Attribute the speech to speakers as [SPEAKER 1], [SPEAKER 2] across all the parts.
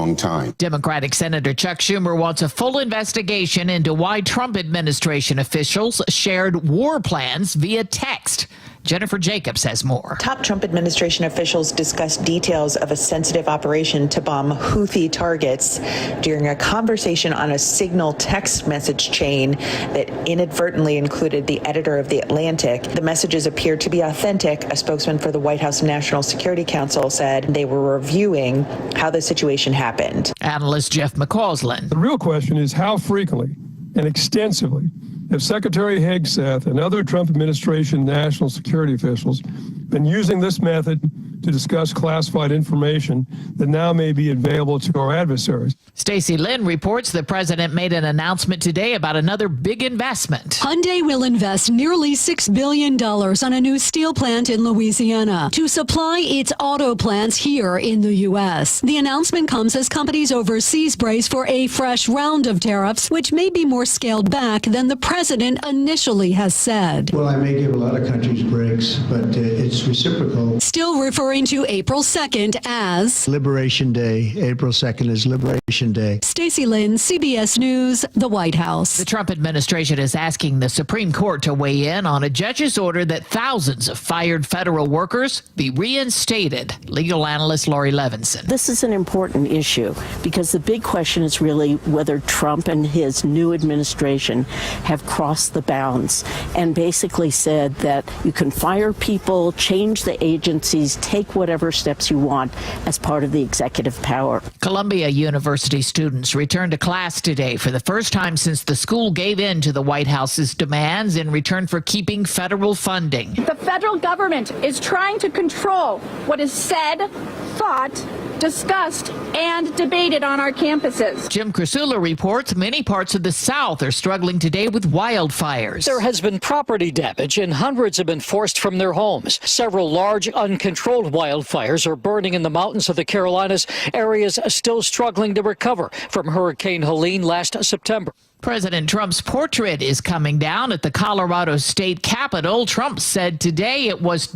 [SPEAKER 1] long time.
[SPEAKER 2] Democratic Senator Chuck Schumer wants a full investigation into why Trump administration officials shared war plans via text. Jennifer Jacobs has more.
[SPEAKER 3] Top Trump administration officials discussed details of a sensitive operation to bomb Houthi targets during a conversation on a Signal text message chain that inadvertently included the editor of The Atlantic. The messages appeared to be authentic. A spokesman for the White House National Security Council said they were reviewing how the situation happened.
[SPEAKER 2] Analyst Jeff McCausland.
[SPEAKER 4] The real question is how frequently and extensively have Secretary Hegseth and other Trump administration national security officials been using this method to discuss classified information that now may be available to our adversaries.
[SPEAKER 2] Stacey Lynn reports the president made an announcement today about another big investment.
[SPEAKER 5] Hyundai will invest nearly $6 billion on a new steel plant in Louisiana to supply its auto plants here in the U.S. The announcement comes as companies overseas brace for a fresh round of tariffs, which may be more scaled back than the president initially has said.
[SPEAKER 6] Well, I may give a lot of countries breaks, but it's reciprocal.
[SPEAKER 5] Still referring to April 2nd as
[SPEAKER 6] Liberation Day. April 2nd is Liberation Day.
[SPEAKER 5] Stacey Lynn, CBS News, the White House.
[SPEAKER 2] The Trump administration is asking the Supreme Court to weigh in on a judge's order that thousands of fired federal workers be reinstated. Legal analyst Lori Levinson.
[SPEAKER 7] This is an important issue because the big question is really whether Trump and his new administration have crossed the bounds and basically said that you can fire people, change the agencies, take whatever steps you want as part of the executive power.
[SPEAKER 2] Columbia University students returned to class today for the first time since the school gave in to the White House's demands in return for keeping federal funding.
[SPEAKER 8] The federal government is trying to control what is said, thought, discussed, and debated on our campuses.
[SPEAKER 2] Jim Krasula reports many parts of the South are struggling today with wildfires.
[SPEAKER 9] There has been property damage and hundreds have been forced from their homes. Several large, uncontrolled wildfires are burning in the mountains of the Carolinas, areas still struggling to recover from Hurricane Helene last September.
[SPEAKER 2] President Trump's portrait is coming down at the Colorado State Capitol. Trump said today it was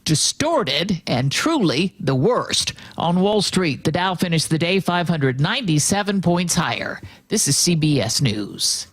[SPEAKER 2] distorted and truly the worst. On Wall Street, the Dow finished the day 597 points higher. This is CBS News.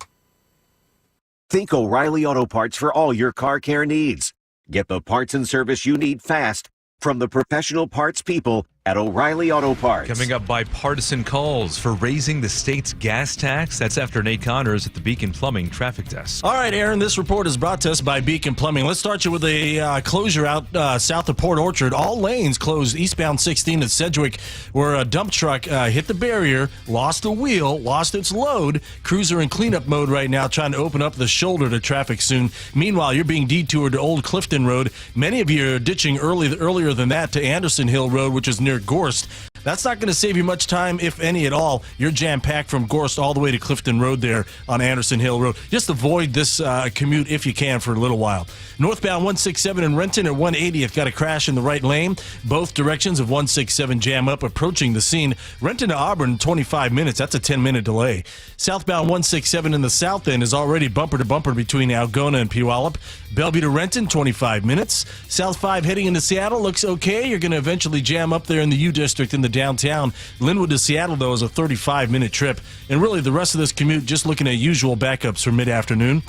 [SPEAKER 10] Think O'Reilly Auto Parts for all your car care needs. Get the parts and service you need fast from the professional parts people at O'Reilly Auto Parts.
[SPEAKER 11] Coming up, bipartisan calls for raising the state's gas tax. That's after Nate Connors at the Beacon Plumbing Traffic Desk.
[SPEAKER 12] All right, Aaron, this report is brought to us by Beacon Plumbing. Let's start you with a closure out south of Port Orchard. All lanes closed eastbound 16 at Sedgwick, where a dump truck hit the barrier, lost a wheel, lost its load. Crews are in cleanup mode right now, trying to open up the shoulder to traffic soon. Meanwhile, you're being detoured to Old Clifton Road. Many of you are ditching earlier than that to Anderson Hill Road, which is near Gorst. That's not going to save you much time, if any at all. You're jam-packed from Gorst all the way to Clifton Road there on Anderson Hill Road. Just avoid this commute if you can for a little while. Northbound 167 in Renton at 180th got a crash in the right lane. Both directions of 167 jam up approaching the scene. Renton to Auburn, 25 minutes. That's a 10-minute delay. Southbound 167 in the south end is already bumper-to-bumper between Algona and Puyallup. Bellevue to Renton, 25 minutes. South 5 heading into Seattle looks okay. You're going to eventually jam up there in the U District in the downtown. Linwood to Seattle, though, is a 35-minute trip. And really, the rest of this commute, just looking at usual backups for mid-afternoon.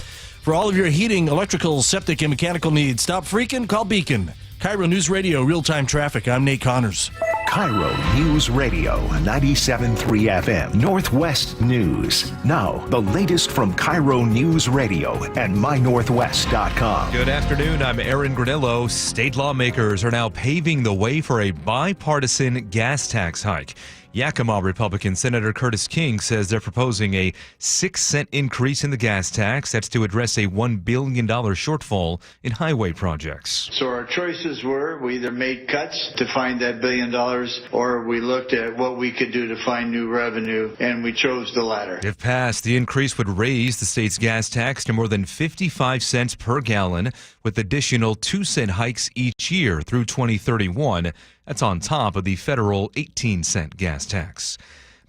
[SPEAKER 12] For all of your heating, electrical, septic, and mechanical needs, stop freaking, call Beacon. KIRO News Radio, real-time traffic. I'm Nate Connors.
[SPEAKER 13] KIRO News Radio, 97.3 FM, Northwest News. Now, the latest from KIRO News Radio and mynorthwest.com.
[SPEAKER 11] Good afternoon, I'm Aaron Granillo. State lawmakers are now paving the way for a bipartisan gas tax hike. Yakima Republican Senator Curtis King says they're proposing a 6-cent increase in the gas tax. That's to address a $1 billion shortfall in highway projects.
[SPEAKER 14] So our choices were we either made cuts to find that $1 billion or we looked at what we could do to find new revenue, and we chose the latter.
[SPEAKER 11] If passed, the increase would raise the state's gas tax to more than 55 cents per gallon, with additional 2-cent hikes each year through 2031. That's on top of the federal 18-cent gas tax.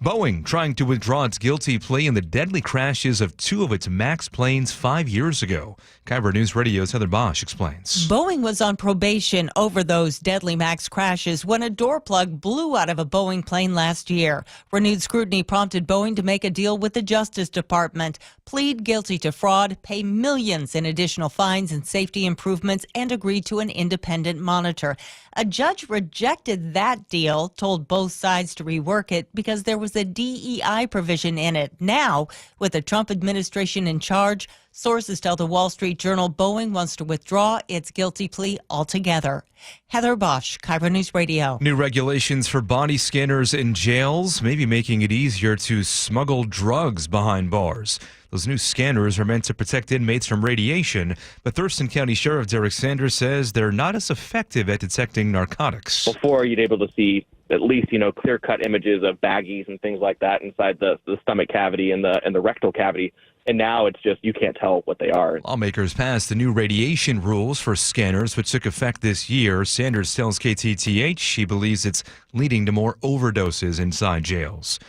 [SPEAKER 11] Boeing trying to withdraw its guilty plea in the deadly crashes of two of its MAX planes 5 years ago. KIRO News Radio's Heather Bosch explains.
[SPEAKER 1] Boeing was on probation over those deadly MAX crashes when a door plug blew out of a Boeing plane last year. Renewed scrutiny prompted Boeing to make a deal with the Justice Department, plead guilty to fraud, pay millions in additional fines and safety improvements, and agree to an independent monitor. A judge rejected that deal, told both sides to rework it because there was a DEI provision in it. Now, with the Trump administration in charge, sources tell the Wall Street Journal Boeing wants to withdraw its guilty plea altogether. Heather Bosch, KIRO News Radio.
[SPEAKER 11] New regulations for body scanners in jails may be making it easier to smuggle drugs behind bars. Those new scanners are meant to protect inmates from radiation, but Thurston County Sheriff Derek Sanders says they're not as effective at detecting narcotics.
[SPEAKER 15] Before, you'd able to see at least, clear-cut images of baggies and things like that inside the stomach cavity and the rectal cavity. And now it's just you can't tell what they are.
[SPEAKER 11] Lawmakers passed the new radiation rules for scanners, which took effect this year. Sanders tells KTTH he believes it's leading to more overdoses inside jails.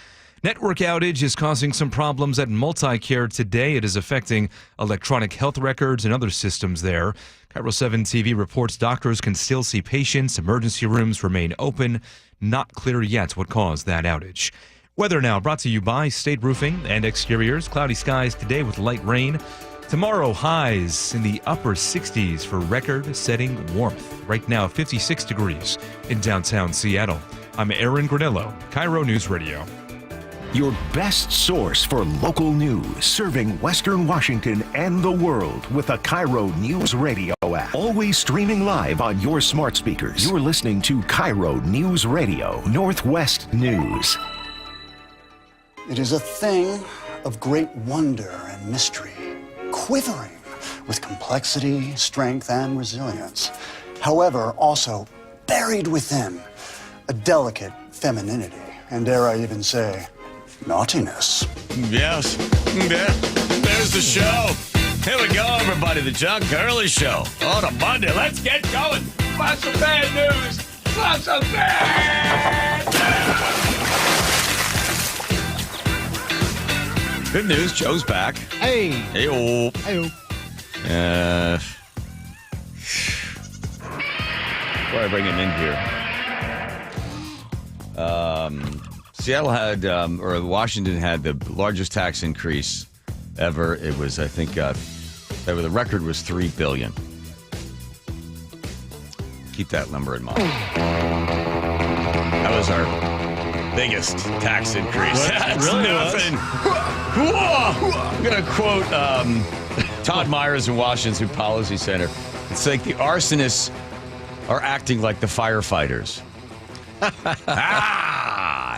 [SPEAKER 11] Network outage is causing some problems at MultiCare today. It is affecting electronic health records and other systems there. KIRO 7 TV reports doctors can still see patients. Emergency rooms remain open. Not clear yet what caused that outage. Weather now brought to you by State Roofing and Exteriors. Cloudy skies today with light rain. Tomorrow, highs in the upper 60s for record-setting warmth. Right now, 56 degrees in downtown Seattle. I'm Aaron Granillo, KIRO News Radio.
[SPEAKER 13] Your best source for local news, serving Western Washington and the world with the KIRO News Radio app. Always streaming live on your smart speakers. You're listening to KIRO News Radio, Northwest News.
[SPEAKER 16] It is a thing of great wonder and mystery, quivering with complexity, strength, and resilience. However, also buried within a delicate femininity, and dare I even say, naughtiness.
[SPEAKER 17] Yes. There's the show. Here we go, everybody. The John Gurley Show. On a Monday. Let's get going. Lots of bad news. Lots of bad news. Good news. Joe's back.
[SPEAKER 18] Hey.
[SPEAKER 17] Hey-o.
[SPEAKER 18] Hey-o.
[SPEAKER 17] Before I bring him in here. Seattle had, or Washington had the largest tax increase ever. It was, I think, the record was $3 billion. Keep that number in mind. That was our biggest tax increase. That's
[SPEAKER 12] really
[SPEAKER 17] nothing. I'm going to quote Todd Myers in Washington Policy Center. It's like the arsonists are acting like the firefighters.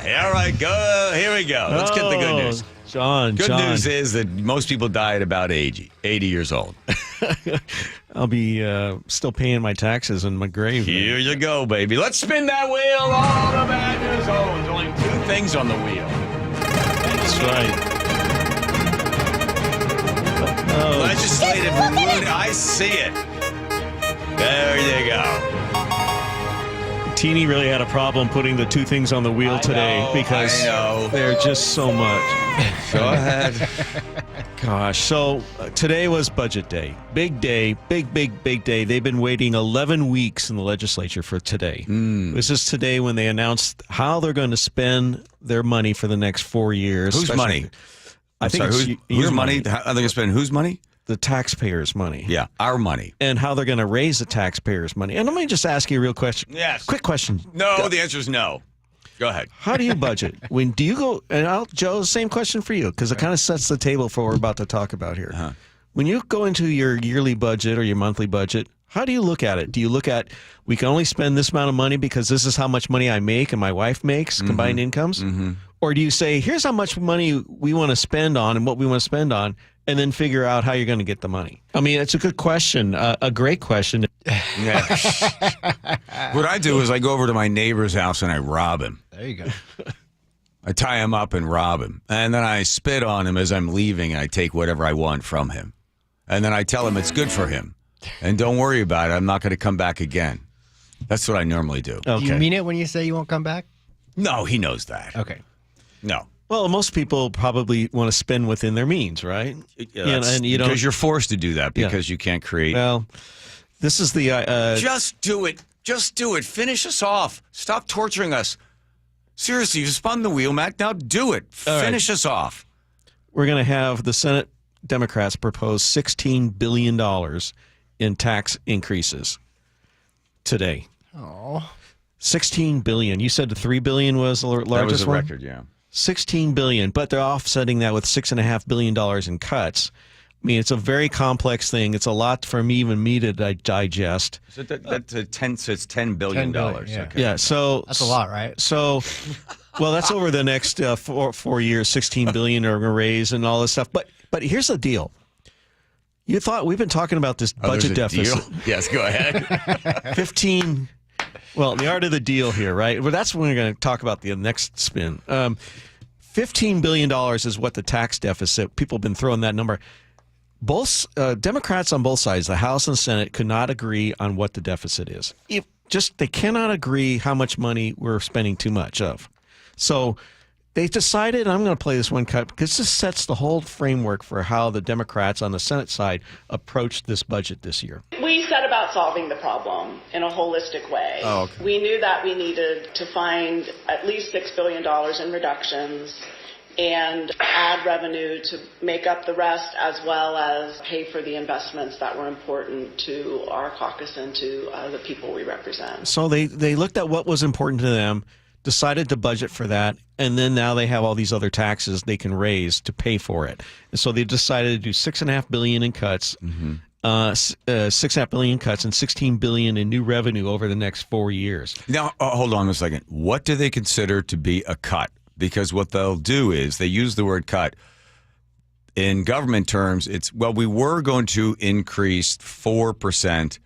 [SPEAKER 17] All right, go. Here we go. Let's get the good news.
[SPEAKER 18] John.
[SPEAKER 17] Good news is that most people die at about 80 years old.
[SPEAKER 18] I'll be still paying my taxes in my grave.
[SPEAKER 17] Here you go, baby. Let's spin that wheel. All the bad news. Oh, there's only two things on the wheel.
[SPEAKER 18] That's right.
[SPEAKER 17] Legislative mood. I see it. There you go.
[SPEAKER 18] Teeny really had a problem putting the two things on the wheel today because they're just so much.
[SPEAKER 17] Go ahead.
[SPEAKER 18] Gosh. So today was budget day. Big day. Big day. They've been waiting 11 weeks in the legislature for today. This is today when they announced how they're going to spend their money for the next 4 years.
[SPEAKER 17] Whose money?
[SPEAKER 18] I think it's
[SPEAKER 17] whose money? How are they going to spend whose money?
[SPEAKER 18] The taxpayers' money.
[SPEAKER 17] Yeah, our money.
[SPEAKER 18] And how they're going to raise the taxpayers' money. And let me just ask you a real question.
[SPEAKER 17] Yes.
[SPEAKER 18] Quick question.
[SPEAKER 17] No, the answer is no. Go ahead.
[SPEAKER 18] How do you budget? When do you go, and Joe, same question for you, because it kind of sets the table for what we're about to talk about here.
[SPEAKER 17] Uh-huh.
[SPEAKER 18] When you go into your yearly budget or your monthly budget, how do you look at it? Do you look at, we can only spend this amount of money because this is how much money I make and my wife makes, combined incomes?
[SPEAKER 17] Mm-hmm.
[SPEAKER 18] Or do you say, here's how much money we want to spend on and what we want to spend on, and then figure out how you're going to get the money? I mean, it's a good question, a great question.
[SPEAKER 17] Yeah. What I do is I go over to my neighbor's house and I rob him.
[SPEAKER 18] There you go.
[SPEAKER 17] I tie him up and rob him. And then I spit on him as I'm leaving and I take whatever I want from him. And then I tell him it's good for him. And don't worry about it. I'm not going to come back again. That's what I normally do.
[SPEAKER 19] Okay. Do you mean it when you say you won't come back?
[SPEAKER 17] No, he knows that.
[SPEAKER 19] Okay.
[SPEAKER 17] No.
[SPEAKER 18] Well, most people probably want to spend within their means, right?
[SPEAKER 17] And because you're forced to do that because you can't create.
[SPEAKER 18] Well, this is the
[SPEAKER 17] just do it. Just do it. Finish us off. Stop torturing us. Seriously, you spun the wheel, Mac. Now do it. Finish us off.
[SPEAKER 18] We're going to have the Senate Democrats propose $16 billion in tax increases today.
[SPEAKER 19] Oh,
[SPEAKER 18] $16 billion. You said the $3 billion was the largest one?
[SPEAKER 17] That was a record, yeah.
[SPEAKER 18] $16 billion, but they're offsetting that with $6.5 billion in cuts. I mean, it's a very complex thing. It's a lot for me to digest.
[SPEAKER 17] So that's it's $10 billion.
[SPEAKER 18] Yeah, so
[SPEAKER 19] that's a lot, right?
[SPEAKER 18] So, well, that's over the next 4 years. $16 billion are going to raise and all this stuff. But here's the deal. You thought we've been talking about this budget deficit?
[SPEAKER 17] Deal? Yes, go ahead.
[SPEAKER 18] 15. Well, the art of the deal here, right? Well, that's when we're going to talk about the next spin. $15 billion is what the tax deficit. People have been throwing that number. Both Democrats on both sides, the House and Senate, could not agree on what the deficit is. They cannot agree how much money we're spending too much of. So they decided, I'm going to play this one cut because this sets the whole framework for how the Democrats on the Senate side approached this budget this year.
[SPEAKER 20] We set about solving the problem in a holistic way.
[SPEAKER 17] Oh, okay.
[SPEAKER 20] We knew that we needed to find at least $6 billion in reductions and add revenue to make up the rest, as well as pay for the investments that were important to our caucus and to the people we represent.
[SPEAKER 18] So they looked at what was important to them, decided to budget for that, and then now they have all these other taxes they can raise to pay for it. And so they decided to do $6.5 billion in cuts, $6.5 billion in cuts, and $16 billion in new revenue over the next 4 years.
[SPEAKER 17] Now, hold on a second. What do they consider to be a cut? Because what they'll do is they use the word cut. In government terms, it's, well, we were going to increase 4%.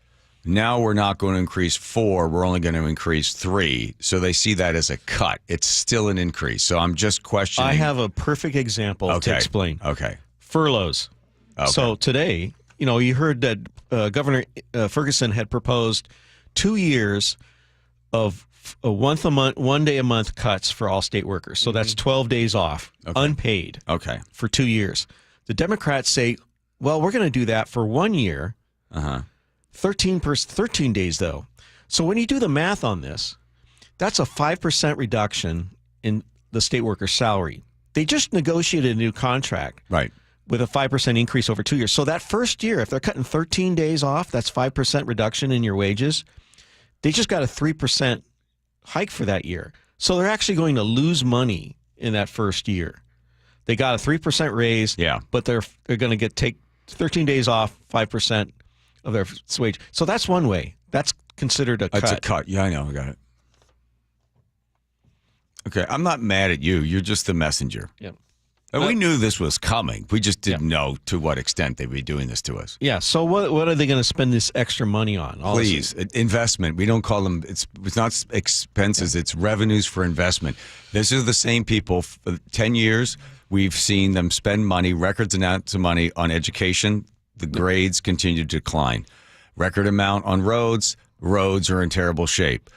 [SPEAKER 17] Now we're not going to increase 4. We're only going to increase 3. So they see that as a cut. It's still an increase. So I'm just questioning.
[SPEAKER 18] I have a perfect example to explain.
[SPEAKER 17] Okay.
[SPEAKER 18] Furloughs.
[SPEAKER 17] Okay.
[SPEAKER 18] So today, you heard that Governor Ferguson had proposed 2 years of one day a month cuts for all state workers. So that's 12 days off, unpaid, for 2 years. The Democrats say, well, we're going to do that for 1 year, 13 days though. So when you do the math on this, that's a 5% reduction in the state worker's salary. They just negotiated a new contract,
[SPEAKER 17] right,
[SPEAKER 18] with a 5% increase over 2 years. So that first year, if they're cutting 13 days off, that's 5% reduction in your wages. They just got a 3% hike for that year. So they're actually going to lose money in that first year. They got a 3% raise, but they're going to take 13 days off, 5% of their wage. So that's one way. That's considered a cut.
[SPEAKER 17] That's a cut. Yeah, I know. I got it. Okay, I'm not mad at you. You're just the messenger.
[SPEAKER 18] Yeah.
[SPEAKER 17] And we knew this was coming. We just didn't know to what extent they'd be doing this to us.
[SPEAKER 18] Yeah. So what are they going to spend this extra money on?
[SPEAKER 17] Please, investment. We don't call them. It's not expenses. It's revenues for investment. This is the same people. For 10 years, we've seen them spend money, record amounts of money on education. The grades continue to decline. Record amount on roads. Roads are in terrible shape.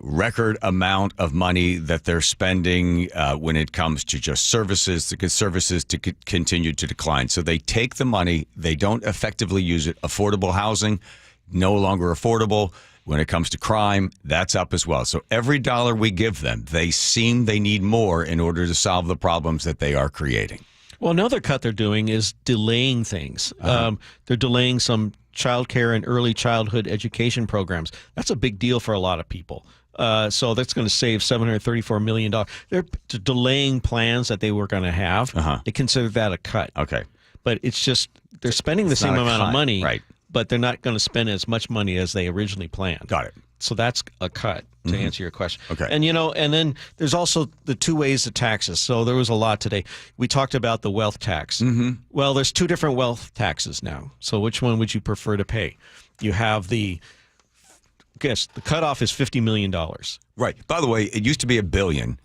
[SPEAKER 17] Record amount of money that they're spending when it comes to just services, because services to continue to decline. So they take the money, they don't effectively use it. Affordable housing, no longer affordable. When it comes to crime, that's up as well. So every dollar we give them, they seem they need more in order to solve the problems that they are creating.
[SPEAKER 18] Well, another cut they're doing is delaying things. They're delaying some child care and early childhood education programs. That's a big deal for a lot of people. So that's going to save $734 million. They're delaying plans that they were going to have. They consider that a cut.
[SPEAKER 17] Okay.
[SPEAKER 18] But it's just they're spending the same amount of money,
[SPEAKER 17] right,
[SPEAKER 18] but they're not going to spend as much money as they originally planned.
[SPEAKER 17] Got it.
[SPEAKER 18] So that's a cut, to answer your question.
[SPEAKER 17] Okay.
[SPEAKER 18] And, and then there's also the two ways of taxes. So there was a lot today. We talked about the wealth tax. Well, there's two different wealth taxes now. So which one would you prefer to pay? You have the cutoff is $50 million.
[SPEAKER 17] Right. By the way, it used to be $1 billion.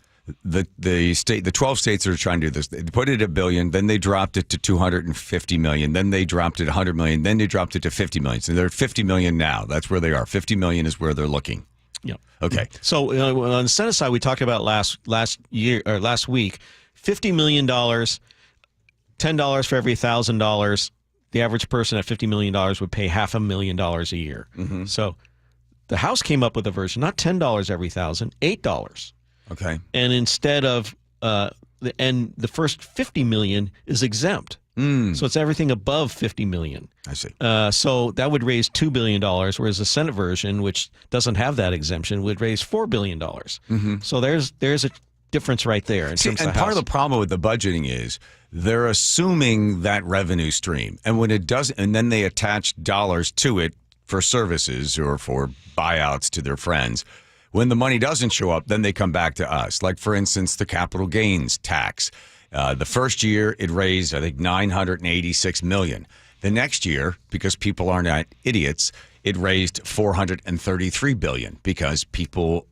[SPEAKER 17] The 12 states that are trying to do this, they put it at $1 billion, then they dropped it to $250 million, then they dropped it to $100 million, then they dropped it to $50 million. So they're at $50 million now. That's where they are. $50 million is where they're looking.
[SPEAKER 18] Yeah.
[SPEAKER 17] Okay.
[SPEAKER 18] So on the Senate side, we talked about last week, $50 million, $10 for every $1,000. The average person at $50 million would pay $500,000 a year.
[SPEAKER 17] Mm-hmm.
[SPEAKER 18] So the House came up with a version, not $10 every $1,000, $8.
[SPEAKER 17] Okay.
[SPEAKER 18] And instead of the first $50 million is exempt. So it's everything above $50 million.
[SPEAKER 17] I see.
[SPEAKER 18] So that would raise $2 billion, whereas the Senate version, which doesn't have that exemption, would raise $4 billion.
[SPEAKER 17] Mm-hmm.
[SPEAKER 18] So there's a difference right there. In terms
[SPEAKER 17] and
[SPEAKER 18] of
[SPEAKER 17] part of the problem with the budgeting is they're assuming that revenue stream, and when it doesn't, and then they attach dollars to it for services or for buyouts to their friends. When the money doesn't show up, then they come back to us. Like, for instance, the capital gains tax. The first year it raised, I think, $986 million. The next year, because people are not idiots, it raised $433 billion because people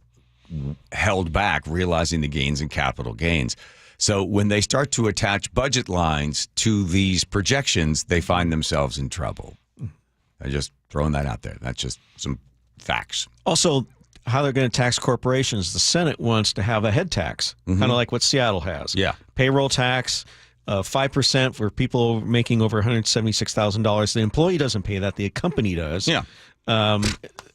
[SPEAKER 17] held back, realizing the gains in capital gains. So when they start to attach budget lines to these projections, they find themselves in trouble. I'm just throwing that out there. That's just some facts.
[SPEAKER 18] Also, how they're going to tax corporations. The Senate wants to have a head tax, kind of like what Seattle has.
[SPEAKER 17] Yeah.
[SPEAKER 18] Payroll tax, 5% for people making over $176,000. The employee doesn't pay that. The company does.
[SPEAKER 17] Yeah.
[SPEAKER 18] But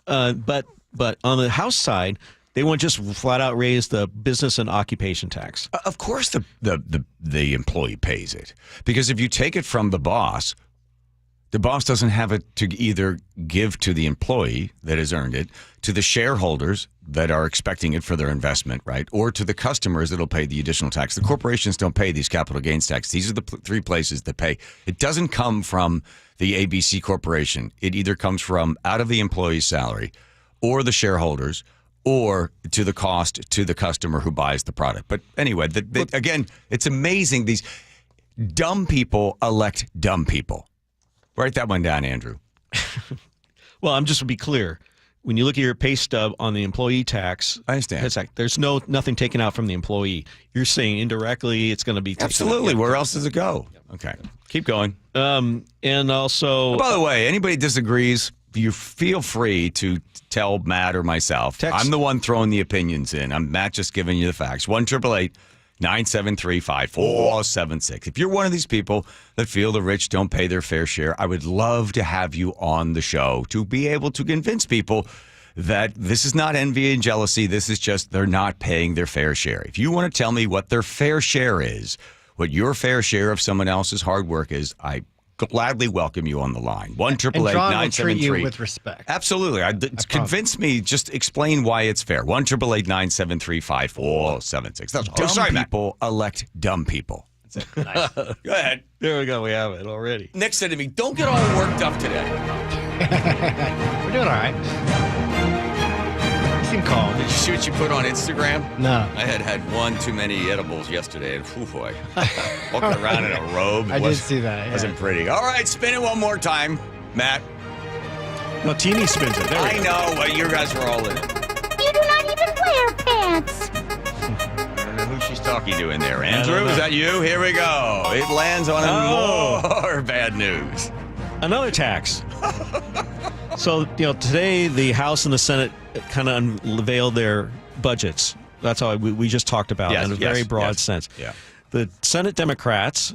[SPEAKER 18] on the House side, they want to just flat out raise the business and occupation tax.
[SPEAKER 17] Of course the employee pays it. Because if you take it from the boss doesn't have it to either give to the employee that has earned it, to the shareholders that are expecting it for their investment, right? Or to the customers that'll pay the additional tax. The corporations don't pay these capital gains tax. These are the three places that pay. It doesn't come from the ABC Corporation. It either comes from out of the employee's salary or the shareholders or to the cost to the customer who buys the product. But anyway, again, it's amazing. These dumb people elect dumb people. Write that one down, Andrew.
[SPEAKER 18] Well, I'm just to be clear. When you look at your pay stub on the employee tax,
[SPEAKER 17] I understand.
[SPEAKER 18] There's nothing taken out from the employee. You're saying indirectly it's going to be taken
[SPEAKER 17] absolutely.
[SPEAKER 18] out.
[SPEAKER 17] Where else does it go? Okay, keep going.
[SPEAKER 18] And also,
[SPEAKER 17] by the way, anybody disagrees, you feel free to tell Matt or myself. I'm the one throwing the opinions in. I'm Matt, just giving you the facts. 1-888-973-5476. If you're one of these people that feel the rich don't pay their fair share, I would love to have you on the show to be able to convince people that this is not envy and jealousy. This is just they're not paying their fair share. If you want to tell me what their fair share is, what your fair share of someone else's hard work is, I gladly welcome you on the line. 1-888-973.
[SPEAKER 19] Treat you with respect.
[SPEAKER 17] Absolutely. Convince me. Just explain why it's fair. 1-888-973-5476. That's dumb people elect dumb people. That's it. Nice. Go ahead.
[SPEAKER 18] There we go. We have it already.
[SPEAKER 17] Nick said to me, "Don't get all worked up today."
[SPEAKER 19] We're doing all right. You seem calm.
[SPEAKER 17] Did you see what you put on Instagram?
[SPEAKER 19] No.
[SPEAKER 17] I had one too many edibles yesterday, and boy, walking around in a robe.
[SPEAKER 19] I did see that. Yeah.
[SPEAKER 17] Wasn't pretty. All right, spin it one more time, Matt.
[SPEAKER 18] No, Teeny spins it.
[SPEAKER 17] I know, but you guys were all in it.
[SPEAKER 21] You do not even wear pants.
[SPEAKER 17] I don't know who she's talking to in there. Andrew, is that you? Here we go. It lands on more bad news.
[SPEAKER 18] Another tax. So, today the House and the Senate kind of unveiled their budgets. That's all we just talked about in a very broad sense.
[SPEAKER 17] Yeah.
[SPEAKER 18] The Senate Democrats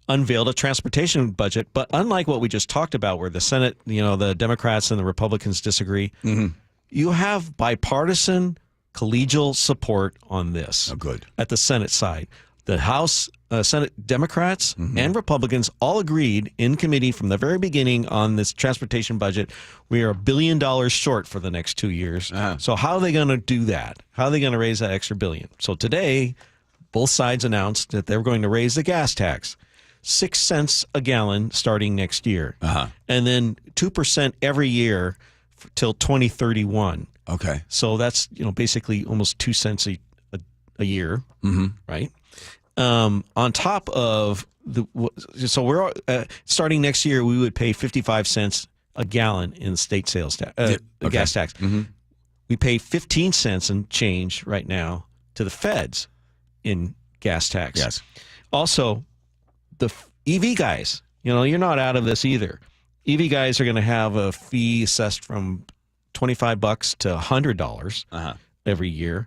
[SPEAKER 18] unveiled a transportation budget, but unlike what we just talked about, where the Senate, the Democrats and the Republicans disagree, you have bipartisan collegial support on this.
[SPEAKER 17] Oh, good.
[SPEAKER 18] At the Senate side. The House, Senate Democrats and Republicans all agreed in committee from the very beginning on this transportation budget. We are $1 billion short for the next 2 years. So how are they going to do that? How are they going to raise that extra $1 billion? So today, both sides announced that they're going to raise the gas tax, 6 cents a gallon starting next year, and then 2% every year till 2031.
[SPEAKER 17] Okay.
[SPEAKER 18] So that's basically almost 2 cents a year, right? On top of so we're starting next year, we would pay 55 cents a gallon in state sales tax, gas tax. We pay 15 cents and change right now to the feds in gas tax.
[SPEAKER 17] Yes.
[SPEAKER 18] Also, the EV guys, you're not out of this either. EV guys are going to have a fee assessed from $25 to $100 every year.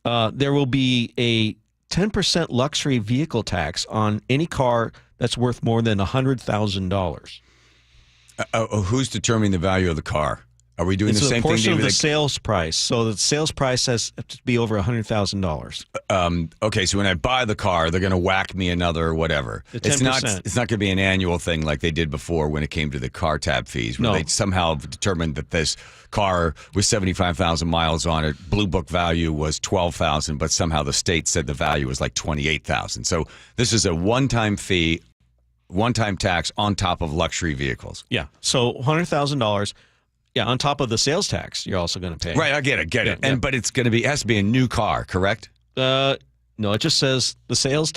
[SPEAKER 18] There will be a 10% luxury vehicle tax on any car that's worth more than $100,000.
[SPEAKER 17] Who's determining the value of the car? Are we doing the same thing?
[SPEAKER 18] It's a portion of the sales price. So the sales price has to be over $100,000.
[SPEAKER 17] Okay, so when I buy the car, they're going to whack me another whatever. It's not going to be an annual thing like they did before when it came to the car tab fees, where they somehow determined that this car with 75,000 miles on it, Blue Book value was $12,000, but somehow the state said the value was like $28,000. So this is a one-time fee, one-time tax on top of luxury vehicles.
[SPEAKER 18] Yeah, so $100,000. Yeah, on top of the sales tax, you're also going to pay.
[SPEAKER 17] Right, I get it.
[SPEAKER 18] Yeah.
[SPEAKER 17] But it has to be a new car, correct?
[SPEAKER 18] No, it just says the sales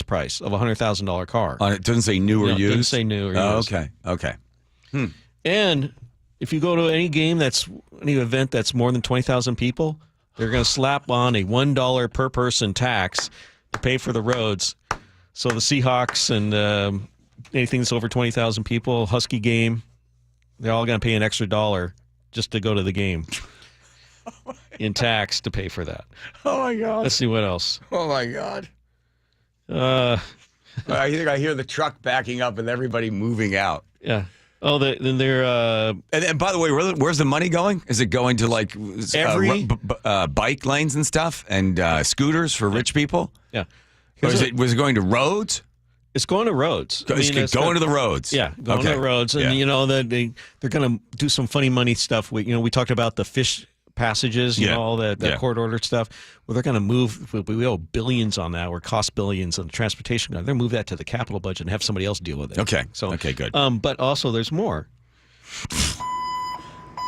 [SPEAKER 18] price of a $100,000 car.
[SPEAKER 17] It doesn't say new or used?
[SPEAKER 18] It doesn't say new or used.
[SPEAKER 17] Okay.
[SPEAKER 18] And if you go to any event that's more than 20,000 people, they're going to slap on a $1 per person tax to pay for the roads. So the Seahawks and anything that's over 20,000 people, Husky game, they're all going to pay an extra $1 just to go to the game in tax to pay for that.
[SPEAKER 17] Oh, my God.
[SPEAKER 18] Let's see what else.
[SPEAKER 17] Oh, my God. I think I hear the truck backing up and everybody moving out.
[SPEAKER 18] Yeah. Oh, then they're...
[SPEAKER 17] And by the way, where's the money going? Is it going to, like, bike lanes and stuff and scooters for rich people?
[SPEAKER 18] Yeah.
[SPEAKER 17] Or was it going to roads?
[SPEAKER 18] It's going to roads.
[SPEAKER 17] It's going to the roads.
[SPEAKER 18] Yeah, going to the roads. And, they're going to do some funny money stuff. We talked about the fish passages, all that court ordered stuff. Well, they're going to move. We owe billions on that, or cost billions on the transportation. They're going to move that to the capital budget and have somebody else deal with it.
[SPEAKER 17] Okay.
[SPEAKER 18] Okay,
[SPEAKER 17] good.
[SPEAKER 18] But also, there's more.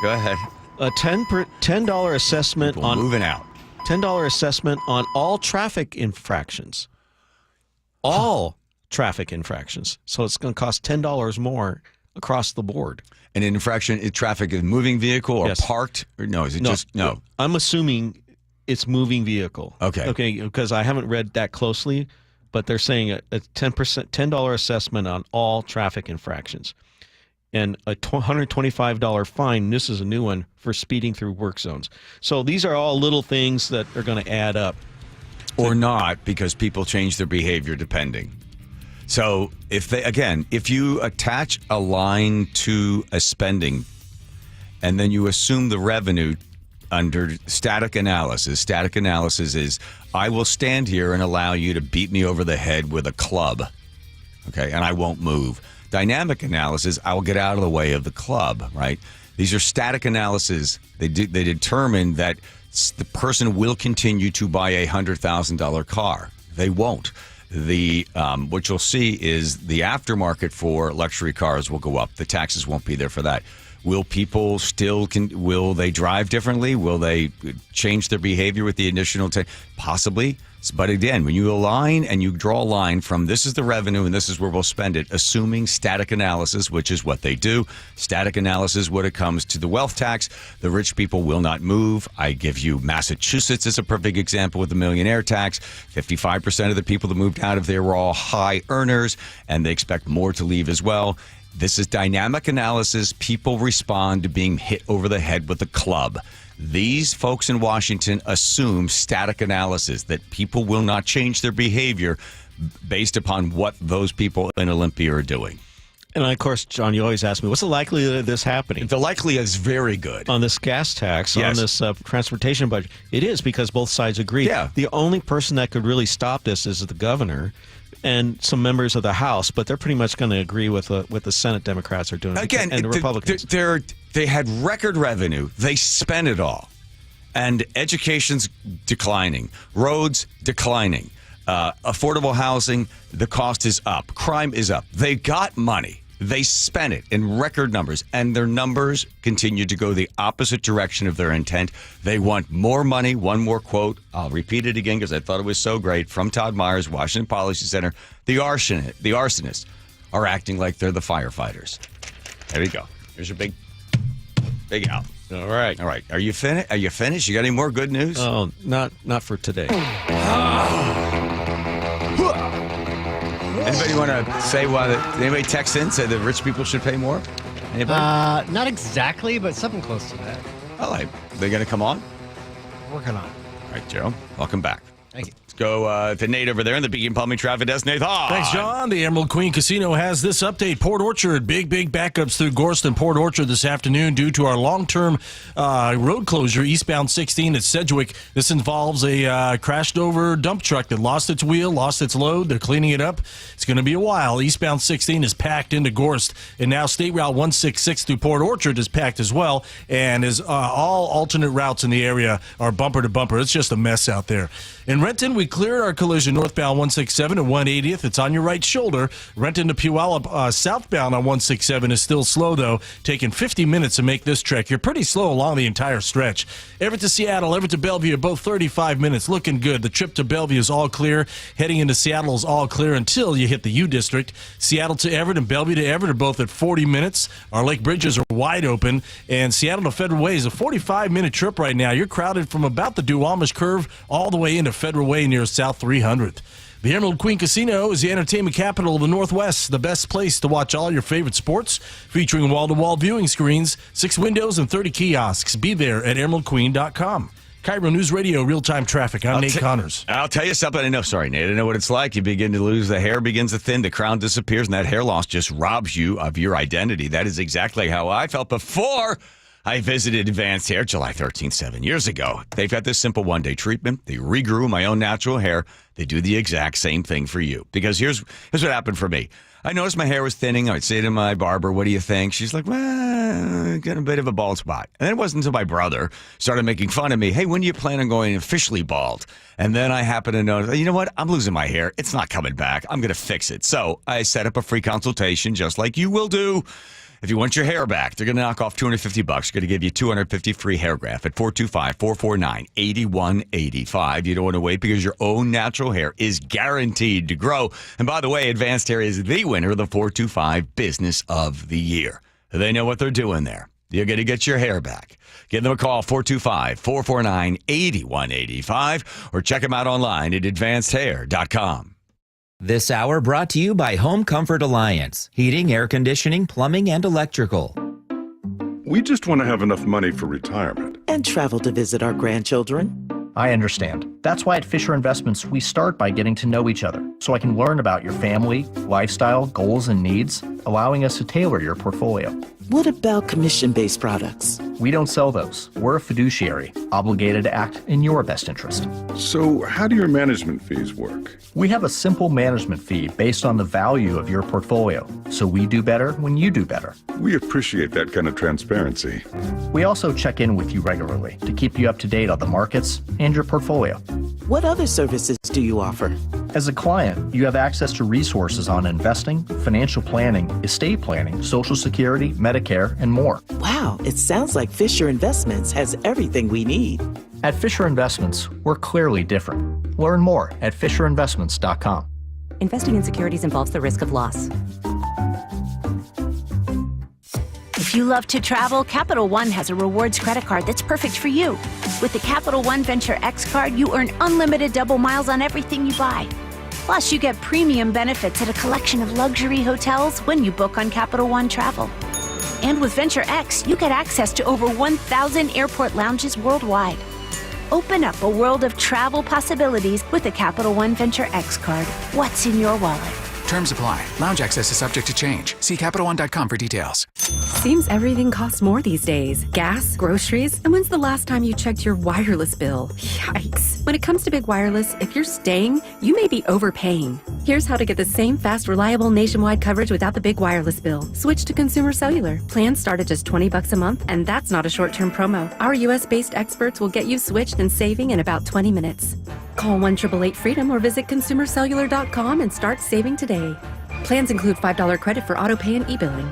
[SPEAKER 17] Go ahead.
[SPEAKER 18] A $10 assessment
[SPEAKER 17] People
[SPEAKER 18] on
[SPEAKER 17] moving out.
[SPEAKER 18] $10 assessment on all traffic infractions. All traffic infractions. So it's going to cost $10 more across the board.
[SPEAKER 17] And an infraction is traffic is moving vehicle or parked? Or no, is it just no?
[SPEAKER 18] I'm assuming it's moving vehicle.
[SPEAKER 17] Okay.
[SPEAKER 18] Okay, because I haven't read that closely, but they're saying a $10 assessment on all traffic infractions. And a $125 fine, this is a new one, for speeding through work zones. So these are all little things that are going to add up.
[SPEAKER 17] Or not, because people change their behavior depending. So if you attach a line to a spending and then you assume the revenue under static analysis is I will stand here and allow you to beat me over the head with a club, okay, and I won't move. Dynamic analysis, I will get out of the way of the club, right? These are static analysis. They determine that the person will continue to buy a $100,000 car. They won't. What you'll see is the aftermarket for luxury cars will go up. The taxes won't be there for that. Will people will they drive differently? Will they change their behavior with the additional possibly? But again, when you align and you draw a line from this is the revenue and this is where we'll spend it, assuming static analysis, which is what they do. Static analysis when it comes to the wealth tax, the rich people will not move. I give you Massachusetts as a perfect example with the millionaire tax. 55% of the people that moved out of there were all high earners, and they expect more to leave as well. This is dynamic analysis. People respond to being hit over the head with a club. These folks in Washington assume static analysis, that people will not change their behavior based upon what those people in Olympia are doing.
[SPEAKER 18] And of course, John, you always ask me, what's the likelihood of this happening?
[SPEAKER 17] The likelihood is very good.
[SPEAKER 18] On this gas tax, on this transportation budget. It is, because both sides agree.
[SPEAKER 17] Yeah.
[SPEAKER 18] The only person that could really stop this is the governor and some members of the House, but they're pretty much going to agree with what the Senate Democrats are doing.
[SPEAKER 17] Again,
[SPEAKER 18] and the Republicans.
[SPEAKER 17] They had record revenue. They spent it all. And education's declining. Roads declining. Affordable housing, the cost is up. Crime is up. They got money. They spent it in record numbers. And their numbers continue to go the opposite direction of their intent. They want more money. One more quote. I'll repeat it again because I thought it was so great. From Todd Myers, Washington Policy Center. The arsonists are acting like they're the firefighters. There you go. Here's your big out.
[SPEAKER 18] All right.
[SPEAKER 17] Are you finished? You got any more good news?
[SPEAKER 18] Oh, not for today.
[SPEAKER 17] Anybody want to say why? Anybody text in say that rich people should pay more? Anybody?
[SPEAKER 19] Not exactly, but something close to that.
[SPEAKER 17] They going to come on?
[SPEAKER 19] Working on it.
[SPEAKER 17] All right, Joe. Welcome back.
[SPEAKER 19] Thank you.
[SPEAKER 17] Let's go to Nate over there in the Beacon Plumbing Traffic Desk. Nate,
[SPEAKER 12] Thanks, John. The Emerald Queen Casino has this update. Port Orchard, big backups through Gorst and Port Orchard this afternoon due to our long-term road closure eastbound 16 at Sedgwick. This involves a crashed-over dump truck that lost its wheel, lost its load. They're cleaning it up. It's going to be a while. Eastbound 16 is packed into Gorst, and now State Route 166 through Port Orchard is packed as well, and all alternate routes in the area are bumper to bumper. It's just a mess out there. In Renton, we cleared our collision northbound 167 and 180th. It's on your right shoulder. Renton to Puyallup southbound on 167 is still slow, though, taking 50 minutes to make this trek. You're pretty slow along the entire stretch. Everett to Seattle, Everett to Bellevue, both 35 minutes. Looking good. The trip to Bellevue is all clear. Heading into Seattle is all clear until you hit the U District. Seattle to Everett and Bellevue to Everett are both at 40 minutes. Our lake bridges are wide open. And Seattle to Federal Way is a 45-minute trip right now. You're crowded from about the Duwamish Curve all the way into Federal Way near South 300th. The Emerald Queen Casino is the entertainment capital of the Northwest, the best place to watch all your favorite sports, featuring wall-to-wall viewing screens, 6 windows, and 30 kiosks. Be there at emeraldqueen.com. KIRO News Radio, real-time traffic. I'm Nate Connors.
[SPEAKER 17] I'll tell you something. I know, sorry, Nate. I know what it's like. You begin to lose, the hair begins to thin, the crown disappears, and that hair loss just robs you of your identity. That is exactly how I felt before I visited Advanced Hair July 13th, 7 years ago. They've got this simple one-day treatment. They regrew my own natural hair. They do the exact same thing for you. Because here's what happened for me. I noticed my hair was thinning. I'd say to my barber, what do you think? She's like, well, got a bit of a bald spot. And then it wasn't until my brother started making fun of me. Hey, when do you plan on going officially bald? And then I happened to notice, you know what? I'm losing my hair. It's not coming back. I'm going to fix it. So I set up a free consultation, just like you will do. If you want your hair back, they're going to knock off $250. They're going to give you $250 free hair graft at 425-449-8185. You don't want to wait because your own natural hair is guaranteed to grow. And by the way, Advanced Hair is the winner of the 425 Business of the Year. They know what they're doing there. You're going to get your hair back. Give them a call, 425-449-8185, or check them out online at advancedhair.com.
[SPEAKER 3] This hour brought to you by Home Comfort Alliance. Heating, air conditioning, plumbing, and electrical.
[SPEAKER 22] We just want to have enough money for retirement.
[SPEAKER 23] And travel to visit our grandchildren.
[SPEAKER 24] I understand. That's why at Fisher Investments, we start by getting to know each other, so I can learn about your family, lifestyle, goals, and needs, allowing us to tailor your portfolio.
[SPEAKER 23] What about commission-based products?
[SPEAKER 24] We don't sell those. We're a fiduciary, obligated to act in your best interest.
[SPEAKER 22] So how do your management fees work?
[SPEAKER 24] We have a simple management fee based on the value of your portfolio, so we do better when you do better.
[SPEAKER 22] We appreciate that kind of transparency.
[SPEAKER 24] We also check in with you regularly to keep you up to date on the markets and your portfolio.
[SPEAKER 23] What other services do you offer?
[SPEAKER 24] As a client, you have access to resources on investing, financial planning, estate planning, Social Security, Medicare, and more.
[SPEAKER 23] Wow, it sounds like Fisher Investments has everything we need.
[SPEAKER 24] At Fisher Investments, we're clearly different. Learn more at FisherInvestments.com.
[SPEAKER 25] Investing in securities involves the risk of loss.
[SPEAKER 26] If you love to travel, Capital One has a rewards credit card that's perfect for you. With the Capital One Venture X card, you earn unlimited double miles on everything you buy. Plus, you get premium benefits at a collection of luxury hotels when you book on Capital One Travel. And with Venture X, you get access to over 1,000 airport lounges worldwide. Open up a world of travel possibilities with the Capital One Venture X card. What's in your wallet?
[SPEAKER 27] Terms apply. Lounge access is subject to change. See CapitalOne.com for details.
[SPEAKER 28] Seems everything costs more these days. Gas, groceries, and when's the last time you checked your wireless bill? Yikes. When it comes to big wireless, if you're staying, you may be overpaying. Here's how to get the same fast, reliable nationwide coverage without the big wireless bill. Switch to Consumer Cellular. Plans start at just $20 a month, and that's not a short-term promo. Our U.S.-based experts will get you switched and saving in about 20 minutes. Call 1-888-FREEDOM or visit consumercellular.com and start saving today. Plans include $5 credit for auto pay and e-billing.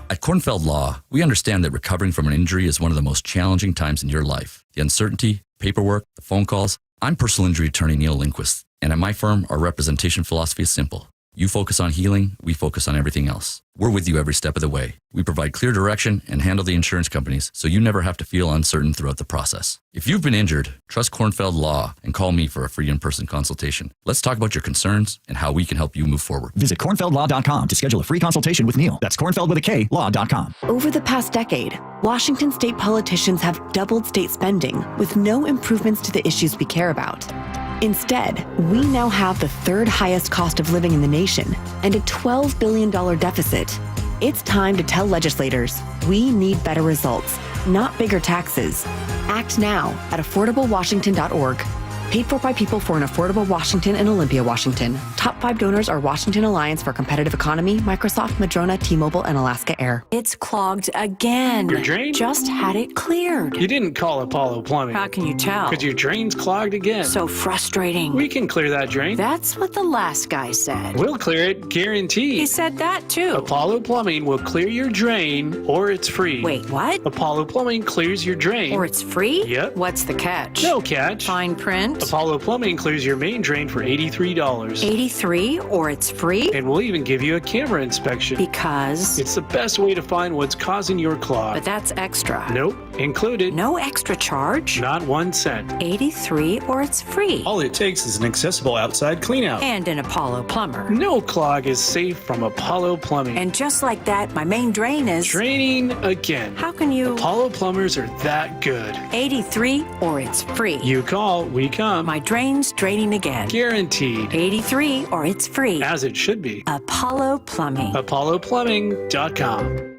[SPEAKER 29] At Kornfeld Law, we understand that recovering from an injury is one of the most challenging times in your life. The uncertainty, paperwork, the phone calls. I'm personal injury attorney Neil Lindquist, and at my firm, our representation philosophy is simple. You focus on healing, we focus on everything else. We're with you every step of the way. We provide clear direction and handle the insurance companies so you never have to feel uncertain throughout the process. If you've been injured, trust Kornfeld Law and call me for a free in-person consultation. Let's talk about your concerns and how we can help you move forward.
[SPEAKER 2] Visit kornfeldlaw.com to schedule a free consultation with Neil. That's Kornfeld with a K, law.com.
[SPEAKER 26] Over the past decade, Washington state politicians have doubled state spending with no improvements to the issues we care about. Instead, we now have the third highest cost of living in the nation and a $12 billion deficit. It's time to tell legislators we need better results, not bigger taxes. Act now at affordablewashington.org. Paid for by people for an affordable Washington and Olympia, Washington. Top 5 donors are Washington Alliance for Competitive Economy, Microsoft, Madrona, T-Mobile, and Alaska Air.
[SPEAKER 4] It's clogged again.
[SPEAKER 5] Your drain?
[SPEAKER 4] Just had it cleared.
[SPEAKER 5] You didn't call Apollo Plumbing.
[SPEAKER 4] How can you tell?
[SPEAKER 5] Because your drain's clogged again.
[SPEAKER 4] So frustrating.
[SPEAKER 5] We can clear that drain.
[SPEAKER 4] That's what the last guy said.
[SPEAKER 5] We'll clear it, guaranteed.
[SPEAKER 4] He said that too.
[SPEAKER 5] Apollo Plumbing will clear your drain, or it's free.
[SPEAKER 4] Wait, what?
[SPEAKER 5] Apollo Plumbing clears your drain.
[SPEAKER 4] Or it's free?
[SPEAKER 5] Yep.
[SPEAKER 4] What's the catch?
[SPEAKER 5] No catch.
[SPEAKER 4] Fine print?
[SPEAKER 5] Apollo Plumbing clears your main drain for $83.
[SPEAKER 4] $83 or it's free?
[SPEAKER 5] And we'll even give you a camera inspection.
[SPEAKER 4] Because?
[SPEAKER 5] It's the best way to find what's causing your clog.
[SPEAKER 4] But that's extra.
[SPEAKER 5] Nope. Included.
[SPEAKER 4] No extra charge?
[SPEAKER 5] Not 1 cent.
[SPEAKER 4] $83 or it's free.
[SPEAKER 5] All it takes is an accessible outside cleanout.
[SPEAKER 4] And an Apollo plumber.
[SPEAKER 5] No clog is safe from Apollo Plumbing.
[SPEAKER 4] And just like that, my main drain is...
[SPEAKER 5] draining again.
[SPEAKER 4] How can you...
[SPEAKER 5] Apollo plumbers are that good.
[SPEAKER 4] $83 or it's free.
[SPEAKER 5] You call, we come.
[SPEAKER 4] My drain's draining again.
[SPEAKER 5] Guaranteed.
[SPEAKER 4] $83 or it's free.
[SPEAKER 5] As it should be.
[SPEAKER 4] Apollo Plumbing.
[SPEAKER 5] ApolloPlumbing.com.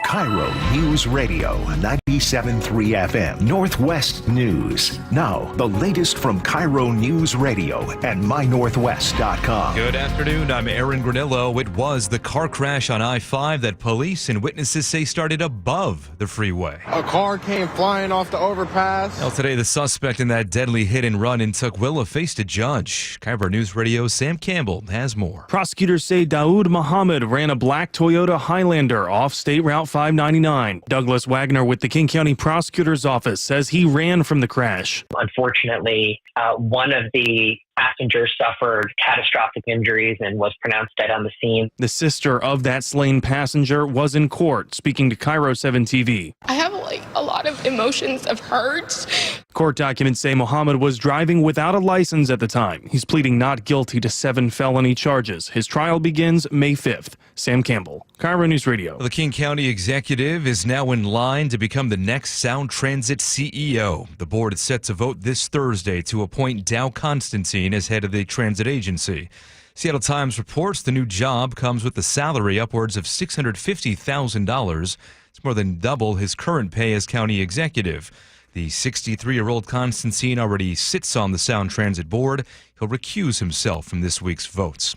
[SPEAKER 13] KIRO News Radio, 97.3 FM, Northwest News. Now, the latest from KIRO News Radio and mynorthwest.com.
[SPEAKER 11] Good afternoon. I'm Aaron Granillo. It was the car crash on I-5 that police and witnesses say started above the freeway.
[SPEAKER 6] A car came flying off the overpass.
[SPEAKER 11] Well, today, the suspect in that deadly hit and run in Tukwila faced a judge. KIRO News Radio's Sam Campbell has more.
[SPEAKER 7] Prosecutors say Daoud Muhammad ran a black Toyota Highlander off State Route 599. Douglas Wagner with the King County Prosecutor's Office says he ran from the crash.
[SPEAKER 8] Unfortunately, one of the passengers suffered catastrophic injuries and was pronounced dead on the scene.
[SPEAKER 7] The sister of that slain passenger was in court, speaking to KIRO 7 TV.
[SPEAKER 9] I have a lot of emotions of hurt.
[SPEAKER 7] Court documents say Muhammad was driving without a license at the time. He's pleading not guilty to 7 felony charges. His trial begins May 5th. Sam Campbell, KIRO News Radio.
[SPEAKER 11] The King County executive is now in line to become the next Sound Transit CEO. The board is set to vote this Thursday to appoint Dow Constantine as head of the transit agency. Seattle Times reports the new job comes with a salary upwards of $650,000. It's more than double his current pay as county executive. The 63-year-old Constantine already sits on the Sound Transit board. He'll recuse himself from this week's votes.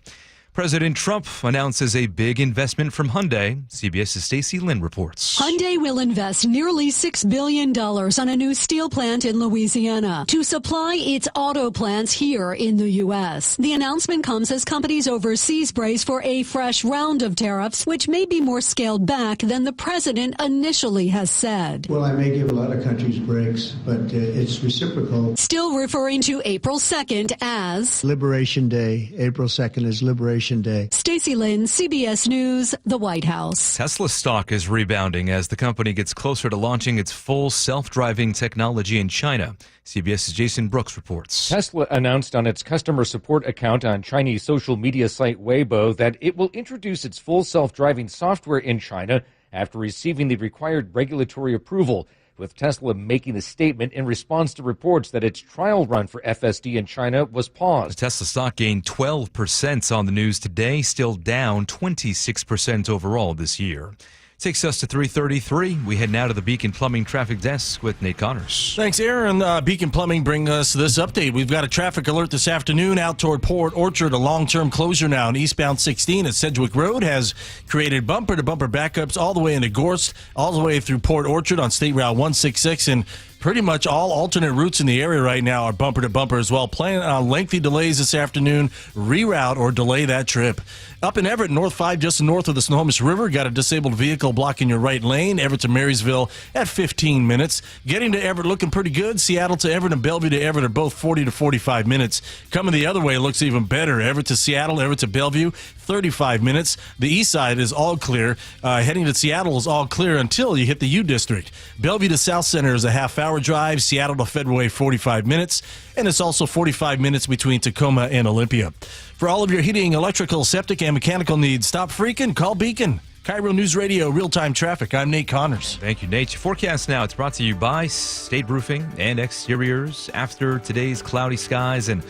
[SPEAKER 11] President Trump announces a big investment from Hyundai. CBS's Stacey Lynn reports.
[SPEAKER 10] Hyundai will invest nearly $6 billion on a new steel plant in Louisiana to supply its auto plants here in the U.S. The announcement comes as companies overseas brace for a fresh round of tariffs, which may be more scaled back than the president initially has said.
[SPEAKER 14] Well, I may give a lot of countries breaks, but it's reciprocal.
[SPEAKER 10] Still referring to April 2nd as
[SPEAKER 14] Liberation Day. April 2nd is Liberation Day.
[SPEAKER 10] Stacey Lynn, CBS News, the White House.
[SPEAKER 11] Tesla stock is rebounding as the company gets closer to launching its full self-driving technology in China. CBS's Jason Brooks reports.
[SPEAKER 30] Tesla announced on its customer support account on Chinese social media site Weibo that it will introduce its full self-driving software in China after receiving the required regulatory approval, with Tesla making the statement in response to reports that its trial run for FSD in China was paused.
[SPEAKER 11] The Tesla stock gained 12% on the news today, still down 26% overall this year. Takes us to 3:33. We head now to the Beacon Plumbing Traffic Desk with Nate Connors.
[SPEAKER 12] Thanks, Aaron. Beacon Plumbing bring us this update. We've got a traffic alert this afternoon out toward Port Orchard. A long-term closure now on eastbound 16 at Sedgwick Road has created bumper-to-bumper backups all the way into Gorst, all the way through Port Orchard on State Route 166, and pretty much all alternate routes in the area right now are bumper-to-bumper as well. Plan on lengthy delays this afternoon. Reroute or delay that trip. Up in Everett, North 5, just north of the Snohomish River, got a disabled vehicle blocking your right lane. Everett to Marysville at 15 minutes. Getting to Everett looking pretty good. Seattle to Everett and Bellevue to Everett are both 40 to 45 minutes. Coming the other way looks even better. Everett to Seattle, Everett to Bellevue, 35 minutes. The east side is all clear. Heading to Seattle is all clear until you hit the U District. Bellevue to South Center is a half-hour drive. Seattle to Federal 45 minutes. And it's also 45 minutes between Tacoma and Olympia. For all of your heating, electrical, septic, and mechanical needs, stop freaking. Call Beacon. KIRO News Radio, real-time traffic. I'm Nate Connors.
[SPEAKER 11] Thank you, Nate. Your forecast now. It's brought to you by State Roofing and Exteriors. After today's cloudy skies and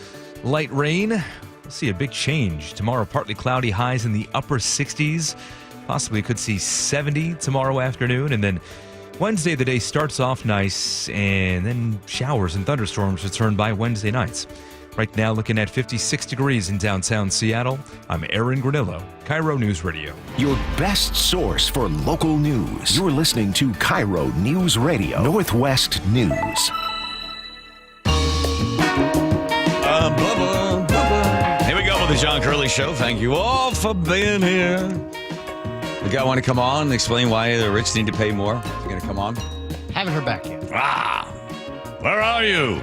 [SPEAKER 11] light rain, we'll see a big change. Tomorrow, partly cloudy, highs in the upper 60s. Possibly could see 70 tomorrow afternoon. And then Wednesday, the day starts off nice, and then showers and thunderstorms return by Wednesday nights. Right now, looking at 56 degrees in downtown Seattle. I'm Aaron Granillo, KIRO News Radio.
[SPEAKER 13] Your best source for local news. You're listening to KIRO News Radio, Northwest News.
[SPEAKER 1] Here we go with the John Curley Show. Thank you all for being here. The guy want to come on and explain why the rich need to pay more? Is he going to come on?
[SPEAKER 3] Haven't heard back yet.
[SPEAKER 1] Where are you?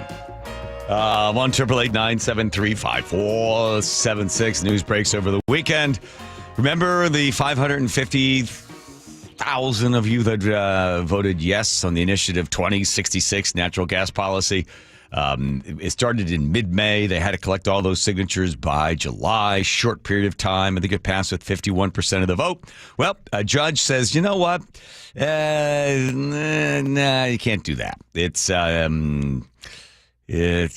[SPEAKER 1] 1-888-973-5476. News breaks over the weekend. Remember the 550,000 of you that voted yes on the Initiative 2066 natural gas policy. It started in mid-May. They had to collect all those signatures by July, short period of time. I think it passed with 51% of the vote. Well, a judge says, you know what? Nah, you can't do that. You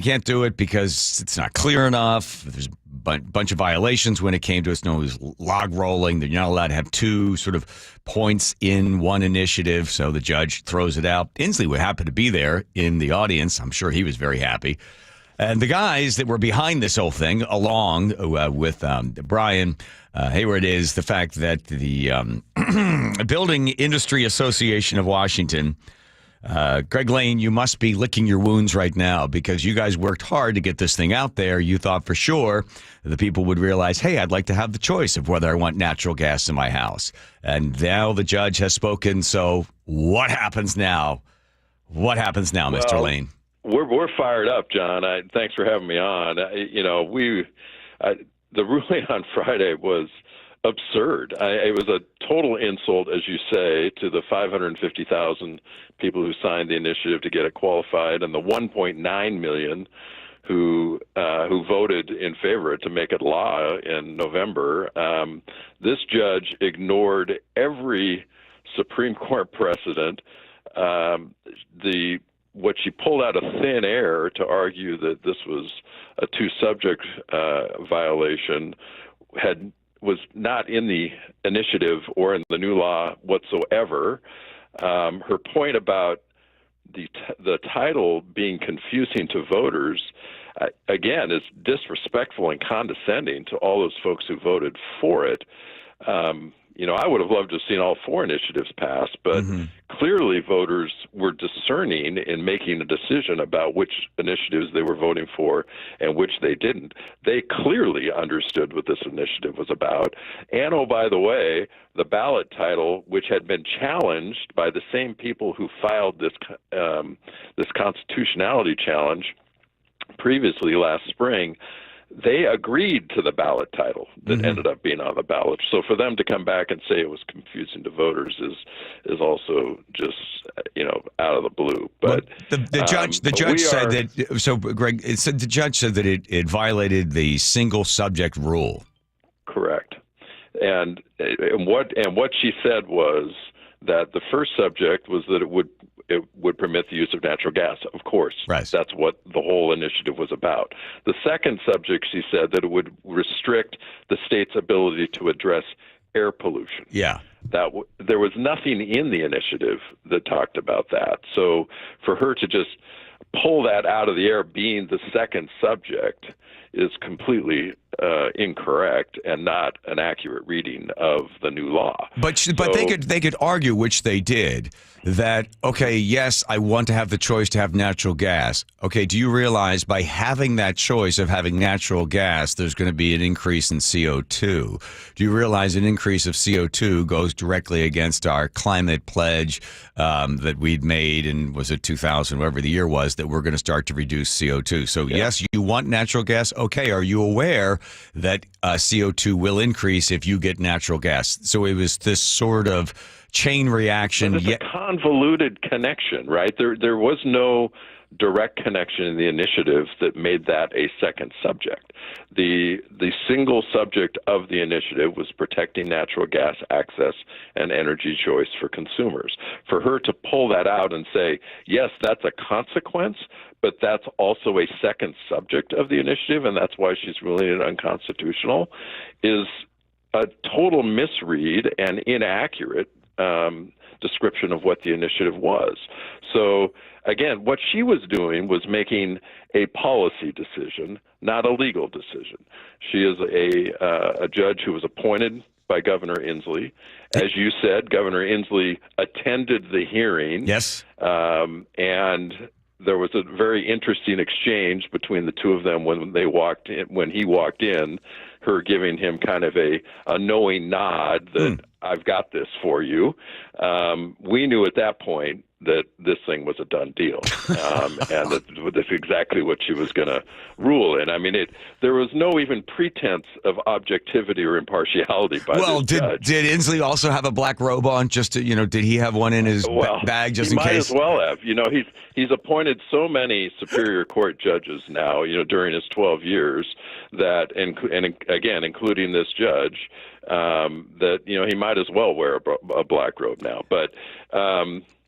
[SPEAKER 1] can't do it because it's not clear enough. There's a bunch of violations when it came to it. No, it was log rolling. You're not allowed to have two sort of points in one initiative, so the judge throws it out. Inslee would happen to be there in the audience. I'm sure he was very happy. And the guys that were behind this whole thing, along with Brian Hayward, is the fact that the Building Industry Association of Washington, Greg Lane, you must be licking your wounds right now because you guys worked hard to get this thing out there. You thought for sure the people would realize, hey, I'd like to have the choice of whether I want natural gas in my house. And now the judge has spoken. So what happens now? What happens now, Mr. Lane?
[SPEAKER 15] We're fired up, John. Thanks for having me on. The ruling on Friday was absurd. It was a total insult, as you say, to the 550,000 people who signed the initiative to get it qualified and the 1.9 million who voted in favor of it to make it law in November. This judge ignored every Supreme Court precedent. What she pulled out of thin air to argue that this was a two-subject violation was not in the initiative or in the new law whatsoever. Her point about the title being confusing to voters, again, is disrespectful and condescending to all those folks who voted for it. I would have loved to have seen all four initiatives pass, but clearly voters were discerning in making a decision about which initiatives they were voting for and which they didn't. They clearly understood what this initiative was about. And, oh, by the way, the ballot title, which had been challenged by the same people who filed this constitutionality challenge previously last spring, they agreed to the ballot title that ended up being on the ballot. So for them to come back and say it was confusing to voters is also just out of the blue. But
[SPEAKER 1] the judge said that. So Greg, the judge said that it violated the single subject rule.
[SPEAKER 15] Correct. And what she said was that the first subject was that it would permit the use of natural gas. Of course, right. That's what the whole initiative was about. The second subject, she said, that it would restrict the state's ability to address air pollution.
[SPEAKER 1] Yeah.
[SPEAKER 15] There was nothing in the initiative that talked about that. So for her to just pull that out of the air being the second subject is completely incorrect and not an accurate reading of the new law.
[SPEAKER 1] But they could argue, which they did, that, okay, yes, I want to have the choice to have natural gas. Okay, do you realize by having that choice of having natural gas, there's going to be an increase in CO2? Do you realize an increase of CO2 goes directly against our climate pledge that we'd made in, was it 2000, whatever the year was, that we're going to start to reduce CO2? So yes, you want natural gas. okay, are you aware that CO2 will increase if you get natural gas? So it was this sort of chain reaction.
[SPEAKER 15] But it's a convoluted connection, right? There was no direct connection in the initiative that made that a second subject. The single subject of the initiative was protecting natural gas access and energy choice for consumers. For her to pull that out and say, yes, that's a consequence, but that's also a second subject of the initiative, and that's why she's ruling it unconstitutional, is a total misread and inaccurate description of what the initiative was. So, again, what she was doing was making a policy decision, not a legal decision. She is a judge who was appointed by Governor Inslee. As you said, Governor Inslee attended the hearing.
[SPEAKER 1] Yes.
[SPEAKER 15] And there was a very interesting exchange between the two of them when he walked in, her giving him kind of a knowing nod that I've got this for you. We knew at that point that this thing was a done deal, and that's exactly what she was going to rule in. I mean, there was no even pretense of objectivity or impartiality by this judge.
[SPEAKER 1] Did Inslee also have a black robe on? Just to, did he have one in his bag just in case?
[SPEAKER 15] He might as well have. He's appointed so many Superior Court judges now, during his 12 years that, and again, including this judge, that he might as well wear a black robe now. But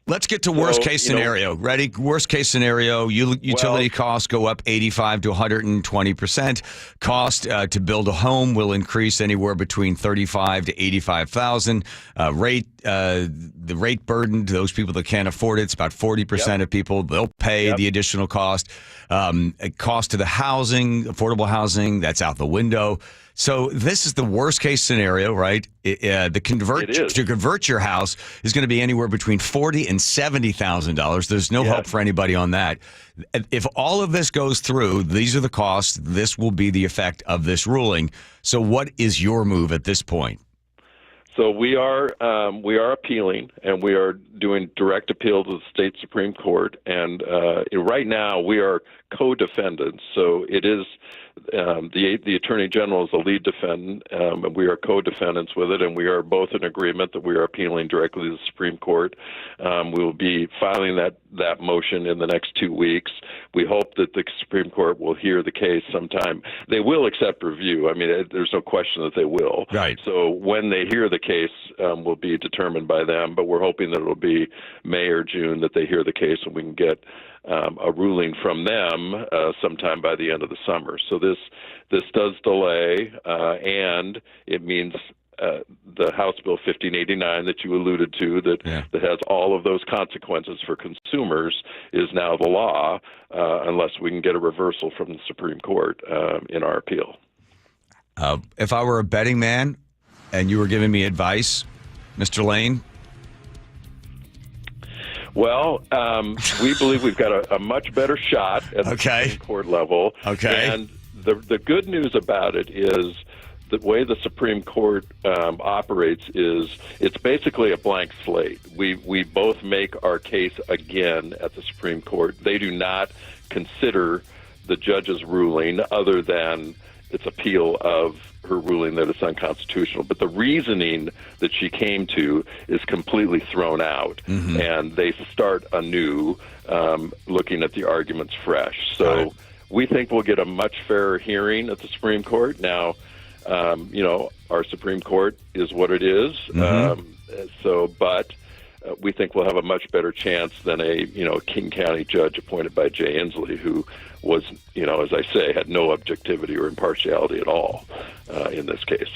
[SPEAKER 1] let's get to worst case scenario. Ready? Worst case scenario, utility costs go up 85 to 120%. Cost to build a home will increase anywhere between 35 to 85,000. The rate burden to those people that can't afford it, it's about 40% of people. They'll pay the additional cost. Cost to the housing, affordable housing, that's out the window. So this is the worst case scenario, right? To convert your house is going to be anywhere between $40,000 and $70,000. There's no help for anybody on that. If all of this goes through, these are the costs. This will be the effect of this ruling. So what is your move at this point?
[SPEAKER 15] So we are appealing, and we are doing direct appeal to the state Supreme Court. And right now we are co-defendants. So it is the Attorney General is the lead defendant, and we are co-defendants with it, and we are both in agreement that we are appealing directly to the Supreme Court. We will be filing that motion in the next 2 weeks. We hope that the Supreme Court will hear the case sometime. They will accept review. I mean, there's no question that they will.
[SPEAKER 1] Right.
[SPEAKER 15] So when they hear the case will be determined by them, but we're hoping that it'll be May or June that they hear the case and we can get a ruling from them sometime by the end of the summer. So this does delay, and it means the House Bill 1589 that you alluded to that has all of those consequences for consumers is now the law unless we can get a reversal from the Supreme Court in our appeal.
[SPEAKER 1] If I were a betting man and you were giving me advice, Mr. Lane?
[SPEAKER 15] Well, we believe we've got a much better shot at the Supreme Court level.
[SPEAKER 1] Okay.
[SPEAKER 15] And the good news about it is the way the Supreme Court operates is it's basically a blank slate. We both make our case again at the Supreme Court. They do not consider the judge's ruling other than its appeal of her ruling that it's unconstitutional. But the reasoning that she came to is completely thrown out, and they start anew, looking at the arguments fresh. So we think we'll get a much fairer hearing at the Supreme Court. Now, our Supreme Court is what it is. But we think we'll have a much better chance than a King County judge appointed by Jay Inslee, who was, as I say, had no objectivity or impartiality at all in this case.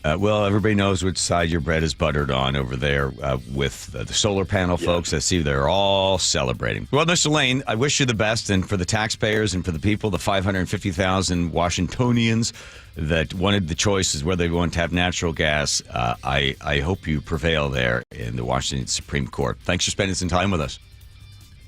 [SPEAKER 1] Well, everybody knows which side your bread is buttered on over there with the solar panel folks. I see they're all celebrating. Well, Mr. Lane, I wish you the best, and for the taxpayers and for the people, the 550,000 Washingtonians that wanted the choices where they want to have natural gas, I hope you prevail there in the Washington Supreme Court. Thanks for spending some time with us.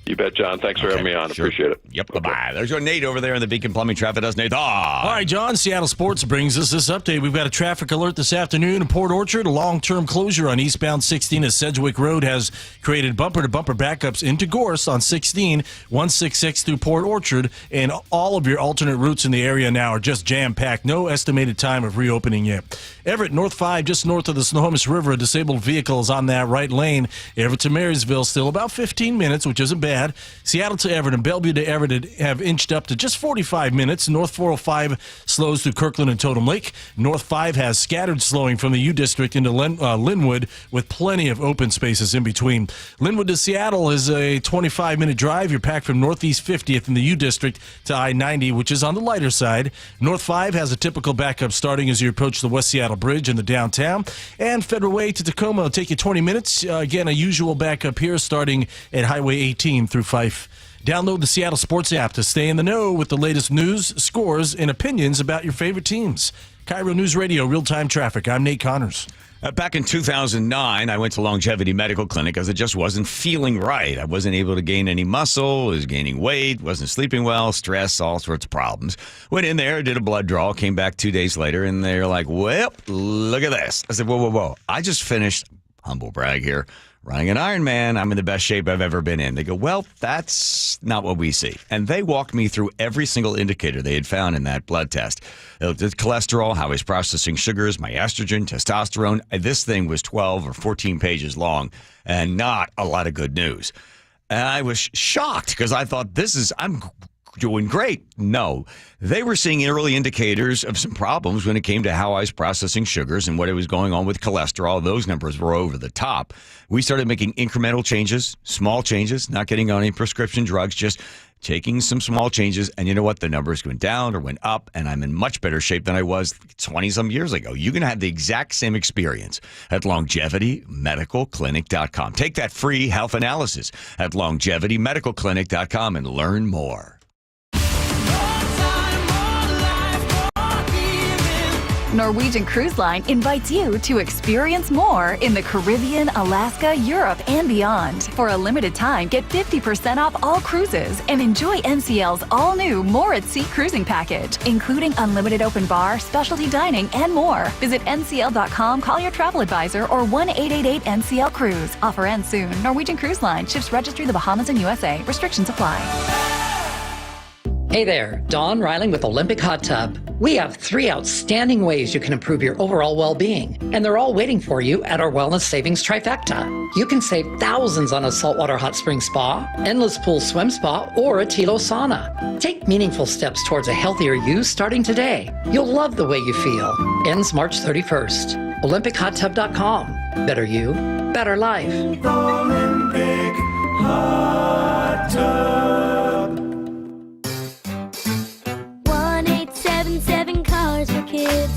[SPEAKER 15] You bet, John. Thanks for having me on.
[SPEAKER 1] Sure.
[SPEAKER 15] Appreciate it.
[SPEAKER 1] Yep, bye-bye. There's your Nate over there in the Beacon Plumbing Traffic Desk. Nate.
[SPEAKER 12] All right, John, Seattle Sports brings us this update. We've got a traffic alert this afternoon in Port Orchard. A long-term closure on eastbound 16 at Sedgwick Road has created bumper-to-bumper backups into Gorse on 16, 166 through Port Orchard, and all of your alternate routes in the area now are just jam-packed. No estimated time of reopening yet. Everett, North 5, just north of the Snohomish River, a disabled vehicle is on that right lane. Everett to Marysville, still about 15 minutes, which isn't bad. Seattle to Everett and Bellevue to Everett have inched up to just 45 minutes. North 405 slows through Kirkland and Totem Lake. North 5 has scattered slowing from the U District into Linwood with plenty of open spaces in between. Linwood to Seattle is a 25-minute drive. You're packed from Northeast 50th in the U District to I-90, which is on the lighter side. North 5 has a typical backup starting as you approach the West Seattle Bridge in the downtown. And Federal Way to Tacoma will take you 20 minutes. Again, a usual backup here starting at Highway 18 through Fife. Download the Seattle Sports app to stay in the know with the latest news, scores, and opinions about your favorite teams. KIRO Newsradio, real-time traffic. I'm Nate Connors.
[SPEAKER 1] Back in 2009, I went to Longevity Medical Clinic because it just wasn't feeling right. I wasn't able to gain any muscle, was gaining weight, wasn't sleeping well, stress, all sorts of problems. Went in there, did a blood draw, came back 2 days later, and they're like, well, look at this. I said, whoa. I just finished, humble brag here, running an Ironman. I'm in the best shape I've ever been in. They go, well, that's not what we see. And they walked me through every single indicator they had found in that blood test. The cholesterol, how he's processing sugars, my estrogen, testosterone. This thing was 12 or 14 pages long and not a lot of good news. And I was shocked because I thought, I'm doing great. No, they were seeing early indicators of some problems when it came to how I was processing sugars and what was going on with cholesterol. Those numbers were over the top. We started making incremental changes, small changes, not getting on any prescription drugs, just taking some small changes. And you know what? The numbers went down or went up, and I'm in much better shape than I was 20-some years ago. You can have the exact same experience at longevitymedicalclinic.com. Take that free health analysis at longevitymedicalclinic.com and learn more.
[SPEAKER 3] Norwegian Cruise Line invites you to experience more in the Caribbean, Alaska, Europe, and beyond. For a limited time, get 50% off all cruises and enjoy NCL's all-new More at Sea cruising package, including unlimited open bar, specialty dining, and more. Visit ncl.com, call your travel advisor, or 1-888-NCL-CRUISE. Offer ends soon. Norwegian Cruise Line. Ships registry the Bahamas and USA. Restrictions apply.
[SPEAKER 16] Hey there, Dawn Riling with Olympic Hot Tub. We have 3 outstanding ways you can improve your overall well-being, and they're all waiting for you at our Wellness Savings Trifecta. You can save thousands on a saltwater hot spring spa, endless pool swim spa, or a Tilo sauna. Take meaningful steps towards a healthier you starting today. You'll love the way you feel. Ends March 31st. OlympicHotTub.com. Better you, better life.
[SPEAKER 17] Olympic Hot Tub.
[SPEAKER 18] 1-877-CARS for kids.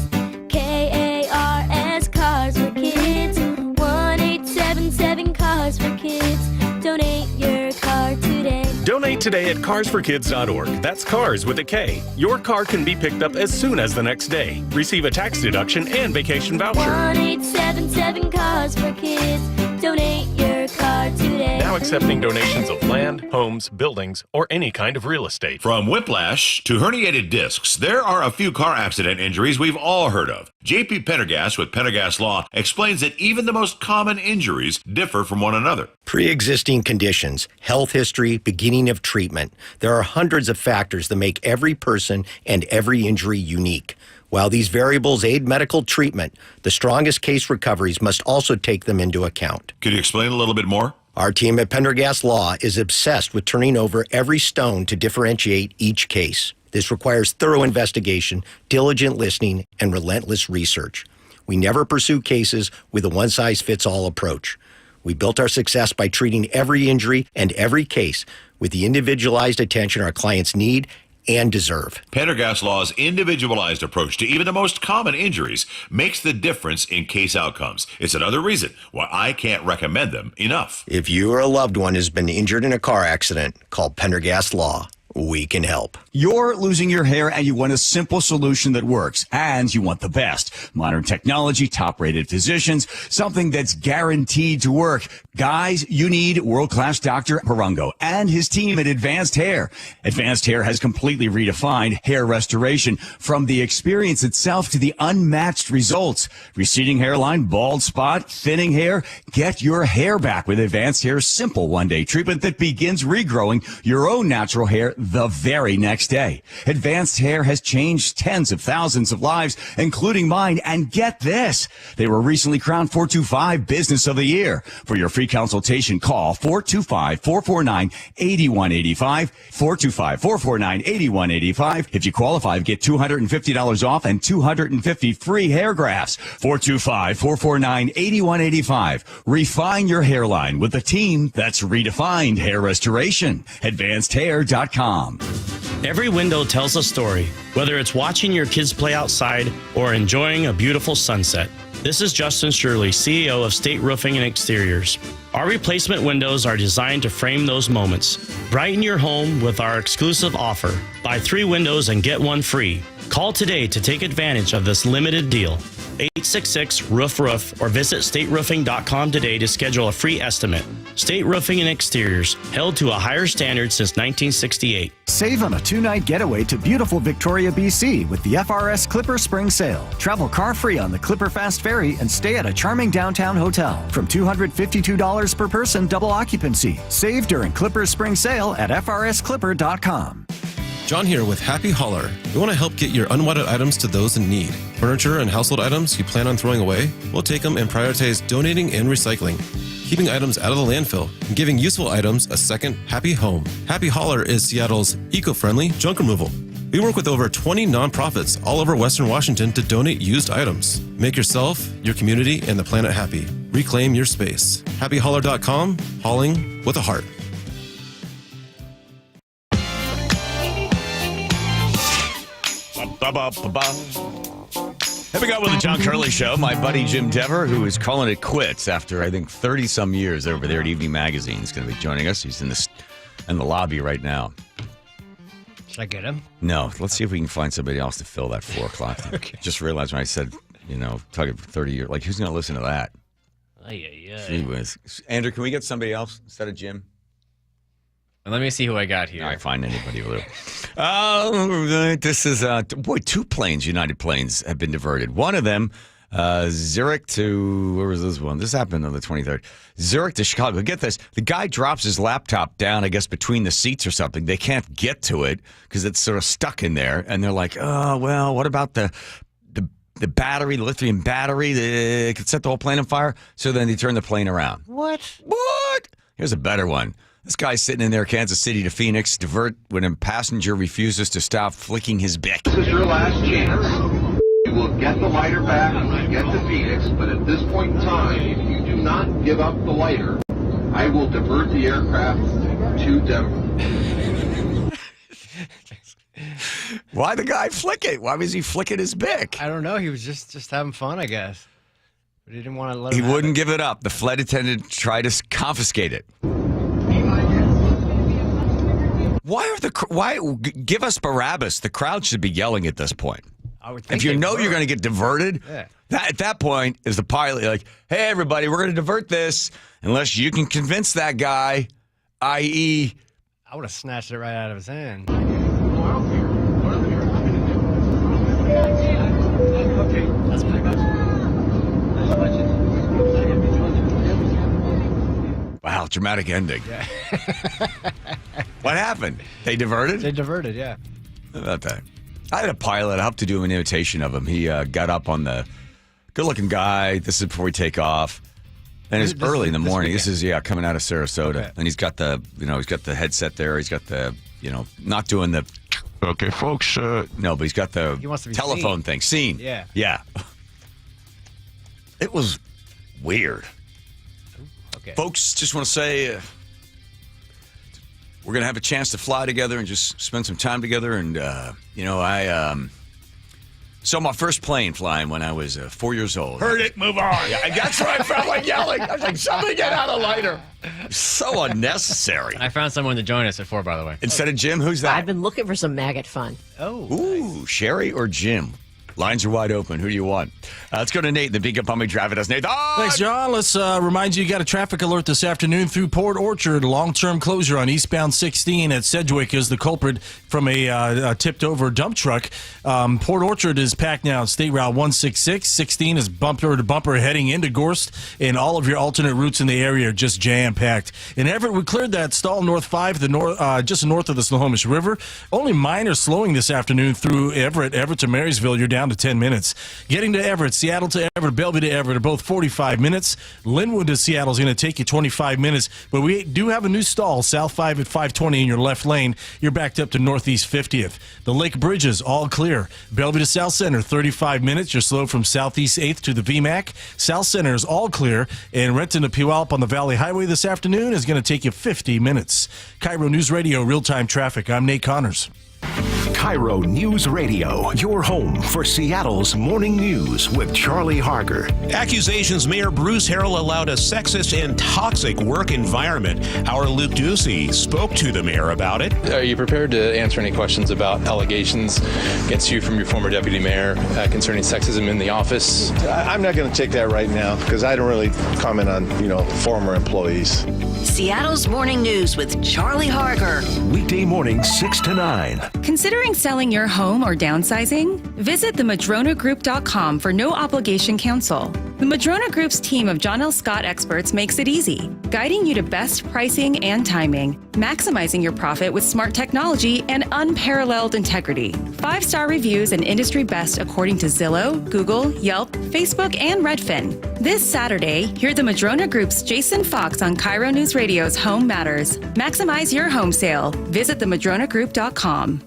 [SPEAKER 18] KARS Cars for kids. 1-877-CARS for kids. Donate your car today.
[SPEAKER 19] Donate today at carsforkids.org. That's cars with a K. Your car can be picked up as soon as the next day. Receive a tax deduction and vacation voucher.
[SPEAKER 18] 1-877-CARS for kids. Donate your car today.
[SPEAKER 19] Now accepting donations of land, homes, buildings, or any kind of real estate.
[SPEAKER 20] From whiplash to herniated discs, there are a few car accident injuries we've all heard of. JP Pendergast with Pendergast Law explains that even the most common injuries differ from one another.
[SPEAKER 21] Pre-existing conditions, health history, beginning of treatment. There are hundreds of factors that make every person and every injury unique. While these variables aid medical treatment, the strongest case recoveries must also take them into account.
[SPEAKER 20] Could you explain a little bit more?
[SPEAKER 21] Our team at Pendergast Law is obsessed with turning over every stone to differentiate each case. This requires thorough investigation, diligent listening, and relentless research. We never pursue cases with a one-size-fits-all approach. We built our success by treating every injury and every case with the individualized attention our clients need and deserve.
[SPEAKER 20] Pendergast Law's individualized approach to even the most common injuries makes the difference in case outcomes. It's another reason why I can't recommend them enough.
[SPEAKER 21] If you or a loved one has been injured in a car accident, call Pendergast Law. we can help.
[SPEAKER 2] You're losing your hair and you want a simple solution that works, and you want the best. Modern technology, top-rated physicians, something that's guaranteed to work. Guys, you need world-class Dr. Parango and his team at Advanced Hair. Advanced Hair has completely redefined hair restoration, from the experience itself to the unmatched results. Receding hairline, bald spot, thinning hair. Get your hair back with Advanced Hair's simple one-day treatment that begins regrowing your own natural hair the very next day. Advanced Hair has changed tens of thousands of lives, including mine. And get this, they were recently crowned 425 Business of the Year. For your free consultation, call 425-449-8185. 425-449-8185. If you qualify, get $250 off and 250 free hair grafts. 425-449-8185. Refine your hairline with a team that's redefined hair restoration. AdvancedHair.com.
[SPEAKER 4] Every window tells a story, whether it's watching your kids play outside or enjoying a beautiful sunset. This is Justin Shirley, CEO of State Roofing and Exteriors. Our replacement windows are designed to frame those moments. Brighten your home with our exclusive offer. Buy 3 windows and get 1 free. Call today to take advantage of this limited deal. 866-ROOF-ROOF or visit stateroofing.com today to schedule a free estimate. State Roofing and Exteriors, held to a higher standard since 1968.
[SPEAKER 22] Save on a 2-night getaway to beautiful Victoria, BC with the FRS Clipper Spring Sale. Travel car-free on the Clipper Fast Ferry and stay at a charming downtown hotel. From $252 per person, double occupancy. Save during Clipper Spring Sale at FRSClipper.com.
[SPEAKER 23] John here with Happy Hauler. We want to help get your unwanted items to those in need. Furniture and household items you plan on throwing away? We'll take them and prioritize donating and recycling, keeping items out of the landfill, and giving useful items a second happy home. Happy Hauler is Seattle's eco-friendly junk removal. We work with over 20 nonprofits all over Western Washington to donate used items. Make yourself, your community, and the planet happy. Reclaim your space. HappyHauler.com, hauling with a heart.
[SPEAKER 1] Here we go with the John Curley Show. My buddy Jim Dever, who is calling it quits after, I think, 30-some years over there at Evening Magazine, is going to be joining us. He's in the lobby right now.
[SPEAKER 24] Should I get him?
[SPEAKER 1] No, let's see if we can find somebody else to fill that 4 o'clock thing.
[SPEAKER 24] Okay.
[SPEAKER 1] Just realized when I said, talking for 30 years, like, who's going to listen to that? Gee whiz. Andrew, can we get somebody else instead of Jim?
[SPEAKER 24] Let me see who I got here.
[SPEAKER 1] All right, find anybody over there. This is, 2 planes, United planes, have been diverted. One of them, Zurich to, where was this one? This happened on the 23rd. Zurich to Chicago. Get this. The guy drops his laptop down, I guess, between the seats or something. They can't get to it because it's sort of stuck in there. And they're like, oh, well, what about the battery, the lithium battery? It could set the whole plane on fire. So then they turn the plane around.
[SPEAKER 24] What?
[SPEAKER 1] Here's a better one. This guy's sitting in there, Kansas City to Phoenix, divert when a passenger refuses to stop flicking his bick.
[SPEAKER 25] This is your last chance. You will get the lighter back, get to Phoenix, but at this point in time, if you do not give up the lighter, I will divert the aircraft to Denver.
[SPEAKER 1] Why the guy flick it? Why was he flicking his bick?
[SPEAKER 24] I don't know. He was just having fun, I guess. But he didn't want to let him
[SPEAKER 1] He wouldn't give it up. The flight attendant tried to confiscate it. Why give us Barabbas? The crowd should be yelling at this point.
[SPEAKER 24] I would think
[SPEAKER 1] if you know you're going to get diverted, at that point is the pilot like, hey, everybody, we're going to divert this unless you can convince that guy, i.e.
[SPEAKER 24] I would have snatched it right out of his hand. That's pretty good.
[SPEAKER 1] Wow, dramatic ending.
[SPEAKER 24] Yeah.
[SPEAKER 1] What happened? They diverted?
[SPEAKER 24] They diverted, yeah.
[SPEAKER 1] How about that? I had a pilot. I helped to do an imitation of him. He got up on the good-looking guy. This is before we take off. And it's early in the morning. This is, coming out of Sarasota. Okay. And he's got the, he's got the headset there. He's got the, not doing the, okay, folks. No, but he's got the telephone thing. Scene.
[SPEAKER 24] Yeah.
[SPEAKER 1] Yeah. It was weird.
[SPEAKER 24] Okay.
[SPEAKER 1] Folks, just want to say we're going to have a chance to fly together and just spend some time together. And, I So my first plane flying when I was 4 years old.
[SPEAKER 12] Heard it, move on.
[SPEAKER 1] Yeah, that's what I felt like yelling. I was like, somebody get out a lighter. So unnecessary.
[SPEAKER 24] I found someone to join us at 4, by the way.
[SPEAKER 1] Instead of Jim, who's that?
[SPEAKER 5] I've been looking for some maggot fun.
[SPEAKER 24] Oh.
[SPEAKER 1] Ooh, Sherry or Jim? Lines are wide open. Who do you want? Let's go to Nate, the Big Up Homie Traffic Desk. Nathan!
[SPEAKER 12] Thanks, John. Let's remind you got a traffic alert this afternoon through Port Orchard. Long-term closure on eastbound 16 at Sedgwick is the culprit from a tipped-over dump truck. Port Orchard is packed now on State Route 166. 16 is bumper to bumper heading into Gorst, and all of your alternate routes in the area are just jam-packed. In Everett, we cleared that stall North 5, just north of the Snohomish River. Only minor slowing this afternoon through Everett. Everett to Marysville, you're down to 10 minutes. Getting to Everett, Seattle to Everett, Bellevue to Everett are both 45 minutes. Linwood to Seattle is going to take you 25 minutes, but we do have a new stall, South 5 at 520 in your left lane. You're backed up to Northeast 50th. The Lake Bridges, all clear. Bellevue to South Center, 35 minutes. You're slow from Southeast 8th to the VMAC. South Center is all clear, and Renton to Puyallup on the Valley Highway this afternoon is going to take you 50 minutes. KIRO News Radio, real-time traffic. I'm Nate Connors.
[SPEAKER 13] KIRO News Radio, your home for Seattle's morning news with Charlie Harger.
[SPEAKER 6] Accusations Mayor Bruce Harrell allowed a sexist and toxic work environment. Our Luke Ducey spoke to the mayor about it.
[SPEAKER 7] Are you prepared to answer any questions about allegations against you from your former deputy mayor concerning sexism in the office?
[SPEAKER 8] I'm not going to take that right now because I don't really comment on, former employees.
[SPEAKER 9] Seattle's morning news with Charlie Harger.
[SPEAKER 13] Weekday mornings 6 to 9.
[SPEAKER 14] Considering selling your home or downsizing? Visit themadronagroup.com for no obligation counsel. The Madrona Group's team of John L. Scott experts makes it easy, guiding you to best pricing and timing, maximizing your profit with smart technology and unparalleled integrity. 5-star reviews and industry best according to Zillow, Google, Yelp, Facebook, and Redfin. This Saturday, hear the Madrona Group's Jason Fox on KIRO News Radio's Home Matters. Maximize your home sale. Visit themadronagroup.com.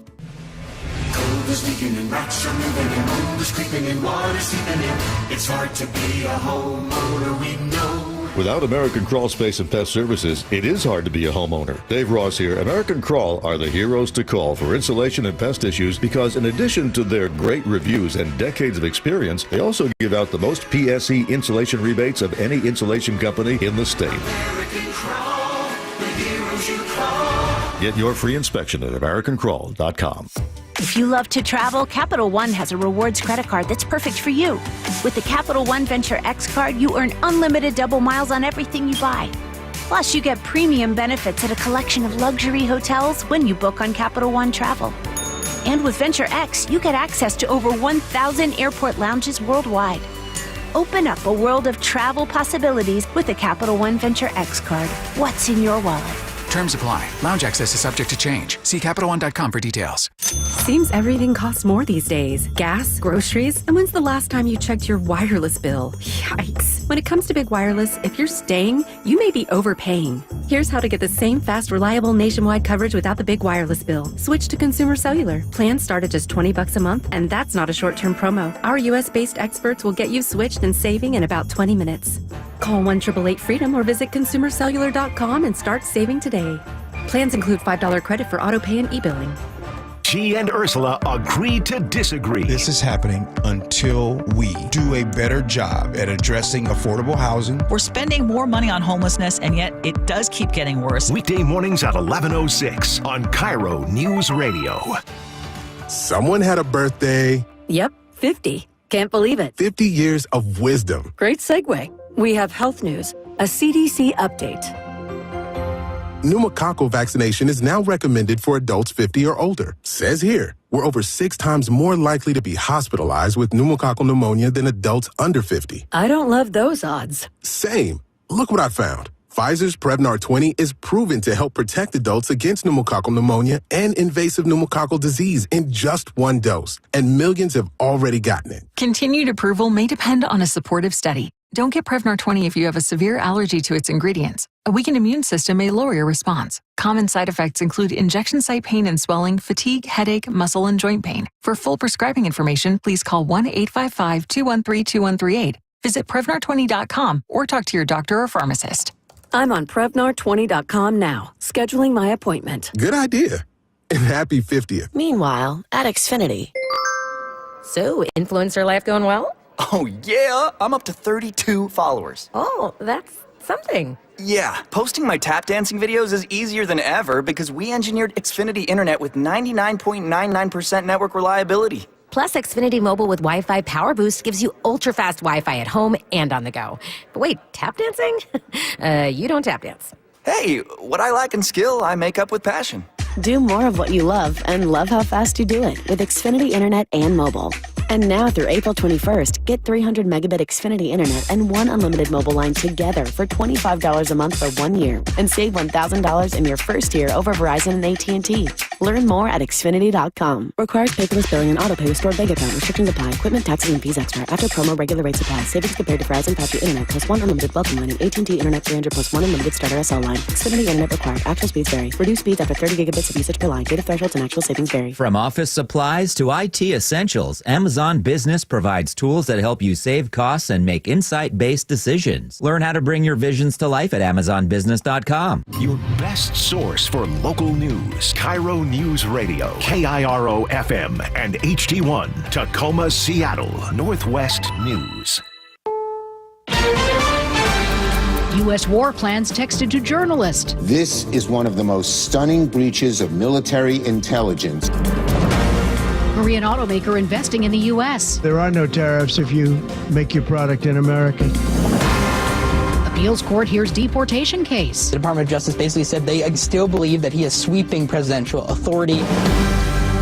[SPEAKER 17] Cold is leaking and rats are moving and mold is creeping and water's seeping in. It's hard to be a homeowner, we know.
[SPEAKER 26] Without American Crawl Space and Pest Services, it is hard to be a homeowner. Dave Ross here. American Crawl are the heroes to call for insulation and pest issues because in addition to their great reviews and decades of experience, they also give out the most PSE insulation rebates of any insulation company in the state.
[SPEAKER 17] American Crawl, the heroes you call.
[SPEAKER 26] Get your free inspection at AmericanCrawl.com.
[SPEAKER 27] If you love to travel, Capital One has a rewards credit card that's perfect for you. With the Capital One Venture X card, you earn unlimited double miles on everything you buy. Plus, you get premium benefits at a collection of luxury hotels when you book on Capital One Travel. And with Venture X, you get access to over 1,000 airport lounges worldwide. Open up a world of travel possibilities with the Capital One Venture X card. What's in your wallet?
[SPEAKER 28] Terms apply. Lounge access is subject to change. See CapitalOne.com for details.
[SPEAKER 29] Seems everything costs more these days. Gas, groceries, and when's the last time you checked your wireless bill? Yikes. When it comes to big wireless, if you're staying, you may be overpaying. Here's how to get the same fast, reliable nationwide coverage without the big wireless bill. Switch to Consumer Cellular. Plans start at just $20 a month, and that's not a short-term promo. Our U.S.-based experts will get you switched and saving in about 20 minutes. Call 1-888-FREEDOM or visit ConsumerCellular.com and start saving today. Plans include $5 credit for auto-pay and e-billing.
[SPEAKER 13] She and Ursula agreed to disagree.
[SPEAKER 31] This is happening until we do a better job at addressing affordable housing.
[SPEAKER 32] We're spending more money on homelessness, and yet it does keep getting worse.
[SPEAKER 13] Weekday mornings at 11:06 on KIRO News Radio.
[SPEAKER 33] Someone had a birthday.
[SPEAKER 10] Yep, 50. Can't believe it.
[SPEAKER 33] 50 years of wisdom.
[SPEAKER 10] Great segue. We have health news, a CDC update.
[SPEAKER 33] Pneumococcal vaccination is now recommended for adults 50 or older. Says here, we're over 6 times more likely to be hospitalized with pneumococcal pneumonia than adults under 50.
[SPEAKER 10] I don't love those odds.
[SPEAKER 33] Same. Look what I found. Pfizer's Prevnar 20 is proven to help protect adults against pneumococcal pneumonia and invasive pneumococcal disease in just 1 dose, and millions have already gotten it.
[SPEAKER 34] Continued approval may depend on a supportive study. Don't get Prevnar 20 if you have a severe allergy to its ingredients. A weakened immune system may lower your response. Common side effects include injection site pain and swelling, fatigue, headache, muscle, and joint pain. For full prescribing information, please call 1-855-213-2138. Visit Prevnar20.com or talk to your doctor or pharmacist.
[SPEAKER 10] I'm on Prevnar20.com now, scheduling my appointment.
[SPEAKER 33] Good idea. And happy 50th.
[SPEAKER 18] Meanwhile, at Xfinity.
[SPEAKER 2] So, influencer life going well?
[SPEAKER 3] Oh, yeah. I'm up to 32 followers.
[SPEAKER 2] Oh, that's something.
[SPEAKER 3] Yeah, posting my tap dancing videos is easier than ever because we engineered Xfinity Internet with 99.99% network reliability.
[SPEAKER 2] Plus, Xfinity Mobile with Wi-Fi Power Boost gives you ultra-fast Wi-Fi at home and on the go. But wait, tap dancing? You don't tap dance.
[SPEAKER 3] Hey, what I lack in skill, I make up with passion.
[SPEAKER 4] Do more of what you love and love how fast you do it with Xfinity Internet and mobile. And now through April 21st, get 300 megabit Xfinity Internet and one unlimited mobile line together for $25 a month for 1 year and save $1,000 in your first year over Verizon and AT&T. Learn more at Xfinity.com. Requires paperless billing and autopay with stored bank account. Restrictions apply. Equipment, taxes, and fees extra. After promo, regular rates apply. Savings compared to Verizon 5G Internet plus one unlimited welcome line and AT&T Internet 300 plus one unlimited starter SL line. Xfinity Internet required. Actual speeds vary. Reduced speeds after 30 gigabits of usage per line. Data thresholds and actual savings vary.
[SPEAKER 5] From office supplies to IT essentials, Amazon Business provides tools that help you save costs and make insight-based decisions. Learn how to bring your visions to life at AmazonBusiness.com.
[SPEAKER 13] Your best source for local news. KIRO Newsradio, KIRO FM, and HD1, Tacoma, Seattle, Northwest News.
[SPEAKER 11] U.S. war plans texted to journalist.
[SPEAKER 15] This is one of the most stunning breaches of military intelligence.
[SPEAKER 11] Korean automaker investing in the U.S.
[SPEAKER 16] There are no tariffs if you make your product in America.
[SPEAKER 11] Appeals court hears deportation case.
[SPEAKER 19] The Department of Justice basically said they still believe that he has sweeping presidential authority.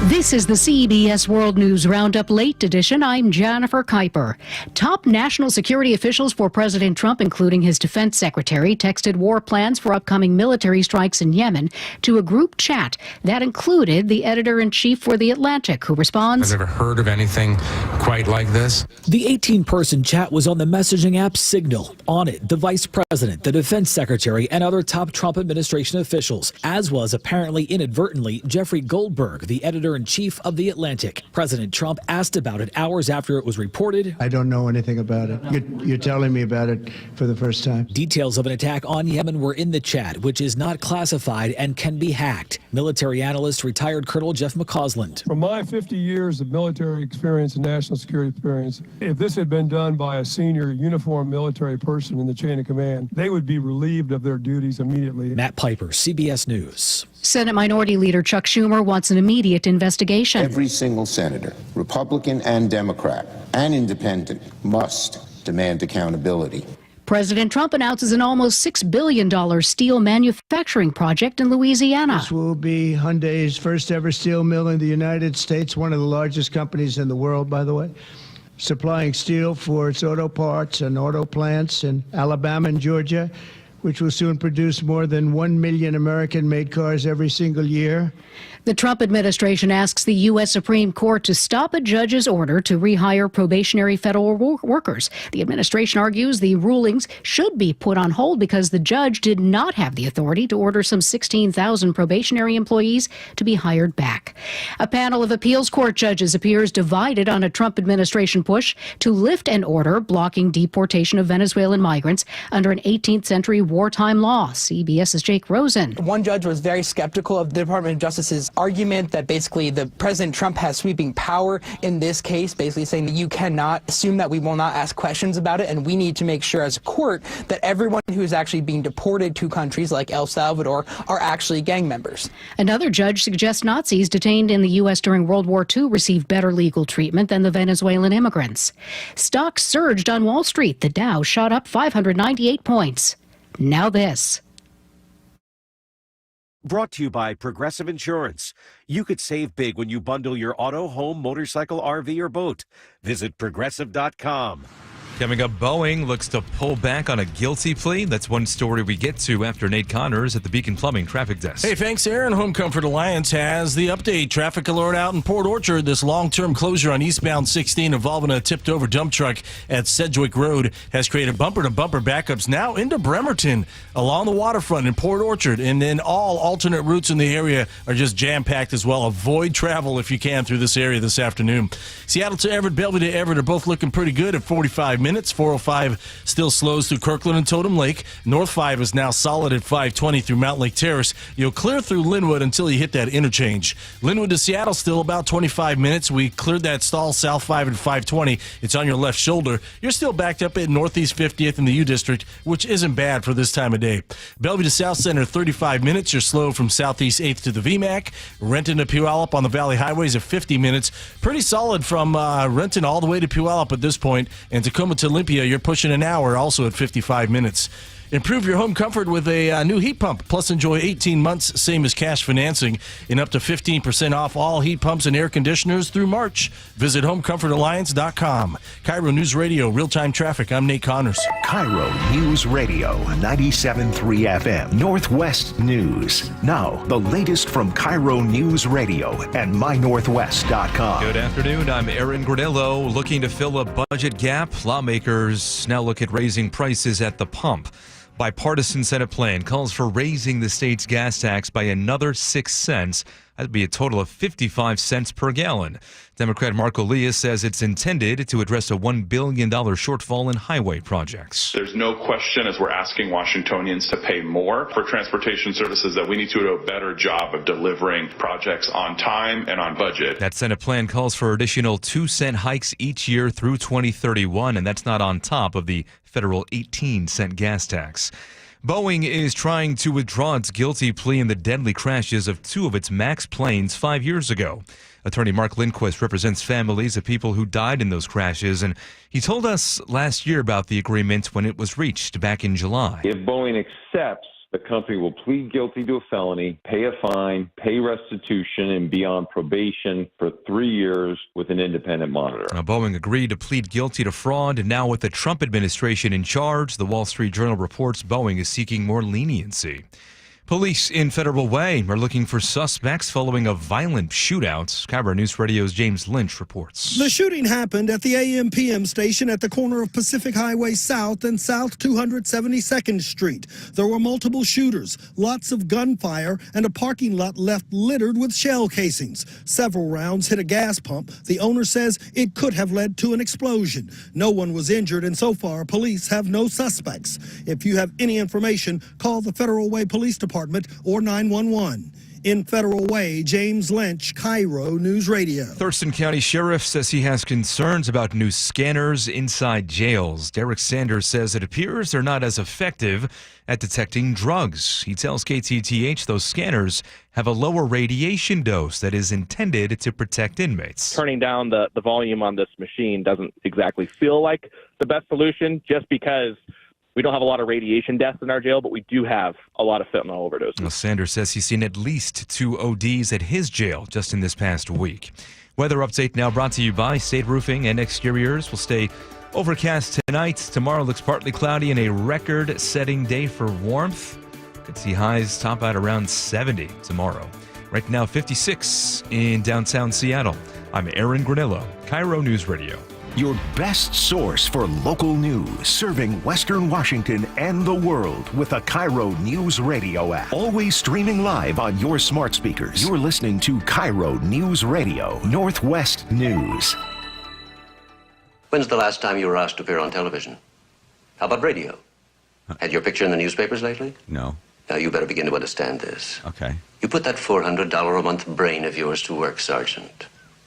[SPEAKER 11] This is the CBS World News Roundup Late Edition. I'm Jennifer Kuiper. Top national security officials for President Trump, including his defense secretary, texted war plans for upcoming military strikes in Yemen to a group chat that included the editor-in-chief for The Atlantic, who responds,
[SPEAKER 20] I've never heard of anything quite like this.
[SPEAKER 21] The 18-person chat was on the messaging app Signal. On it, the vice president, the defense secretary, and other top Trump administration officials, as was apparently inadvertently Jeffrey Goldberg, the editor-in-chief of The Atlantic. President Trump asked about it hours after it was reported.
[SPEAKER 16] I don't know anything about it. You're telling me about it for the first time.
[SPEAKER 21] Details of an attack on Yemen were in the chat, which is not classified and can be hacked. Military analyst retired Colonel Jeff McCausland.
[SPEAKER 22] From my 50 years of military experience and national security experience, if this had been done by a senior uniformed military person in the chain of command, they would be relieved of their duties immediately.
[SPEAKER 21] Matt Piper, CBS News.
[SPEAKER 11] Senate Minority Leader Chuck Schumer wants an immediate investigation.
[SPEAKER 15] Every single senator, Republican and Democrat, and independent, must demand accountability.
[SPEAKER 11] President Trump announces an almost $6 billion steel manufacturing project in Louisiana.
[SPEAKER 16] This will be Hyundai's first ever steel mill in the United States, one of the largest companies in the world, by the way, supplying steel for its auto parts and auto plants in Alabama and Georgia, which will soon produce more than 1 million American-made cars every single year.
[SPEAKER 11] The Trump administration asks the U.S. Supreme Court to stop a judge's order to rehire probationary federal workers. The administration argues the rulings should be put on hold because the judge did not have the authority to order some 16,000 probationary employees to be hired back. A panel of appeals court judges appears divided on a Trump administration push to lift an order blocking deportation of Venezuelan migrants under an 18th century wartime law. CBS's Jake Rosen.
[SPEAKER 19] One judge was very skeptical of the Department of Justice's argument that basically the President Trump has sweeping power in this case, basically saying that you cannot assume that we will not ask questions about it, and we need to make sure as a court that everyone who is actually being deported to countries like El Salvador are actually gang members.
[SPEAKER 11] Another judge suggests Nazis detained in the U.S. during World War II received better legal treatment than the Venezuelan immigrants. Stocks surged on Wall Street. The Dow shot up 598 points. Now this.
[SPEAKER 23] Brought to you by Progressive Insurance. You could save big when you bundle your auto, home, motorcycle, RV, or boat. Visit Progressive.com.
[SPEAKER 25] Coming up, Boeing looks to pull back on a guilty plea. That's one story we get to after Nate Connors at the Beacon Plumbing Traffic Desk.
[SPEAKER 12] Hey, thanks, Aaron. Home Comfort Alliance has the update. Traffic alert out in Port Orchard. This long-term closure on eastbound 16 involving a tipped-over dump truck at Sedgwick Road has created bumper-to-bumper backups now into Bremerton along the waterfront in Port Orchard. And then all alternate routes in the area are just jam-packed as well. Avoid travel if you can through this area this afternoon. Seattle to Everett, Bellevue to Everett are both looking pretty good at 45 minutes. minutes. 405 still slows through Kirkland and Totem Lake. North 5 is now solid at 520 through Mountain Lake Terrace. You'll clear through Linwood until you hit that interchange. Linwood to Seattle still about 25 minutes. We cleared that stall South 5 at 520. It's on your left shoulder. You're still backed up at Northeast 50th in the U District, which isn't bad for this time of day. Bellevue to South Center, 35 minutes. You're slow from Southeast 8th to the VMAC. Renton to Puyallup on the Valley Highways at 50 minutes. Pretty solid from Renton all the way to Puyallup at this point. And Tacoma to Olympia, you're pushing an hour, also at 55 minutes. Improve your home comfort with a new heat pump. Plus, enjoy 18 months, same as cash financing, and up to 15% off all heat pumps and air conditioners through March. Visit HomeComfortAlliance.com. KIRO News Radio, real-time traffic. I'm Nate Connors.
[SPEAKER 13] KIRO News Radio, 97.3 FM, Northwest News. Now, the latest from KIRO News Radio and MyNorthwest.com.
[SPEAKER 25] Good afternoon. I'm Aaron Granillo. Looking to fill a budget gap, lawmakers now look at raising prices at the pump. Bipartisan Senate plan calls for raising the state's gas tax by another 6 cents. That'd be a total of 55 cents per gallon. Democrat Marco Elias says it's intended to address a $1 billion shortfall in highway projects.
[SPEAKER 1] There's no question, as we're asking Washingtonians to pay more for transportation services, that we need to do a better job of delivering projects on time and on budget.
[SPEAKER 25] That Senate plan calls for additional 2-cent hikes each year through 2031, and that's not on top of the federal 18-cent gas tax. Boeing is trying to withdraw its guilty plea in the deadly crashes of 2 of its MAX planes 5 years ago. Attorney Mark Lindquist represents families of people who died in those crashes, and he told us last year about the agreement when it was reached back in July.
[SPEAKER 6] If Boeing accepts, the company will plead guilty to a felony, pay a fine, pay restitution, and be on probation for 3 years with an independent monitor.
[SPEAKER 25] Now, Boeing agreed to plead guilty to fraud, and now with the Trump administration in charge, the Wall Street Journal reports Boeing is seeking more leniency. Police in Federal Way are looking for suspects following a violent shootout. KIRO News Radio's James Lynch reports.
[SPEAKER 7] The shooting happened at the AM/PM station at the corner of Pacific Highway South and South 272nd Street. There were multiple shooters, lots of gunfire, and a parking lot left littered with shell casings. Several rounds hit a gas pump. The owner says it could have led to an explosion. No one was injured, and so far, police have no suspects. If you have any information, call the Federal Way Police Department or 911. In Federal Way, James Lynch, KIRO News Radio.
[SPEAKER 25] Thurston County Sheriff says he has concerns about new scanners inside jails. Derek Sanders says it appears they're not as effective at detecting drugs. He tells KTTH those scanners have a lower radiation dose that is intended to protect inmates.
[SPEAKER 8] Turning down the volume on this machine doesn't exactly feel like the best solution, just because we don't have a lot of radiation deaths in our jail, but we do have a lot of fentanyl overdoses.
[SPEAKER 25] Well, Sanders says he's seen at least 2 ODs at his jail just in this past week. Weather update now brought to you by State Roofing and Exteriors. Will stay overcast tonight. Tomorrow looks partly cloudy and a record-setting day for warmth. Could see highs top out around 70 tomorrow. Right now, 56 in downtown Seattle. I'm Aaron Granillo, KIRO News Radio.
[SPEAKER 13] Your best source for local news, serving Western Washington and the world with the KIRO News Radio app. Always streaming live on your smart speakers. You're listening to KIRO News Radio, Northwest News.
[SPEAKER 9] When's the last time you were asked to appear on television? How about radio? Had your picture in the newspapers lately?
[SPEAKER 14] No.
[SPEAKER 9] Now you better begin to understand this.
[SPEAKER 14] Okay.
[SPEAKER 9] You put that $400 a month brain of yours to work, Sergeant.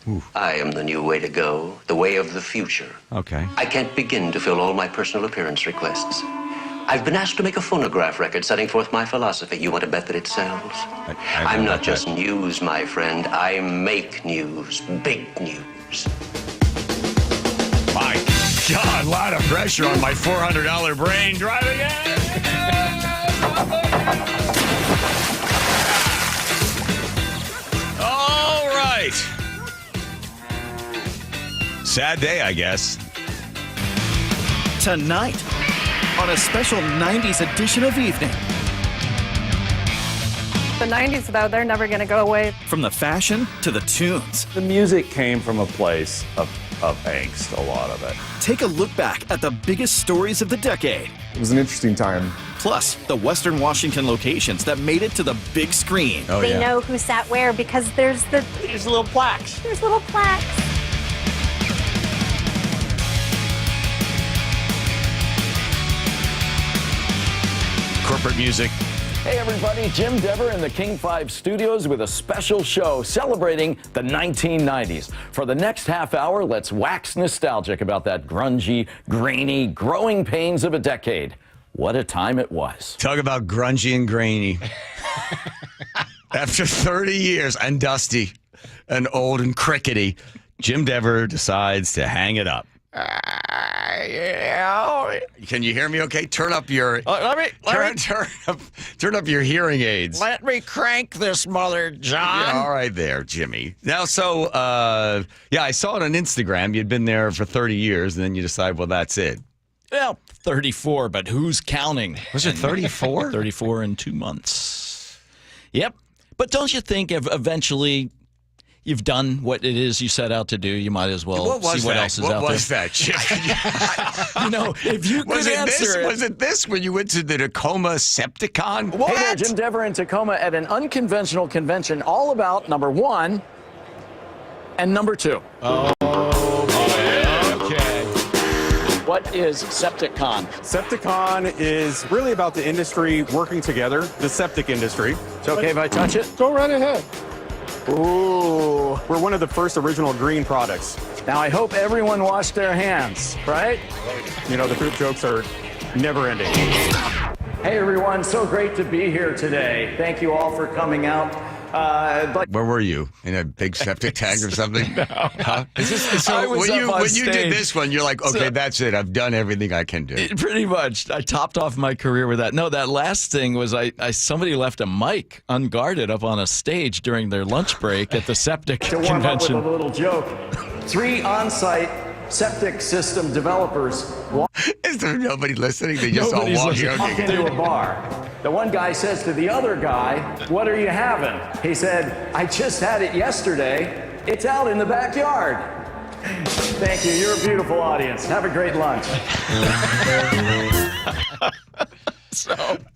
[SPEAKER 14] Ooh.
[SPEAKER 9] I am the new way to go, the way of the future.
[SPEAKER 14] Okay.
[SPEAKER 9] I can't begin to fill all my personal appearance requests. I've been asked to make a phonograph record setting forth my philosophy. You want to bet that it sells? I'm not just news, my friend. I make news, big news.
[SPEAKER 17] My God, a lot of pressure on my $400 brain. Drive again. All right. Sad day, I guess.
[SPEAKER 24] Tonight, on a special 90s edition of Evening.
[SPEAKER 26] The 90s, though, they're never going to go away.
[SPEAKER 24] From the fashion to the tunes.
[SPEAKER 27] The music came from a place of angst, a lot of it.
[SPEAKER 24] Take a look back at the biggest stories of the decade.
[SPEAKER 27] It was an interesting time.
[SPEAKER 24] Plus, the Western Washington locations that made it to the big screen.
[SPEAKER 28] Oh, they know who sat where because there's
[SPEAKER 24] little plaques.
[SPEAKER 28] There's little plaques.
[SPEAKER 17] corporate music.
[SPEAKER 2] Hey everybody, Jim Dever in the King 5 studios with a special show celebrating the 1990s. For the next half hour, let's wax nostalgic about that grungy, grainy, growing pains of a decade. What a time it was.
[SPEAKER 17] Talk about grungy and grainy. After 30 years and dusty and old and crickety, Jim Dever decides to hang it up. Can you hear me okay? Turn up your turn up your hearing aids.
[SPEAKER 3] Let me crank this, Mother John.
[SPEAKER 17] Yeah, all right there, Jimmy. Now, so, I saw it on Instagram. You'd been there for 30 years, and then you decide, well, that's it.
[SPEAKER 3] Well, 34, but who's counting?
[SPEAKER 17] Was it 34?
[SPEAKER 3] 34 in 2 months. Yep. But don't you think if eventually you've done what it is you set out to do, you might as well see what else is out there.
[SPEAKER 17] What was that, Chip?
[SPEAKER 3] If you could answer it.
[SPEAKER 17] Was it this when you went to the Tacoma Septicon?
[SPEAKER 2] What? Hey there, Jim Dever in Tacoma at an unconventional convention all about number 1 and number 2.
[SPEAKER 3] Oh, okay.
[SPEAKER 2] What is Septicon?
[SPEAKER 4] Septicon is really about the industry working together, the septic industry.
[SPEAKER 2] It's okay if I touch it?
[SPEAKER 4] Go right ahead.
[SPEAKER 2] Ooh.
[SPEAKER 4] We're one of the first original green products.
[SPEAKER 2] Now, I hope everyone washed their hands, right?
[SPEAKER 4] You know, the poop jokes are never ending.
[SPEAKER 2] Hey, everyone. So great to be here today. Thank you all for coming out.
[SPEAKER 17] Where were you? In a big septic tank or something?
[SPEAKER 3] No.
[SPEAKER 17] Huh?
[SPEAKER 3] I was
[SPEAKER 17] when you did this one, you're like, okay, that's it. I've done everything I can do.
[SPEAKER 3] Pretty much. I topped off my career with that. No, that last thing was somebody left a mic unguarded up on a stage during their lunch break at the septic convention.
[SPEAKER 2] To warm up with a little joke, 3 on-site septic system developers.
[SPEAKER 17] Is there nobody listening? They just all walk
[SPEAKER 2] into a bar. The one guy says to the other guy, "What are you having?" He said, "I just had it yesterday. It's out in the backyard." Thank you. You're a beautiful audience. Have a great lunch.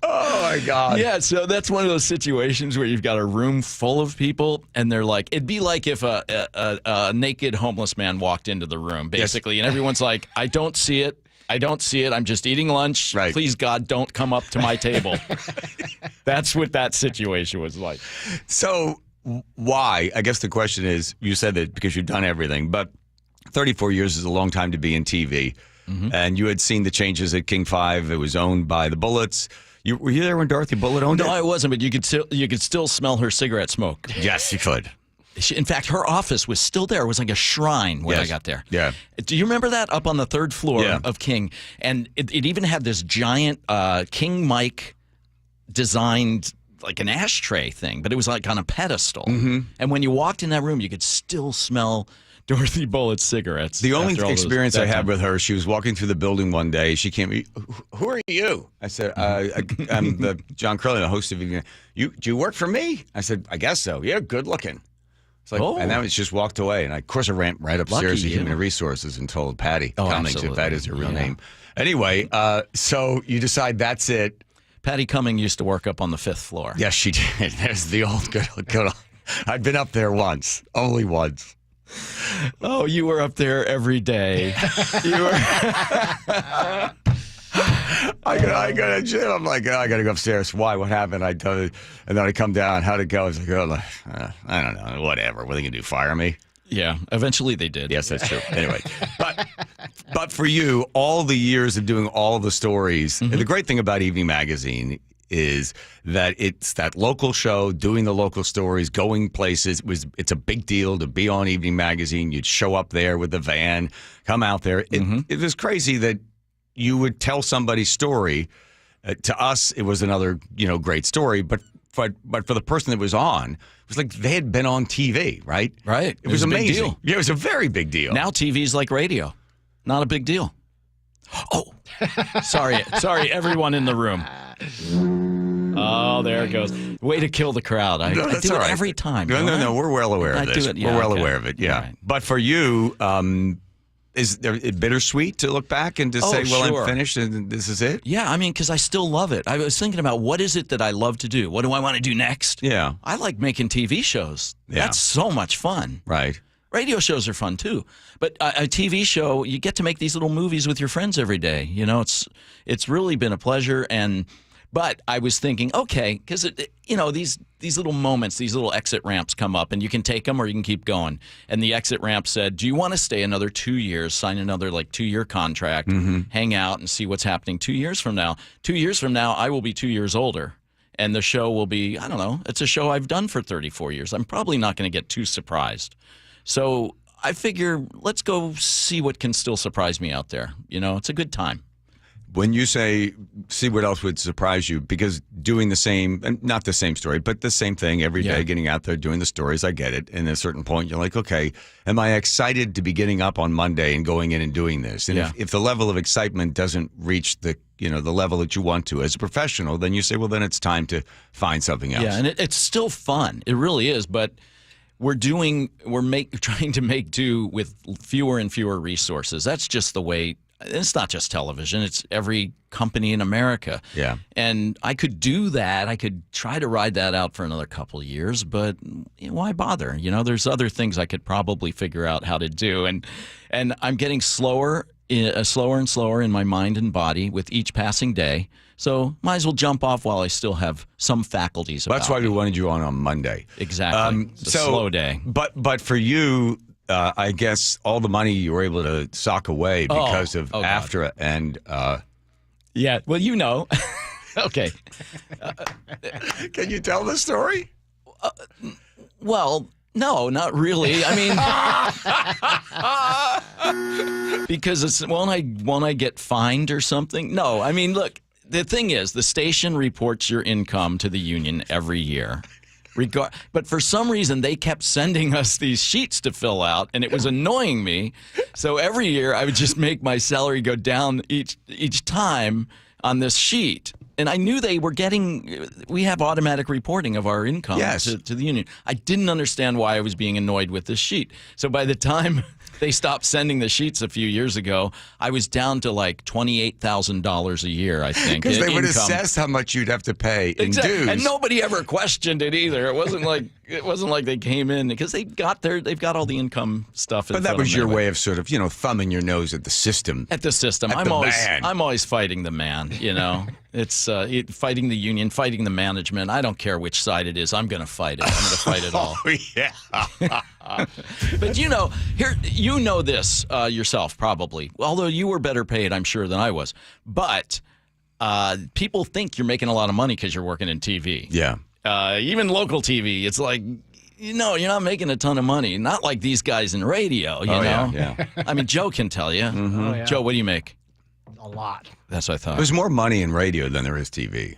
[SPEAKER 17] Oh my God.
[SPEAKER 3] Yeah, so that's one of those situations where you've got a room full of people, and they're like, it'd be like if a naked homeless man walked into the room, basically, and everyone's like, I don't see it. I'm just eating lunch.
[SPEAKER 17] Right.
[SPEAKER 3] Please, God, don't come up to my table. That's what that situation was like.
[SPEAKER 17] So why? I guess the question is, you said that because you've done everything, but 34 years is a long time to be in TV. Mm-hmm. And you had seen the changes at King 5. It was owned by the Bullets. Were you there when Dorothy Bullet owned it?
[SPEAKER 3] No, I wasn't, but you could still smell her cigarette smoke.
[SPEAKER 17] Yes, you could.
[SPEAKER 3] In fact, her office was still there. It was like a shrine when I got there.
[SPEAKER 17] Yeah.
[SPEAKER 3] Do you remember that up on the 3rd floor of King? And it even had this giant King mic designed like an ashtray thing, but it was like on a pedestal.
[SPEAKER 17] Mm-hmm.
[SPEAKER 3] And when you walked in that room, you could still smell Dorothy Bullet's cigarets.
[SPEAKER 17] The only experience I had with her, she was walking through the building one day. She came, who are you? I said, I'm the John Curley, the host of Do you work for me? I said, I guess so. Yeah, good looking. It's like, and then she just walked away. And of course, I ran right upstairs to Human Resources and told Patty Cummings, if that is her real name. Anyway, so you decide that's it.
[SPEAKER 3] Patty Cummings used to work up on the 5th floor.
[SPEAKER 17] Yes, she did. There's the old good old. I'd been up there only once.
[SPEAKER 3] Oh, you were up there every day. You were.
[SPEAKER 17] I go to gym. I'm like, I got to go upstairs. Why? What happened? And then I come down. How'd it go? I was like, I don't know. Whatever. What are they going to do? Fire me?
[SPEAKER 3] Yeah. Eventually they did.
[SPEAKER 17] Yes, that's true. Anyway, but for you, all the years of doing all the stories, the great thing about Evening Magazine is that it's that local show, doing the local stories, going places. It's a big deal to be on Evening Magazine. You'd show up there with the van, come out there. It was crazy that you would tell somebody's story. To us, it was another great story, but for the person that was on, it was like they had been on TV, right?
[SPEAKER 3] Right.
[SPEAKER 17] It was amazing.
[SPEAKER 3] A big deal.
[SPEAKER 17] Yeah, it was a very big deal.
[SPEAKER 3] Now TV's like radio. Not a big deal. Oh, sorry, everyone in the room. Oh, there it goes. Way to kill the crowd. I do it every time.
[SPEAKER 17] No, we're well aware of this. We're well aware of it, yeah. Right. But for you, is it bittersweet to look back and to say, well,
[SPEAKER 3] sure.
[SPEAKER 17] I'm finished and this is it?
[SPEAKER 3] Yeah, I mean, because I still love it. I was thinking about what is it that I love to do? What do I want to do next?
[SPEAKER 17] Yeah.
[SPEAKER 3] I like making TV shows.
[SPEAKER 17] Yeah.
[SPEAKER 3] That's so much fun.
[SPEAKER 17] Right.
[SPEAKER 3] Radio shows are fun, too. But a TV show, you get to make these little movies with your friends every day. It's really been a pleasure. And
[SPEAKER 2] But I was thinking, okay, because these little moments, these little exit ramps come up, and you can take them or you can keep going. And the exit ramp said, do you want to stay another 2 years, sign another 2-year contract, hang out and see what's happening 2 years from now? 2 years from now, I will be 2 years older. And the show will be, I don't know, it's a show I've done for 34 years. I'm probably not going to get too surprised. So I figure, let's go see what can still surprise me out there. It's a good time.
[SPEAKER 17] When you say, see what else would surprise you, because doing the same, not the same story, but the same thing every day, getting out there, doing the stories, I get it. And at a certain point, you're like, okay, am I excited to be getting up on Monday and going in and doing this? And if the level of excitement doesn't reach the level that you want to as a professional, then you say, well, then it's time to find something else.
[SPEAKER 2] Yeah, and it's still fun. It really is, but we're trying to make do with fewer and fewer resources. That's just the way. It's not just television. It's every company in America.
[SPEAKER 17] Yeah.
[SPEAKER 2] And I could do that. I could try to ride that out for another couple of years, but why bother? There's other things I could probably figure out how to do. And I'm getting slower and slower in my mind and body with each passing day. So might as well jump off while I still have some faculties about
[SPEAKER 17] That's why we wanted you on Monday.
[SPEAKER 2] Exactly. It's a slow day.
[SPEAKER 17] But for you, I guess all the money you were able to sock away because of AFTRA and
[SPEAKER 2] yeah, well, okay.
[SPEAKER 17] Can you tell the story?
[SPEAKER 2] Well, no, not really. I mean, because won't I get fined or something? No, I mean, look, the thing is, the station reports your income to the union every year. But for some reason, they kept sending us these sheets to fill out, and it was annoying me. So every year, I would just make my salary go down each time on this sheet. And I knew we have automatic reporting of our income to the union. I didn't understand why I was being annoyed with this sheet. So by the time they stopped sending the sheets a few years ago, I was down to $28,000 a year, I think.
[SPEAKER 17] Because they would assess how much you'd have to pay in dues.
[SPEAKER 2] And nobody ever questioned it either. It wasn't like they came in because they've got all the income stuff.
[SPEAKER 17] But that was your way of sort of, thumbing your nose at the system.
[SPEAKER 2] I'm always fighting the man, It's fighting the union, fighting the management. I don't care which side it is. I'm going to fight it. I'm going to fight it all.
[SPEAKER 17] Oh, yeah.
[SPEAKER 2] But this yourself probably, although you were better paid, I'm sure, than I was. But people think you're making a lot of money because you're working in TV.
[SPEAKER 17] Yeah.
[SPEAKER 2] Even local TV, it's like, you're not making a ton of money. Not like these guys in radio, you know?
[SPEAKER 17] Yeah.
[SPEAKER 2] I mean, Joe can tell you.
[SPEAKER 17] Mm-hmm.
[SPEAKER 5] Oh, yeah.
[SPEAKER 2] Joe, what do you make?
[SPEAKER 5] A lot.
[SPEAKER 2] That's what I thought.
[SPEAKER 17] There's more money in radio than there is TV.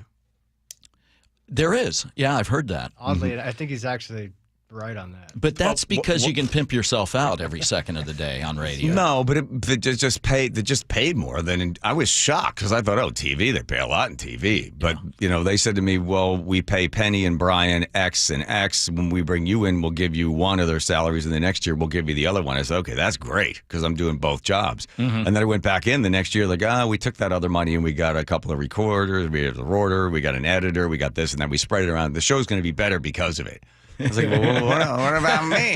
[SPEAKER 2] There is. Yeah, I've heard that.
[SPEAKER 5] Oddly, I think he's actually right on that.
[SPEAKER 2] But that's because you can pimp yourself out every second of the day on radio.
[SPEAKER 17] No, but they just paid more than I was shocked because I thought, TV, they pay a lot in TV. But they said to me, well, we pay Penny and Brian X and X. When we bring you in, we'll give you one of their salaries, and the next year we'll give you the other one. I said, okay, that's great because I'm doing both jobs. Mm-hmm. And then I went back in the next year, we took that other money and we got a couple of recorders, we have a reporter, we got an editor, we got this, and then we spread it around. The show's going to be better because of it. I was like, well, what about me?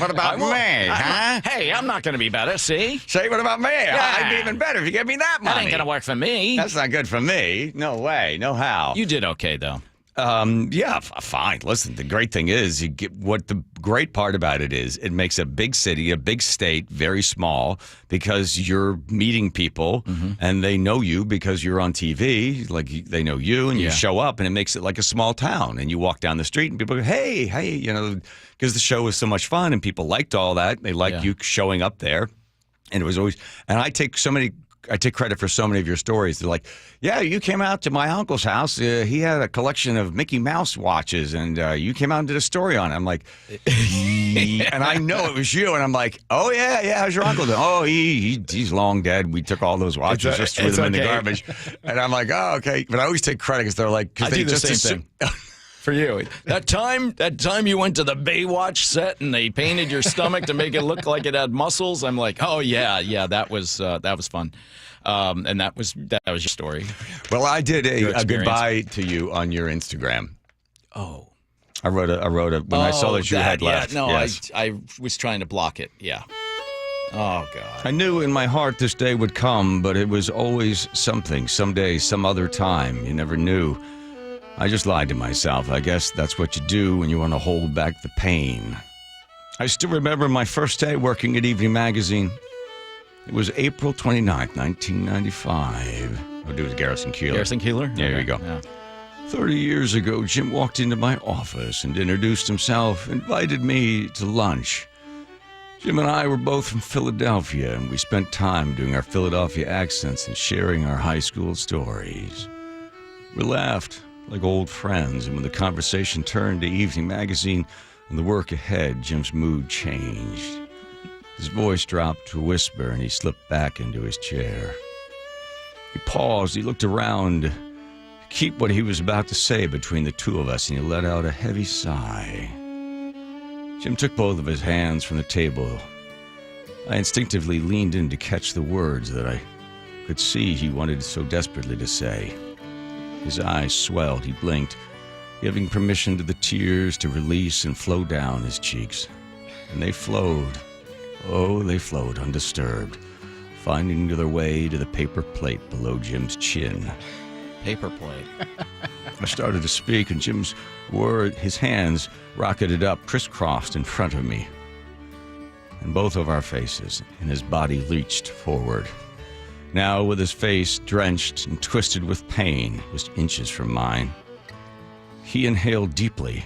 [SPEAKER 17] What about me? Huh?
[SPEAKER 2] Hey, I'm not going to be better, see?
[SPEAKER 17] Say, what about me? Yeah. I'd be even better if you gave me that money.
[SPEAKER 2] That ain't going to work for me.
[SPEAKER 17] That's not good for me. No way. No how.
[SPEAKER 2] You did okay, though.
[SPEAKER 17] Yeah, fine. Listen, the great thing is, the great part about it is it makes a big city, a big state, very small because you're meeting people and they know you because you're on TV. Like they know you and you show up and it makes it like a small town. And you walk down the street and people go, hey, because the show was so much fun and people liked all that. They liked you showing up there. And it was always, and I take credit for so many of your stories. They're like, yeah, you came out to my uncle's house. He had a collection of Mickey Mouse watches, and you came out and did a story on it. I'm like, and I know it was you. And I'm like, oh, yeah, how's your uncle doing? Oh, he's long dead. We took all those watches, just threw them in the garbage. And I'm like, oh, okay. But I always take credit because they're like,
[SPEAKER 2] I do the same thing. For you, that time you went to the Baywatch set and they painted your stomach to make it look like it had muscles. I'm like, oh yeah, that was fun, and that was your story.
[SPEAKER 17] Well, I did a goodbye to you on your Instagram.
[SPEAKER 2] Oh,
[SPEAKER 17] I wrote a when I saw that you had left.
[SPEAKER 2] Yeah, no,
[SPEAKER 17] yes.
[SPEAKER 2] I was trying to block it. Yeah.
[SPEAKER 3] Oh, God.
[SPEAKER 17] I knew in my heart this day would come, but it was always something, someday, some other time. You never knew. I just lied to myself. I guess that's what you do when you want to hold back the pain. I still remember my first day working at Evening Magazine. It was April 29th, 1995. I'll do it with Garrison Keillor.
[SPEAKER 3] Garrison Keillor?
[SPEAKER 17] Yeah, here we go.
[SPEAKER 3] Yeah.
[SPEAKER 17] 30 years ago, Jim walked into my office and introduced himself, invited me to lunch. Jim and I were both from Philadelphia, and we spent time doing our Philadelphia accents and sharing our high school stories. We laughed like old friends, and when the conversation turned to Evening Magazine and the work ahead, Jim's mood changed. His voice dropped to a whisper, and he slipped back into his chair. He paused, he looked around to keep what he was about to say between the two of us, and he let out a heavy sigh. Jim took both of his hands from the table. I instinctively leaned in to catch the words that I could see he wanted so desperately to say. His eyes swelled, he blinked, giving permission to the tears to release and flow down his cheeks. And they flowed. Oh, they flowed undisturbed, finding their way to the paper plate below Jim's chin.
[SPEAKER 3] Paper plate.
[SPEAKER 17] I started to speak, and Jim's his hands rocketed up, crisscrossed in front of me. And both of our faces, and his body reached forward. Now, with his face drenched and twisted with pain, just inches from mine, he inhaled deeply.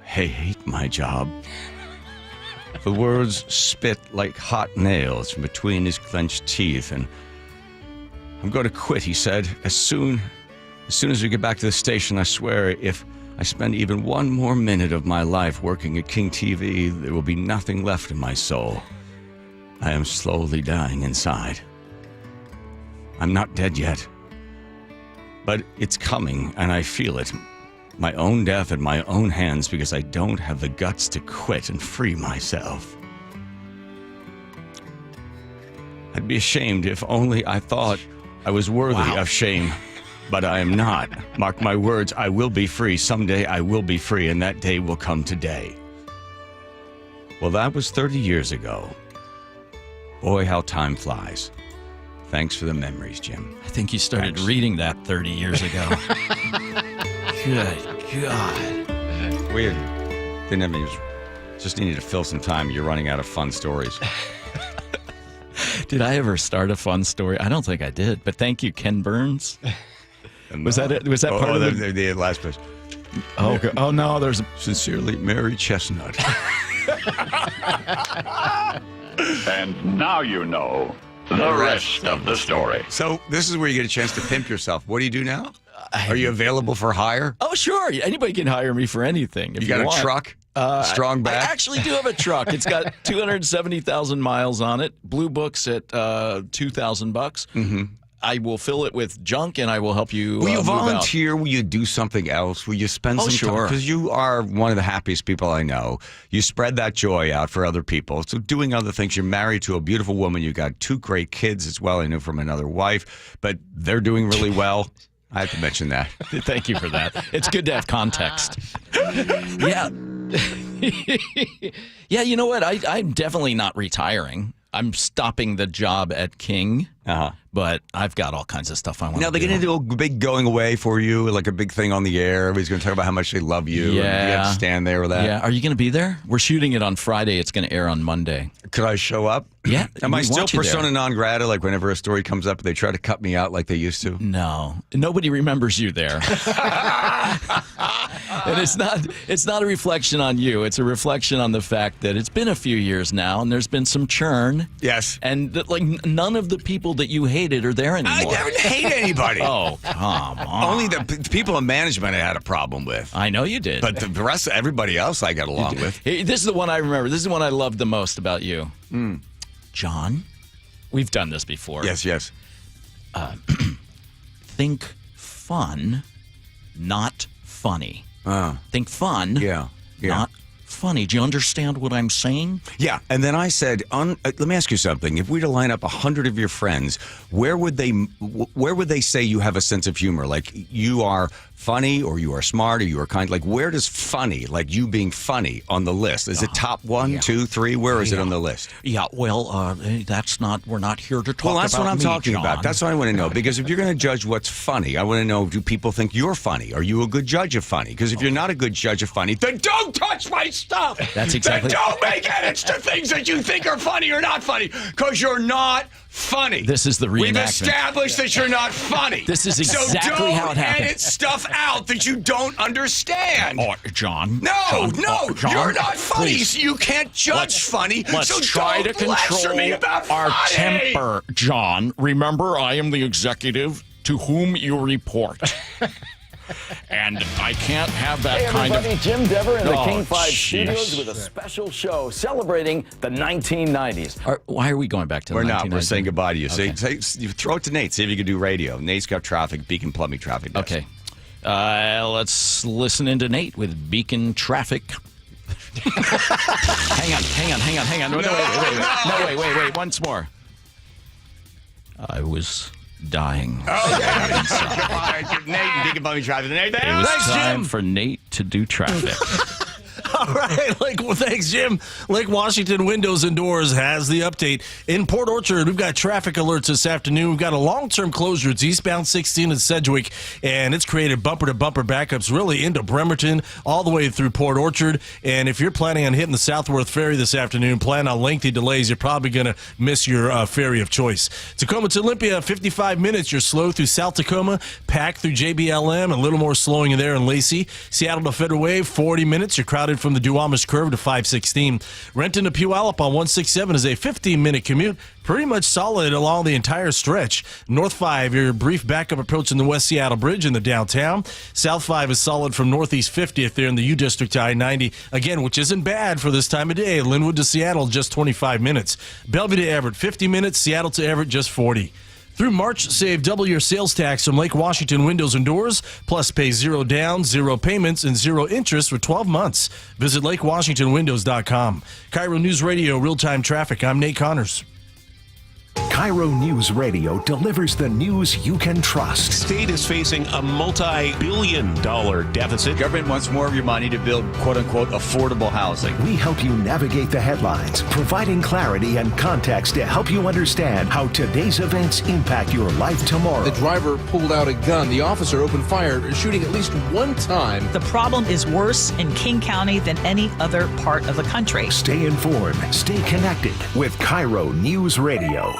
[SPEAKER 17] I hate my job. The words spit like hot nails from between his clenched teeth, and I'm going to quit, he said. As soon as we get back to the station, I swear, if I spend even one more minute of my life working at King TV, there will be nothing left in my soul. I am slowly dying inside. I'm not dead yet, but it's coming, and I feel it. My own death in my own hands, because I don't have the guts to quit and free myself. I'd be ashamed if only I thought I was worthy of shame, but I am not. Mark my words, I will be free. Someday I will be free, and that day will come today. Well, that was 30 years ago. Boy, how time flies. Thanks for the memories, Jim.
[SPEAKER 3] I think you started reading that 30 years ago. Good God.
[SPEAKER 17] Weird. Didn't have any, just needed to fill some time. You're running out of fun stories.
[SPEAKER 3] Did I ever start a fun story? I don't think I did, but thank you, Ken Burns. Was that it? Was that part of
[SPEAKER 17] the last place?
[SPEAKER 3] Oh no, there's
[SPEAKER 17] Sincerely, Mary Chestnut.
[SPEAKER 10] And now you know the rest of the story.
[SPEAKER 17] So this is where you get a chance to pimp yourself. What do you do now? Are you available for hire?
[SPEAKER 3] Oh, sure. Anybody can hire me for anything. If
[SPEAKER 17] you got a truck? Strong back?
[SPEAKER 3] I actually do have a truck. It's got 270,000 miles on it. Blue Book's at $2,000.
[SPEAKER 17] Mm-hmm.
[SPEAKER 3] I will fill it with junk, and I will help you.
[SPEAKER 17] Will you
[SPEAKER 3] move
[SPEAKER 17] volunteer? Will you do something else? Will you spend some time? Because you are one of the happiest people I know. You spread that joy out for other people. So doing other things. You're married to a beautiful woman. You got 2 great kids as well. I know from another wife, but they're doing really well. I have to mention that.
[SPEAKER 3] Thank you for that. It's good to have context. Yeah. Yeah, you know what? I'm definitely not retiring. I'm stopping the job at King, but I've got all kinds of stuff I want to do.
[SPEAKER 17] Now, they're going to do a big going away for you, like a big thing on the air. Everybody's going to talk about how much they love you.
[SPEAKER 3] Yeah.
[SPEAKER 17] And you have to stand there with that.
[SPEAKER 3] Yeah. Are you going to be there? We're shooting it on Friday. It's going to air on Monday.
[SPEAKER 17] Could I show up?
[SPEAKER 3] Yeah.
[SPEAKER 17] Am I still persona non grata? Like whenever a story comes up, they try to cut me out like they used to?
[SPEAKER 3] No. Nobody remembers you there. And it's not a reflection on you. It's a reflection on the fact that it's been a few years now, and there's been some churn.
[SPEAKER 17] Yes.
[SPEAKER 3] And none of the people that you hated are there anymore.
[SPEAKER 17] I never hate anybody.
[SPEAKER 3] Oh, come on.
[SPEAKER 17] Only the people in management I had a problem with.
[SPEAKER 3] I know you did.
[SPEAKER 17] But the rest of everybody else I got along with.
[SPEAKER 3] Hey, this is the one I remember. This is the one I loved the most about you. John, we've done this before.
[SPEAKER 17] Yes.
[SPEAKER 3] Think fun, not funny. Think fun, not
[SPEAKER 2] funny. Do you understand what I'm saying?
[SPEAKER 17] Yeah, and then I said, let me ask you something. If we were to line up 100 of your friends, where would they say you have a sense of humor? Like you are funny, or you are smart, or you are kind? Like where does funny, like you being funny, on the list? Is it top 1, 2, 3? Where is it on the list?
[SPEAKER 2] Yeah, well, we're not here to talk about
[SPEAKER 17] Well, that's what I'm talking
[SPEAKER 2] John.
[SPEAKER 17] about. That's what I want to know. Because if you're going to judge what's funny, I want to know, do people think you're funny? Are you a good judge of funny? Because if you're not a good judge of funny, then don't touch my stuff.
[SPEAKER 2] That's exactly.
[SPEAKER 17] Then don't make edits to things that you think are funny or not funny, because you're not funny.
[SPEAKER 2] This is the reenactment.
[SPEAKER 17] We've established that you're not funny.
[SPEAKER 2] This is exactly
[SPEAKER 17] so don't
[SPEAKER 2] how it happened.
[SPEAKER 17] edit stuff out that you don't understand.
[SPEAKER 2] Oh, John.
[SPEAKER 17] No,
[SPEAKER 2] John,
[SPEAKER 17] you're not funny.
[SPEAKER 2] please.
[SPEAKER 17] So you can't judge funny.
[SPEAKER 2] Let's
[SPEAKER 17] so
[SPEAKER 2] try to
[SPEAKER 17] don't lecture me
[SPEAKER 2] control
[SPEAKER 17] about
[SPEAKER 2] our
[SPEAKER 17] funny.
[SPEAKER 2] temper, John. Remember, I am the executive to whom you report. And I can't have that kind of... Hey, everybody, Jim Dever in the King 5 studios with a special show celebrating the 1990s. Why are we going back to the 1990s?
[SPEAKER 17] We're not. We're saying goodbye to you.
[SPEAKER 2] Okay.
[SPEAKER 17] You throw it to Nate. See if you can do radio. Nate's got traffic, Beacon Plumbing Traffic Desk.
[SPEAKER 2] Okay. Let's listen into Nate with Beacon Traffic. Hang on. No, wait. Once more. I was dying.
[SPEAKER 17] Nate, Beacon Plumbing Traffic. Nate,
[SPEAKER 2] it was time for Nate to do traffic.
[SPEAKER 12] All right, thanks, Jim. Lake Washington Windows and Doors has the update. In Port Orchard, we've got traffic alerts this afternoon. We've got a long-term closure. It's eastbound 16 in Sedgwick, and it's created bumper-to-bumper backups really into Bremerton all the way through Port Orchard. And if you're planning on hitting the Southworth Ferry this afternoon, plan on lengthy delays. You're probably going to miss your ferry of choice. Tacoma to Olympia, 55 minutes. You're slow through South Tacoma, packed through JBLM, a little more slowing there in Lacey. Seattle to Federal Way, 40 minutes. You're crowded from the Duwamish Curve to 516. Renton to Puyallup on 167 is a 15-minute commute. Pretty much solid along the entire stretch. North 5, your brief backup approaching the West Seattle Bridge in the downtown. South 5 is solid from Northeast 50th there in the U District to I-90. Again, which isn't bad for this time of day. Linwood to Seattle, just 25 minutes. Bellevue to Everett, 50 minutes. Seattle to Everett, just 40. Through March, save double your sales tax from Lake Washington Windows and Doors, plus pay 0 down, 0 payments, and 0 interest for 12 months. Visit LakeWashingtonWindows.com. KIRO News Radio, real-time traffic. I'm Nate Connors.
[SPEAKER 13] KIRO News Radio delivers the news you can trust.
[SPEAKER 14] State is facing a multi-billion-dollar deficit.
[SPEAKER 15] Government wants more of your money to build, quote-unquote, affordable housing.
[SPEAKER 13] We help you navigate the headlines, providing clarity and context to help you understand how today's events impact your life tomorrow.
[SPEAKER 16] The driver pulled out a gun. The officer opened fire, shooting at least one time.
[SPEAKER 18] The problem is worse in King County than any other part of the country.
[SPEAKER 13] Stay informed, stay connected with KIRO News Radio.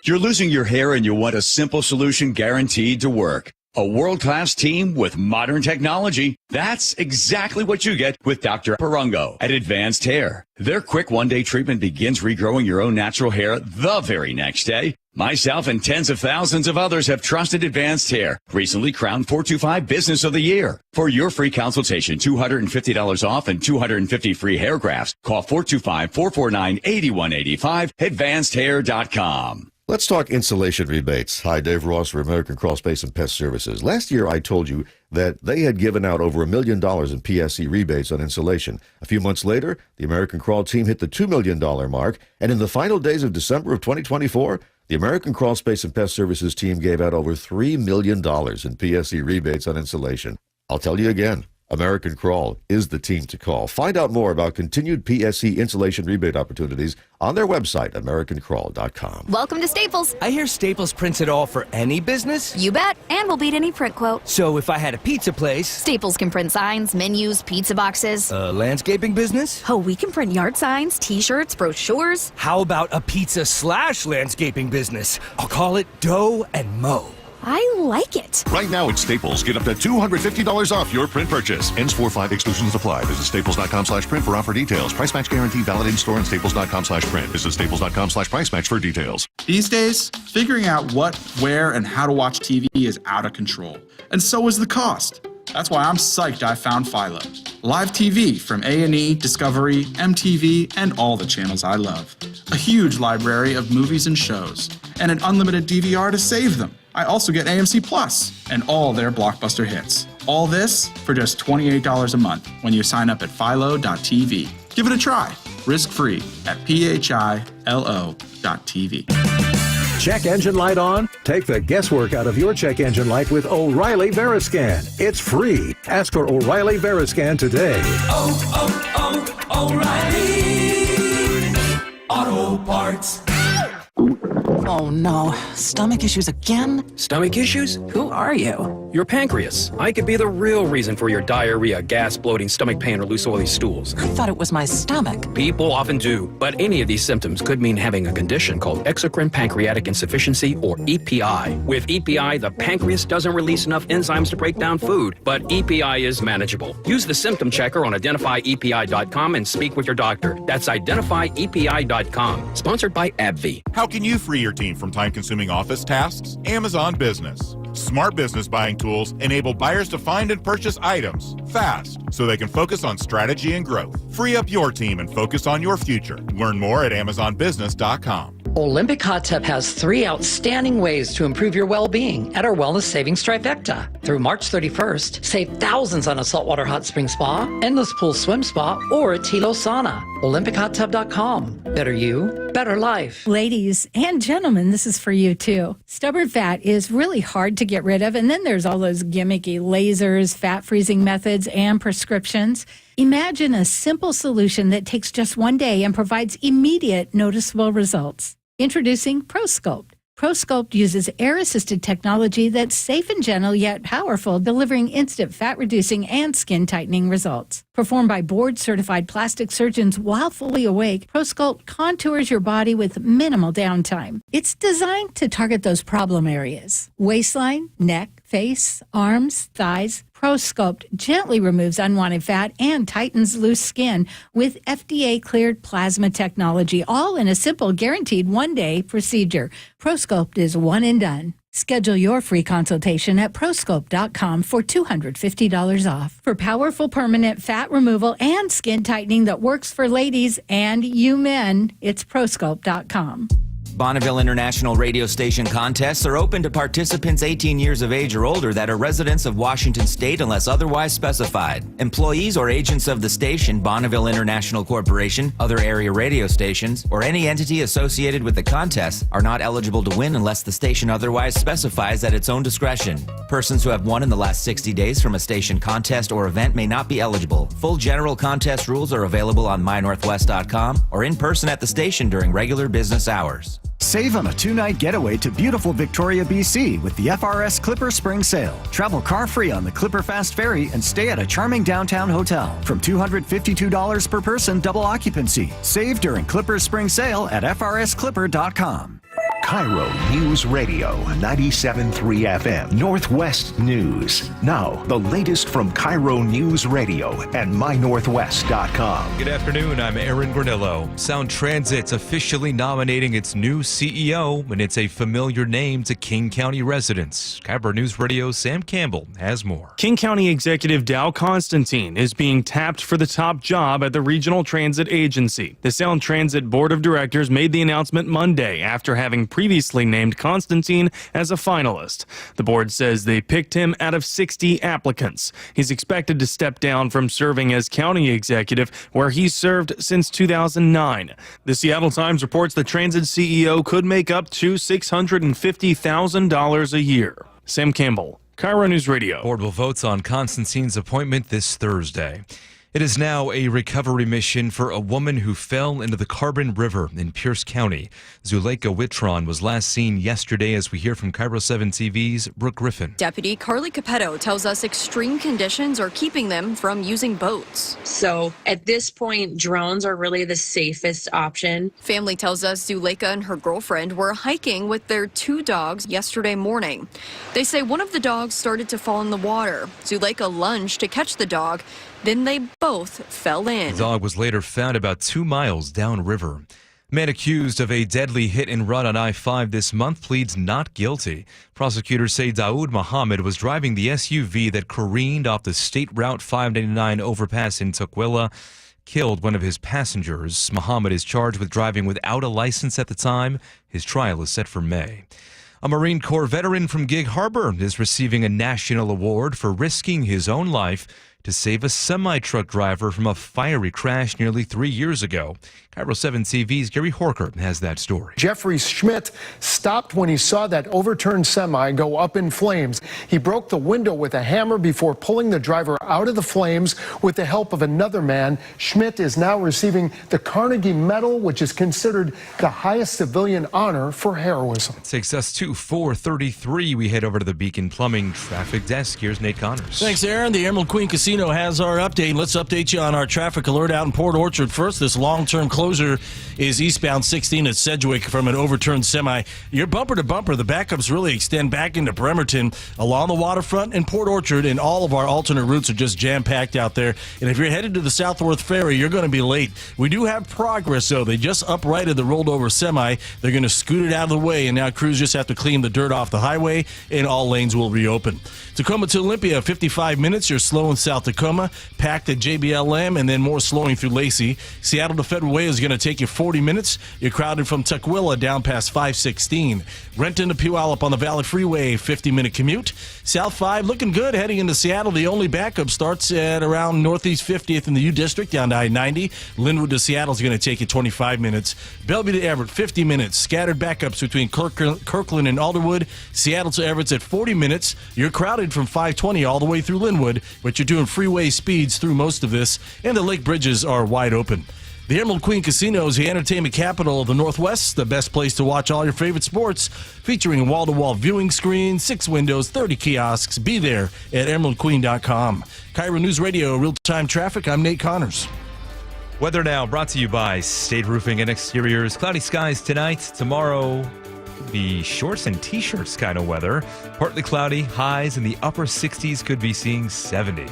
[SPEAKER 10] You're losing your hair and you want a simple solution guaranteed to work. A world-class team with modern technology. That's exactly what you get with Dr. Perungo at Advanced Hair. Their quick one-day treatment begins regrowing your own natural hair the very next day. Myself and tens of thousands of others have trusted Advanced Hair, recently crowned 425 Business of the Year. For your free consultation, $250 off and 250 free hair grafts. Call 425-449-8185, advancedhair.com.
[SPEAKER 19] Let's talk insulation rebates. Hi, Dave Ross for American Crawl Space and Pest Services. Last year, I told you that they had given out over $1 million in PSC rebates on insulation. A few months later, the American Crawl team hit the $2 million mark, and in the final days of December of 2024, the American Crawl Space and Pest Services team gave out over $3 million in PSC rebates on insulation. I'll tell you again. American Crawl is the team to call. Find out more about continued PSC insulation rebate opportunities on their website, AmericanCrawl.com.
[SPEAKER 20] Welcome to Staples.
[SPEAKER 21] I hear Staples prints it all for any business?
[SPEAKER 20] You bet, and we'll beat any print quote.
[SPEAKER 21] So if I had a pizza place...
[SPEAKER 20] Staples can print signs, menus, pizza boxes.
[SPEAKER 21] A landscaping business?
[SPEAKER 20] Oh, we can print yard signs, t-shirts, brochures.
[SPEAKER 21] How about a pizza/landscaping business? I'll call it Dough and Mow.
[SPEAKER 20] I like it.
[SPEAKER 22] Right now at Staples, get up to $250 off your print purchase. Ends 4/5 exclusions apply. Visit staples.com/print for offer details. Price match guarantee valid in store and staples.com/print. Visit staples.com/price match for details.
[SPEAKER 29] These days, figuring out what, where, and how to watch TV is out of control. And so is the cost. That's why I'm psyched I found Philo. Live TV from A&E, Discovery, MTV, and all the channels I love. A huge library of movies and shows. And an unlimited DVR to save them. I also get AMC Plus and all their blockbuster hits. All this for just $28 a month when you sign up at philo.tv. Give it a try, risk-free at philo.tv.
[SPEAKER 1] Check engine light on? Take the guesswork out of your check engine light with O'Reilly Veriscan. It's free. Ask for O'Reilly Veriscan today.
[SPEAKER 6] O'Reilly Auto Parts.
[SPEAKER 7] Oh no, stomach issues again?
[SPEAKER 6] Stomach issues? Who are you? Your pancreas. I could be the real reason for your diarrhea, gas, bloating, stomach pain, or loose oily stools.
[SPEAKER 7] I thought it was my stomach.
[SPEAKER 6] People often do, but any of these symptoms could mean having a condition called exocrine pancreatic insufficiency, or EPI. With EPI, the pancreas doesn't release enough enzymes to break down food, but EPI is manageable. Use the symptom checker on identifyepi.com and speak with your doctor. That's identifyepi.com. Sponsored by AbbVie.
[SPEAKER 8] How can you free your team from time-consuming office tasks? Amazon Business. Smart business buying tools enable buyers to find and purchase items fast so they can focus on strategy and growth. Free up your team and focus on your future. Learn more at AmazonBusiness.com.
[SPEAKER 9] Olympic Hot Tub has 3 outstanding ways to improve your well-being at our Wellness Savings Trifecta. Through March 31st, save thousands on a saltwater hot spring spa, endless pool swim spa, or a Tilo sauna. OlympicHotTub.com. Better you, better life.
[SPEAKER 11] Ladies and gentlemen, this is for you too. Stubborn fat is really hard to get rid of, and then there's all those gimmicky lasers, fat freezing methods, and prescriptions. Imagine a simple solution that takes just 1 day and provides immediate noticeable results. Introducing ProSculpt. ProSculpt uses air-assisted technology that's safe and gentle yet powerful, delivering instant fat-reducing and skin-tightening results. Performed by board-certified plastic surgeons while fully awake, ProSculpt contours your body with minimal downtime. It's designed to target those problem areas: waistline, neck, face, arms, thighs. ProSculpt gently removes unwanted fat and tightens loose skin with FDA-cleared plasma technology, all in a simple, guaranteed 1-day procedure. ProSculpt is one and done. Schedule your free consultation at ProSculpt.com for $250 off. For powerful permanent fat removal and skin tightening that works for ladies and you men, it's ProSculpt.com.
[SPEAKER 23] Bonneville International radio station contests are open to participants 18 years of age or older that are residents of Washington State unless otherwise specified. Employees or agents of the station, Bonneville International Corporation, other area radio stations, or any entity associated with the contest are not eligible to win unless the station otherwise specifies at its own discretion. Persons who have won in the last 60 days from a station contest or event may not be eligible. Full general contest rules are available on mynorthwest.com or in person at the station during regular business hours.
[SPEAKER 25] Save on a 2-night getaway to beautiful Victoria, BC with the FRS Clipper Spring Sale. Travel car-free on the Clipper Fast Ferry and stay at a charming downtown hotel. From $252 per person, double occupancy. Save during Clipper Spring Sale at FRSClipper.com.
[SPEAKER 13] KIRO News Radio, 97.3 FM, Northwest News. Now, the latest from KIRO News Radio and mynorthwest.com.
[SPEAKER 26] Good afternoon, I'm Aaron Granillo. Sound Transit's officially nominating its new CEO, and it's a familiar name to King County residents. KIRO News Radio's Sam Campbell has more.
[SPEAKER 30] King County Executive Dow Constantine is being tapped for the top job at the Regional Transit Agency. The Sound Transit Board of Directors made the announcement Monday after having previously named Constantine as a finalist. The board says they picked him out of 60 applicants. He's expected to step down from serving as county executive, where he served since 2009. The Seattle Times reports the transit CEO could make up to $650,000 a year. Sam Campbell, KIRO News Radio.
[SPEAKER 26] Board will vote on Constantine's appointment this Thursday. It is now a recovery mission for a woman who fell into the Carbon River in Pierce County. Zuleika Witron was last seen yesterday, as we hear from KIRO 7 TV's Brooke Griffin.
[SPEAKER 31] Deputy Carly Capetto tells us extreme conditions are keeping them from using boats.
[SPEAKER 32] So at this point, drones are really the safest option.
[SPEAKER 31] Family tells us Zuleika and her girlfriend were hiking with their 2 dogs yesterday morning. They say one of the dogs started to fall in the water. Zuleika lunged to catch the dog. Then they both fell in.
[SPEAKER 26] The dog was later found about 2 miles downriver. Man accused of a deadly hit and run on I-5 this month pleads not guilty. Prosecutors say Daoud Mohammed was driving the SUV that careened off the State Route 599 overpass in Tukwila, killed one of his passengers. Mohammed is charged with driving without a license at the time. His trial is set for May. A Marine Corps veteran from Gig Harbor is receiving a national award for risking his own life to save a semi-truck driver from a fiery crash nearly 3 years ago. KIRO 7 TV's Gary Horker has that story.
[SPEAKER 2] Jeffrey Schmidt stopped when he saw that overturned semi go up in flames. He broke the window with a hammer before pulling the driver out of the flames with the help of another man. Schmidt is now receiving the Carnegie Medal, which is considered the highest civilian honor for heroism.
[SPEAKER 26] It takes us to 4:33. We head over to the Beacon Plumbing traffic desk. Here's Nate Connors.
[SPEAKER 3] Thanks, Aaron. The Emerald Queen Casino has our update. Let's update you on our traffic alert out in Port Orchard first. This long-term closure is eastbound 16 at Sedgwick from an overturned semi. You're bumper to bumper. The backups really extend back into Bremerton along the waterfront and Port Orchard, and all of our alternate routes are just jam-packed out there. And if you're headed to the Southworth Ferry, you're going to be late. We do have progress, though. They just uprighted the rolled-over semi. They're going to scoot it out of the way, and now crews just have to clean the dirt off the highway, and all lanes will reopen. Tacoma to Olympia, 55 minutes. You're slow in South Tacoma, packed at JBLM, and then more slowing through Lacey. Seattle to Federal Way is going to take you 40 minutes. You're crowded from Tukwila down past 516. Renton to Puyallup on the Valley Freeway, 50-minute commute. South 5 looking good heading into Seattle. The only backup starts at around Northeast 50th in the U District down to I-90. Linwood to Seattle is going to take you 25 minutes. Bellevue to Everett, 50 minutes. Scattered backups between Kirkland and Alderwood. Seattle to Everett's at 40 minutes. You're crowded from 520 all the way through Linwood, but you're doing freeway speeds through most of this, and the lake bridges are wide open. The Emerald Queen Casino is the entertainment capital of the Northwest, the best place to watch all your favorite sports, featuring wall-to-wall viewing screens, 6 windows, 30 kiosks. Be there at emeraldqueen.com. KIRO News Radio, real-time traffic. I'm Nate Connors.
[SPEAKER 26] Weather now brought to you by State Roofing and Exteriors. Cloudy skies tonight. Tomorrow, the shorts and t-shirts kind of weather. Partly cloudy, highs in the upper 60s, could be seeing 70.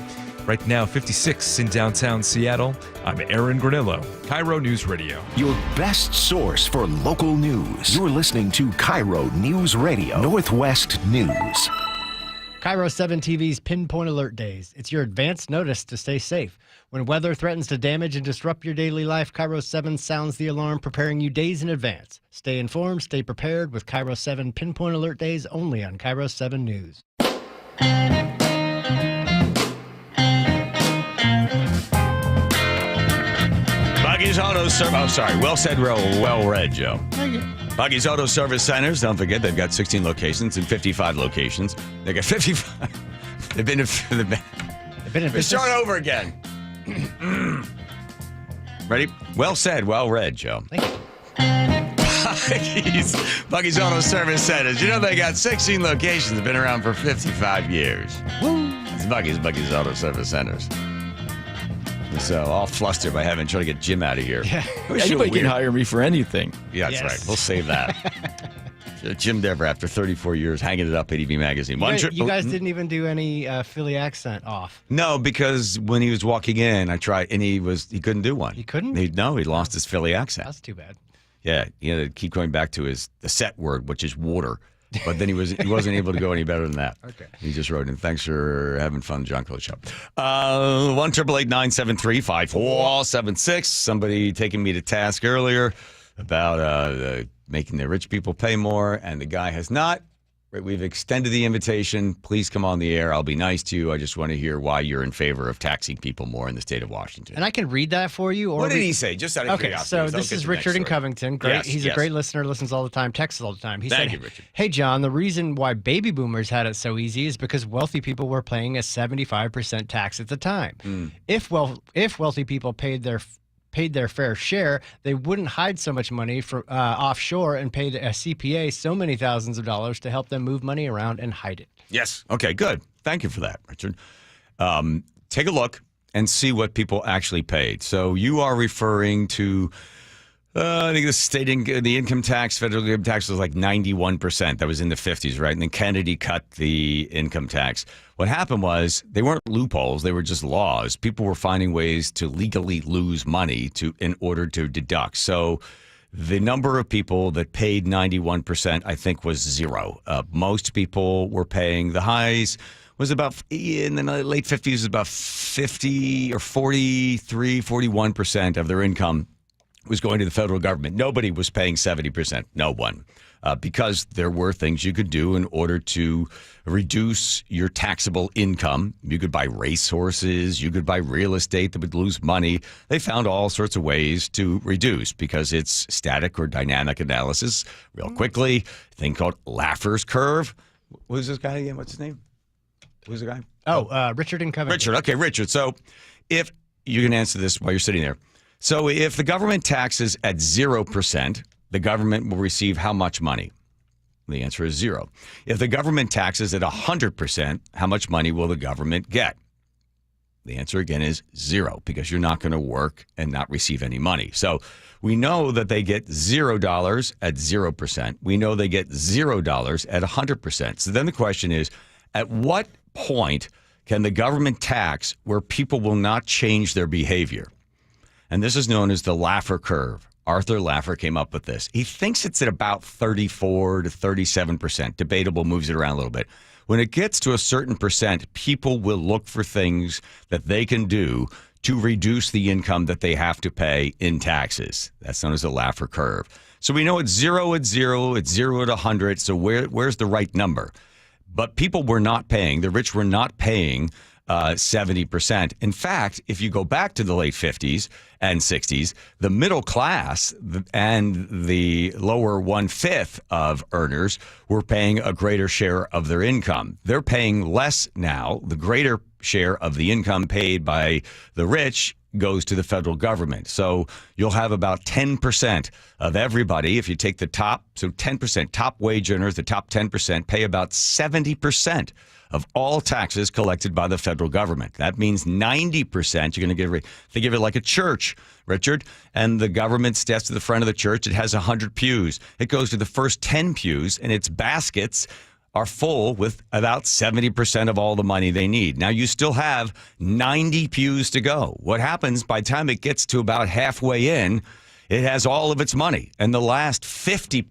[SPEAKER 26] Right now, 56 in downtown Seattle. I'm Aaron Granillo, KIRO News Radio.
[SPEAKER 13] Your best source for local news. You're listening to KIRO News Radio, Northwest News.
[SPEAKER 4] KIRO 7 TV's Pinpoint Alert Days. It's your advance notice to stay safe. When weather threatens to damage and disrupt your daily life, KIRO 7 sounds the alarm, preparing you days in advance. Stay informed, stay prepared with KIRO 7 Pinpoint Alert Days only on KIRO 7 News.
[SPEAKER 10] Buggy's Auto Service. Oh, sorry. Well said, well read, Joe. Buggy's Auto Service Centers. Don't forget, they've got 16 locations and 55 locations. They got 55. They've been in business. Start over again. Ready? Well said, well read, Joe.
[SPEAKER 4] Thank you.
[SPEAKER 10] Buggy's Auto Service Centers. You know they got 16 locations. They've been around for 55 years. Woo! It's Buggy's Auto Service Centers. So all flustered by having trying to get Jim out of here.
[SPEAKER 5] Yeah. Anybody can hire me for anything.
[SPEAKER 10] Yeah, that's right. We'll save that. Jim Dever, after 34 years, hanging it up at EV Magazine.
[SPEAKER 4] You guys didn't even do any Philly accent off.
[SPEAKER 10] No, because when he was walking in, I tried, and he couldn't do one.
[SPEAKER 4] He couldn't?
[SPEAKER 10] He lost his Philly accent.
[SPEAKER 4] That's too bad.
[SPEAKER 10] Yeah, he had to keep going back to the set word, which is water. But then he wasn't able to go any better than that.
[SPEAKER 4] Okay.
[SPEAKER 10] He just wrote in, thanks for having fun, John Close Show. 1-888-973-5476. Somebody taking me to task earlier about making the rich people pay more, and the guy has not. We've extended the invitation. Please come on the air. I'll be nice to you. I just want to hear why you're in favor of taxing people more in the state of Washington.
[SPEAKER 4] And I can read that for you. Or
[SPEAKER 10] what did he say? Just out of curiosity.
[SPEAKER 4] Okay, so this is Richard in Covington. Great.
[SPEAKER 10] Yes,
[SPEAKER 4] He's a great listener, listens all the time, texts all the time. He
[SPEAKER 10] Thank
[SPEAKER 4] said,
[SPEAKER 10] you, Richard.
[SPEAKER 4] Hey, John, the reason why baby boomers had it so easy is because wealthy people were paying a 75% tax at the time. If wealthy people paid their fair share, they wouldn't hide so much money from offshore and pay a CPA so many thousands of dollars to help them move money around and hide it.
[SPEAKER 10] Yes. Okay, good. Thank you for that, Richard. Take a look and see what people actually paid. So you are referring to, I think the income tax, federal income tax was like 91%. That was in the 50s, right? And then Kennedy cut the income tax. What happened was they weren't loopholes. They were just laws. People were finding ways to legally lose money in order to deduct. So the number of people that paid 91%, I think, was zero. Most people were paying, the highs was about, in the late 50s, about 50 or 43, 41% of their income was going to the federal government. Nobody was paying 70%. No one.
[SPEAKER 12] because there were things you could do in order to reduce your taxable income. You could buy racehorses, you could buy real estate that would lose money. They found all sorts of ways to reduce because it's static or dynamic analysis. Real quickly, a thing called Laffer's curve. Who's this guy again? What's his name? Who's the guy?
[SPEAKER 4] Richard in Covington.
[SPEAKER 12] Richard. Okay, Richard. So if you can answer this while you're sitting there. So if the government taxes at 0%, the government will receive how much money? The answer is 0. If the government taxes at 100%, how much money will the government get? The answer again is 0, because you're not going to work and not receive any money. So we know that they get $0 at 0%. We know they get $0 at 100%. So then the question is, at what point can the government tax where people will not change their behavior? And this is known as the Laffer curve. Arthur Laffer came up with this. He thinks it's at about 34 to 37%. Debatable, moves it around a little bit. When it gets to a certain percent, people will look for things that they can do to reduce the income that they have to pay in taxes. That's known as the Laffer curve. So we know it's 0 at 0, it's 0 at 100. So where's the right number? But people were not paying, the rich were not paying 70%. In fact, if you go back to the late 50s and 60s, the middle class and the lower 1/5 of earners were paying a greater share of their income. They're paying less now. The greater share of the income paid by the rich goes to the federal government. So you'll have about 10% of everybody, if you take the top, so 10%, top wage earners, the top 10% pay about 70% of all taxes collected by the federal government. That means 90% you're going to give. Think of it like a church, Richard, and the government steps to the front of the church. It has 100 pews. It goes to the first 10 pews, and its baskets are full with about 70% of all the money they need. Now, you still have 90 pews to go. What happens by the time it gets to about halfway in, it has all of its money, and the last 50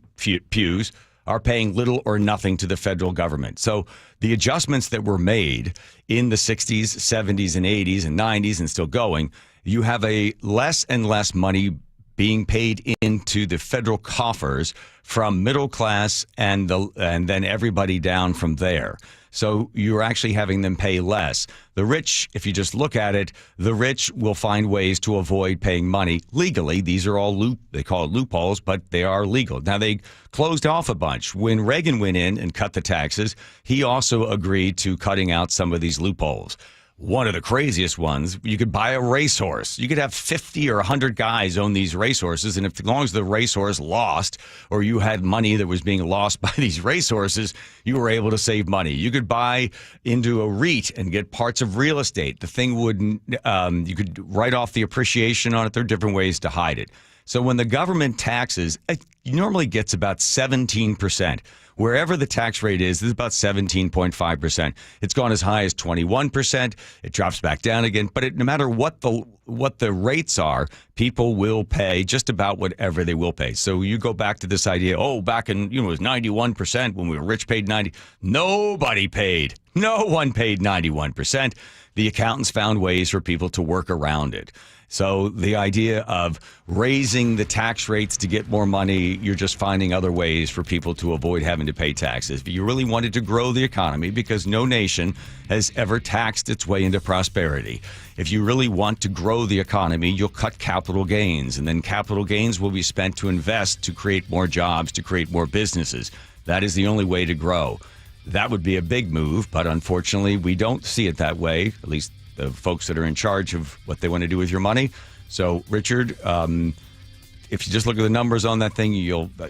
[SPEAKER 12] pews are paying little or nothing to the federal government. So the adjustments that were made in the 60s, 70s, and 80s and 90s and still going, you have a less and less money being paid into the federal coffers from middle class and then everybody down from there. So you're actually having them pay less. The rich, if you just look at it, the rich will find ways to avoid paying money legally. These are all they call it loopholes, but they are legal. Now, they closed off a bunch. When Reagan went in and cut the taxes, he also agreed to cutting out some of these loopholes. One of the craziest ones, you could buy a racehorse. You could have 50 or 100 guys own these racehorses, and as long as the racehorse lost or you had money that was being lost by these racehorses, you were able to save money. You could buy into a REIT and get parts of real estate. The thing wouldn't, you could write off the appreciation on it. There are different ways to hide it. So when the government taxes, it normally gets about 17%. Wherever the tax rate is about 17.5%. It's gone as high as 21%. It drops back down again. But no matter what the rates are, people will pay just about whatever they will pay. So you go back to this idea, back in, it was 91% when we were rich, paid 90. Nobody paid. No one paid 91%. The accountants found ways for people to work around it. So the idea of raising the tax rates to get more money, you're just finding other ways for people to avoid having to pay taxes. If you really wanted to grow the economy, because no nation has ever taxed its way into prosperity. If you really want to grow the economy, you'll cut capital gains, and then capital gains will be spent to invest, to create more jobs, to create more businesses. That is the only way to grow. That would be a big move, but unfortunately, we don't see it that way, at least the folks that are in charge of what they want to do with your money. So, Richard, if you just look at the numbers on that thing,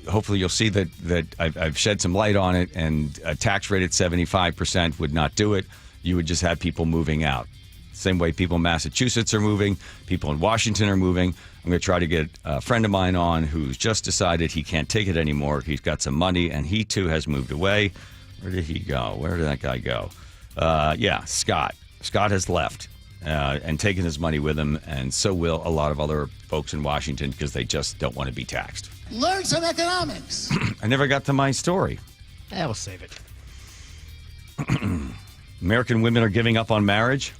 [SPEAKER 12] hopefully you'll see that I've shed some light on it, and a tax rate at 75% would not do it. You would just have people moving out. Same way people in Massachusetts are moving, people in Washington are moving. I'm going to try to get a friend of mine on who's just decided he can't take it anymore. He's got some money, and he too has moved away. Where did he go? Where did that guy go? Scott. Scott has left and taken his money with him, and so will a lot of other folks in Washington because they just don't want to be taxed.
[SPEAKER 14] Learn some economics.
[SPEAKER 12] I never got to my story.
[SPEAKER 4] We'll save it.
[SPEAKER 12] American women are giving up on marriage.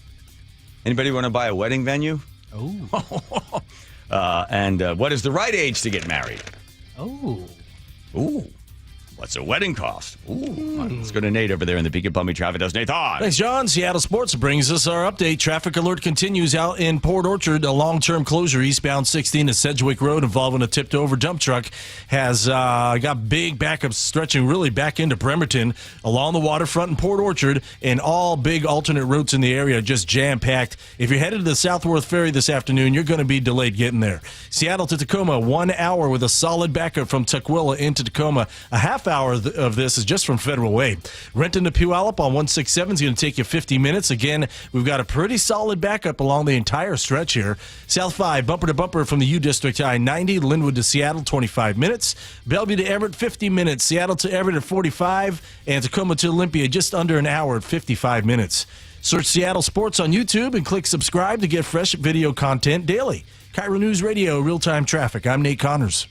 [SPEAKER 12] Anybody want to buy a wedding venue?
[SPEAKER 4] Oh.
[SPEAKER 12] And what is the right age to get married?
[SPEAKER 4] Oh.
[SPEAKER 12] Ooh. What's a wedding cost? Ooh, let's go to Nate over there in the Beacon Plumbing Traffic Desk. Nathan.
[SPEAKER 3] Thanks, John. Seattle Sports brings us our update. Traffic alert continues out in Port Orchard. A long-term closure eastbound 16 at Sedgwick Road involving a tipped-over dump truck has got big backups stretching really back into Bremerton along the waterfront in Port Orchard, and all big alternate routes in the area just jam-packed. If you're headed to the Southworth Ferry this afternoon, you're going to be delayed getting there. Seattle to Tacoma, 1 hour with a solid backup from Tukwila into Tacoma. A half hour of this is just from Federal Way. Renton to Puyallup on 167 is going to take you 50 minutes. Again, we've got a pretty solid backup along the entire stretch here. South 5, bumper to bumper from the U District, I-90, Linwood to Seattle, 25 minutes. Bellevue to Everett, 50 minutes. Seattle to Everett at 45, and Tacoma to Olympia, just under an hour at 55 minutes. Search Seattle Sports on YouTube and click subscribe to get fresh video content daily. KIRO News Radio, real-time traffic. I'm Nate Connors.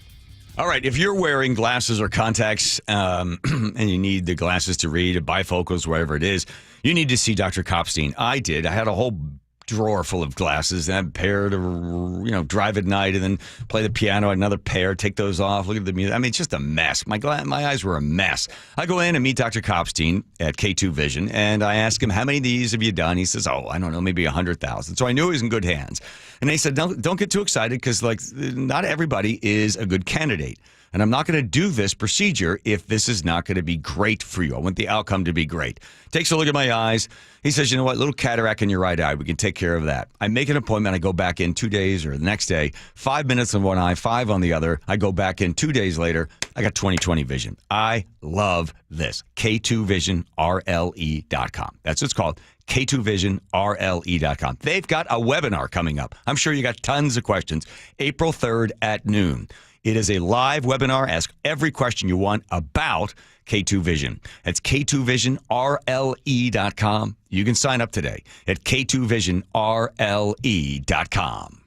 [SPEAKER 12] All right, if you're wearing glasses or contacts and you need the glasses to read, bifocals, whatever it is, you need to see Dr. Kopstein. I did. I had a whole drawer full of glasses and a pair to, drive at night and then play the piano, another pair, take those off, look at the music. I mean, it's just a mess. My eyes were a mess. I go in and meet Dr. Kopstein at K2 Vision, and I ask him, how many of these have you done? He says, I don't know, maybe 100,000. So I knew he was in good hands. And they said, don't get too excited because, not everybody is a good candidate. And I'm not going to do this procedure if this is not going to be great for you. I want the outcome to be great. Takes a look at my eyes. He says, you know what, little cataract in your right eye. We can take care of that. I make an appointment. I go back in 2 days or the next day, 5 minutes on one eye, 5 on the other. I go back in 2 days later. I got 20/20 vision. I love this. K2VisionRLE.com. That's what it's called. K2VisionRLE.com. They've got a webinar coming up. I'm sure you got tons of questions. April 3rd at noon. It is a live webinar. Ask every question you want about K2 Vision. That's K2VisionRLE.com. You can sign up today at K2VisionRLE.com.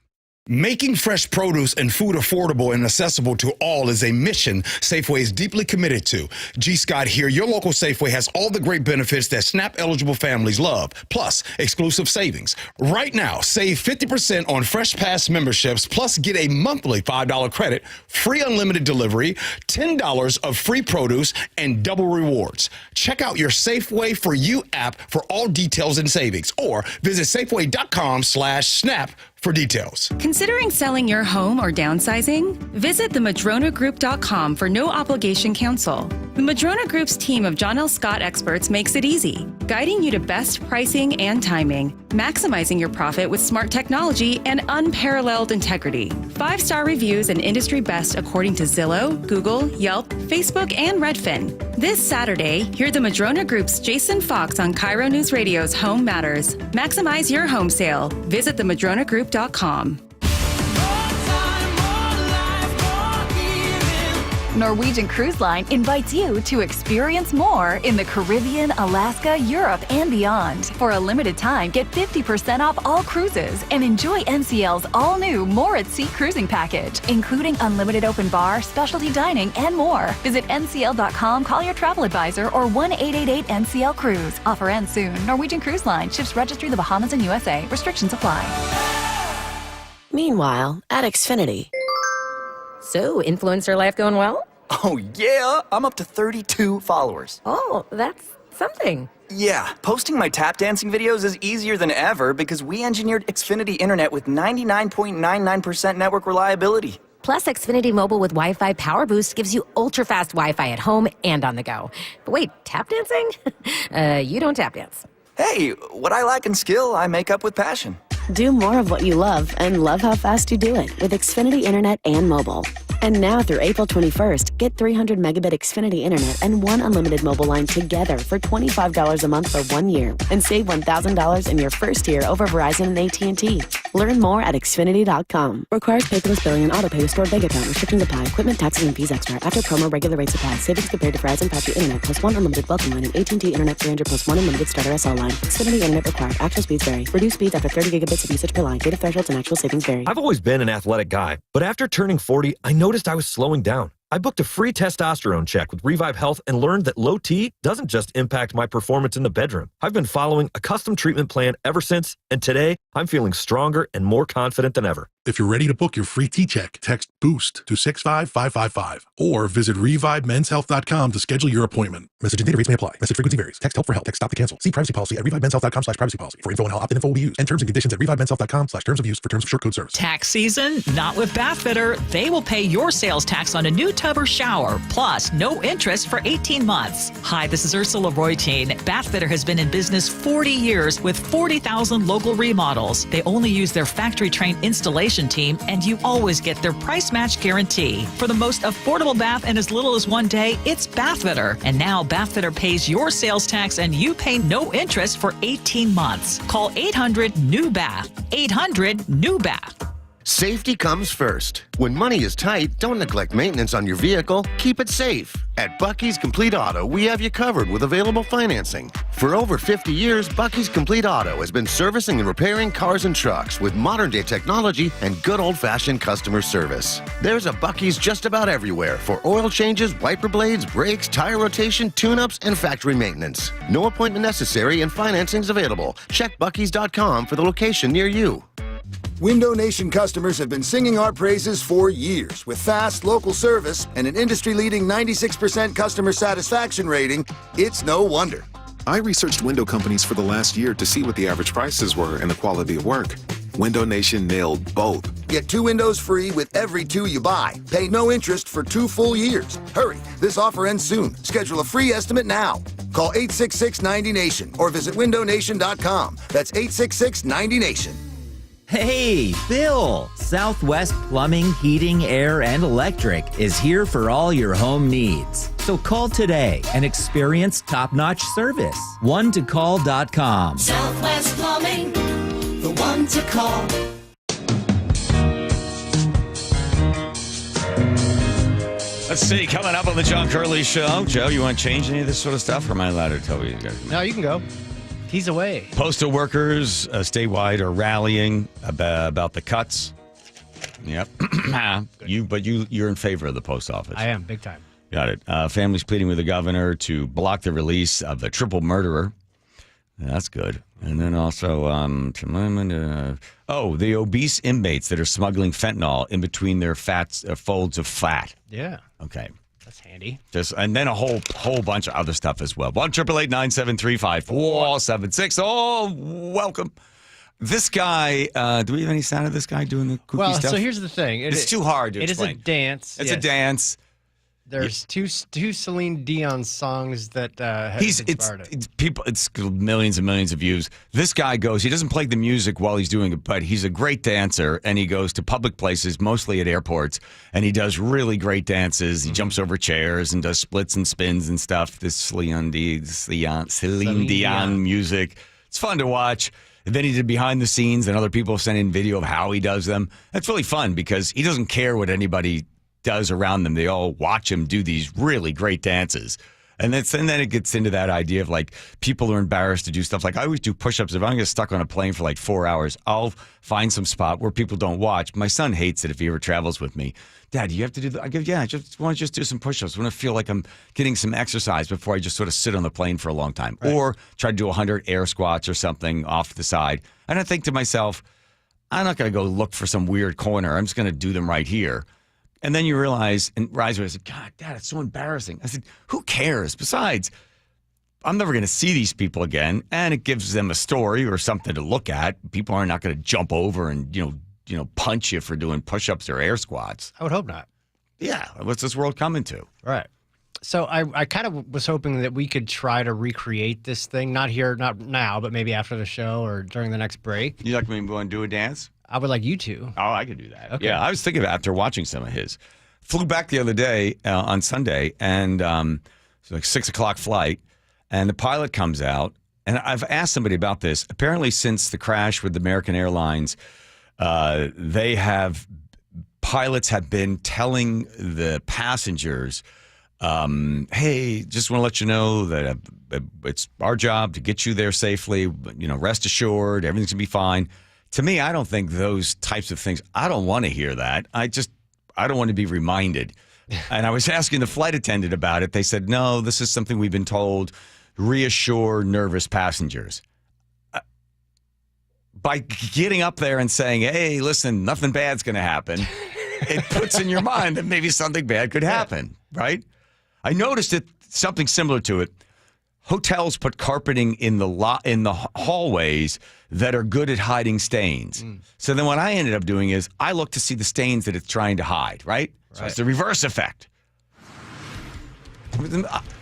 [SPEAKER 15] Making fresh produce and food affordable and accessible to all is a mission Safeway is deeply committed to. G. Scott here. Your local Safeway has all the great benefits that SNAP-eligible families love, plus exclusive savings. Right now, save 50% on Fresh Pass memberships, plus get a monthly $5 credit, free unlimited delivery, $10 of free produce, and double rewards. Check out your Safeway For You app for all details and savings, or visit Safeway.com/SNAP for details.
[SPEAKER 16] Considering selling your home or downsizing? Visit themadronagroup.com for no obligation counsel. The Madrona Group's team of John L. Scott experts makes it easy, guiding you to best pricing and timing, maximizing your profit with smart technology and unparalleled integrity. 5-star reviews and industry best according to Zillow, Google, Yelp, Facebook, and Redfin. This Saturday, hear the Madrona Group's Jason Fox on KIRO News Radio's Home Matters. Maximize your home sale. Visit themadronagroup.com.
[SPEAKER 17] Norwegian Cruise Line invites you to experience more in the Caribbean, Alaska, Europe, and beyond. For a limited time, get 50% off all cruises and enjoy NCL's all-new More at Sea cruising package, including unlimited open bar, specialty dining, and more. Visit ncl.com, call your travel advisor, or 1-888-NCL-CRUISE. Offer ends soon. Norwegian Cruise Line. Ships registry the Bahamas and USA. Restrictions apply.
[SPEAKER 18] Meanwhile, at Xfinity. So, influencer life going well?
[SPEAKER 19] Oh, yeah. I'm up to 32 followers.
[SPEAKER 18] Oh, that's something.
[SPEAKER 19] Yeah, posting my tap dancing videos is easier than ever because we engineered Xfinity Internet with 99.99% network reliability.
[SPEAKER 18] Plus, Xfinity Mobile with Wi-Fi Power Boost gives you ultra-fast Wi-Fi at home and on the go. But wait, tap dancing? You don't tap dance.
[SPEAKER 19] Hey, what I lack in skill, I make up with passion.
[SPEAKER 18] Do more of what you love and love how fast you do it with Xfinity Internet and mobile. And now through April 21st, get 300 megabit Xfinity Internet and one unlimited mobile line together for $25 a month for 1 year. And save $1,000 in your first year over Verizon and AT&T. Learn more at Xfinity.com. Requires paperless billing and auto pay with stored bank account. Restrictions apply. Equipment, taxes, and fees extra. After promo, regular rates apply. Savings compared to Verizon 5G Internet plus one unlimited welcome line and AT&T Internet 300 plus one unlimited starter SL line. Xfinity Internet required. Actual speeds vary. Reduced speeds after 30 gigabits of usage per line. Data thresholds and actual savings vary.
[SPEAKER 20] I've always been an athletic guy, but after turning 40, I noticed I was slowing down. I booked a free testosterone check with Revive Health and learned that low T doesn't just impact my performance in the bedroom. I've been following a custom treatment plan ever since, and today I'm feeling stronger and more confident than ever.
[SPEAKER 1] If you're ready to book your free T-check, text BOOST to 65555 or visit ReviveMen'sHealth.com to schedule your appointment. Message and data rates may apply. Message frequency varies. Text help for help. Text stop to cancel. See privacy policy at ReviveMen'sHealth.com/privacy policy. For info on how opt-in info will be used and terms and conditions at ReviveMen'sHealth.com/terms of use for terms of short code service.
[SPEAKER 6] Tax season? Not with Bathfitter. They will pay your sales tax on a new tub or shower, plus no interest for 18 months. Hi, this is Ursula Reutin. Bathfitter has been in business 40 years with 40,000 local remodels. They only use their factory-trained installation team, and you always get their price match guarantee. For the most affordable bath in as little as 1 day, it's Bathfitter. And now Bathfitter pays your sales tax and you pay no interest for 18 months. Call 800-NEW-BATH. 800-NEW-BATH.
[SPEAKER 7] Safety comes first. When money is tight, don't neglect maintenance on your vehicle. Keep it safe. At Bucky's Complete Auto, we have you covered with available financing. For over 50 years, Bucky's Complete Auto has been servicing and repairing cars and trucks with modern-day technology and good old-fashioned customer service. There's a Bucky's just about everywhere for oil changes, wiper blades, brakes, tire rotation, tune-ups, and factory maintenance. No appointment necessary and financing's available. Check Bucky's.com for the location near you.
[SPEAKER 8] Window Nation customers have been singing our praises for years. With fast, local service and an industry-leading 96% customer satisfaction rating, it's no wonder.
[SPEAKER 9] I researched window companies for the last year to see what the average prices were and the quality of work. Window Nation nailed both.
[SPEAKER 8] Get 2 windows free with every 2 you buy. Pay no interest for 2 full years. Hurry, this offer ends soon. Schedule a free estimate now. Call 866-90-NATION or visit windownation.com. That's 866-90-NATION.
[SPEAKER 23] Hey, Bill! Southwest Plumbing, Heating, Air, and Electric is here for all your home needs. So call today and experience top-notch service. OneToCall.com.
[SPEAKER 11] Southwest Plumbing, the one to call.
[SPEAKER 12] Let's see, coming up on the John Curley Show. Joe, you want to change any of this sort of stuff, or am I allowed to tell you guys?
[SPEAKER 4] No, you can go. He's away.
[SPEAKER 12] Postal workers statewide are rallying about the cuts. Yep. You're in favor of the post office.
[SPEAKER 4] I am, big time.
[SPEAKER 12] Got it. Families pleading with the governor to block the release of the triple murderer. That's good. And then also, the obese inmates that are smuggling fentanyl in between their folds of fat.
[SPEAKER 4] Yeah.
[SPEAKER 12] Okay.
[SPEAKER 4] That's handy.
[SPEAKER 12] And then a whole bunch of other stuff as well. 1-888-973-5476. Oh, welcome. This guy, do we have any sound of this guy doing the kooky stuff?
[SPEAKER 4] So here's the thing.
[SPEAKER 12] It's too hard to explain.
[SPEAKER 4] It is a dance.
[SPEAKER 12] It's a dance.
[SPEAKER 4] There's two Celine Dion songs that have inspired it.
[SPEAKER 12] It's millions and millions of views. This guy goes, he doesn't play the music while he's doing it, but he's a great dancer, and he goes to public places, mostly at airports, and he does really great dances. He jumps over chairs and does splits and spins and stuff. This Celine Dion music. It's fun to watch. And then he did behind the scenes, and other people sent in video of how he does them. That's really fun because he doesn't care what anybody does around them. They all watch him do these really great dances. And then it gets into that idea of like people are embarrassed to do stuff. Like I always do push-ups. If I'm get stuck on a plane for like 4 hours, I'll find some spot where people don't watch. My son hates it if he ever travels with me. Dad, you have to do that. I go, yeah, I just want to do some push-ups. I want to feel like I'm getting some exercise before I just sort of sit on the plane for a long time. Right. Or try to do 100 air squats or something off the side. And I think to myself, I'm not going to go look for some weird corner. I'm just going to do them right here. And then you realize, and Riser said, God, Dad, it's so embarrassing. I said, who cares? Besides, I'm never going to see these people again, and it gives them a story or something to look at. People are not going to jump over and, punch you for doing push-ups or air squats.
[SPEAKER 4] I would hope not.
[SPEAKER 12] Yeah. What's this world coming to?
[SPEAKER 4] Right. So I kind of was hoping that we could try to recreate this thing, not now, but maybe after the show or during the next break.
[SPEAKER 12] You like me to go and do a dance?
[SPEAKER 4] I would like you to.
[SPEAKER 12] Oh, I could do that.
[SPEAKER 4] Okay.
[SPEAKER 12] Yeah, I was thinking after watching some of his. Flew back the other day on Sunday, and it's like 6 o'clock flight, and the pilot comes out, and I've asked somebody about this. Apparently, since the crash with American Airlines, pilots have been telling the passengers, hey, just want to let you know that it's our job to get you there safely. Rest assured, everything's going to be fine. To me, I don't think those types of things, I don't want to hear that. I don't want to be reminded. And I was asking the flight attendant about it. They said, no, this is something we've been told, reassure nervous passengers. by getting up there and saying, hey, listen, nothing bad's going to happen, it puts in your mind that maybe something bad could happen, right? I noticed something similar to it. Hotels put carpeting in the hallways that are good at hiding stains. So then what I ended up doing is I look to see the stains that it's trying to hide, right? So it's the reverse effect.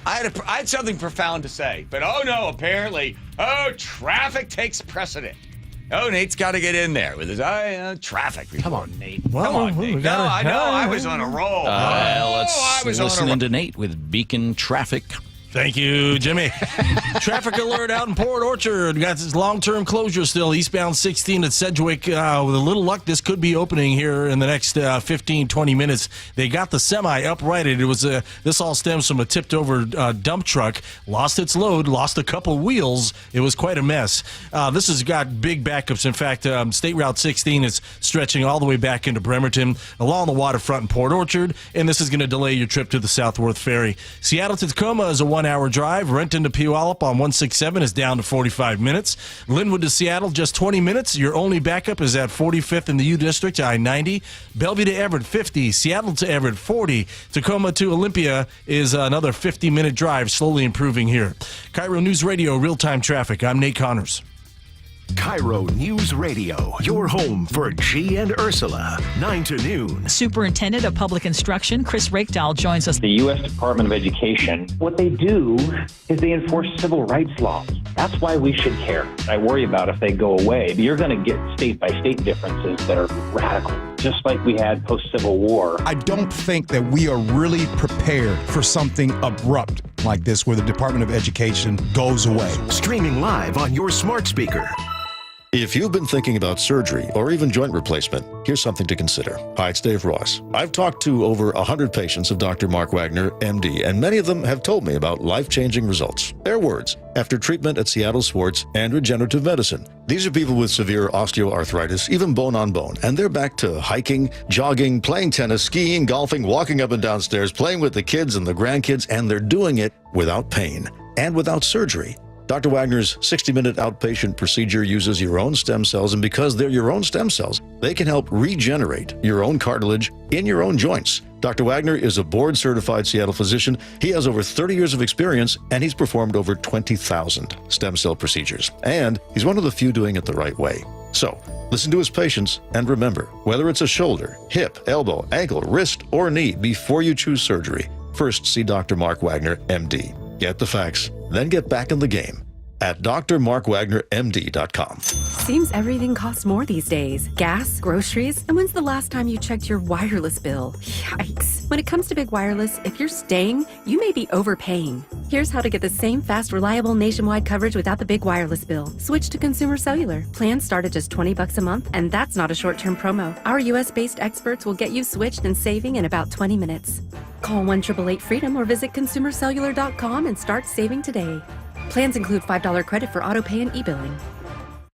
[SPEAKER 12] I had something profound to say, but apparently, traffic takes precedent. Oh, Nate's got to get in there with his traffic report.
[SPEAKER 4] Come on, Nate.
[SPEAKER 3] Well,
[SPEAKER 12] Come on, Nate. I know. I was on a roll.
[SPEAKER 5] Let's listen into Nate with Beacon Traffic.
[SPEAKER 3] Thank you, Jimmy. Traffic alert out in Port Orchard. Got this long-term closure still, eastbound 16 at Sedgwick. With a little luck, this could be opening here in the next 15, 20 minutes. They got the semi uprighted. It was this all stems from a tipped-over dump truck. Lost its load, lost a couple wheels. It was quite a mess. This has got big backups. In fact, State Route 16 is stretching all the way back into Bremerton along the waterfront in Port Orchard, and this is going to delay your trip to the Southworth Ferry. Seattle to Tacoma is a 1-hour drive. Renton to Puyallup on 167 is down to 45 minutes. Linwood to Seattle, just 20 minutes. Your only backup is at 45th in the U District, I-90. Bellevue to Everett, 50. Seattle to Everett, 40. Tacoma to Olympia is another 50-minute drive, slowly improving here. KIRO News Radio, real-time traffic. I'm Nate Connors.
[SPEAKER 13] KIRO News Radio, your home for G and Ursula, 9 to noon.
[SPEAKER 6] Superintendent of Public Instruction, Chris Rakedahl, joins us.
[SPEAKER 2] The U.S. Department of Education, what they do is they enforce civil rights laws. That's why we should care. I worry about if they go away, but you're going to get state-by-state differences that are radical, just like we had post-Civil War.
[SPEAKER 15] I don't think that we are really prepared for something abrupt like this where the Department of Education goes away.
[SPEAKER 13] Streaming live on your smart speaker.
[SPEAKER 21] If you've been thinking about surgery or even joint replacement, here's something to consider. Hi, it's Dave Ross. I've talked to over 100 patients of Dr. Mark Wagner, MD, and many of them have told me about life-changing results. Their words, after treatment at Seattle Sports and Regenerative Medicine. These are people with severe osteoarthritis, even bone-on-bone, and they're back to hiking, jogging, playing tennis, skiing, golfing, walking up and down stairs, playing with the kids and the grandkids, and they're doing it without pain and without surgery. Dr. Wagner's 60-minute outpatient procedure uses your own stem cells, and because they're your own stem cells, they can help regenerate your own cartilage in your own joints. Dr. Wagner is a board-certified Seattle physician. He has over 30 years of experience, and he's performed over 20,000 stem cell procedures. And he's one of the few doing it the right way. So, listen to his patients, and remember, whether it's a shoulder, hip, elbow, ankle, wrist, or knee, before you choose surgery, first see Dr. Mark Wagner, MD. Get the facts, then get back in the game at drmarkwagnermd.com.
[SPEAKER 22] Seems everything costs more these days. Gas, groceries, and when's the last time you checked your wireless bill? Yikes. When it comes to big wireless, if you're staying, you may be overpaying. Here's how to get the same fast, reliable nationwide coverage without the big wireless bill. Switch to Consumer Cellular. Plans start at just $20 a month, and that's not a short-term promo. Our U.S.-based experts will get you switched and saving in about 20 minutes. Call 1-888-FREEDOM or visit consumercellular.com and start saving today. Plans include $5 credit for autopay and e-billing.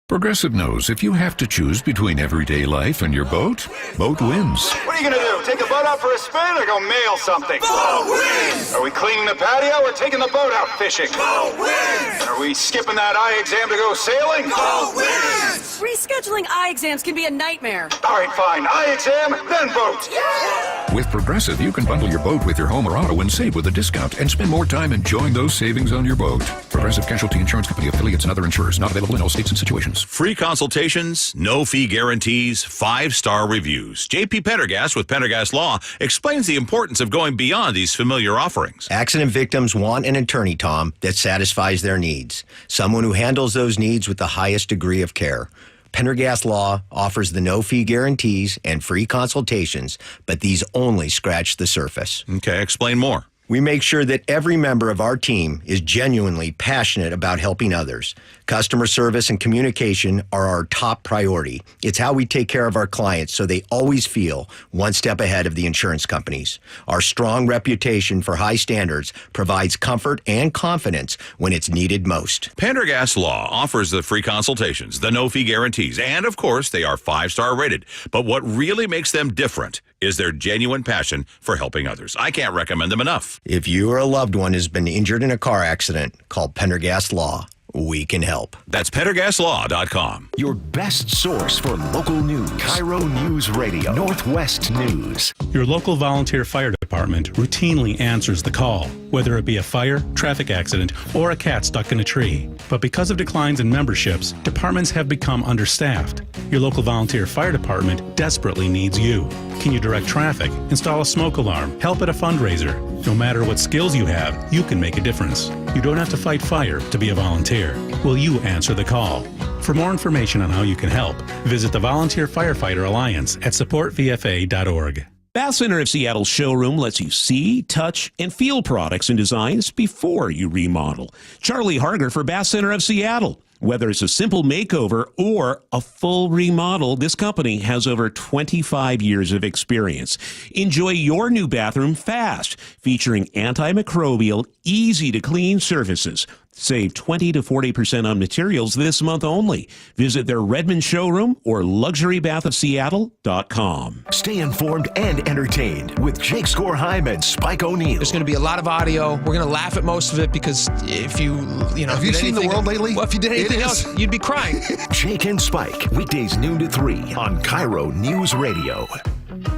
[SPEAKER 24] Progressive knows if you have to choose between everyday life and your boat, boat wins.
[SPEAKER 25] What are you going to do? Take the boat out for a spin or go mail something? Boat wins! Are we cleaning the patio or taking the boat out fishing? Boat wins! Are we skipping that eye exam to go sailing? Boat wins!
[SPEAKER 22] Rescheduling eye exams can be a nightmare.
[SPEAKER 25] All right, fine. Eye exam, then boat.
[SPEAKER 22] Yeah!
[SPEAKER 24] With Progressive, you can bundle your boat with your home or auto and save with a discount and spend more time enjoying those savings on your boat. Progressive Casualty Insurance Company, affiliates, and other insurers. Not available in all states and situations.
[SPEAKER 26] Free consultations, no fee guarantees, 5-star reviews. JP Pendergast with Pendergast Law explains the importance of going beyond these familiar offerings.
[SPEAKER 27] Accident victims want an attorney, Tom, that satisfies their needs. Someone who handles those needs with the highest degree of care. Pendergast Law offers the no-fee guarantees and free consultations, but these only scratch the surface.
[SPEAKER 26] Okay, explain more.
[SPEAKER 27] We make sure that every member of our team is genuinely passionate about helping others. Customer service and communication are our top priority. It's how we take care of our clients so they always feel one step ahead of the insurance companies. Our strong reputation for high standards provides comfort and confidence when it's needed most.
[SPEAKER 26] Pendergast Law offers the free consultations, the no-fee guarantees, and of course, they are 5-star rated. But what really makes them different is their genuine passion for helping others. I can't recommend them enough.
[SPEAKER 27] If you or a loved one has been injured in a car accident, call Pendergast Law. we can help.
[SPEAKER 26] That's PenderGastLaw.com.
[SPEAKER 13] Your best source for local news. KIRO Newsradio, Northwest News.
[SPEAKER 10] Your local volunteer fire department routinely answers the call, whether it be a fire, traffic accident, or a cat stuck in a tree. But because of declines in memberships, departments have become understaffed. Your local volunteer fire department desperately needs you. Can you direct traffic, install a smoke alarm, help at a fundraiser? No matter what skills you have, you can make a difference. You don't have to fight fire to be a volunteer. Will you answer the call? For more information on how you can help, visit the Volunteer Firefighter Alliance at supportvfa.org.
[SPEAKER 14] Bath Center of Seattle's showroom lets you see, touch, and feel products and designs before you remodel. Charlie Harger for Bath Center of Seattle. Whether it's a simple makeover or a full remodel, this company has over 25 years of experience. Enjoy your new bathroom fast, featuring antimicrobial, easy-to-clean surfaces. Save 20 to 40% on materials this month only. Visit their Redmond showroom or luxurybathofseattle.com.
[SPEAKER 13] Stay informed and entertained with Jake Skorheim and Spike O'Neill.
[SPEAKER 16] There's going to be a lot of audio. We're going to laugh at most of it because if you
[SPEAKER 17] have you seen The World lately?
[SPEAKER 16] Well, if you did anything else, you'd be crying.
[SPEAKER 13] Jake and Spike, weekdays noon to 3 on KIRO News Radio.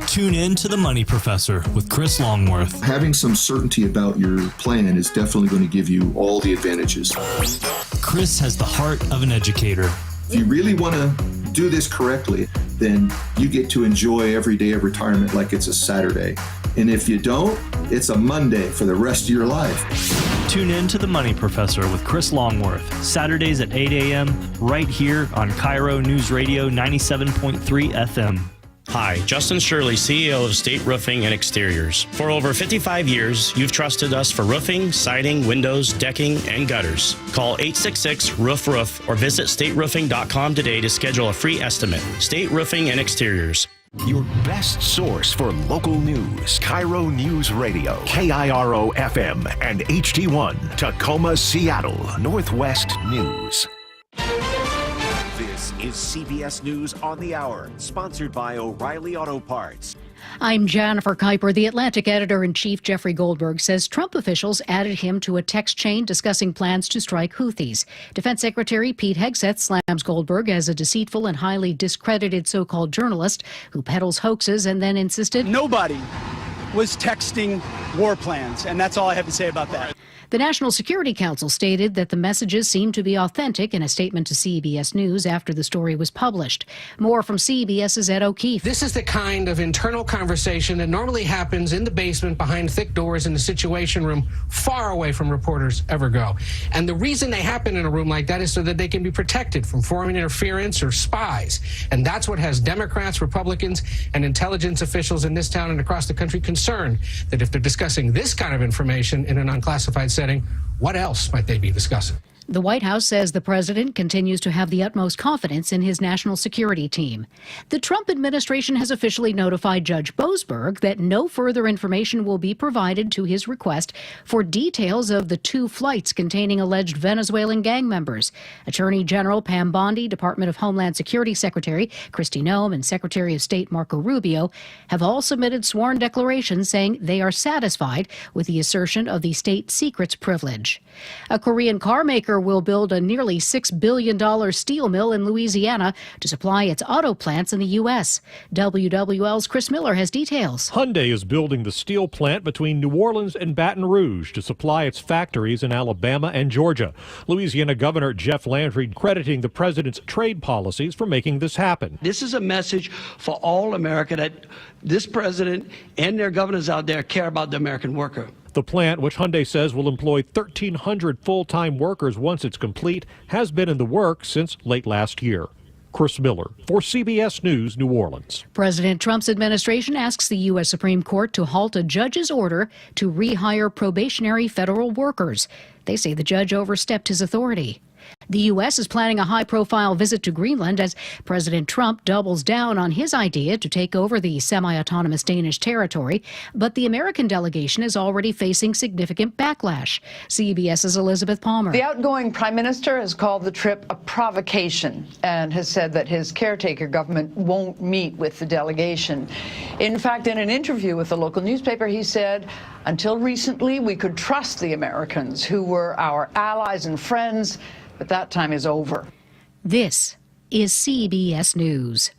[SPEAKER 18] Tune in to The Money Professor with Chris Longworth.
[SPEAKER 19] Having some certainty about your plan is definitely going to give you all the advantages.
[SPEAKER 18] Chris has the heart of an educator.
[SPEAKER 19] If you really want to do this correctly, then you get to enjoy every day of retirement like it's a Saturday. And if you don't, it's a Monday for the rest of your life.
[SPEAKER 18] Tune in to The Money Professor with Chris Longworth, Saturdays at 8 a.m. right here on KIRO Newsradio 97.3 FM.
[SPEAKER 20] Hi, Justin Shirley, CEO of State Roofing and Exteriors. For over 55 years, you've trusted us for roofing, siding, windows, decking, and gutters. Call 866-ROOF-ROOF or visit stateroofing.com today to schedule a free estimate. State Roofing and Exteriors.
[SPEAKER 13] Your best source for local news. KIRO News Radio, KIRO FM and HD1, Tacoma, Seattle, Northwest News.
[SPEAKER 28] This is CBS News on the Hour, sponsored by O'Reilly Auto Parts.
[SPEAKER 29] I'm Jennifer Kuiper. The Atlantic editor-in-chief Jeffrey Goldberg says Trump officials added him to a text chain discussing plans to strike Houthis. Defense Secretary Pete Hegseth slams Goldberg as a deceitful and highly discredited so-called journalist who peddles hoaxes and then insisted
[SPEAKER 30] nobody was texting war plans, and that's all I have to say about that.
[SPEAKER 29] The National Security Council stated that the messages seemed to be authentic in a statement to CBS News after the story was published. More from CBS's Ed O'Keefe.
[SPEAKER 31] This is the kind of internal conversation that normally happens in the basement behind thick doors in the Situation Room, far away from reporters ever go. And the reason they happen in a room like that is so that they can be protected from foreign interference or spies. And that's what has Democrats, Republicans, and intelligence officials in this town and across the country concerned, that if they're discussing this kind of information in an unclassified setting, what else might they be discussing?
[SPEAKER 29] The White House says the president continues to have the utmost confidence in his national security team. The Trump administration has officially notified Judge Boasberg that no further information will be provided to his request for details of the 2 flights containing alleged Venezuelan gang members. Attorney General Pam Bondi, Department of Homeland Security Secretary Kristi Noem, and Secretary of State Marco Rubio have all submitted sworn declarations saying they are satisfied with the assertion of the state secrets privilege. A Korean car maker will build a nearly $6 billion steel mill in Louisiana to supply its auto plants in the U.S. WWL's Chris Miller has details.
[SPEAKER 32] Hyundai is building the steel plant between New Orleans and Baton Rouge to supply its factories in Alabama and Georgia. Louisiana Governor Jeff Landry crediting the president's trade policies for making this happen.
[SPEAKER 33] This is a message for all America that this president and their governors out there care about the American worker.
[SPEAKER 32] The plant, which Hyundai says will employ 1,300 full-time workers once it's complete, has been in the works since late last year. Chris Miller for CBS News, New Orleans.
[SPEAKER 29] President Trump's administration asks the U.S. Supreme Court to halt a judge's order to rehire probationary federal workers. They say the judge overstepped his authority. The U.S. is planning a high-profile visit to Greenland as President Trump doubles down on his idea to take over the semi-autonomous Danish territory, but the American delegation is already facing significant backlash. CBS's Elizabeth Palmer.
[SPEAKER 34] The outgoing prime minister has called the trip a provocation and has said that his caretaker government won't meet with the delegation. In fact, in an interview with a local newspaper, he said, "Until recently, we could trust the Americans, who were our allies and friends. but that time is over.
[SPEAKER 29] This is CBS News.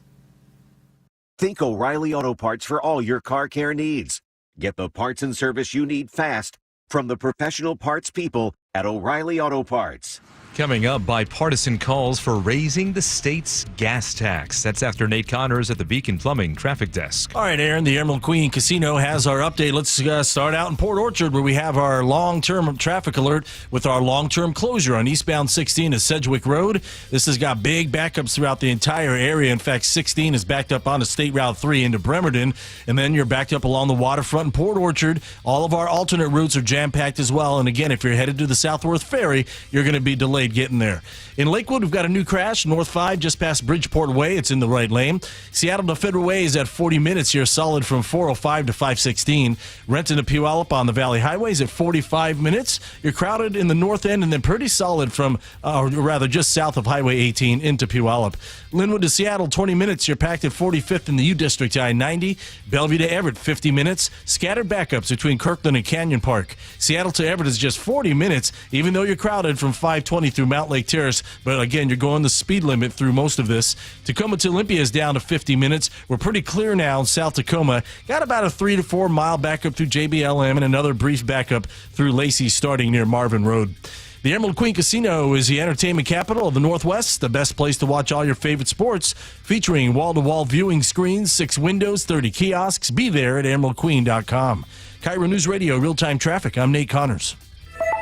[SPEAKER 28] Think O'Reilly Auto Parts for all your car care needs. Get the parts and service you need fast from the professional parts people at O'Reilly Auto Parts.
[SPEAKER 1] Coming up, bipartisan calls for raising the state's gas tax. That's after Nate Connors at the Beacon Plumbing Traffic Desk.
[SPEAKER 2] All right, Aaron, the Emerald Queen Casino has our update. Let's start out in Port Orchard, where we have our long-term traffic alert with our long-term closure on eastbound 16 at Sedgwick Road. This has got big backups throughout the entire area. In fact, 16 is backed up onto State Route 3 into Bremerton, and then you're backed up along the waterfront in Port Orchard. All of our alternate routes are jam-packed as well, and again, if you're headed to the Southworth Ferry, you're going to be delayed getting there. In Lakewood, we've got a new crash, North 5, just past Bridgeport Way. It's in the right lane. Seattle to Federal Way is at 40 minutes here, solid from 405 to 516. Renton to Puyallup on the Valley Highways at 45 minutes. You're crowded in the north end and then pretty solid from, or rather just south of Highway 18 into Puyallup. Linwood to Seattle, 20 minutes. You're packed at 45th in the U District, I-90. Bellevue to Everett, 50 minutes. Scattered backups between Kirkland and Canyon Park. Seattle to Everett is just 40 minutes, even though you're crowded from 520 through Mount Lake Terrace. But again, you're going the speed limit through most of this. Tacoma to Olympia is down to 50 minutes. We're pretty clear now in South Tacoma. Got about a 3 to 4 mile backup through JBLM and another brief backup through Lacey starting near Marvin Road. The Emerald Queen Casino is the entertainment capital of the Northwest, the best place to watch all your favorite sports, featuring wall-to-wall viewing screens, 6 windows, 30 kiosks. Be there at emeraldqueen.com. KIRO News Radio, real-time traffic. I'm Nate Connors.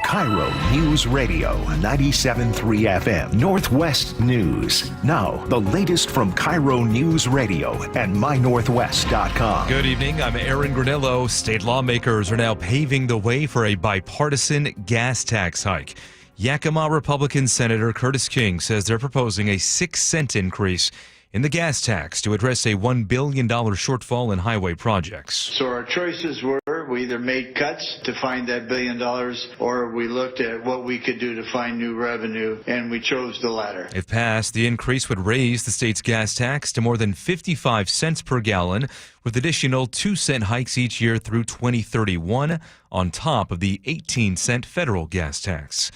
[SPEAKER 13] KIRO News Radio, 97.3 FM, Northwest News. Now, the latest from KIRO News Radio and mynorthwest.com.
[SPEAKER 1] Good evening. I'm Aaron Granillo. State lawmakers are now paving the way for a bipartisan gas tax hike. Yakima Republican Senator Curtis King says they're proposing a 6-cent increase in the gas tax to address a $1 billion shortfall in highway projects.
[SPEAKER 3] So our choices were we either made cuts to find that $1 billion or we looked at what we could do to find new revenue, and we chose the latter.
[SPEAKER 1] If passed, the increase would raise the state's gas tax to more than 55 cents per gallon, with additional 2-cent hikes each year through 2031 on top of the 18-cent federal gas tax.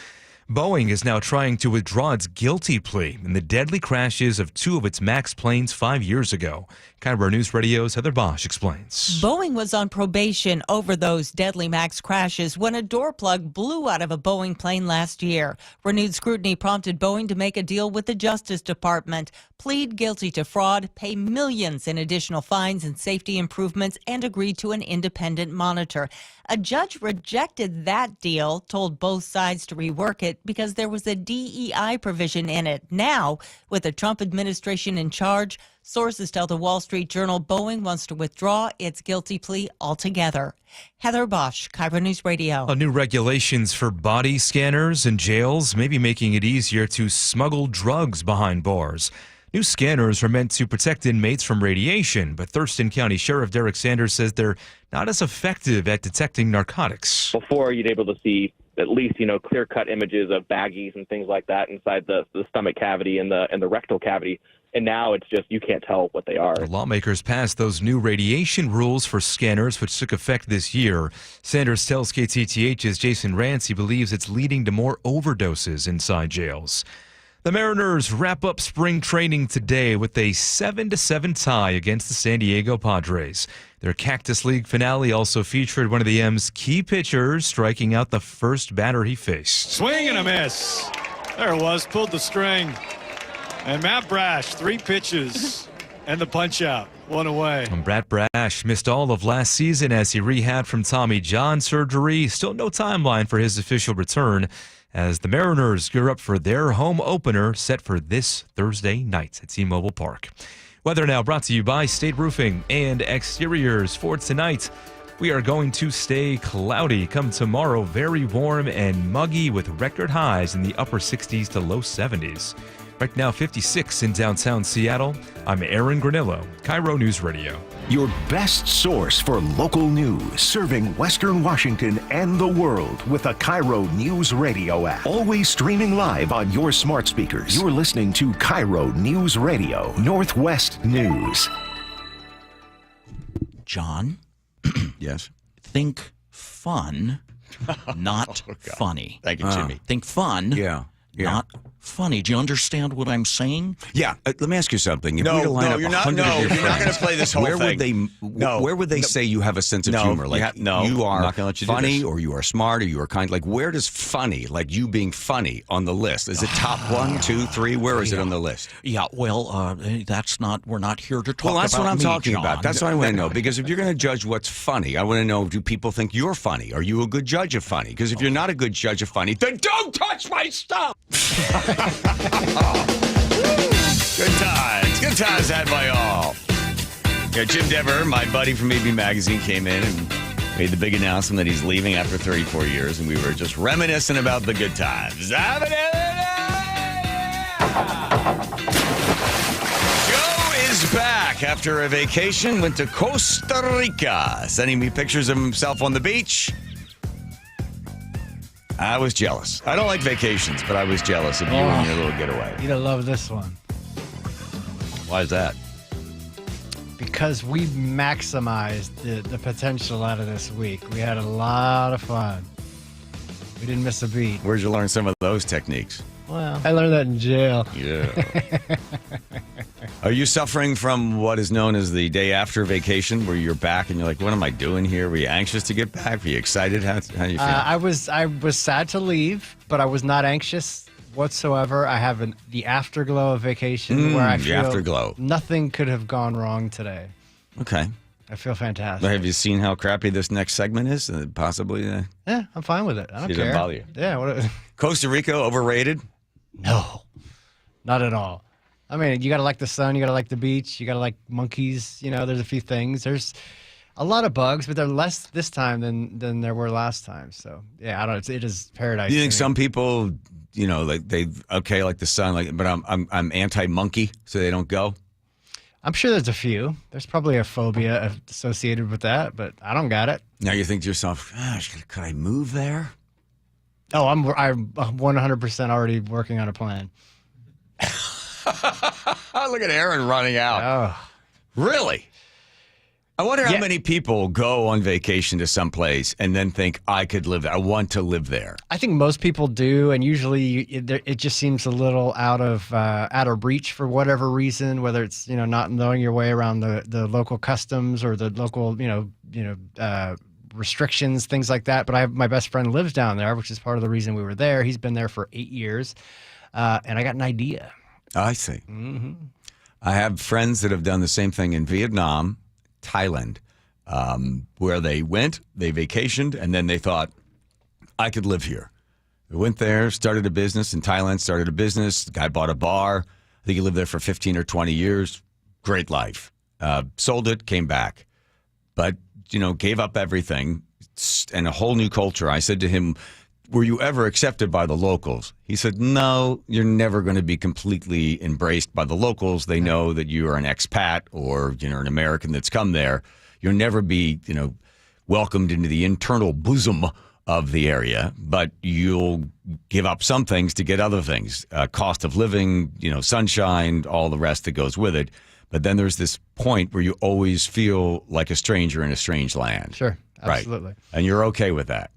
[SPEAKER 1] Boeing is now trying to withdraw its guilty plea in the deadly crashes of 2 of its MAX planes 5 years ago. KIRO News Radio's Heather Bosch explains.
[SPEAKER 4] Boeing was on probation over those deadly MAX crashes when a door plug blew out of a Boeing plane last year. Renewed scrutiny prompted Boeing to make a deal with the Justice Department, plead guilty to fraud, pay millions in additional fines and safety improvements, and agree to an independent monitor. A judge rejected that deal, told both sides to rework it because there was a DEI provision in it. Now, with the Trump administration in charge, sources tell the Wall Street Journal Boeing wants to withdraw its guilty plea altogether. Heather Bosch, KIRO News Radio.
[SPEAKER 1] New regulations for body scanners in jails may be making it easier to smuggle drugs behind bars. New scanners are meant to protect inmates from radiation, but Thurston County Sheriff Derek Sanders says they're not as effective at detecting narcotics.
[SPEAKER 5] Before, you'd able to see at least, clear-cut images of baggies and things like that inside the stomach cavity and the rectal cavity. And now it's just you can't tell what they are.
[SPEAKER 1] The lawmakers passed those new radiation rules for scanners, which took effect this year. Sanders tells KTTH's Jason Rance he believes it's leading to more overdoses inside jails. The Mariners wrap up spring training today with a 7-7 tie against the San Diego Padres. Their Cactus League finale also featured one of the M's key pitchers striking out the first batter he faced.
[SPEAKER 6] Swing and a miss. There it was, pulled the string. And Matt Brash, 3 pitches and the punch out. 1 away.
[SPEAKER 1] And Brad Brash missed all of last season as he rehabbed from Tommy John surgery. Still no timeline for his official return, as the Mariners gear up for their home opener set for this Thursday night at T-Mobile Park. Weather now brought to you by State Roofing and Exteriors. For tonight, we are going to stay cloudy. Come tomorrow, very warm and muggy with record highs in the upper 60s to low 70s. Right now, 56 in downtown Seattle. I'm Aaron Granillo, KIRO News Radio.
[SPEAKER 13] Your best source for local news, serving Western Washington and the world with the KIRO News Radio app. Always streaming live on your smart speakers. You're listening to KIRO News Radio, Northwest News.
[SPEAKER 7] John?
[SPEAKER 8] Yes?
[SPEAKER 7] Think fun, not funny.
[SPEAKER 8] Thank you, Jimmy.
[SPEAKER 7] Think fun,
[SPEAKER 8] Yeah.
[SPEAKER 7] not funny. Do you understand what I'm saying?
[SPEAKER 8] Yeah. Let me ask you something. If
[SPEAKER 7] No,
[SPEAKER 8] we were to line
[SPEAKER 7] no,
[SPEAKER 8] up
[SPEAKER 7] you're not-
[SPEAKER 8] 100
[SPEAKER 7] no,
[SPEAKER 8] of your
[SPEAKER 7] you're not
[SPEAKER 8] friends,
[SPEAKER 7] gonna play this whole
[SPEAKER 8] where
[SPEAKER 7] thing.
[SPEAKER 8] Would they, where would they say you have a sense of humor? Like, you
[SPEAKER 7] I'm
[SPEAKER 8] are
[SPEAKER 7] not gonna let you do
[SPEAKER 8] funny,
[SPEAKER 7] this.
[SPEAKER 8] or you are smart, or you are kind. Like, where does funny, like you being funny, on the list? Is it top 1, 2, 3? Where is it on the list?
[SPEAKER 7] Yeah, well, that's not. We're not here to talk
[SPEAKER 8] Well, that's
[SPEAKER 7] about
[SPEAKER 8] what I'm
[SPEAKER 7] me,
[SPEAKER 8] talking
[SPEAKER 7] John.
[SPEAKER 8] about. That's what I want to know. Because if you're going to judge what's funny, I want to know, do people think you're funny? Are you a good judge of funny? Because if you're not a good judge of funny, then don't touch my stuff! Good times. Good times had by all. Yeah, Jim Dever, my buddy from AB Magazine, came in and made the big announcement that he's leaving after 34 years, and we were just reminiscing about the good times. Joe is back after a vacation, went to Costa Rica, sending me pictures of himself on the beach. I was jealous. I don't like vacations, but I was jealous of you and your little getaway.
[SPEAKER 9] You'd love this one.
[SPEAKER 8] Why is that?
[SPEAKER 9] Because we maximized the potential out of this week. We had a lot of fun. We didn't miss a beat.
[SPEAKER 8] Where'd you learn some of those techniques?
[SPEAKER 9] Well, I learned that in jail.
[SPEAKER 8] Yeah. Are you suffering from what is known as the day after vacation, where you're back and you're like, what am I doing here? Were you anxious to get back? Were you excited? How do you feel?
[SPEAKER 9] I was sad to leave, but I was not anxious whatsoever. I have the afterglow of vacation where I
[SPEAKER 8] the
[SPEAKER 9] feel
[SPEAKER 8] afterglow.
[SPEAKER 9] nothing could have gone wrong today.
[SPEAKER 8] Okay.
[SPEAKER 9] I feel fantastic.
[SPEAKER 8] Have you seen how crappy this next segment is? Possibly.
[SPEAKER 9] Yeah, I'm fine with it. I don't
[SPEAKER 8] It
[SPEAKER 9] care.
[SPEAKER 8] doesn't bother you.
[SPEAKER 9] Yeah. What,
[SPEAKER 8] Costa Rica, overrated?
[SPEAKER 9] no, not at all. I mean, you got to like the sun. You got to like the beach. You got to like monkeys. You know, there's a few things. There's a lot of bugs, but they're less this time than there were last time. So, yeah, I don't know. It is paradise.
[SPEAKER 8] Do you think
[SPEAKER 9] to me.
[SPEAKER 8] some people, you know, like like the sun, like, but I'm anti-monkey, so they don't go?
[SPEAKER 9] I'm sure there's a few. There's probably a phobia associated with that, but I don't got it.
[SPEAKER 8] Now you think to yourself, gosh, could I move there?
[SPEAKER 9] Oh, I'm 100% already working on a plan.
[SPEAKER 8] Look at Aaron running out.
[SPEAKER 9] Oh.
[SPEAKER 8] Really? I wonder how many people go on vacation to someplace and then think, I could live there. I want to live there.
[SPEAKER 9] I think most people do, and usually it just seems a little out of reach for whatever reason, whether it's not knowing your way around the local customs or the local restrictions, things like that. But my best friend lives down there, which is part of the reason we were there. He's been there for 8 years, and I got an idea.
[SPEAKER 8] I see.
[SPEAKER 9] Mm-hmm.
[SPEAKER 8] I have friends that have done the same thing in Vietnam, Thailand, where they vacationed, and then they thought, I could live here. They went there, started a business in Thailand, started a business. The guy bought a bar. I think he lived there for 15 or 20 years. Great life. Sold it, came back. But, gave up everything and a whole new culture. I said to him, were you ever accepted by the locals? He said, no, you're never going to be completely embraced by the locals. They know that you are an expat or an American that's come there. You'll never be, welcomed into the internal bosom of the area, but you'll give up some things to get other things. Cost of living, sunshine, all the rest that goes with it. But then there's this point where you always feel like a stranger in a strange land.
[SPEAKER 9] Sure, absolutely.
[SPEAKER 8] Right. And you're okay with that?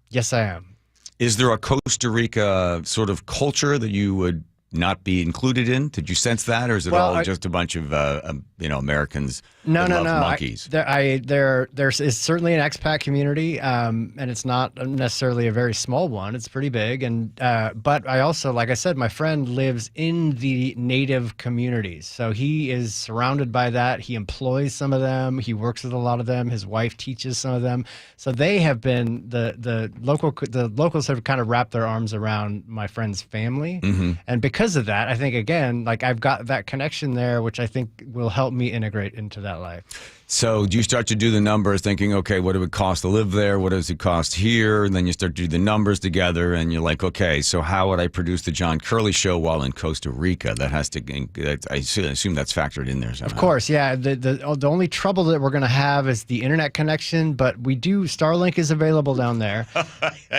[SPEAKER 9] Yes, I am.
[SPEAKER 8] Is there a Costa Rica sort of culture that you would not be included in? Did you sense that, or is it all just a bunch of Americans that love monkeys?
[SPEAKER 9] There is certainly an expat community, and it's not necessarily a very small one. It's pretty big, but I also, like I said, my friend lives in the native communities, so he is surrounded by that. He employs some of them. He works with a lot of them. His wife teaches some of them. So they have been the locals have kind of wrapped their arms around my friend's family, and because of that, I think again, like I've got that connection there, which I think will help me integrate into that life.
[SPEAKER 8] So do you start to do the numbers thinking, okay, what it would cost to live there? What does it cost here? And then you start to do the numbers together and you're like, okay, so how would I produce the John Curley show while in Costa Rica? That has to, I assume that's factored in there somehow.
[SPEAKER 9] Of course, yeah. The only trouble that we're going to have is the internet connection, but Starlink is available down there.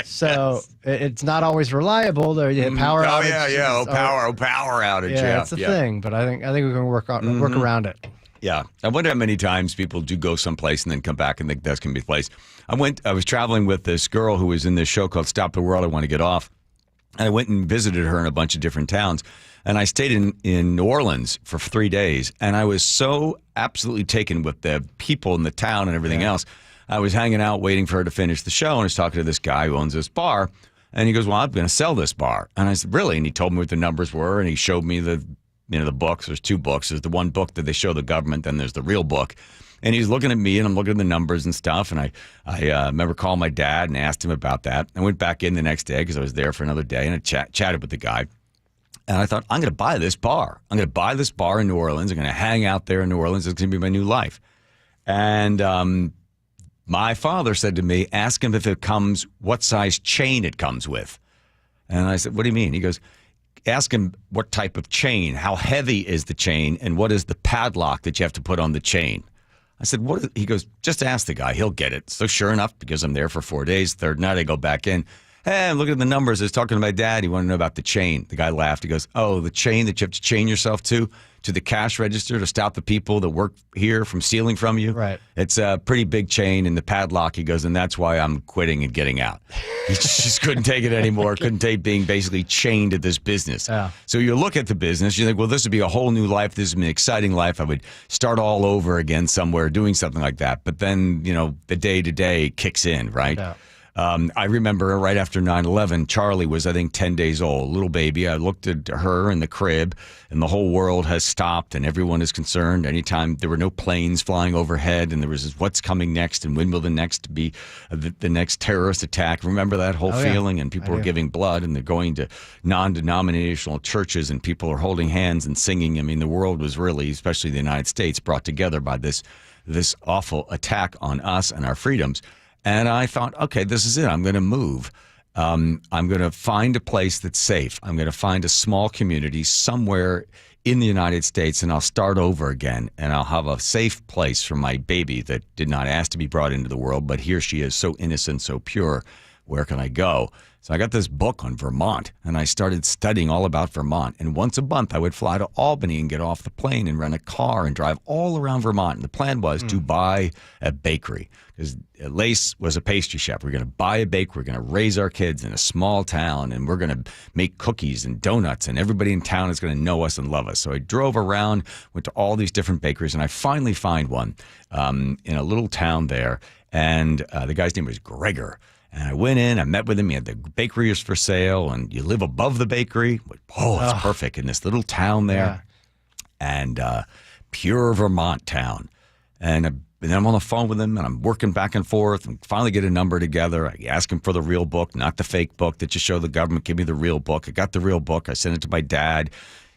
[SPEAKER 9] So it's not always reliable. There power outages.
[SPEAKER 8] Power outage.
[SPEAKER 9] Yeah, that's the thing, but I think we can work around it.
[SPEAKER 8] Yeah. I wonder how many times people do go someplace and then come back and think that's going to be the place. I was traveling with this girl who was in this show called Stop the World, I Want to Get Off. I went and visited her in a bunch of different towns. And I stayed in New Orleans for 3 days. And I was so absolutely taken with the people in the town and everything else. I was hanging out waiting for her to finish the show. And I was talking to this guy who owns this bar. And he goes, well, I'm going to sell this bar. And I said, really? And he told me what the numbers were. And he showed me the books. There's 2 books. There's the one book that they show the government. Then there's the real book. And he's looking at me, and I'm looking at the numbers and stuff. And I remember calling my dad and asked him about that. I went back in the next day because I was there for another day, and I chatted with the guy. And I thought, I'm going to buy this bar. I'm going to buy this bar in New Orleans. I'm going to hang out there in New Orleans. It's going to be my new life. And my father said to me, ask him if it comes, what size chain it comes with. And I said, what do you mean? He goes, ask him what type of chain, how heavy is the chain, and what is the padlock that you have to put on the chain. I said, what is, he goes, just ask the guy. He'll get it. So sure enough, because I'm there for 4 days, third night I go back in. Hey, I'm looking at the numbers. I was talking to my dad. He wanted to know about the chain. The guy laughed. He goes, oh, the chain that you have to chain yourself to the cash register to stop the people that work here from stealing from you.
[SPEAKER 9] Right.
[SPEAKER 8] It's a pretty big chain, and the padlock, he goes, and that's why I'm quitting and getting out. He just couldn't take it anymore. Couldn't take being basically chained to this business.
[SPEAKER 9] Yeah.
[SPEAKER 8] So you look at the business, you think, well, this would be a whole new life. This would be an exciting life. I would start all over again somewhere doing something like that. But then, the day-to-day kicks in, right?
[SPEAKER 9] Yeah.
[SPEAKER 8] I remember right after 9/11, Charlie was, I think, 10 days old, little baby. I looked at her in the crib, and the whole world has stopped, and everyone is concerned. Anytime there were no planes flying overhead, and there was this, what's coming next, and when will the next be the next terrorist attack? Remember that whole feeling? And people were giving blood, and they're going to non-denominational churches, and people are holding hands and singing. I mean, the world was really, especially the United States, brought together by this awful attack on us and our freedoms. And I thought, okay, this is it. I'm going to move. I'm going to find a place that's safe. I'm going to find a small community somewhere in the United States, and I'll start over again. And I'll have a safe place for my baby that did not ask to be brought into the world, but here she is, so innocent, so pure. Where can I go? So I got this book on Vermont, and I started studying all about Vermont. And once a month, I would fly to Albany and get off the plane and rent a car and drive all around Vermont. And the plan was to buy a bakery, because Lace was a pastry chef. We're going to buy a bakery. We're going to raise our kids in a small town, and we're going to make cookies and donuts, and everybody in town is going to know us and love us. So I drove around, went to all these different bakeries, and I finally find one in a little town there. And the guy's name was Gregor. And I went in, I met with him. He had the bakery is for sale, and you live above the bakery. Oh, it's perfect in this little town there. Yeah. And pure Vermont town. And then I'm on the phone with him, and I'm working back and forth, and finally get a number together. I ask him for the real book, not the fake book that you show the government. Give me the real book. I got the real book. I sent it to my dad.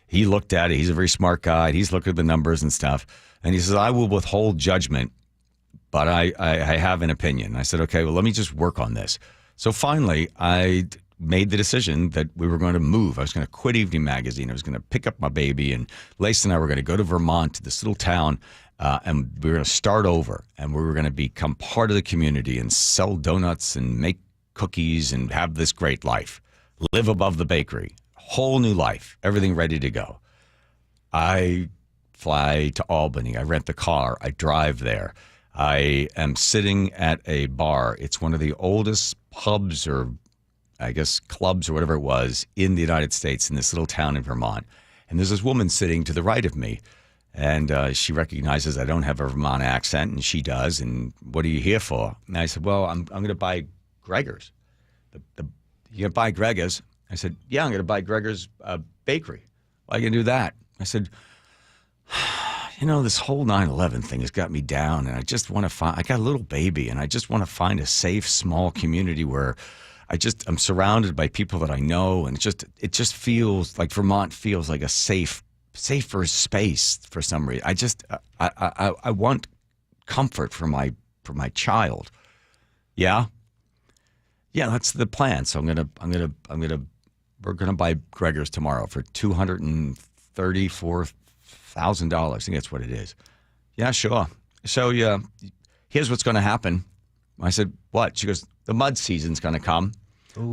[SPEAKER 8] He looked at it. He's a very smart guy. He's looking at the numbers and stuff. And he says, I will withhold judgment, but I have an opinion. I said, okay, well, let me just work on this. So finally, I made the decision that we were going to move. I was going to quit Evening Magazine. I was going to pick up my baby, and Lace and I were going to go to Vermont, to this little town, and we were going to start over, and we were going to become part of the community and sell donuts and make cookies and have this great life. Live above the bakery. Whole new life. Everything ready to go. I fly to Albany. I rent the car. I drive there. I am sitting at a bar. It's one of the oldest pubs, or I guess clubs or whatever it was, in the United States, in this little town in Vermont. And there's this woman sitting to the right of me. And she recognizes I don't have a Vermont accent, and she does. And what are you here for? And I said, well, I'm going to buy Gregor's. You going to buy Gregor's? I said, yeah, I'm going to buy Gregor's bakery. Why are you going to do that? I said, this whole 9/11 thing has got me down, and I just want to I got a little baby, and I just want to find a safe, small community where I'm surrounded by people that I know, and it just feels like Vermont feels like a safer space for some reason. I want comfort for my child. Yeah, that's the plan. So we're gonna buy Gregor's tomorrow for $234,000. I think that's what it is. Yeah, sure. So here's what's going to happen. I said, what? She goes, the mud season's going to come.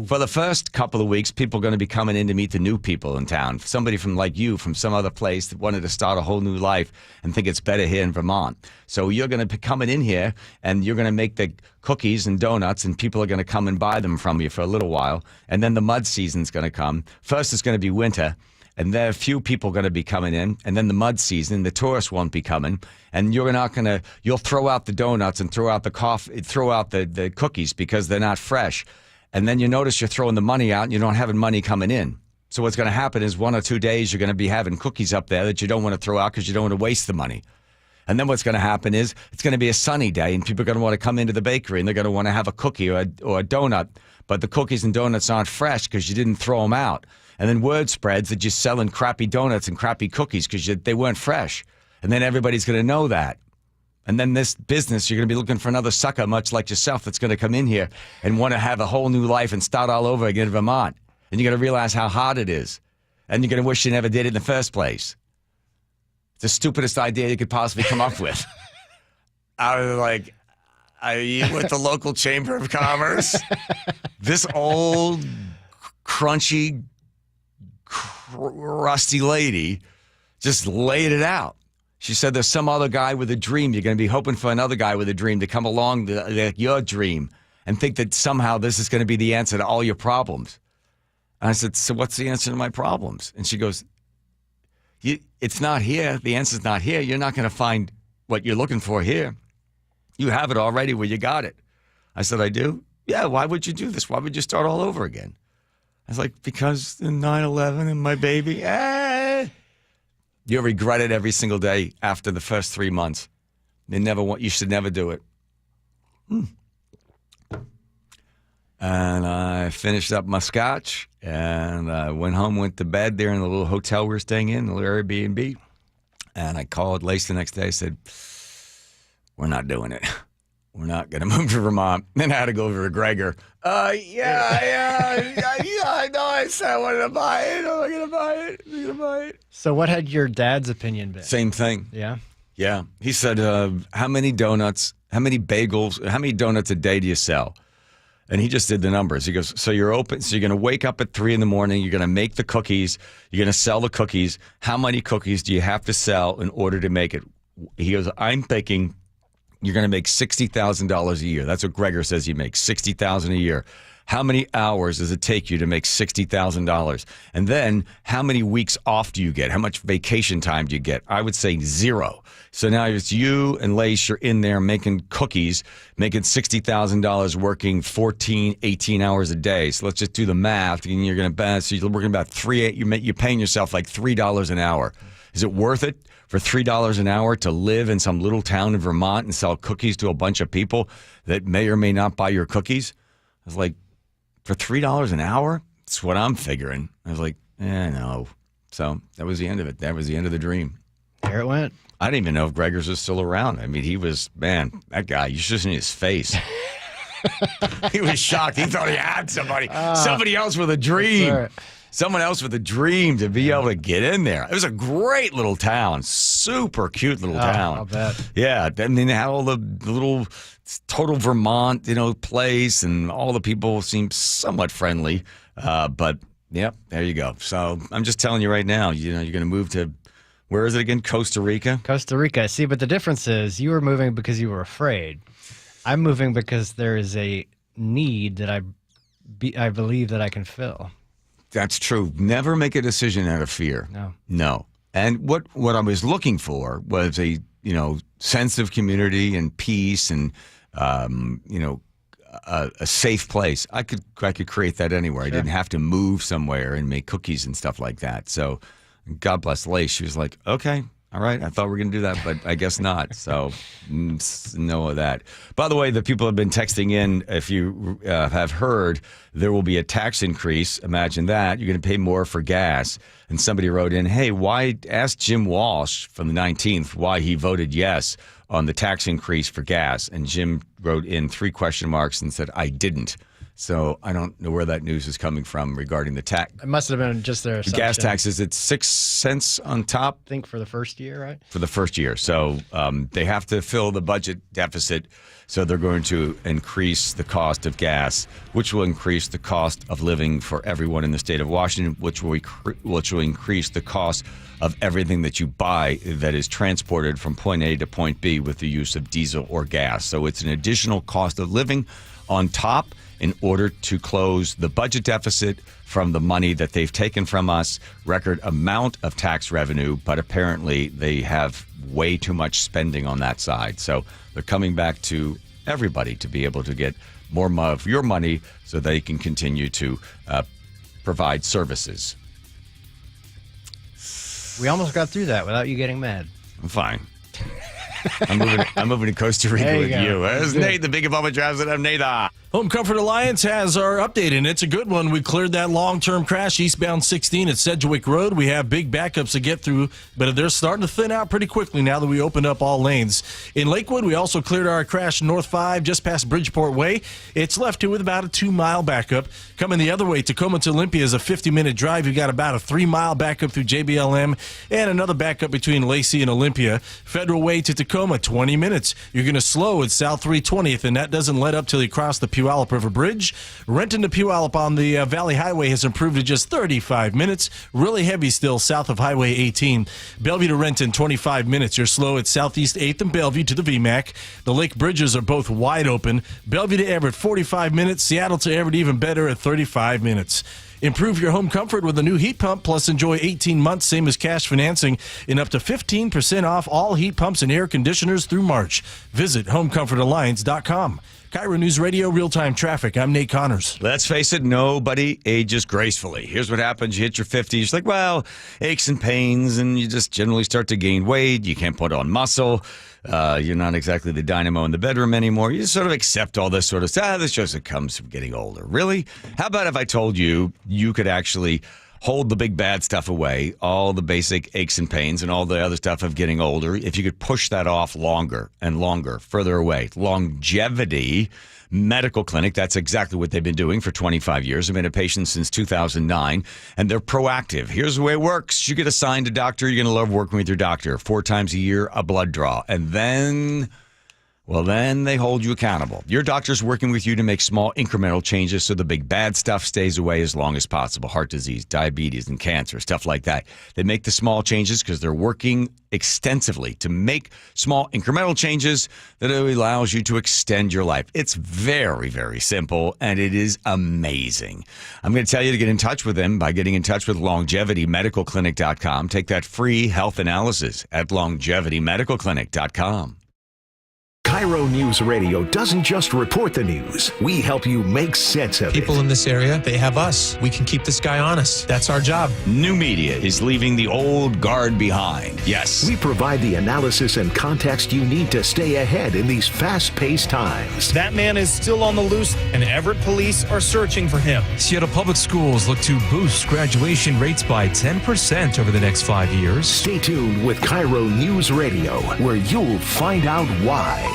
[SPEAKER 8] For the first couple of weeks, people are going to be coming in to meet the new people in town. Somebody from like you, from some other place that wanted to start a whole new life and think it's better here in Vermont. So you're going to be coming in here and you're going to make the cookies and donuts and people are going to come and buy them from you for a little while. And then the mud season's going to come. First, it's going to be winter. And there are a few people going to be coming in, and then the mud season, the tourists won't be coming, and you'll throw out the donuts and throw out the coffee, throw out the cookies because they're not fresh. And then you notice you're throwing the money out and you don't have money coming in. So what's going to happen is 1 or 2 days you're going to be having cookies up there that you don't want to throw out because you don't want to waste the money. And then what's going to happen is it's going to be a sunny day and people are going to want to come into the bakery and they're going to want to have a cookie or a donut, but the cookies and donuts aren't fresh because you didn't throw them out. And then word spreads that you're selling crappy donuts and crappy cookies because they weren't fresh. And then everybody's going to know that. And then this business, you're going to be looking for another sucker much like yourself that's going to come in here and want to have a whole new life and start all over again in Vermont. And you're going to realize how hard it is. And you're going to wish you never did it in the first place. It's the stupidest idea you could possibly come up with. I was like, I with the local Chamber of Commerce. This old, crunchy, rusty lady just laid it out. She said there's some other guy with a dream. You're going to be hoping for another guy with a dream to come along like your dream and think that somehow this is going to be the answer to all your problems. And I said, so what's the answer to my problems? And she goes, it's not here. The answer's not here. You're not going to find what you're looking for here. You have it already where you got it. I said, I do? Yeah, why would you do this? Why would you start all over again? I was like, because the 9/11 and my baby. You'll regret it every single day after the first 3 months. You should never do it. And I finished up my scotch and I went home, went to bed there in the little hotel we were staying in, the little Airbnb. And I called Lace the next day. I said, we're not doing it. We're not going to move to Vermont. Then I had to go over to Gregor. I know. I said I wanted to buy it. I'm going to buy it.
[SPEAKER 9] So what had your dad's opinion been?
[SPEAKER 8] Same thing.
[SPEAKER 9] Yeah?
[SPEAKER 8] Yeah. He said, how many donuts, how many bagels, how many donuts a day do you sell? And he just did the numbers. He goes, so you're open. So you're going to wake up at 3 a.m. You're going to make the cookies. You're going to sell the cookies. How many cookies do you have to sell in order to make it? He goes, I'm thinking you're going to make $60,000 a year. That's what Gregor says you make, $60,000 a year. How many hours does it take you to make $60,000? And then how many weeks off do you get? How much vacation time do you get? I would say 0. So now it's you and Lace, you're in there making cookies, making $60,000 working 14, 18 hours a day. So let's just do the math. And you're going to, so you're working about you're paying yourself like $3 an hour. Is it worth it for $3 an hour to live in some little town in Vermont and sell cookies to a bunch of people that may or may not buy your cookies? I was like, for $3 an hour? That's what I'm figuring. I was like, no. So that was the end of it. That was the end of the dream.
[SPEAKER 9] There it went.
[SPEAKER 8] I didn't even know if Gregor's was still around. I mean, he was, man, that guy, you should have seen his face. He was shocked. He thought he had somebody else with a dream. Someone else with a dream to be able to get in there. It was a great little town. Super cute little town.
[SPEAKER 9] I'll bet.
[SPEAKER 8] Yeah. I mean, they had all the little total Vermont, place, and all the people seemed somewhat friendly. But, yep, there you go. So I'm just telling you right now, you're going to move to, where is it again? Costa Rica?
[SPEAKER 9] Costa Rica. See, but the difference is you were moving because you were afraid. I'm moving because there is a need that I believe that I can fill.
[SPEAKER 8] That's true. Never make a decision out of fear. No. And what I was looking for was a sense of community and peace and a safe place. I could create that anywhere. Sure. I didn't have to move somewhere and make cookies and stuff like that. So God bless Lace. She was like, okay, all right. I thought we were going to do that, but I guess not. So no of that. By the way, the people have been texting in. If you have heard, there will be a tax increase. Imagine that. You're going to pay more for gas. And somebody wrote in, hey, ask Jim Walsh from the 19th why he voted yes on the tax increase for gas. And Jim wrote in 3 question marks and said, I didn't. So I don't know where that news is coming from regarding the tax.
[SPEAKER 9] It must have been just their assumption.
[SPEAKER 8] Gas taxes, it's 6 cents on top.
[SPEAKER 9] I think for the first year, right?
[SPEAKER 8] For the first year. So they have to fill the budget deficit. So they're going to increase the cost of gas, which will increase the cost of living for everyone in the state of Washington, which will increase the cost of everything that you buy that is transported from point A to point B with the use of diesel or gas. So it's an additional cost of living on top in order to close the budget deficit from the money that they've taken from us, record amount of tax revenue, but apparently they have way too much spending on that side. So they're coming back to everybody to be able to get more of your money so they can continue to provide services.
[SPEAKER 9] We almost got through that without you getting mad.
[SPEAKER 8] I'm fine. I'm moving to Costa Rica with you. That's Nate, the Big Obama drives it. I'm Nate.
[SPEAKER 2] Home Comfort Alliance has our update, and it's a good one. We cleared that long-term crash eastbound 16 at Sedgwick Road. We have big backups to get through, but they're starting to thin out pretty quickly now that we opened up all lanes. In Lakewood, we also cleared our crash North 5 just past Bridgeport Way. It's left with about a 2-mile backup. Coming the other way, Tacoma to Olympia is a 50-minute drive. You've got about a 3-mile backup through JBLM and another backup between Lacey and Olympia. Federal Way to Tacoma, 20 minutes. You're going to slow at South 320th, and that doesn't let up till you cross the Puyallup River Bridge. Renton to Puyallup on the Valley Highway has improved to just 35 minutes. Really heavy still south of Highway 18. Bellevue to Renton, 25 minutes. You're slow at Southeast 8th and Bellevue to the VMAC. The Lake Bridges are both wide open. Bellevue to Everett, 45 minutes. Seattle to Everett, even better at 35 minutes. Improve your home comfort with a new heat pump, plus enjoy 18 months, same as cash financing, and up to 15% off all heat pumps and air conditioners through March. Visit HomeComfortAlliance.com. KIRO News Radio, real-time traffic. I'm Nate Connors.
[SPEAKER 8] Let's face it, nobody ages gracefully. Here's what happens. You hit your 50s, like, well, aches and pains, and you just generally start to gain weight. You can't put on muscle. You're not exactly the dynamo in the bedroom anymore. You just sort of accept all this sort of stuff. This just comes from getting older. Really? How about if I told you you could actually hold the big bad stuff away, all the basic aches and pains and all the other stuff of getting older, if you could push that off longer and longer, further away. Longevity Medical Clinic, that's exactly what they've been doing for 25 years. I've been a patient since 2009, and they're proactive. Here's the way it works. You get assigned a doctor. You're going to love working with your doctor. 4 times a year, a blood draw. And then they hold you accountable. Your doctor's working with you to make small incremental changes so the big bad stuff stays away as long as possible. Heart disease, diabetes, and cancer, stuff like that. They make the small changes because they're working extensively to make small incremental changes that allows you to extend your life. It's very, very simple, and it is amazing. I'm going to tell you to get in touch with them by getting in touch with LongevityMedicalClinic.com. Take that free health analysis at LongevityMedicalClinic.com.
[SPEAKER 13] KIRO News Radio doesn't just report the news. We help you make sense of it.
[SPEAKER 10] People in this area, they have us. We can keep this guy honest. That's our job.
[SPEAKER 8] New media is leaving the old guard behind. Yes.
[SPEAKER 13] We provide the analysis and context you need to stay ahead in these fast-paced times.
[SPEAKER 11] That man is still on the loose, and Everett police are searching for him.
[SPEAKER 1] Seattle Public Schools look to boost graduation rates by 10% over the next 5 years.
[SPEAKER 13] Stay tuned with KIRO News Radio, where you'll find out why.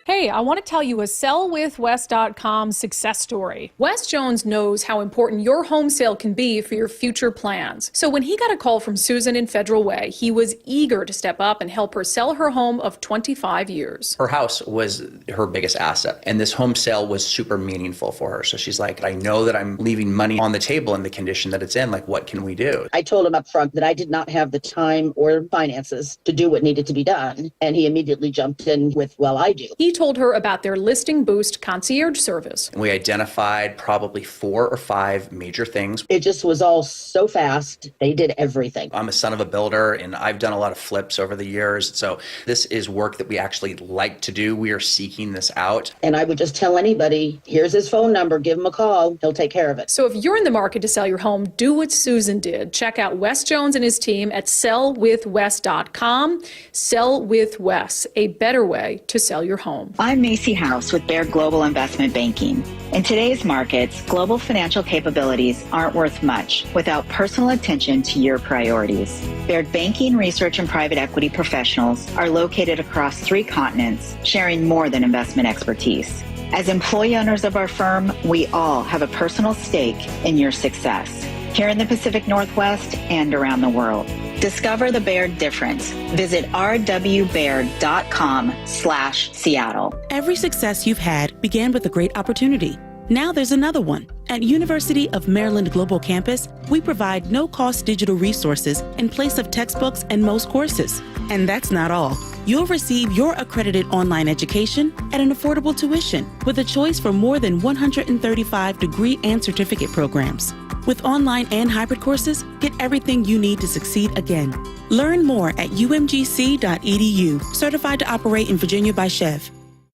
[SPEAKER 12] Hey, I want to tell you a sellwithwes.com success story. Wes Jones knows how important your home sale can be for your future plans. So when he got a call from Susan in Federal Way, he was eager to step up and help her sell her home of 25 years.
[SPEAKER 14] Her house was her biggest asset, and this home sale was super meaningful for her. So she's like, I know that I'm leaving money on the table in the condition that it's in. Like, what can we do?
[SPEAKER 15] I told him up front that I did not have the time or finances to do what needed to be done. And he immediately jumped in with, well, I do.
[SPEAKER 12] He told her about their Listing Boost concierge service.
[SPEAKER 14] We identified probably 4 or 5 major things.
[SPEAKER 15] It just was all so fast. They did everything.
[SPEAKER 14] I'm a son of a builder, and I've done a lot of flips over the years. So this is work that we actually like to do. We are seeking this out.
[SPEAKER 15] And I would just tell anybody, here's his phone number, give him a call. He'll take care of it.
[SPEAKER 12] So if you're in the market to sell your home, do what Susan did. Check out Wes Jones and his team at sellwithwes.com. Sell with Wes, a better way to sell your home.
[SPEAKER 16] I'm Macy House with Baird Global Investment Banking. In today's markets, global financial capabilities aren't worth much without personal attention to your priorities. Baird Banking, Research, and Private Equity professionals are located across 3 continents, sharing more than investment expertise. As employee owners of our firm, we all have a personal stake in your success, here in the Pacific Northwest and around the world. Discover the Baird difference. Visit rwbaird.com/Seattle.
[SPEAKER 17] Every success you've had began with a great opportunity. Now there's another one. At University of Maryland Global Campus, we provide no-cost digital resources in place of textbooks and most courses. And that's not all. You'll receive your accredited online education at an affordable tuition with a choice from more than 135 degree and certificate programs. With online and hybrid courses, get everything you need to succeed again. Learn more at umgc.edu. Certified to operate in Virginia by Chev.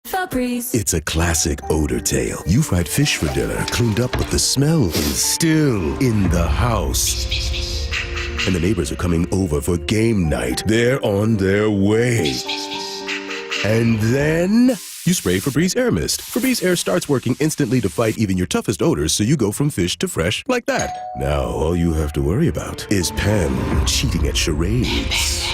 [SPEAKER 18] Febreze. It's a classic odor tale. You fried fish for dinner, cleaned up, but the smell is still in the house. And the neighbors are coming over for game night. They're on their way. And then you spray Febreze Air Mist. Febreze Air starts working instantly to fight even your toughest odors, so you go from fish to fresh like that. Now all you have to worry about is Pam cheating at charades.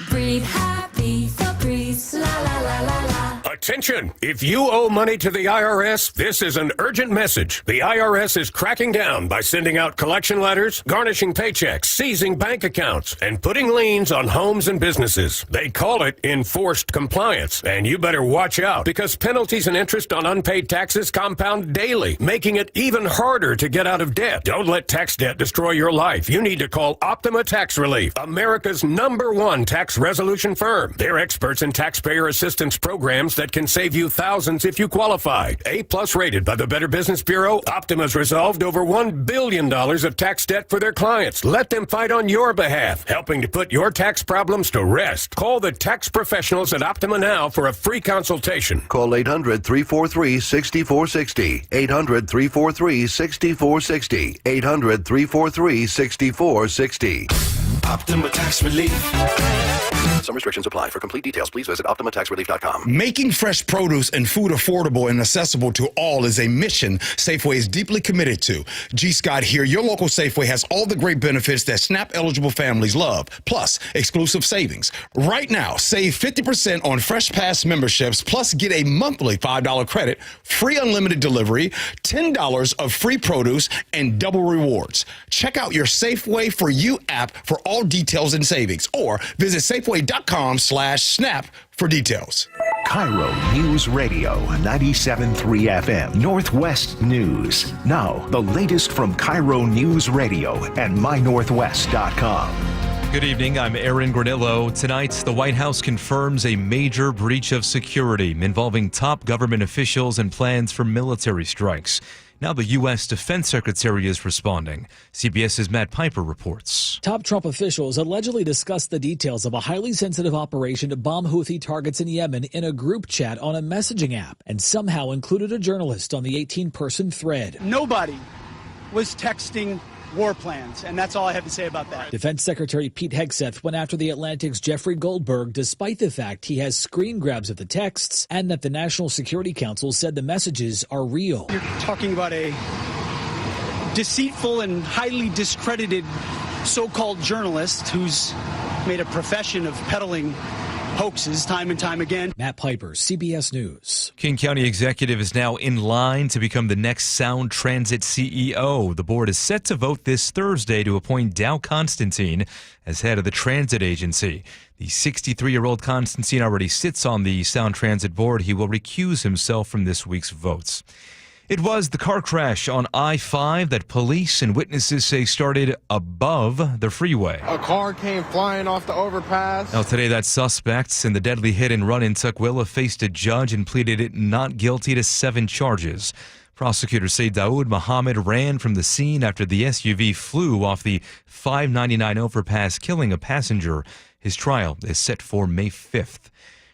[SPEAKER 19] Breathe happy, Febreze, la la la la la.
[SPEAKER 20] Attention! If you owe money to the IRS, this is an urgent message. The IRS is cracking down by sending out collection letters, garnishing paychecks, seizing bank accounts, and putting liens on homes and businesses. They call it enforced compliance, and you better watch out because penalties and interest on unpaid taxes compound daily, making it even harder to get out of debt. Don't let tax debt destroy your life. You need to call Optima Tax Relief, America's #1 tax resolution firm. They're experts in taxpayer assistance programs that can save you thousands if you qualify. A+ rated by the Better Business Bureau, Optima's resolved over $1 billion of tax debt for their clients. Let them fight on your behalf, helping to put your tax problems to rest. Call the tax professionals at Optima now for a free consultation.
[SPEAKER 21] Call 800-343-6460. 800-343-6460. 800-343-6460.
[SPEAKER 18] Optima Tax Relief.
[SPEAKER 21] Some restrictions apply. For complete details, please visit OptimaTaxRelief.com.
[SPEAKER 22] Making fresh produce and food affordable and accessible to all is a mission Safeway is deeply committed to. G. Scott here. Your local Safeway has all the great benefits that SNAP-eligible families love, plus exclusive savings. Right now, save 50% on Fresh Pass memberships, plus get a monthly $5 credit, free unlimited delivery, $10 of free produce, and double rewards. Check out your Safeway For You app for all details and savings, or visit Safeway.com/snap for details.
[SPEAKER 13] KIRO News Radio, 97.3 FM, Northwest News. Now, the latest from KIRO News Radio and mynorthwest.com.
[SPEAKER 1] Good evening. I'm Aaron Granillo. Tonight, the White House confirms a major breach of security involving top government officials and plans for military strikes. Now the U.S. Defense Secretary is responding. CBS's Matt Piper reports.
[SPEAKER 23] Top Trump officials allegedly discussed the details of a highly sensitive operation to bomb Houthi targets in Yemen in a group chat on a messaging app and somehow included a journalist on the 18-person thread.
[SPEAKER 24] Nobody was texting war plans, and that's all I have to say about that.
[SPEAKER 23] Defense Secretary Pete Hegseth went after The Atlantic's Jeffrey Goldberg despite the fact he has screen grabs of the texts and that the National Security Council said the messages are real.
[SPEAKER 24] You're talking about a deceitful and highly discredited so-called journalist who's made a profession of peddling hoaxes time and time again.
[SPEAKER 23] Matt Piper, CBS News.
[SPEAKER 1] King County executive is now in line to become the next Sound Transit CEO. The board is set to vote this Thursday to appoint Dow Constantine as head of the transit agency. The 63-year-old Constantine already sits on the Sound Transit board. He will recuse himself from this week's votes. It was the car crash on I-5 that police and witnesses say started above the freeway.
[SPEAKER 25] A car came flying off the overpass.
[SPEAKER 1] Now today, that suspect in the deadly hit and run in Tukwila faced a judge and pleaded it not guilty to 7 charges. Prosecutors say Daoud Mohammed ran from the scene after the SUV flew off the 599 overpass, killing a passenger. His trial is set for May 5th.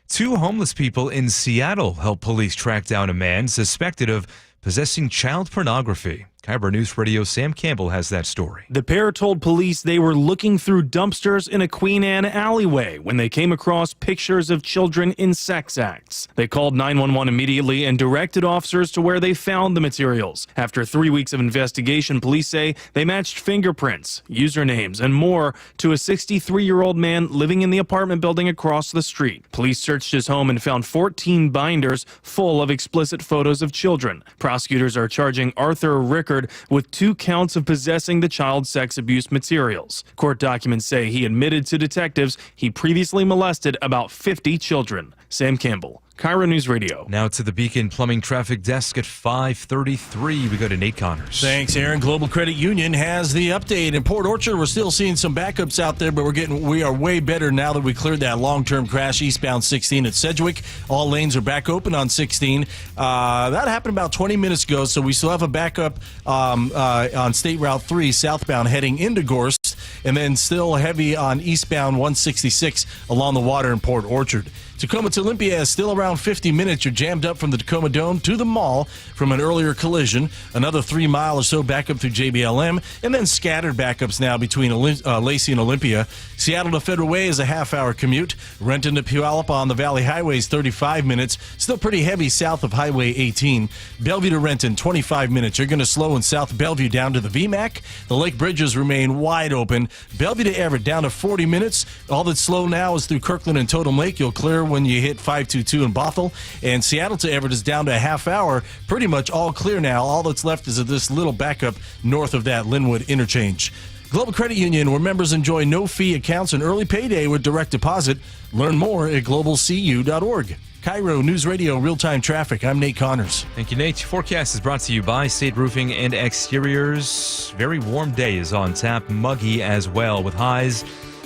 [SPEAKER 1] 2 homeless people in Seattle helped police track down a man suspected of possessing child pornography. KIRO Newsradio Sam Campbell has that story.
[SPEAKER 11] The pair told police they were looking through dumpsters in a Queen Anne alleyway when they came across pictures of children in sex acts. They called 911 immediately and directed officers to where they found the materials. After 3 weeks of investigation, police say they matched fingerprints, usernames, and more to a 63-year-old man living in the apartment building across the street. Police searched his home and found 14 binders full of explicit photos of children. Prosecutors are charging Arthur Rickard with 2 counts of possessing the child sex abuse materials. Court documents say he admitted to detectives he previously molested about 50 children. Sam Campbell, KIRO News Radio.
[SPEAKER 1] Now to the Beacon Plumbing Traffic Desk at 5:33. We go to Nate Connors.
[SPEAKER 2] Thanks, Aaron. Global Credit Union has the update. In Port Orchard, we're still seeing some backups out there, but we are way better now that we cleared that long-term crash eastbound 16 at Sedgwick. All lanes are back open on 16. That happened about 20 minutes ago, so we still have a backup on State Route 3 southbound heading into Gorst, and then still heavy on eastbound 166 along the water in Port Orchard. Tacoma to Olympia is still around 50 minutes. You're jammed up from the Tacoma Dome to the mall from an earlier collision. Another 3 mile or so back up through JBLM, and then scattered backups now between Lacey and Olympia. Seattle to Federal Way is a half-hour commute. Renton to Puyallup on the Valley Highway is 35 minutes. Still pretty heavy south of Highway 18. Bellevue to Renton, 25 minutes. You're going to slow in South Bellevue down to the VMAC. The lake bridges remain wide open. Bellevue to Everett down to 40 minutes. All that's slow now is through Kirkland and Totem Lake. You'll clear when you hit 522 in Bothell. And Seattle to Everett is down to a half hour. Pretty much all clear now. All that's left is this little backup north of that Linwood interchange. Global Credit Union, where members enjoy no-fee accounts and early payday with direct deposit. Learn more at globalcu.org. KIRO News Radio real-time traffic. I'm Nate Connors.
[SPEAKER 1] Thank you, Nate. Forecast is brought to you by State Roofing and Exteriors. Very warm day is on tap, muggy as well, with highs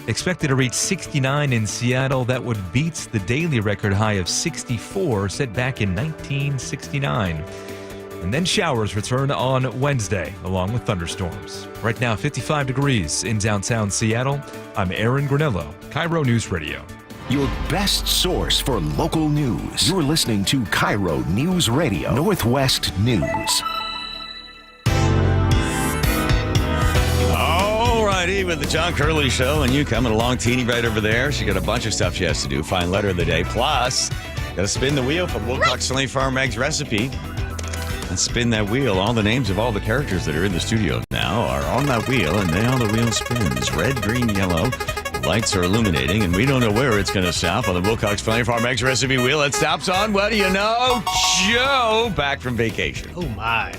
[SPEAKER 1] expected to reach 69 in Seattle. That would beat the daily record high of 64 set back in 1969. And then showers return on Wednesday, along with thunderstorms. Right now, 55 degrees in downtown Seattle. I'm Aaron Granillo, KIRO News Radio.
[SPEAKER 13] Your best source for local news. You're listening to KIRO News Radio, Northwest News.
[SPEAKER 8] Alrighty, with the John Curley Show and you coming along, Teeny right over there. She got a bunch of stuff she has to do. Find letter of the day. Plus, got to spin the wheel for Wilcox Silly Farm Eggs recipe. And spin that wheel. All the names of all the characters that are in the studio now are on that wheel, and now the wheel spins. Red, green, yellow. Lights are illuminating, and we don't know where it's going to stop on the Wilcox Family Farm Eggs recipe wheel. It stops on, what do you know? Joe, back from vacation.
[SPEAKER 9] Oh, my.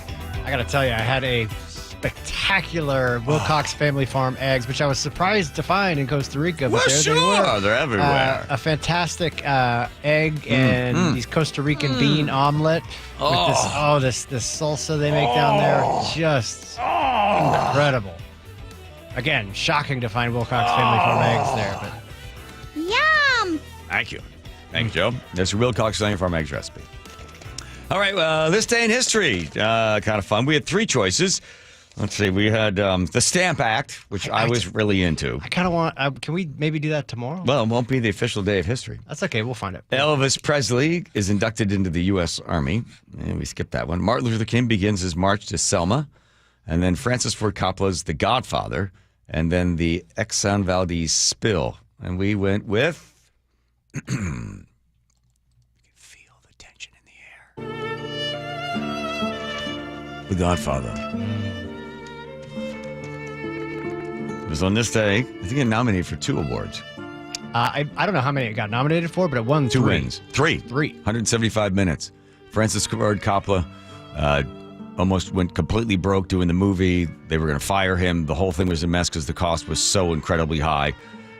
[SPEAKER 9] I got to tell you, I had a spectacular Wilcox Family Farm eggs, which I was surprised to find in Costa Rica. But
[SPEAKER 8] Well,
[SPEAKER 9] there they were.
[SPEAKER 8] sure, they're everywhere.
[SPEAKER 9] A fantastic egg and these Costa Rican bean omelet. With this salsa they make down there. Just incredible. Again, shocking to find Wilcox Family Farm eggs there. But
[SPEAKER 19] Yum!
[SPEAKER 8] Thank you. Thank you, Joe. That's your Wilcox Family Farm Eggs recipe. All right, this day in history, kind of fun. We had 3 choices. Let's see, we had the Stamp Act, which I was really into.
[SPEAKER 9] I kind of want, can we maybe do that tomorrow?
[SPEAKER 8] Well, it won't be the official day of history.
[SPEAKER 9] That's okay, we'll find it.
[SPEAKER 8] Elvis Presley is inducted into the U.S. Army. And we skipped that one. Martin Luther King begins his march to Selma. And then Francis Ford Coppola's The Godfather. And then the Exxon Valdez spill. And we went with... You can feel the tension in the air. The Godfather. It was on this day. I think it nominated for 2 awards.
[SPEAKER 9] I don't know how many it got nominated for, but it won
[SPEAKER 8] 2
[SPEAKER 9] 3.
[SPEAKER 8] wins. 3. 175 minutes. Francis Ford Coppola almost went completely broke doing the movie. They were going to fire him. The whole thing was a mess because the cost was so incredibly high.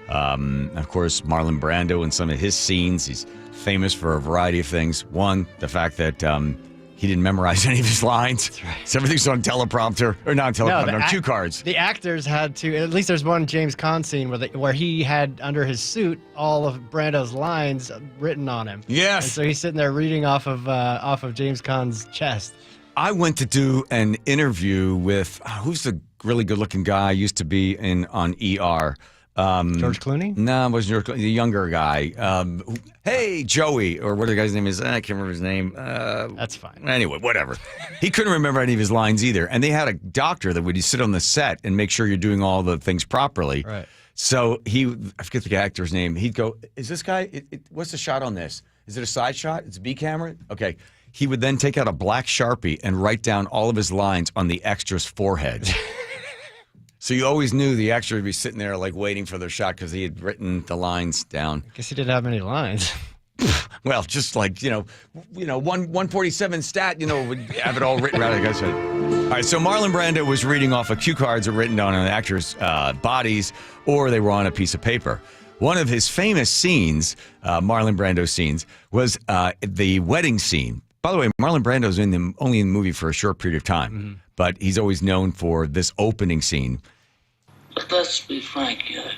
[SPEAKER 8] Of course, Marlon Brando in some of his scenes. He's famous for a variety of things. One, the fact that he didn't memorize any of his lines. That's right. So everything's on teleprompter. Or not teleprompter, cue cards.
[SPEAKER 9] The actors had to, at least there's one James Caan scene where he had under his suit all of Brando's lines written on him.
[SPEAKER 8] Yes.
[SPEAKER 9] And so he's sitting there reading off of James Caan's chest.
[SPEAKER 8] I went to do an interview with, who's the really good-looking guy, used to be on ER,
[SPEAKER 9] George Clooney?
[SPEAKER 8] No, it wasn't George Clooney. The younger guy. Hey, Joey, or what the guy's name is. I can't remember his name.
[SPEAKER 9] That's fine.
[SPEAKER 8] Anyway, whatever. He couldn't remember any of his lines either. And they had a doctor that would sit on the set and make sure you're doing all the things properly.
[SPEAKER 9] Right.
[SPEAKER 8] So I forget the actor's name. He'd go, is this guy, what's the shot on this? Is it a side shot? It's a B camera? Okay. He would then take out a black Sharpie and write down all of his lines on the extras' foreheads. So you always knew the extra would be sitting there like waiting for their shot because he had written the lines down.
[SPEAKER 9] I guess he didn't have many lines.
[SPEAKER 8] Well, just like, 147 stat, would have it all written out. Like I said. All right, so Marlon Brando was reading off of cue cards that were written down on the actors' bodies, or they were on a piece of paper. One of his famous scenes, Marlon Brando's scenes, was the wedding scene. By the way, Marlon Brando's only in the movie for a short period of time, but he's always known for this opening scene.
[SPEAKER 3] But let's be frank here.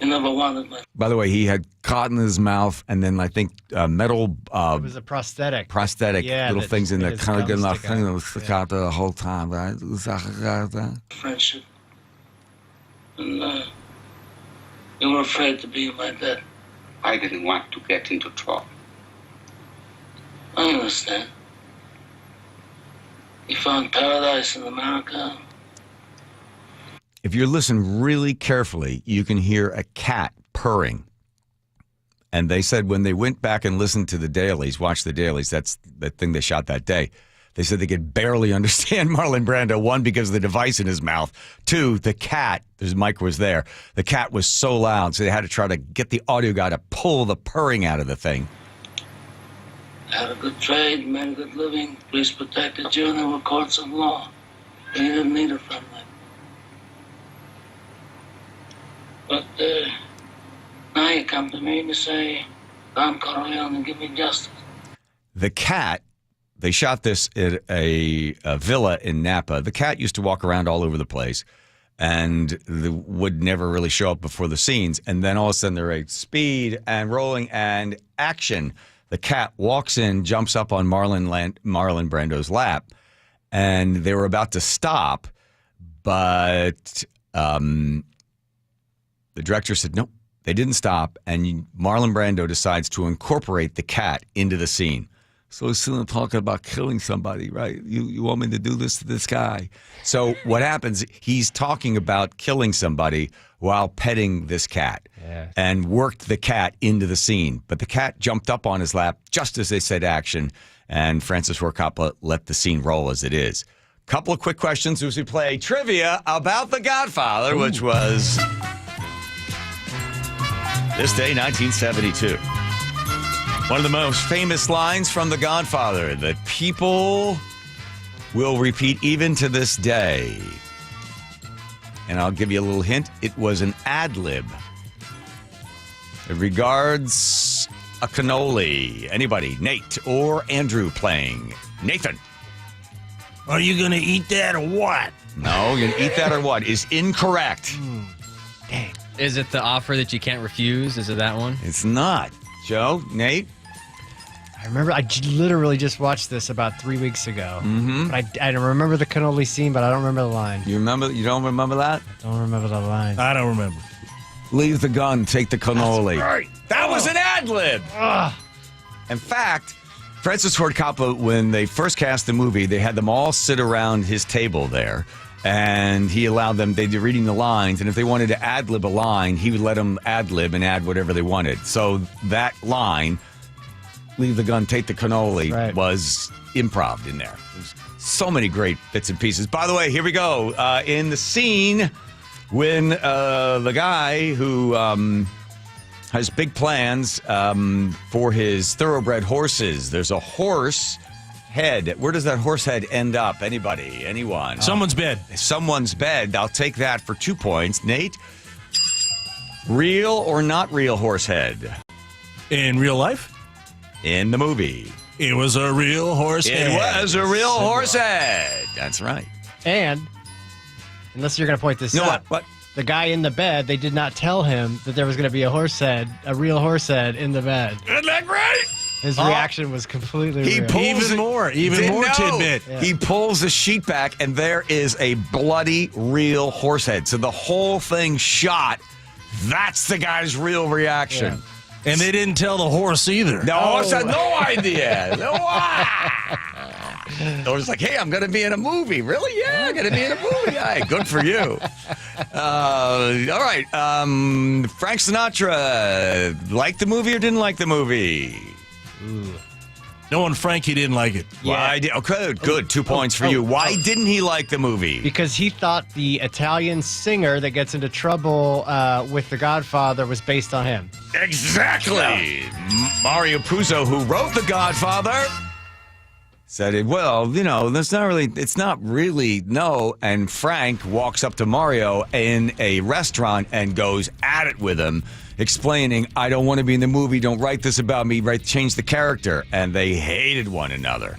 [SPEAKER 3] You never wanted my...
[SPEAKER 8] By the way, he had cotton in his mouth, and then I think metal...
[SPEAKER 9] it was a prosthetic.
[SPEAKER 8] Little things in there, kind of good enough thing that was stick out the whole time, right?
[SPEAKER 3] Friendship. And you were afraid to be like that.
[SPEAKER 4] I didn't want to get into trouble.
[SPEAKER 3] I understand. You found paradise in America.
[SPEAKER 8] If you listen really carefully, you can hear a cat purring. And they said when they went back and listened to the dailies, watched the dailies, that's the thing they shot that day, they said they could barely understand Marlon Brando. One, because of the device in his mouth. Two, the cat, his mic was there. The cat was so loud, so they had to try to get the audio guy to pull the purring out of the thing.
[SPEAKER 3] Had a good trade, made a good living. Police protected you, and there were courts of law. And you didn't need a friend like that. But now you come to me and you say, Don Corleone and give me justice.
[SPEAKER 8] The cat, they shot this at a villa in Napa. The cat used to walk around all over the place and would never really show up before the scenes. And then all of a sudden they're at speed and rolling and action. The cat walks in, jumps up on Marlon Brando's lap, and they were about to stop, but the director said, nope, they didn't stop, and Marlon Brando decides to incorporate the cat into the scene. So he's still talking about killing somebody, right? You want me to do this to this guy? So what happens, he's talking about killing somebody while petting this cat and worked the cat into the scene. But the cat jumped up on his lap just as they said action, and Francis Ford Coppola let the scene roll as it is. Couple of quick questions as we play trivia about The Godfather, which was this day, 1972. One of the most famous lines from The Godfather that people will repeat even to this day. And I'll give you a little hint. It was an ad-lib. It regards a cannoli. Anybody? Nate or Andrew playing? Nathan.
[SPEAKER 2] Are you going to eat that or what?
[SPEAKER 8] No, you're going to eat that or what is incorrect.
[SPEAKER 9] Dang.
[SPEAKER 5] Is it the offer that you can't refuse? Is it that one?
[SPEAKER 8] It's not. Joe? Nate?
[SPEAKER 9] I remember I literally just watched this about 3 weeks ago.
[SPEAKER 8] Mm-hmm.
[SPEAKER 9] But I remember the cannoli scene, but I don't remember the line.
[SPEAKER 8] You don't remember that?
[SPEAKER 9] I don't remember the line.
[SPEAKER 2] I don't remember.
[SPEAKER 8] Leave the gun, take the cannoli.
[SPEAKER 2] Right.
[SPEAKER 8] That was an ad-lib. In fact, Francis Ford Coppola, when they first cast the movie, they had them all sit around his table there. And he allowed them, they'd be reading the lines, and if they wanted to ad-lib a line, he would let them ad-lib and add whatever they wanted. So that line, leave the gun, take the cannoli, was improv in there. There's so many great bits and pieces. By the way, here we go. In the scene when the guy who has big plans for his thoroughbred horses, there's a horse head. Where does that horse head end up? Anybody? Anyone?
[SPEAKER 2] Someone's bed.
[SPEAKER 8] Someone's bed. I'll take that for 2 points. Nate? Real or not real horse head?
[SPEAKER 2] In real life?
[SPEAKER 8] In the movie.
[SPEAKER 2] It was a real horse head.
[SPEAKER 8] It was a real horse head. That's right.
[SPEAKER 9] And, unless you're going to point this out,
[SPEAKER 8] what?
[SPEAKER 9] The guy in the bed, they did not tell him that there was going to be a horse head, a real horse head in the bed.
[SPEAKER 2] Isn't that great?
[SPEAKER 9] His reaction was completely real.
[SPEAKER 2] Even more tidbit.
[SPEAKER 8] Yeah. He pulls the sheet back, and there is a bloody real horse head. So the whole thing shot That's the guy's real reaction.
[SPEAKER 2] Yeah. And they didn't tell the horse either.
[SPEAKER 8] The horse had no idea. The horse was like, hey, I'm going to be in a movie. Really? Yeah, I'm going to be in a movie. Hey, good for you. All right. Frank Sinatra, liked the movie or didn't like the movie?
[SPEAKER 2] Knowing Frank, he didn't like it.
[SPEAKER 8] Why? Good. 2 points for you. Why didn't he like the movie?
[SPEAKER 9] Because he thought the Italian singer that gets into trouble with The Godfather was based on him.
[SPEAKER 8] Exactly. Mario Puzo, who wrote The Godfather, said it. Well, it's not really. And Frank walks up to Mario in a restaurant and goes at it with him, explaining, I don't want to be in the movie. Don't write this about me. Change the character. And they hated one another.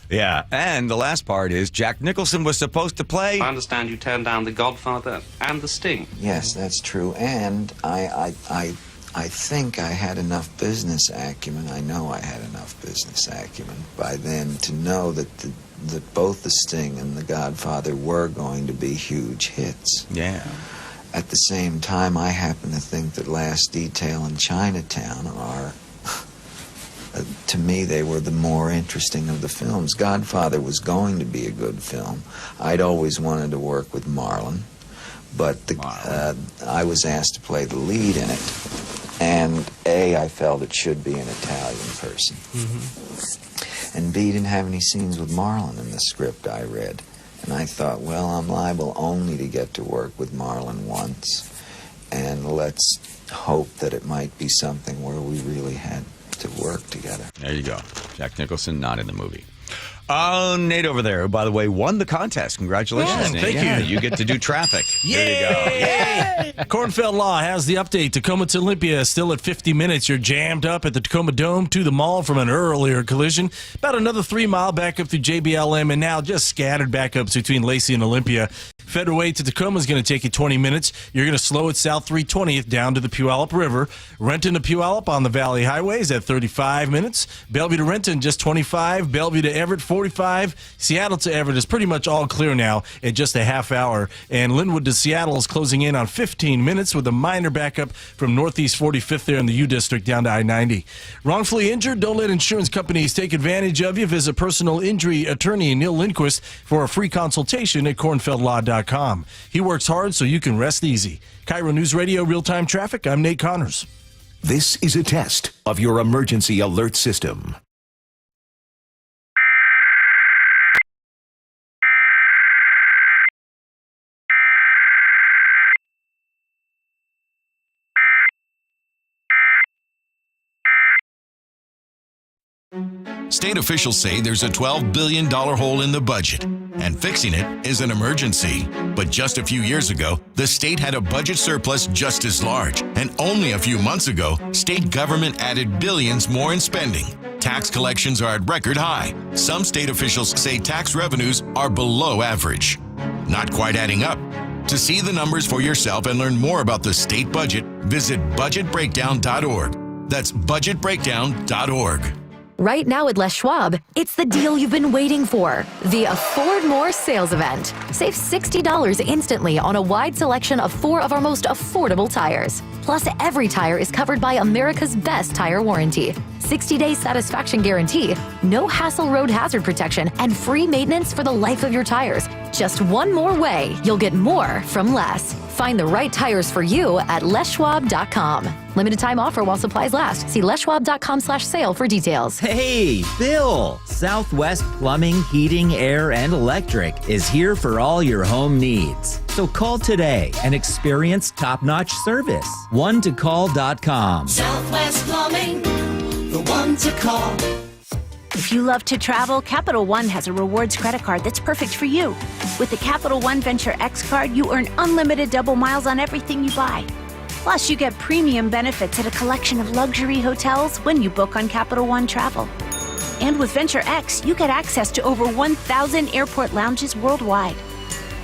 [SPEAKER 8] Yeah. And the last part is Jack Nicholson was supposed to play.
[SPEAKER 4] I understand you turned down The Godfather and The Sting.
[SPEAKER 6] Yes, that's true. And I think I had enough business acumen. I know I had enough business acumen by then to know that that both The Sting and The Godfather were going to be huge hits.
[SPEAKER 8] Yeah.
[SPEAKER 6] At the same time, I happen to think that Last Detail and Chinatown are, to me, they were the more interesting of the films. Godfather was going to be a good film. I'd always wanted to work with Marlon, but I was asked to play the lead in it. And A, I felt it should be an Italian person. Mm-hmm. And B, didn't have any scenes with Marlon in the script I read. And I thought, well, I'm liable only to get to work with Marlon once. And let's hope that it might be something where we really had to work together.
[SPEAKER 8] There you go. Jack Nicholson, not in the movie. Nate over there, who, by the way, won the contest. Congratulations, Nate.
[SPEAKER 2] Thank you.
[SPEAKER 8] You get to do traffic. There you go.
[SPEAKER 2] Yay! Cornfeld Law has the update. Tacoma to Olympia is still at 50 minutes. You're jammed up at the Tacoma Dome to the mall from an earlier collision. About another 3 mile back up through JBLM, and now just scattered backups between Lacey and Olympia. Federal Way to Tacoma is going to take you 20 minutes. You're going to slow at South 320th down to the Puyallup River. Renton to Puyallup on the Valley Highways at 35 minutes. Bellevue to Renton, just 25. Bellevue to Everett, 45. Seattle to Everett is pretty much all clear now in just a half hour. And Linwood to Seattle is closing in on 15 minutes with a minor backup from Northeast 45th there in the U District down to I-90. Wrongfully injured? Don't let insurance companies take advantage of you. Visit personal injury attorney Neil Lindquist for a free consultation at cornfeldlaw.com. He works hard so you can rest easy. KIRO News Radio, real-time traffic. I'm Nate Connors.
[SPEAKER 13] This is a test of your emergency alert system.
[SPEAKER 7] State officials say there's a $12 billion hole in the budget, and fixing it is an emergency. But just a few years ago, the state had a budget surplus just as large. And only a few months ago, state government added billions more in spending. Tax collections are at record high. Some state officials say tax revenues are below average. Not quite adding up. To see the numbers for yourself and learn more about the state budget, visit budgetbreakdown.org. That's budgetbreakdown.org.
[SPEAKER 10] Right now at Les Schwab, it's the deal you've been waiting for. The Afford More sales event. Save $60 instantly on a wide selection of 4 of our most affordable tires. Plus, every tire is covered by America's best tire warranty. 60-day satisfaction guarantee, no hassle road hazard protection, and free maintenance for the life of your tires. Just one more way you'll get more from less. Find the right tires for you at leschwab.com. Limited time offer while supplies last. See leschwab.com/sale for details.
[SPEAKER 14] Hey, Bill! Southwest Plumbing, Heating, Air, and Electric is here for all your home needs. So call today and experience top-notch service. OneToCall.com.
[SPEAKER 19] Southwest Plumbing, the one to call.
[SPEAKER 15] If you love to travel, Capital One has a rewards credit card that's perfect for you. With the Capital One Venture X card, you earn unlimited double miles on everything you buy. Plus, you get premium benefits at a collection of luxury hotels when you book on Capital One Travel. And with Venture X, you get access to over 1,000 airport lounges worldwide.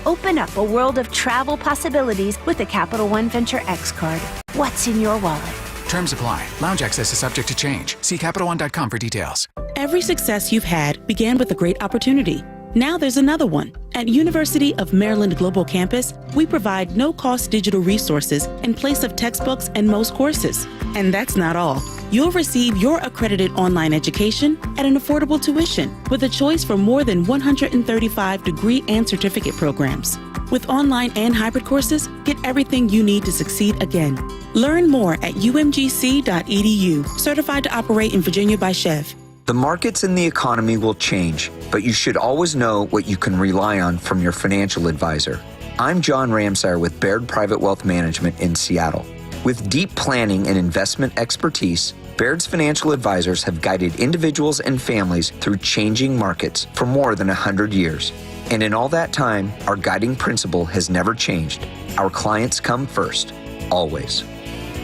[SPEAKER 15] Open up a world of travel possibilities with the Capital One Venture X card. What's in your wallet?
[SPEAKER 26] Terms apply. Lounge access is subject to change. See CapitalOne.com for details.
[SPEAKER 17] Every success you've had began with a great opportunity. Now there's another one. At University of Maryland Global Campus, we provide no-cost digital resources in place of textbooks and most courses. And that's not all. You'll receive your accredited online education at an affordable tuition with a choice from more than 135 degree and certificate programs. With online and hybrid courses, get everything you need to succeed again. Learn more at umgc.edu, certified to operate in Virginia by Chev.
[SPEAKER 12] The markets and the economy will change, but you should always know what you can rely on from your financial advisor. I'm John Ramsire with Baird Private Wealth Management in Seattle. With deep planning and investment expertise, Baird's financial advisors have guided individuals and families through changing markets for more than 100 years. And in all that time, our guiding principle has never changed. Our clients come first, always.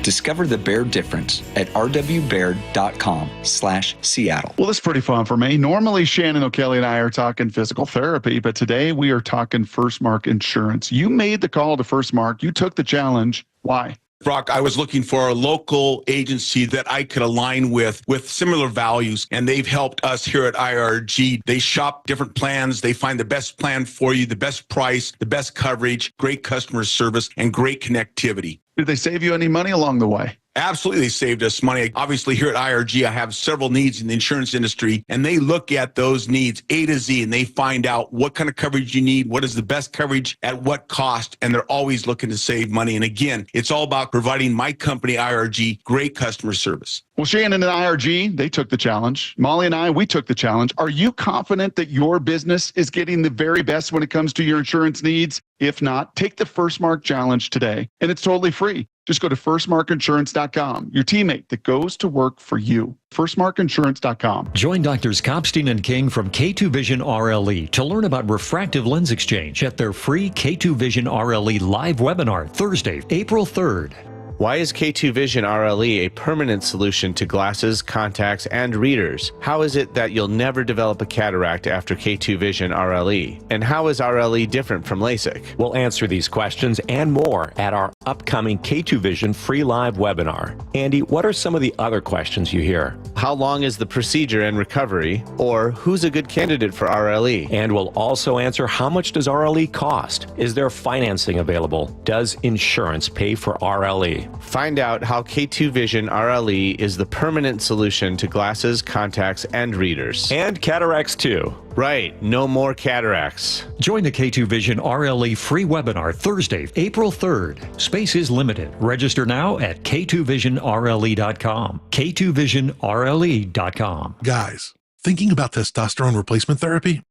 [SPEAKER 12] Discover the Baird difference at rwbaird.com/Seattle.
[SPEAKER 16] Well, this is pretty fun for me. Normally, Shannon O'Kelly and I are talking physical therapy, but today we are talking First Mark Insurance. You made the call to First Mark. You took the challenge. Why?
[SPEAKER 18] Brock, I was looking for a local agency that I could align with similar values, and they've helped us here at IRG. They shop different plans. They find the best plan for you, the best price, the best coverage, great customer service, and great connectivity.
[SPEAKER 16] Did they save you any money along the way?
[SPEAKER 18] Absolutely, they saved us money. Obviously, here at IRG, I have several needs in the insurance industry, and they look at those needs A to Z, and they find out what kind of coverage you need, what is the best coverage, at what cost, and they're always looking to save money. And again, it's all about providing my company, IRG, great customer service.
[SPEAKER 16] Well, Shannon and IRG, they took the challenge. Molly and I, we took the challenge. Are you confident that your business is getting the very best when it comes to your insurance needs? If not, take the First Mark Challenge today, and it's totally free. Just go to firstmarkinsurance.com, your teammate that goes to work for you. firstmarkinsurance.com.
[SPEAKER 20] Join Doctors Kopstein and King from K2 Vision RLE to learn about refractive lens exchange at their free K2 Vision RLE live webinar Thursday, April 3rd.
[SPEAKER 21] Why is K2 Vision RLE a permanent solution to glasses, contacts, and readers? How is it that you'll never develop a cataract after K2 Vision RLE? And how is RLE different from LASIK?
[SPEAKER 22] We'll answer these questions and more at our upcoming K2 Vision free live webinar. Andy, what are some of the other questions you hear?
[SPEAKER 21] How long is the procedure and recovery? Or who's a good candidate for RLE?
[SPEAKER 22] And we'll also answer, how much does RLE cost? Is there financing available? Does insurance pay for RLE?
[SPEAKER 21] Find out how K2 Vision RLE is the permanent solution to glasses, contacts, and readers.
[SPEAKER 22] And cataracts too.
[SPEAKER 21] Right, no more cataracts.
[SPEAKER 20] Join the K2 Vision RLE free webinar Thursday, April 3rd. Space is limited. Register now at k2visionrle.com. k2visionrle.com.
[SPEAKER 27] Guys, thinking about testosterone replacement therapy?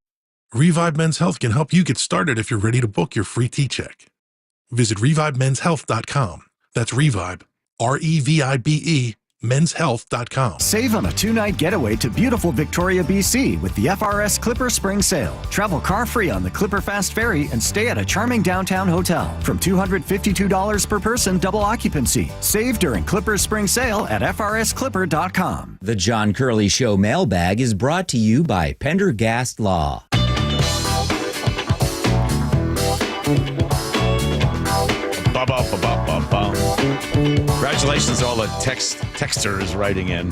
[SPEAKER 27] Revive Men's Health can help you get started if you're ready to book your free T-check. Visit revivemenshealth.com. That's Revive, REVIBE, menshealth.com.
[SPEAKER 28] Save on a 2-night getaway to beautiful Victoria, BC with the FRS Clipper Spring Sale. Travel car-free on the Clipper Fast Ferry and stay at a charming downtown hotel. From $252 per person, double occupancy. Save during Clipper Spring Sale at frsclipper.com.
[SPEAKER 14] The John Curley Show mailbag is brought to you by Pendergast Law.
[SPEAKER 8] Congratulations to all the texters writing in.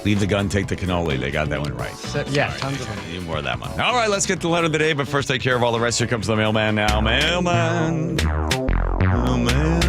[SPEAKER 8] Leave the gun, take the cannoli. They got that one right.
[SPEAKER 9] Yeah, tons of them.
[SPEAKER 8] Need more of that one. All right, let's get the letter of the day, but first take care of all the rest. Here comes the mailman now. Mailman. Oh, mailman.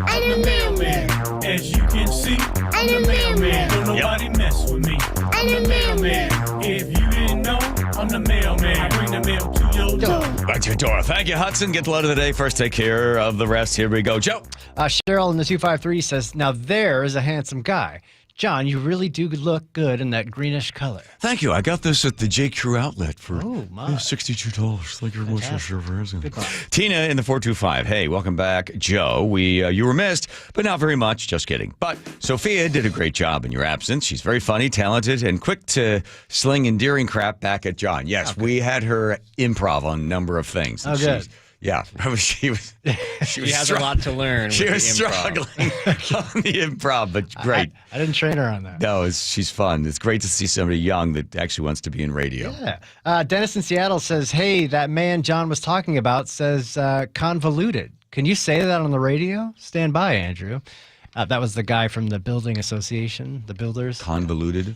[SPEAKER 29] I'm the mailman. As you can see, I'm the mailman. Don't nobody mess with me. I'm the mailman. If you didn't know, I'm the mailman. I bring the mail to your door.
[SPEAKER 8] Back to your door. Thank you, Hudson. Get the letter of the day. First take care of the rest. Here we go. Joe.
[SPEAKER 9] Cheryl in the 253 says, now there is a handsome guy. John, you really do look good in that greenish color.
[SPEAKER 8] Thank you. I got this at the J. Crew outlet for
[SPEAKER 9] $62.
[SPEAKER 8] Thank you very much. Tina in the 425. Hey, welcome back, Joe. You were missed, but not very much. Just kidding. But Sophia did a great job in your absence. She's very funny, talented, and quick to sling endearing crap back at John. Yes, we had her improv on a number of things.
[SPEAKER 9] Oh, good.
[SPEAKER 8] Yeah, she
[SPEAKER 5] has a lot to learn.
[SPEAKER 8] She
[SPEAKER 5] with
[SPEAKER 8] was
[SPEAKER 5] the
[SPEAKER 8] struggling on the improv, but great.
[SPEAKER 9] I didn't train her on that.
[SPEAKER 8] No, she's fun. It's great to see somebody young that actually wants to be in radio.
[SPEAKER 9] Yeah. Dennis in Seattle says, hey, that man John was talking about says convoluted. Can you say that on the radio? Stand by, Andrew. That was the guy from the building association, the builders.
[SPEAKER 8] Convoluted.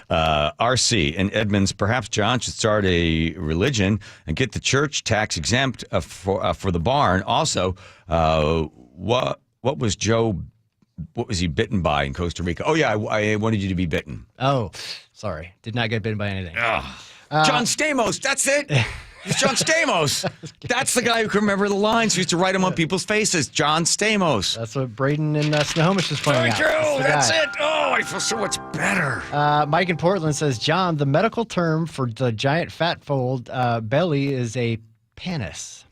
[SPEAKER 8] RC in Edmonds, perhaps John should start a religion and get the church tax exempt for the barn. Also, what was Joe? What was he bitten by in Costa Rica? Oh yeah, I wanted you to be bitten.
[SPEAKER 9] Oh, sorry, did not get bitten by anything.
[SPEAKER 8] John Stamos, that's it. It's John Stamos. That's the guy who can remember the lines. He used to write them on people's faces. John Stamos.
[SPEAKER 9] That's what Braden and Snohomish is pointing out.
[SPEAKER 8] True. That's it. Oh, I feel so much better.
[SPEAKER 9] Mike in Portland says, John, the medical term for the giant fat fold belly is a panis.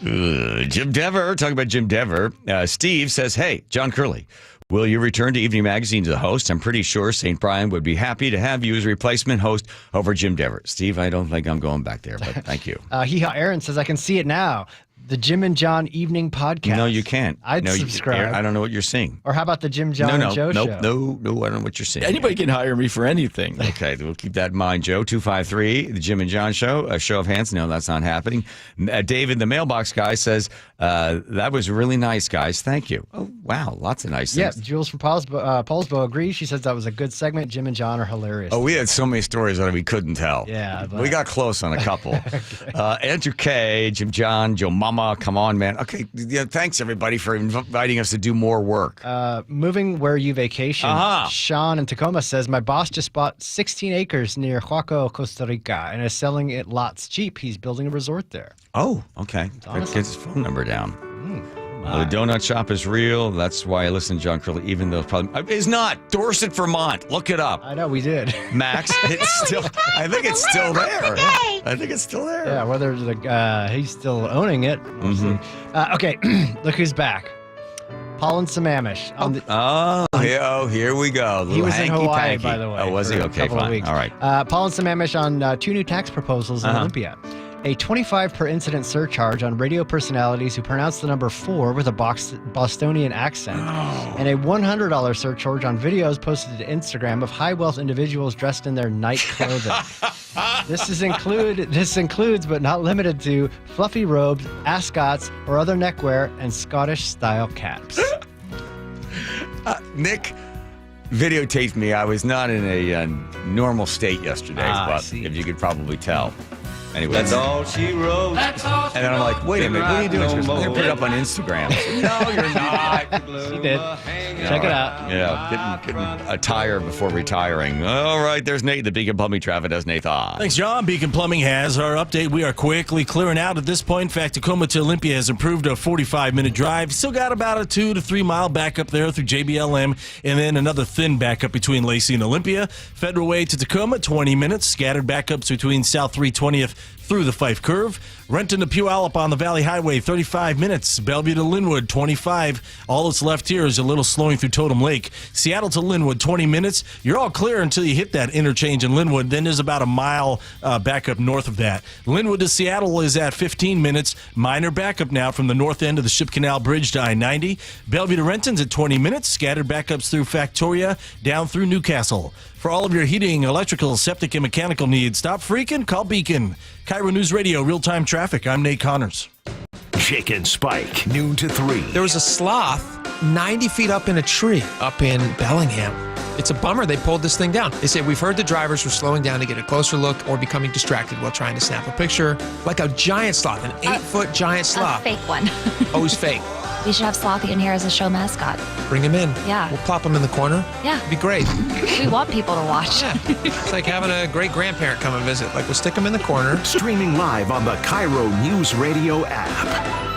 [SPEAKER 8] Jim Dever, talking about Jim Dever. Steve says, hey, John Curley, will you return to Evening Magazine as a host? I'm pretty sure St. Brian would be happy to have you as replacement host over Jim Dever. Steve, I don't think I'm going back there, but thank you.
[SPEAKER 9] Aaron says, I can see it now. The Jim and John Evening Podcast.
[SPEAKER 8] No, you can't.
[SPEAKER 9] I'd subscribe.
[SPEAKER 8] I don't know what you're seeing.
[SPEAKER 9] Or how about the Jim, John, and Joe show?
[SPEAKER 8] No, I don't know what you're seeing.
[SPEAKER 1] Anybody can hire me for anything.
[SPEAKER 8] Okay, we'll keep that in mind, Joe. 253, the Jim and John show. A show of hands. No, that's not happening. David, the mailbox guy, says, that was really nice, guys. Thank you. Oh, wow. Lots of nice things.
[SPEAKER 9] Yeah, Jules from Paulsbo agrees. She says that was a good segment. Jim and John are hilarious.
[SPEAKER 8] Oh, we had so many stories that we couldn't tell.
[SPEAKER 9] Yeah.
[SPEAKER 8] We got close on a couple. Andrew K., Jim John, Joe Mama, come on, man. Okay, yeah, thanks, everybody, for inviting us to do more work.
[SPEAKER 9] Moving where you vacation. Sean in Tacoma says, my boss just bought 16 acres near Huaco, Costa Rica, and is selling it lots cheap. He's building a resort there.
[SPEAKER 8] Oh, okay.
[SPEAKER 9] Awesome.
[SPEAKER 8] Get his phone number down. The donut shop is real. That's why I listen to John Curley, even though it's probably... It's not. Dorset, Vermont. Look it up.
[SPEAKER 9] I know, we did.
[SPEAKER 8] Max, it's still... I think it's still there. I think it's still there.
[SPEAKER 9] Yeah, whether he's still owning it. We'll see. Okay, look who's back. Paul and Sammamish.
[SPEAKER 8] Here we go.
[SPEAKER 9] He was in Hawaii,
[SPEAKER 8] panky.
[SPEAKER 9] by the way.
[SPEAKER 8] Oh, was he? Okay, fine. All right.
[SPEAKER 9] Paul and Sammamish on 2 new tax proposals in Olympia. A $25 per incident surcharge on radio personalities who pronounce the number 4 with a Bostonian accent, and a $100 surcharge on videos posted to Instagram of high-wealth individuals dressed in their night clothing. This includes, but not limited to, fluffy robes, ascots, or other neckwear, and Scottish-style caps.
[SPEAKER 8] Nick videotaped me. I was not in a normal state yesterday, but if you could probably tell. Anyway,
[SPEAKER 2] that's all she wrote.
[SPEAKER 8] And then I'm like, wait a minute, what are you doing? I'm going to put it up on Instagram. No, you're not.
[SPEAKER 9] She did. Check it out.
[SPEAKER 8] Yeah, getting a tire before retiring. All right, there's Nate, the Beacon Plumbing traffic. That's Nathan.
[SPEAKER 3] Thanks, John. Beacon Plumbing has our update. We are quickly clearing out at this point. In fact, Tacoma to Olympia has improved a 45-minute drive. Still got about a 2 to 3 mile backup there through JBLM, and then another thin backup between Lacey and Olympia. Federal Way to Tacoma, 20 minutes. Scattered backups between South 320th through the Fife Curve. Renton to Puyallup on the Valley Highway, 35 minutes. Bellevue to Linwood, 25. All that's left here is a little slowing through Totem Lake. Seattle to Linwood, 20 minutes. You're all clear until you hit that interchange in Linwood. Then there's about a mile back up north of that. Linwood to Seattle is at 15 minutes. Minor backup now from the north end of the Ship Canal Bridge to I-90. Bellevue to Renton's at 20 minutes. Scattered backups through Factoria, down through Newcastle. For all of your heating, electrical, septic, and mechanical needs, stop freaking, call Beacon. KIRO News Radio, real-time traffic. I'm Nate Connors.
[SPEAKER 13] Jake and Spike, noon to 3.
[SPEAKER 4] There was a sloth 90 feet up in a tree up in Bellingham. It's a bummer they pulled this thing down. They said, we've heard the drivers were slowing down to get a closer look or becoming distracted while trying to snap a picture. Like a giant sloth, an 8-foot giant sloth.
[SPEAKER 10] A fake one.
[SPEAKER 4] Oh, he's fake.
[SPEAKER 10] We should have Slothy in here as a show mascot.
[SPEAKER 4] Bring him in.
[SPEAKER 10] Yeah.
[SPEAKER 4] We'll plop him in the corner.
[SPEAKER 10] Yeah.
[SPEAKER 4] It'd be great.
[SPEAKER 10] We want people to watch.
[SPEAKER 4] Yeah. It's like having a great grandparent come and visit. Like, we'll stick him in the corner.
[SPEAKER 13] Streaming live on the KIRO Newsradio app.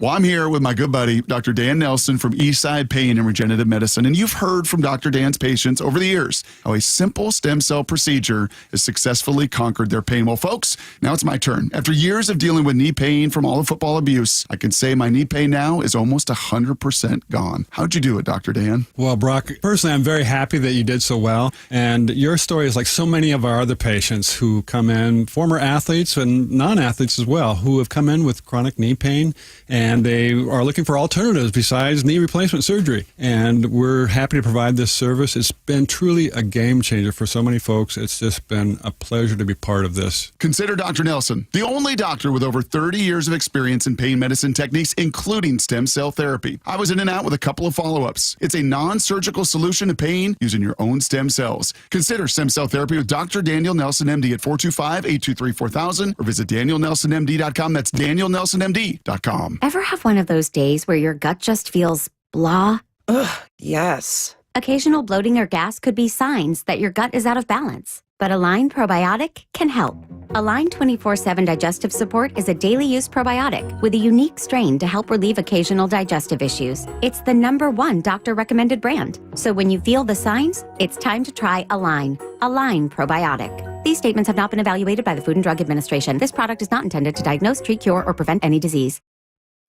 [SPEAKER 16] Well, I'm here with my good buddy, Dr. Dan Nelson from Eastside Pain and Regenerative Medicine. And you've heard from Dr. Dan's patients over the years how a simple stem cell procedure has successfully conquered their pain. Well, folks, now it's my turn. After years of dealing with knee pain from all the football abuse, I can say my knee pain now is almost 100% gone. How'd you do it, Dr. Dan?
[SPEAKER 6] Well, Brock, personally, I'm very happy that you did so well. And your story is like so many of our other patients who come in, former athletes and non-athletes as well, who have come in with chronic knee pain and and they are looking for alternatives besides knee replacement surgery. And we're happy to provide this service. It's been truly a game changer for so many folks. It's just been a pleasure to be part of this.
[SPEAKER 1] Consider Dr. Nelson, the only doctor with over 30 years of experience in pain medicine techniques, including stem cell therapy. I was in and out with a couple of follow-ups. It's a non-surgical solution to pain using your own stem cells. Consider stem cell therapy with Dr. Daniel Nelson, MD at 425-823-4000 or visit danielnelsonmd.com. That's danielnelsonmd.com.
[SPEAKER 2] Ever have one of those days where your gut just feels blah?
[SPEAKER 7] Ugh, yes.
[SPEAKER 2] Occasional bloating or gas could be signs that your gut is out of balance. But Align Probiotic can help. Align 24/7 Digestive Support is a daily use probiotic with a unique strain to help relieve occasional digestive issues. It's the #1 doctor-recommended brand. So when you feel the signs, it's time to try Align. Align Probiotic. These statements have not been evaluated by the Food and Drug Administration. This product is not intended to diagnose, treat, cure, or prevent any disease.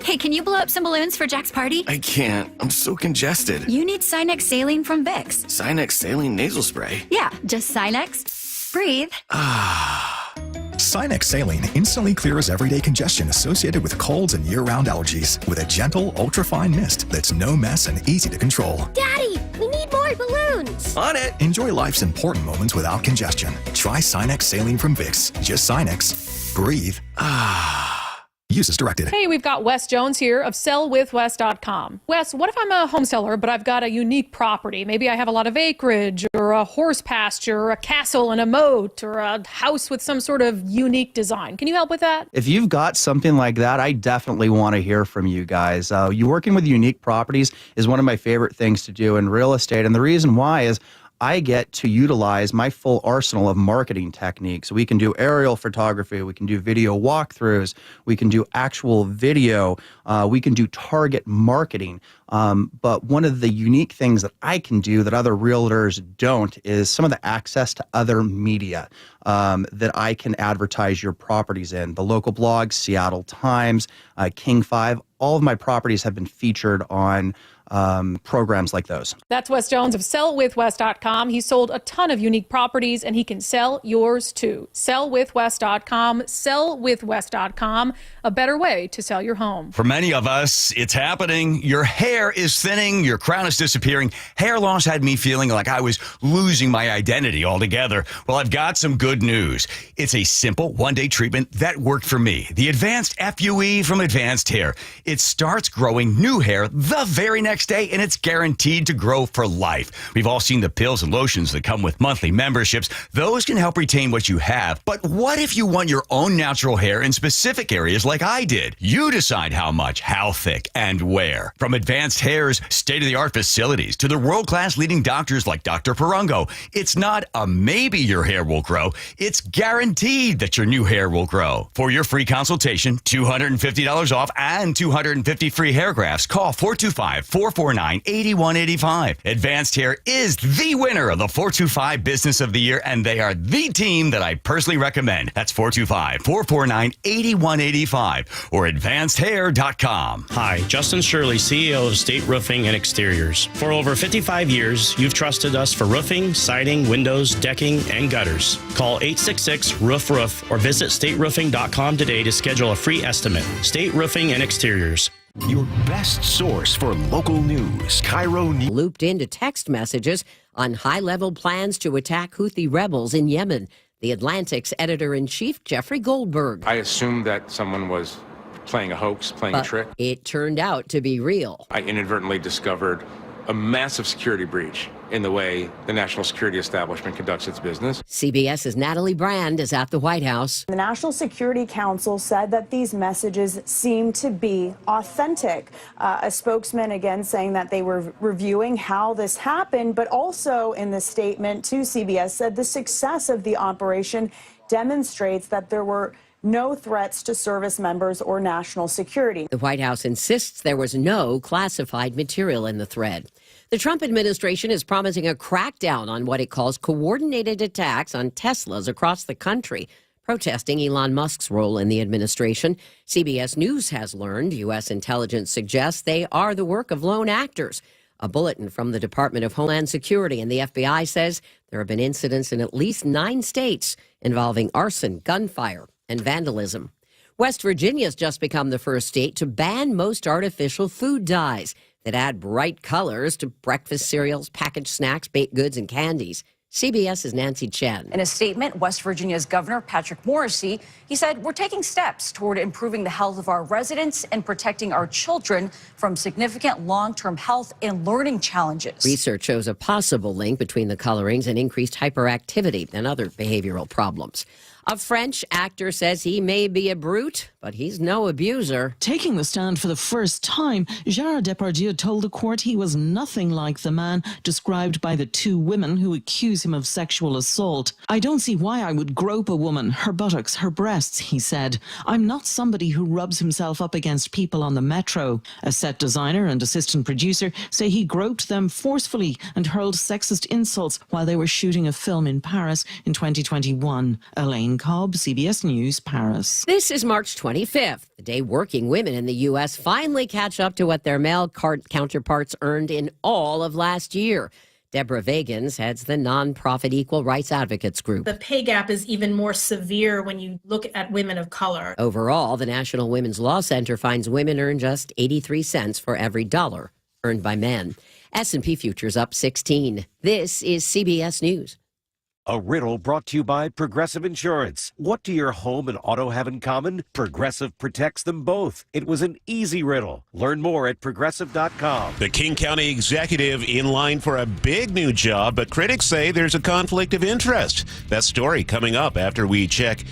[SPEAKER 11] Hey, can you blow up some balloons for Jack's party?
[SPEAKER 15] I can't. I'm so congested.
[SPEAKER 11] You need Sinex Saline from Vicks.
[SPEAKER 15] Sinex Saline Nasal Spray.
[SPEAKER 11] Yeah, just Sinex. Breathe.
[SPEAKER 19] Sinex Saline instantly clears everyday congestion associated with colds and year-round allergies with a gentle, ultra-fine mist that's no mess and easy to control.
[SPEAKER 11] Daddy, we need more balloons.
[SPEAKER 15] On it.
[SPEAKER 19] Enjoy life's important moments without congestion. Try Sinex Saline from Vicks. Just Sinex. Breathe. Use as directed.
[SPEAKER 23] Hey, we've got Wes Jones here of sellwithwes.com. Wes, what if I'm a home seller, but I've got a unique property? Maybe I have a lot of acreage or a horse pasture or a castle and a moat or a house with some sort of unique design. Can you help with that?
[SPEAKER 24] If you've got something like that, I definitely want to hear from you guys. You working with unique properties is one of my favorite things to do in real estate. And the reason why is I get to utilize my full arsenal of marketing techniques. We can do aerial photography, we can do video walkthroughs, we can do actual video, we can do target marketing. But one of the unique things that I can do that other realtors don't is some of the access to other media that I can advertise your properties in. The local blogs, Seattle Times, King 5, all of my properties have been featured on programs like those.
[SPEAKER 23] That's Wes Jones of sellwithwes.com. He sold a ton of unique properties and he can sell yours too. Sellwithwes.com, sellwithwes.com, a better way to sell your home.
[SPEAKER 8] For many of us, it's happening. Your hair is thinning, your crown is disappearing. Hair loss had me feeling like I was losing my identity altogether. Well, I've got some good news. It's a simple one-day treatment that worked for me. The Advanced FUE from Advanced Hair. It starts growing new hair the very next day, and it's guaranteed to grow for life. We've all seen the pills and lotions that come with monthly memberships. Those can help retain what you have. But what if you want your own natural hair in specific areas like I did? You decide how much, how thick, and where. From Advanced Hair's state-of-the-art facilities to the world-class leading doctors like Dr. Parango, it's not a maybe your hair will grow. It's guaranteed that your new hair will grow. For your free consultation, $250 off and 250 free hair grafts, call 425-449-8185. Advanced Hair is the winner of the 425 Business of the Year, and they are the team that I personally recommend. That's 425-449-8185 or advancedhair.com.
[SPEAKER 25] Hi, Justin Shirley, CEO of State Roofing and Exteriors. For over 55 years, you've trusted us for roofing, siding, windows, decking, and gutters. Call 866-ROOF-ROOF or visit stateroofing.com today to schedule a free estimate. State Roofing and Exteriors.
[SPEAKER 13] Your best source for local news. KIRO News.
[SPEAKER 30] Looped into text messages on high-level plans to attack Houthi rebels in Yemen. The Atlantic's editor-in-chief, Jeffrey Goldberg.
[SPEAKER 31] I assumed that someone was playing a hoax, playing a trick.
[SPEAKER 30] It turned out to be real.
[SPEAKER 31] I inadvertently discovered a massive security breach in the way the national security establishment conducts its business.
[SPEAKER 30] CBS's Natalie Brand is at the White House.
[SPEAKER 32] The National Security Council said that these messages seem to be authentic. A spokesman again saying that they were reviewing how this happened, but also in the statement to CBS said the success of the operation demonstrates that there were no threats to service members or national security.
[SPEAKER 30] The White House insists there was no classified material in the thread. The Trump administration is promising a crackdown on what it calls coordinated attacks on Teslas across the country, protesting Elon Musk's role in the administration. CBS News has learned U.S. intelligence suggests they are the work of lone actors. A bulletin from the Department of Homeland Security and the FBI says there have been incidents in at least 9 states involving arson, gunfire, and vandalism. West Virginia's just become the first state to ban most artificial food dyes that add bright colors to breakfast cereals, packaged snacks, baked goods, and candies. CBS's Nancy Chen.
[SPEAKER 5] In a statement, West Virginia's Governor Patrick Morrisey, he said, we're taking steps toward improving the health of our residents and protecting our children from significant long-term health and learning challenges.
[SPEAKER 30] Research shows a possible link between the colorings and increased hyperactivity and other behavioral problems. A French actor says he may be a brute, but he's no abuser.
[SPEAKER 12] Taking the stand for the first time, Gérard Depardieu told the court he was nothing like the man described by the two women who accuse him of sexual assault. I don't see why I would grope a woman, her buttocks, her breasts, he said. I'm not somebody who rubs himself up against people on the metro. A set designer and assistant producer say he groped them forcefully and hurled sexist insults while they were shooting a film in Paris in 2021. Elaine Cobb, CBS News, Paris.
[SPEAKER 30] This is March 25th, the day working women in the U.S. finally catch up to what their male counterparts earned in all of last year. Deborah Vagans heads the nonprofit Equal Rights Advocates Group.
[SPEAKER 14] The pay gap is even more severe when you look at women of color.
[SPEAKER 30] Overall, the National Women's Law Center finds women earn just 83 cents for every dollar earned by men. S&P futures up 16. This is CBS News.
[SPEAKER 17] A riddle brought to you by Progressive Insurance. What do your home and auto have in common? Progressive protects them both. It was an easy riddle. Learn more at Progressive.com.
[SPEAKER 18] The King County executive in line for a big new job, but critics say there's a conflict of interest. That story coming up after we check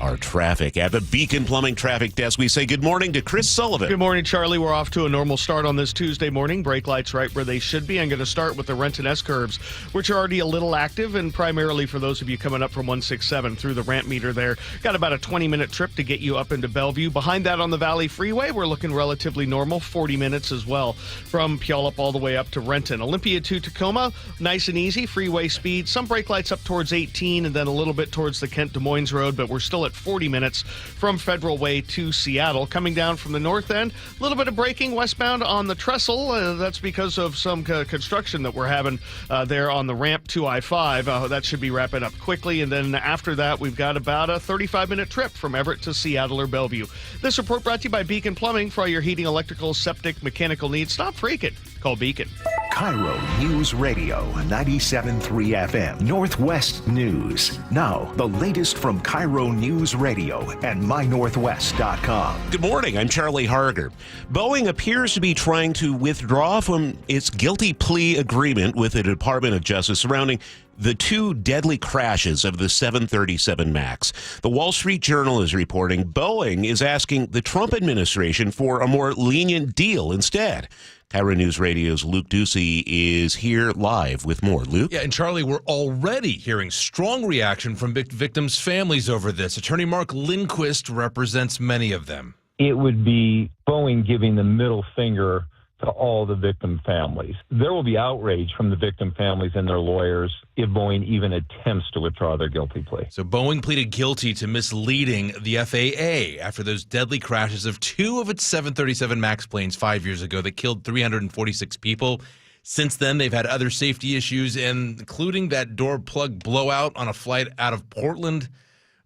[SPEAKER 18] our traffic. At the Beacon Plumbing Traffic Desk, we say good morning to Chris Sullivan.
[SPEAKER 20] Good morning, Charlie. We're off to a normal start on this Tuesday morning. Brake lights right where they should be. I'm going to start with the Renton S-curves, which are already a little active, and primarily for those of you coming up from 167 through the ramp meter there. Got about a 20-minute trip to get you up into Bellevue. Behind that on the Valley Freeway, we're looking relatively normal, 40 minutes as well from Puyallup all the way up to Renton. Olympia to Tacoma, nice and easy, freeway speed. Some brake lights up towards 18 and then a little bit towards the Kent-Des Moines Road, but we're still at 40 minutes from Federal Way to Seattle. Coming down from the north end, a little bit of braking westbound on the trestle. That's because of some construction that we're having there on the ramp to I-5. That should be wrapping up quickly. And then after that, we've got about a 35-minute trip from Everett to Seattle or Bellevue. This report brought to you by Beacon Plumbing. For all your heating, electrical, septic, mechanical needs, stop freaking. Call Beacon.
[SPEAKER 13] KIRO News Radio, 97.3 FM, Northwest News. Now, the latest from KIRO Newsradio and MyNorthwest.com.
[SPEAKER 18] Good morning. I'm Charlie Harger. Boeing appears to be trying to withdraw from its guilty plea agreement with the Department of Justice surrounding the two deadly crashes of the 737 MAX. The Wall Street Journal is reporting Boeing is asking the Trump administration for a more lenient deal instead. KIRO News Radio's Luke Ducey is here live with more. Luke?
[SPEAKER 21] Yeah, and Charlie, we're already hearing strong reaction from victims' families over this. Attorney Mark Lindquist represents many of them.
[SPEAKER 22] It would be Boeing giving the middle finger to all the victim families. There will be outrage from the victim families and their lawyers if Boeing even attempts to withdraw their guilty plea.
[SPEAKER 21] So Boeing pleaded guilty to misleading the FAA after those deadly crashes of two of its 737 MAX planes 5 years ago that killed 346 people. Since then, they've had other safety issues, including that door plug blowout on a flight out of Portland.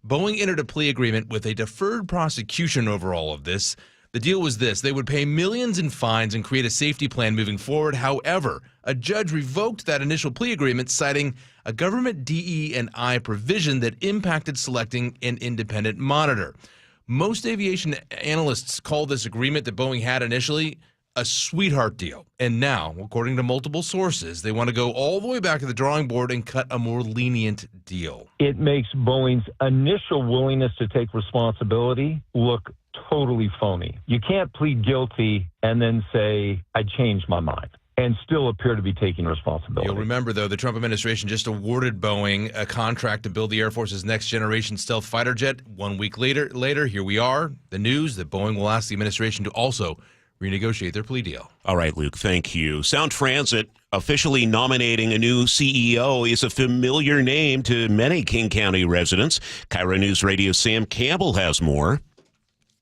[SPEAKER 21] Boeing entered a plea agreement with a deferred prosecution over all of this. The deal was this: they would pay millions in fines and create a safety plan moving forward. However, a judge revoked that initial plea agreement, citing a government DE&I provision that impacted selecting an independent monitor. Most aviation analysts call this agreement that Boeing had initially a sweetheart deal. And now, according to multiple sources, they want to go all the way back to the drawing board and cut a more lenient deal.
[SPEAKER 22] It makes Boeing's initial willingness to take responsibility look totally phony. You can't plead guilty and then say, I changed my mind, and still appear to be taking responsibility.
[SPEAKER 21] You'll remember, though, the Trump administration just awarded Boeing a contract to build the Air Force's next-generation stealth fighter jet. 1 week later, here we are, the news that Boeing will ask the administration to also renegotiate their plea deal.
[SPEAKER 18] All right, Luke, thank you. Sound Transit officially nominating a new CEO is a familiar name to many King County residents. KIRO News Radio Sam Campbell has more.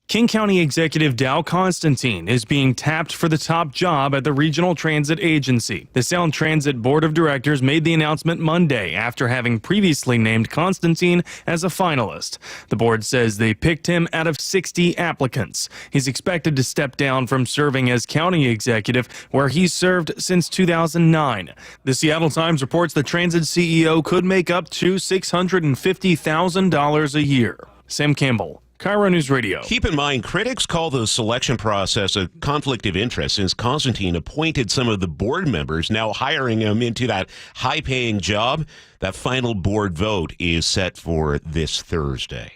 [SPEAKER 1] King County Executive Dow Constantine is being tapped for the top job at the Regional Transit Agency. The Sound Transit Board of Directors made the announcement Monday after having previously named Constantine as a finalist. The board says they picked him out of 60 applicants. He's expected to step down from serving as county executive, where he's served since 2009. The Seattle Times reports the transit CEO could make up to $650,000 a year. Sam Campbell, KIRO News Radio.
[SPEAKER 18] Keep in mind, critics call the selection process a conflict of interest since Constantine appointed some of the board members, now hiring him into that high-paying job. That final board vote is set for this Thursday.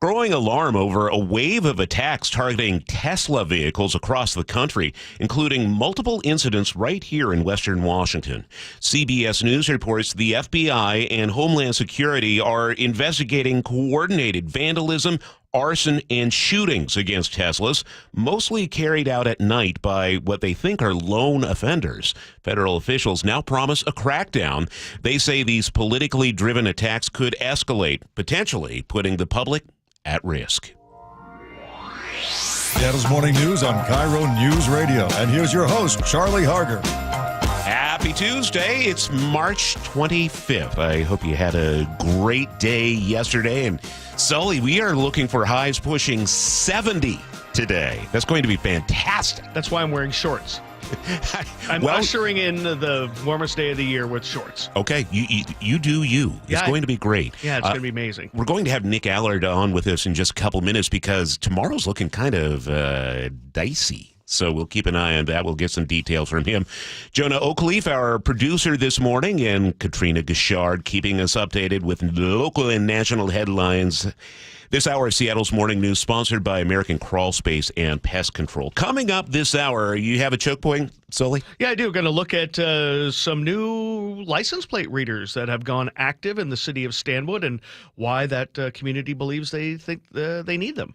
[SPEAKER 18] Growing alarm over a wave of attacks targeting Tesla vehicles across the country, including multiple incidents right here in Western Washington. CBS News reports the FBI and Homeland Security are investigating coordinated vandalism, arson, and shootings against Teslas, mostly carried out at night by what they think are lone offenders. Federal officials now promise a crackdown. They say these politically driven attacks could escalate, potentially putting the public at risk.
[SPEAKER 3] Seattle's Morning News on KIRO News Radio. And here's your host, Charlie Harger.
[SPEAKER 18] Happy Tuesday. It's March 25th. I hope you had a great day yesterday. And Sully, we are looking for highs pushing 70 today. That's going to be fantastic.
[SPEAKER 20] That's why I'm wearing shorts. I'm ushering in the warmest day of the year with shorts.
[SPEAKER 18] Okay, you do you. It's going to be great.
[SPEAKER 20] Yeah, it's going to be amazing.
[SPEAKER 18] We're going to have Nick Allard on with us in just a couple minutes because tomorrow's looking kind of dicey. So we'll keep an eye on that. We'll get some details from him. Jonah Oakleaf, our producer this morning, and Katrina Gashard keeping us updated with local and national headlines. This hour of Seattle's Morning News, sponsored by American Crawl Space and Pest Control. Coming up this hour, you have a choke point, Sully?
[SPEAKER 20] Yeah, I do. Going to look at some new license plate readers that have gone active in the city of Stanwood and why that community believes they think they need them.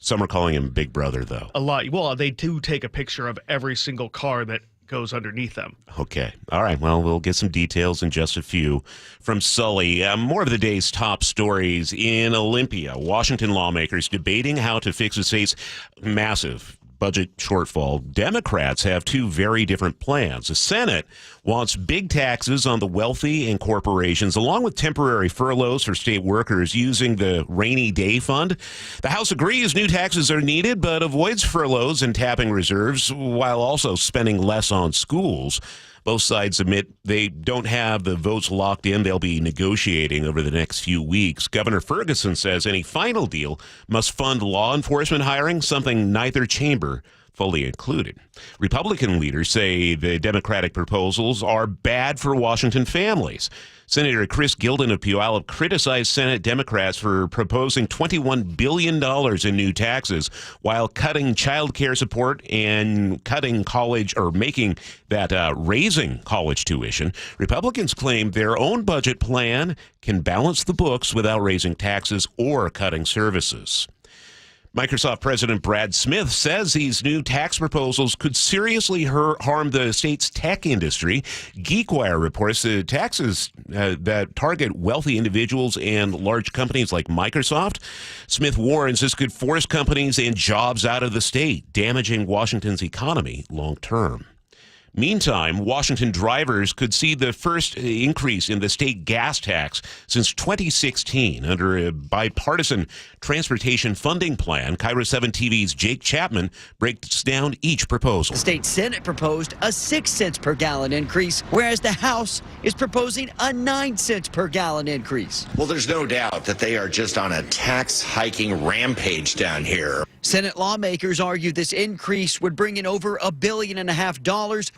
[SPEAKER 18] Some are calling him Big Brother, though.
[SPEAKER 20] A lot. Well, they do take a picture of every single car that goes underneath them.
[SPEAKER 18] Okay. All right. Well, we'll get some details in just a few from Sully. More of the day's top stories in Olympia. Washington lawmakers debating how to fix the state's massive budget shortfall. Democrats have two very different plans. The Senate wants big taxes on the wealthy and corporations, along with temporary furloughs for state workers using the rainy day fund. The House agrees new taxes are needed, but avoids furloughs and tapping reserves while also spending less on schools. Both sides admit they don't have the votes locked in. They'll be negotiating over the next few weeks. Governor Ferguson says any final deal must fund law enforcement hiring, something neither chamber fully included. Republican leaders say the Democratic proposals are bad for Washington families. Senator Chris Gilden of Puyallup criticized Senate Democrats for proposing $21 billion in new taxes while cutting child care support and cutting college or making that raising college tuition. Republicans claim their own budget plan can balance the books without raising taxes or cutting services. Microsoft President Brad Smith says these new tax proposals could seriously harm the state's tech industry. GeekWire reports the taxes that target wealthy individuals and large companies like Microsoft. Smith warns this could force companies and jobs out of the state, damaging Washington's economy long term. Meantime, Washington drivers could see the first increase in the state gas tax since 2016 under a bipartisan transportation funding plan. KIRO 7 TV's Jake Chapman breaks down each proposal.
[SPEAKER 4] The state Senate proposed a 6 cents per gallon increase, whereas the House is proposing a 9 cents per gallon increase.
[SPEAKER 6] Well, there's no doubt that they are just on a tax hiking rampage down here.
[SPEAKER 4] Senate lawmakers argue this increase would bring in over $1.5 billion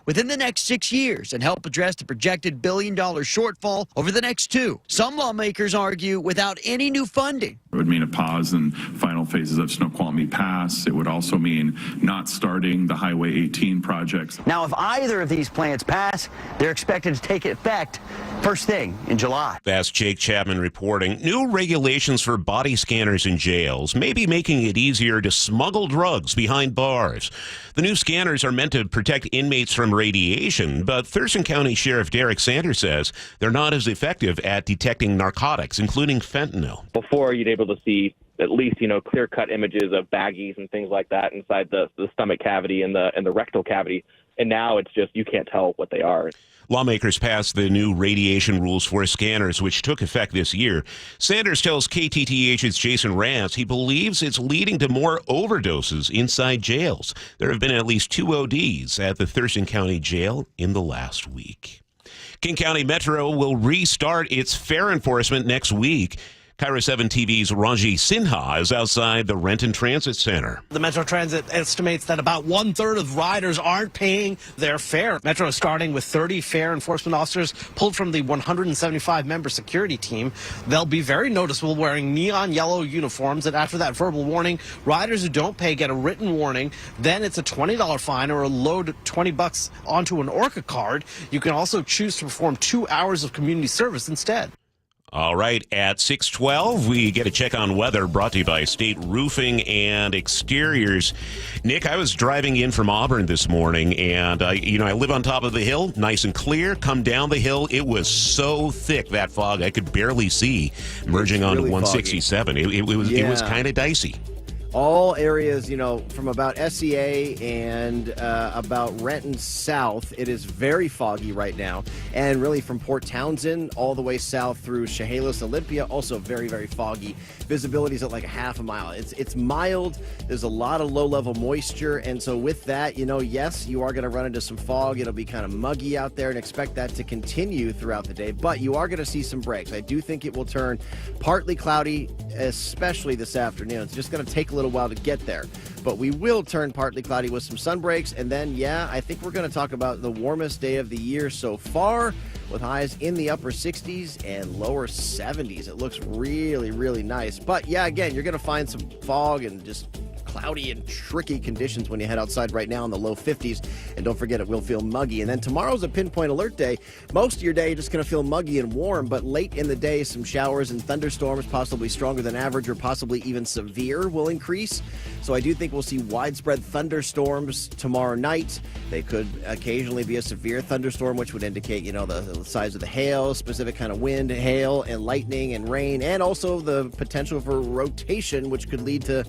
[SPEAKER 4] within the next 6 years and help address the projected $1 billion shortfall over the next 2. Some lawmakers argue without any new funding.
[SPEAKER 7] It would mean a pause in final phases of Snoqualmie Pass. It would also mean not starting the Highway 18 projects.
[SPEAKER 4] Now, if either of these plans pass, they're expected to take effect first thing in July.
[SPEAKER 18] That's Jake Chapman reporting. New regulations for body scanners in jails may be making it easier to smuggle drugs behind bars. The new scanners are meant to protect inmates from radiation, but Thurston County Sheriff Derek Sanders says they're not as effective at detecting narcotics, including fentanyl.
[SPEAKER 9] Before, you'd able to see
[SPEAKER 2] at least, clear-cut images of baggies and things like that inside the stomach cavity and the rectal cavity. And now it's just you can't tell what they are.
[SPEAKER 18] Lawmakers passed the new radiation rules for scanners, which took effect this year. Sanders tells KTTH's Jason Rance he believes it's leading to more overdoses inside jails. There have been at least 2 ODs at the Thurston County Jail in the last week. King County Metro will restart its fare enforcement next week. KIRO 7 TV's Ranji Sinha is outside the Renton Transit Center.
[SPEAKER 9] The Metro Transit estimates that about 1/3 of riders aren't paying their fare. Metro is starting with 30 fare enforcement officers pulled from the 175-member security team. They'll be very noticeable wearing neon yellow uniforms, and after that verbal warning, riders who don't pay get a written warning. Then it's a $20 fine or a load $20 onto an Orca card. You can also choose to perform 2 hours of community service instead.
[SPEAKER 18] All right, at 6:12, we get a check on weather brought to you by State Roofing and Exteriors. Nick, I was driving in from Auburn this morning, and I live on top of the hill, nice and clear. Come down the hill, it was so thick, that fog, I could barely see merging onto
[SPEAKER 10] really
[SPEAKER 18] 167. It was kind of dicey.
[SPEAKER 10] All areas, from about SEA and about Renton south, it is very foggy right now. And really from Port Townsend all the way south through Chehalis, Olympia, also very, very foggy. Visibility is at like a half a mile. It's mild. There's a lot of low-level moisture. And so with that, yes, you are going to run into some fog. It'll be kind of muggy out there, and expect that to continue throughout the day. But you are going to see some breaks. I do think it will turn partly cloudy, especially this afternoon. It's just going to take a little while to get there, but we will turn partly cloudy with some sun breaks. And then, I think we're going to talk about the warmest day of the year so far, with highs in the upper 60s and lower 70s. It looks really, really nice. But again, you're going to find some fog and just cloudy and tricky conditions when you head outside right now in the low 50s. And don't forget, it will feel muggy. And then tomorrow's a pinpoint alert day. Most of your day, you're just going to feel muggy and warm, but late in the day, some showers and thunderstorms, possibly stronger than average or possibly even severe, will increase. So I do think we'll see widespread thunderstorms tomorrow night. They could occasionally be a severe thunderstorm, which would indicate, the size of the hail, specific kind of wind, hail, and lightning and rain, and also the potential for rotation, which could lead to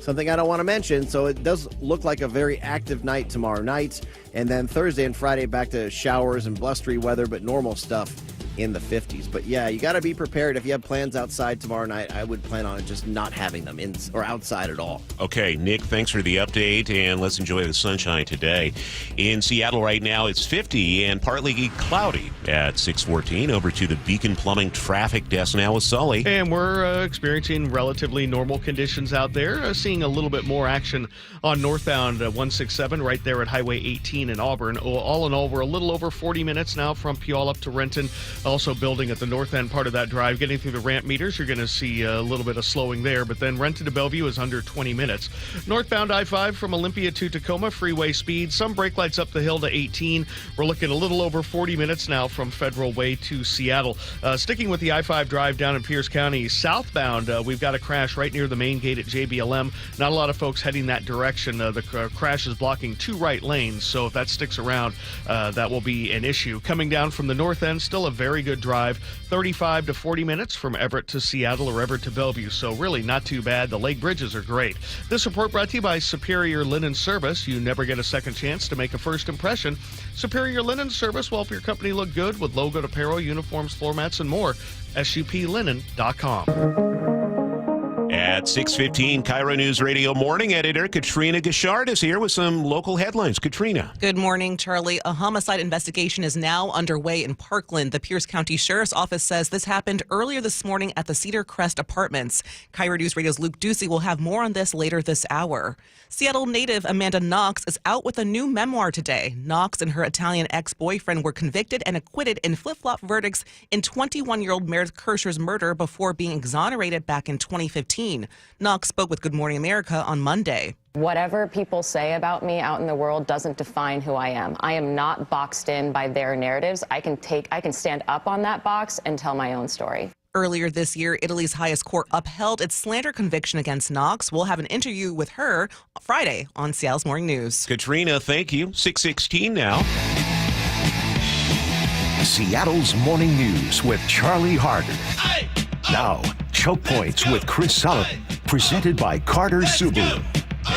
[SPEAKER 10] something I don't want to mention. So it does look like a very active night tomorrow night. And then Thursday and Friday, back to showers and blustery weather, but normal stuff in the 50s. But you got to be prepared. If you have plans outside tomorrow night, I would plan on just not having them in or outside at all.
[SPEAKER 18] Okay, Nick, thanks for the update, and let's enjoy the sunshine today. In Seattle right now, it's 50 and partly cloudy at 6:14. Over to the Beacon Plumbing traffic desk now with Sully.
[SPEAKER 20] And we're experiencing relatively normal conditions out there, seeing a little bit more action on northbound 167 right there at Highway 18 in Auburn. All in all, we're a little over 40 minutes now from Puyallup to Renton. Also building at the north end part of that drive. Getting through the ramp meters, you're going to see a little bit of slowing there, but then Renton to Bellevue is under 20 minutes. Northbound I-5 from Olympia to Tacoma, freeway speed. Some brake lights up the hill to 18. We're looking a little over 40 minutes now from Federal Way to Seattle. Sticking with the I-5 drive down in Pierce County, southbound, we've got a crash right near the main gate at JBLM. Not a lot of folks heading that direction. The crash is blocking 2 right lanes, so if that sticks around, that will be an issue. Coming down from the north end, still a very good drive, 35 to 40 minutes from Everett to Seattle or Everett to Bellevue, so really not too bad. The lake bridges are great. This report brought to you by Superior Linen Service. You never get a second chance to make a first impression. Superior Linen Service will help your company look good with logoed apparel, uniforms, floor mats, and more. SUPlinen.com.
[SPEAKER 18] At 6:15, KIRO News Radio morning editor Katrina Gashard is here with some local headlines. Katrina.
[SPEAKER 11] Good morning, Charlie. A homicide investigation is now underway in Parkland. The Pierce County Sheriff's Office says this happened earlier this morning at the Cedar Crest Apartments. KIRO News Radio's Luke Ducey will have more on this later this hour. Seattle native Amanda Knox is out with a new memoir today. Knox and her Italian ex-boyfriend were convicted and acquitted in flip-flop verdicts in 21-year-old Meredith Kirscher's murder before being exonerated back in 2015. Knox spoke with Good Morning America on Monday.
[SPEAKER 15] Whatever people say about me out in the world doesn't define who I am. I am not boxed in by their narratives. I can stand up on that box and tell my own story.
[SPEAKER 11] Earlier this year, Italy's highest court upheld its slander conviction against Knox. We'll have an interview with her Friday on Seattle's Morning News.
[SPEAKER 18] Katrina, thank you. 6:16 now.
[SPEAKER 13] Seattle's Morning News with Charlie Harder. Now, Choke Points with Chris Sullivan Presented by Carter Subaru.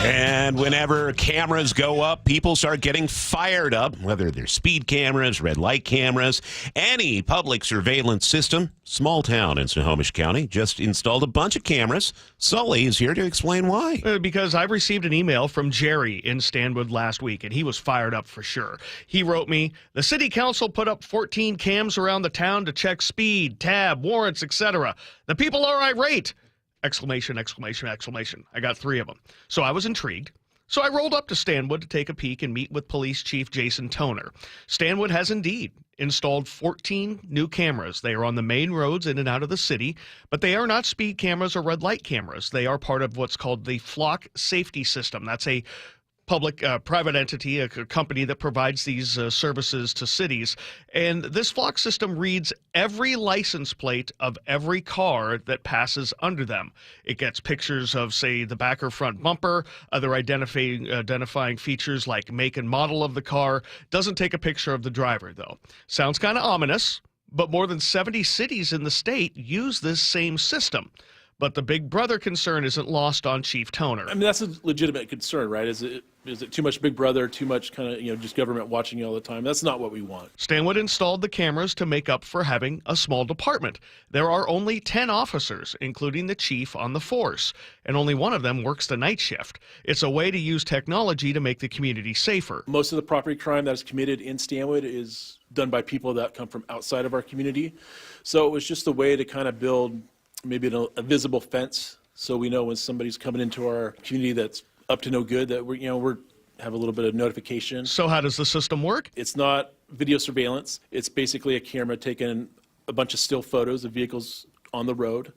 [SPEAKER 18] And whenever cameras go up, people start getting fired up, whether they're speed cameras, red light cameras, any public surveillance system. Small town in Snohomish County just installed a bunch of cameras. Sully is here to explain why.
[SPEAKER 20] Because I received an email from Jerry in Stanwood last week, and he was fired up for sure. He wrote me, "The city council put up 14 cams around the town to check speed, tab, warrants, etc. The people are irate." Exclamation, exclamation, exclamation. I got 3 of them. So I was intrigued. So I rolled up to Stanwood to take a peek and meet with Police Chief Jason Toner. Stanwood has indeed installed 14 new cameras. They are on the main roads in and out of the city, but they are not speed cameras or red light cameras. They are part of what's called the Flock Safety System. That's a private entity, a company that provides these services to cities. And this Flock system reads every license plate of every car that passes under them. It gets pictures of, say, the back or front bumper, other identifying features like make and model of the car. Doesn't take a picture of the driver, though. Sounds kind of ominous, but more than 70 cities in the state use this same system. But the big brother concern isn't lost on Chief Toner.
[SPEAKER 8] I mean, that's a legitimate concern, right? Is it too much big brother, too much kind of, just government watching you all the time? That's not what we want.
[SPEAKER 20] Stanwood installed the cameras to make up for having a small department. There are only 10 officers, including the chief on the force, and only one of them works the night shift. It's a way to use technology to make the community safer.
[SPEAKER 8] Most of the property crime that is committed in Stanwood is done by people that come from outside of our community. So it was just a way to kind of build maybe a visible fence, so we know when somebody's coming into our community that's up to no good, that we're have a little bit of notification.
[SPEAKER 20] So how does the system work?
[SPEAKER 8] It's not video surveillance. It's basically a camera taking a bunch of still photos of vehicles on the road.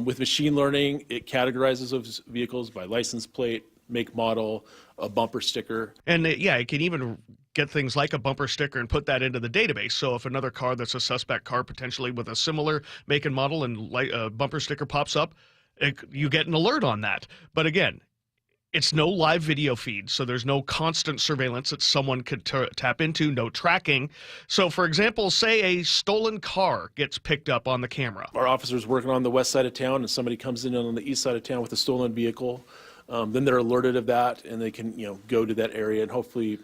[SPEAKER 8] With machine learning, it categorizes those vehicles by license plate, make, model, a bumper sticker.
[SPEAKER 20] And it can even get things like a bumper sticker and put that into the database. So if another car that's a suspect car, potentially with a similar make and model and bumper sticker pops up, you get an alert on that. But again, it's no live video feed, so there's no constant surveillance that someone could tap into, no tracking. So, for example, say a stolen car gets picked up on the camera.
[SPEAKER 8] Our officers working on the west side of town, and somebody comes in on the east side of town with a stolen vehicle. Then they're alerted of that, and they can, go to that area and hopefully,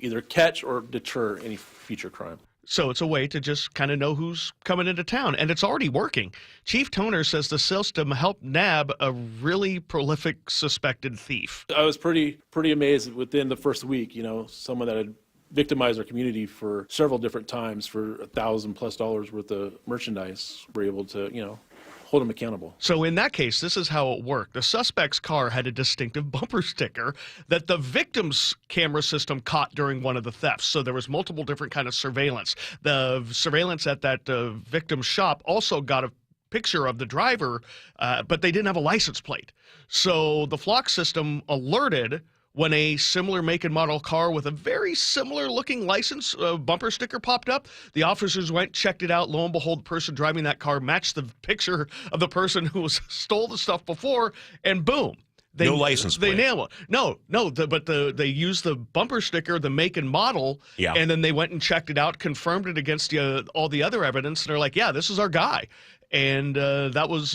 [SPEAKER 8] either catch or deter any future crime.
[SPEAKER 20] So it's a way to just kind of know who's coming into town, and it's already working. Chief Toner says the system helped nab a really prolific suspected thief.
[SPEAKER 8] I was pretty amazed within the first week, someone that had victimized our community for several different times for $1,000+ worth of merchandise. We're able to, hold them accountable.
[SPEAKER 20] So in that case, this is how it worked. The suspect's car had a distinctive bumper sticker that the victim's camera system caught during one of the thefts. So there was multiple different kind of surveillance. The surveillance at that victim's shop also got a picture of the driver, but they didn't have a license plate. So the Flock system alerted when a similar make and model car with a very similar looking license bumper sticker popped up. The officers went, checked it out. Lo and behold, the person driving that car matched the picture of the person who stole the stuff before, and boom.
[SPEAKER 18] No license plate.
[SPEAKER 20] They nailed it. They used the bumper sticker, the make and model,
[SPEAKER 18] yeah.
[SPEAKER 20] And then they went and checked it out, confirmed it against all the other evidence, and they're like, yeah, this is our guy. And that was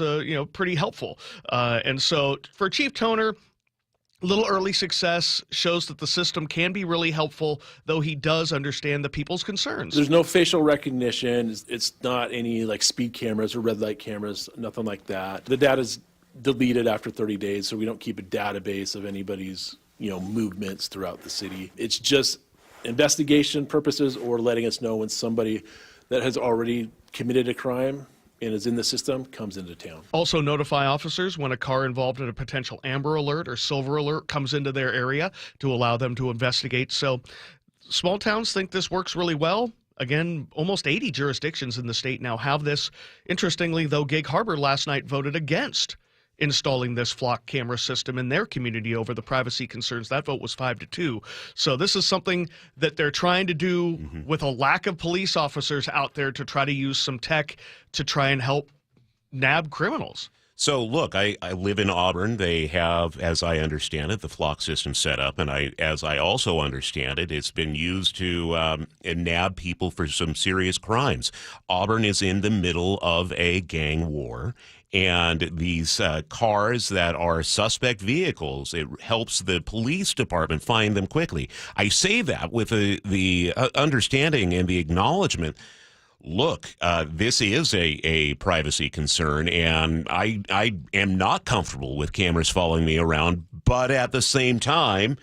[SPEAKER 20] pretty helpful. And so for Chief Toner, little early success shows that the system can be really helpful, though he does understand the people's concerns.
[SPEAKER 8] There's no facial recognition. It's not any like speed cameras or red light cameras, nothing like that. The data's deleted after 30 days, so we don't keep a database of anybody's, movements throughout the city. It's just investigation purposes or letting us know when somebody that has already committed a crime and is in the system comes into town.
[SPEAKER 20] Also notify officers when a car involved in a potential Amber Alert or Silver Alert comes into their area to allow them to investigate. So small towns think this works really well. Again, almost 80 jurisdictions in the state now have this. Interestingly, though, Gig Harbor last night voted against installing this Flock camera system in their community over the privacy concerns. That vote was 5-2. So this is something that they're trying to do with a lack of police officers out there to try to use some tech to try and help nab criminals.
[SPEAKER 18] So, look, I live in Auburn. They have, as I understand it, the Flock system set up. And as I also understand it, it's been used to nab people for some serious crimes. Auburn is in the middle of a gang war. And these cars that are suspect vehicles, it helps the police department find them quickly. I say that with the understanding and the acknowledgement. Look, this is a privacy concern, and I am not comfortable with cameras following me around, but at the same time,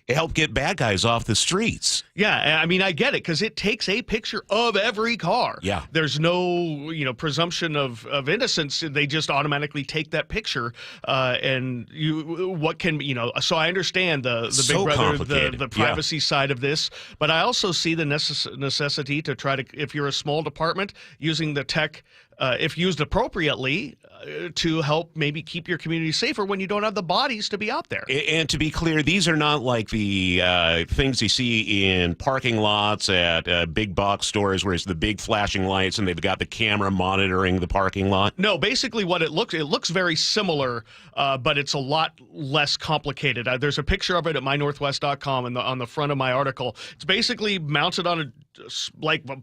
[SPEAKER 18] it helped get bad guys off the streets.
[SPEAKER 20] Yeah, I mean, I get it, because it takes a picture of every car.
[SPEAKER 18] Yeah.
[SPEAKER 20] There's no, presumption of innocence. They just automatically take that picture. And so I understand the Big Brother, the privacy side of this, but I also see the necessity to try to, if you're a small department, using the tech, if used appropriately, to help maybe keep your community safer when you don't have the bodies to be out there.
[SPEAKER 18] And to be clear, these are not like the things you see in parking lots at big box stores where it's the big flashing lights and they've got the camera monitoring the parking lot.
[SPEAKER 20] No, basically what it looks very similar, but it's a lot less complicated. There's a picture of it at mynorthwest.com and on the front of my article. It's basically mounted on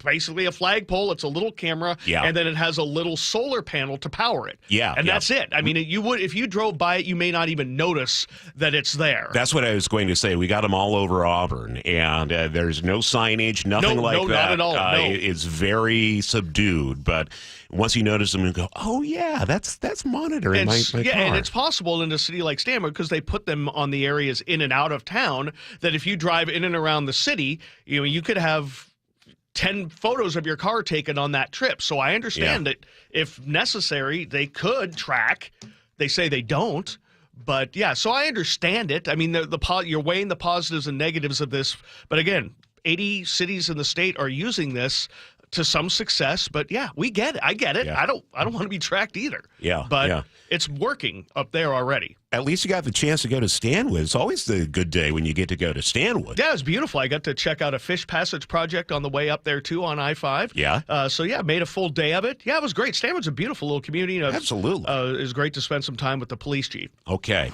[SPEAKER 20] basically a flagpole. It's a little camera, and then it has a little solar panel to power it.
[SPEAKER 18] Yeah,
[SPEAKER 20] and that's it. I mean, if you drove by it, you may not even notice that it's there.
[SPEAKER 18] That's what I was going to say. We got them all over Auburn, and there's no signage, nothing like that.
[SPEAKER 20] No, not at all. No.
[SPEAKER 18] It's very subdued, but once you notice them and go, oh yeah, that's monitoring my car.
[SPEAKER 20] And it's possible in a city like Stanwood, because they put them on the areas in and out of town, that if you drive in and around the city, you could have 10 photos of your car taken on that trip. So I understand that if necessary, they could track. They say they don't. But yeah, so I understand it. I mean, you're weighing the positives and negatives of this. But again, 80 cities in the state are using this to some success. But yeah, we get it. I get it.
[SPEAKER 18] Yeah.
[SPEAKER 20] I don't want to be tracked either.
[SPEAKER 18] Yeah.
[SPEAKER 20] But it's working up there already.
[SPEAKER 18] At least you got the chance to go to Stanwood. It's always the good day when you get to go to Stanwood.
[SPEAKER 20] Yeah, it's beautiful. I got to check out a fish passage project on the way up there, too, on I-5.
[SPEAKER 18] Yeah.
[SPEAKER 20] So, made a full day of it. Yeah, it was great. Stanwood's a beautiful little community.
[SPEAKER 18] Absolutely.
[SPEAKER 20] It was great to spend some time with the police chief.
[SPEAKER 18] Okay.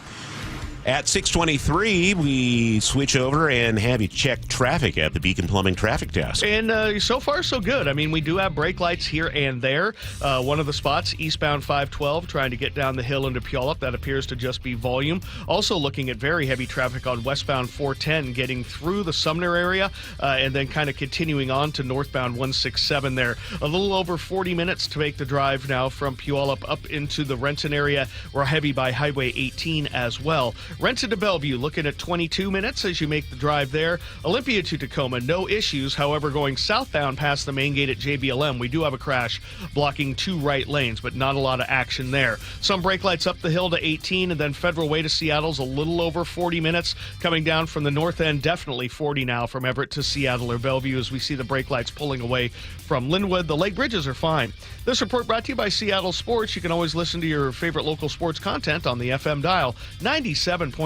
[SPEAKER 18] At 6:23, we switch over and have you check traffic at the Beacon Plumbing Traffic Desk.
[SPEAKER 20] And so far, so good. I mean, we do have brake lights here and there. One of the spots, eastbound 512, trying to get down the hill into Puyallup. That appears to just be volume. Also looking at very heavy traffic on westbound 410, getting through the Sumner area, and then kind of continuing on to northbound 167 there. A little over 40 minutes to make the drive now from Puyallup up into the Renton area. We're heavy by Highway 18 as well. Renton to Bellevue, looking at 22 minutes as you make the drive there. Olympia to Tacoma, no issues. However, going southbound past the main gate at JBLM, we do have a crash blocking 2 right lanes, but not a lot of action there. Some brake lights up the hill to 18, and then Federal Way to Seattle's a little over 40 minutes. Coming down from the north end, definitely 40 now from Everett to Seattle or Bellevue as we see the brake lights pulling away from Linwood. The Lake Bridges are fine. This report brought to you by Seattle Sports. You can always listen to your favorite local sports content on the FM dial, 97.3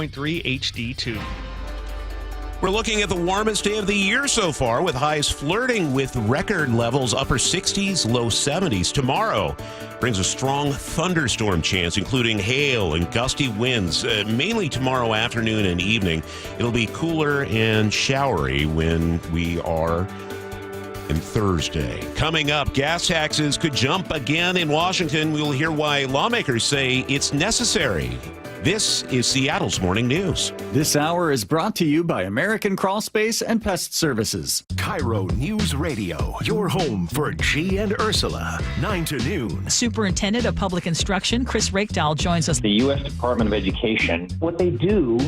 [SPEAKER 20] HD2.
[SPEAKER 18] We're looking at the warmest day of the year so far, with highs flirting with record levels, upper 60s, low 70s. Tomorrow brings a strong thunderstorm chance, including hail and gusty winds, mainly tomorrow afternoon and evening. It'll be cooler and showery when we are in Thursday. Coming up, gas taxes could jump again in Washington. We'll hear why lawmakers say it's necessary. This is Seattle's Morning News.
[SPEAKER 5] This hour is brought to you by American Crawlspace and Pest Services.
[SPEAKER 13] KIRO News Radio, your home for G and Ursula, 9 to noon.
[SPEAKER 16] Superintendent of Public Instruction, Chris Rakedahl, joins us.
[SPEAKER 19] The U.S. Department of Education, what they do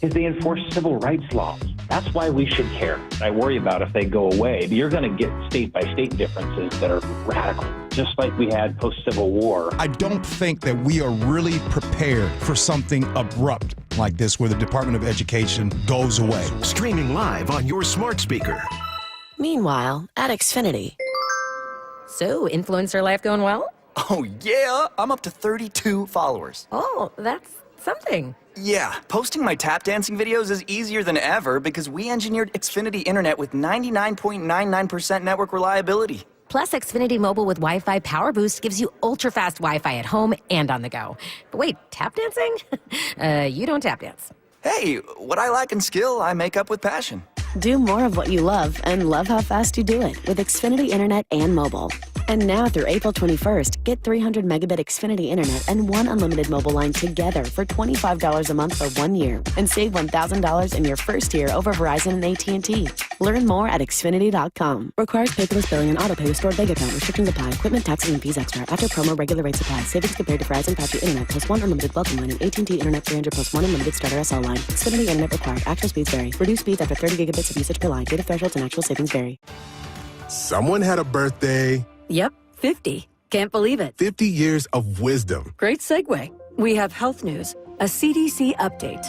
[SPEAKER 19] is they enforce civil rights laws. That's why we should care. I worry about if they go away. You're going to get state-by-state differences that are radical, just like we had post-Civil War.
[SPEAKER 23] I don't think that we are really prepared for something abrupt like this where the Department of Education goes away.
[SPEAKER 13] Streaming live on your smart speaker.
[SPEAKER 24] Meanwhile, at Xfinity. So, influencer life going well?
[SPEAKER 25] Oh, yeah. I'm up to 32 followers.
[SPEAKER 24] Oh, that's something.
[SPEAKER 25] Yeah, posting my tap dancing videos is easier than ever because we engineered Xfinity Internet with 99.99% network reliability.
[SPEAKER 24] Plus, Xfinity Mobile with Wi-Fi Power Boost gives you ultra-fast Wi-Fi at home and on the go. But wait, tap dancing? You don't tap dance.
[SPEAKER 25] Hey, what I lack in skill, I make up with passion.
[SPEAKER 24] Do more of what you love and love how fast you do it with Xfinity Internet and mobile.
[SPEAKER 12] And now through April 21st, get 300 megabit Xfinity Internet and one unlimited mobile line together for $25 a month for 1 year. And save $1,000 in your first year over Verizon and AT&T. Learn more at Xfinity.com. Requires paperless billing and autopay with stored bank account. Restrictions apply. Equipment, taxes, and fees extra. After promo, regular rate supply. Savings compared to Verizon 5G Internet plus one unlimited welcome line and AT&T Internet 300 plus one unlimited starter SL line. Xfinity Internet required. Actual speeds vary. Reduced speeds after 30 gigabits of usage per line. Data thresholds and actual savings vary.
[SPEAKER 14] Someone had a birthday.
[SPEAKER 17] Yep, 50. Can't believe it.
[SPEAKER 14] 50 years of wisdom.
[SPEAKER 17] Great segue. We have health news, a CDC update.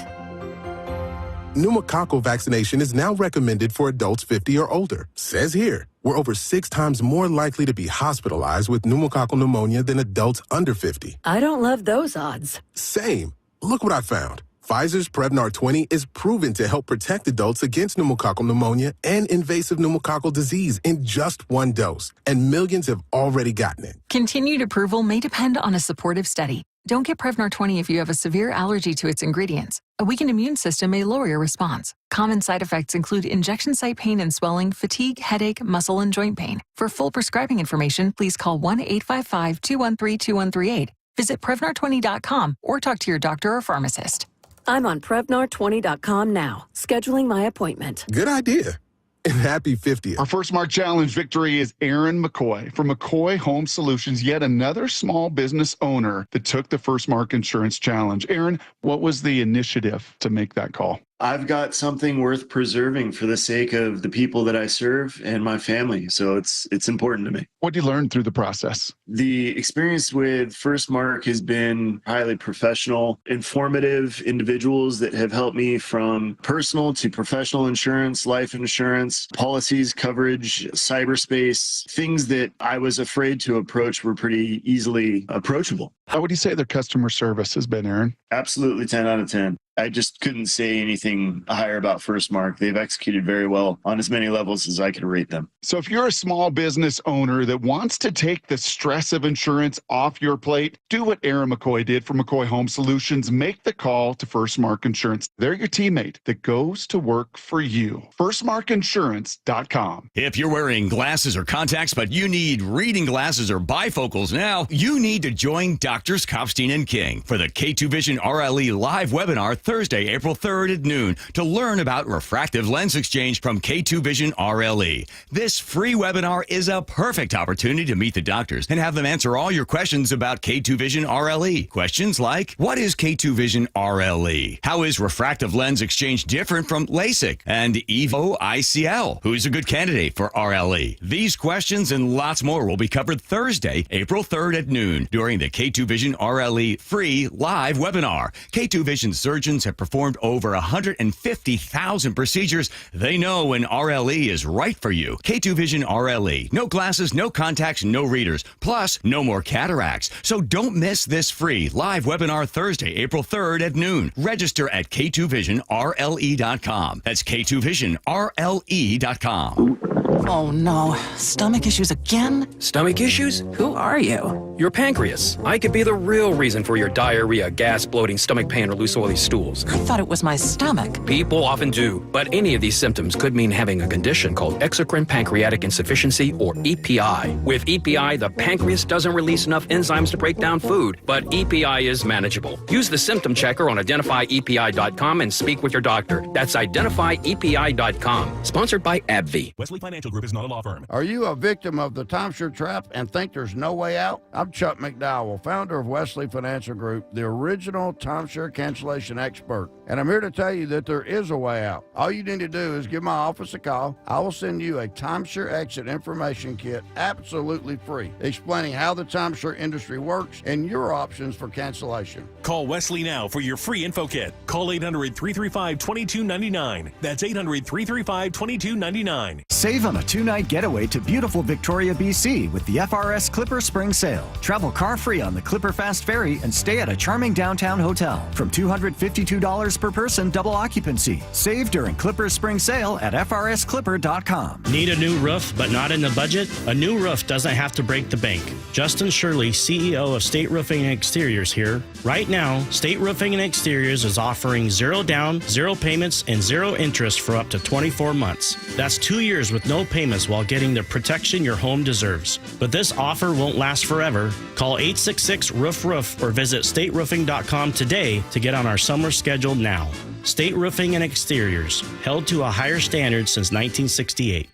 [SPEAKER 14] Pneumococcal vaccination is now recommended for adults 50 or older. Says here, we're over 6 times more likely to be hospitalized with pneumococcal pneumonia than adults under 50.
[SPEAKER 17] I don't love those odds.
[SPEAKER 14] Same. Look what I found. Pfizer's Prevnar 20 is proven to help protect adults against pneumococcal pneumonia and invasive pneumococcal disease in just 1 dose. And millions have already gotten it.
[SPEAKER 21] Continued approval may depend on a supportive study. Don't get Prevnar 20 if you have a severe allergy to its ingredients. A weakened immune system may lower your response. Common side effects include injection site pain and swelling, fatigue, headache, muscle, and joint pain. For full prescribing information, please call 1-855-213-2138. Visit Prevnar20.com or talk to your doctor or pharmacist.
[SPEAKER 17] I'm on Prevnar20.com now, scheduling my appointment.
[SPEAKER 14] Good idea. And happy 50th.
[SPEAKER 22] Our first Mark Challenge victory is Aaron McCoy from McCoy Home Solutions, yet another small business owner that took the First Mark Insurance Challenge. Aaron, what was the initiative to make that call?
[SPEAKER 26] I've got something worth preserving for the sake of the people that I serve and my family. So it's important to me.
[SPEAKER 22] What did you learn through the process?
[SPEAKER 26] The experience with First Mark has been highly professional, informative individuals that have helped me from personal to professional insurance, life insurance, policies, coverage, cyberspace, things that I was afraid to approach were pretty easily approachable.
[SPEAKER 22] How would you say their customer service has been, Aaron?
[SPEAKER 26] Absolutely 10 out of 10. I just couldn't say anything higher about First Mark. They've executed very well on as many levels as I could rate them.
[SPEAKER 22] So if you're a small business owner that wants to take the stress of insurance off your plate, do what Aaron McCoy did for McCoy Home Solutions. Make the call to First Mark Insurance. They're your teammate that goes to work for you. FirstMarkInsurance.com.
[SPEAKER 27] If you're wearing glasses or contacts, but you need reading glasses or bifocals now, you need to join Doctors Kopstein and King for the K2 Vision RLE live webinar Thursday, April 3rd at noon to learn about refractive lens exchange from K2 Vision RLE. This free webinar is a perfect opportunity to meet the doctors and have them answer all your questions about K2 Vision RLE. Questions like, what is K2 Vision RLE? How is refractive lens exchange different from LASIK and EVO ICL? Who's a good candidate for RLE? These questions and lots more will be covered Thursday, April 3rd at noon during the K2 Vision RLE free live webinar. K2 Vision surgeons have performed over 150,000 procedures. They know when RLE is right for you. K2 Vision RLE. No glasses, no contacts, no readers. Plus, no more cataracts. So don't miss this free live webinar Thursday, April 3rd at noon. Register at K2VisionRLE.com. That's K2VisionRLE.com.
[SPEAKER 28] Oh no, stomach issues again?
[SPEAKER 29] Stomach issues?
[SPEAKER 28] Who are you?
[SPEAKER 29] Your pancreas. I could be the real reason for your diarrhea, gas, bloating, stomach pain, or loose oily stools.
[SPEAKER 28] I thought it was my stomach.
[SPEAKER 29] People often do, but any of these symptoms could mean having a condition called exocrine pancreatic insufficiency, or EPI. With EPI, the pancreas doesn't release enough enzymes to break down food, but EPI is manageable. Use the symptom checker on identifyepi.com and speak with your doctor. That's identifyepi.com. Sponsored by AbbVie.
[SPEAKER 30] Wesley Financial Group is not a law firm.
[SPEAKER 31] Are you a victim of the timeshare trap and think there's no way out? I'm Chuck McDowell, founder of Wesley Financial Group, the original timeshare cancellation expert. And I'm here to tell you that there is a way out. All you need to do is give my office a call. I will send you a timeshare exit information kit absolutely free, explaining how the timeshare industry works and your options for cancellation.
[SPEAKER 30] Call Wesley now for your free info kit. Call 800-335-2299. That's 800-335-2299.
[SPEAKER 5] Save on a 2-night getaway to beautiful Victoria, BC with the FRS Clipper Spring Sale. Travel car-free on the Clipper Fast Ferry and stay at a charming downtown hotel. From $252 per person, double occupancy. Save during Clipper's spring sale at frsclipper.com.
[SPEAKER 1] Need a new roof but not in the budget? A new roof doesn't have to break the bank. Justin Shirley, CEO of State Roofing and Exteriors here. Right now, State Roofing and Exteriors is offering 0 down, 0 payments, and 0 interest for up to 24 months. That's 2 years with no payments while getting the protection your home deserves. But this offer won't last forever. Call 866-ROOF-ROOF or visit stateroofing.com today to get on our summer schedule now. State Roofing and Exteriors, held to a higher standard since 1968.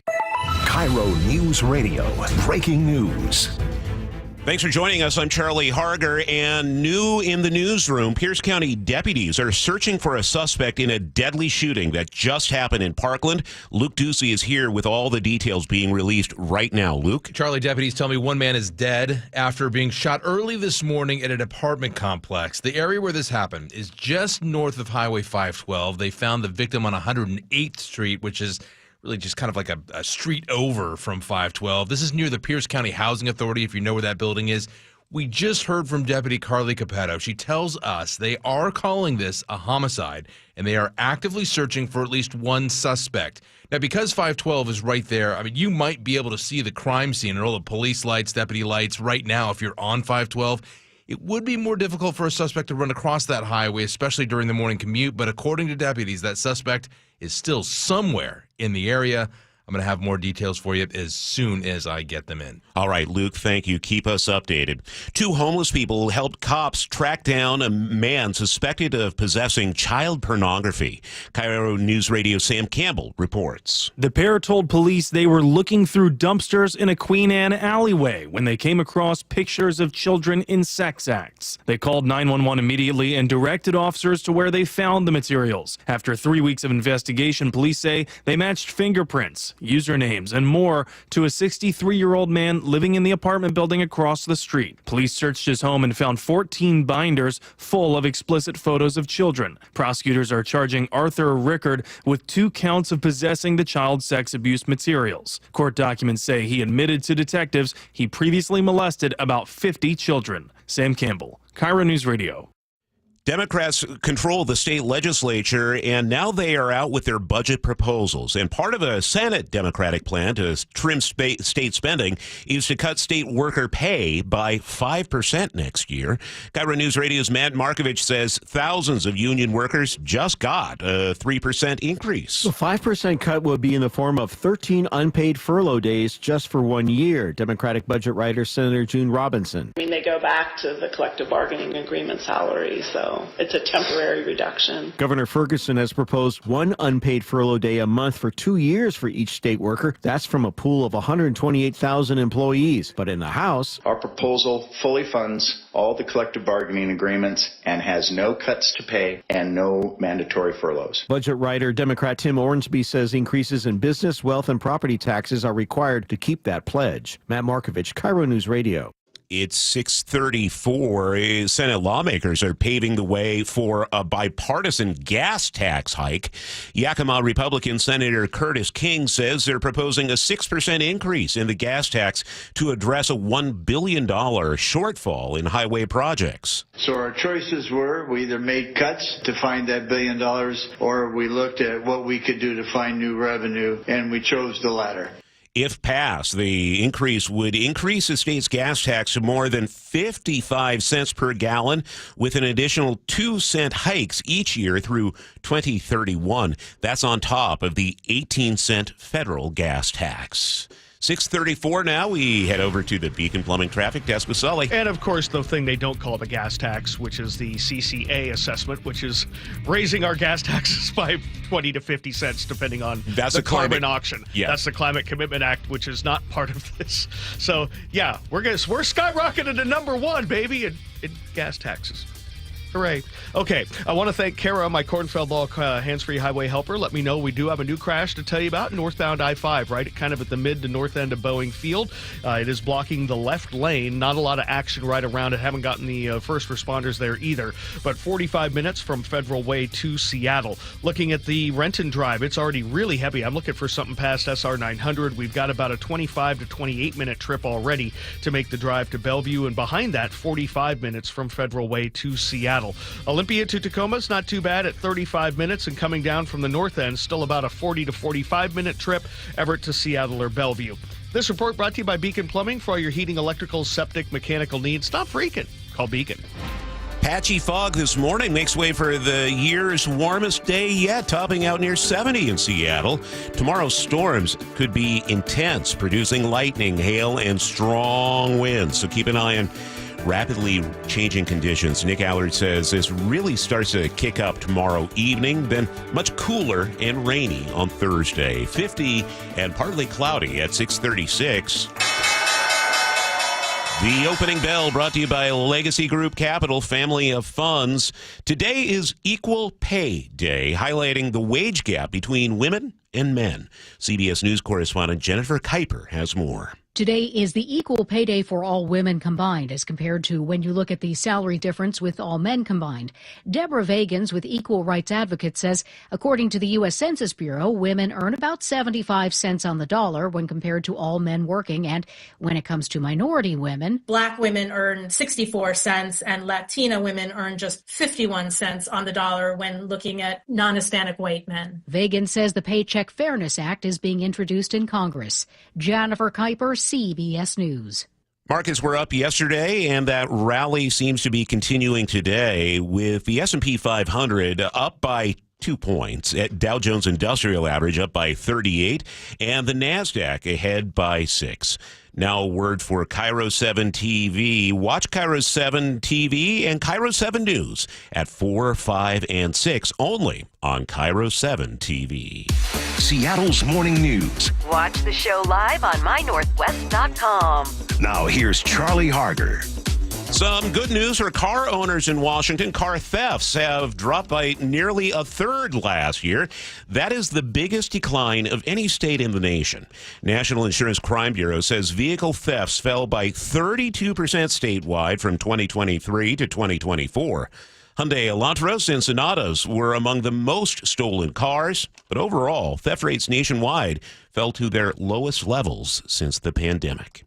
[SPEAKER 13] KIRO News Radio, breaking news.
[SPEAKER 18] Thanks for joining us. I'm Charlie Harger, and new in the newsroom, Pierce County deputies are searching for a suspect in a deadly shooting that just happened in Parkland. Luke Ducey is here with all the details being released right now. Luke?
[SPEAKER 2] Charlie, deputies tell me one man is dead after being shot early this morning at an apartment complex. The area where this happened is just north of Highway 512. They found the victim on 108th Street, which is really just kind of like a street over from 512. This is near the Pierce County Housing Authority, if you know where that building is. We just heard from Deputy Carly Capetto. She tells us they are calling this a homicide, and they are actively searching for at least one suspect. Now, because 512 is right there, I mean, you might be able to see the crime scene and all the police lights, deputy lights right now if you're on 512. It would be more difficult for a suspect to run across that highway, especially during the morning commute. But according to deputies, that suspect is still somewhere in the area. I'm going to have more details for you as soon as I get them in.
[SPEAKER 18] All right, Luke, thank you. Keep us updated. 2 homeless people helped cops track down a man suspected of possessing child pornography. KIRO Newsradio Sam Campbell reports.
[SPEAKER 3] The pair told police they were looking through dumpsters in a Queen Anne alleyway when they came across pictures of children in sex acts. They called 911 immediately and directed officers to where they found the materials. After 3 weeks of investigation, police say they matched fingerprints, usernames, and more to a 63-year-old man living in the apartment building across the street. Police searched his home and found 14 binders full of explicit photos of children. Prosecutors are charging Arthur Rickard with 2 counts of possessing the child sex abuse materials. Court documents say he admitted to detectives he previously molested about 50 children. Sam Campbell, KIRO News Radio.
[SPEAKER 18] Democrats control the state legislature, and now they are out with their budget proposals. And part of a Senate Democratic plan to trim state spending is to cut state worker pay by 5% next year. KIRO News Radio's Matt Markovich says thousands of union workers just got a 3% increase.
[SPEAKER 4] The 5% cut will be in the form of 13 unpaid furlough days just for 1 year. Democratic budget writer Senator June Robinson.
[SPEAKER 6] I mean, they go back to the collective bargaining agreement salary, so it's a temporary reduction.
[SPEAKER 4] Governor Ferguson has proposed 1 unpaid furlough day a month for 2 years for each state worker. That's from a pool of 128,000 employees. But in the House,
[SPEAKER 7] our proposal fully funds all the collective bargaining agreements and has no cuts to pay and no mandatory furloughs.
[SPEAKER 4] Budget writer Democrat Tim Ornsby says increases in business, wealth, and property taxes are required to keep that pledge. Matt Markovich, KIRO News Radio.
[SPEAKER 18] It's 6:34. Senate lawmakers are paving the way for a bipartisan gas tax hike. Yakima Republican Senator Curtis King says they're proposing a 6% increase in the gas tax to address a $1 billion shortfall in highway projects.
[SPEAKER 8] So our choices were we either made cuts to find that $1 billion or we looked at what we could do to find new revenue, and we chose the latter.
[SPEAKER 18] If passed, the increase would increase the state's gas tax to more than 55 cents per gallon, with an additional 2-cent hikes each year through 2031. That's on top of the 18-cent federal gas tax. 6:34 now. We head over to the Beacon Plumbing Traffic Desk with Sully.
[SPEAKER 20] And, of course, the thing they don't call the gas tax, which is the CCA assessment, which is raising our gas taxes by 20 to 50 cents, depending on the carbon auction.
[SPEAKER 18] Yeah.
[SPEAKER 20] That's the Climate Commitment Act, which is not part of this. So, yeah, we're skyrocketing to number 1, baby, in gas taxes. Hooray. Okay, I want to thank Kara, my Cornfeld Law hands-free highway helper. Let me know we do have a new crash to tell you about northbound I-5, right kind of at the mid to north end of Boeing Field. It is blocking the left lane. Not a lot of action right around it. Haven't gotten the first responders there either. But 45 minutes from Federal Way to Seattle. Looking at the Renton Drive, it's already really heavy. I'm looking for something past SR 900. We've got about a 25 to 28-minute trip already to make the drive to Bellevue. And behind that, 45 minutes from Federal Way to Seattle. Olympia to Tacoma is not too bad at 35 minutes, and coming down from the north end, still about a 40 to 45-minute trip, Everett to Seattle or Bellevue. This report brought to you by Beacon Plumbing. For all your heating, electrical, septic, mechanical needs, stop freaking. Call Beacon.
[SPEAKER 18] Patchy fog this morning makes way for the year's warmest day yet, topping out near 70 in Seattle. Tomorrow's storms could be intense, producing lightning, hail, and strong winds. So keep an eye on rapidly changing conditions. Nick Allard says this really starts to kick up tomorrow evening, then much cooler and rainy on Thursday. 50 and partly cloudy at 6:36. The opening bell brought to you by Legacy Group Capital Family of Funds. Today is Equal Pay Day, highlighting the wage gap between women and men. CBS News correspondent Jennifer Kuiper has more.
[SPEAKER 9] Today is the equal pay day for all women combined as compared to when you look at the salary difference with all men combined. Deborah Vagans with Equal Rights Advocate says, according to the U.S. Census Bureau, women earn about 75 cents on the dollar when compared to all men working. And when it comes to minority women,
[SPEAKER 10] Black women earn 64 cents and Latina women earn just 51 cents on the dollar when looking at non-Hispanic white men.
[SPEAKER 9] Vagans says the Paycheck Fairness Act is being introduced in Congress. Jennifer Kuiper, CBS News.
[SPEAKER 18] Markets were up yesterday, and that rally seems to be continuing today, with the S&P 500 up by 2 points, at Dow Jones Industrial Average up by 38, and the NASDAQ ahead by 6. Now a word for KIRO 7 TV. Watch KIRO 7 TV and KIRO 7 News at 4, 5, and 6 only on KIRO 7 TV.
[SPEAKER 13] Seattle's morning news.
[SPEAKER 11] Watch the show live on mynorthwest.com.
[SPEAKER 13] Now here's Charlie Harger.
[SPEAKER 18] Some good news for car owners in Washington. Car thefts have dropped by nearly a third last year. That is the biggest decline of any state in the nation. National Insurance Crime Bureau says vehicle thefts fell by 32% statewide from 2023 to 2024. Hyundai Elantras and Sonatas were among the most stolen cars, but overall, theft rates nationwide fell to their lowest levels since the pandemic.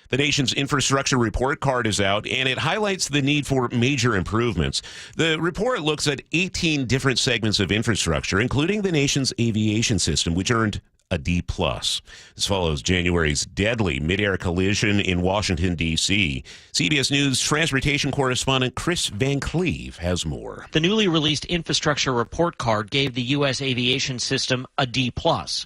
[SPEAKER 18] The nation's infrastructure report card is out, and it highlights the need for major improvements. The report looks at 18 different segments of infrastructure, including the nation's aviation system, which earned a D+. This follows January's deadly mid-air collision in Washington, D.C. CBS News transportation correspondent Chris Van Cleve has more.
[SPEAKER 12] The newly released infrastructure report card gave the U.S. aviation system a D+,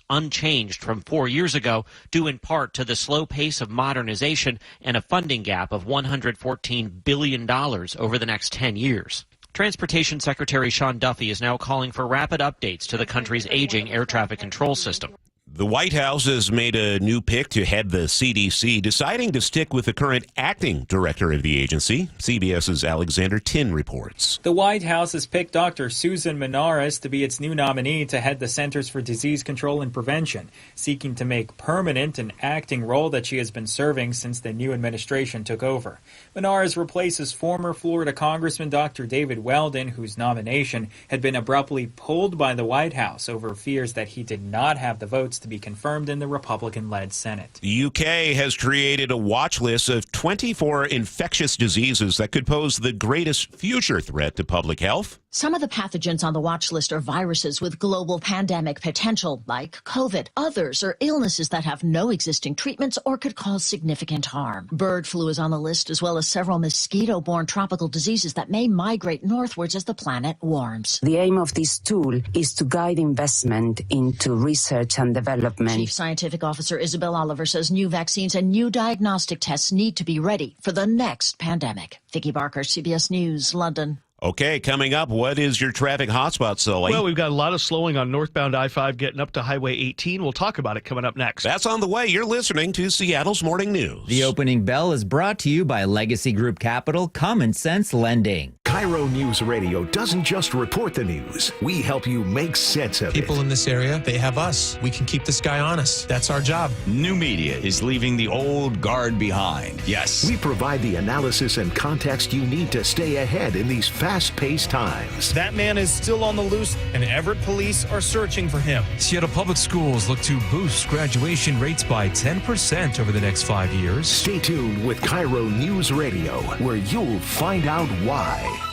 [SPEAKER 12] unchanged from 4 years ago, due in part to the slow pace of modernization and a funding gap of $114 billion over the next 10 years. Transportation Secretary Sean Duffy is now calling for rapid updates to the country's aging air traffic control system.
[SPEAKER 18] The White House has made a new pick to head the CDC, deciding to stick with the current acting director of the agency. CBS's Alexander Tin reports.
[SPEAKER 15] The White House has picked Dr. Susan Menares to be its new nominee to head the Centers for Disease Control and Prevention, seeking to make permanent an acting role that she has been serving since the new administration took over. Menares replaces former Florida Congressman Dr. David Weldon, whose nomination had been abruptly pulled by the White House over fears that he did not have the votes to be confirmed in the Republican-led Senate.
[SPEAKER 18] The UK has created a watch list of 24 infectious diseases that could pose the greatest future threat to public health.
[SPEAKER 16] Some of the pathogens on the watch list are viruses with global pandemic potential, like COVID. Others are illnesses that have no existing treatments or could cause significant harm. Bird flu is on the list, as well as several mosquito-borne tropical diseases that may migrate northwards as the planet warms.
[SPEAKER 19] The aim of this tool is to guide investment into research and development.
[SPEAKER 16] Chief Scientific Officer Isabel Oliver says new vaccines and new diagnostic tests need to be ready for the next pandemic. Vicki Barker, CBS News, London.
[SPEAKER 18] Okay, coming up, what is your traffic hotspot, Sully?
[SPEAKER 20] Well, we've got a lot of slowing on northbound I-5 getting up to Highway 18. We'll talk about it coming up next.
[SPEAKER 18] That's on the way. You're listening to Seattle's Morning News.
[SPEAKER 21] The opening bell is brought to you by Legacy Group Capital Common Sense Lending.
[SPEAKER 13] KIRO Newsradio doesn't just report the news. We help you make sense of
[SPEAKER 14] People in this area, they have us. We can keep this guy honest. That's our job.
[SPEAKER 17] New media is leaving the old guard behind. Yes.
[SPEAKER 13] We provide the analysis and context you need to stay ahead in these fast-paced times.
[SPEAKER 3] That man is still on the loose, and Everett police are searching for him.
[SPEAKER 21] Seattle Public Schools look to boost graduation rates by 10% over the next 5 years.
[SPEAKER 13] Stay tuned with KIRO Newsradio, where you'll find out why.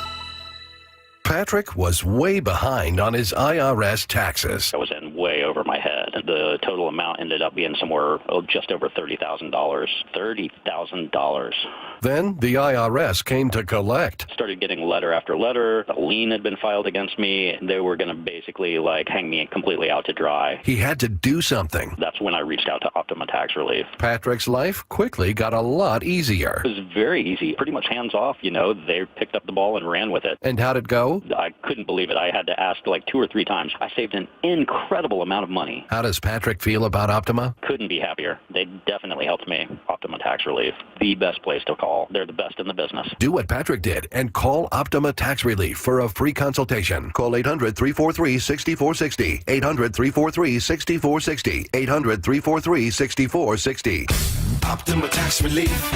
[SPEAKER 22] Patrick was way behind on his IRS taxes.
[SPEAKER 23] I was in way over my head. The total amount ended up being somewhere just over $30,000. $30,000.
[SPEAKER 22] Then the IRS came to collect.
[SPEAKER 23] Started getting letter after letter. A lien had been filed against me. They were going to basically hang me completely out to dry.
[SPEAKER 22] He had to do something.
[SPEAKER 23] That's when I reached out to Optima Tax Relief.
[SPEAKER 22] Patrick's life quickly got a lot easier.
[SPEAKER 23] It was very easy, pretty much hands off. They picked up the ball and ran with it.
[SPEAKER 22] And how'd it go?
[SPEAKER 23] I couldn't believe it. I had to ask 2 or 3 times. I saved an incredible amount of money.
[SPEAKER 22] How does Patrick feel about Optima?
[SPEAKER 23] Couldn't be happier. They definitely helped me. Optima Tax Relief, the best place to call. They're the best in the business.
[SPEAKER 22] Do what Patrick did and call Optima Tax Relief for a free consultation. Call 800-343-6460. 800-343-6460. 800-343-6460.
[SPEAKER 24] Optima Tax Relief.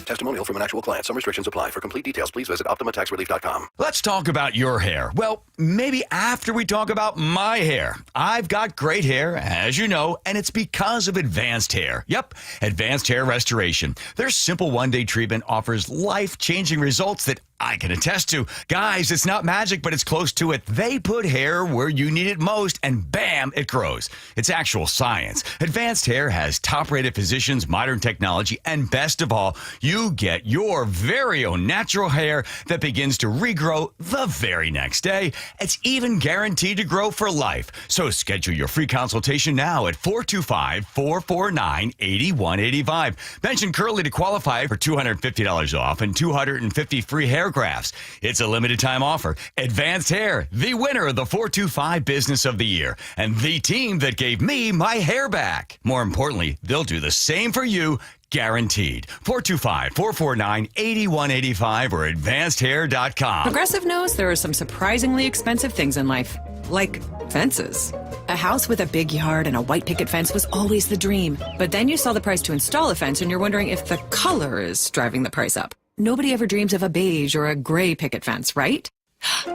[SPEAKER 22] Testimonial from an actual client. Some restrictions apply. For complete details, please visit OptimaTaxRelief.com.
[SPEAKER 17] Let's talk about your hair. Well, maybe after we talk about my hair. I've got great hair, as you know, and it's because of Advanced Hair. Yep, Advanced Hair Restoration. Their simple one-day treatment offers life-changing results that I can attest to. Guys, it's not magic, but it's close to it. They put hair where you need it most, and bam, it grows. It's actual science. Advanced Hair has top-rated physicians, modern technology, and best of all, you get your very own natural hair that begins to regrow the very next day. It's even guaranteed to grow for life. So schedule your free consultation now at 425-449-8185. Mention Curly to qualify for $250 off and 250 free hair grafts. It's a limited time offer. Advanced Hair, the winner of the 425 Business of the Year, and the team that gave me my hair back. More importantly, they'll do the same for you, guaranteed. 425-449-8185 or advancedhair.com.
[SPEAKER 25] Progressive knows there are some surprisingly expensive things in life, like fences. A house with a big yard and a white picket fence was always the dream. But then you saw the price to install a fence and you're wondering if the color is driving the price up. Nobody ever dreams of a beige or a gray picket fence, right?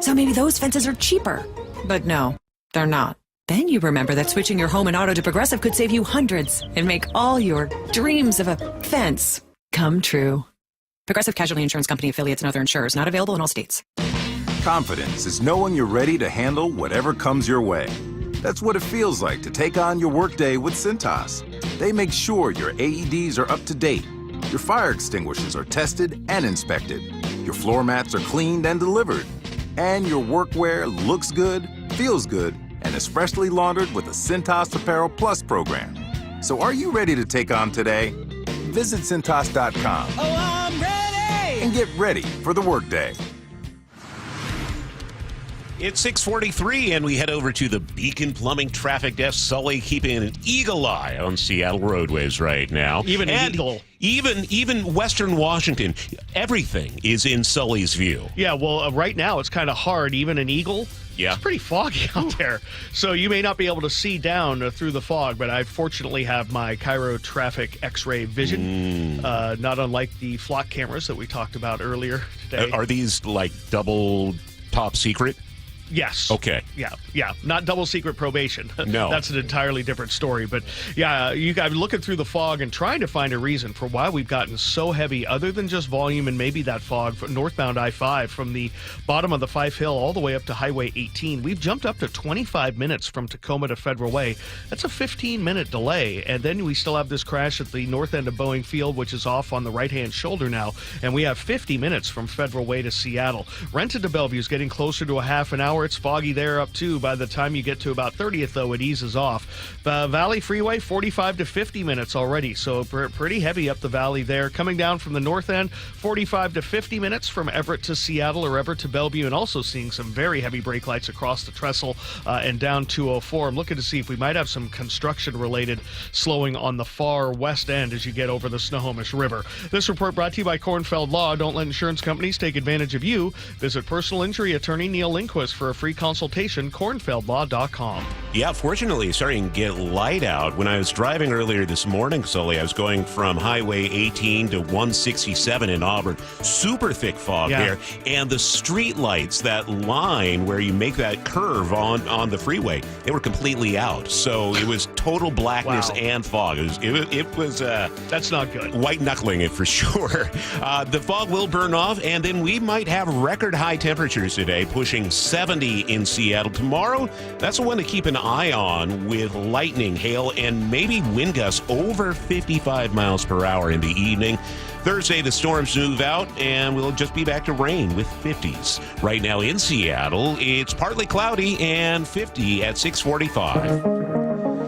[SPEAKER 25] So maybe those fences are cheaper. But no, they're not. Then you remember that switching your home and auto to Progressive could save you hundreds and make all your dreams of a fence come true. Progressive Casualty Insurance Company affiliates and other insurers, not available in all states.
[SPEAKER 26] Confidence is knowing you're ready to handle whatever comes your way. That's what it feels like to take on your workday with Cintas. They make sure your AEDs are up to date, your fire extinguishers are tested and inspected, your floor mats are cleaned and delivered, and your workwear looks good, feels good, and is freshly laundered with a Cintas Apparel Plus program. So are you ready to take on today? Visit Cintas.com.
[SPEAKER 27] Oh, I'm ready!
[SPEAKER 26] And get ready for the workday.
[SPEAKER 18] It's 6:43, and we head over to the Beacon Plumbing Traffic Desk. Sully keeping an eagle eye on Seattle roadways right now.
[SPEAKER 20] Even
[SPEAKER 18] Western Washington, everything is in Sully's view.
[SPEAKER 20] Yeah, well, right now it's kind of hard. Even an eagle.
[SPEAKER 18] Yeah.
[SPEAKER 20] It's pretty foggy out there. So you may not be able to see down through the fog, but I fortunately have my KIRO Traffic X-ray vision, not unlike the flock cameras that we talked about earlier today.
[SPEAKER 18] Are these like double top secret?
[SPEAKER 20] Yes.
[SPEAKER 18] Okay.
[SPEAKER 20] Yeah. Not double secret probation.
[SPEAKER 18] No.
[SPEAKER 20] That's an entirely different story. But yeah, I'm looking through the fog and trying to find a reason for why we've gotten so heavy, other than just volume and maybe that fog from northbound I-5 from the bottom of the Fife Hill all the way up to Highway 18. We've jumped up to 25 minutes from Tacoma to Federal Way. That's a 15-minute delay. And then we still have this crash at the north end of Boeing Field, which is off on the right-hand shoulder now. And we have 50 minutes from Federal Way to Seattle. Renton to Bellevue is getting closer to a half an hour. hour. It's foggy there up too. By the time you get to about 30th, though, it eases off. The Valley Freeway, 45 to 50 minutes already, so pretty heavy up the valley there. Coming down from the north end, 45 to 50 minutes from Everett to Seattle or Everett to Bellevue, and also seeing some very heavy brake lights across the trestle and down 204. I'm looking to see if we might have some construction-related slowing on the far west end as you get over the Snohomish River. This report brought to you by Kornfeld Law. Don't let insurance companies take advantage of you. Visit personal injury attorney Neil Lindquist for a free consultation, kornfeldlaw.com.
[SPEAKER 18] Yeah, fortunately, starting to get light out. When I was driving earlier this morning, Sully, I was going from Highway 18 to 167 in Auburn. Super thick fog there. And the street lights, that line where you make that curve on the freeway, they were completely out. So it was total blackness and fog. It was
[SPEAKER 20] that's not good.
[SPEAKER 18] White knuckling it for sure. The fog will burn off, and then we might have record high temperatures today, pushing 70 in Seattle. Tomorrow, that's the one to keep an eye on, with lightning, hail, and maybe wind gusts over 55 miles per hour in the evening. Thursday, the storms move out, and we'll just be back to rain with 50s. Right now in Seattle, it's partly cloudy and 50 at 6:45.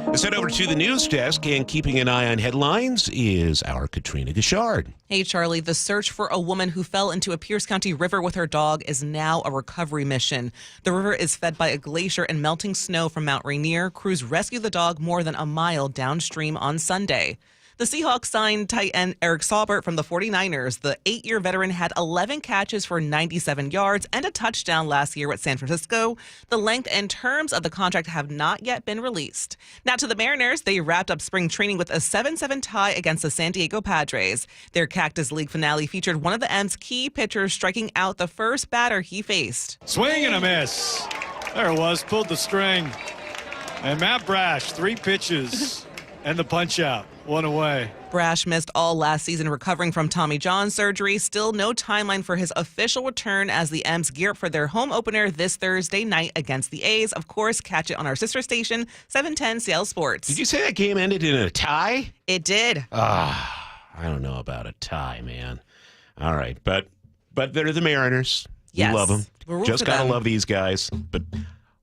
[SPEAKER 18] Let's head over to the news desk, and keeping an eye on headlines is our Katrina Gishard.
[SPEAKER 1] Hey, Charlie. The search for a woman who fell into a Pierce County river with her dog is now a recovery mission. The river is fed by a glacier and melting snow from Mount Rainier. Crews rescued the dog more than a mile downstream on Sunday. The Seahawks signed tight end Eric Saubert from the 49ers. The 8-year veteran had 11 catches for 97 yards and a touchdown last year at San Francisco. The length and terms of the contract have not yet been released. Now to the Mariners, they wrapped up spring training with a 7-7 tie against the San Diego Padres. Their Cactus League finale featured one of the M's key pitchers striking out the first batter he faced.
[SPEAKER 2] Swing and a miss. There it was, pulled the string. And Matt Brash, 3 pitches and the punch out. 1 away.
[SPEAKER 1] Brash missed all last season recovering from Tommy John surgery. Still no timeline for his official return as the M's gear up for their home opener this Thursday night against the A's. Of course, catch it on our sister station, 710 Seattle Sports.
[SPEAKER 18] Did you say that game ended in a tie?
[SPEAKER 1] It did.
[SPEAKER 18] I don't know about a tie, man. All right, but they're the Mariners.
[SPEAKER 1] Yes.
[SPEAKER 18] You love them.
[SPEAKER 1] We're
[SPEAKER 18] Just got to love these guys, but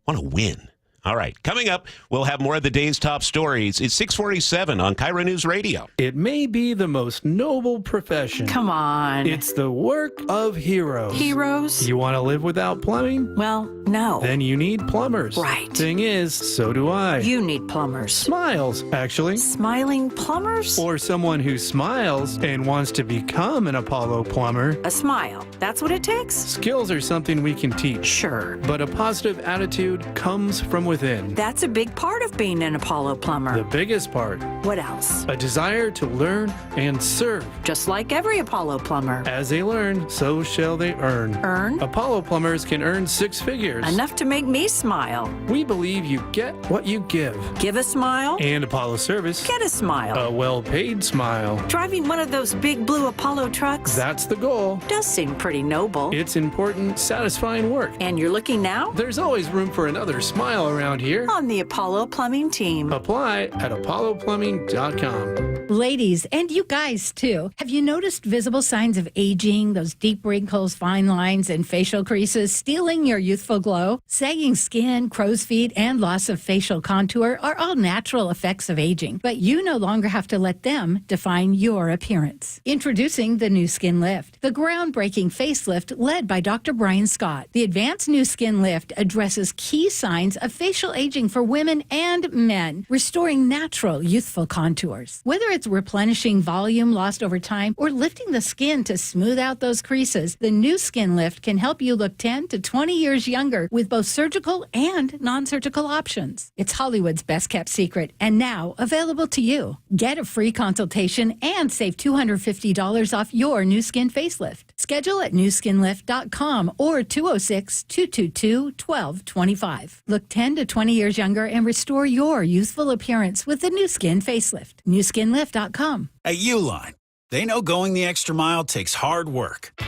[SPEAKER 18] want to win. All right, coming up, we'll have more of the day's top stories. It's 6:47 on KIRO Newsradio.
[SPEAKER 4] It may be the most noble profession.
[SPEAKER 5] Come on.
[SPEAKER 4] It's the work of heroes.
[SPEAKER 5] Heroes?
[SPEAKER 4] You want to live without plumbing?
[SPEAKER 5] Well, no.
[SPEAKER 4] Then you need plumbers.
[SPEAKER 5] Right.
[SPEAKER 4] Thing is, so do I.
[SPEAKER 5] You need plumbers.
[SPEAKER 4] Smiles, actually.
[SPEAKER 5] Smiling plumbers?
[SPEAKER 4] Or someone who smiles and wants to become an Apollo plumber.
[SPEAKER 5] A smile. That's what it takes?
[SPEAKER 4] Skills are something we can teach.
[SPEAKER 5] Sure.
[SPEAKER 4] But a positive attitude comes from within.
[SPEAKER 5] That's a big part of being an Apollo plumber.
[SPEAKER 4] The biggest part.
[SPEAKER 5] What else?
[SPEAKER 4] A desire to learn and serve.
[SPEAKER 5] Just like every Apollo plumber.
[SPEAKER 4] As they learn, so shall they earn.
[SPEAKER 5] Earn?
[SPEAKER 4] Apollo plumbers can earn 6 figures.
[SPEAKER 5] Enough to make me smile.
[SPEAKER 4] We believe you get what you give.
[SPEAKER 5] Give a smile.
[SPEAKER 4] And Apollo service.
[SPEAKER 5] Get a smile.
[SPEAKER 4] A well-paid smile.
[SPEAKER 5] Driving one of those big blue Apollo trucks.
[SPEAKER 4] That's the goal.
[SPEAKER 5] Does seem pretty noble.
[SPEAKER 4] It's important, satisfying work.
[SPEAKER 5] And you're looking now?
[SPEAKER 4] There's always room for another smile around here.
[SPEAKER 5] On the Apollo Plumbing team.
[SPEAKER 4] Apply at apolloplumbing.com.
[SPEAKER 6] Ladies, and you guys too, have you noticed visible signs of aging, those deep wrinkles, fine lines, and facial creases stealing your youthful glow? Sagging skin, crow's feet, and loss of facial contour are all natural effects of aging, but you no longer have to let them define your appearance. Introducing the New Skin Lift, the groundbreaking facelift led by Dr. Brian Scott. The advanced New Skin Lift addresses key signs of facial aging for women and men, restoring natural youthful contours. Whether it's replenishing volume lost over time or lifting the skin to smooth out those creases, the New Skin Lift can help you look 10 to 20 years younger with both surgical and non-surgical options. It's Hollywood's best kept secret and now available to you. Get a free consultation and save $250 off your New Skin facelift. Schedule at newskinlift.com or 206-222-1225. Look 10 to 20 years younger and restore your youthful appearance with the New Skin facelift. newskinlift.com.
[SPEAKER 7] At Uline, they know going the extra mile takes hard work.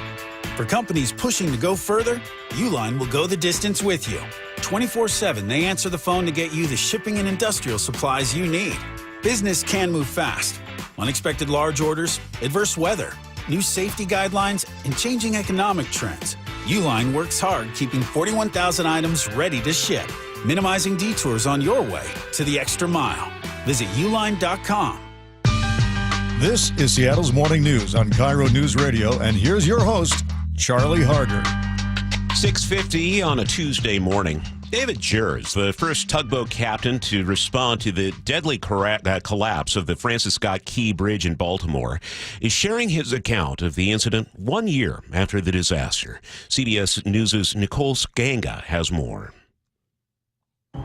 [SPEAKER 7] For companies pushing to go further, Uline will go the distance with you. 24/7, they answer the phone to get you the shipping and industrial supplies you need. Business can move fast. Unexpected large orders, adverse weather, new safety guidelines, and changing economic trends. Uline works hard keeping 41,000 items ready to ship, minimizing detours on your way to the extra mile. Visit uline.com.
[SPEAKER 8] This is Seattle's Morning News on KIRO Newsradio, and here's your host, Charlie Harder.
[SPEAKER 18] 6:50 on a Tuesday morning. David Jers, the first tugboat captain to respond to the deadly collapse of the Francis Scott Key Bridge in Baltimore, is sharing his account of the incident 1 year after the disaster. CBS News' Nicole Skanga has more.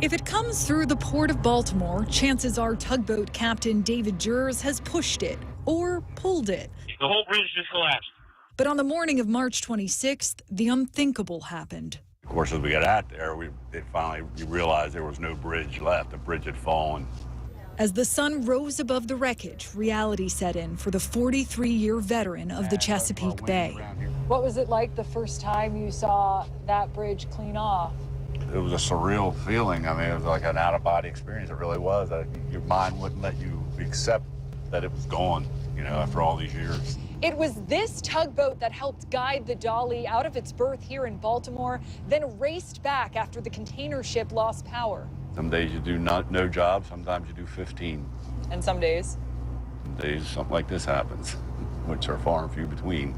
[SPEAKER 9] If it comes through the port of Baltimore, chances are tugboat captain David Jers has pushed it or pulled it.
[SPEAKER 10] The whole bridge just collapsed.
[SPEAKER 9] But on the morning of March 26th, the unthinkable happened.
[SPEAKER 11] Of course, as we got out there, you realized there was no bridge left. The bridge had fallen.
[SPEAKER 9] As the sun rose above the wreckage, reality set in for the 43-year veteran of the Chesapeake Bay.
[SPEAKER 12] What was it like the first time you saw that bridge clean off?
[SPEAKER 11] It was a surreal feeling. I mean, it was like an out-of-body experience. It really was. Your mind wouldn't let you accept that it was gone, after all these years.
[SPEAKER 12] It was this tugboat that helped guide the Dolly out of its berth here in Baltimore, then raced back after the container ship lost power.
[SPEAKER 11] Some days you do no job, sometimes you do 15.
[SPEAKER 12] And some days?
[SPEAKER 11] Some days something like this happens, which are far and few between.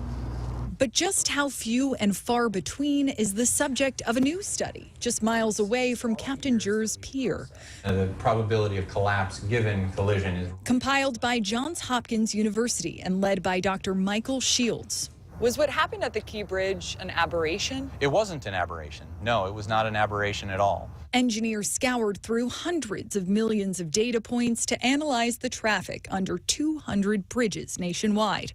[SPEAKER 9] But just how few and far between is the subject of a new study just miles away from Captain Jers' pier.
[SPEAKER 15] The probability of collapse given collision is
[SPEAKER 9] compiled by Johns Hopkins University and led by Dr. Michael Shields.
[SPEAKER 12] Was what happened at the Key Bridge an aberration?
[SPEAKER 15] It wasn't an aberration. No, it was not an aberration at all.
[SPEAKER 9] Engineers scoured through hundreds of millions of data points to analyze the traffic under 200 bridges nationwide.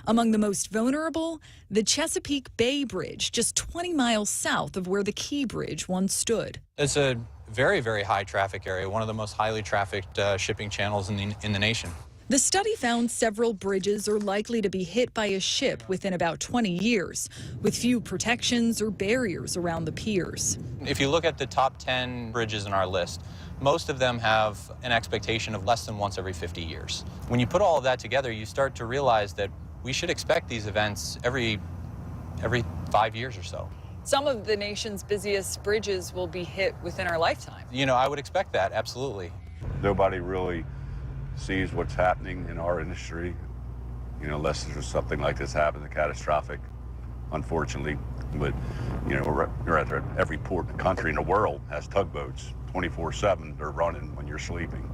[SPEAKER 9] Among the most vulnerable, the Chesapeake Bay Bridge, just 20 miles south of where the Key Bridge once stood.
[SPEAKER 15] It's a very, very high traffic area, one of the most highly trafficked shipping channels in the nation.
[SPEAKER 9] The study found several bridges are likely to be hit by a ship within about 20 years, with few protections or barriers around the piers.
[SPEAKER 15] If you look at the top 10 bridges in our list, most of them have an expectation of less than once every 50 years. When you put all of that together, you start to realize that we should expect these events every 5 years or so.
[SPEAKER 12] Some of the nation's busiest bridges will be hit within our lifetime.
[SPEAKER 15] I would expect that, absolutely.
[SPEAKER 11] Nobody really sees what's happening in our industry, unless there's something like this happens, catastrophic, unfortunately. But, we're at every port in the country in the world has tugboats 24/7. They're running when you're sleeping.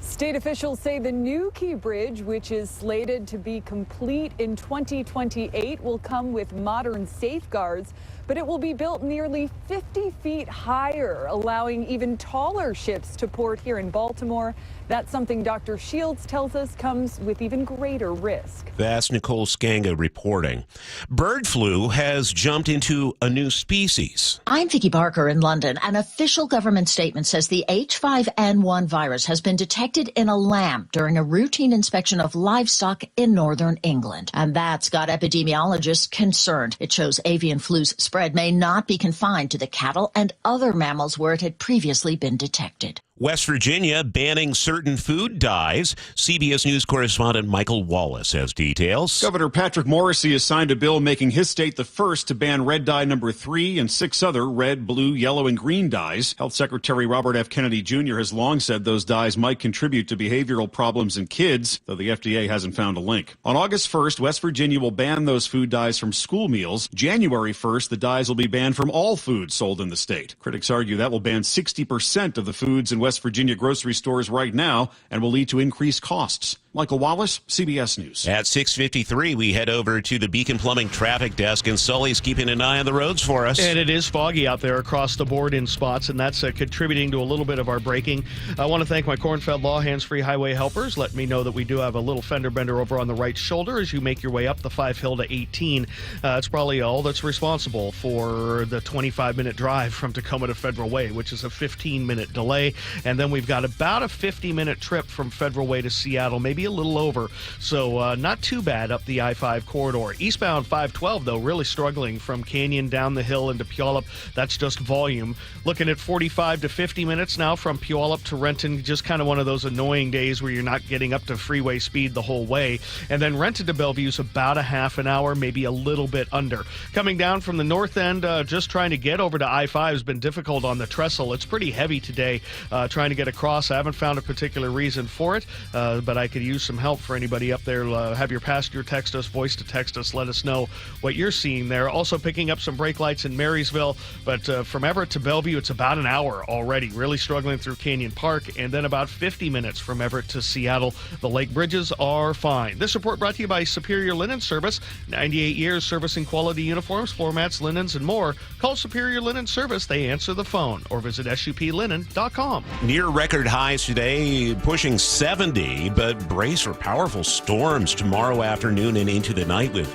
[SPEAKER 12] State officials say the new Key Bridge, which is slated to be complete in 2028, will come with modern safeguards, but it will be built nearly 50 feet higher, allowing even taller ships to port here in Baltimore. That's something Dr. Shields tells us comes with even greater risk.
[SPEAKER 18] That's Nicole Skanga reporting. Bird flu has jumped into a new species.
[SPEAKER 16] I'm Vicki Barker in London. An official government statement says the H5N1 virus has been detected in a lamb during a routine inspection of livestock in northern England. And that's got epidemiologists concerned. It shows avian flu's spread may not be confined to the cattle and other mammals where it had previously been detected.
[SPEAKER 18] West Virginia banning certain food dyes. CBS News correspondent Michael Wallace has details.
[SPEAKER 19] Governor Patrick Morrisey has signed a bill making his state the first to ban red dye number 3 and 6 other red, blue, yellow, and green dyes. Health Secretary Robert F. Kennedy Jr. has long said those dyes might contribute to behavioral problems in kids, though the FDA hasn't found a link. On August 1st, West Virginia will ban those food dyes from school meals. January 1st, the dyes will be banned from all foods sold in the state. Critics argue that will ban 60% of the foods in West Virginia grocery stores right now and will lead to increased costs. Michael Wallace, CBS News.
[SPEAKER 18] At 6:53, we head over to the Beacon Plumbing traffic desk, and Sully's keeping an eye on the roads for us.
[SPEAKER 20] And it is foggy out there across the board in spots, and that's contributing to a little bit of our braking. I want to thank my Cornfeld Law hands-free highway helpers. Let me know that we do have a little fender bender over on the right shoulder as you make your way up the 5 Hill to 18. It's probably all that's responsible for the 25-minute drive from Tacoma to Federal Way, which is a 15-minute delay. And then we've got about a 50-minute trip from Federal Way to Seattle, maybe maybe a little over. So not too bad up the I-5 corridor. Eastbound 512, though, really struggling from Canyon down the hill into Puyallup. That's just volume. Looking at 45 to 50 minutes now from Puyallup to Renton. Just kind of one of those annoying days where you're not getting up to freeway speed the whole way. And then Renton to Bellevue is about a half an hour, maybe a little bit under. Coming down from the north end, just trying to get over to I-5 has been difficult on the trestle. It's pretty heavy today trying to get across. I haven't found a particular reason for it, but I could use some help for anybody up there. Have your passenger text us, voice to text us, let us know what you're seeing there. Also picking up some brake lights in Marysville, but from Everett to Bellevue, it's about an hour already. Really struggling through Canyon Park, and then about 50 minutes from Everett to Seattle. The lake bridges are fine. This report brought to you by Superior Linen Service. 98 years servicing quality uniforms, floor mats, linens, and more. Call Superior Linen Service. They answer the phone, or visit suplinen.com.
[SPEAKER 18] Near record highs today, pushing 70, but brace for powerful storms tomorrow afternoon and into the night with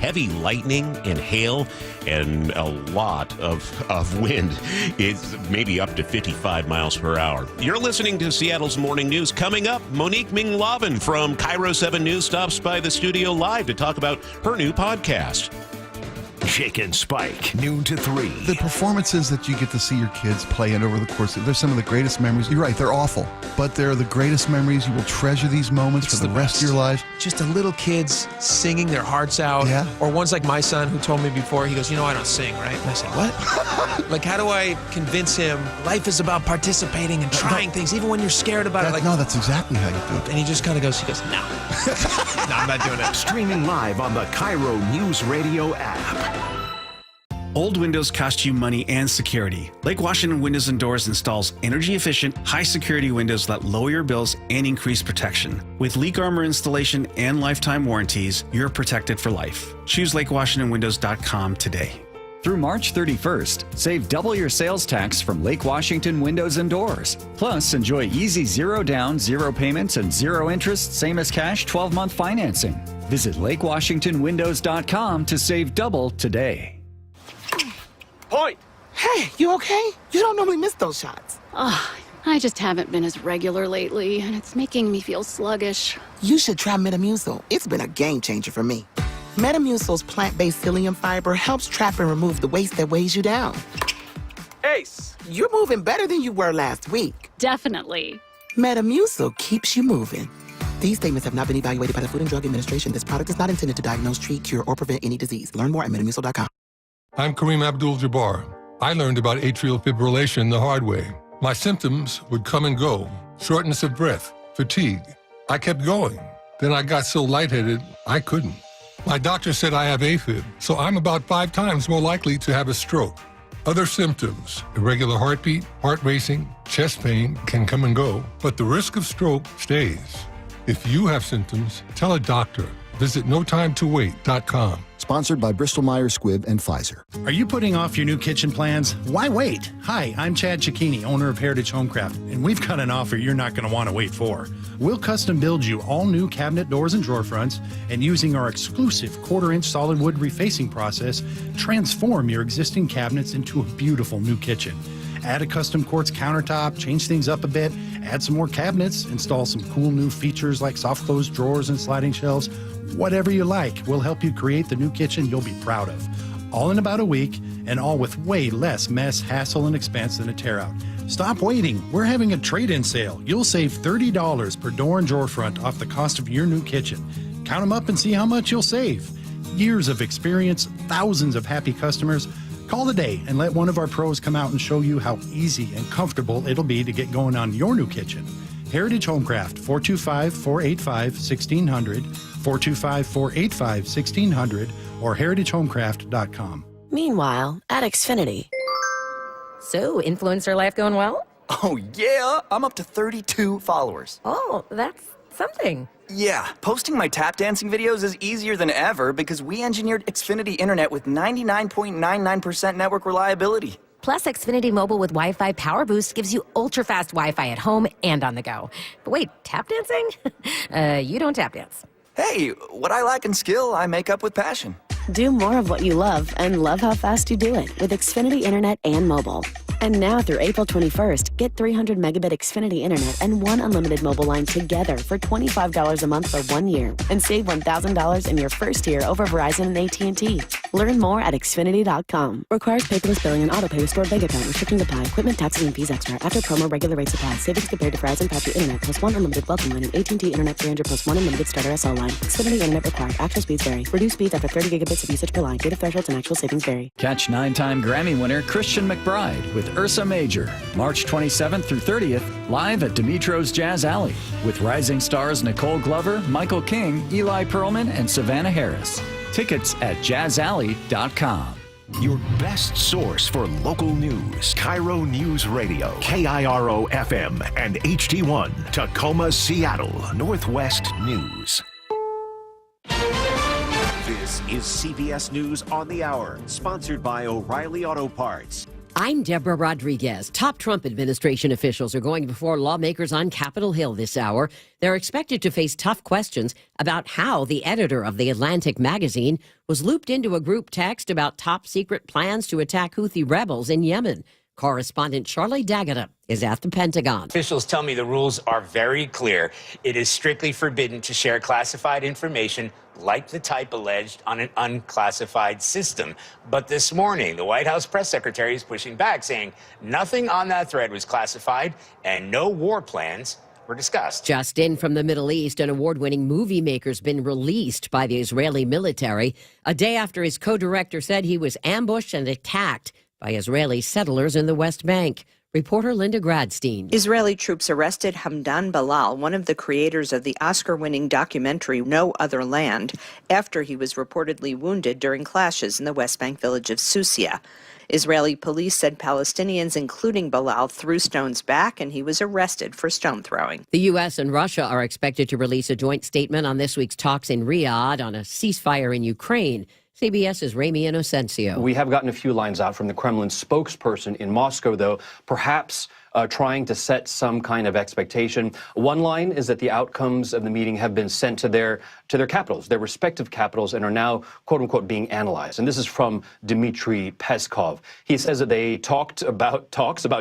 [SPEAKER 18] heavy lightning and hail and a lot of wind. It's maybe up to 55 miles per hour. You're listening to Seattle's Morning News. Coming up, Monique Ming-Lavin from KIRO 7 News stops by the studio live to talk about her new podcast.
[SPEAKER 3] Jake and Spike, noon to 3.
[SPEAKER 10] The performances that you get to see your kids play in over the course they're some of the greatest memories. You're right, they're awful, but they're the greatest memories. You will treasure these moments for the rest of your life.
[SPEAKER 13] Just the little kids singing their hearts out.
[SPEAKER 10] Yeah.
[SPEAKER 13] Or ones like my son who told me before, he goes, I don't sing, right? And I said, what? Like, how do I convince him life is about participating and trying things, even when you're scared about it? Like,
[SPEAKER 10] no, that's exactly how you do it.
[SPEAKER 13] And he just kind of goes, no. No, I'm not doing it.
[SPEAKER 3] Streaming live on the KIRO Newsradio app.
[SPEAKER 14] Old windows cost you money and security. Lake Washington Windows and Doors installs energy-efficient, high-security windows that lower your bills and increase protection. With leak armor installation and lifetime warranties, you're protected for life. Choose LakeWashingtonWindows.com today.
[SPEAKER 21] Through March 31st, save double your sales tax from Lake Washington Windows and Doors. Plus, enjoy easy zero down, zero payments, and zero interest, same as cash 12-month financing. Visit LakeWashingtonWindows.com to save double today.
[SPEAKER 23] Point! Hey, you okay? You don't normally miss those shots.
[SPEAKER 24] I just haven't been as regular lately, and it's making me feel sluggish.
[SPEAKER 23] You should try Metamucil. It's been a game changer for me. Metamucil's plant-based psyllium fiber helps trap and remove the waste that weighs you down. Ace, you're moving better than you were last week.
[SPEAKER 24] Definitely.
[SPEAKER 23] Metamucil keeps you moving. These statements have not been evaluated by the Food and Drug Administration. This product is not intended to diagnose, treat, cure, or prevent any disease. Learn more at Metamucil.com.
[SPEAKER 28] I'm Kareem Abdul-Jabbar. I learned about atrial fibrillation the hard way. My symptoms would come and go. Shortness of breath, fatigue. I kept going. Then I got so lightheaded, I couldn't. My doctor said I have AFib, so I'm about 5 times more likely to have a stroke. Other symptoms, irregular heartbeat, heart racing, chest pain can come and go, but the risk of stroke stays. If you have symptoms, tell a doctor. Visit notimetowait.com.
[SPEAKER 29] Sponsored by Bristol-Myers Squibb and Pfizer.
[SPEAKER 30] Are you putting off your new kitchen plans? Why wait? Hi, I'm Chad Cicchini, owner of Heritage Homecraft, and we've got an offer you're not going to want to wait for. We'll custom build you all new cabinet doors and drawer fronts, and using our exclusive 1/4-inch solid wood refacing process, transform your existing cabinets into a beautiful new kitchen. Add a custom quartz countertop, change things up a bit, add some more cabinets, install some cool new features like soft close drawers and sliding shelves. Whatever you like, we'll help you create the new kitchen you'll be proud of. All in about a week, and all with way less mess, hassle, and expense than a tear-out. Stop waiting. We're having a trade-in sale. You'll save $30 per door and drawer front off the cost of your new kitchen. Count them up and see how much you'll save. Years of experience, thousands of happy customers. Call today and let one of our pros come out and show you how easy and comfortable it'll be to get going on your new kitchen. Heritage Homecraft, 425-485-1600, 425-485-1600, or heritagehomecraft.com.
[SPEAKER 31] Meanwhile, at Xfinity. So, influencer life going well?
[SPEAKER 32] Oh, yeah. I'm up to 32 followers.
[SPEAKER 31] Oh, that's something.
[SPEAKER 32] Yeah, posting my tap dancing videos is easier than ever because we engineered Xfinity Internet with 99.99% network reliability.
[SPEAKER 31] Plus, Xfinity Mobile with Wi-Fi Power Boost gives you ultra-fast Wi-Fi at home and on the go. But wait, tap dancing? You don't tap dance.
[SPEAKER 32] Hey, what I lack in skill, I make up with passion.
[SPEAKER 31] Do more of what you love and love how fast you do it with Xfinity Internet and mobile.
[SPEAKER 1] And now through April 21st, get 300 megabit Xfinity internet and one unlimited mobile line together for $25 a month for 1 year and save $1,000 in your first year over Verizon and AT&T. Learn more at Xfinity.com. Requires paperless billing and autopay with stored bank account. Restrictions apply. Equipment, taxes, and fees extra. After promo, regular rates apply. Savings compared to Verizon 5G internet plus one unlimited welcome line and AT&T internet 300 plus one unlimited starter SL line. Xfinity internet required. Actual speeds vary. Reduced speeds after 30 gigabits of usage per line. Data thresholds and actual savings vary.
[SPEAKER 21] Catch 9-time Grammy winner Christian McBride with Ursa Major, March 27th through 30th, live at Dimitro's Jazz Alley, with rising stars Nicole Glover, Michael King, Eli Pearlman, and Savannah Harris. Tickets at jazzalley.com.
[SPEAKER 3] Your best source for local news. KIRO Newsradio. KIRO FM and HD1. Tacoma, Seattle. Northwest News. This is CBS News on the Hour, sponsored by O'Reilly Auto Parts.
[SPEAKER 2] I'm Deborah Rodriguez. Top Trump administration officials are going before lawmakers on Capitol Hill this hour. They're expected to face tough questions about how the editor of The Atlantic magazine was looped into a group text about top secret plans to attack Houthi rebels in Yemen. Correspondent Charlie D'Agata is at the Pentagon.
[SPEAKER 4] Officials tell me the rules are very clear. It is strictly forbidden to share classified information like the type alleged on an unclassified system. But this morning, the White House press secretary is pushing back, saying nothing on that thread was classified and no war plans were discussed.
[SPEAKER 2] Just in from the Middle East, an award-winning movie maker's been released by the Israeli military a day after his co-director said he was ambushed and attacked by Israeli settlers in the West Bank. Reporter Linda Gradstein.
[SPEAKER 5] Israeli troops arrested Hamdan Balal, one of the creators of the Oscar-winning documentary No Other Land, after he was reportedly wounded during clashes in the West Bank village of Susia. Israeli police said Palestinians, including Balal, threw stones back, and he was arrested for stone throwing.
[SPEAKER 2] The U.S. and Russia are expected to release a joint statement on this week's talks in Riyadh on a ceasefire in Ukraine. CBS's Ramy Inocencio.
[SPEAKER 6] We have gotten a few lines out from the Kremlin spokesperson in Moscow, though, perhaps trying to set some kind of expectation. One line is that the outcomes of the meeting have been sent to their capitals, their respective capitals, and are now, quote unquote, being analyzed. And this is from Dmitry Peskov. He says that they talked about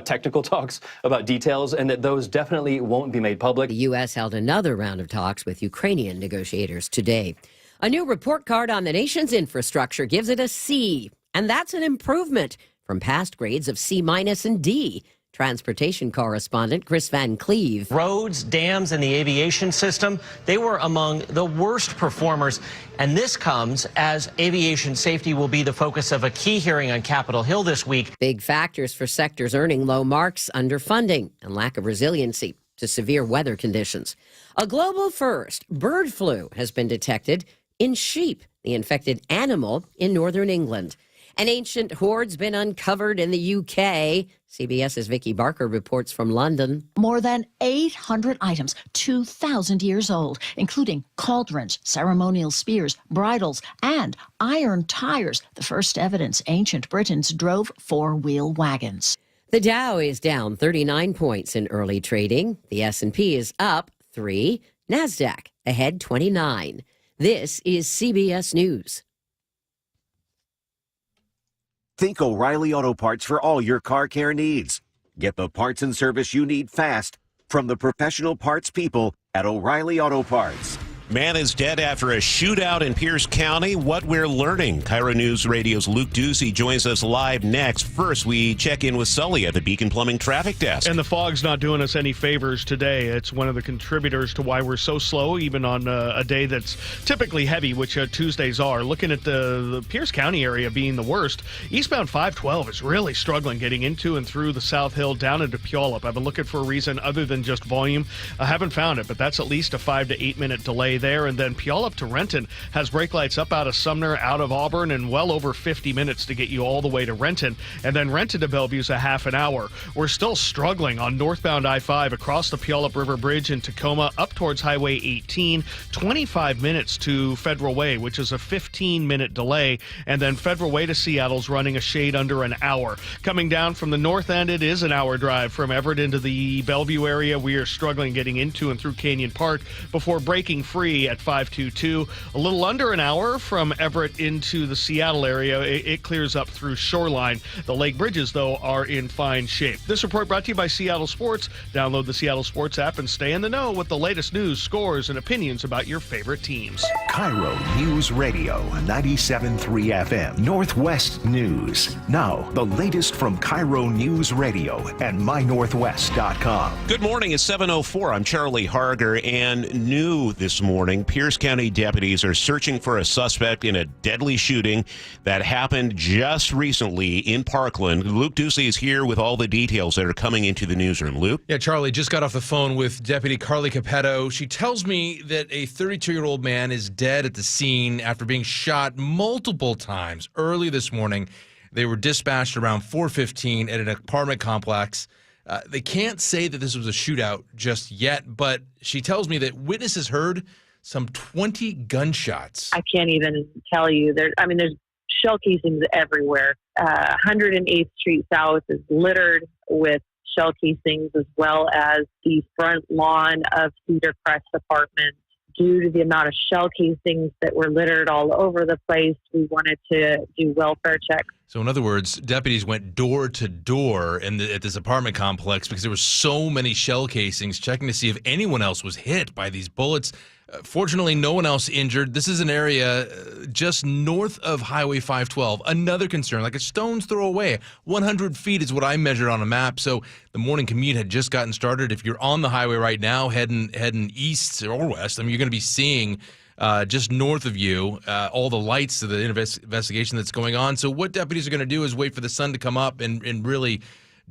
[SPEAKER 6] technical talks, about details, and that those definitely won't be made public.
[SPEAKER 2] The U.S. held another round of talks with Ukrainian negotiators today. A new report card on the nation's infrastructure gives it a C, and that's an improvement from past grades of C- and D. Transportation correspondent Chris Van Cleve.
[SPEAKER 7] Roads, dams, and the aviation system, they were among the worst performers. And this comes as aviation safety will be the focus of a key hearing on Capitol Hill this week.
[SPEAKER 2] Big factors for sectors earning low marks: underfunding and lack of resiliency to severe weather conditions. A global first, bird flu, has been detected in sheep, the infected animal in northern England. An ancient hoard's been uncovered in the UK. CBS's Vicky Barker reports from London.
[SPEAKER 16] More than 800 items, 2,000 years old, including cauldrons, ceremonial spears, bridles, and iron tires, the first evidence ancient Britons drove four-wheel wagons.
[SPEAKER 2] The Dow is down 39 points in early trading. The S&P is up 3. NASDAQ ahead 29. This is CBS News.
[SPEAKER 3] Think O'Reilly Auto Parts for all your car care needs. Get the parts and service you need fast from the professional parts people at O'Reilly Auto Parts.
[SPEAKER 18] Man is dead after a shootout in Pierce County. What we're learning. KIRO News Radio's Luke Ducey joins us live next. First, we check in with Sully at the Beacon Plumbing Traffic Desk.
[SPEAKER 20] And the fog's not doing us any favors today. It's one of the contributors to why we're so slow, even on a day that's typically heavy, which Tuesdays are. Looking at the Pierce County area being the worst, eastbound 512 is really struggling getting into and through the South Hill down into Puyallup. I've been looking for a reason other than just volume. I haven't found it, but that's at least a 5 to 8 minute delay there. And then Puyallup to Renton has brake lights up out of Sumner, out of Auburn, and well over 50 minutes to get you all the way to Renton. And then Renton to Bellevue's a half an hour. We're still struggling on northbound I-5 across the Puyallup River Bridge in Tacoma up towards Highway 18. 25 minutes to Federal Way, which is a 15-minute delay. And then Federal Way to Seattle's running a shade under an hour. Coming down from the north end, it is an hour drive from Everett into the Bellevue area. We are struggling getting into and through Canyon Park before breaking free 3 at 522. A little under an hour from Everett into the Seattle area. It clears up through Shoreline. The lake bridges, though, are in fine shape. This report brought to you by Seattle Sports. Download the Seattle Sports app and stay in the know with the latest news, scores, and opinions about your favorite teams.
[SPEAKER 3] KIRO News Radio, 97.3 FM, Northwest News. Now, the latest from KIRO News Radio and mynorthwest.com.
[SPEAKER 18] Good morning. It's 7:04. I'm Charlie Harger, and new this morning, Pierce County deputies are searching for a suspect in a deadly shooting that happened just recently in Parkland. Luke Ducey is here with all the details that are coming into the newsroom. Luke?
[SPEAKER 8] Yeah, Charlie, just got off the phone with Deputy Carly Capetto. She tells me that a 32-year-old man is dead at the scene after being shot multiple times early this morning. They were dispatched around 4:15 at an apartment complex. They can't say that this was a shootout just yet, but she tells me that witnesses heard some 20 gunshots.
[SPEAKER 9] I can't even tell you. There's shell casings everywhere. 108th Street South is littered with shell casings, as well as the front lawn of Cedar Crest Apartment. Due to the amount of shell casings that were littered all over the place, we wanted to do welfare checks.
[SPEAKER 8] So in other words, deputies went door to door at this apartment complex because there were so many shell casings, checking to see if anyone else was hit by these bullets. Fortunately, no one else injured. This is an area just north of Highway 512. Another concern, like a stone's throw away. 100 feet is what I measured on a map. So the morning commute had just gotten started. If you're on the highway right now, heading east or west, you're going to be seeing just north of you all the lights of the investigation that's going on. So what deputies are going to do is wait for the sun to come up and really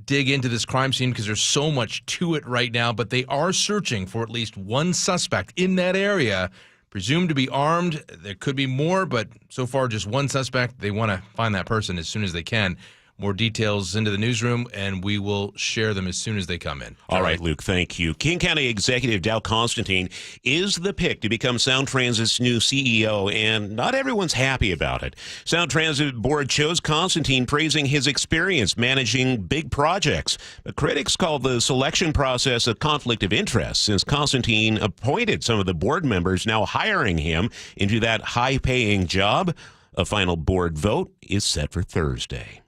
[SPEAKER 8] dig into this crime scene because there's so much to it right now, but they are searching for at least one suspect in that area, presumed to be armed. There could be more, but so far just one suspect. They want to find that person as soon as they can. More details into the newsroom, and we will share them as soon as they come in.
[SPEAKER 18] All right, Luke, thank you. King County Executive Dow Constantine is the pick to become Sound Transit's new CEO, and not everyone's happy about it. Sound Transit Board chose Constantine, praising his experience managing big projects. But critics called the selection process a conflict of interest, since Constantine appointed some of the board members, now hiring him into that high-paying job. A final board vote is set for Thursday.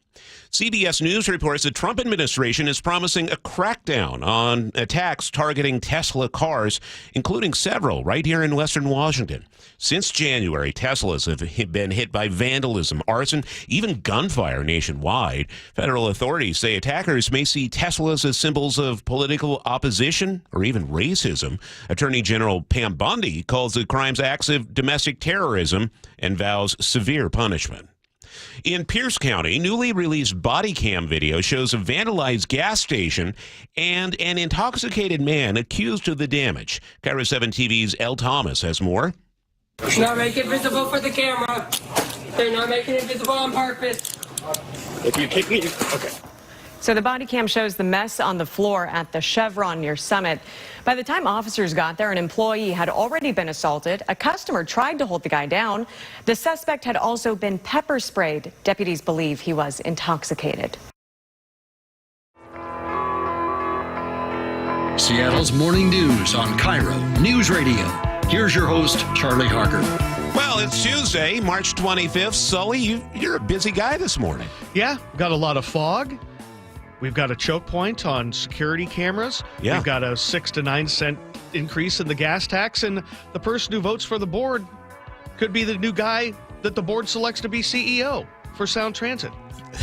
[SPEAKER 18] CBS News reports the Trump administration is promising a crackdown on attacks targeting Tesla cars, including several right here in Western Washington. Since January, Teslas have been hit by vandalism, arson, even gunfire nationwide. Federal authorities say attackers may see Teslas as symbols of political opposition or even racism. Attorney General Pam Bondi calls the crimes acts of domestic terrorism and vows severe punishment. In Pierce County, newly released body cam video shows a vandalized gas station and an intoxicated man accused of the damage. KIRO 7 TV's Elle Thomas has more.
[SPEAKER 10] Not make it visible for the camera. They're not making it visible on purpose.
[SPEAKER 11] If you kick me, okay.
[SPEAKER 12] So the body cam shows the mess on the floor at the Chevron near Summit. By the time officers got there, an employee had already been assaulted. A customer tried to hold the guy down. The suspect had also been pepper sprayed. Deputies believe he was intoxicated.
[SPEAKER 15] Seattle's morning news on KIRO Newsradio. Here's your host, Charlie Harker.
[SPEAKER 18] Well, it's Tuesday, March 25th. Sully, you're a busy guy this morning.
[SPEAKER 20] Yeah, got a lot of fog. We've got a choke point on security cameras.
[SPEAKER 18] Yeah.
[SPEAKER 20] We've got a 6 to 9 cent increase in the gas tax, and the person who votes for the board could be the new guy that the board selects to be CEO for Sound Transit.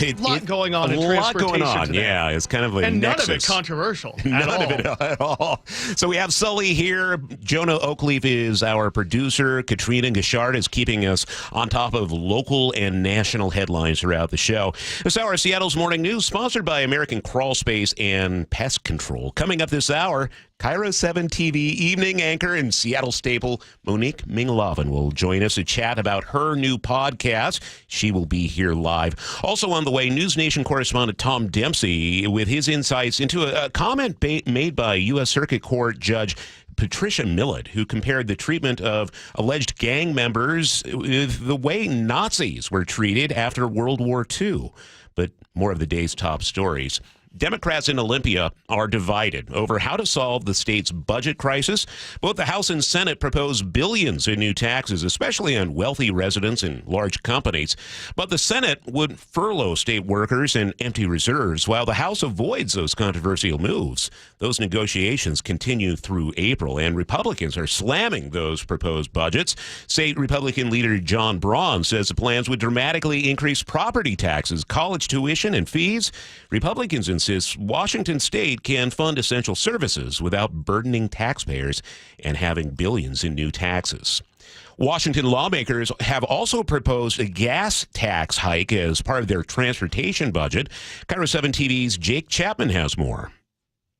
[SPEAKER 20] A lot going on in transportation today.
[SPEAKER 18] Yeah, it's kind of a
[SPEAKER 20] and
[SPEAKER 18] nexus.
[SPEAKER 20] None of it controversial.
[SPEAKER 18] None of it at all. So we have Sully here. Jonah Oakleaf is our producer. Katrina Gashard is keeping us on top of local and national headlines throughout the show. This hour, Seattle's Morning News, sponsored by American Crawl Space and Pest Control. Coming up this hour, KIRO 7 TV evening anchor and Seattle staple Monique Minglovin will join us to chat about her new podcast. She will be here live. Also on the way, News Nation correspondent Tom Dempsey with his insights into a comment made by U.S. Circuit Court Judge Patricia Millett, who compared the treatment of alleged gang members with the way Nazis were treated after World War II. But more of the day's top stories. Democrats in Olympia are divided over how to solve the state's budget crisis. Both the House and Senate propose billions in new taxes, especially on wealthy residents and large companies. But the Senate would furlough state workers and empty reserves, while the House avoids those controversial moves. Those negotiations continue through April, and Republicans are slamming those proposed budgets. State Republican leader John Braun says the plans would dramatically increase property taxes, college tuition, and fees. Republicans insist Washington state can fund essential services without burdening taxpayers and having billions in new taxes. Washington lawmakers have also proposed a gas tax hike as part of their transportation budget. KIRO 7 TV's Jake Chapman has more.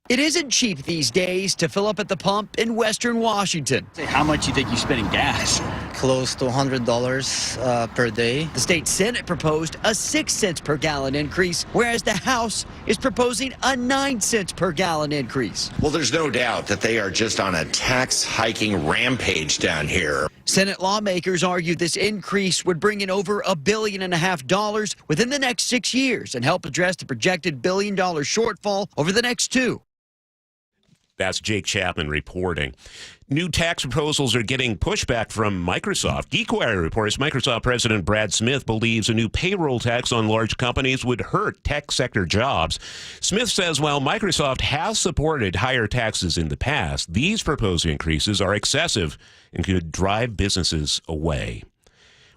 [SPEAKER 13] It isn't cheap these days to fill up at the pump in Western Washington.
[SPEAKER 14] How much you think you spend in gas?
[SPEAKER 13] Close to $100 per day. The state Senate proposed a 6 cents per gallon increase, whereas the House is proposing a 9 cents per gallon increase.
[SPEAKER 17] Well, there's no doubt that they are just on a tax hiking rampage down here.
[SPEAKER 13] Senate lawmakers argue this increase would bring in over $1.5 billion within the next 6 years and help address the projected $1 billion shortfall over the next 2.
[SPEAKER 18] That's Jake Chapman reporting. New tax proposals are getting pushback from Microsoft. GeekWire reports Microsoft President Brad Smith believes a new payroll tax on large companies would hurt tech sector jobs. Smith says while Microsoft has supported higher taxes in the past, these proposed increases are excessive and could drive businesses away.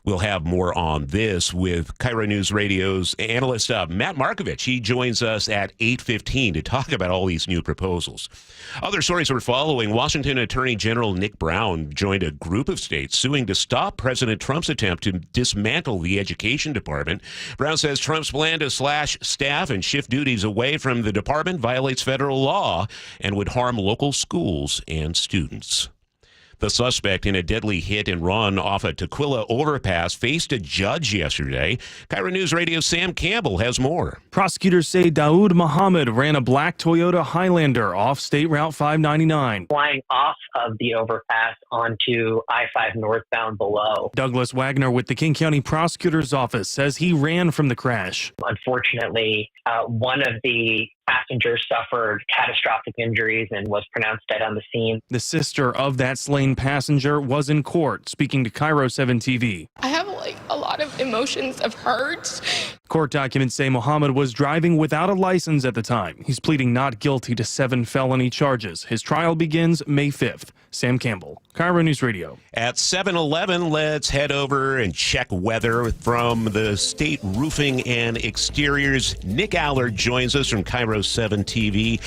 [SPEAKER 18] We'll have more on this with KIRO Newsradio's analyst Matt Markovich. He joins us at 8:15 to talk about all these new proposals. Other stories we're following. Washington Attorney General Nick Brown joined a group of states suing to stop President Trump's attempt to dismantle the education department. Brown says Trump's plan to slash staff and shift duties away from the department violates federal law and would harm local schools and students. The suspect in a deadly hit and run off a Tukwila overpass faced a judge yesterday. KIRO Newsradio's Sam Campbell has more.
[SPEAKER 19] Prosecutors say Daoud Mohammed ran a black Toyota Highlander off State Route 599.
[SPEAKER 22] Flying off of the overpass onto I-5 northbound below.
[SPEAKER 19] Douglas Wagner with the King County Prosecutor's Office says he ran from the crash.
[SPEAKER 22] Unfortunately, one of the passengers suffered catastrophic injuries and was pronounced dead on the scene.
[SPEAKER 19] The sister of that slain passenger was in court, speaking to KIRO 7 TV.
[SPEAKER 23] I have a lot of emotions of hurt.
[SPEAKER 19] Court documents say Mohammed was driving without a license at the time. He's pleading not guilty to 7 felony charges. His trial begins May 5th. Sam Campbell, KIRO News Radio.
[SPEAKER 18] At 7:11, let's head over and check weather from the State Roofing and Exteriors. Nick Allard joins us from KIRO 7 TV.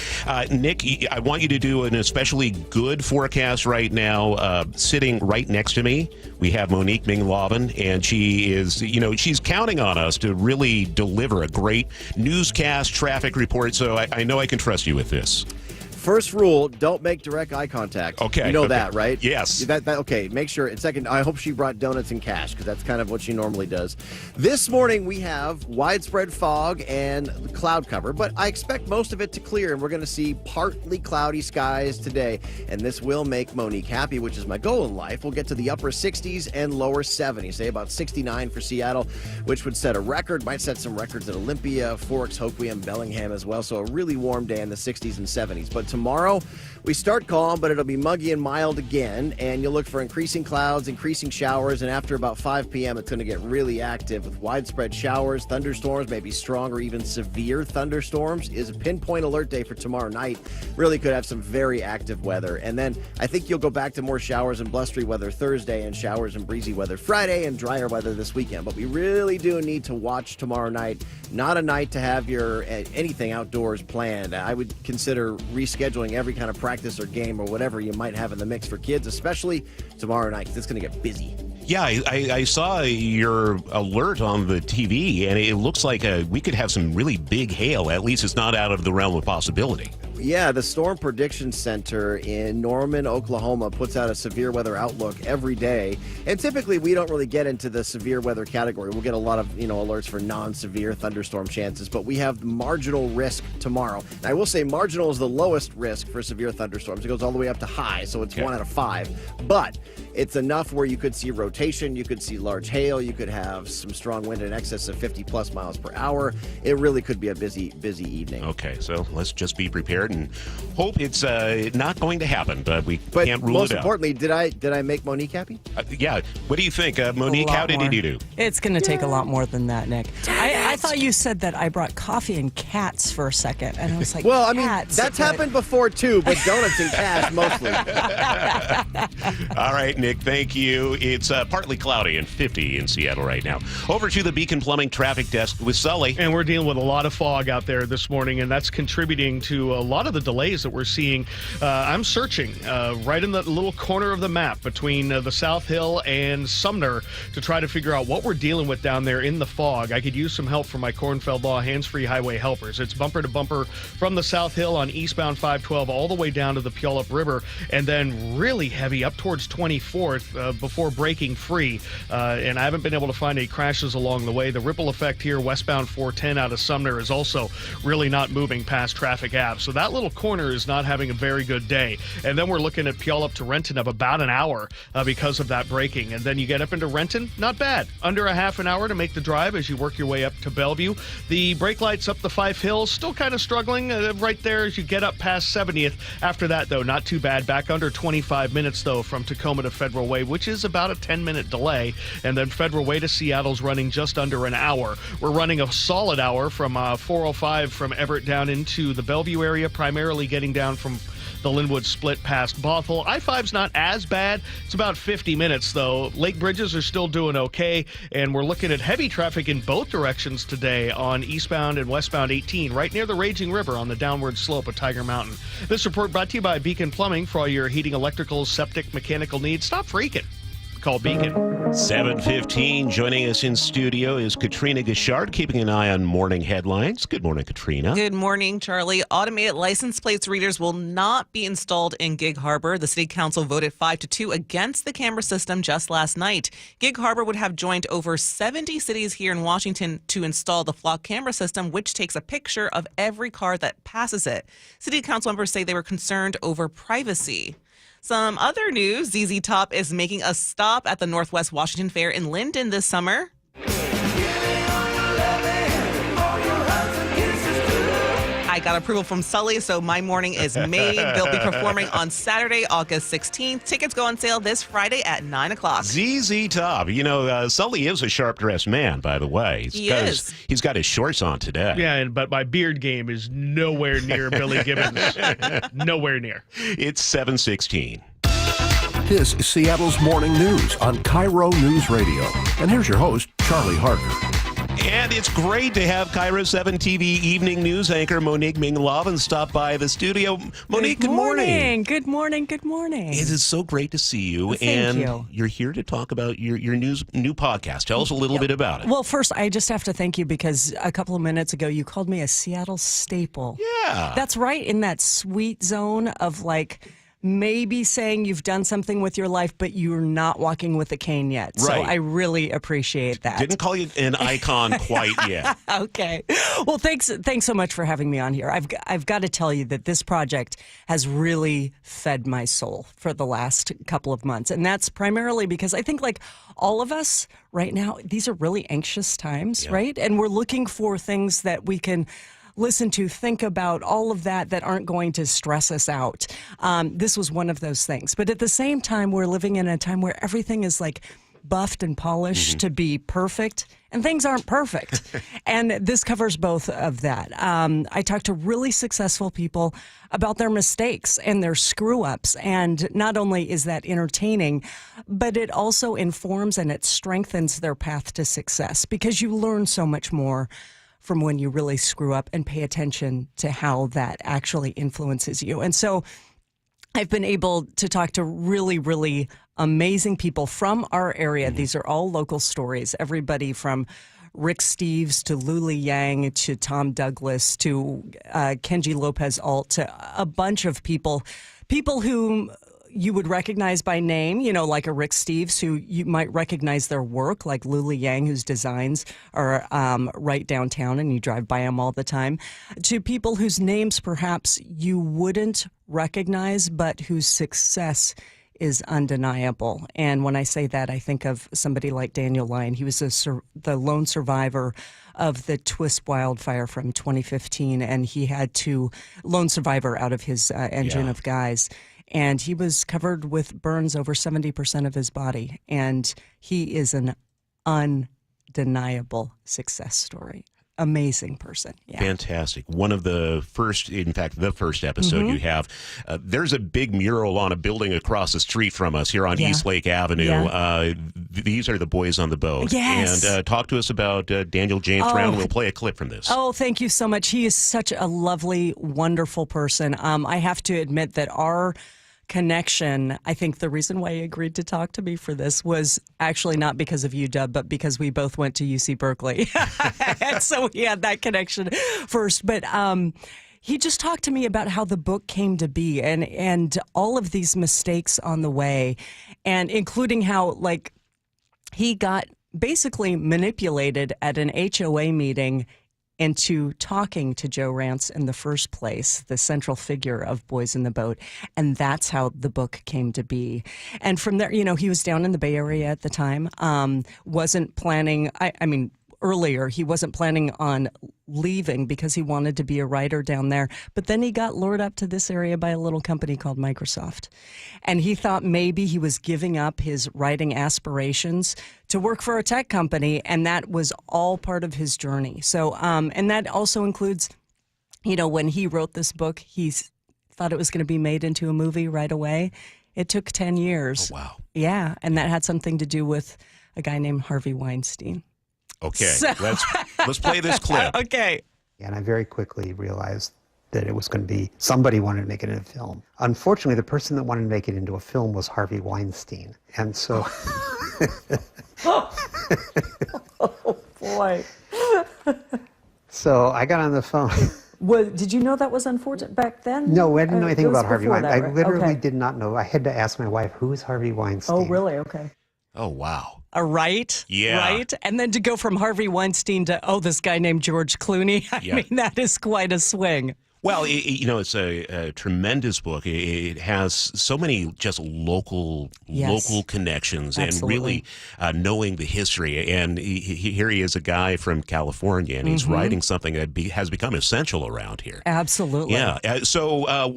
[SPEAKER 18] Nick, I want you to do an especially good forecast right now. Sitting right next to me, we have Monique Ming-Lavin, and she is, she's counting on us to really deliver a great newscast traffic report. So I know I can trust you with this.
[SPEAKER 24] First rule, don't make direct eye contact.
[SPEAKER 18] Okay.
[SPEAKER 24] You know that, right?
[SPEAKER 18] Yes.
[SPEAKER 24] Okay, make sure. And second, I hope she brought donuts and cash, because that's kind of what she normally does. This morning, we have widespread fog and cloud cover, but I expect most of it to clear, and we're going to see partly cloudy skies today. And this will make Monique happy, which is my goal in life. We'll get to the upper 60s and lower 70s, say about 69 for Seattle, which would set a record, might set some records at Olympia, Forks, Hoquiam, Bellingham as well. So a really warm day in the 60s and 70s. But tomorrow, we start calm, but it'll be muggy and mild again, and you'll look for increasing clouds, increasing showers, and after about 5 p.m., it's going to get really active with widespread showers, thunderstorms, maybe strong or even severe thunderstorms. Is a pinpoint alert day for tomorrow night. Really could have some very active weather. And then I think you'll go back to more showers and blustery weather Thursday and showers and breezy weather Friday and drier weather this weekend. But we really do need to watch tomorrow night. Not a night to have your anything outdoors planned. I would consider rescheduling every kind of practice or game or whatever you might have in the mix for kids, especially tomorrow night, because it's going to get busy.
[SPEAKER 18] Yeah, I saw your alert on the TV, and it looks like we could have some really big hail. At least it's not out of the realm of possibility.
[SPEAKER 24] Yeah, the Storm Prediction Center in Norman, Oklahoma puts out a severe weather outlook every day. And typically we don't really get into the severe weather category. We'll get a lot of, alerts for non-severe thunderstorm chances, but we have marginal risk tomorrow. And I will say marginal is the lowest risk for severe thunderstorms. It goes all the way up to high, so it's 1 out of 5. But it's enough where you could see rotation, you could see large hail, you could have some strong wind in excess of 50 plus miles per hour. It really could be a busy evening.
[SPEAKER 18] Okay, so let's just be prepared and hope it's not going to happen, but we can't rule it out.
[SPEAKER 24] Most importantly, did I make Monique happy?
[SPEAKER 18] Yeah. What do you think, Monique? How did you do?
[SPEAKER 1] It's going to take a lot more than that, Nick. I thought you said that I brought coffee and cats for a second, and I was like,
[SPEAKER 24] well,
[SPEAKER 1] cats.
[SPEAKER 24] That's happened before too, but donuts and cash mostly.
[SPEAKER 18] All right, Nick, thank you. It's partly cloudy and 50 in Seattle right now. Over to the Beacon Plumbing traffic desk with Sully.
[SPEAKER 20] And we're dealing with a lot of fog out there this morning, and that's contributing to a lot of the delays that we're seeing. I'm searching right in the little corner of the map between the South Hill and Sumner to try to figure out what we're dealing with down there in the fog. I could use some help from my Cornfeld Law hands-free highway helpers. It's bumper to bumper from the South Hill on eastbound 512 all the way down to the Puyallup River, and then really heavy up towards 24th before breaking free. And I haven't been able to find any crashes along the way. The ripple effect here westbound 410 out of Sumner is also really not moving past Traffic Ave. So that little corner is not having a very good day. And then we're looking at Puyallup to Renton of about an hour because of that braking. And then you get up into Renton, not bad. Under a half an hour to make the drive as you work your way up to Bellevue. The brake lights up the Five Hills, still kind of struggling right there as you get up past 70th. After that, though, not too bad. Back under 25 minutes, though, from Tacoma to Federal Way, which is about a 10-minute delay. And then Federal Way to Seattle's running just under an hour. We're running a solid hour from 405 from Everett down into the Bellevue area, primarily getting down from the Linwood split past Bothell. I-5's not as bad. It's about 50 minutes, though. Lake Bridges are still doing okay, and we're looking at heavy traffic in both directions today on eastbound and westbound 18, right near the Raging River on the downward slope of Tiger Mountain. This report brought to you by Beacon Plumbing. For all your heating, electrical, septic, mechanical needs, stop freaking. Call Beacon.
[SPEAKER 18] 7:15. Joining us in studio is Katrina Gashard, keeping an eye on morning headlines. Good morning, Katrina.
[SPEAKER 4] Good morning, Charlie. Automated license plates readers will not be installed in Gig Harbor. The city council voted 5-2 against the camera system just last night. Gig Harbor would have joined over 70 cities here in Washington to install the flock camera system, which takes a picture of every car that passes it. City council members say they were concerned over privacy. Some other news, ZZ Top is making a stop at the Northwest Washington Fair in Linden this summer. I got approval from Sully, so my morning is made. They'll be performing on Saturday, August 16th. Tickets go on sale this Friday at 9 o'clock.
[SPEAKER 18] ZZ Top. Sully is a sharp-dressed man, by the way. He's got his shorts on today.
[SPEAKER 20] Yeah, but my beard game is nowhere near Billy Gibbons. Nowhere near.
[SPEAKER 18] It's 7:16.
[SPEAKER 3] This is Seattle's morning news on KIRO Newsradio. And here's your host, Charlie Harker.
[SPEAKER 18] And it's great to have KIRO 7 TV evening news anchor Monique Minglaven stop by the studio. Monique, good morning.
[SPEAKER 1] Good morning. Good morning.
[SPEAKER 18] It is so great to see you.
[SPEAKER 1] Thank you.
[SPEAKER 18] You're here to talk about your new podcast. Tell us a little bit about it.
[SPEAKER 1] Well, first, I just have to thank you because a couple of minutes ago, you called me a Seattle staple.
[SPEAKER 18] Yeah.
[SPEAKER 1] That's right in that sweet zone of maybe saying you've done something with your life, but you're not walking with a cane yet.
[SPEAKER 18] Right.
[SPEAKER 1] So I really appreciate that.
[SPEAKER 18] Didn't call you an icon quite yet.
[SPEAKER 1] Okay. Well, thanks so much for having me on here. I've got to tell you that this project has really fed my soul for the last couple of months. And that's primarily because I think all of us right now, these are really anxious times, right? And we're looking for things that we can listen to, think about, all of that aren't going to stress us out. This was one of those things. But at the same time, we're living in a time where everything is buffed and polished to be perfect, and things aren't perfect. And this covers both of that. I talk to really successful people about their mistakes and their screw-ups. And not only is that entertaining, but it also informs and it strengthens their path to success because you learn so much more from when you really screw up and pay attention to how that actually influences you. And so I've been able to talk to really, really amazing people from our area. These are all local stories. Everybody from Rick Steves to Lulu Yang to Tom Douglas to Kenji Lopez Alt to a bunch of people whom you would recognize by name, like a Rick Steves, who you might recognize their work, like Lulu Yang, whose designs are right downtown and you drive by them all the time, to people whose names perhaps you wouldn't recognize, but whose success is undeniable. And when I say that, I think of somebody like Daniel Lyon. He was the lone survivor of the Twist wildfire from 2015, and he had to lone survivor out of his engine of guys. And he was covered with burns over 70% of his body. And he is an undeniable success story. Amazing person. Yeah.
[SPEAKER 18] Fantastic. One of the first, in fact, the first episode you have, there's a big mural on a building across the street from us here on East Lake Avenue. Yeah. These are the boys on the boat.
[SPEAKER 1] Yes.
[SPEAKER 18] And talk to us about Daniel James Brown. We'll play a clip from this.
[SPEAKER 1] Oh, thank you so much. He is such a lovely, wonderful person. I have to admit that our connection, I think the reason why he agreed to talk to me for this was actually not because of UW, but because we both went to UC Berkeley. And so we had that connection first. But he just talked to me about how the book came to be and all of these mistakes on the way, and including how, he got basically manipulated at an HOA meeting into talking to Joe Rance in the first place, the central figure of Boys in the Boat. And that's how the book came to be. And from there, he was down in the Bay Area at the time, wasn't planning, earlier, he wasn't planning on leaving because he wanted to be a writer down there. But then he got lured up to this area by a little company called Microsoft. And he thought maybe he was giving up his writing aspirations to work for a tech company. And that was all part of his journey. So, and that also includes, when he wrote this book, he thought it was going to be made into a movie right away. It took 10 years.
[SPEAKER 18] Oh, wow.
[SPEAKER 1] Yeah. And that had something to do with a guy named Harvey Weinstein.
[SPEAKER 18] Okay, let's play this clip.
[SPEAKER 1] Okay.
[SPEAKER 5] And I very quickly realized that it was going to be somebody wanted to make it into a film. Unfortunately, the person that wanted to make it into a film was Harvey Weinstein. And so...
[SPEAKER 1] Oh, boy.
[SPEAKER 5] So I got on the phone.
[SPEAKER 1] Did you know that was unfortunate back then?
[SPEAKER 5] No, I didn't know anything about Harvey Weinstein.
[SPEAKER 1] Right?
[SPEAKER 5] I literally did not know. I had to ask my wife, who is Harvey Weinstein?
[SPEAKER 1] Oh, really? Okay.
[SPEAKER 18] Oh, wow.
[SPEAKER 1] Right?
[SPEAKER 18] Yeah.
[SPEAKER 1] Right? And then to go from Harvey Weinstein to, this guy named George Clooney, I mean, that is quite a swing.
[SPEAKER 18] Well, it's a tremendous book. It has so many just local connections.
[SPEAKER 1] Absolutely.
[SPEAKER 18] And really knowing the history. And here he is, a guy from California, and he's writing something that has become essential around here.
[SPEAKER 1] Absolutely.
[SPEAKER 18] Yeah. So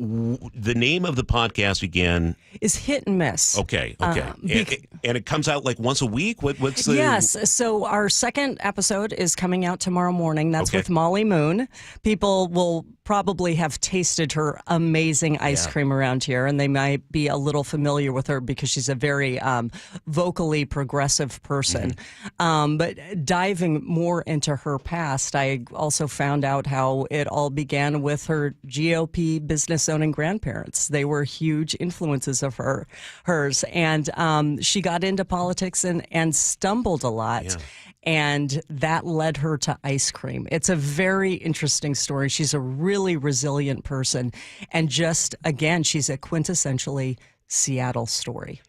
[SPEAKER 18] the name of the podcast again
[SPEAKER 1] is Hit and Miss.
[SPEAKER 18] Okay. And it comes out once a week? What's the...
[SPEAKER 1] Yes. So our second episode is coming out tomorrow morning. That's with Molly Moon. People will probably have tasted her amazing ice cream around here, and they might be a little familiar with her because she's a very vocally progressive person. But diving more into her past, I also found out how it all began with her GOP business-owning grandparents. They were huge influences of hers, and she got into politics and stumbled a lot. Yeah. And that led her to ice cream. It's a very interesting story. She's a really resilient person. And just, again, she's a quintessentially Seattle story.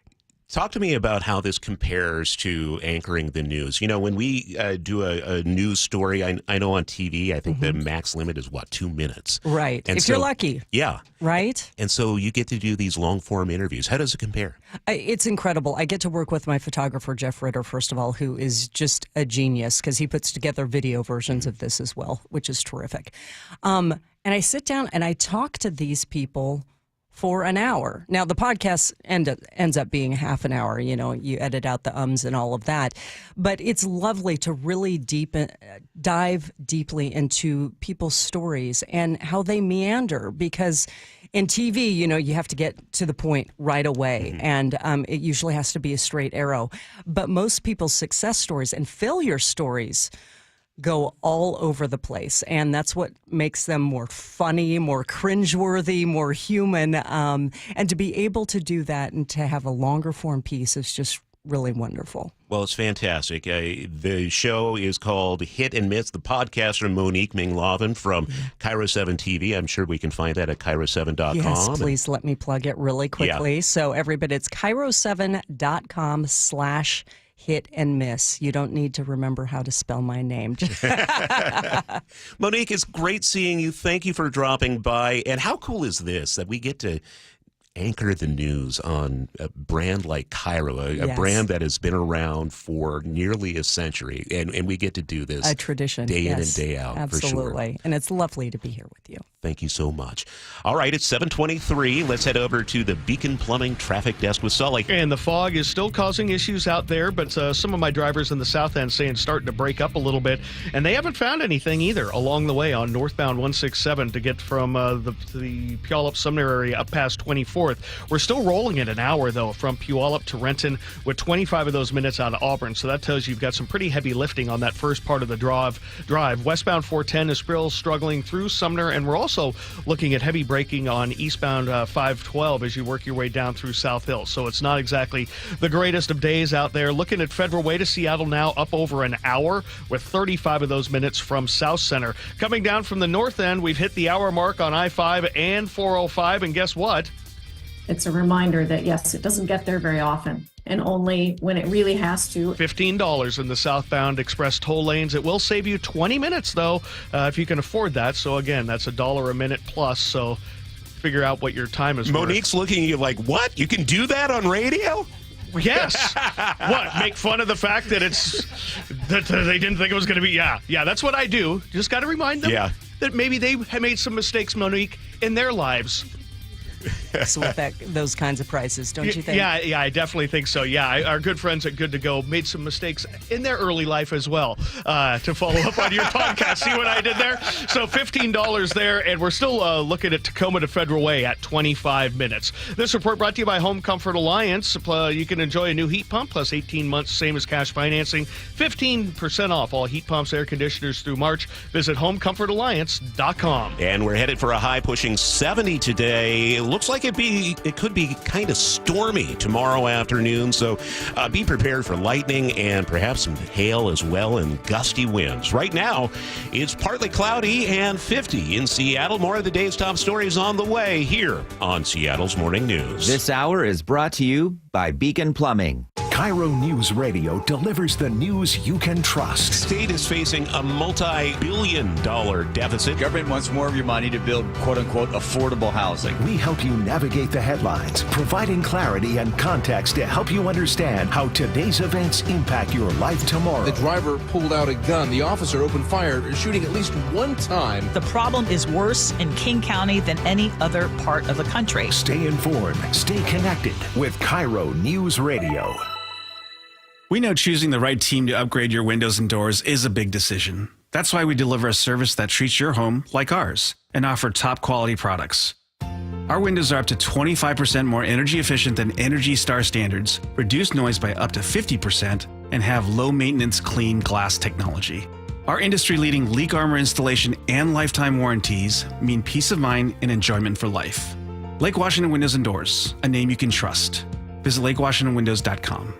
[SPEAKER 18] Talk to me about how this compares to anchoring the news. When we do a news story, I know on TV, I think the max limit is, 2 minutes?
[SPEAKER 1] Right.
[SPEAKER 18] And
[SPEAKER 1] if you're lucky.
[SPEAKER 18] Yeah.
[SPEAKER 1] Right?
[SPEAKER 18] And so you get to do these long-form interviews. How does it compare?
[SPEAKER 1] It's incredible. I get to work with my photographer, Jeff Ritter, first of all, who is just a genius because he puts together video versions of this as well, which is terrific. And I sit down and I talk to these people for an hour. Now, the podcast ends up being half an hour. You edit out the ums and all of that. But it's lovely to really dive deeply into people's stories and how they meander. Because in TV, you have to get to the point right away. And it usually has to be a straight arrow. But most people's success stories and failure stories go all over the place. And that's what makes them more funny, more cringeworthy, more human. And to be able to do that and to have a longer form piece is just really wonderful.
[SPEAKER 18] Well, it's fantastic. The show is called Hit and Miss. The podcaster Monique Minglavin from KIRO 7 TV. I'm sure we can find that at KIRO7.com.
[SPEAKER 1] Yes, please let me plug it really quickly.
[SPEAKER 18] Yeah.
[SPEAKER 1] So everybody, it's KIRO7.com/hit and miss. You don't need to remember how to spell my name.
[SPEAKER 18] Monique, it's great seeing you. Thank you for dropping by. And how cool is this that we get to anchor the news on a brand like KIRO, a
[SPEAKER 1] Yes.
[SPEAKER 18] brand that has been around for nearly a century, and we get to do this
[SPEAKER 1] A tradition.
[SPEAKER 18] day in and
[SPEAKER 1] yes,
[SPEAKER 18] day out.
[SPEAKER 1] Absolutely.
[SPEAKER 18] For sure.
[SPEAKER 1] And it's lovely to be here with you.
[SPEAKER 18] Thank you so much. All right, it's 7:23. Let's head over to the Beacon Plumbing Traffic Desk with Sully.
[SPEAKER 20] And the fog is still causing issues out there, but some of my drivers in the south end saying it's starting to break up a little bit, and they haven't found anything either along the way on northbound 167 to get from the Puyallup Sumner area up past 24th. We're still rolling at an hour, though, from Puyallup to Renton with 25 of those minutes out of Auburn, so that tells you you've got some pretty heavy lifting on that first part of the drive. Westbound 410 is still struggling through Sumner, and we're also looking at heavy braking on eastbound 512 as you work your way down through South Hill. So it's not exactly the greatest of days out there. Looking at Federal Way to Seattle now up over an hour with 35 of those minutes from South Center. Coming down from the north end, we've hit the hour mark on I-5 and 405, and guess what?
[SPEAKER 6] It's a reminder that, yes, it doesn't get there very often, and only when it really has to.
[SPEAKER 20] $15 in the southbound express toll lanes. It will save you 20 minutes, though, if you can afford that. So, again, that's $1 a minute plus. So figure out what your time is
[SPEAKER 18] Monique's looking at you like, what? You can do that on radio?
[SPEAKER 20] Yes. What? Make fun of the fact that that they didn't think it was going to be? Yeah, that's what I do. Just got to remind them that maybe they have made some mistakes, Monique, in their lives.
[SPEAKER 1] So with those kinds of prices, don't you think?
[SPEAKER 20] Yeah, I definitely think so. Yeah, our good friends at Good to Go made some mistakes in their early life as well. To follow up on your podcast, see what I did there? So $15 there, and we're still looking at Tacoma to Federal Way at 25 minutes. This report brought to you by Home Comfort Alliance. You can enjoy a new heat pump plus 18 months, same as cash financing. 15% off all heat pumps, air conditioners through March. Visit homecomfortalliance.com.
[SPEAKER 18] And we're headed for a high pushing 70 today. It looks like it could be kind of stormy tomorrow afternoon, so be prepared for lightning and perhaps some hail as well and gusty winds. Right now, it's partly cloudy and 50 in Seattle. More of the day's top stories on the way here on Seattle's Morning News.
[SPEAKER 7] This hour is brought to you by Beacon Plumbing.
[SPEAKER 3] KIRO Newsradio delivers the news you can trust.
[SPEAKER 18] State is facing a multi-billion-dollar deficit.
[SPEAKER 14] Government wants more of your money to build, quote-unquote, affordable housing.
[SPEAKER 3] We help you navigate the headlines, providing clarity and context to help you understand how today's events impact your life tomorrow.
[SPEAKER 16] The driver pulled out a gun. The officer opened fire, shooting at least one time.
[SPEAKER 21] The problem is worse in King County than any other part of the country.
[SPEAKER 3] Stay informed. Stay connected with KIRO News Radio.
[SPEAKER 25] We know choosing the right team to upgrade your windows and doors is a big decision. That's why we deliver a service that treats your home like ours and offer top quality products. Our windows are up to 25% more energy efficient than Energy Star standards, reduce noise by up to 50%, and have low maintenance clean glass technology. Our industry-leading leak armor installation and lifetime warranties mean peace of mind and enjoyment for life. Lake Washington Windows and Doors, a name you can trust. Visit lakewashingtonwindows.com.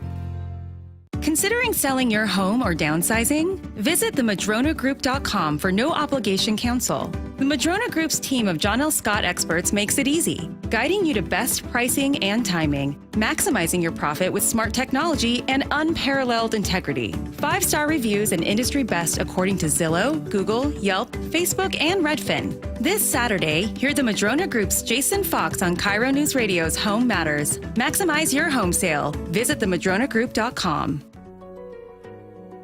[SPEAKER 26] Considering selling your home or downsizing? Visit themadronagroup.com for no-obligation counsel. The Madrona Group's team of John L. Scott experts makes it easy, guiding you to best pricing and timing, maximizing your profit with smart technology and unparalleled integrity. 5-star reviews and industry best according to Zillow, Google, Yelp, Facebook, and Redfin. This Saturday, hear the Madrona Group's Jason Fox on KIRO News Radio's Home Matters. Maximize your home sale. Visit themadronagroup.com.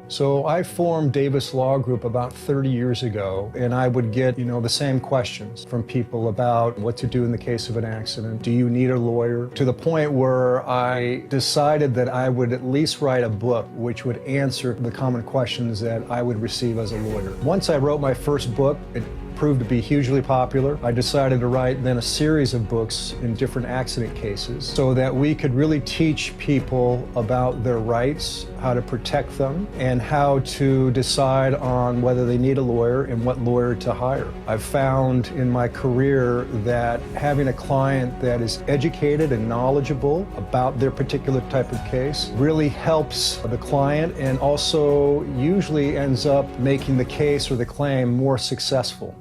[SPEAKER 27] So I formed Davis Law Group about 30 years ago, and I would get, the same questions from people about what to do in the case of an accident. Do you need a lawyer? To the point where I decided that I would at least write a book which would answer the common questions that I would receive as a lawyer. Once I wrote my first book, it proved to be hugely popular. I decided to write then a series of books in different accident cases so that we could really teach people about their rights, how to protect them, and how to decide on whether they need a lawyer and what lawyer to hire. I've found in my career that having a client that is educated and knowledgeable about their particular type of case really helps the client and also usually ends up making the case or the claim more successful.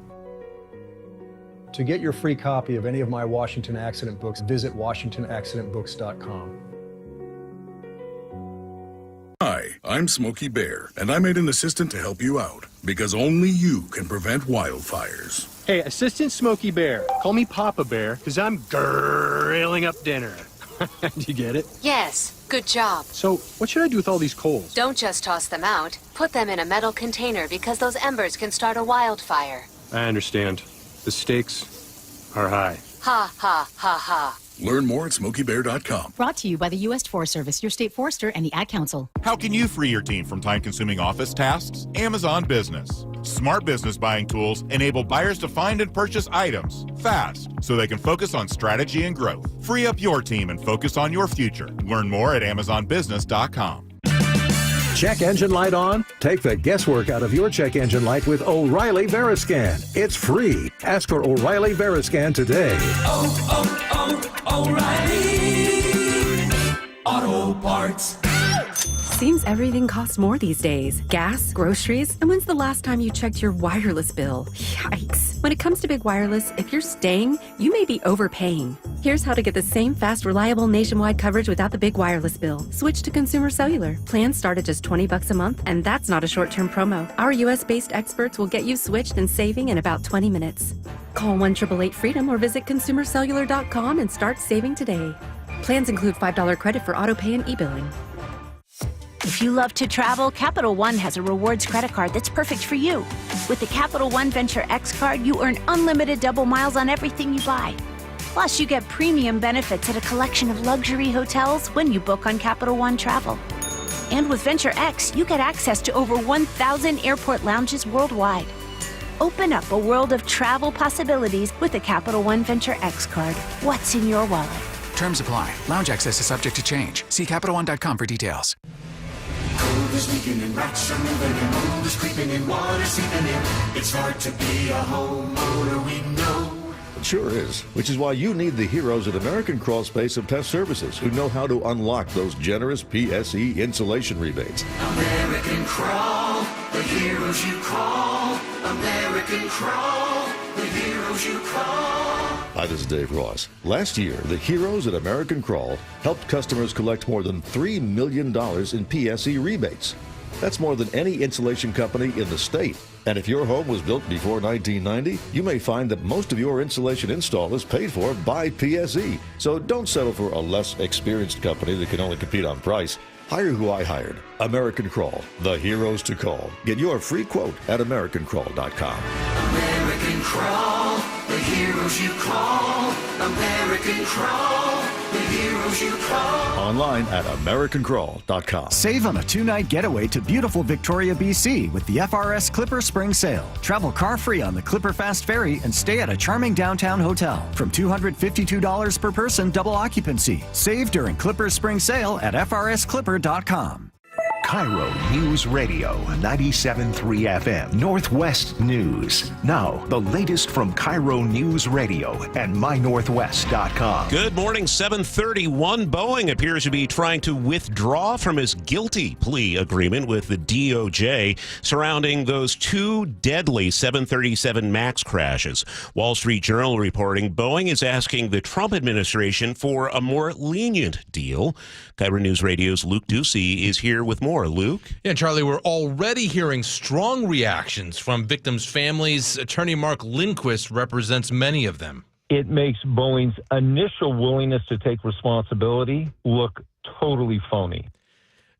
[SPEAKER 27] To get your free copy of any of my Washington accident books, visit WashingtonAccidentBooks.com.
[SPEAKER 2] Hi, I'm Smokey Bear, and I made an assistant to help you out, because only you can prevent wildfires.
[SPEAKER 8] Hey, Assistant Smokey Bear, call me Papa Bear, because I'm grilling up dinner. Do you get it?
[SPEAKER 9] Yes, good job.
[SPEAKER 8] So, what should I do with all these coals?
[SPEAKER 9] Don't just toss them out. Put them in a metal container because those embers can start a wildfire.
[SPEAKER 8] I understand. The stakes are high.
[SPEAKER 9] Ha, ha, ha, ha.
[SPEAKER 2] Learn more at SmokeyBear.com.
[SPEAKER 10] Brought to you by the U.S. Forest Service, your state forester, and the Ad Council.
[SPEAKER 11] How can you free your team from time-consuming office tasks? Amazon Business. Smart business buying tools enable buyers to find and purchase items fast so they can focus on strategy and growth. Free up your team and focus on your future. Learn more at AmazonBusiness.com.
[SPEAKER 12] Check engine light on? Take the guesswork out of your check engine light with O'Reilly Veriscan. It's free. Ask for O'Reilly Veriscan today.
[SPEAKER 15] O'Reilly Auto Parts.
[SPEAKER 28] Seems everything costs more these days. Gas, groceries, and when's the last time you checked your wireless bill? Yikes. When it comes to big wireless, if you're staying, you may be overpaying. Here's how to get the same fast, reliable nationwide coverage without the big wireless bill. Switch to Consumer Cellular. Plans start at just $20 a month, and that's not a short-term promo. Our U.S.-based experts will get you switched and saving in about 20 minutes. Call 1-888-FREEDOM or visit ConsumerCellular.com and start saving today. Plans include $5 credit for auto pay and e-billing.
[SPEAKER 29] If you love to travel, Capital One has a rewards credit card that's perfect for you. With the Capital One Venture X card, you earn unlimited double miles on everything you buy. Plus, you get premium benefits at a collection of luxury hotels when you book on Capital One Travel. And with Venture X, you get access to over 1,000 airport lounges worldwide. Open up a world of travel possibilities with the Capital One Venture X card. What's in your wallet?
[SPEAKER 30] Terms apply. Lounge access is subject to change. See CapitalOne.com for details.
[SPEAKER 15] Cold is leaking and rats are moving and mold is creeping and water seeping in. It's hard to be a homeowner, we know.
[SPEAKER 31] It sure is, which is why you need the heroes at American Crawl Space of Pest Services who know how to unlock those generous PSE insulation rebates.
[SPEAKER 15] American Crawl, the heroes you call. American Crawl, the heroes you call.
[SPEAKER 31] Hi, this is Dave Ross. Last year, the heroes at American Crawl helped customers collect more than $3 million in PSE rebates. That's more than any insulation company in the state. And if your home was built before 1990, you may find that most of your insulation install is paid for by PSE. So don't settle for a less experienced company that can only compete on price. Hire who I hired. American Crawl, the heroes to call. Get your free quote at AmericanCrawl.com.
[SPEAKER 15] American Crawl, the heroes you call. American Crawl, the heroes you call.
[SPEAKER 31] Online at AmericanCrawl.com.
[SPEAKER 32] Save on a 2-night getaway to beautiful Victoria, BC with the FRS Clipper Spring Sale. Travel car-free on the Clipper Fast Ferry and stay at a charming downtown hotel. From $252 per person, double occupancy. Save during Clipper Spring Sale at FRSClipper.com.
[SPEAKER 3] KIRO Newsradio, 97.3 FM, Northwest News. Now, the latest from KIRO Newsradio and MyNorthwest.com.
[SPEAKER 18] Good morning, 7:31. Boeing appears to be trying to withdraw from his guilty plea agreement with the DOJ surrounding those two deadly 737 MAX crashes. Wall Street Journal reporting Boeing is asking the Trump administration for a more lenient deal. KIRO News Radio's Luke Ducey is here with more. Luke?
[SPEAKER 16] Yeah, Charlie, we're already hearing strong reactions from victims' families. Attorney Mark Lindquist represents many of them.
[SPEAKER 33] It makes Boeing's initial willingness to take responsibility look totally phony.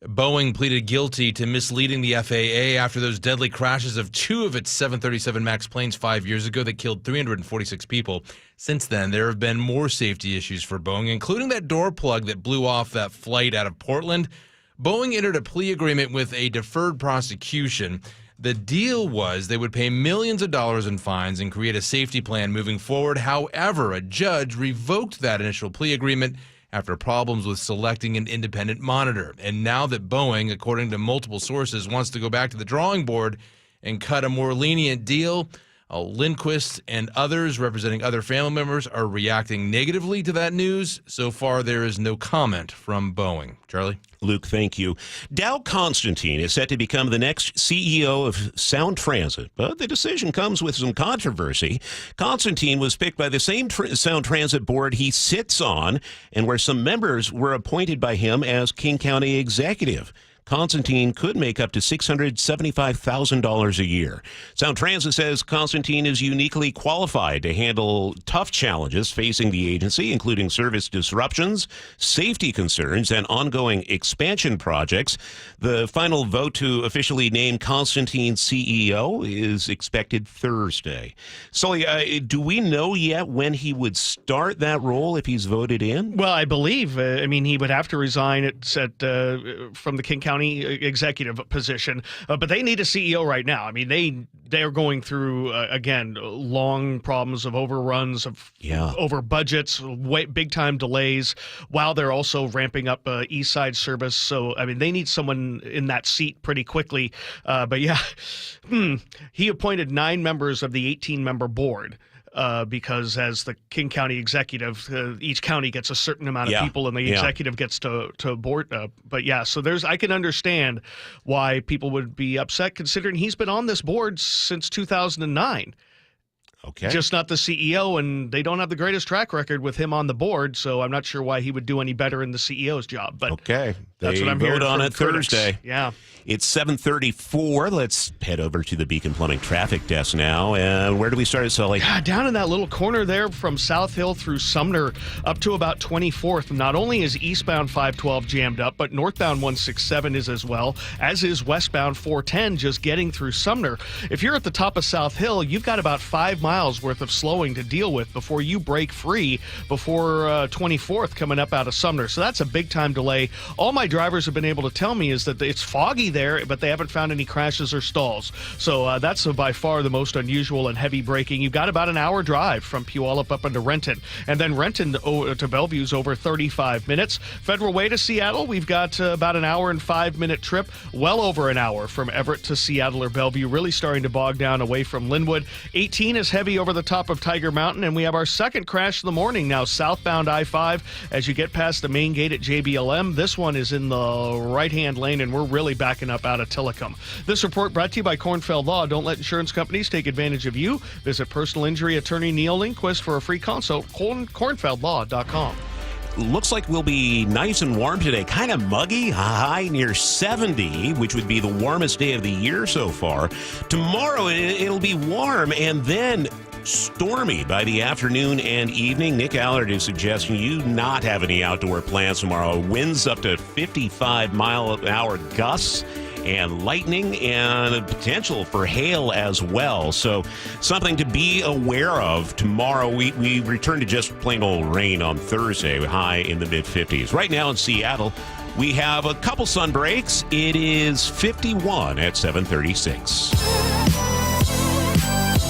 [SPEAKER 16] Boeing pleaded guilty to misleading the FAA after those deadly crashes of two of its 737 MAX planes 5 years ago that killed 346 people. Since then, there have been more safety issues for Boeing, including that door plug that blew off that flight out of Portland. Boeing entered a plea agreement with a deferred prosecution. The deal was they would pay millions of dollars in fines and create a safety plan moving forward. However, a judge revoked that initial plea agreement after problems with selecting an independent monitor. And now that Boeing, according to multiple sources, wants to go back to the drawing board and cut a more lenient deal, Lindquist and others representing other family members are reacting negatively to that news. So far, there is no comment from Boeing. Charlie?
[SPEAKER 18] Luke, thank you. Dow Constantine is set to become the next CEO of Sound Transit, but the decision comes with some controversy. Constantine was picked by the same Sound Transit board he sits on, and where some members were appointed by him as King County executive. Constantine could make up to $675,000 a year. Sound Transit says Constantine is uniquely qualified to handle tough challenges facing the agency, including service disruptions, safety concerns, and ongoing expansion projects. The final vote to officially name Constantine CEO is expected Thursday. Sully, do we know yet when he would start that role if he's voted in?
[SPEAKER 1] Well, I believe, he would have to resign from the King County executive position, but they need a CEO right now. I mean, they are going through again long problems of overruns, over budgets, big time delays, while they're also ramping up East Side service. So I mean, they need someone in that seat pretty quickly. He appointed 9 members of the 18-member board. Because as the King County executive, each county gets a certain amount of people, and the executive gets to board. So I can understand why people would be upset, considering he's been on this board since 2009.
[SPEAKER 18] Okay.
[SPEAKER 1] Just not the CEO, and they don't have the greatest track record with him on the board, so I'm not sure why he would do any better in the CEO's job. But
[SPEAKER 18] okay,
[SPEAKER 1] that's what I'm hearing
[SPEAKER 18] on
[SPEAKER 1] from
[SPEAKER 18] it
[SPEAKER 1] critics.
[SPEAKER 18] Thursday.
[SPEAKER 1] Yeah.
[SPEAKER 18] It's 7:34. Let's head over to the Beacon Plumbing traffic desk now. And where do we start, Sully?
[SPEAKER 1] Down in that little corner there from South Hill through Sumner up to about 24th. Not only is eastbound 512 jammed up, but northbound 167 is as well, as is westbound 410 just getting through Sumner. If you're at the top of South Hill, you've got about 5 miles worth of slowing to deal with before you break free before 24th coming up out of Sumner. So that's a big time delay. All my drivers have been able to tell me is that it's foggy there, but they haven't found any crashes or stalls. So that's by far the most unusual and heavy braking. You've got about an hour drive from Puyallup up into Renton. And then Renton to Bellevue's over 35 minutes. Federal Way to Seattle, we've got about an hour and 5-minute trip. Well over an hour from Everett to Seattle or Bellevue. Really starting to bog down away from Linwood. 18 is heavy over the top of Tiger Mountain. And we have our second crash of the morning now, southbound I-5 as you get past the main gate at JBLM. This one is in the right-hand lane, and we're really backing up out of Tillicum. This report brought to you by Kornfeld Law. Don't let insurance companies take advantage of you. Visit personal injury attorney Neil Lindquist for a free consult. Kornfeldlaw.com.
[SPEAKER 18] Looks like we'll be nice and warm today. Kind of muggy, high near 70, which would be the warmest day of the year so far. Tomorrow, it'll be warm and then stormy by the afternoon and evening. Nick Allard is suggesting you not have any outdoor plans tomorrow. Winds up to 55-mile-an-hour gusts and lightning and a potential for hail as well. So something to be aware of. Tomorrow we return to just plain old rain on Thursday, high in the mid-50s. Right now in Seattle, we have a couple sun breaks. It is 51 at 7:36.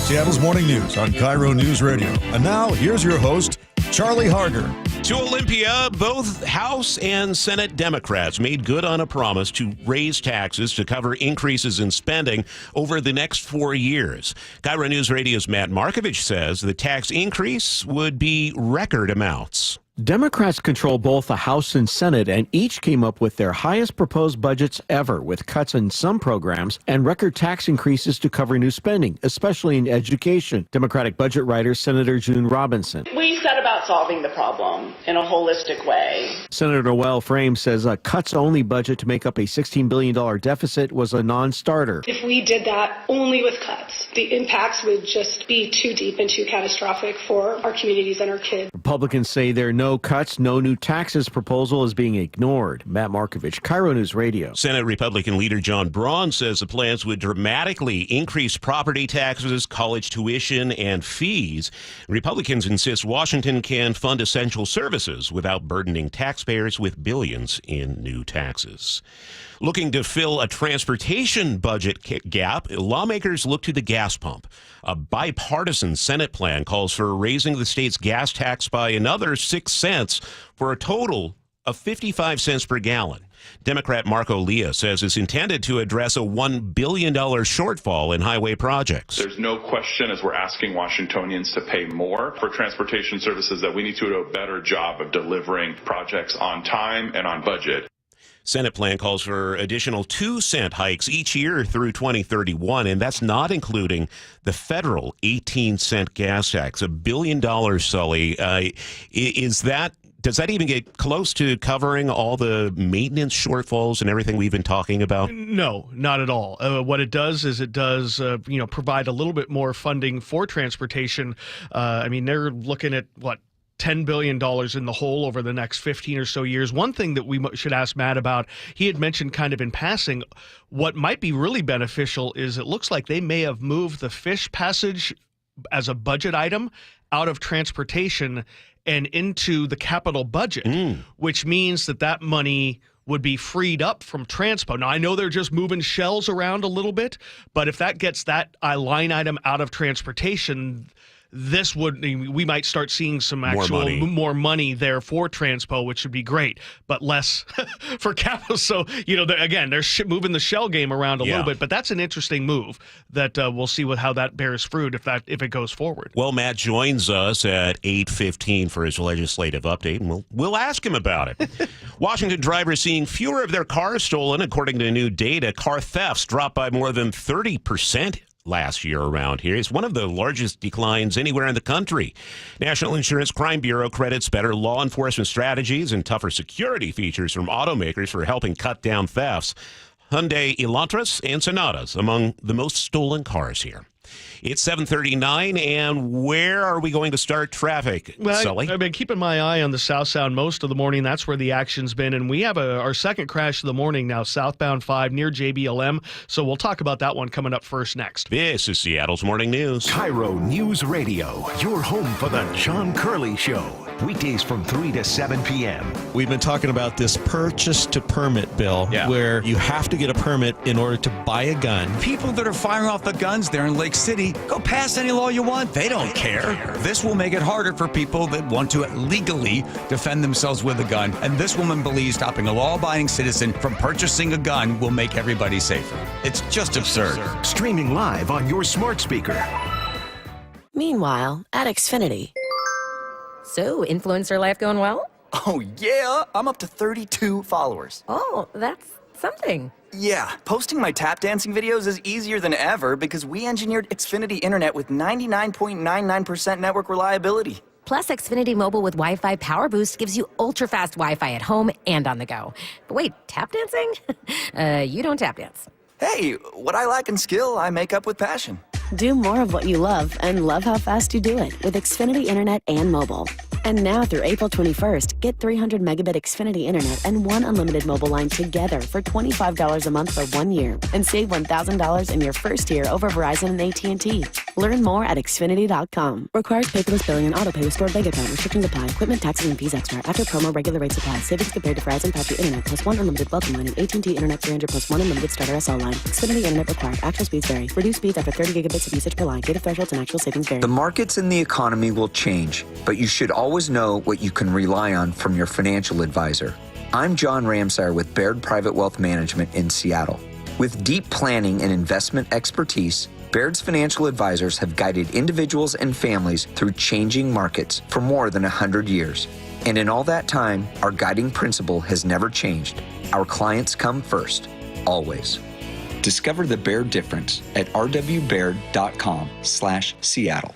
[SPEAKER 4] Seattle's Morning News on KIRO Newsradio. And now, here's your host, Charlie Harger.
[SPEAKER 18] To Olympia, both House and Senate Democrats made good on a promise to raise taxes to cover increases in spending over the next 4 years. KIRO News Radio's Matt Markovich says the tax increase would be record amounts.
[SPEAKER 5] Democrats control both the House and Senate, and each came up with their highest proposed budgets ever, with cuts in some programs and record tax increases to cover new spending, especially in education. Democratic budget writer Senator June Robinson.
[SPEAKER 6] We set about solving the problem in a holistic way.
[SPEAKER 5] Senator Noel Frame says a cuts-only budget to make up a $16 billion deficit was a non-starter.
[SPEAKER 7] If we did that only with cuts, the impacts would just be too deep and too catastrophic for our communities and our kids.
[SPEAKER 5] Republicans say their no cuts, no new taxes proposal is being ignored. Matt Markovich, KIRO News Radio.
[SPEAKER 18] Senate Republican leader John Braun says the plans would dramatically increase property taxes, college tuition, and fees. Republicans insist Washington can can fund essential services without burdening taxpayers with billions in new taxes. Looking to fill a transportation budget gap, lawmakers look to the gas pump. A bipartisan Senate plan calls for raising the state's gas tax by another 6 cents for a total of 55 cents per gallon. Democrat Marco Leah says it's intended to address a $1 billion shortfall in highway projects.
[SPEAKER 8] There's no question, as we're asking Washingtonians to pay more for transportation services, that we need to do a better job of delivering projects on time and on budget.
[SPEAKER 18] Senate plan calls for additional 2-cent hikes each year through 2031, and that's not including the federal 18-cent gas tax. $1 billion, Sully. Does that even get close to covering all the maintenance shortfalls and everything we've been talking about?
[SPEAKER 1] No, not at all. What it does is provide a little bit more funding for transportation. They're looking at $10 billion in the hole over the next 15 or so years. One thing that we should ask Matt about, he had mentioned kind of in passing, what might be really beneficial is it looks like they may have moved the fish passage as a budget item out of transportation and into the capital budget, which means that money would be freed up from transpo. Now, I know they're just moving shells around a little bit, but if that gets that line item out of transportation, we might start seeing some actual more money there for transpo, which would be great, but less for capital. So, they're moving the shell game around a little bit, but that's an interesting move that we'll see how that bears fruit if it goes forward.
[SPEAKER 18] Well, Matt joins us at 8:15 for his legislative update, and we'll ask him about it. Washington drivers seeing fewer of their cars stolen, according to new data. Car thefts dropped by more than 30% last year around here. It's one of the largest declines anywhere in the country. National Insurance Crime Bureau credits better law enforcement strategies and tougher security features from automakers for helping cut down thefts. Hyundai Elantras and Sonatas among the most stolen cars here. It's 7:39, and where are we going to start traffic, Sully?
[SPEAKER 1] I've been keeping my eye on the South Sound most of the morning. That's where the action's been, and we have our second crash of the morning now, southbound 5 near JBLM, so we'll talk about that one coming up first next.
[SPEAKER 18] This is Seattle's Morning News.
[SPEAKER 3] KIRO News Radio, your home for the John Curley Show. Weekdays from 3 to 7 p.m.
[SPEAKER 13] We've been talking about this purchase to permit bill, where you have to get a permit in order to buy a gun.
[SPEAKER 14] People that are firing off the guns there in Lake City, go pass any law you want. They don't care. This will make it harder for people that want to legally defend themselves with a gun. And this woman believes stopping a law-abiding citizen from purchasing a gun will make everybody safer. It's just absurd.
[SPEAKER 3] Streaming live on your smart speaker.
[SPEAKER 17] Meanwhile, at Xfinity.
[SPEAKER 10] So, influencer life going well?
[SPEAKER 19] Oh, yeah. I'm up to 32 followers.
[SPEAKER 10] Oh, that's something.
[SPEAKER 19] Yeah, posting my tap dancing videos is easier than ever because we engineered Xfinity Internet with 99.99% network reliability.
[SPEAKER 10] Plus, Xfinity Mobile with Wi-Fi Power Boost gives you ultra-fast Wi-Fi at home and on the go. But wait, tap dancing? You don't tap dance.
[SPEAKER 19] Hey, what I lack in skill, I make up with passion.
[SPEAKER 17] Do more of what you love and love how fast you do it with Xfinity Internet and mobile. And now through April 21st, get 300 megabit Xfinity Internet and one unlimited mobile line together for $25 a month for 1 year and save $1,000 in your first year over Verizon and AT&T. Learn more at Xfinity.com. Requires paperless billing and autopay with stored bank account. Restrictions apply. Equipment, taxes, and fees extra. After promo, regular rates apply. Savings compared to Verizon 5G Internet plus one unlimited welcome line and AT&T Internet 300 plus one unlimited starter SL line. Xfinity Internet required. Actual speeds vary. Reduced speeds after 30 gigabits of usage per line. Data thresholds and actual savings vary.
[SPEAKER 20] The markets and the economy will change, but you should always know what you can rely on from your financial advisor. I'm John Ramsire with Baird Private Wealth Management in Seattle. With deep planning and investment expertise, Baird's financial advisors have guided individuals and families through changing markets for more than 100 years. And in all that time, our guiding principle has never changed. Our clients come first, always. Discover the Baird difference at rwbaird.com/Seattle.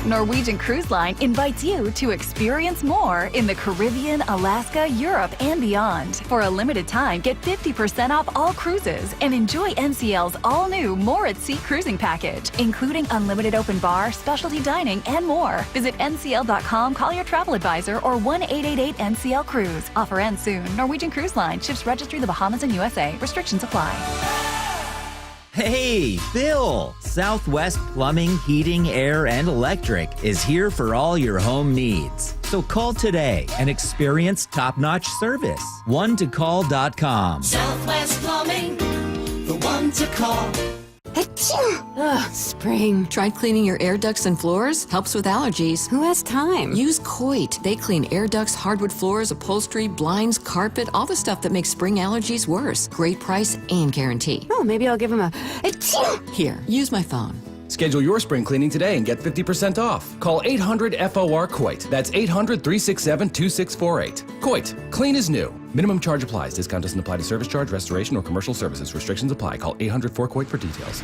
[SPEAKER 21] Norwegian Cruise Line invites you to experience more in the Caribbean, Alaska, Europe, and beyond. For a limited time, get 50% off all cruises and enjoy NCL's all-new More at Sea cruising package, including unlimited open bar, specialty dining, and more. Visit ncl.com, call your travel advisor, or 1-888-NCL-CRUISE. Offer ends soon. Norwegian Cruise Line. Ships registry the Bahamas and USA. Restrictions apply.
[SPEAKER 2] Hey, Bill! Southwest Plumbing, Heating, Air, and Electric is here for all your home needs. So call today and experience top-notch service. OneToCall.com.
[SPEAKER 15] Southwest Plumbing, the one to call.
[SPEAKER 9] Ugh, spring. Tried cleaning your air ducts and floors? Helps with allergies. Who has time? Use Coit. They clean air ducts, hardwood floors, upholstery, blinds, carpet, all the stuff that makes spring allergies worse. Great price and guarantee. Oh, maybe I'll give him a... Here, use my phone.
[SPEAKER 11] Schedule your spring cleaning today and get 50% off. Call 800-FOR-COIT. That's 800-367-2648. Coit. Clean is new. Minimum charge applies. Discount doesn't apply to service charge, restoration, or commercial services. Restrictions apply. Call 800-4-COIT for details.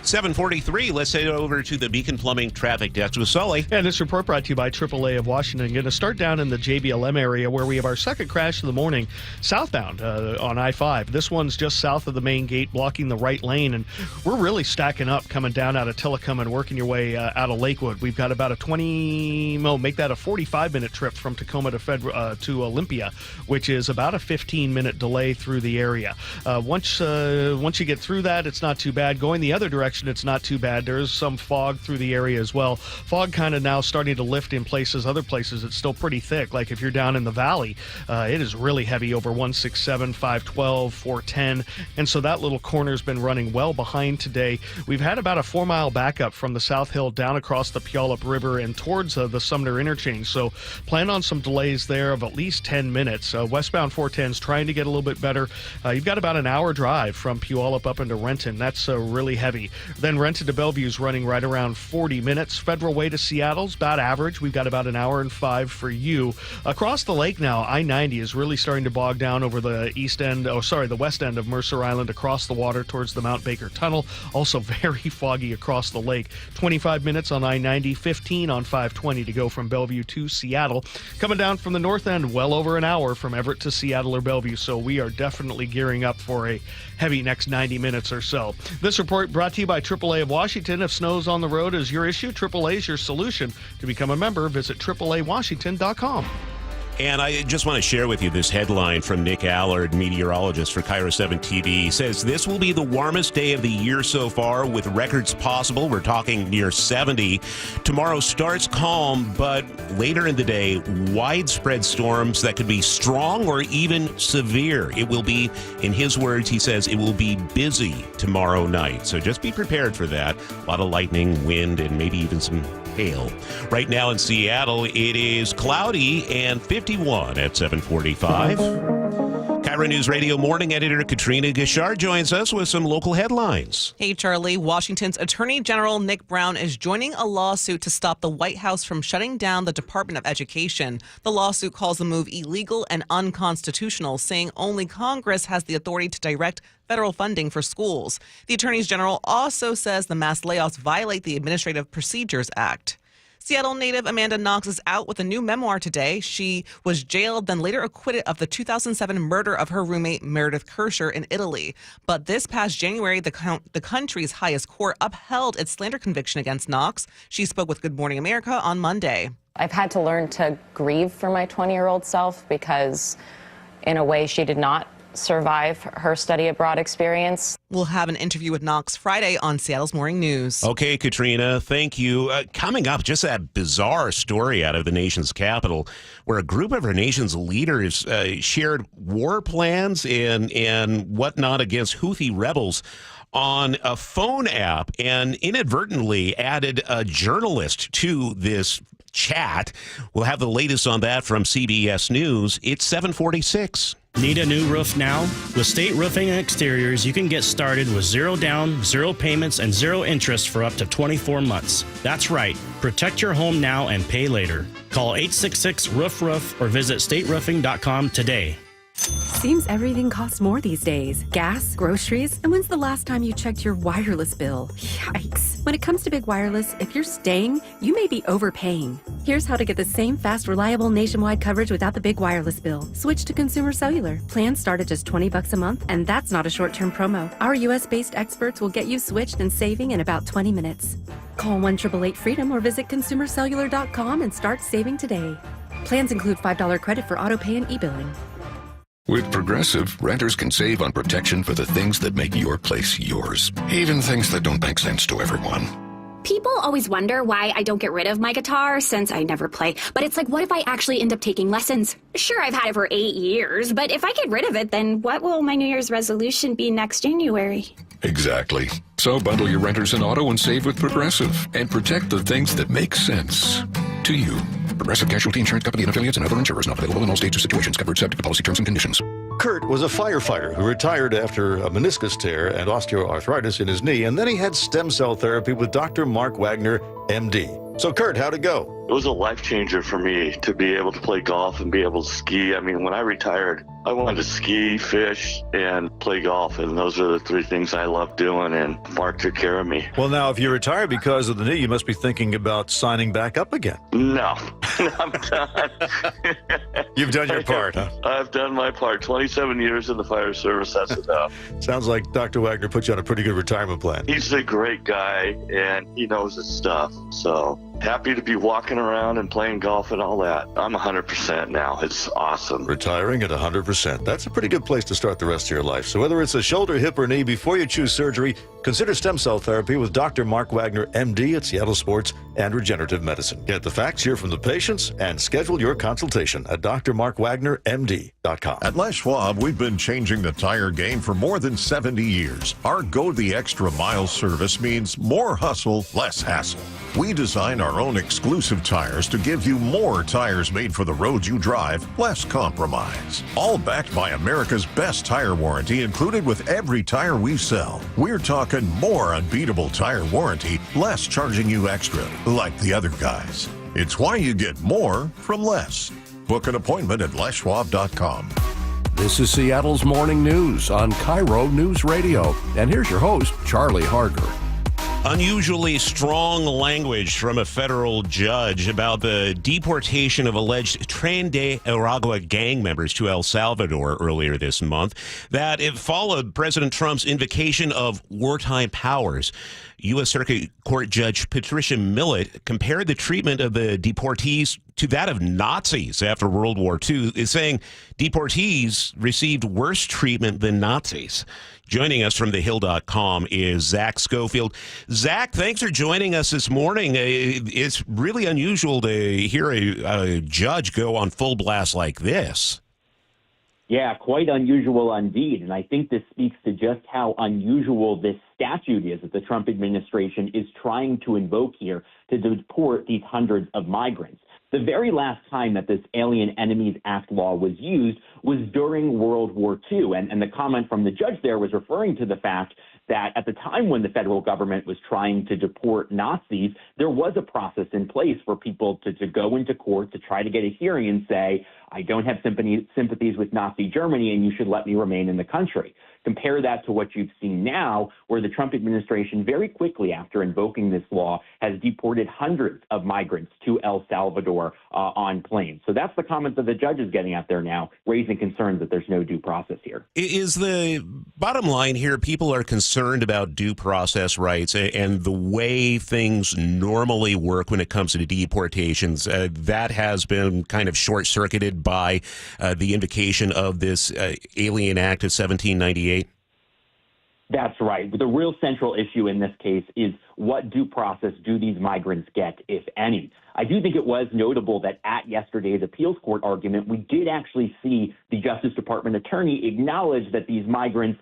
[SPEAKER 18] 7:43. Let's head over to the Beacon Plumbing Traffic Desk with Sully.
[SPEAKER 1] And this report brought to you by AAA of Washington. Going to start down in the JBLM area where we have our second crash of the morning southbound on I-5. This one's just south of the main gate, blocking the right lane. And we're really stacking up coming down out of Tillicum and working your way out of Lakewood. We've got about a 45-minute trip from Tacoma to Olympia, which is about a 15-minute delay through the area. Once you get through that, it's not too bad. Going the other direction, it's not too bad. There is some fog through the area as well. Fog kind of now starting to lift in places. Other places, it's still pretty thick. Like if you're down in the valley, it is really heavy over 167, 512, 410. And so that little corner's been running well behind today. We've had about a 4-mile backup from the South Hill down across the Puyallup River and towards the Sumner interchange. So plan on some delays there of at least 10 minutes. Westbound 410's trying to get a little bit better. You've got about an hour drive from Puyallup up into Renton. That's really heavy. Then Renton to Bellevue's running right around 40 minutes. Federal Way to Seattle's about average. We've got about an hour and 5 for you. Across the lake now, I-90 is really starting to bog down over the the west end of Mercer Island across the water towards the Mount Baker Tunnel. Also very foggy across the lake. 25 minutes on I-90, 15 on 520 to go from Bellevue to Seattle. Coming down from the north end, well over an hour from Everett to Seattle or Bellevue. So we are definitely gearing up for a heavy next 90 minutes or so. This report brought to you by AAA of Washington. If snow's on the road is your issue, AAA is your solution. To become a member, visit AAAWashington.com.
[SPEAKER 18] And I just want to share with you this headline from Nick Allard, meteorologist for KIRO 7 TV. He says this will be the warmest day of the year so far with records possible. We're talking near 70. Tomorrow starts calm, but later in the day, widespread storms that could be strong or even severe. It will be, in his words, he says, it will be busy tomorrow night. So just be prepared for that. A lot of lightning, wind, and maybe even some hail. Right now in Seattle, it is cloudy and 51 at 7:45. KIRO News Radio morning editor Katrina Gishard joins us with some local headlines.
[SPEAKER 12] Hey, Charlie. Washington's Attorney General Nick Brown is joining a lawsuit to stop the White House from shutting down the Department of Education. The lawsuit calls the move illegal and unconstitutional, saying only Congress has the authority to direct federal funding for schools. The Attorney General also says the mass layoffs violate the Administrative Procedures Act. Seattle native Amanda Knox is out with a new memoir today. She was jailed, then later acquitted of the 2007 murder of her roommate Meredith Kirscher in Italy. But this past January, the country's highest court upheld its slander conviction against Knox. She spoke with Good Morning America on Monday.
[SPEAKER 22] I've had to learn to grieve for my 20-year-old self because, in a way, she did not survive her study abroad experience.
[SPEAKER 12] We'll have an interview with Knox Friday on Seattle's Morning News.
[SPEAKER 18] Okay, Katrina, thank you. Coming up, just that bizarre story out of the nation's capital where a group of our nation's leaders shared war plans and whatnot against Houthi rebels on a phone app and inadvertently added a journalist to this chat. We'll have the latest on that from CBS News. It's 7:46.
[SPEAKER 23] Need a new roof now? With State Roofing and Exteriors, you can get started with 0 down, 0 payments, and 0 interest for up to 24 months. That's right. Protect your home now and pay later. Call 866-ROOF-ROOF or visit stateroofing.com today.
[SPEAKER 24] Seems everything costs more these days. Gas, groceries, and when's the last time you checked your wireless bill? Yikes. When it comes to big wireless, if you're staying, you may be overpaying. Here's how to get the same fast, reliable nationwide coverage without the big wireless bill. Switch to Consumer Cellular. Plans start at just $20 a month, and that's not a short-term promo. Our U.S.-based experts will get you switched and saving in about 20 minutes. Call 1-888-FREEDOM or visit consumercellular.com and start saving today. Plans include $5 credit for auto pay and e-billing.
[SPEAKER 4] With Progressive, renters can save on protection for the things that make your place yours, even things that don't make sense to everyone.
[SPEAKER 6] People always wonder why I don't get rid of my guitar since I never play. But it's like, what if I actually end up taking lessons? Sure, I've had it for 8 years, but if I get rid of it, then what will my New Year's resolution be next January?
[SPEAKER 4] Exactly. So bundle your renters and auto and save with Progressive and protect the things that make sense to you. Progressive Casualty Insurance Company and affiliates and other insurers not available in all states or situations. Covered subject to policy terms and conditions.
[SPEAKER 7] Kurt was a firefighter who retired after a meniscus tear and osteoarthritis in his knee, and then he had stem cell therapy with Dr. Mark Wagner, MD. So, Kurt, how'd it go?
[SPEAKER 16] It was a life changer for me to be able to play golf and be able to ski. I mean, when I retired, I wanted to ski, fish, and play golf, and those are the three things I love doing, and Mark took care of me.
[SPEAKER 7] Well, now, if you retired because of the knee, you must be thinking about signing back up again.
[SPEAKER 16] No, I'm done.
[SPEAKER 7] You've done your part, huh?
[SPEAKER 16] I've done my part. 27 years in the fire service, that's enough.
[SPEAKER 7] Sounds like Dr. Wagner put you on a pretty good retirement plan.
[SPEAKER 16] He's a great guy, and he knows his stuff, so happy to be walking around and playing golf and all that. I'm 100% now. It's awesome.
[SPEAKER 7] Retiring at 100%. That's a pretty good place to start the rest of your life. So whether it's a shoulder, hip, or knee, before you choose surgery, consider stem cell therapy with Dr. Mark Wagner, MD at Seattle Sports and Regenerative Medicine. Get the facts, hear from the patients, and schedule your consultation at drmarkwagnermd.com.
[SPEAKER 25] At Les Schwab, we've been changing the tire game for more than 70 years. Our Go the Extra Mile service means more hustle, less hassle. We design our own exclusive tires to give you more tires made for the road you drive, less compromise. All backed by America's best tire warranty included with every tire we sell. We're talking more unbeatable tire warranty, less charging you extra, like the other guys. It's why you get more from less. Book an appointment at leschwab.com.
[SPEAKER 26] This is Seattle's Morning News on KIRO Newsradio. And here's your host, Charlie Harger.
[SPEAKER 18] Unusually strong language from a federal judge about the deportation of alleged Tren de Aragua gang members to El Salvador earlier this month, that it followed President Trump's invocation of wartime powers. U.S. Circuit Court Judge Patricia Millett compared the treatment of the deportees to that of Nazis after World War II, saying deportees received worse treatment than Nazis. Joining us from thehill.com is Zach Schofield. Zach, thanks for joining us this morning. It's really unusual to hear a judge go on full blast like this.
[SPEAKER 27] Yeah, quite unusual indeed. And I think this speaks to just how unusual this statute is that the Trump administration is trying to invoke here to deport these hundreds of migrants. The very last time that this Alien Enemies Act law was used was during World War II. And the comment from the judge there was referring to the fact that at the time when the federal government was trying to deport Nazis, there was a process in place for people to go into court to try to get a hearing and say, I don't have sympathies with Nazi Germany and you should let me remain in the country. Compare that to what you've seen now, where the Trump administration very quickly after invoking this law has deported hundreds of migrants to El Salvador on planes. So that's the comment that the judge is getting out there now, raising concerns that there's no due process here.
[SPEAKER 18] Is the bottom line here, people are concerned about due process rights and the way things normally work when it comes to deportations. That has been kind of short-circuited by the invocation of this Alien Act of 1798.
[SPEAKER 27] That's right. The real central issue in this case is what due process do these migrants get, if any? I do think it was notable that at yesterday's appeals court argument, we did actually see the Justice Department attorney acknowledge that these migrants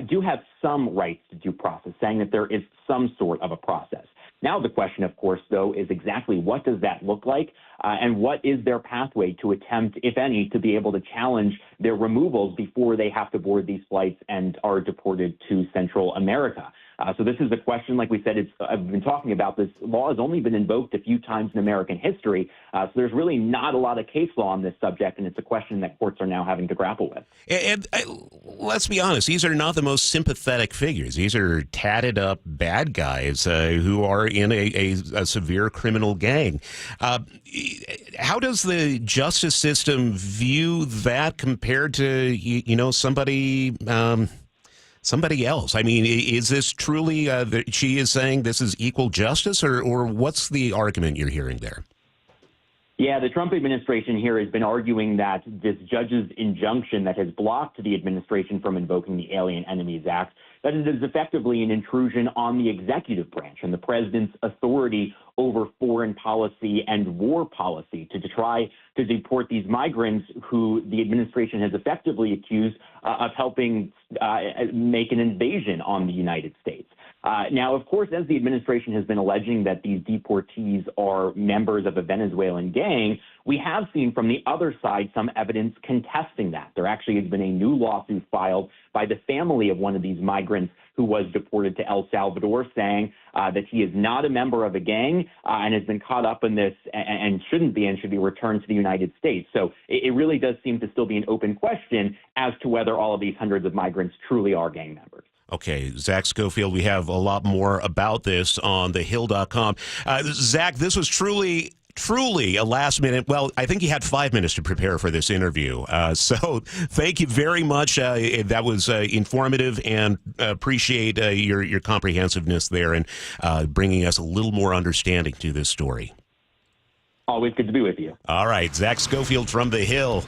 [SPEAKER 27] do have some rights to due process, saying that there is some sort of a process. Now the question, of course, though, is exactly what does that look like and what is their pathway to attempt, if any, to be able to challenge their removals before they have to board these flights and are deported to Central America. So this is a question, like we said, I've been talking about this law has only been invoked a few times in American history. So there's really not a lot of case law on this subject, and it's a question that courts are now having to grapple with.
[SPEAKER 18] And let's be honest, these are not the most sympathetic figures. These are tatted up bad guys who are in a severe criminal gang. How does the justice system view that compared to, somebody else? I mean, is this truly that she is saying this is equal justice, or what's the argument you're hearing there?
[SPEAKER 27] Yeah, the Trump administration here has been arguing that this judge's injunction that has blocked the administration from invoking the Alien Enemies Act, that it is effectively an intrusion on the executive branch and the president's authority over foreign policy and war policy to try to deport these migrants who the administration has effectively accused of helping make an invasion on the United States. Now, of course, as the administration has been alleging that these deportees are members of a Venezuelan gang, we have seen from the other side some evidence contesting that. There actually has been a new lawsuit filed by the family of one of these migrants who was deported to El Salvador, saying that he is not a member of a gang and has been caught up in this and shouldn't be and should be returned to the United States. So it really does seem to still be an open question as to whether all of these hundreds of migrants truly are gang members.
[SPEAKER 18] Okay, Zach Schofield, we have a lot more about this on thehill.com. Zach, this was truly a last minute. Well, I think you had 5 minutes to prepare for this interview. So thank you very much. That was informative, and appreciate your comprehensiveness there and bringing us a little more understanding to this story.
[SPEAKER 27] Always good to be with you.
[SPEAKER 18] All right, Zach Schofield from The Hill.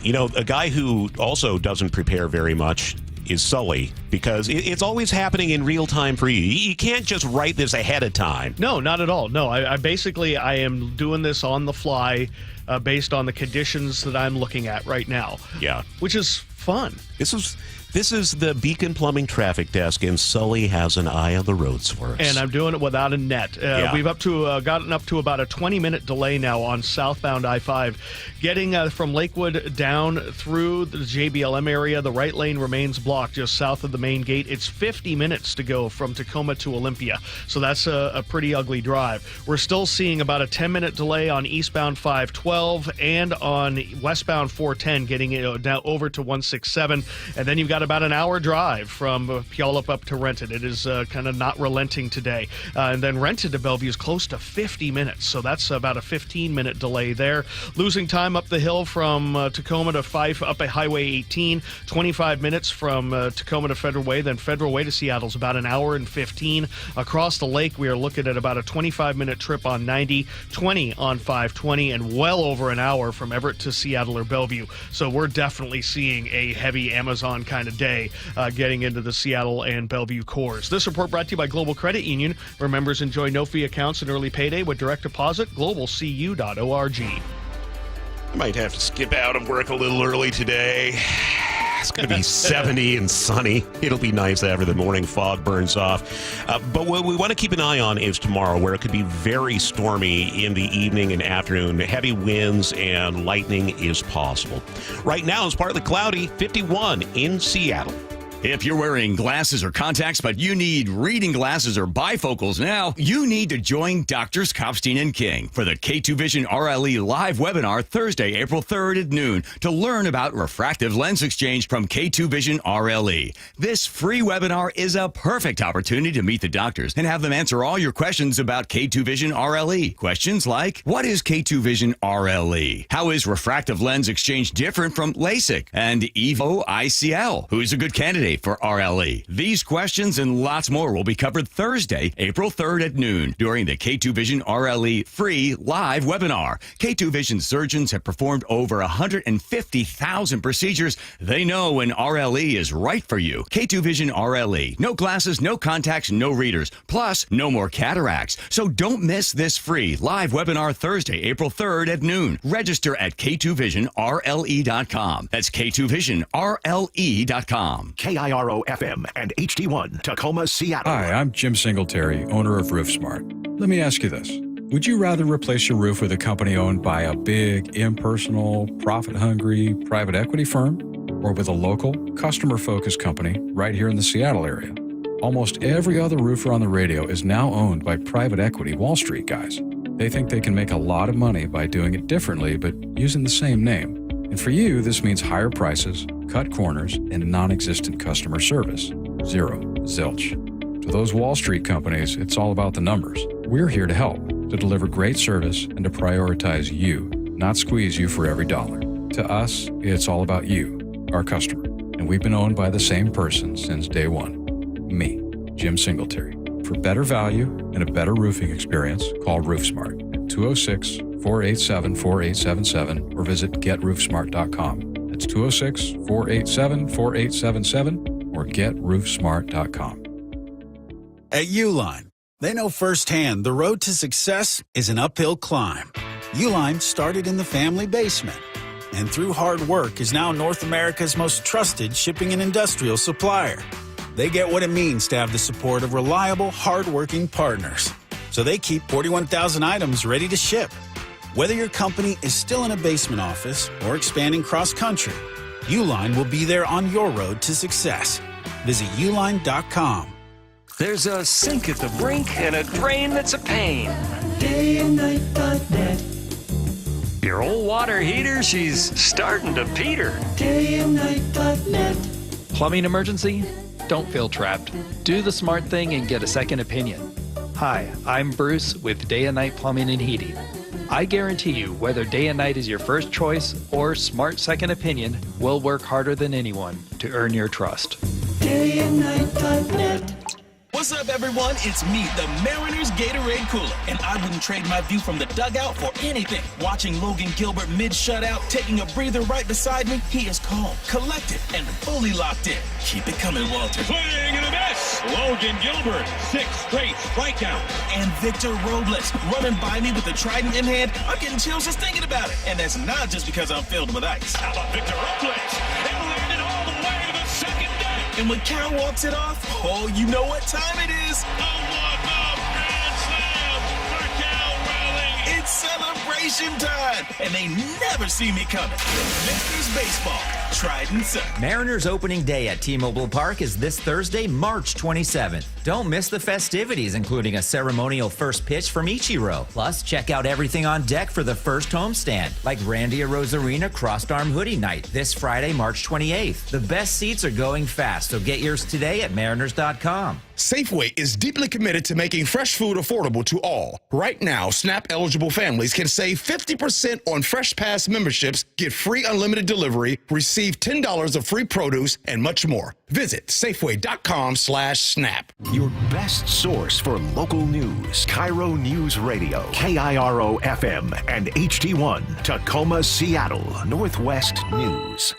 [SPEAKER 18] You know, a guy who also doesn't prepare very much is Sully, because it's always happening in real time for you. You can't just write this ahead of time.
[SPEAKER 1] No, not at all. No, I basically am doing this on the fly based on the conditions that I'm looking at right now.
[SPEAKER 18] Yeah.
[SPEAKER 1] Which is fun.
[SPEAKER 18] This is the Beacon Plumbing Traffic Desk, and Sully has an eye on the roads for us.
[SPEAKER 1] And I'm doing it without a net. We've gotten up to about a 20-minute delay now on southbound I-5. Getting from Lakewood down through the JBLM area, the right lane remains blocked just south of the main gate. It's 50 minutes to go from Tacoma to Olympia, so that's a pretty ugly drive. We're still seeing about a 10-minute delay on eastbound 512 and on westbound 410 getting down over to 167, and then you've got about an hour drive from Puyallup up to Renton. It is kind of not relenting today. And then Renton to Bellevue is close to 50 minutes, so that's about a 15-minute delay there. Losing time up the hill from Tacoma to Fife up at Highway 18, 25 minutes from Tacoma to Federal Way, then Federal Way to Seattle's about an hour and 15. Across the lake, we are looking at about a 25-minute trip on 90, 20 on 520, and well over an hour from Everett to Seattle or Bellevue. So we're definitely seeing a heavy Amazon kind of day getting into the Seattle and Bellevue cores. This report brought to you by Global Credit Union, where members enjoy no-fee accounts and early payday with direct deposit. GlobalCU.org.
[SPEAKER 18] I might have to skip out of work a little early today. It's going to be 70 and sunny. It'll be nice after the morning fog burns off. But what we want to keep an eye on is tomorrow, where it could be very stormy in the evening and afternoon. Heavy winds and lightning is possible. Right now, it's partly cloudy, 51 in Seattle.
[SPEAKER 3] If you're wearing glasses or contacts, but you need reading glasses or bifocals now, you need to join Drs. Kopstein and King for the K2 Vision RLE live webinar Thursday, April 3rd at noon to learn about refractive lens exchange from K2 Vision RLE. This free webinar is a perfect opportunity to meet the doctors and have them answer all your questions about K2 Vision RLE. Questions like, what is K2 Vision RLE? How is refractive lens exchange different from LASIK? And EVO ICL? Who's a good candidate for RLE? These questions and lots more will be covered Thursday, April 3rd at noon during the K2 Vision RLE free live webinar. K2 Vision surgeons have performed over 150,000 procedures. They know when RLE is right for you. K2 Vision RLE. No glasses, no contacts, no readers. Plus, no more cataracts. So don't miss this free live webinar Thursday, April 3rd at noon. Register at K2VisionRLE.com. That's K2VisionRLE.com.
[SPEAKER 5] KIRO FM and HD1, Tacoma, Seattle.
[SPEAKER 8] Hi, I'm Jim Singletary, owner of RoofSmart. Let me ask you this. Would you rather replace your roof with a company owned by a big, impersonal, profit-hungry private equity firm, or with a local, customer-focused company right here in the Seattle area? Almost every other roofer on the radio is now owned by private equity Wall Street guys. They think they can make a lot of money by doing it differently, but using the same name. And for you, this means higher prices, cut corners, and non-existent customer service. Zero. Zilch. To those Wall Street companies, it's all about the numbers. We're here to help, to deliver great service, and to prioritize you, not squeeze you for every dollar. To us, it's all about you, our customer. And we've been owned by the same person since day one. Me, Jim Singletary. For better value and a better roofing experience, call RoofSmart at 206-487-4877 or visit GetRoofSmart.com. That's 206-487-4877 or GetRoofSmart.com.
[SPEAKER 10] At Uline, they know firsthand the road to success is an uphill climb. Uline started in the family basement and through hard work is now North America's most trusted shipping and industrial supplier. They get what it means to have the support of reliable, hard-working partners. So they keep 41,000 items ready to ship. Whether your company is still in a basement office or expanding cross-country, Uline will be there on your road to success. Visit uline.com.
[SPEAKER 13] There's a sink at the brink and a drain that's a pain.
[SPEAKER 15] DayandNight.net.
[SPEAKER 13] Your old water heater, she's starting to peter.
[SPEAKER 15] DayandNight.net.
[SPEAKER 14] Plumbing emergency? Don't feel trapped. Do the smart thing and get a second opinion. Hi, I'm Bruce with Day and Night Plumbing and Heating. I guarantee you, whether Day and Night is your first choice or smart second opinion, we'll work harder than anyone to earn your trust.
[SPEAKER 15] DayandNight.net.
[SPEAKER 17] What's up, everyone? It's me, the Mariners Gatorade Cooler, and I wouldn't trade my view from the dugout for anything. Watching Logan Gilbert mid-shutout, taking a breather right beside me, he is calm, collected, and fully locked in. Keep it coming, Walter.
[SPEAKER 19] Swing and a miss! Logan Gilbert, 6 straight strikeouts.
[SPEAKER 17] And Victor Robles, running by me with the trident in hand. I'm getting chills just thinking about it. And that's not just because I'm filled with ice.
[SPEAKER 19] How about Victor Robles? It landed all the way to the second deck.
[SPEAKER 17] And when Cal walks it off, oh, you know what time it is.
[SPEAKER 19] A walk-off grand slam for Cal Raleigh.
[SPEAKER 17] It's celebration time, and they never see me coming. Mariners baseball, Trident Sun.
[SPEAKER 2] Mariners opening day at T-Mobile Park is this Thursday, March 27th. Don't miss the festivities, including a ceremonial first pitch from Ichiro. Plus, check out everything on deck for the first homestand, like Randy Arozarena Crossed Arm Hoodie Night this Friday, March 28th. The best seats are going fast, so get yours today at mariners.com.
[SPEAKER 20] Safeway is deeply committed to making fresh food affordable to all. Right now, SNAP-eligible families can save 50% on Fresh Pass memberships, get free unlimited delivery, receive $10 of free produce, and much more. Visit Safeway.com/SNAP.
[SPEAKER 5] Your best source for local news. KIRO Newsradio. KIRO FM and HD1. Tacoma, Seattle. Northwest News.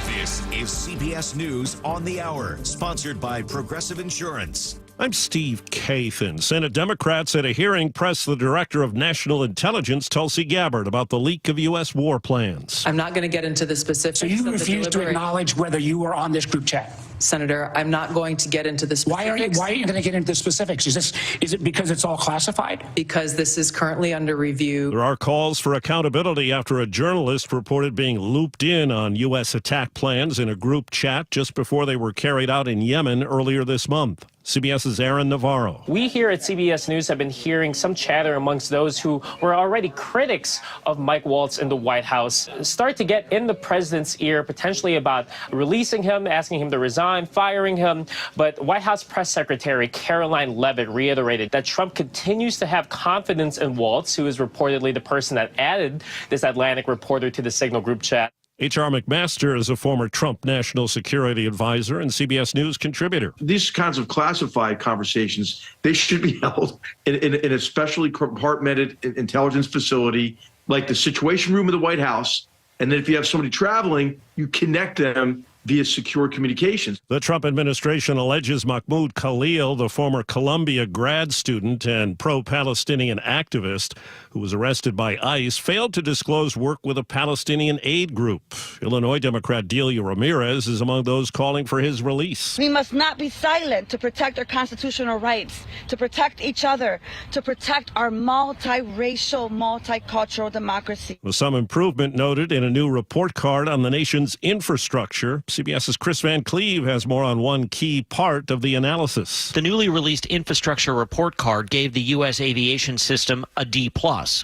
[SPEAKER 21] This is CBS News on the Hour, sponsored by Progressive Insurance.
[SPEAKER 18] I'm Steve Kathan. Senate Democrats at a hearing pressed the Director of National Intelligence, Tulsi Gabbard, about the leak of U.S. war plans.
[SPEAKER 28] I'm not going to get into the specifics.
[SPEAKER 29] So you refuse to acknowledge whether you were on this group chat?
[SPEAKER 28] Senator, I'm not going to get into the specifics.
[SPEAKER 29] Why are you going to get into the specifics? Is it because it's all classified?
[SPEAKER 28] Because this is currently under review.
[SPEAKER 18] There are calls for accountability after a journalist reported being looped in on U.S. attack plans in a group chat just before they were carried out in Yemen earlier this month. CBS's Aaron Navarro.
[SPEAKER 30] We here at CBS News have been hearing some chatter amongst those who were already critics of Mike Waltz in the White House start to get in the president's ear, potentially about releasing him, asking him to resign, firing him. But White House Press Secretary Caroline Leavitt reiterated that Trump continues to have confidence in Waltz, who is reportedly the person that added this Atlantic reporter to the Signal group chat.
[SPEAKER 18] H.R. McMaster is a former Trump national security advisor and CBS News contributor.
[SPEAKER 31] These kinds of classified conversations, they should be held in a specially compartmented intelligence facility like the Situation Room of the White House. And then if you have somebody traveling, you connect them via secure communications.
[SPEAKER 18] The Trump administration alleges Mahmoud Khalil, the former Columbia grad student and pro-Palestinian activist who was arrested by ICE, failed to disclose work with a Palestinian aid group. Illinois Democrat Delia Ramirez is among those calling for his release.
[SPEAKER 32] We must not be silent to protect our constitutional rights, to protect each other, to protect our multiracial, multicultural democracy.
[SPEAKER 18] With some improvement noted in a new report card on the nation's infrastructure. CBS's Chris Van Cleve has more on one key part of the analysis.
[SPEAKER 33] The newly released infrastructure report card gave the U.S. aviation system a D+,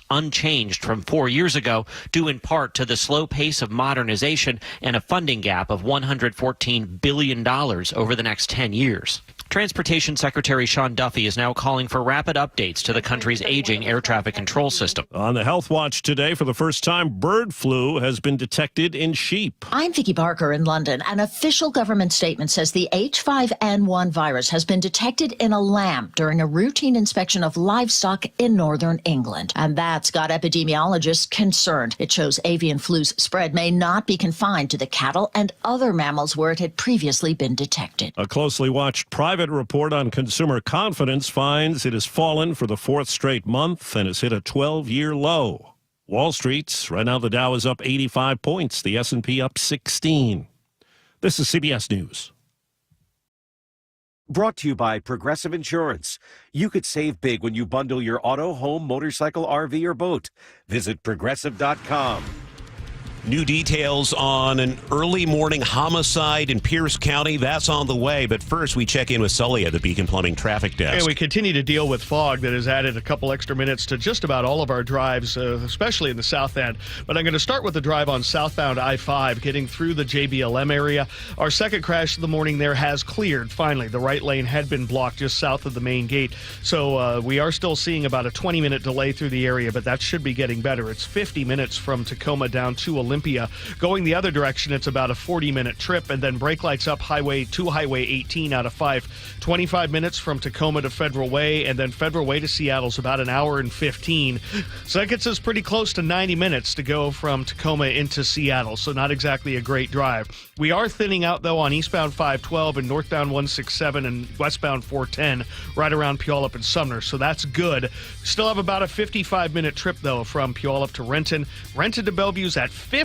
[SPEAKER 33] unchanged from 4 years ago, due in part to the slow pace of modernization and a funding gap of $114 billion over the next 10 years. Transportation Secretary Sean Duffy is now calling for rapid updates to the country's aging air traffic control system.
[SPEAKER 4] On the Health Watch today, for the first time, bird flu has been detected in sheep.
[SPEAKER 6] I'm Vicki Barker in London. An official government statement says the H5N1 virus has been detected in a lamb during a routine inspection of livestock in northern England. And that's got epidemiologists concerned. It shows avian flu's spread may not be confined to the cattle and other mammals where it had previously been detected.
[SPEAKER 4] A closely watched private report on consumer confidence finds it has fallen for the fourth straight month and has hit a 12-year low. Wall Street, right now the Dow is up 85 points, the S&P up 16. This is CBS News.
[SPEAKER 7] Brought to you by Progressive Insurance. You could save big when you bundle your auto, home, motorcycle, RV, or boat. Visit Progressive.com.
[SPEAKER 18] New details on an early morning homicide in Pierce County. That's on the way. But first, we check in with Sully at the Beacon Plumbing Traffic Desk.
[SPEAKER 1] And we continue to deal with fog that has added a couple extra minutes to just about all of our drives, especially in the south end. But I'm going to start with the drive on southbound I-5, getting through the JBLM area. Our second crash of the morning there has cleared, finally. The right lane had been blocked just south of the main gate. So we are still seeing about a 20-minute delay through the area, but that should be getting better. It's 50 minutes from Tacoma down to Olympia. Going the other direction, it's about a 40-minute trip, and then brake lights up Highway 18 out of 5. 25 minutes from Tacoma to Federal Way, and then Federal Way to Seattle's about an hour and 15. So that gets us pretty close to 90 minutes to go from Tacoma into Seattle, so not exactly a great drive. We are thinning out, though, on eastbound 512 and northbound 167 and westbound 410 right around Puyallup and Sumner, so that's good. Still have about a 55-minute trip, though, from Puyallup to Renton. Renton to Bellevue's at 50.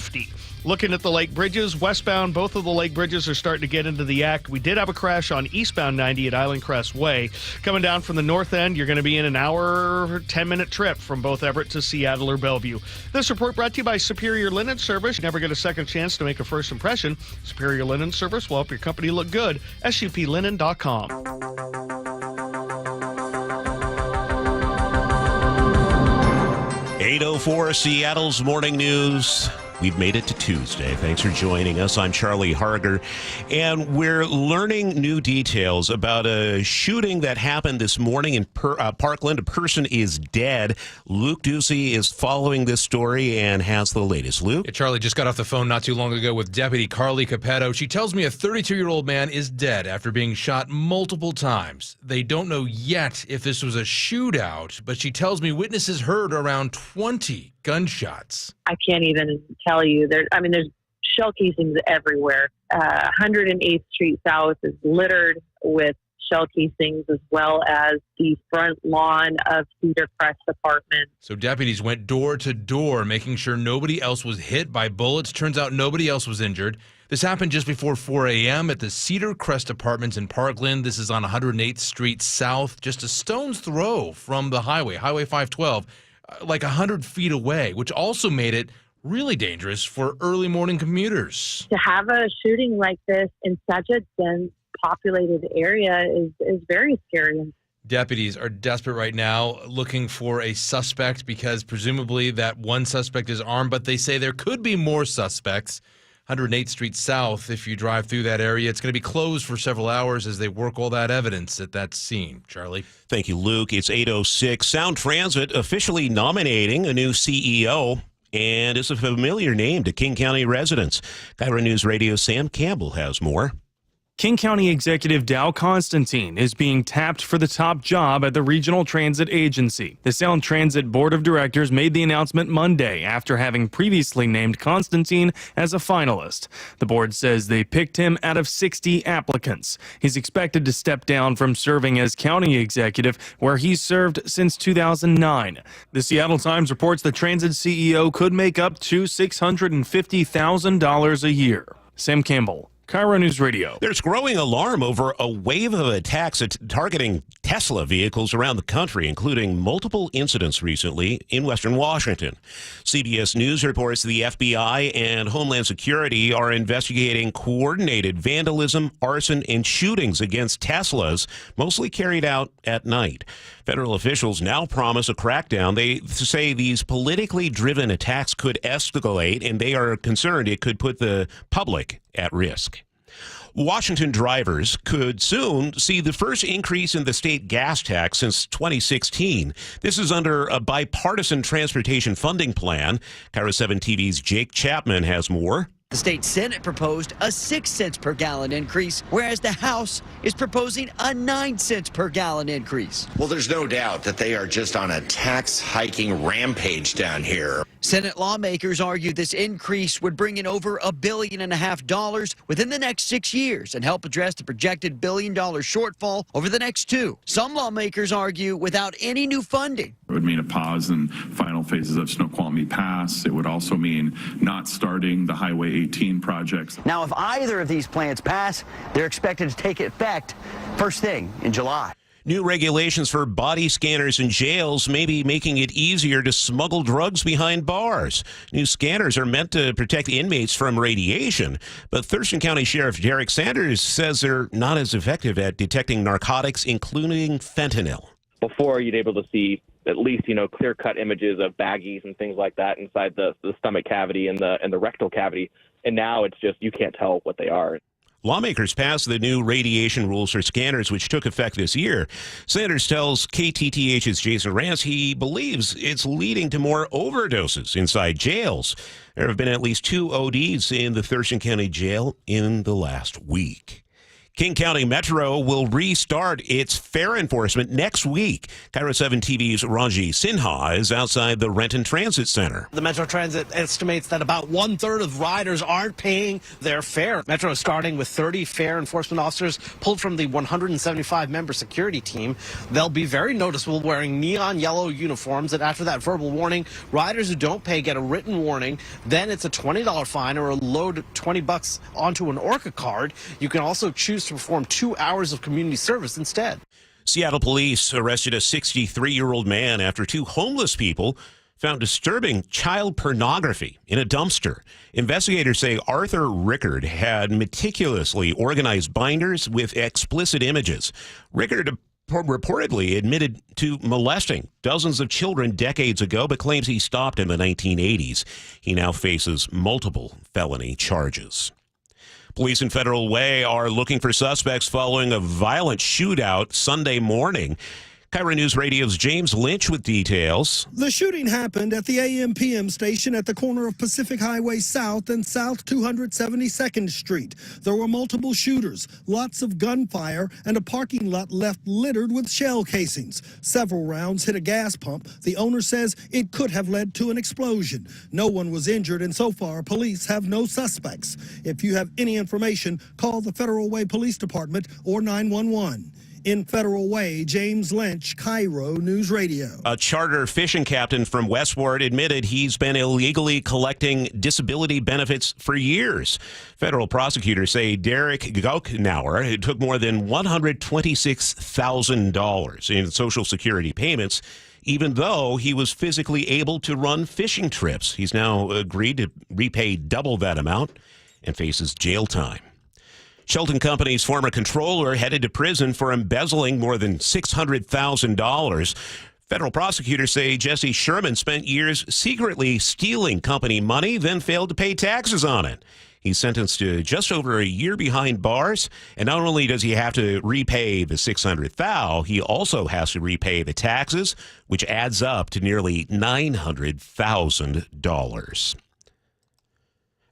[SPEAKER 1] Looking at the lake bridges, westbound, both of the lake bridges are starting to get into the act. We did have a crash on eastbound 90 at Island Crest Way. Coming down from the north end, you're going to be in an hour, 10-minute trip from both Everett to Seattle or Bellevue. This report brought to you by Superior Linen Service. You never get a second chance to make a first impression. Superior Linen Service will help your company look good. SUPLinen.com.
[SPEAKER 18] 8:04 Seattle's Morning News. We've made it to Tuesday. Thanks for joining us. I'm Charlie Harger, and we're learning new details about a shooting that happened this morning in Parkland. A person is dead. Luke Ducey is following this story and has the latest. Luke?
[SPEAKER 9] Yeah, Charlie just got off the phone not too long ago with Deputy Carly Capetto. She tells me a 32-year-old man is dead after being shot multiple times. They don't know yet if this was a shootout, but she tells me witnesses heard around 20 gunshots.
[SPEAKER 11] I can't even tell you. There's shell casings everywhere. 108th Street South is littered with shell casings, as well as the front lawn of Cedar Crest Apartments.
[SPEAKER 9] So deputies went door to door, making sure nobody else was hit by bullets. Turns out nobody else was injured. This happened just before 4 a.m. at the Cedar Crest Apartments in Parkland. This is on 108th Street South, just a stone's throw from the highway, Highway 512. Like 100 feet away, which also made it really dangerous for early morning commuters.
[SPEAKER 11] To have a shooting like this in such a dense populated area is very scary.
[SPEAKER 9] Deputies are desperate right now, looking for a suspect because presumably that one suspect is armed, but they say there could be more suspects. 108th Street South, if you drive through that area, it's going to be closed for several hours as they work all that evidence at that scene. Charlie?
[SPEAKER 18] Thank you, Luke. It's 8:06. Sound Transit officially nominating a new CEO, and it's a familiar name to King County residents. KIRO Newsradio Sam Campbell has more.
[SPEAKER 12] King County Executive Dow Constantine is being tapped for the top job at the Regional Transit Agency. The Sound Transit Board of Directors made the announcement Monday after having previously named Constantine as a finalist. The board says they picked him out of 60 applicants. He's expected to step down from serving as county executive, where he's served since 2009. The Seattle Times reports the transit CEO could make up to $650,000 a year. Sam Campbell, KIRO News Radio.
[SPEAKER 18] There's growing alarm over a wave of attacks targeting Tesla vehicles around the country, including multiple incidents recently in Western Washington. CBS News reports the FBI and Homeland Security are investigating coordinated vandalism, arson, and shootings against Teslas, mostly carried out at night. Federal officials now promise a crackdown. They say these politically driven attacks could escalate, and they are concerned it could put the public at risk. Washington drivers could soon see the first increase in the state gas tax since 2016. This is under a bipartisan transportation funding plan. KIRO 7 TV's Jake Chapman has more.
[SPEAKER 3] The state Senate proposed a 6 cents per gallon increase, whereas the House is proposing a 9 cents per gallon increase.
[SPEAKER 8] Well, there's no doubt that they are just on a tax hiking rampage down here.
[SPEAKER 3] Senate lawmakers argue this increase would bring in over $1.5 billion within the next 6 years and help address the projected $1 billion shortfall over the next 2. Some lawmakers argue without any new funding.
[SPEAKER 10] It would mean a pause in final phases of Snoqualmie Pass. It would also mean not starting the Highway 18 projects.
[SPEAKER 3] Now, if either of these plans pass, they're expected to take effect first thing in July.
[SPEAKER 18] New regulations for body scanners in jails may be making it easier to smuggle drugs behind bars. New scanners are meant to protect inmates from radiation, but Thurston County Sheriff Derek Sanders says they're not as effective at detecting narcotics, including fentanyl.
[SPEAKER 13] Before, you'd be able to see at least, clear-cut images of baggies and things like that inside the stomach cavity and the rectal cavity. And now it's just you can't tell what they are.
[SPEAKER 18] Lawmakers passed the new radiation rules for scanners, which took effect this year. Sanders tells KTTH's Jason Rance he believes it's leading to more overdoses inside jails. There have been at least 2 ODs in the Thurston County Jail in the last week. King County Metro will restart its fare enforcement next week. KIRO 7 TV's Ranji Sinha is outside the Renton Transit Center.
[SPEAKER 14] The Metro Transit estimates that about 1/3 of riders aren't paying their fare. Metro is starting with 30 fare enforcement officers pulled from the 175-member security team. They'll be very noticeable wearing neon yellow uniforms, and after that verbal warning, riders who don't pay get a written warning. Then it's a $20 fine or a load $20 onto an Orca card. You can also choose to perform 2 hours of community service instead.
[SPEAKER 18] Seattle police arrested a 63-year-old man after 2 homeless people found disturbing child pornography in a dumpster. Investigators say Arthur Rickard had meticulously organized binders with explicit images. Rickard reportedly admitted to molesting dozens of children decades ago, but claims he stopped in the 1980s. He now faces multiple felony charges. Police in Federal Way are looking for suspects following a violent shootout Sunday morning. KIRO Newsradio's James Lynch with details.
[SPEAKER 15] The shooting happened at the AM/PM station at the corner of Pacific Highway South and South 272nd Street. There were multiple shooters, lots of gunfire, and a parking lot left littered with shell casings. Several rounds hit a gas pump. The owner says it could have led to an explosion. No one was injured, and so far, police have no suspects. If you have any information, call the Federal Way Police Department or 911. In Federal Way, James Lynch, KIRO News Radio.
[SPEAKER 18] A charter fishing captain from Westward admitted he's been illegally collecting disability benefits for years. Federal prosecutors say Derek Gauknauer took more than $126,000 in Social Security payments, even though he was physically able to run fishing trips. He's now agreed to repay double that amount and faces jail time. Shelton Company's former controller headed to prison for embezzling more than $600,000. Federal prosecutors say Jesse Sherman spent years secretly stealing company money, then failed to pay taxes on it. He's sentenced to just over a year behind bars, and not only does he have to repay the $600,000, he also has to repay the taxes, which adds up to nearly $900,000.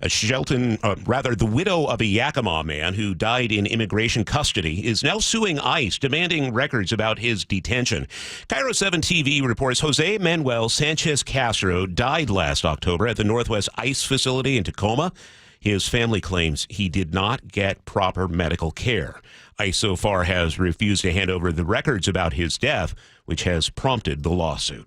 [SPEAKER 18] The widow of a Yakima man who died in immigration custody is now suing ICE, demanding records about his detention. KIRO 7 TV reports Jose Manuel Sanchez Castro died last October at the Northwest ICE facility in Tacoma. His family claims he did not get proper medical care. ICE so far has refused to hand over the records about his death, which has prompted the lawsuit.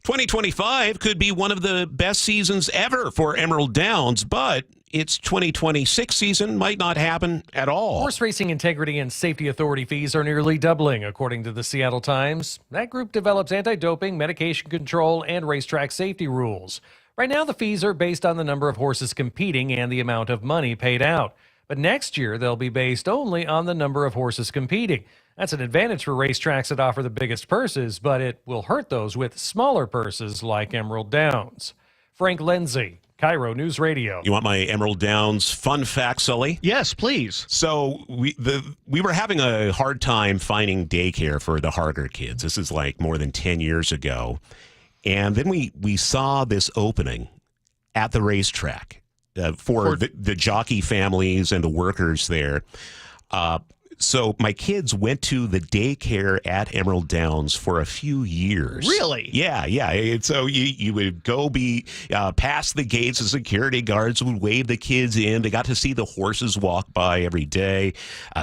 [SPEAKER 18] 2025 could be one of the best seasons ever for Emerald Downs, but its 2026 season might not happen at all.
[SPEAKER 16] Horse Racing Integrity and Safety Authority fees are nearly doubling, according to the Seattle Times. That group develops anti-doping, medication control, and racetrack safety rules. Right now, the fees are based on the number of horses competing and the amount of money paid out. But next year, they'll be based only on the number of horses competing. That's an advantage for racetracks that offer the biggest purses, but it will hurt those with smaller purses like Emerald Downs. Frank Lindsay, KIRO Newsradio.
[SPEAKER 18] You want my Emerald Downs fun fact, Sully?
[SPEAKER 1] Yes, please.
[SPEAKER 18] So we were having a hard time finding daycare for the Harger kids. This is like more than 10 years ago. And then we saw this opening at the racetrack for the jockey families and the workers there. So my kids went to the daycare at Emerald Downs for a few years.
[SPEAKER 1] Really?
[SPEAKER 18] Yeah. And so you would go past the gates, the security guards would wave the kids in. They got to see the horses walk by every day.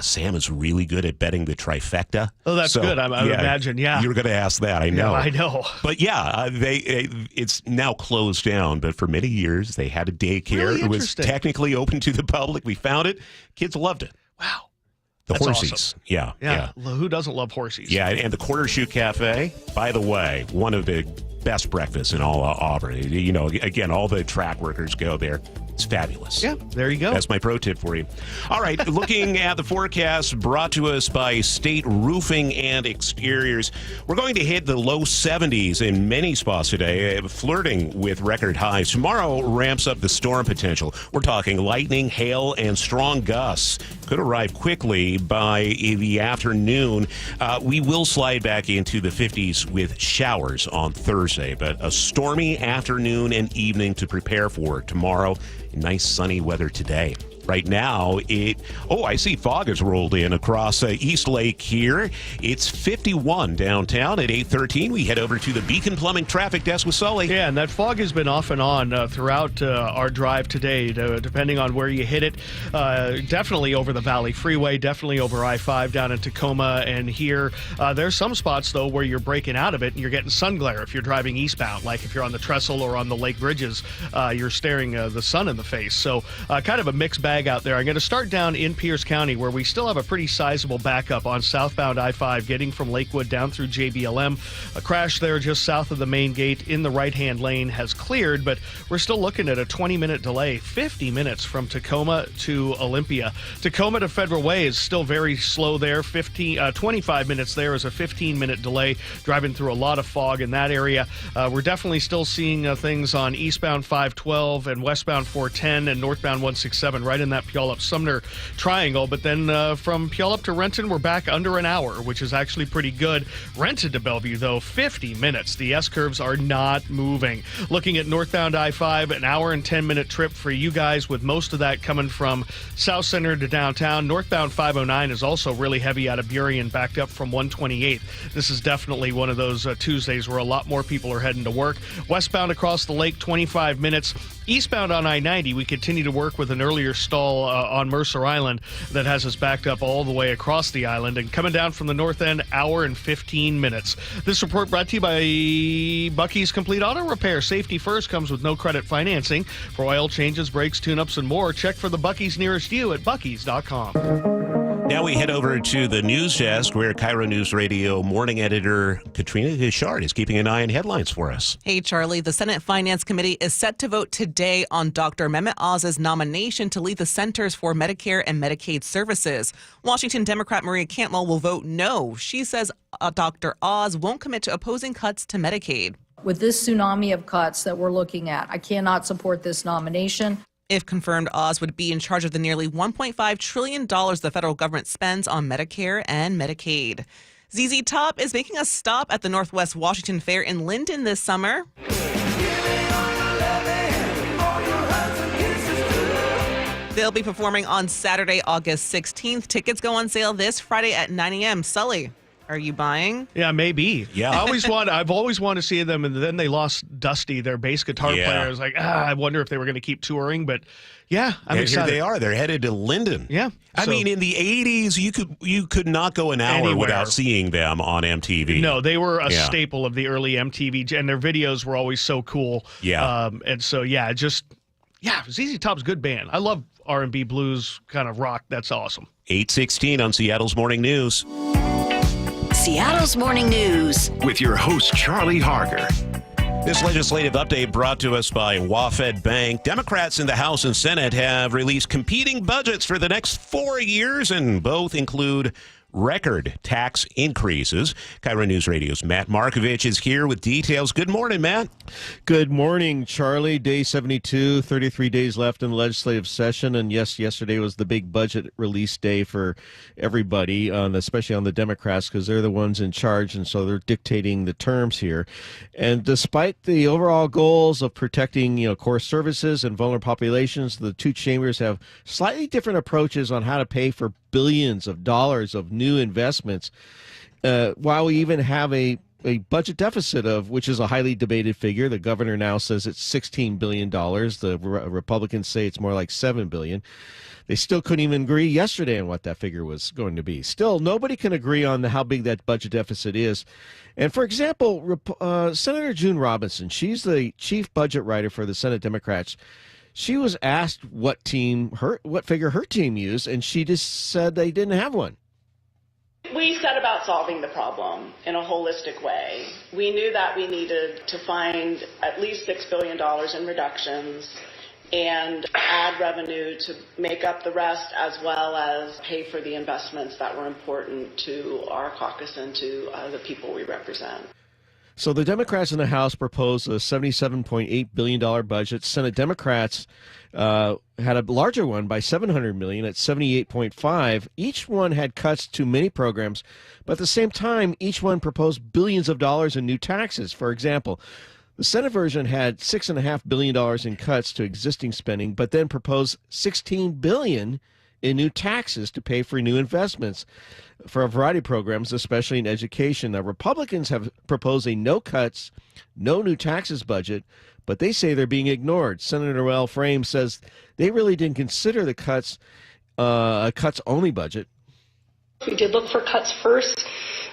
[SPEAKER 18] Sam is really good at betting the trifecta.
[SPEAKER 1] Oh, that's good. I imagine, yeah.
[SPEAKER 18] You were going to ask that, I know.
[SPEAKER 1] Yeah, I know.
[SPEAKER 18] But yeah, it's now closed down. But for many years, they had a daycare.
[SPEAKER 1] Really
[SPEAKER 18] it was technically open to the public. We found it. Kids loved it.
[SPEAKER 1] Wow.
[SPEAKER 18] The
[SPEAKER 1] That's
[SPEAKER 18] horsies.
[SPEAKER 1] Awesome.
[SPEAKER 18] Yeah.
[SPEAKER 1] Who doesn't love horsies?
[SPEAKER 18] Yeah, and the Quarter Shoe Cafe, by the way, one of the best breakfasts in all of Auburn. You know, again, all the track workers go there. It's fabulous.
[SPEAKER 1] Yeah, there you go.
[SPEAKER 18] That's my pro tip for you. All right, looking at the forecast brought to us by State Roofing and Exteriors. We're going to hit the low 70s in many spots today, flirting with record highs. Tomorrow ramps up the storm potential. We're talking lightning, hail, and strong gusts. Could arrive quickly by the afternoon. We will slide back into the 50s with showers on Thursday, but a stormy afternoon and evening to prepare for tomorrow. Nice sunny weather today. Right now, I see fog has rolled in across East Lake here. It's 51 downtown at 8:13. We head over to the Beacon Plumbing Traffic Desk with Sully.
[SPEAKER 1] Yeah, and that fog has been off and on throughout our drive today, depending on where you hit it. Definitely over the Valley Freeway, definitely over I-5 down in Tacoma and here. There's some spots, though, where you're breaking out of it and you're getting sun glare if you're driving eastbound, like if you're on the trestle or on the lake bridges, you're staring the sun in the face. So kind of a mixed bag out there. I'm going to start down in Pierce County, where we still have a pretty sizable backup on southbound I-5 getting from Lakewood down through JBLM. A crash there just south of the main gate in the right-hand lane has cleared, but we're still looking at a 20-minute delay, 50 minutes from Tacoma to Olympia. Tacoma to Federal Way is still very slow there. 25 minutes there is a 15-minute delay, driving through a lot of fog in that area. We're definitely still seeing things on eastbound 512 and westbound 410 and northbound 167 right in that Puyallup-Sumner triangle. But then from Puyallup to Renton, we're back under an hour, which is actually pretty good. Renton to Bellevue, though, 50 minutes. The S-curves are not moving. Looking at northbound I-5, an hour and 10-minute trip for you guys, with most of that coming from South Center to downtown. Northbound 509 is also really heavy out of Burien, backed up from 128. This is definitely one of those Tuesdays where a lot more people are heading to work. Westbound across the lake, 25 minutes. Eastbound on I-90, we continue to work with an earlier stall on Mercer Island that has us backed up all the way across the island. And coming down from the north end, hour and 15 minutes. This report brought to you by Bucky's Complete Auto Repair. Safety first, comes with no credit financing. For oil changes, brakes, tune-ups, and more, check for the Bucky's nearest you at buckys.com.
[SPEAKER 18] Now we head over to the news desk, where KIRO News Radio morning editor Katrina Hishard is keeping an eye on headlines for us.
[SPEAKER 2] Hey, Charlie. The Senate Finance Committee is set to vote today on Dr. Mehmet Oz's nomination to lead the Centers for Medicare and Medicaid Services. Washington Democrat Maria Cantwell will vote no. She says Dr. Oz won't commit to opposing cuts to Medicaid.
[SPEAKER 5] With this tsunami of cuts that we're looking at, I cannot support this nomination.
[SPEAKER 2] If confirmed, Oz would be in charge of the nearly $1.5 trillion the federal government spends on Medicare and Medicaid. ZZ Top is making a stop at the Northwest Washington Fair in Linden this summer. They'll be performing on Saturday, August 16th. Tickets go on sale this Friday at 9 a.m. Sully, are you buying?
[SPEAKER 1] Yeah, maybe.
[SPEAKER 18] Yeah.
[SPEAKER 1] I've always wanted to see them, and then they lost Dusty, their bass guitar player. I was like, I wonder if they were going to keep touring, but yeah, I'm excited.
[SPEAKER 18] Here they are. They're headed to Linden.
[SPEAKER 1] Yeah.
[SPEAKER 18] I mean, in the 80s, you could not go an hour
[SPEAKER 1] anywhere
[SPEAKER 18] without seeing them on MTV.
[SPEAKER 1] No, they were a staple of the early MTV, and their videos were always so cool.
[SPEAKER 18] Yeah.
[SPEAKER 1] And so, ZZ Top's a good band. I love R&B, blues, kind of rock. That's awesome.
[SPEAKER 18] 8:16 on Seattle's Morning News.
[SPEAKER 17] Seattle's Morning News
[SPEAKER 19] with your host, Charlie Harger.
[SPEAKER 18] This legislative update brought to us by WaFd Bank. Democrats in the House and Senate have released competing budgets for the next 4 years, and both include record tax increases. KIRO News Radio's Matt Markovich is here with details. Good morning, Matt.
[SPEAKER 4] Good morning, Charlie. Day 72, 33 days left in the legislative session. And yes, yesterday was the big budget release day for everybody, especially on the Democrats, because they're the ones in charge, and so they're dictating the terms here. And despite the overall goals of protecting, core services and vulnerable populations, the two chambers have slightly different approaches on how to pay for billions of dollars of new investments, while we even have a budget deficit which is a highly debated figure. The governor now says it's $16 billion. The Republicans say it's more like $7 billion. They still couldn't even agree yesterday on what that figure was going to be. Still, nobody can agree on how big that budget deficit is. And for example, Senator June Robinson, she's the chief budget writer for the Senate Democrats. She was asked what figure her team used, and she just said they didn't have one.
[SPEAKER 20] We set about solving the problem in a holistic way. We knew that we needed to find at least $6 billion in reductions and add revenue to make up the rest, as well as pay for the investments that were important to our caucus and to the people we represent.
[SPEAKER 4] So the Democrats in the House proposed a $77.8 billion budget. Senate Democrats had a larger one by $700 million at $78.5. Each one had cuts to many programs, but at the same time, each one proposed billions of dollars in new taxes. For example, the Senate version had $6.5 billion in cuts to existing spending, but then proposed $16 billion in new taxes to pay for new investments for a variety of programs, especially in education. Now, Republicans have proposed a no cuts, no new taxes budget, but they say they're being ignored. Senator Noel Frame says they really didn't consider the cuts a cuts-only budget.
[SPEAKER 21] We did look for cuts first.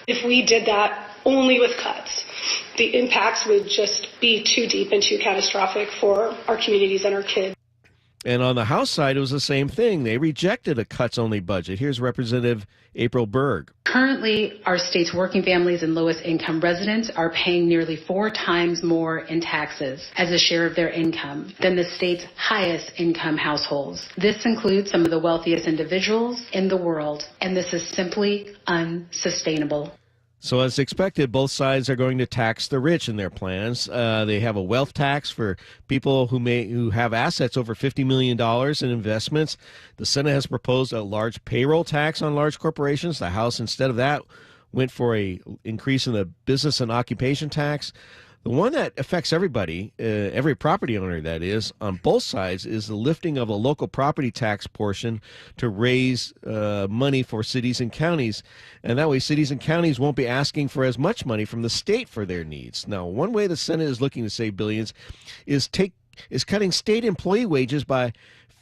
[SPEAKER 21] If we did that only with cuts, the impacts would just be too deep and too catastrophic for our communities and our kids.
[SPEAKER 4] And on the House side, it was the same thing. They rejected a cuts-only budget. Here's Representative April Berg.
[SPEAKER 22] Currently, our state's working families and lowest income residents are paying nearly 4 times more in taxes as a share of their income than the state's highest income households. This includes some of the wealthiest individuals in the world, and this is simply unsustainable.
[SPEAKER 4] So as expected, both sides are going to tax the rich in their plans. They have a wealth tax for people who have assets over $50 million in investments. The Senate has proposed a large payroll tax on large corporations. The House, instead of that, went for a increase in the business and occupation tax. The one that affects everybody, every property owner, that is, on both sides, is the lifting of a local property tax portion to raise money for cities and counties. And that way, cities and counties won't be asking for as much money from the state for their needs. Now, one way the Senate is looking to save billions is cutting state employee wages by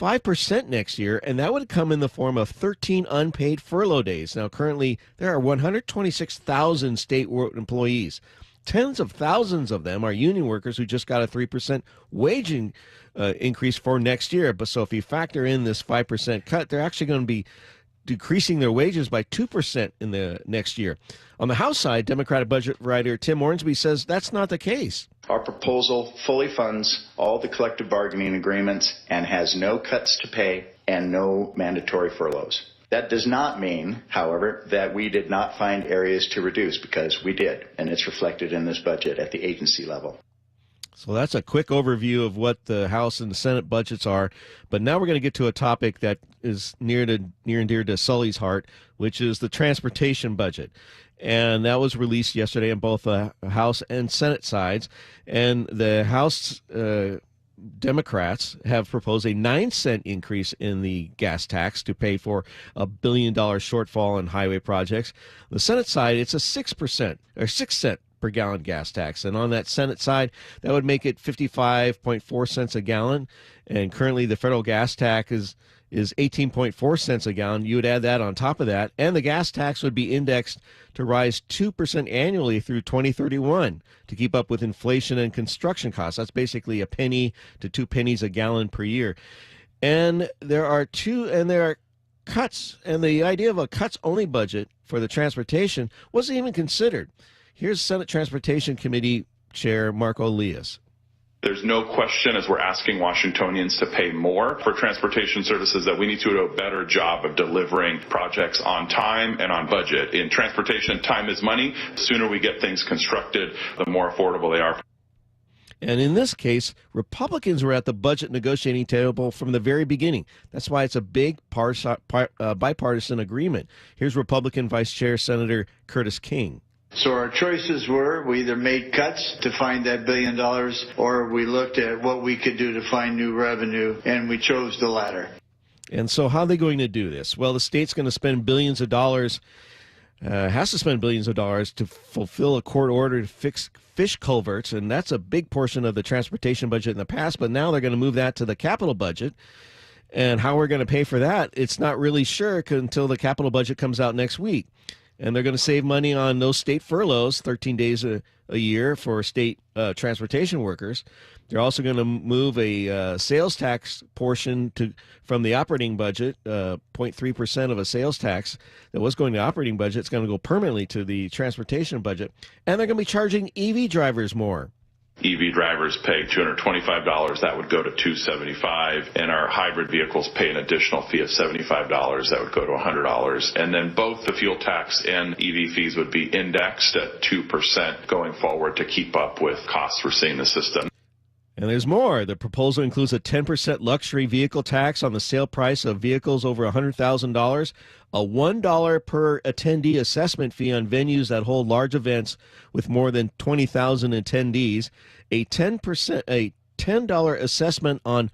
[SPEAKER 4] 5% next year, and that would come in the form of 13 unpaid furlough days. Now, currently, there are 126,000 state employees. Tens of thousands of them are union workers who just got a 3% wage increase for next year. But so if you factor in this 5% cut, they're actually going to be decreasing their wages by 2% in the next year. On the House side, Democratic budget writer Tim Ornsby says that's not the case.
[SPEAKER 23] Our proposal fully funds all the collective bargaining agreements and has no cuts to pay and no mandatory furloughs. That does not mean, however, that we did not find areas to reduce, because we did, and it's reflected in this budget at the agency level.
[SPEAKER 4] So that's a quick overview of what the House and the Senate budgets are. But now we're going to get to a topic that is near and dear to Sully's heart, which is the transportation budget. And that was released yesterday on both the House and Senate sides. And the House Democrats have proposed a 9-cent increase in the gas tax to pay for $1 billion shortfall in highway projects. The Senate side, it's a 6 cent per gallon gas tax. And on that Senate side, that would make it 55.4 cents a gallon. And currently the federal gas tax is 18.4 cents a gallon. You would add that on top of that, and the gas tax would be indexed to rise 2% annually through 2031 to keep up with inflation and construction costs. That's basically a penny to 2 pennies a gallon per year. And there are cuts, and the idea of a cuts-only budget for the transportation wasn't even considered. Here's Senate Transportation Committee Chair Marco Elias.
[SPEAKER 10] There's no question, as we're asking Washingtonians to pay more for transportation services, that we need to do a better job of delivering projects on time and on budget. In transportation, time is money. The sooner we get things constructed, the more affordable they are.
[SPEAKER 6] And in this case, Republicans were at the budget negotiating table from the very beginning. That's why it's a big bipartisan agreement. Here's Republican Vice Chair Senator Curtis King.
[SPEAKER 7] So our choices were, we either made cuts to find that $1 billion, or we looked at what we could do to find new revenue, and we chose the latter.
[SPEAKER 6] And so how are they going to do this? Well, the state's going to spend billions of dollars, has to spend billions of dollars to fulfill a court order to fix fish culverts, and that's a big portion of the transportation budget in the past, but now they're going to move that to the capital budget. And how we're going to pay for that, it's not really sure until the capital budget comes out next week. And they're going to save money on those state furloughs, 13 days a year for state transportation workers. They're also going to move a sales tax portion from the operating budget, 0.3% of a sales tax that was going to operating budget. It's going to go permanently to the transportation budget. And they're going to be charging EV drivers more.
[SPEAKER 10] EV drivers pay $225. That would go to $275. And our hybrid vehicles pay an additional fee of $75. That would go to $100. And then both the fuel tax and EV fees would be indexed at 2% going forward to keep up with costs we're seeing in the system.
[SPEAKER 6] And there's more. The proposal includes a 10% luxury vehicle tax on the sale price of vehicles over $100,000, a $1 per attendee assessment fee on venues that hold large events with more than 20,000 attendees, a $10 assessment on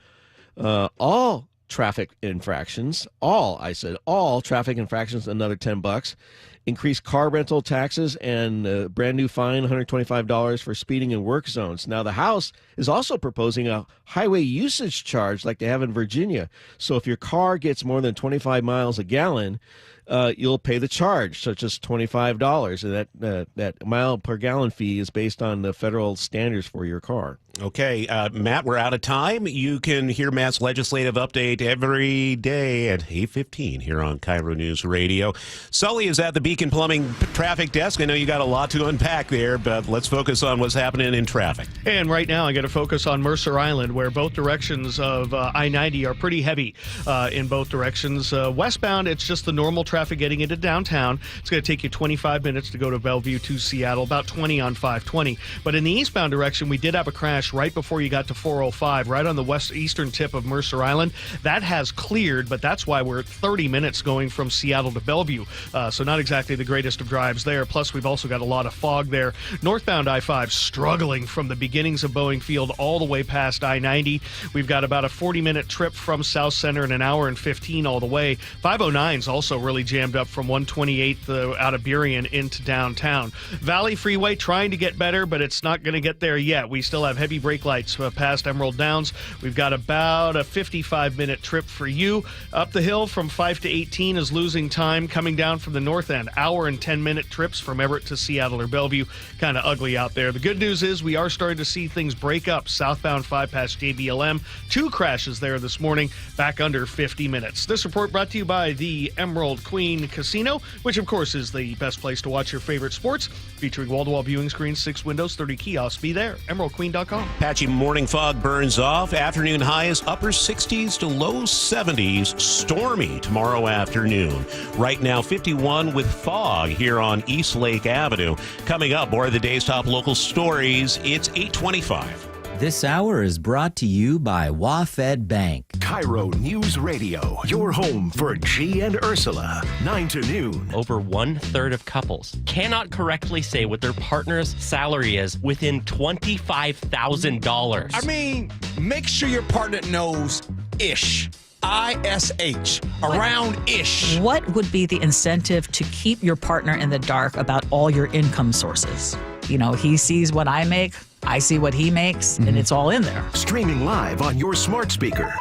[SPEAKER 6] all traffic infractions, all traffic infractions, another $10, increased car rental taxes, and a brand new fine, $125 for speeding in work zones. Now, the House is also proposing a highway usage charge like they have in Virginia. So if your car gets more than 25 miles a gallon, you'll pay the charge, such as $25. And that mile per gallon fee is based on the federal standards for your car.
[SPEAKER 18] Okay, Matt, we're out of time. You can hear Matt's legislative update every day at 8:15 here on KIRO News Radio. Sully is at the Beacon Plumbing traffic desk. I know you got a lot to unpack there, but let's focus on what's happening in traffic.
[SPEAKER 1] And right now, I got to focus on Mercer Island, where both directions of I-90 are pretty heavy in both directions. Westbound, it's just the normal traffic getting into downtown. It's going to take you 25 minutes to go to Bellevue to Seattle, about 20 on 520. But in the eastbound direction, we did have a crash right before you got to 405, right on the eastern tip of Mercer Island. That has cleared, but that's why we're at 30 minutes going from Seattle to Bellevue. So not exactly the greatest of drives there. Plus, we've also got a lot of fog there. Northbound I-5 struggling from the beginnings of Boeing Field all the way past I-90. We've got about a 40-minute trip from South Center and an hour and 15 all the way. 509's also really jammed up from 128th out of Burien into downtown. Valley Freeway trying to get better, but it's not going to get there yet. We still have heavy brake lights past Emerald Downs. We've got about a 55-minute trip for you. Up the hill from 5 to 18 is losing time. Coming down from the north end, hour and 10-minute trips from Everett to Seattle or Bellevue. Kind of ugly out there. The good news is we are starting to see things break up. Southbound 5 past JBLM. 2 crashes there this morning, back under 50 minutes. This report brought to you by the Emerald Queen Casino, which of course is the best place to watch your favorite sports. Featuring wall-to-wall viewing screens, 6 windows, 30 kiosks. Be there. EmeraldQueen.com.
[SPEAKER 18] Patchy morning fog burns off. Afternoon highs upper 60s to low 70s. Stormy tomorrow afternoon. Right now 51 with fog here on East Lake Avenue. Coming up, more of the day's top local stories. It's 8:25.
[SPEAKER 11] This hour is brought to you by WaFd Bank.
[SPEAKER 19] KIRO News Radio, your home for G and Ursula, 9 to noon.
[SPEAKER 24] Over 1/3 of couples cannot correctly say what their partner's salary is within $25,000.
[SPEAKER 25] I mean, make sure your partner knows ish. ISH, around-ish.
[SPEAKER 26] What would be the incentive to keep your partner in the dark about all your income sources? You know, he sees what I make, I see what he makes, and it's all in there.
[SPEAKER 19] Streaming live on your smart speaker.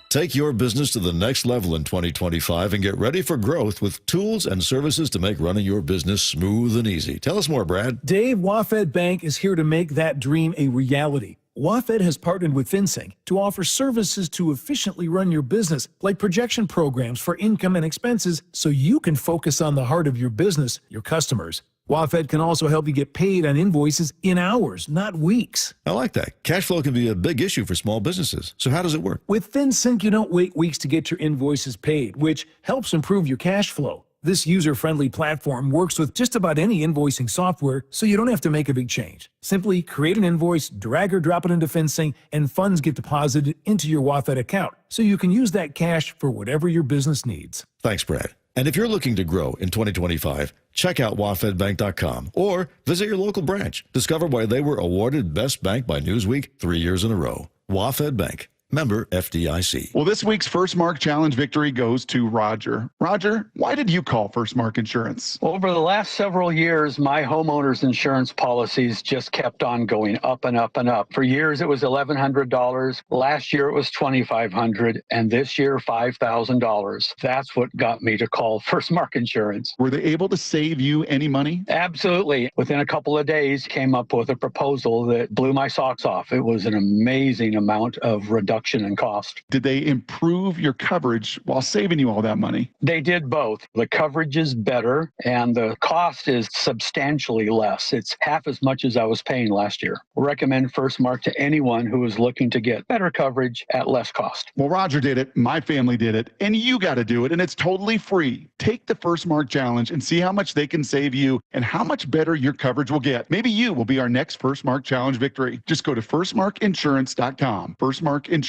[SPEAKER 27] Take your business to the next level in 2025 and get ready for growth with tools and services to make running your business smooth and easy. Tell us more, Brad.
[SPEAKER 28] Dave, WaFd Bank is here to make that dream a reality. WaFd has partnered with FinSync to offer services to efficiently run your business, like projection programs for income and expenses, so you can focus on the heart of your business, your customers. WaFd can also help you get paid on invoices in hours, not weeks.
[SPEAKER 27] I like that. Cash flow can be a big issue for small businesses. So how does it work?
[SPEAKER 28] With FinSync, you don't wait weeks to get your invoices paid, which helps improve your cash flow. This user-friendly platform works with just about any invoicing software, so you don't have to make a big change. Simply create an invoice, drag or drop it into FinSync, and funds get deposited into your WaFed account, so you can use that cash for whatever your business needs.
[SPEAKER 27] Thanks, Brad. And if you're looking to grow in 2025, check out wafedbank.com or visit your local branch. Discover why they were awarded Best Bank by Newsweek 3 years in a row. WaFed Bank. Member FDIC.
[SPEAKER 3] Well, this week's First Mark Challenge victory goes to Roger. Roger, why did you call First Mark Insurance?
[SPEAKER 8] Over the last several years, my homeowner's insurance policies just kept on going up and up and up. For years, it was $1,100. Last year, it was $2,500. And this year, $5,000. That's what got me to call First Mark Insurance.
[SPEAKER 3] Were they able to save you any money?
[SPEAKER 8] Absolutely. Within a couple of days, came up with a proposal that blew my socks off. It was an amazing amount of reduction in cost.
[SPEAKER 3] Did they improve your coverage while saving you all that money?
[SPEAKER 8] They did both. The coverage is better and the cost is substantially less. It's half as much as I was paying last year. I recommend First Mark to anyone who is looking to get better coverage at less cost.
[SPEAKER 3] Well, Roger did it, my family did it, and you got to do it, and it's totally free. Take the First Mark Challenge and see how much they can save you and how much better your coverage will get. Maybe you will be our next First Mark Challenge victory. Just go to firstmarkinsurance.com. First Mark Insurance.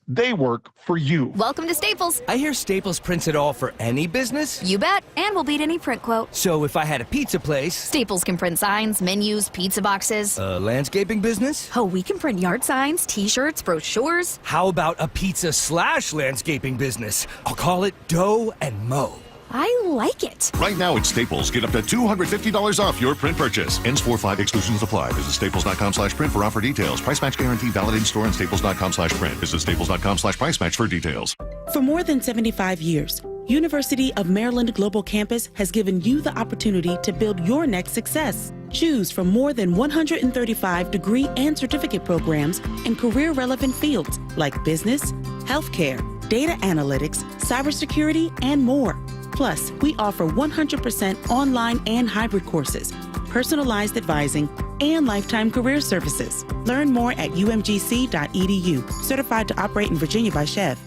[SPEAKER 3] They work for you.
[SPEAKER 9] Welcome to Staples.
[SPEAKER 12] I hear Staples prints it all for any business.
[SPEAKER 9] You bet. And we'll beat any print quote.
[SPEAKER 12] So if I had a pizza place...
[SPEAKER 9] Staples can print signs, menus, pizza boxes.
[SPEAKER 12] A landscaping business?
[SPEAKER 9] Oh, we can print yard signs, t-shirts, brochures.
[SPEAKER 12] How about a pizza/landscaping business? I'll call it Dough and Mo.
[SPEAKER 9] I like it.
[SPEAKER 13] Right now at Staples, get up to $250 off your print purchase. Ends 4/5 exclusions apply. Visit staples.com/print for offer details. Price match guarantee valid in store and staples.com/print. Visit staples.com/price match for details.
[SPEAKER 14] For more than 75 years, University of Maryland Global Campus has given you the opportunity to build your next success. Choose from more than 135 degree and certificate programs in career-relevant fields like business, healthcare, data analytics, cybersecurity, and more. Plus, we offer 100% online and hybrid courses, personalized advising, and lifetime career services. Learn more at umgc.edu. Certified to operate in Virginia by Chev.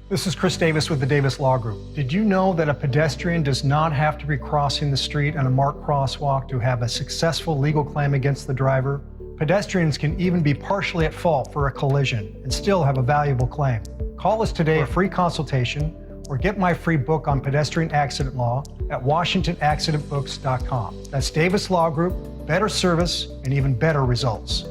[SPEAKER 15] This is Chris Davis with the Davis Law Group. Did you know that a pedestrian does not have to be crossing the street on a marked crosswalk to have a successful legal claim against the driver? Pedestrians can even be partially at fault for a collision and still have a valuable claim. Call us today for a free consultation or get my free book on pedestrian accident law at WashingtonAccidentBooks.com. That's Davis Law Group, better service and even better results.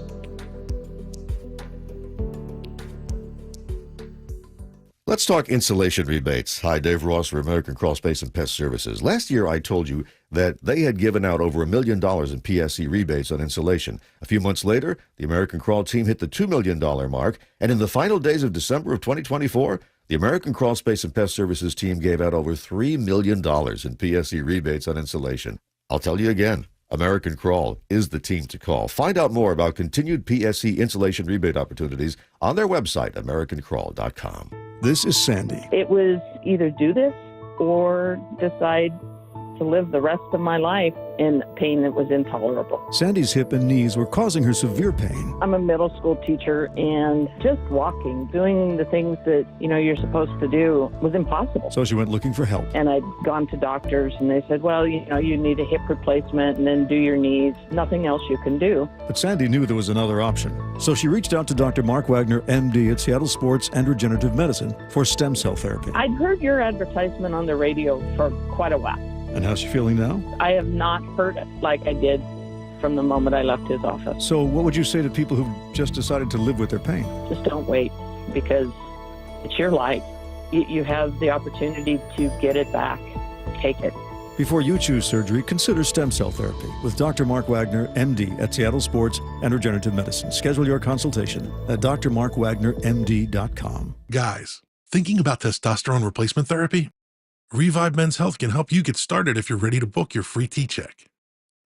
[SPEAKER 27] Let's talk insulation rebates. Hi, Dave Ross for American Crawl Space and Pest Services. Last year, I told you that they had given out over $1 million in PSC rebates on insulation. A few months later, the American Crawl team hit the $2 million mark, and in the final days of December of 2024, the American Crawl Space and Pest Services team gave out over $3 million in PSC rebates on insulation. I'll tell you again, American Crawl is the team to call. Find out more about continued PSC insulation rebate opportunities on their website, americancrawl.com.
[SPEAKER 16] This is Sandy.
[SPEAKER 29] It was either do this or decide to live the rest of my life in pain that was intolerable.
[SPEAKER 16] Sandy's hip and knees were causing her severe pain.
[SPEAKER 29] I'm a middle school teacher, and just walking, doing the things that, you're supposed to do was impossible.
[SPEAKER 16] So she went looking for help.
[SPEAKER 29] And I'd gone to doctors, and they said, well, you need a hip replacement and then do your knees. Nothing else you can do.
[SPEAKER 16] But Sandy knew there was another option. So she reached out to Dr. Mark Wagner, MD at Seattle Sports and Regenerative Medicine for stem cell therapy.
[SPEAKER 29] I'd heard your advertisement on the radio for quite a while.
[SPEAKER 16] And how's she feeling now?
[SPEAKER 29] I have not heard it like I did from the moment I left his office.
[SPEAKER 16] So what would you say to people who've just decided to live with their pain?
[SPEAKER 29] Just don't wait, because it's your life. You have the opportunity to get it back. Take it.
[SPEAKER 16] Before you choose surgery, consider stem cell therapy with Dr. Mark Wagner, MD at Seattle Sports and Regenerative Medicine. Schedule your consultation at drmarkwagnermd.com.
[SPEAKER 30] Guys, thinking about testosterone replacement therapy? Revive Men's Health can help you get started if you're ready to book your free T-check.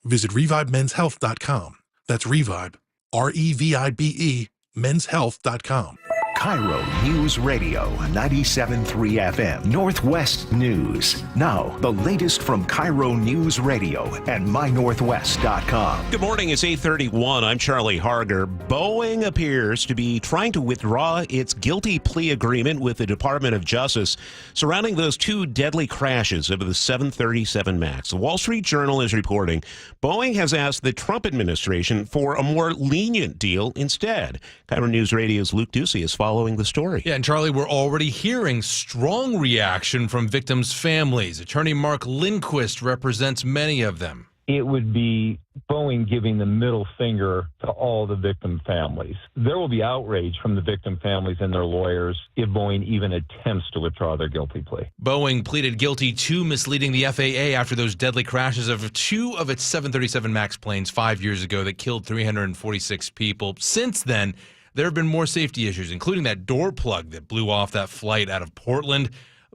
[SPEAKER 30] Visit ReviveMen'sHealth.com. That's Revive, REVIBE, menshealth.com.
[SPEAKER 19] KIRO Newsradio, 97.3 FM, Northwest News. Now, the latest from KIRO Newsradio and mynorthwest.com.
[SPEAKER 18] Good morning, it's 8:31. I'm Charlie Harger. Boeing appears to be trying to withdraw its guilty plea agreement with the Department of Justice surrounding those two deadly crashes of the 737 MAX. The Wall Street Journal is reporting Boeing has asked the Trump administration for a more lenient deal instead. KIRO News Radio's Luke Ducey is following the story.
[SPEAKER 2] Yeah, and Charlie, we're already hearing strong reaction from victims' families. Attorney Mark Lindquist represents many of them.
[SPEAKER 4] It would be Boeing giving the middle finger to all the victim families. There will be outrage from the victim families and their lawyers if Boeing even attempts to withdraw their guilty plea.
[SPEAKER 2] Boeing pleaded guilty to misleading the FAA after those deadly crashes of two of its 737 MAX planes 5 years ago that killed 346 people. Since then, there have been more safety issues, including that door plug that blew off that flight out of Portland.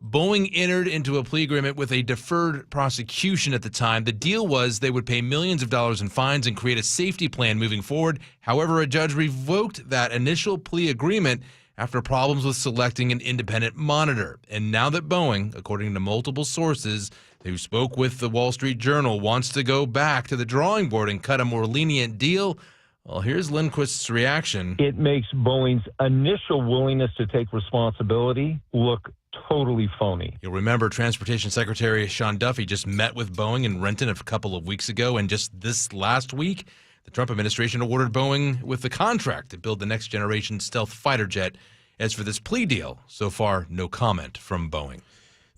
[SPEAKER 2] Boeing entered into a plea agreement with a deferred prosecution at the time. The deal was they would pay millions of dollars in fines and create a safety plan moving forward. However, a judge revoked that initial plea agreement after problems with selecting an independent monitor. And now that Boeing, according to multiple sources who spoke with the Wall Street Journal, wants to go back to the drawing board and cut a more lenient deal, well, here's Lindquist's reaction.
[SPEAKER 4] It makes Boeing's initial willingness to take responsibility look totally phony.
[SPEAKER 2] You'll remember Transportation Secretary Sean Duffy just met with Boeing in Renton a couple of weeks ago, and just this last week, the Trump administration awarded Boeing with the contract to build the next generation stealth fighter jet. As for this plea deal, so far, no comment from Boeing.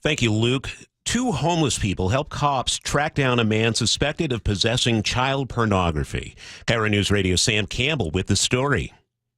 [SPEAKER 18] Thank you, Luke. Two homeless people helped cops track down a man suspected of possessing child pornography. KIRO News Radio Sam Campbell with the story.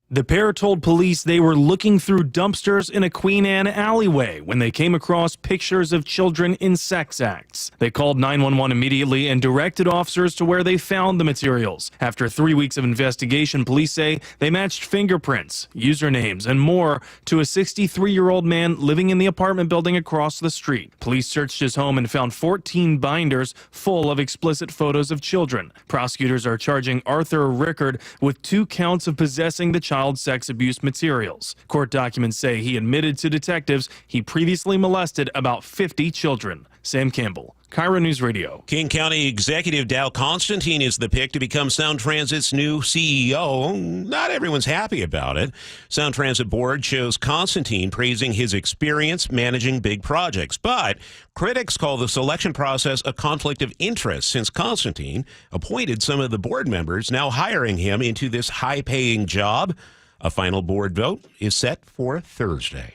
[SPEAKER 5] The pair told police they were looking through dumpsters in a Queen Anne alleyway when they came across pictures of children in sex acts. They called 911 immediately and directed officers to where they found the materials. After 3 weeks of investigation, police say they matched fingerprints, usernames, and more to a 63-year-old man living in the apartment building across the street. Police searched his home and found 14 binders full of explicit photos of children. Prosecutors are charging Arthur Rickard with 2 counts of possessing the child sex abuse materials. Court documents say he admitted to detectives he previously molested about 50 children. Sam Campbell, KIRO News Radio.
[SPEAKER 18] King County Executive Dow Constantine is the pick to become Sound Transit's new CEO. Not everyone's happy about it. Sound Transit Board chose Constantine, praising his experience managing big projects. But critics call the selection process a conflict of interest since Constantine appointed some of the board members, now hiring him into this high-paying job. A final board vote is set for Thursday.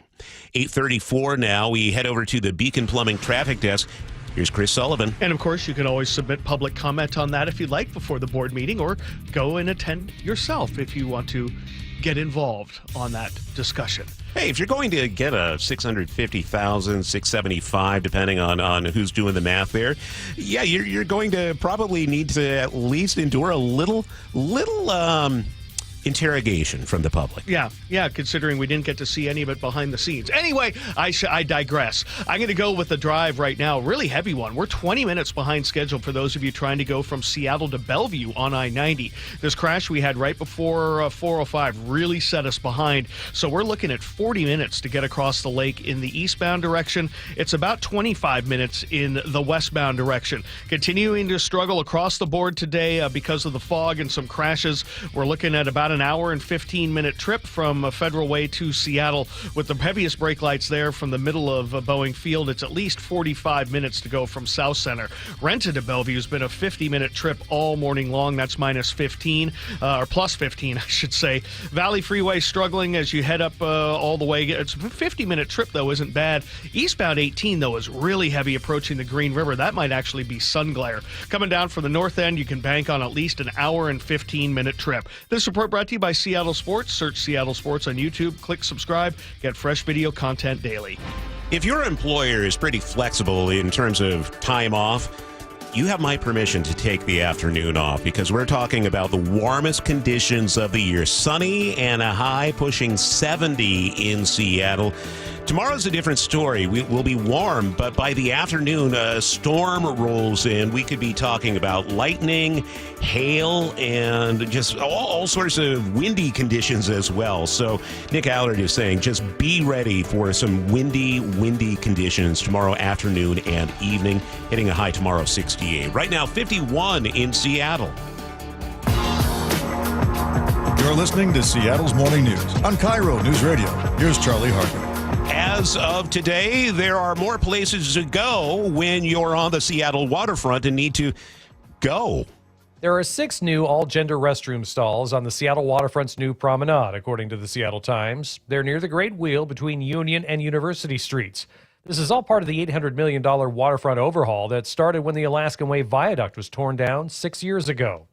[SPEAKER 18] 8:34 now. We head over to the Beacon Plumbing Traffic Desk. Here's Chris Sullivan.
[SPEAKER 1] And of course, you can always submit public comment on that if you'd like before the board meeting, or go and attend yourself if you want to get involved on that discussion.
[SPEAKER 18] Hey, if you're going to get a $650,000, $675,000, depending on who's doing the math there, yeah, you're going to probably need to at least endure a little interrogation from the public.
[SPEAKER 1] Yeah, considering we didn't get to see any of it behind the scenes. Anyway, I digress. I'm going to go with the drive right now, really heavy one. We're 20 minutes behind schedule for those of you trying to go from Seattle to Bellevue on I-90. This crash we had right before 405 really set us behind, so we're looking at 40 minutes to get across the lake in the eastbound direction. It's about 25 minutes in the westbound direction. Continuing to struggle across the board today because of the fog and some crashes. We're looking at about an hour and 15-minute trip from Federal Way to Seattle with the heaviest brake lights there from the middle of Boeing Field. It's at least 45 minutes to go from South Center. Renton to Bellevue has been a 50-minute trip all morning long. That's minus 15, or plus 15, I should say. Valley Freeway struggling as you head up all the way. It's a 50-minute trip, though, isn't bad. Eastbound 18, though, is really heavy approaching the Green River. That might actually be sun glare. Coming down from the north end, you can bank on at least an hour and 15-minute trip. This report brought to you by Seattle Sports. Search Seattle Sports on YouTube. Click subscribe. Get fresh video content daily.
[SPEAKER 18] If your employer is pretty flexible in terms of time off, you have my permission to take the afternoon off, because we're talking about the warmest conditions of the year. Sunny and a high pushing 70 in Seattle. Tomorrow's a different story. We'll be warm, but by the afternoon, a storm rolls in. We could be talking about lightning, hail, and just all sorts of windy conditions as well. So Nick Allard is saying just be ready for some windy conditions tomorrow afternoon and evening, hitting a high tomorrow of 68. Right now, 51 in Seattle.
[SPEAKER 16] You're listening to Seattle's Morning News on KIRO Newsradio. Here's Charlie Harper.
[SPEAKER 18] As of today, there are more places to go when you're on the Seattle waterfront and need to go.
[SPEAKER 6] There are 6 new all-gender restroom stalls on the Seattle waterfront's new promenade, according to the Seattle Times. They're near the Great Wheel between Union and University Streets. This is all part of the $800 million waterfront overhaul that started when the Alaskan Way Viaduct was torn down 6 years ago.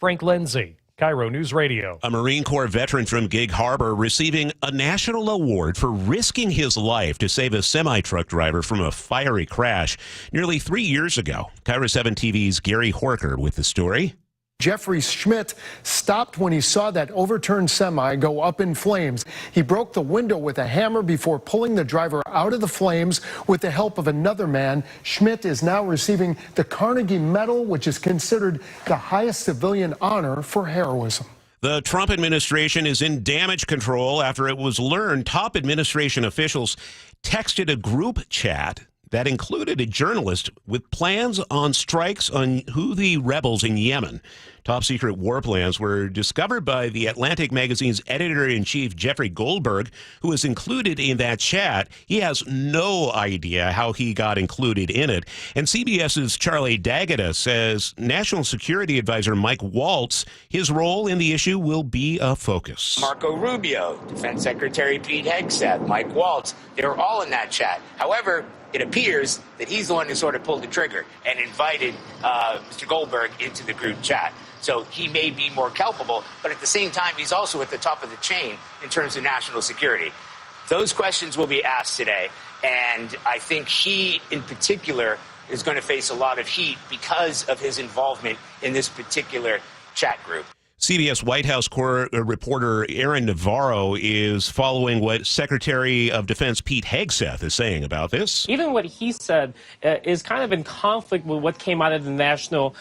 [SPEAKER 6] Frank Lindsay, KIRO News Radio.
[SPEAKER 18] A Marine Corps veteran from Gig Harbor receiving a national award for risking his life to save a semi-truck driver from a fiery crash nearly 3 years ago. KIRO 7 TV's Gary Horker with the story.
[SPEAKER 7] Jeffrey Schmidt stopped when he saw that overturned semi go up in flames. He broke the window with a hammer before pulling the driver out of the flames with the help of another man. Schmidt is now receiving the Carnegie Medal, which is considered the highest civilian honor for heroism.
[SPEAKER 18] The Trump administration is in damage control after it was learned top administration officials texted a group chat that included a journalist with plans on strikes on Houthi rebels in Yemen. Top secret war plans were discovered by the Atlantic magazine's editor-in-chief, Jeffrey Goldberg, who was included in that chat. He has no idea how he got included in it. And CBS's Charlie D'Agata says National Security Advisor Mike Waltz, his role in the issue will be a focus.
[SPEAKER 10] Marco Rubio, Defense Secretary Pete Hegseth, Mike Waltz, they were all in that chat. However, it appears that he's the one who sort of pulled the trigger and invited Mr. Goldberg into the group chat. So he may be more culpable, but at the same time, he's also at the top of the chain in terms of national security. Those questions will be asked today, and I think he, in particular, is going to face a lot of heat because of his involvement in this particular chat group.
[SPEAKER 18] CBS White House reporter Aaron Navarro is following what Secretary of Defense Pete Hegseth is saying about this.
[SPEAKER 11] Even what he said is kind of in conflict with what came out of the National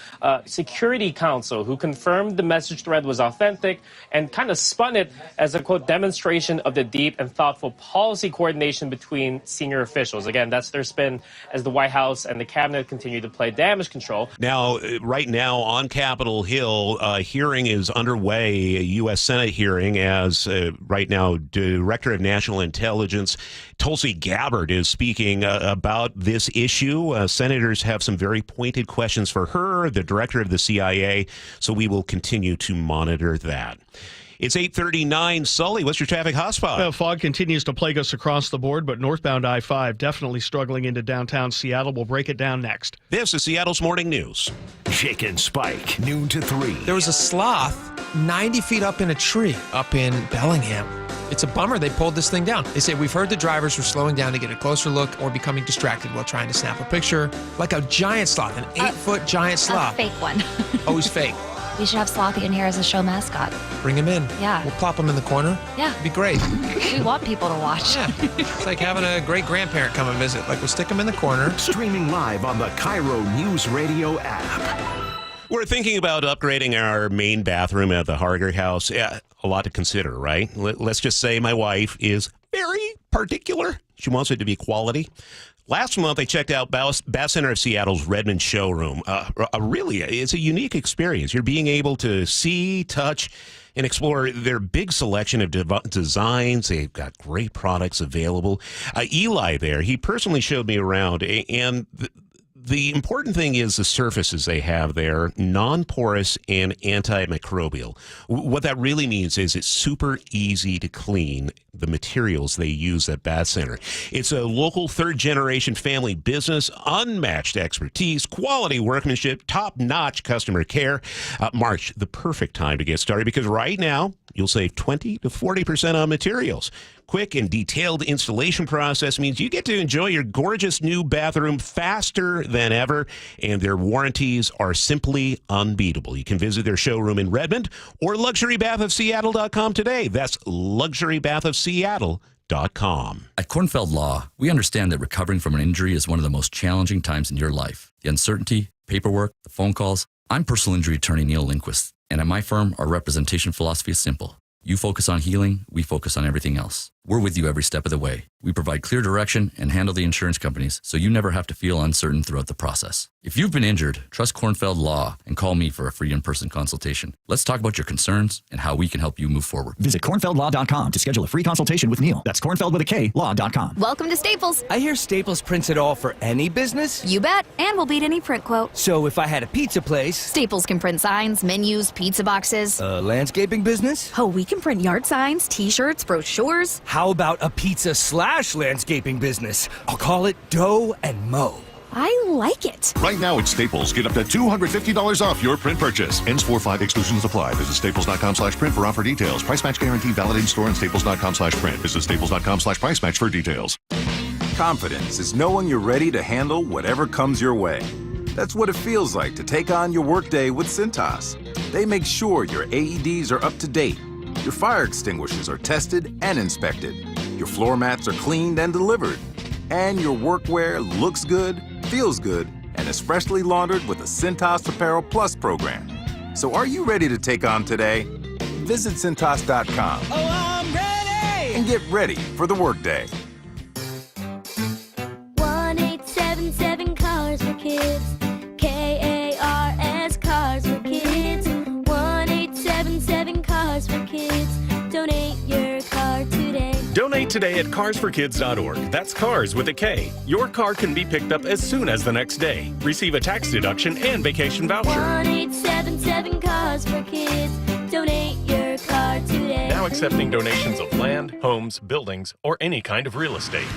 [SPEAKER 11] Security Council, who confirmed the message thread was authentic and kind of spun it as a, quote, demonstration of the deep and thoughtful policy coordination between senior officials. Again, that's their spin as the White House and the cabinet continue to play damage control.
[SPEAKER 18] Now, right now on Capitol Hill, hearing is underway, a U.S. Senate hearing, as right now Director of National Intelligence Tulsi Gabbard is speaking about this issue. Senators have some very pointed questions for her, the director of the CIA, so we will continue to monitor that. It's 8:39. Sully, what's your traffic hotspot?
[SPEAKER 1] Fog continues to plague us across the board, but northbound I-5 definitely struggling into downtown Seattle. We'll break it down next.
[SPEAKER 18] This is Seattle's Morning News.
[SPEAKER 19] Shake and Spike, noon to 3.
[SPEAKER 17] There was a sloth 90 feet up in a tree up in Bellingham. It's a bummer they pulled this thing down. They say, we've heard the drivers were slowing down to get a closer look or becoming distracted while trying to snap a picture. Like a giant sloth, an 8-foot giant sloth.
[SPEAKER 9] A fake one.
[SPEAKER 17] Oh, he's fake.
[SPEAKER 9] We should have Slothy in here as a show mascot.
[SPEAKER 17] Bring him in.
[SPEAKER 9] Yeah.
[SPEAKER 17] We'll plop him in the corner.
[SPEAKER 9] Yeah.
[SPEAKER 17] It'd be great.
[SPEAKER 9] We want people to watch.
[SPEAKER 17] Yeah. It's like having a great grandparent come and visit. Like, we'll stick him in the corner.
[SPEAKER 19] Streaming live on the KIRO Newsradio app.
[SPEAKER 18] We're thinking about upgrading our main bathroom at the Harger house. Yeah, a lot to consider, right? Let's just say my wife is very particular. She wants it to be quality. Last month, I checked out Bass Center of Seattle's Redmond showroom. Really, it's a unique experience. You're being able to see, touch, and explore their big selection of designs. They've got great products available. Eli there, he personally showed me around, and the important thing is the surfaces they have there, non-porous and antimicrobial. What that really means is it's super easy to clean the materials they use at Bath Center. It's a local third-generation family business, unmatched expertise, quality workmanship, top-notch customer care. March, the perfect time to get started because right now you'll save 20 to 40% on materials. Quick and detailed installation process means you get to enjoy your gorgeous new bathroom faster than ever, and their warranties are simply unbeatable. You can visit their showroom in Redmond or luxurybathofseattle.com today. That's luxurybathofseattle.com. KIRO.com.
[SPEAKER 3] At Kornfeld Law, we understand that recovering from an injury is one of the most challenging times in your life. The uncertainty, paperwork, the phone calls. I'm personal injury attorney Neil Lindquist, and at my firm, our representation philosophy is simple. You focus on healing, we focus on everything else. We're with you every step of the way. We provide clear direction and handle the insurance companies so you never have to feel uncertain throughout the process. If you've been injured, trust Kornfeld Law and call me for a free in-person consultation. Let's talk about your concerns and how we can help you move forward.
[SPEAKER 8] Visit kornfeldlaw.com to schedule a free consultation with Neil. That's Kornfeld with a K, law.com.
[SPEAKER 9] Welcome to Staples.
[SPEAKER 12] I hear Staples prints it all for any business.
[SPEAKER 9] You bet, and we'll beat any print quote.
[SPEAKER 12] So if I had a pizza place...
[SPEAKER 9] Staples can print signs, menus, pizza boxes.
[SPEAKER 12] A landscaping business?
[SPEAKER 9] Oh, we can print yard signs, t-shirts, brochures.
[SPEAKER 12] How about a pizza/landscaping business? I'll call it Dough and Mo.
[SPEAKER 9] I like it.
[SPEAKER 13] Right now at Staples, get up to $250 off your print purchase. Ends 4/5 exclusions apply. Visit staples.com/print for offer details. Price match guarantee valid in store and staples.com/print. Visit staples.com/price match for details.
[SPEAKER 20] Confidence is knowing you're ready to handle whatever comes your way. That's what it feels like to take on your workday with Cintas. They make sure your AEDs are up to date, your fire extinguishers are tested and inspected, your floor mats are cleaned and delivered, and your workwear looks good, feels good, and is freshly laundered with the Cintas Apparel Plus program. So are you ready to take on today? Visit Cintas.com.
[SPEAKER 12] Oh, I'm ready!
[SPEAKER 20] And get ready for the workday.
[SPEAKER 21] 1877 Cars for Kids. KARS Cars for Kids. 1877 Cars for Kids. Donate your car today.
[SPEAKER 3] Donate today at carsforkids.org. That's cars with a K. Your car can be picked up as soon as the next day. Receive a tax deduction and vacation voucher.
[SPEAKER 21] 1877 Cars for Kids. Donate your car today.
[SPEAKER 3] Now accepting donations of land, homes, buildings, or any kind of real estate.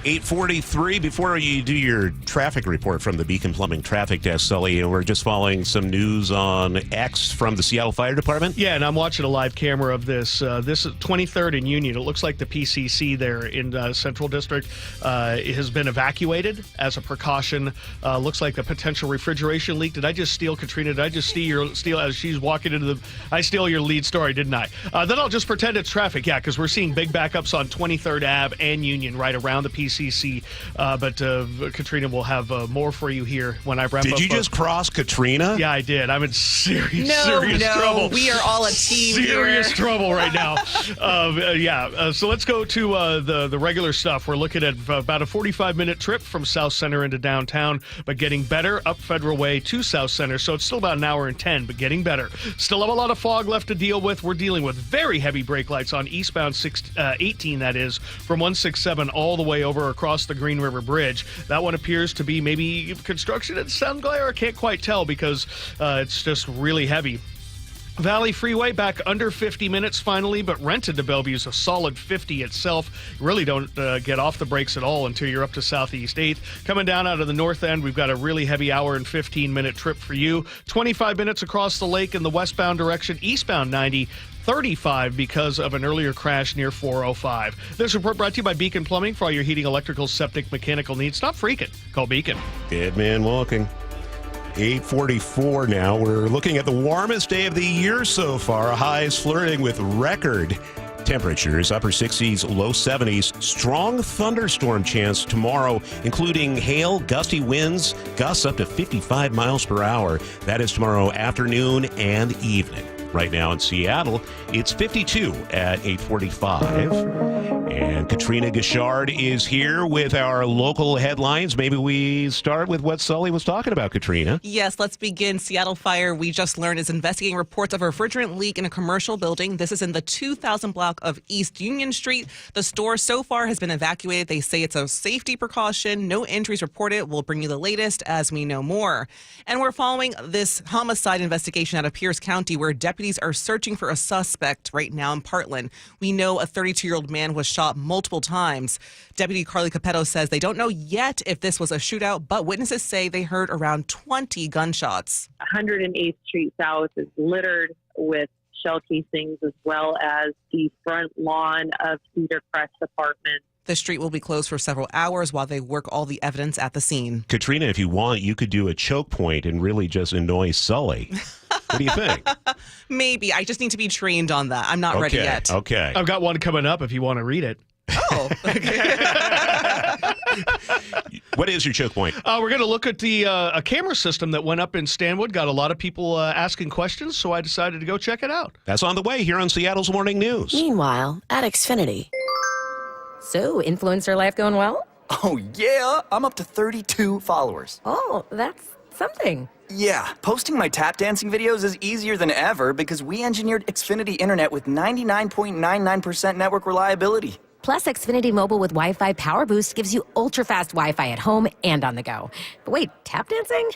[SPEAKER 18] 8:43. Before you do your traffic report from the Beacon Plumbing Traffic Desk, Sully, we're just following some news on X from the Seattle Fire Department.
[SPEAKER 1] Yeah, and I'm watching a live camera of this. This is 23rd and Union. It looks like the PCC there in Central District has been evacuated as a precaution. Looks like a potential refrigeration leak. Did I just steal, Katrina? Did I just steal as she's walking into the... I steal your lead story, didn't I? Then I'll just pretend it's traffic, yeah, because we're seeing big backups on 23rd Ave and Union right around the PCC. But Katrina will have more for you here when I wrap up.
[SPEAKER 18] Did you just cross Katrina?
[SPEAKER 1] Yeah, I did. I'm in serious
[SPEAKER 22] No,
[SPEAKER 1] trouble.
[SPEAKER 22] we are all a team
[SPEAKER 1] Serious
[SPEAKER 22] here.
[SPEAKER 1] trouble right now. So let's go to the regular stuff. We're looking at about a 45-minute trip from South Center into downtown, but getting better up Federal Way to South Center. So it's still about an hour and 10, but getting better. Still have a lot of fog left to deal with. We're dealing with very heavy brake lights on eastbound 18, that is, from 167 all the way over across the Green River Bridge. That one appears to be maybe construction and sun glare. I can't quite tell because it's just really heavy. Valley Freeway back under 50 minutes finally, but rented to Bellevue is a solid 50 itself. You really don't get off the brakes at all until you're up to Southeast 8th. Coming down out of the north end, we've got a really heavy hour and 15-minute trip for you. 25 minutes across the lake in the westbound direction, eastbound 90. 35 because of an earlier crash near 405. This report brought to you by Beacon Plumbing. For all your heating, electrical, septic, mechanical needs, stop freaking. Call Beacon.
[SPEAKER 18] Dead man walking. 8:44 now. We're looking at the warmest day of the year so far. Highs flirting with record temperatures, upper 60s, low 70s. Strong thunderstorm chance tomorrow, including hail, gusty winds, gusts up to 55 miles per hour. That is tomorrow afternoon and evening. Right now in Seattle, it's 52 at 8:45. And Katrina Gashard is here with our local headlines. Maybe we start with what Sully was talking about, Katrina.
[SPEAKER 22] Yes, let's begin. Seattle Fire, we just learned, is investigating reports of a refrigerant leak in a commercial building. This is in the 2000 block of East Union Street. The store so far has been evacuated. They say it's a safety precaution. No injuries reported. We'll bring you the latest as we know more. And we're following this homicide investigation out of Pierce County where deputies are searching for a suspect right now in Parkland. We know a 32-year-old man was shot multiple times. Deputy Carly Capetto says they don't know yet if this was a shootout, but witnesses say they heard around 20 gunshots.
[SPEAKER 29] 108th Street South is littered with shell casings as well as the front lawn of Cedar Crest Apartments.
[SPEAKER 22] The street will be closed for several hours while they work all the evidence at the scene.
[SPEAKER 18] Katrina, if you want, you could do a choke point and really just annoy Sully. What do you think?
[SPEAKER 22] Maybe. I just need to be trained on that. I'm not ready yet.
[SPEAKER 18] Okay.
[SPEAKER 1] I've got one coming up if you want to read it.
[SPEAKER 22] Oh.
[SPEAKER 18] What is your choke point?
[SPEAKER 1] We're going to look at the a camera system that went up in Stanwood. Got a lot of people asking questions, so I decided to go check it out.
[SPEAKER 18] That's on the way here on Seattle's Morning News.
[SPEAKER 4] Meanwhile, at Xfinity.
[SPEAKER 14] So, influencer life going well?
[SPEAKER 15] Oh, yeah. I'm up to 32 followers.
[SPEAKER 14] Oh, that's something.
[SPEAKER 15] Yeah, posting my tap dancing videos is easier than ever because we engineered Xfinity Internet with 99.99% network reliability.
[SPEAKER 14] Plus, Xfinity Mobile with Wi-Fi Power Boost gives you ultra-fast Wi-Fi at home and on the go. But wait, tap dancing?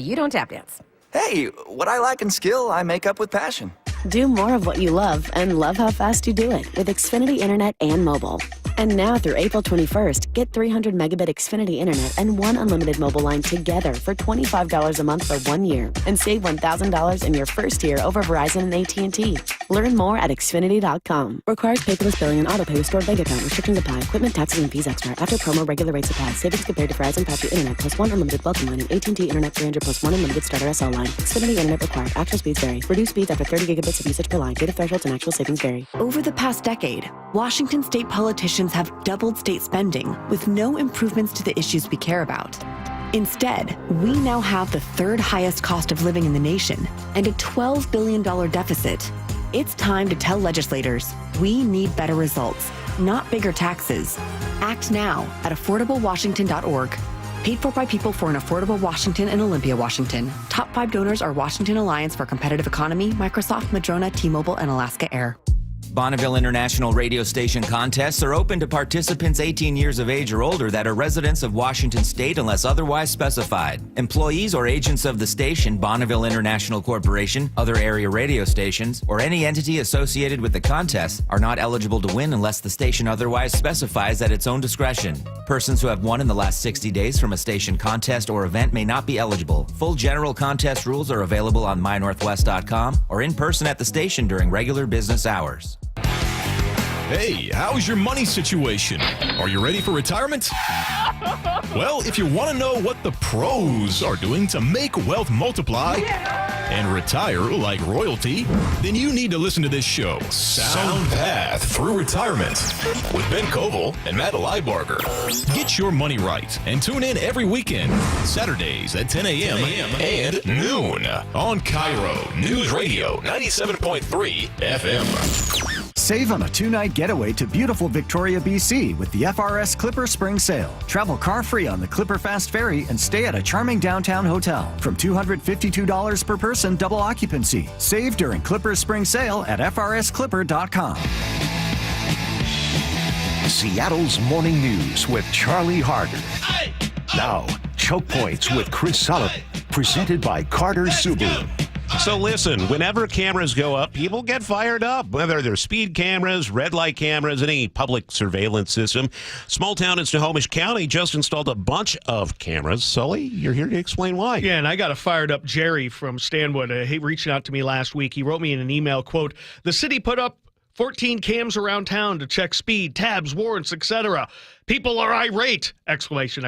[SPEAKER 14] You don't tap dance.
[SPEAKER 15] Hey, what I lack in skill, I make up with passion.
[SPEAKER 4] Do more of what you love and love how fast you do it with Xfinity Internet and mobile. And now through April 21st, get 300 megabit Xfinity Internet and one unlimited mobile line together for $25 a month for 1 year and save $1,000 in your first year over Verizon and AT&T. Learn more at Xfinity.com. Requires paperless billing and autopay with stored bank account. Restrictions apply. Equipment, taxes, and fees extra. After promo, regular rates apply. Savings compared to Verizon 5G Internet plus one unlimited welcome line and AT&T Internet 300 plus one unlimited starter SL line. Xfinity Internet required. Actual speeds vary. Reduced speeds after 30 gigabits of usage per line. Data thresholds and actual savings vary. Over the past decade, Washington state politicians have doubled state spending with no improvements to the issues we care about. Instead, we now have the third highest cost of living in the nation and a $12 billion deficit. It's time to tell legislators we need better results, not bigger taxes. Act now at affordablewashington.org. Paid for by people for an affordable Washington and Olympia, Washington. Top 5 donors are Washington Alliance for Competitive Economy, Microsoft, Madrona, T-Mobile, and Alaska Air.
[SPEAKER 23] Bonneville International radio station contests are open to participants 18 years of age or older that are residents of Washington State unless otherwise specified. Employees or agents of the station, Bonneville International Corporation, other area radio stations, or any entity associated with the contest are not eligible to win unless the station otherwise specifies at its own discretion. Persons who have won in the last 60 days from a station contest or event may not be eligible. Full general contest rules are available on mynorthwest.com or in person at the station during regular business hours.
[SPEAKER 24] Hey, how's your money situation? Are you ready for retirement? Well, if you want to know what the pros are doing to make wealth multiply and retire like royalty, then you need to listen to this show, Sound Path Through Retirement, with Ben Koval and Matt Leibarger. Get your money right and tune in every weekend, Saturdays at 10 a.m. and noon on KIRO Newsradio 97.3 FM.
[SPEAKER 8] Save on a 2-night getaway to beautiful Victoria, BC with the FRS Clipper Spring Sale. Travel car-free on the Clipper Fast Ferry and stay at a charming downtown hotel. From $252 per person, double occupancy. Save during Clipper Spring Sale at FRSClipper.com.
[SPEAKER 19] Seattle's Morning News with Charlie Harder. Now, Choke Points with Chris Sullivan, presented by Carter Subaru.
[SPEAKER 18] So listen, whenever cameras go up, people get fired up, whether they're speed cameras, red light cameras, any public surveillance system. Small town in Snohomish County just installed a bunch of cameras. Sully, you're here to explain why.
[SPEAKER 1] Yeah, and I got a fired up Jerry from Stanwood. He reached out to me last week. He wrote me in an email, quote, "The city put up 14 cams around town to check speed, tabs, warrants, etc. People are irate!" Exclamation.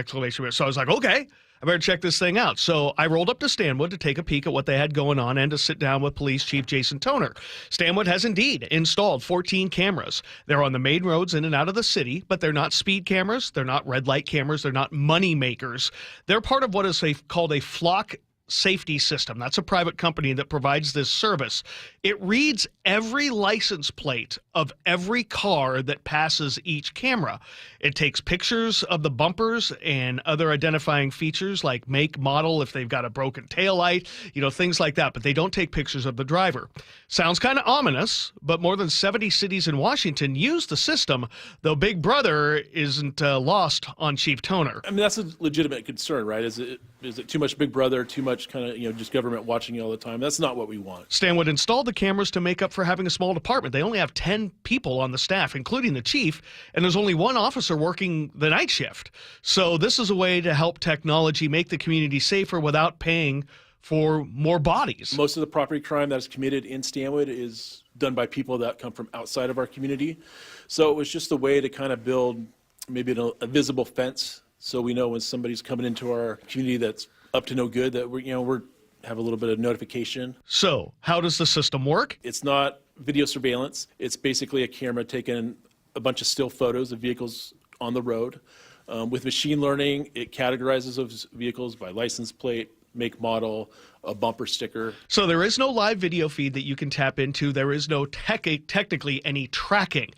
[SPEAKER 1] So I was like, okay, I better check this thing out. So I rolled up to Stanwood to take a peek at what they had going on and to sit down with Police Chief Jason Toner. Stanwood has indeed installed 14 cameras. They're on the main roads in and out of the city, but they're not speed cameras. They're not red light cameras. They're not money makers. They're part of what is called a flock safety system. That's a private company that provides this service. It reads every license plate of every car that passes each camera. It takes pictures of the bumpers and other identifying features like make, model, if they've got a broken taillight, things like that, but they don't take pictures of the driver. Sounds kind of ominous, but more than 70 cities in Washington use the system, though Big Brother isn't lost on Chief Toner.
[SPEAKER 25] I mean, that's a legitimate concern, right? Is it too much Big Brother, too much kind of, just government watching you all the time? That's not what we want.
[SPEAKER 1] Stanwood installed the cameras to make up for having a small department. They only have 10 people on the staff, including the chief, and there's only one officer working the night shift. So this is a way to help technology make the community safer without paying for more bodies.
[SPEAKER 25] Most of the property crime that is committed in Stanwood is done by people that come from outside of our community. So it was just a way to kind of build maybe a visible fence, so we know when somebody's coming into our community that's up to no good, that we're have a little bit of notification.
[SPEAKER 1] So, how does the system work?
[SPEAKER 25] It's not video surveillance. It's basically a camera taking a bunch of still photos of vehicles on the road. With machine learning, it categorizes those vehicles by license plate, make, model, a bumper sticker.
[SPEAKER 1] So there is no live video feed that you can tap into. There is no technically any tracking.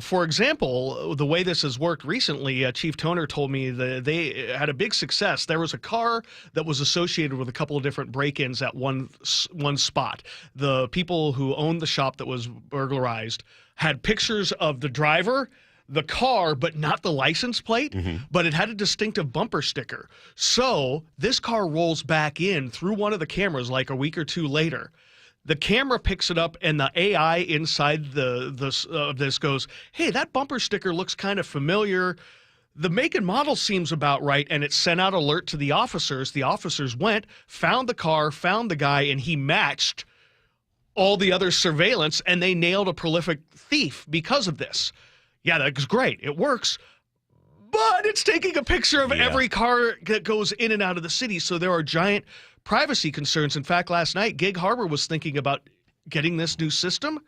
[SPEAKER 1] For example, the way this has worked recently, Chief Toner told me that they had a big success. There was a car that was associated with a couple of different break-ins at one spot. The people who owned the shop that was burglarized had pictures of the driver, the car, but not the license plate, but it had a distinctive bumper sticker. So this car rolls back in through one of the cameras like a week or two later. The camera picks it up, and the AI inside this goes, hey, that bumper sticker looks kind of familiar. The make and model seems about right, and it sent out alert to the officers. The officers went, found the car, found the guy, and he matched all the other surveillance, and they nailed a prolific thief because of this. Yeah, that's great. It works. But it's taking a picture of every car that goes in and out of the city. So there are giant privacy concerns. In fact, last night, Gig Harbor was thinking about getting this new system.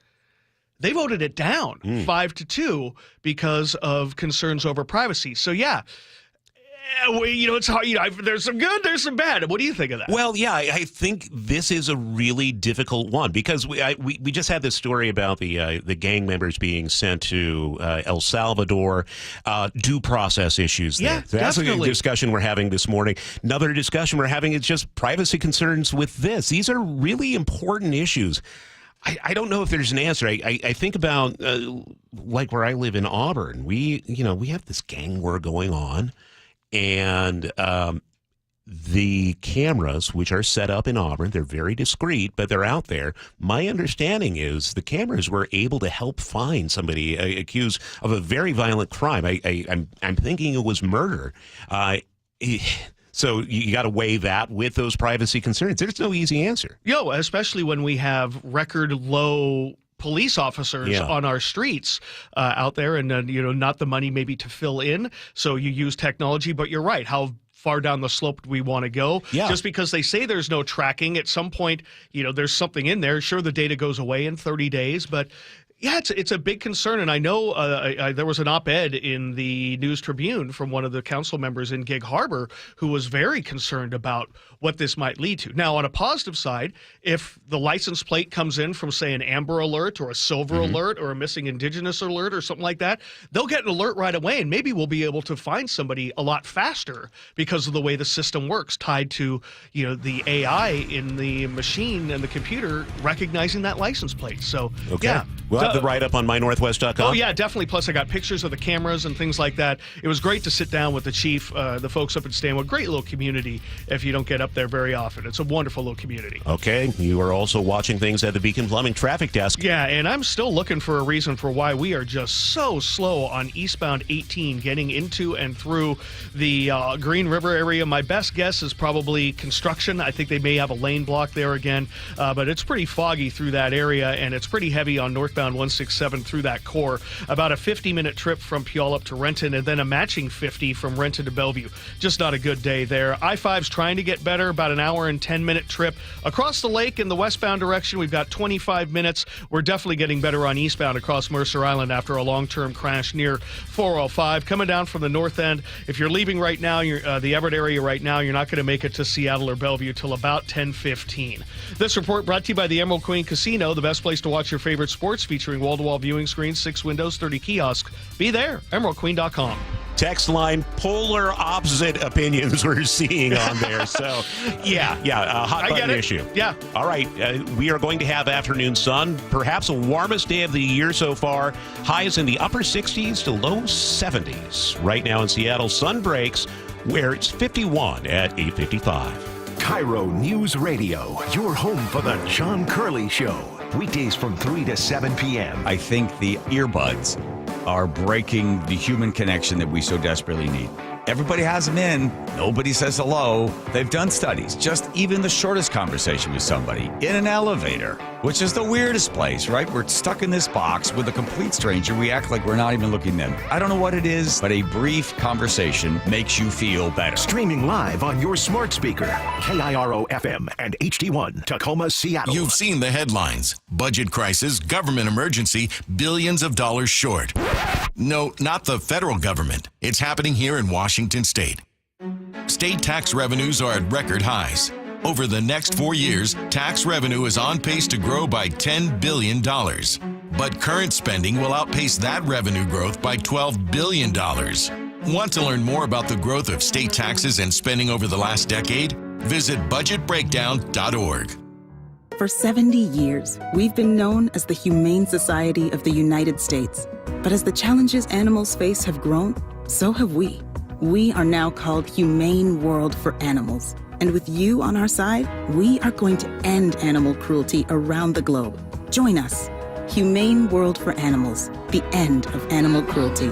[SPEAKER 1] They voted it down 5-2 because of concerns over privacy. So, yeah. It's hard. There's some good, there's some bad. What do you think of that?
[SPEAKER 18] Well, yeah, I think this is a really difficult one because we just had this story about the gang members being sent to El Salvador, due process issues there.
[SPEAKER 1] Yeah,
[SPEAKER 18] That's
[SPEAKER 1] definitely.
[SPEAKER 18] a discussion we're having this morning. Another discussion we're having is just privacy concerns with this. These are really important issues. I don't know if there's an answer. I think about like where I live in Auburn. We have this gang war going on. And the cameras, which are set up in Auburn, they're very discreet, but they're out there. My understanding is the cameras were able to help find somebody accused of a very violent crime. I'm thinking it was murder. So you got to weigh that with those privacy concerns. There's no easy answer.
[SPEAKER 1] Especially when we have record low police officers on our streets out there, and not the money maybe to fill in. So you use technology, but you're right. How far down the slope do we want to go? Just because they say there's no tracking, at some point, there's something in there. Sure, the data goes away in 30 days, but yeah, it's a big concern, and I know there was an op-ed in the News Tribune from one of the council members in Gig Harbor who was very concerned about what this might lead to. Now, on a positive side, if the license plate comes in from, say, an Amber Alert or a Silver Alert or a Missing Indigenous Alert or something like that, they'll get an alert right away, and maybe we'll be able to find somebody a lot faster because of the way the system works, tied to the AI in the machine and the computer recognizing that license plate. So, yeah.
[SPEAKER 18] We'll have the write-up on mynorthwest.com.
[SPEAKER 1] Oh, yeah, definitely. Plus, I got pictures of the cameras and things like that. It was great to sit down with the chief, the folks up in Stanwood. Great little community if you don't get up there very often. It's a wonderful little community.
[SPEAKER 18] Okay. You are also watching things at the Beacon Plumbing traffic desk.
[SPEAKER 1] Yeah, and I'm still looking for a reason for why we are just so slow on eastbound 18 getting into and through the Green River area. My best guess is probably construction. I think they may have a lane block there again, but it's pretty foggy through that area, and it's pretty heavy on northbound 167 through that core. About a 50-minute trip from Puyallup to Renton, and then a matching 50 from Renton to Bellevue. Just not a good day there. I-5's trying to get better, about an hour and 10-minute trip. Across the lake in the westbound direction, we've got 25 minutes. We're definitely getting better on eastbound across Mercer Island after a long-term crash near 405. Coming down from the north end, if you're leaving right now, the Everett area right now, you're not going to make it to Seattle or Bellevue till about 10:15. This report brought to you by the Emerald Queen Casino, the best place to watch your favorite sports, featuring wall-to-wall viewing screens, 6 windows, 30 kiosks. Be there, emeraldqueen.com.
[SPEAKER 18] Text line, polar opposite opinions we're seeing on there. So, hot button issue.
[SPEAKER 1] Yeah.
[SPEAKER 18] All right. We are going to have afternoon sun, perhaps the warmest day of the year so far. Highs in the upper 60s to low 70s. Right now in Seattle, sun breaks where it's 51 at 8:55.
[SPEAKER 19] KIRO Newsradio, your home for the John Curley Show. Weekdays from 3 to 7 p.m.
[SPEAKER 2] I think the earbuds are breaking the human connection that we so desperately need. Everybody has them in. Nobody says hello. They've done studies. Just even the shortest conversation with somebody in an elevator, which is the weirdest place, right? We're stuck in this box with a complete stranger. We act like we're not even looking at them. I don't know what it is, but a brief conversation makes you feel better.
[SPEAKER 19] Streaming live on your smart speaker. KIRO FM and HD1, Tacoma, Seattle.
[SPEAKER 5] You've seen the headlines. Budget crisis, government emergency, billions of dollars short. No, not the federal government. It's happening here in Washington State. State tax revenues are at record highs. Over the next 4 years, tax revenue is on pace to grow by $10 billion. But current spending will outpace that revenue growth by $12 billion. Want to learn more about the growth of state taxes and spending over the last decade? Visit budgetbreakdown.org.
[SPEAKER 6] For 70 years, we've been known as the Humane Society of the United States. But as the challenges animals face have grown, so have we. We are now called Humane World for Animals. And with you on our side, we are going to end animal cruelty around the globe. Join us. Humane World for Animals. The end of animal cruelty.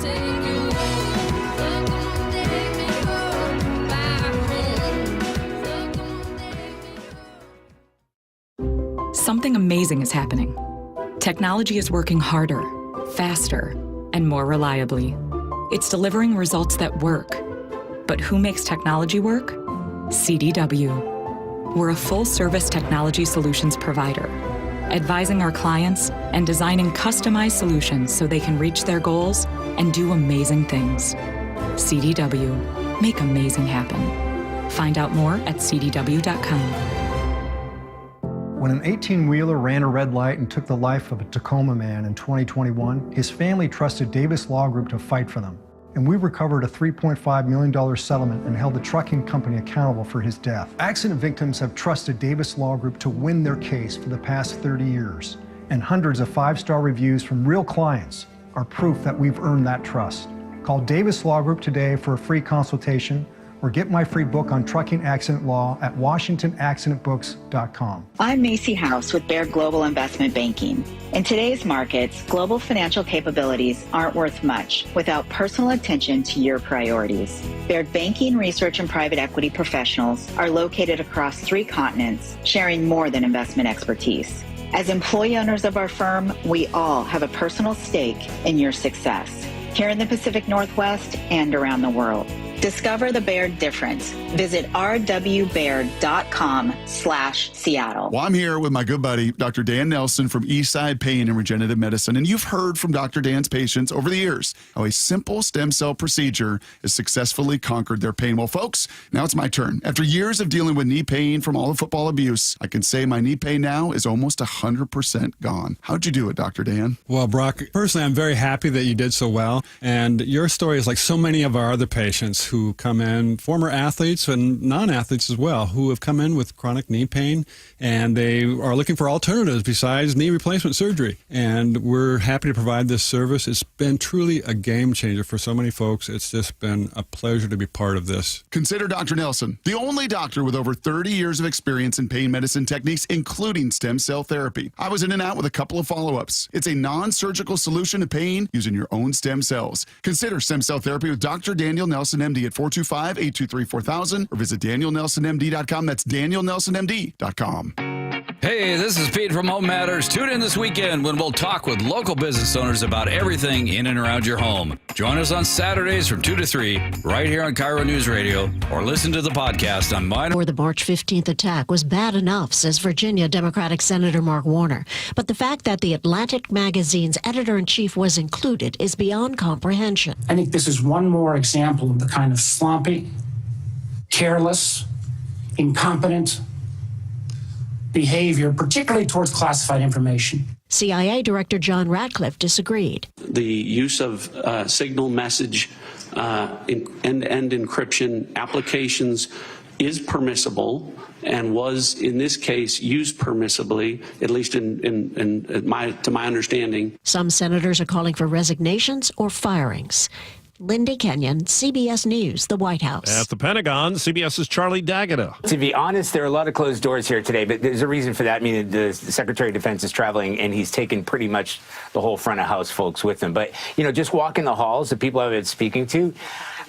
[SPEAKER 7] Something amazing is happening. Technology is working harder, faster, and more reliably. It's delivering results that work. But who makes technology work? CDW. We're a full-service technology solutions provider, advising our clients and designing customized solutions so they can reach their goals and do amazing things. CDW. Make amazing happen. Find out more at cdw.com.
[SPEAKER 10] When an 18-wheeler ran a red light and took the life of a Tacoma man in 2021, his family trusted Davis Law Group to fight for them. And we recovered a $3.5 million settlement and held the trucking company accountable for his death. Accident victims have trusted Davis Law Group to win their case for the past 30 years. And hundreds of 5-star reviews from real clients are proof that we've earned that trust. Call Davis Law Group today for a free consultation or get my free book on trucking accident law at WashingtonAccidentBooks.com.
[SPEAKER 16] I'm Macy House with Baird Global Investment Banking. In today's markets, global financial capabilities aren't worth much without personal attention to your priorities. Baird Banking, Research, and Private Equity professionals are located across 3 continents, sharing more than investment expertise. As employee owners of our firm, we all have a personal stake in your success, here in the Pacific Northwest and around the world. Discover the Baird difference. Visit rwbaird.com/Seattle.
[SPEAKER 26] Well, I'm here with my good buddy, Dr. Dan Nelson from Eastside Pain and Regenerative Medicine. And you've heard from Dr. Dan's patients over the years how a simple stem cell procedure has successfully conquered their pain. Well, folks, now it's my turn. After years of dealing with knee pain from all the football abuse, I can say my knee pain now is almost 100% gone. How'd you do it, Dr. Dan?
[SPEAKER 27] Well, Brock, personally, I'm very happy that you did so well. And your story is like so many of our other patients who come in, former athletes and non-athletes as well, who have come in with chronic knee pain, and they are looking for alternatives besides knee replacement surgery. And we're happy to provide this service. It's been truly a game changer for so many folks. It's just been a pleasure to be part of this.
[SPEAKER 26] Consider Dr. Nelson, the only doctor with over 30 years of experience in pain medicine techniques, including stem cell therapy. I was in and out with a couple of follow-ups. It's a non-surgical solution to pain using your own stem cells. Consider stem cell therapy with Dr. Daniel Nelson, MD, at 425-823-4000 or visit DanielNelsonMD.com. That's DanielNelsonMD.com.
[SPEAKER 28] Hey, this is Pete from Home Matters. Tune in this weekend when we'll talk with local business owners about everything in and around your home. Join us on Saturdays from 2 to 3 right here on KIRO Newsradio or listen to the podcast on mine.
[SPEAKER 29] The March 15th attack was bad enough, says Virginia Democratic Senator Mark Warner. But the fact that the Atlantic magazine's editor-in-chief was included is beyond comprehension.
[SPEAKER 30] I think this is one more example of the kind of sloppy, careless, incompetent behavior, particularly towards classified information.
[SPEAKER 29] CIA Director John Ratcliffe disagreed.
[SPEAKER 31] The use of signal message end-to-end encryption applications is permissible and was, in this case, used permissibly, at least to my understanding.
[SPEAKER 29] Some senators are calling for resignations or firings. Lindy Kenyon, CBS News, the White House.
[SPEAKER 3] At the Pentagon, CBS's Charlie D'Agata.
[SPEAKER 9] To be honest, there are a lot of closed doors here today, but there's a reason for that. I mean, the Secretary of Defense is traveling, and he's taken pretty much the whole front of house folks with him. But, just walking the halls, the people I've been speaking to,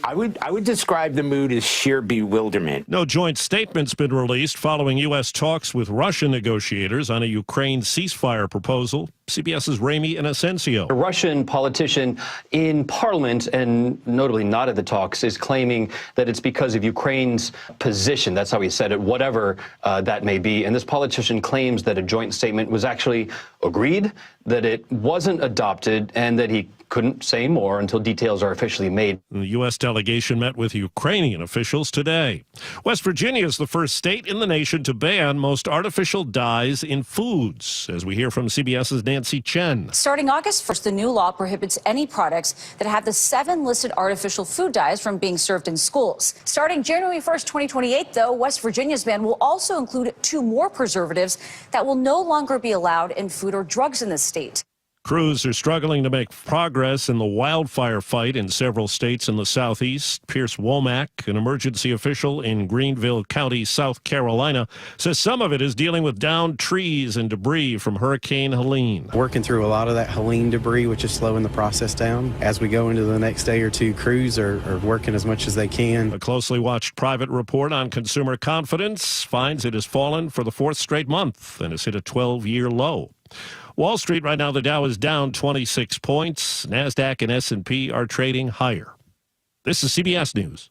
[SPEAKER 9] I would describe the mood as sheer bewilderment.
[SPEAKER 3] No joint statement's been released following U.S. talks with Russian negotiators on a Ukraine ceasefire proposal. CBS's Ramy Inocencio.
[SPEAKER 11] A Russian politician in parliament, and notably not at the talks, is claiming that it's because of Ukraine's position. That's how he said it, whatever that may be. And this politician claims that a joint statement was actually agreed, that it wasn't adopted, and that he couldn't say more until details are officially made.
[SPEAKER 3] The U.S. delegation met with Ukrainian officials today. West Virginia is the first state in the nation to ban most artificial dyes in foods, as we hear from CBS's Nancy Chen.
[SPEAKER 12] Starting August 1st, the new law prohibits any products that have the 7 listed artificial food dyes from being served in schools. Starting January 1st, 2028, though, West Virginia's ban will also include 2 more preservatives that will no longer be allowed in food or drugs in the state.
[SPEAKER 3] Crews are struggling to make progress in the wildfire fight in several states in the southeast. Pierce Womack, an emergency official in Greenville County, South Carolina, says some of it is dealing with downed trees and debris from Hurricane Helene.
[SPEAKER 13] Working through a lot of that Helene debris, which is slowing the process down. As we go into the next day or two, crews are working as much as they can.
[SPEAKER 3] A closely watched private report on consumer confidence finds it has fallen for the 4th straight month and has hit a 12-year low. Wall Street right now, the Dow is down 26 points. NASDAQ and S&P are trading higher. This is CBS News.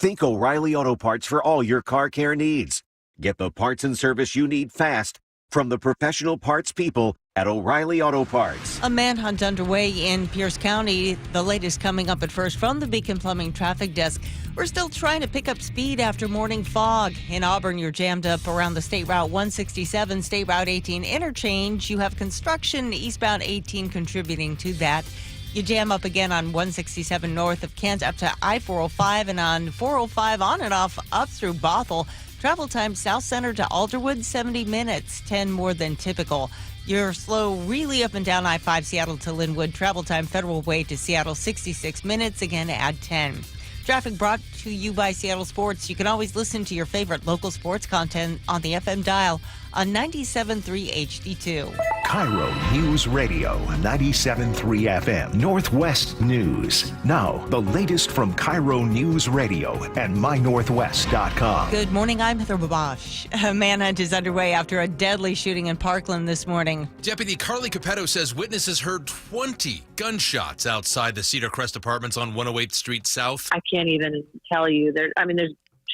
[SPEAKER 14] Think O'Reilly Auto Parts for all your car care needs. Get the parts and service you need fast from the professional parts people at O'Reilly Auto Parts.
[SPEAKER 15] A manhunt underway in Pierce County. The latest coming up at first from the Beacon Plumbing Traffic Desk. We're still trying to pick up speed after morning fog. In Auburn, you're jammed up around the State Route 167, State Route 18 interchange. You have construction eastbound 18 contributing to that. You jam up again on 167 north of Kent up to I-405 and on 405 on and off up through Bothell. Travel time South Center to Alderwood, 70 minutes, 10 more than typical. You're slow really up and down I-5 Seattle to Linwood. Travel time Federal Way to Seattle, 66 minutes, again add 10. Traffic brought to you by Seattle Sports. You can always listen to your favorite local sports content on the FM dial on 97.3 HD2.
[SPEAKER 19] KIRO Newsradio, 97.3 FM, Northwest News. Now, the latest from KIRO Newsradio and MyNorthwest.com.
[SPEAKER 15] Good morning, I'm Heather Babosh. A manhunt is underway after a deadly shooting in Parkland this morning.
[SPEAKER 17] Deputy Carly Capetto says witnesses heard 20 gunshots outside the Cedar Crest Apartments on 108th Street South.
[SPEAKER 20] I can't even tell you. There's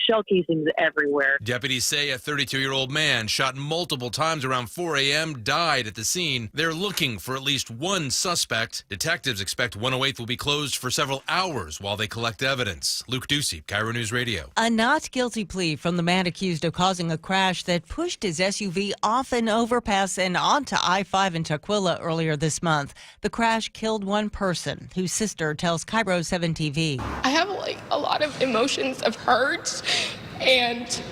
[SPEAKER 20] shell casings everywhere.
[SPEAKER 17] Deputies say a 32-year-old man shot multiple times around 4 a.m., died at the scene. They're looking for at least one suspect. Detectives expect 108th will be closed for several hours while they collect evidence. Luke Ducey, KIRO News Radio.
[SPEAKER 15] A not guilty plea from the man accused of causing a crash that pushed his SUV off an overpass and onto I-5 in Tukwila earlier this month. The crash killed one person, whose sister tells KIRO 7 TV.
[SPEAKER 21] I have a lot of emotions of hurt, and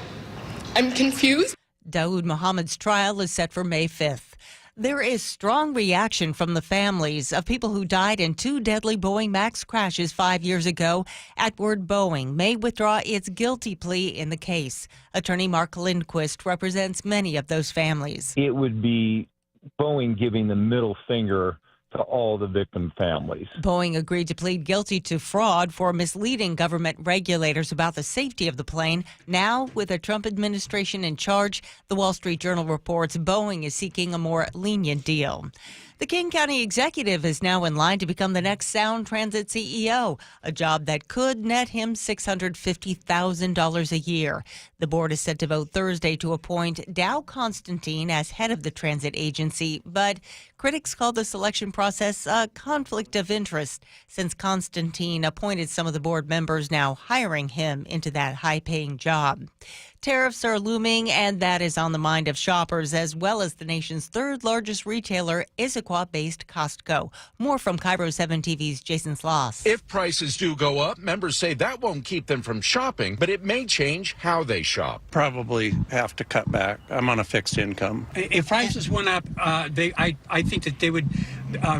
[SPEAKER 21] I'm confused.
[SPEAKER 15] Daoud Mohammed's trial is set for May 5th. There is strong reaction from the families of people who died in 2 deadly Boeing MAX crashes 5 years ago. At word Boeing may withdraw its guilty plea in the case. Attorney Mark Lindquist represents many of those families.
[SPEAKER 22] It would be Boeing giving the middle finger to all the victim families.
[SPEAKER 15] Boeing agreed to plead guilty to fraud for misleading government regulators about the safety of the plane. Now, with a Trump administration in charge, the Wall Street Journal reports Boeing is seeking a more lenient deal. The King County executive is now in line to become the next Sound Transit CEO, a job that could net him $650,000 a year. The board is set to vote Thursday to appoint Dow Constantine as head of the transit agency, but critics call the selection process a conflict of interest since Constantine appointed some of the board members now hiring him into that high-paying job. Tariffs are looming, and that is on the mind of shoppers, as well as the nation's third largest retailer, Issaquah-based Costco. More from KIRO 7 TV's Jason Sloss.
[SPEAKER 32] If prices do go up, members say that won't keep them from shopping, but it may change how they shop.
[SPEAKER 33] Probably have to cut back. I'm on a fixed income.
[SPEAKER 34] If prices went up, I think that they would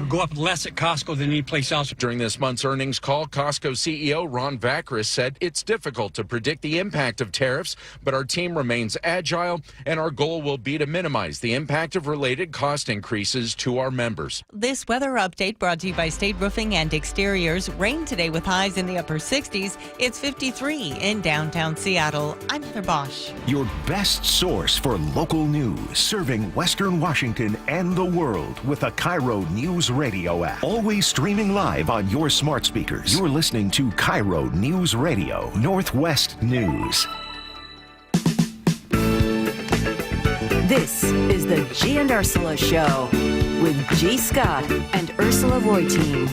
[SPEAKER 1] go up less at Costco than any place else.
[SPEAKER 32] During this month's earnings call, Costco CEO Ron Vacris said it's difficult to predict the impact of tariffs, but our team remains agile, and our goal will be to minimize the impact of related cost increases to our members.
[SPEAKER 15] This weather update brought to you by State Roofing and Exteriors. Rain today with highs in the upper 60s. It's 53 in downtown Seattle. I'm Heather Bosch.
[SPEAKER 19] Your best source for local news, serving Western Washington and the world with the KIRO Newsradio app. Always streaming live on your smart speakers. You're listening to KIRO Newsradio, Northwest News.
[SPEAKER 2] This is the G and Ursula Show with G. Scott and Ursula Reutin.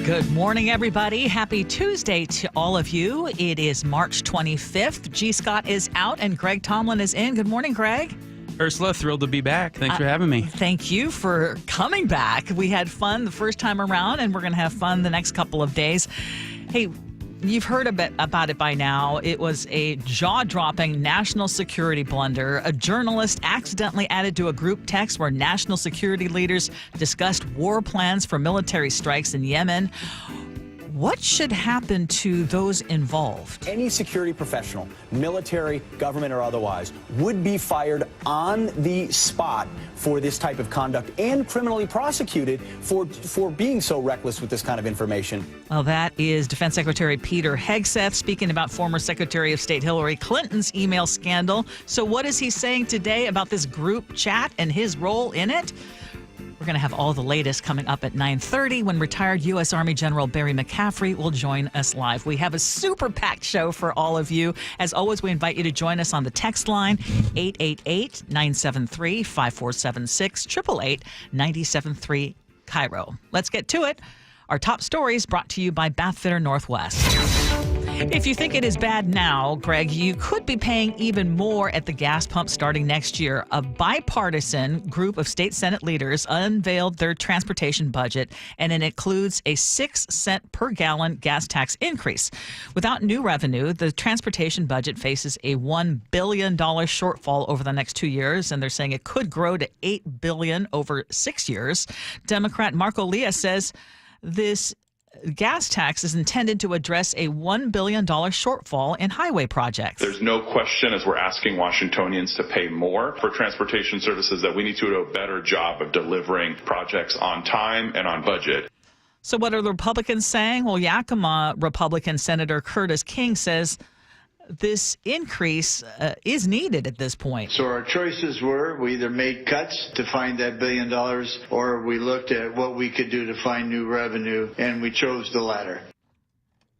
[SPEAKER 4] Good morning, everybody. Happy Tuesday to all of you. It is March 25th. G. Scott is out and Greg Tomlin is in. Good morning, Greg.
[SPEAKER 5] Ursula, thrilled to be back. Thanks for having me.
[SPEAKER 4] Thank you for coming back. We had fun the first time around, and we're going to have fun the next couple of days. Hey, you've heard a bit about it by now. It was a jaw-dropping national security blunder. A journalist accidentally added to a group text where national security leaders discussed war plans for military strikes in Yemen. What should happen to those involved?
[SPEAKER 6] Any security professional, military, government, or otherwise, would be fired on the spot for this type of conduct and criminally prosecuted for being so reckless with this kind of information.
[SPEAKER 4] Well, that is Defense Secretary Peter Hegseth speaking about former Secretary of State Hillary Clinton's email scandal. So what is he saying today about this group chat and his role in it? We're going to have all the latest coming up at 9:30 when retired U.S. Army General Barry McCaffrey will join us live. We have a super packed show for all of you. As always, we invite you to join us on the text line, 888-973-5476, 888-973-KIRO. Let's get to it. Our top stories brought to you by Bathfitter Northwest. If you think it is bad now, Greg, you could be paying even more at the gas pump starting next year. A bipartisan group of state Senate leaders unveiled their transportation budget, and it includes a 6-cent per gallon gas tax increase. Without new revenue, the transportation budget faces a $1 billion shortfall over the next 2 years, and they're saying it could grow to $8 billion over 6 years. Democrat Marco Lea says this gas tax is intended to address a $1 billion shortfall in highway projects.
[SPEAKER 7] There's no question, as we're asking Washingtonians to pay more for transportation services, that we need to do a better job of delivering projects on time and on budget.
[SPEAKER 4] So what are the Republicans saying? Well, Yakima Republican Senator Curtis King says this increase is needed at this point.
[SPEAKER 8] So our choices were, we either made cuts to find that $1 billion, or we looked at what we could do to find new revenue, and we chose the latter.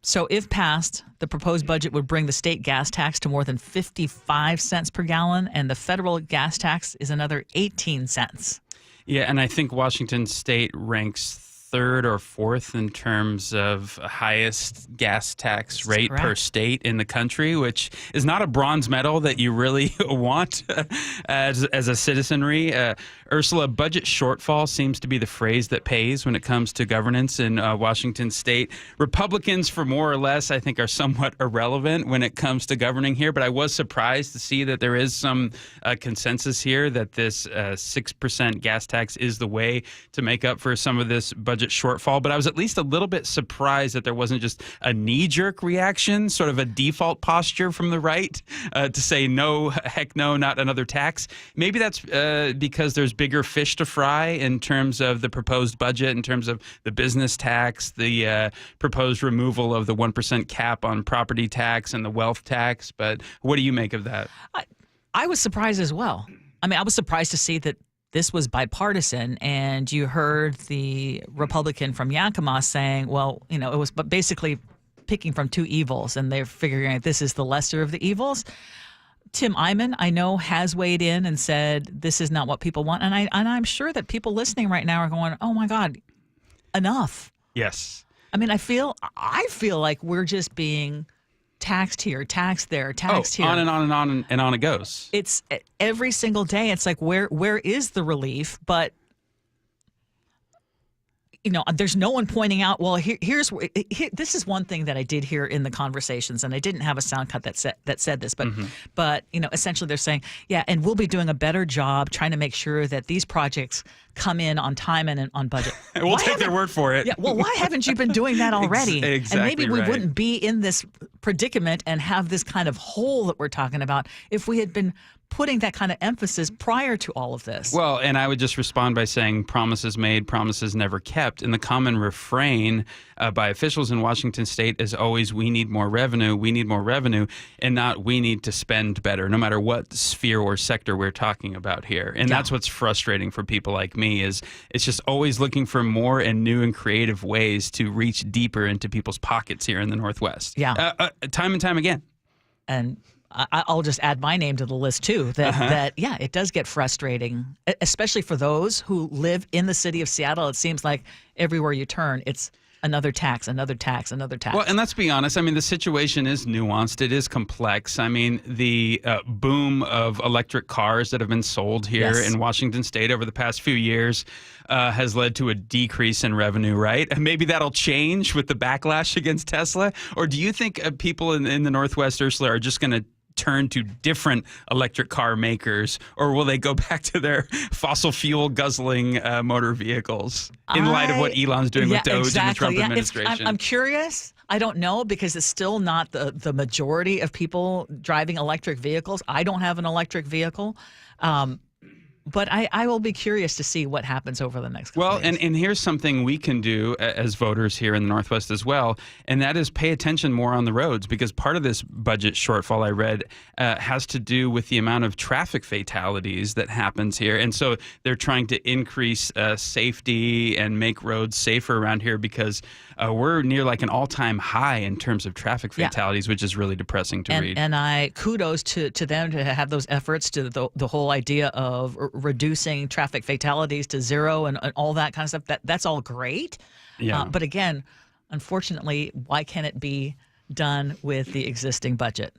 [SPEAKER 4] So if passed, the proposed budget would bring the state gas tax to more than 55 cents per gallon, and the federal gas tax is another 18 cents.
[SPEAKER 5] Yeah, and I think Washington State ranks third or fourth in terms of highest gas tax rate per state in the country, which is not a bronze medal that you really want as a citizenry. Ursula, budget shortfall seems to be the phrase that pays when it comes to governance in Washington State. Republicans, for more or less, I think are somewhat irrelevant when it comes to governing here, but I was surprised to see that there is some consensus here that this 6% gas tax is the way to make up for some of this budget shortfall. But I was at least a little bit surprised that there wasn't just a knee-jerk reaction, sort of a default posture from the right to say no, heck no, not another tax. Maybe that's because there's bigger fish to fry in terms of the proposed budget, in terms of the business tax, the proposed removal of the 1% cap on property tax and the wealth tax. But what do you make of that?
[SPEAKER 4] I was surprised as well. I mean, I was surprised to see that this was bipartisan, and you heard the Republican from Yakima saying, well, you know, it was basically picking from two evils, and they're figuring out this is the lesser of the evils. Tim Eyman, I know, has weighed in and said this is not what people want, and I'm sure that people listening right now are going, "Oh my God, enough!"
[SPEAKER 5] Yes.
[SPEAKER 4] I mean, I feel like we're just being taxed here, taxed there, taxed here.
[SPEAKER 5] On and on and on and on it goes.
[SPEAKER 4] It's every single day. It's like where is the relief? But there's no one pointing out, well, this is one thing that I did hear in the conversations, and I didn't have a sound cut that said this, but essentially they're saying, yeah, and we'll be doing a better job trying to make sure that these projects come in on time and on budget.
[SPEAKER 5] We'll take their word for it.
[SPEAKER 4] Yeah, well, why haven't you been doing that already?
[SPEAKER 5] Exactly
[SPEAKER 4] and maybe we
[SPEAKER 5] right.
[SPEAKER 4] wouldn't be in this predicament and have this kind of hole that we're talking about if we had been putting that kind of emphasis prior to all of this.
[SPEAKER 5] Well, and I would just respond by saying promises made, promises never kept. And the common refrain by officials in Washington state is always, we need more revenue, and not we need to spend better, no matter what sphere or sector we're talking about here. And that's what's frustrating for people like me is it's just always looking for more and new and creative ways to reach deeper into people's pockets here in the Northwest.
[SPEAKER 4] Yeah.
[SPEAKER 5] Time and time again.
[SPEAKER 4] And I'll just add my name to the list, too, that it does get frustrating, especially for those who live in the city of Seattle. It seems like everywhere you turn, it's another tax, another tax, another tax.
[SPEAKER 5] Well, and let's be honest. I mean, the situation is nuanced. It is complex. I mean, the boom of electric cars that have been sold here in Washington state over the past few years has led to a decrease in revenue, right? And maybe that'll change with the backlash against Tesla. Or do you think people in the Northwest, Ursula, are just going to turn to different electric car makers, or will they go back to their fossil fuel guzzling motor vehicles in light of what Elon's doing with Doge and the Trump administration?
[SPEAKER 4] I'm curious. I don't know, because it's still not the majority of people driving electric vehicles. I don't have an electric vehicle. But I will be curious to see what happens over the next couple days.
[SPEAKER 5] And here's something we can do as voters here in the Northwest as well, and that is pay attention more on the roads, because part of this budget shortfall I read has to do with the amount of traffic fatalities that happens here. And so they're trying to increase safety and make roads safer around here, because we're near like an all-time high in terms of traffic fatalities, which is really depressing to read.
[SPEAKER 4] And I kudos to them to have those efforts, to the whole idea of reducing traffic fatalities to zero and all that kind of stuff. That's all great.
[SPEAKER 5] Yeah.
[SPEAKER 4] But again, unfortunately, why can't it be done with the existing budget?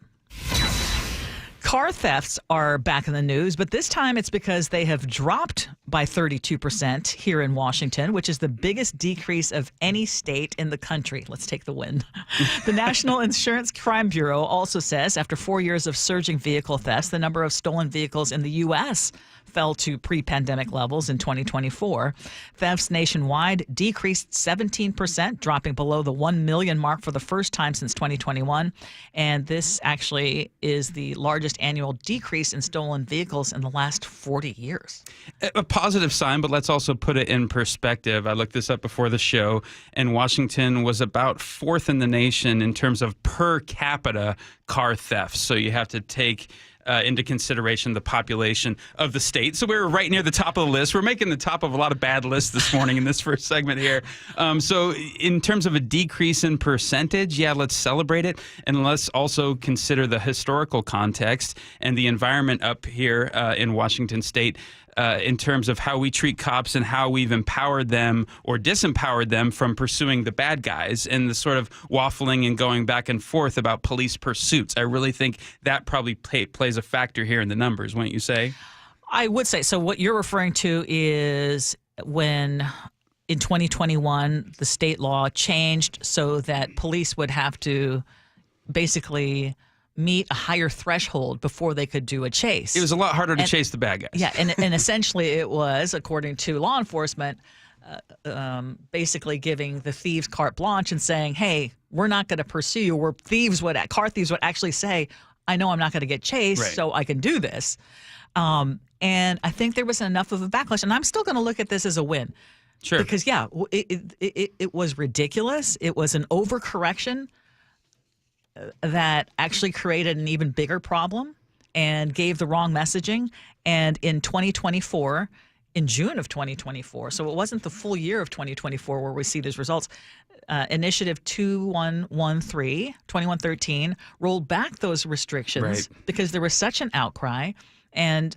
[SPEAKER 4] Car thefts are back in the news, but this time it's because they have dropped by 32% here in Washington, which is the biggest decrease of any state in the country. Let's take the win. The National Insurance Crime Bureau also says after 4 years of surging vehicle thefts, the number of stolen vehicles in the U.S. fell to pre-pandemic levels in 2024. Thefts nationwide decreased 17%, dropping below the 1 million mark for the first time since 2021. And this actually is the largest annual decrease in stolen vehicles in the last 40 years.
[SPEAKER 5] A positive sign, but let's also put it in perspective. I looked this up before the show, and Washington was about fourth in the nation in terms of per capita car thefts. So you have to take into consideration the population of the state. So we were right near the top of the list. We're making the top of a lot of bad lists this morning in this first segment here. So in terms of a decrease in percentage, let's celebrate it. And let's also consider the historical context and the environment up here in Washington state in terms of how we treat cops and how we've empowered them or disempowered them from pursuing the bad guys, and the sort of waffling and going back and forth about police pursuits. I really think that probably plays a factor here in the numbers, wouldn't you say?
[SPEAKER 4] I would say. So what you're referring to is when in 2021 the state law changed so that police would have to basically meet a higher threshold before they could do a chase.
[SPEAKER 5] It was a lot harder to chase the bad guys.
[SPEAKER 4] Yeah, and essentially it was, according to law enforcement, basically giving the thieves carte blanche and saying, hey, we're not going to pursue you. Car thieves would actually say, I know I'm not going to get chased, so I can do this. And I think there was enough of a backlash. And I'm still going to look at this as a win.
[SPEAKER 5] Sure.
[SPEAKER 4] Because, it was ridiculous. It was an overcorrection that actually created an even bigger problem and gave the wrong messaging. And in 2024, in June of 2024, so it wasn't the full year of 2024 where we see these results, Initiative 2113 rolled back those restrictions because there was such an outcry. And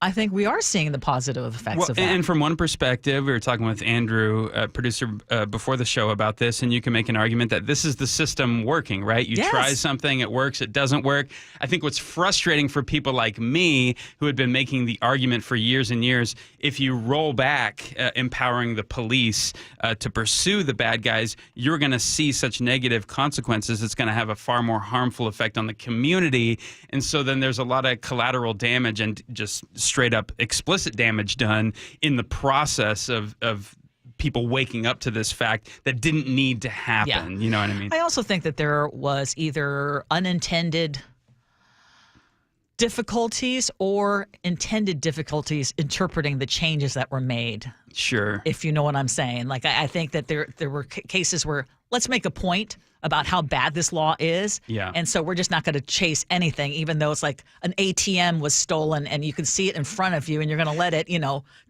[SPEAKER 4] I think we are seeing the positive effects of that.
[SPEAKER 5] And from one perspective, we were talking with Andrew, producer, before the show about this, and you can make an argument that this is the system working, right? You try something, it works, it doesn't work. I think what's frustrating for people like me, who had been making the argument for years and years, if you roll back empowering the police to pursue the bad guys, you're going to see such negative consequences. It's going to have a far more harmful effect on the community. And so then there's a lot of collateral damage and just straight up explicit damage done in the process of people waking up to this fact that didn't need to happen.
[SPEAKER 4] Yeah.
[SPEAKER 5] You know what I mean?
[SPEAKER 4] I also think that there was either unintended difficulties or intended difficulties interpreting the changes that were made.
[SPEAKER 5] Sure.
[SPEAKER 4] If you know what I'm saying. Like, I think that there were cases where let's make a point about how bad this law is.
[SPEAKER 5] Yeah.
[SPEAKER 4] And so we're just not going to chase anything, even though it's like an ATM was stolen and you can see it in front of you and you're going to let it,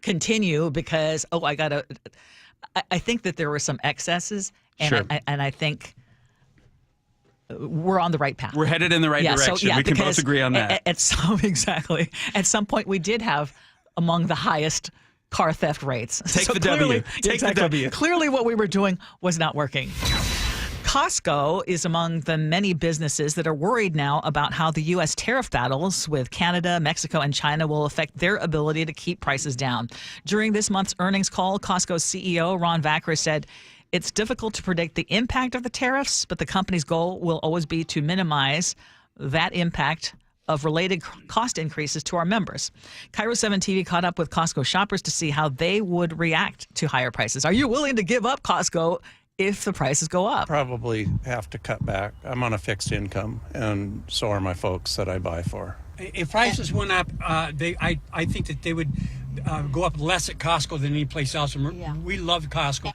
[SPEAKER 4] continue because, I think that there were some excesses. And
[SPEAKER 5] Sure.
[SPEAKER 4] I think we're on the right path.
[SPEAKER 5] We're headed in the right direction. We can both agree on that.
[SPEAKER 4] Exactly. At some point, we did have among the highest car theft rates.
[SPEAKER 5] Take the W. Take the W.
[SPEAKER 4] Clearly, what we were doing was not working. Costco is among the many businesses that are worried now about how the U.S. tariff battles with Canada, Mexico, and China will affect their ability to keep prices down. During this month's earnings call, Costco's CEO, Ron Vacker, said it's difficult to predict the impact of the tariffs, but the company's goal will always be to minimize that impact of related cost increases to our members. KIRO 7 TV caught up with Costco shoppers to see how they would react to higher prices. Are you willing to give up Costco if the prices go up?
[SPEAKER 10] Probably have to cut back. I'm on a fixed income, and so are my folks that I buy for.
[SPEAKER 1] If prices went up, I think that they would go up less at Costco than any place else. And we love Costco.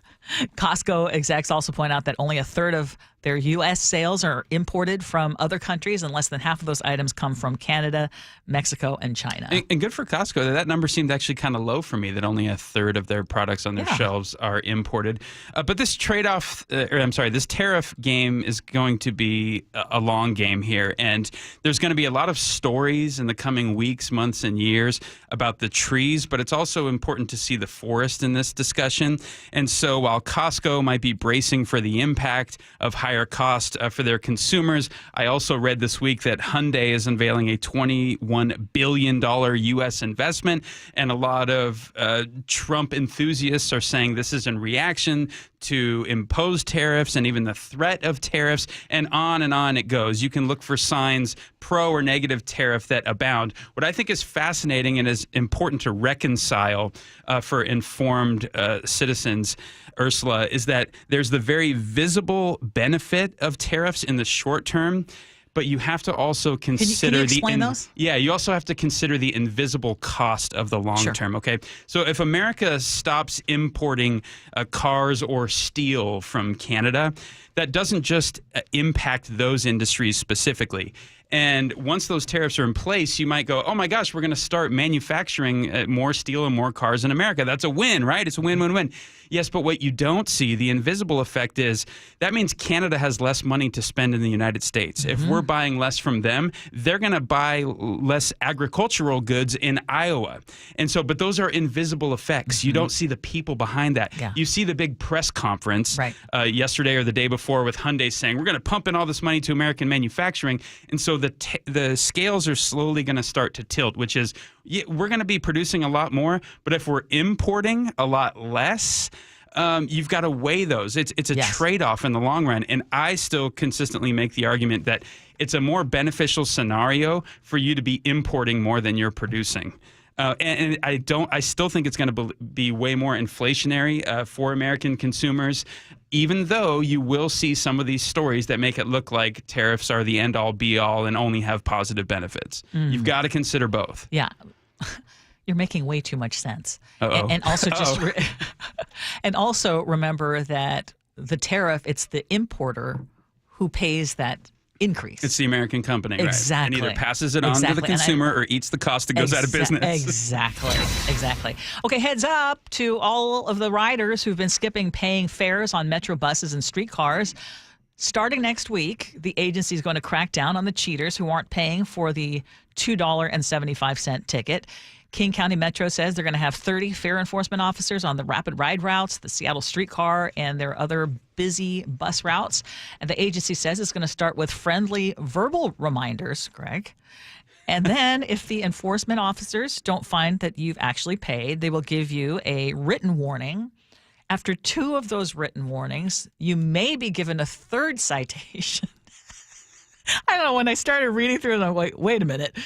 [SPEAKER 4] Costco execs also point out that only a third of their U.S. sales are imported from other countries, and less than half of those items come from Canada, Mexico, and China.
[SPEAKER 5] And good for Costco. That number seemed actually kind of low for me, that only a third of their products on their shelves are imported. But this this tariff game is going to be a long game here. And there's going to be a lot of stories in the coming weeks, months, and years about the trees, but it's also important to see the forest in this discussion. And so while Costco might be bracing for the impact of higher cost for their consumers, I also read this week that Hyundai is unveiling a $21 billion U.S. investment, and a lot of Trump enthusiasts are saying this is in reaction to imposed tariffs and even the threat of tariffs, and on it goes. You can look for signs, pro or negative tariff, that abound. What I think is fascinating and is important to reconcile for informed citizens, Ursula, is that there's the very visible benefit of tariffs in the short term, but you have to also consider
[SPEAKER 4] can you explain those?
[SPEAKER 5] Yeah, you also have to consider the invisible cost of the long term, okay? So if America stops importing cars or steel from Canada, that doesn't just impact those industries specifically. And once those tariffs are in place, you might go, oh my gosh, we're going to start manufacturing more steel and more cars in America. That's a win, right? It's a win-win-win. Yes, but what you don't see, the invisible effect, is that means Canada has less money to spend in the United States. If we're buying less from them, they're going to buy less agricultural goods in Iowa. And so, but those are invisible effects. You don't see the people behind that.
[SPEAKER 4] Yeah.
[SPEAKER 5] You see the big press conference yesterday or the day before with Hyundai saying, we're going to pump in all this money to American manufacturing. And so the scales are slowly going to start to tilt, which is, we're going to be producing a lot more, but if we're importing a lot less, you've got to weigh those. It's a trade-off in the long run. And I still consistently make the argument that it's a more beneficial scenario for you to be importing more than you're producing. And I still think it's going to be way more inflationary for American consumers, even though you will see some of these stories that make it look like tariffs are the end-all, be-all and only have positive benefits. You've got to consider both.
[SPEAKER 4] Yeah. You're making way too much sense.
[SPEAKER 5] Uh-oh.
[SPEAKER 4] And also and also remember that the tariff, it's the importer who pays that increase.
[SPEAKER 5] It's the American company, right?
[SPEAKER 4] Exactly.
[SPEAKER 5] And either passes it on to the consumer or eats the cost that goes out of business.
[SPEAKER 4] Exactly. Okay, heads up to all of the riders who've been skipping paying fares on metro buses and streetcars. Starting next week, the agency is going to crack down on the cheaters who aren't paying for the $2.75 ticket. King County Metro says they're going to have 30 fare enforcement officers on the rapid ride routes, the Seattle streetcar, and their other busy bus routes. And the agency says it's going to start with friendly verbal reminders, Greg. And then if the enforcement officers don't find that you've actually paid, they will give you a written warning. After 2 of those written warnings, you may be given a 3rd citation. I don't know. When I started reading through it, I'm like, wait a minute.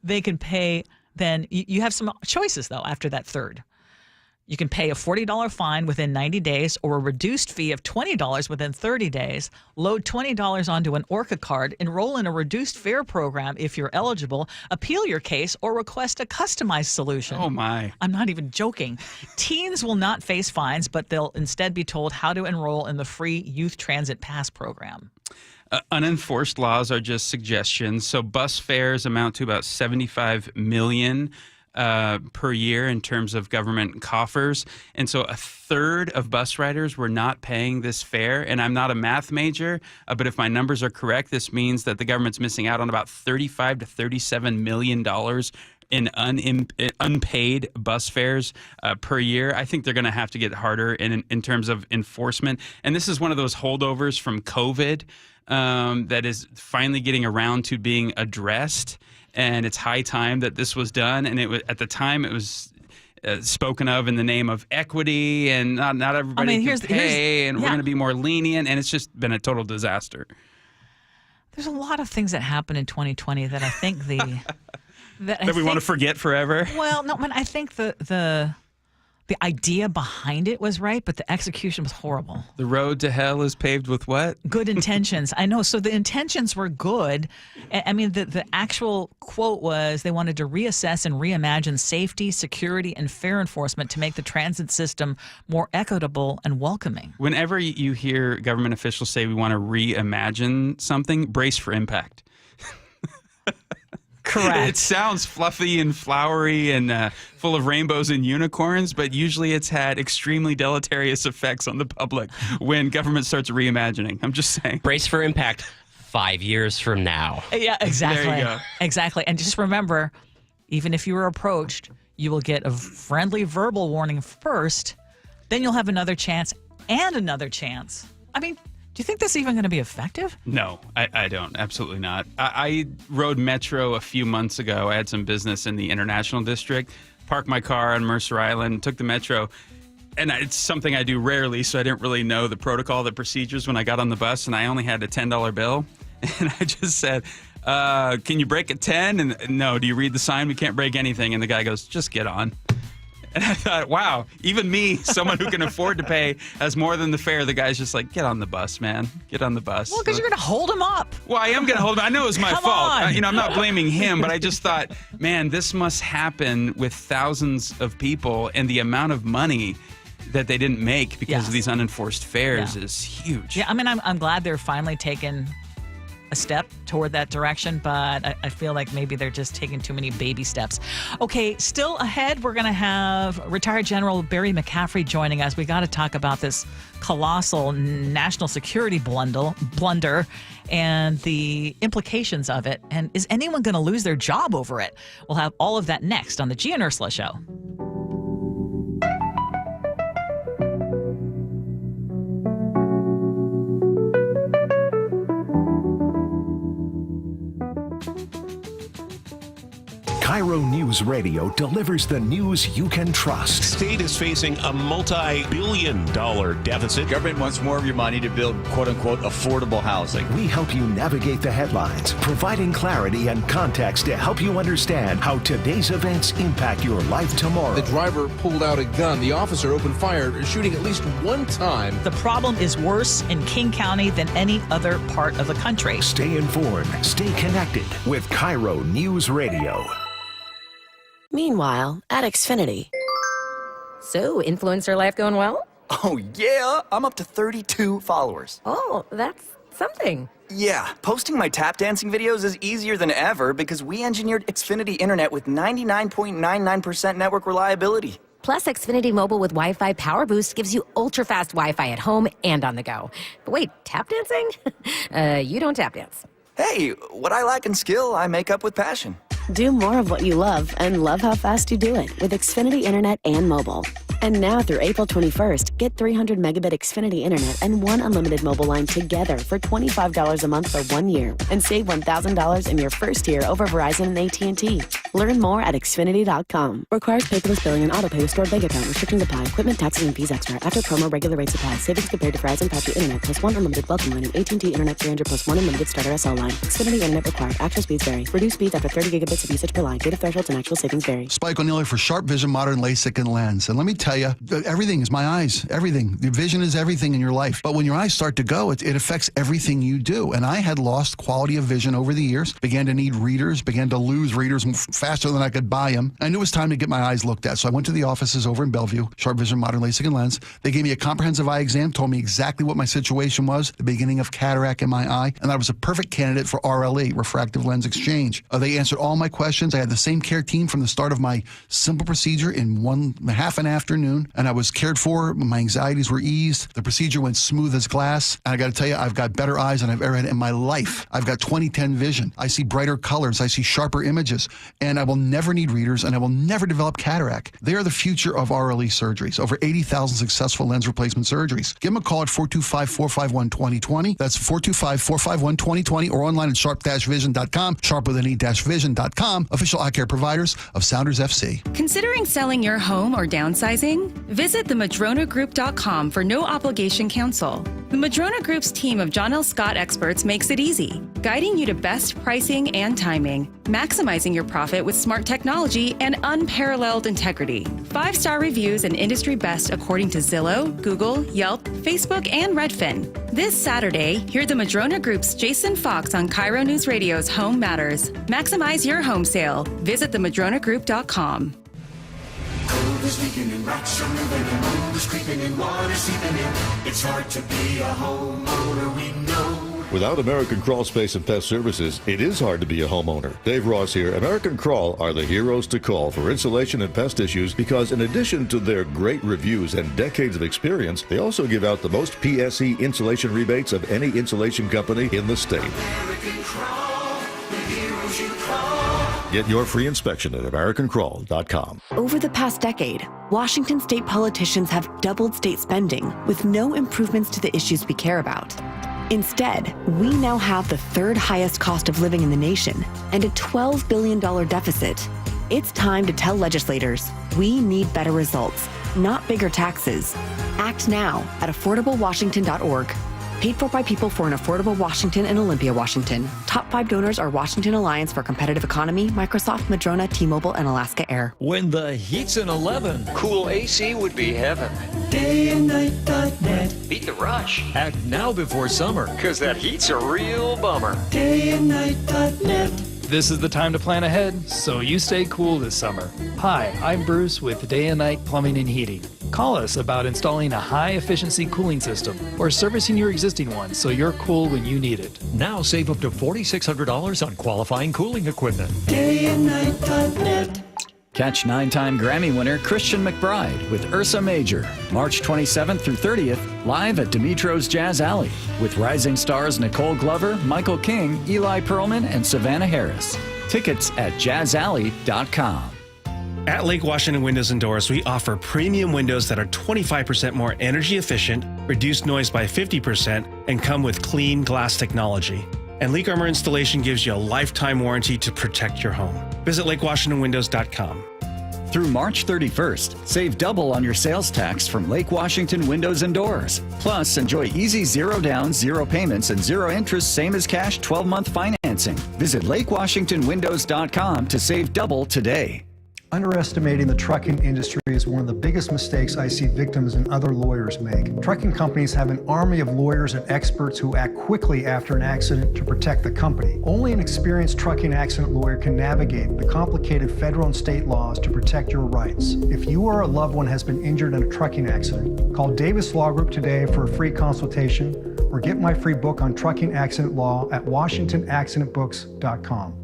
[SPEAKER 4] They can pay. Then you have some choices, though, after that 3rd. You can pay a $40 fine within 90 days or a reduced fee of $20 within 30 days, load $20 onto an ORCA card, enroll in a reduced fare program if you're eligible, appeal your case, or request a customized solution.
[SPEAKER 5] Oh, my.
[SPEAKER 4] I'm not even joking. Teens will not face fines, but they'll instead be told how to enroll in the free Youth Transit Pass program.
[SPEAKER 5] Unenforced laws are just suggestions. So bus fares amount to about $75 million per year in terms of government coffers. And so a third of bus riders were not paying this fare. And I'm not a math major, but if my numbers are correct, this means that the government's missing out on about $35 to $37 million in unpaid bus fares per year. I think they're going to have to get harder in terms of enforcement. And this is one of those holdovers from COVID that is finally getting around to being addressed. And it's high time that this was done. And it was, at the time, it was spoken of in the name of equity, and not everybody can pay, and we're going to be more lenient. And it's just been a total disaster.
[SPEAKER 4] There's a lot of things that happened in 2020 that I think
[SPEAKER 5] that we want to forget forever.
[SPEAKER 4] Well, no, I think the idea behind it was right, but the execution was horrible.
[SPEAKER 5] The road to hell is paved with what?
[SPEAKER 4] Good intentions. I know. So the intentions were good. I mean, the actual quote was they wanted to reassess and reimagine safety, security, and fare enforcement to make the transit system more equitable and welcoming.
[SPEAKER 5] Whenever you hear government officials say we want to reimagine something, brace for impact.
[SPEAKER 4] Correct.
[SPEAKER 5] It sounds fluffy and flowery and full of rainbows and unicorns, but usually it's had extremely deleterious effects on the public when government starts reimagining. I'm just saying.
[SPEAKER 9] Brace for impact 5 years from now.
[SPEAKER 4] Yeah, exactly.
[SPEAKER 5] There you go.
[SPEAKER 4] Exactly. And just remember, even if you were approached, you will get a friendly verbal warning first, then you'll have another chance and another chance. I mean, do you think this is even going to be effective?
[SPEAKER 5] No, I don't. Absolutely not. I rode Metro a few months ago. I had some business in the International District, parked my car on Mercer Island, took the Metro, and it's something I do rarely, so I didn't really know the protocol, the procedures when I got on the bus, and I only had a $10 bill. And I just said, can you break at 10? And no, do you read the sign? We can't break anything. And the guy goes, just get on. And I thought, wow, even me, someone who can afford to pay, has more than the fare. The guy's just like, get on the bus, man. Get on the bus.
[SPEAKER 4] Well, because you're going to hold him up.
[SPEAKER 5] Well, I am going to hold him. I know it was my
[SPEAKER 4] Come
[SPEAKER 5] fault.
[SPEAKER 4] on.
[SPEAKER 5] I'm not blaming him, but I just thought, man, this must happen with thousands of people, and the amount of money that they didn't make because of these unenforced fares is huge.
[SPEAKER 4] Yeah, I mean, I'm glad they're finally taking a step toward that direction, but I feel like maybe they're just taking too many baby steps. Okay, still ahead, we're going to have retired General Barry McCaffrey joining us. We got to talk about this colossal national security blunder and the implications of it. And is anyone going to lose their job over it? We'll have all of that next on the G and Ursula Show.
[SPEAKER 19] KIRO Newsradio delivers the news you can trust.
[SPEAKER 16] State is facing a multi-billion-dollar deficit.
[SPEAKER 18] Government wants more of your money to build quote-unquote affordable housing.
[SPEAKER 19] We help you navigate the headlines, providing clarity and context to help you understand how today's events impact your life tomorrow.
[SPEAKER 23] The driver pulled out a gun. The officer opened fire, shooting at least one time.
[SPEAKER 4] The problem is worse in King County than any other part of the country.
[SPEAKER 19] Stay informed, stay connected with KIRO Newsradio.
[SPEAKER 24] Meanwhile, at Xfinity.
[SPEAKER 25] So, influencer life going well?
[SPEAKER 26] Oh, yeah. I'm up to 32 followers.
[SPEAKER 25] Oh, that's something.
[SPEAKER 26] Yeah, posting my tap dancing videos is easier than ever because we engineered Xfinity Internet with 99.99% network reliability.
[SPEAKER 25] Plus, Xfinity Mobile with Wi-Fi Power Boost gives you ultra-fast Wi-Fi at home and on the go. But wait, tap dancing? You don't tap dance.
[SPEAKER 26] Hey, what I lack in skill, I make up with passion.
[SPEAKER 3] Do more of what you love and love how fast you do it with Xfinity Internet and mobile. And now through April 21st, get 300 megabit Xfinity Internet and one unlimited mobile line together for $25 a month for 1 year and save $1,000 in your first year over Verizon and AT&T. Learn more at Xfinity.com. Requires paperless billing and autopay with stored bank account. Restrictions apply. Equipment, taxes, and fees extra. After promo, regular rates apply. Savings compared to Verizon 5G Internet plus one unlimited welcome line and AT&T Internet 300 plus one unlimited starter SL line. Xfinity Internet required. Actual speeds vary. Reduced speeds after 30 gigabits of usage per line. Data thresholds and actual savings vary.
[SPEAKER 11] Spike O'Neill for Sharp Vision Modern LASIK and Lens. And let me tell you, everything is my eyes. Everything. The vision is everything in your life. But when your eyes start to go, it affects everything you do. And I had lost quality of vision over the years. Began to need readers. Began to lose readers faster than I could buy them. I knew it was time to get my eyes looked at. So I went to the offices over in Bellevue, Sharp Vision Modern LASIK and Lens. They gave me a comprehensive eye exam, told me exactly what my situation was, the beginning of cataract in my eye, and I was a perfect candidate for RLE, refractive lens exchange. They answered all my questions. I had the same care team from the start of my simple procedure in half an afternoon, and I was cared for. My anxieties were eased. The procedure went smooth as glass. And I got to tell you, I've got better eyes than I've ever had in my life. I've got 20/10 vision. I see brighter colors. I see sharper images. And I will never need readers, and I will never develop cataract. They are the future of RLE surgeries. Over 80,000 successful lens replacement surgeries. Give them a call at 425-451-2020. That's 425-451-2020 or online at sharp-vision.com, sharp with an e-vision.com, official eye care providers of Sounders FC.
[SPEAKER 12] Considering selling your home or downsizing? Visit themadronagroup.com for no obligation counsel. The Madrona Group's team of John L. Scott experts makes it easy, guiding you to best pricing and timing, maximizing your profit with smart technology and unparalleled integrity. 5-star reviews and industry best according to Zillow, Google, Yelp, Facebook, and Redfin. This Saturday, hear the Madrona Group's Jason Fox on KIRO Newsradio's Home Matters. Maximize your home sale. Visit themadronagroup.com.
[SPEAKER 13] Cold is leaking and rocks are moving and mold is creeping and water seeping in. It's hard to be a homeowner, we know.
[SPEAKER 14] Without American Crawl Space and Pest Services, it is hard to be a homeowner. Dave Ross here. American Crawl are the heroes to call for insulation and pest issues because in addition to their great reviews and decades of experience, they also give out the most PSE insulation rebates of any insulation company in the state.
[SPEAKER 13] American Crawl, the heroes you call.
[SPEAKER 14] Get your free inspection at AmericanCrawl.com.
[SPEAKER 2] Over the past decade, Washington state politicians have doubled state spending with no improvements to the issues we care about. Instead, we now have the third highest cost of living in the nation and a $12 billion deficit. It's time to tell legislators we need better results, not bigger taxes. Act now at affordablewashington.org. Paid for by people for an affordable Washington and Olympia, Washington. Top 5 donors are Washington Alliance for Competitive Economy, Microsoft, Madrona, T-Mobile, and Alaska Air.
[SPEAKER 20] When the heat's an 11, cool AC would be heaven.
[SPEAKER 13] Dayandnight.net.
[SPEAKER 20] Beat the rush. Act now before summer, because that heat's a real bummer.
[SPEAKER 13] Dayandnight.net.
[SPEAKER 24] This is the time to plan ahead, so you stay cool this summer. Hi, I'm Bruce with Day and Night Plumbing and Heating. Call us about installing a high-efficiency cooling system or servicing your existing one so you're cool when you need it.
[SPEAKER 20] Now save up to $4,600 on qualifying cooling equipment.
[SPEAKER 13] Dayandnight.net.
[SPEAKER 27] Catch 9-time Grammy winner Christian McBride with Ursa Major, March 27th through 30th, live at Dimitro's Jazz Alley, with rising stars Nicole Glover, Michael King, Eli Pearlman, and Savannah Harris. Tickets at jazzalley.com.
[SPEAKER 28] At Lake Washington Windows and Doors, we offer premium windows that are 25% more energy efficient, reduce noise by 50%, and come with clean glass technology. And Leak Armor installation gives you a lifetime warranty to protect your home. Visit LakeWashingtonWindows.com.
[SPEAKER 27] Through March 31st, save double on your sales tax from Lake Washington Windows and Doors. Plus, enjoy easy zero down, zero payments, and zero interest, same as cash 12-month financing. Visit LakeWashingtonWindows.com to save double today.
[SPEAKER 29] Underestimating the trucking industry is one of the biggest mistakes I see victims and other lawyers make. Trucking companies have an army of lawyers and experts who act quickly after an accident to protect the company. Only an experienced trucking accident lawyer can navigate the complicated federal and state laws to protect your rights. If you or a loved one has been injured in a trucking accident, call Davis Law Group today for a free consultation or get my free book on trucking accident law at WashingtonAccidentBooks.com.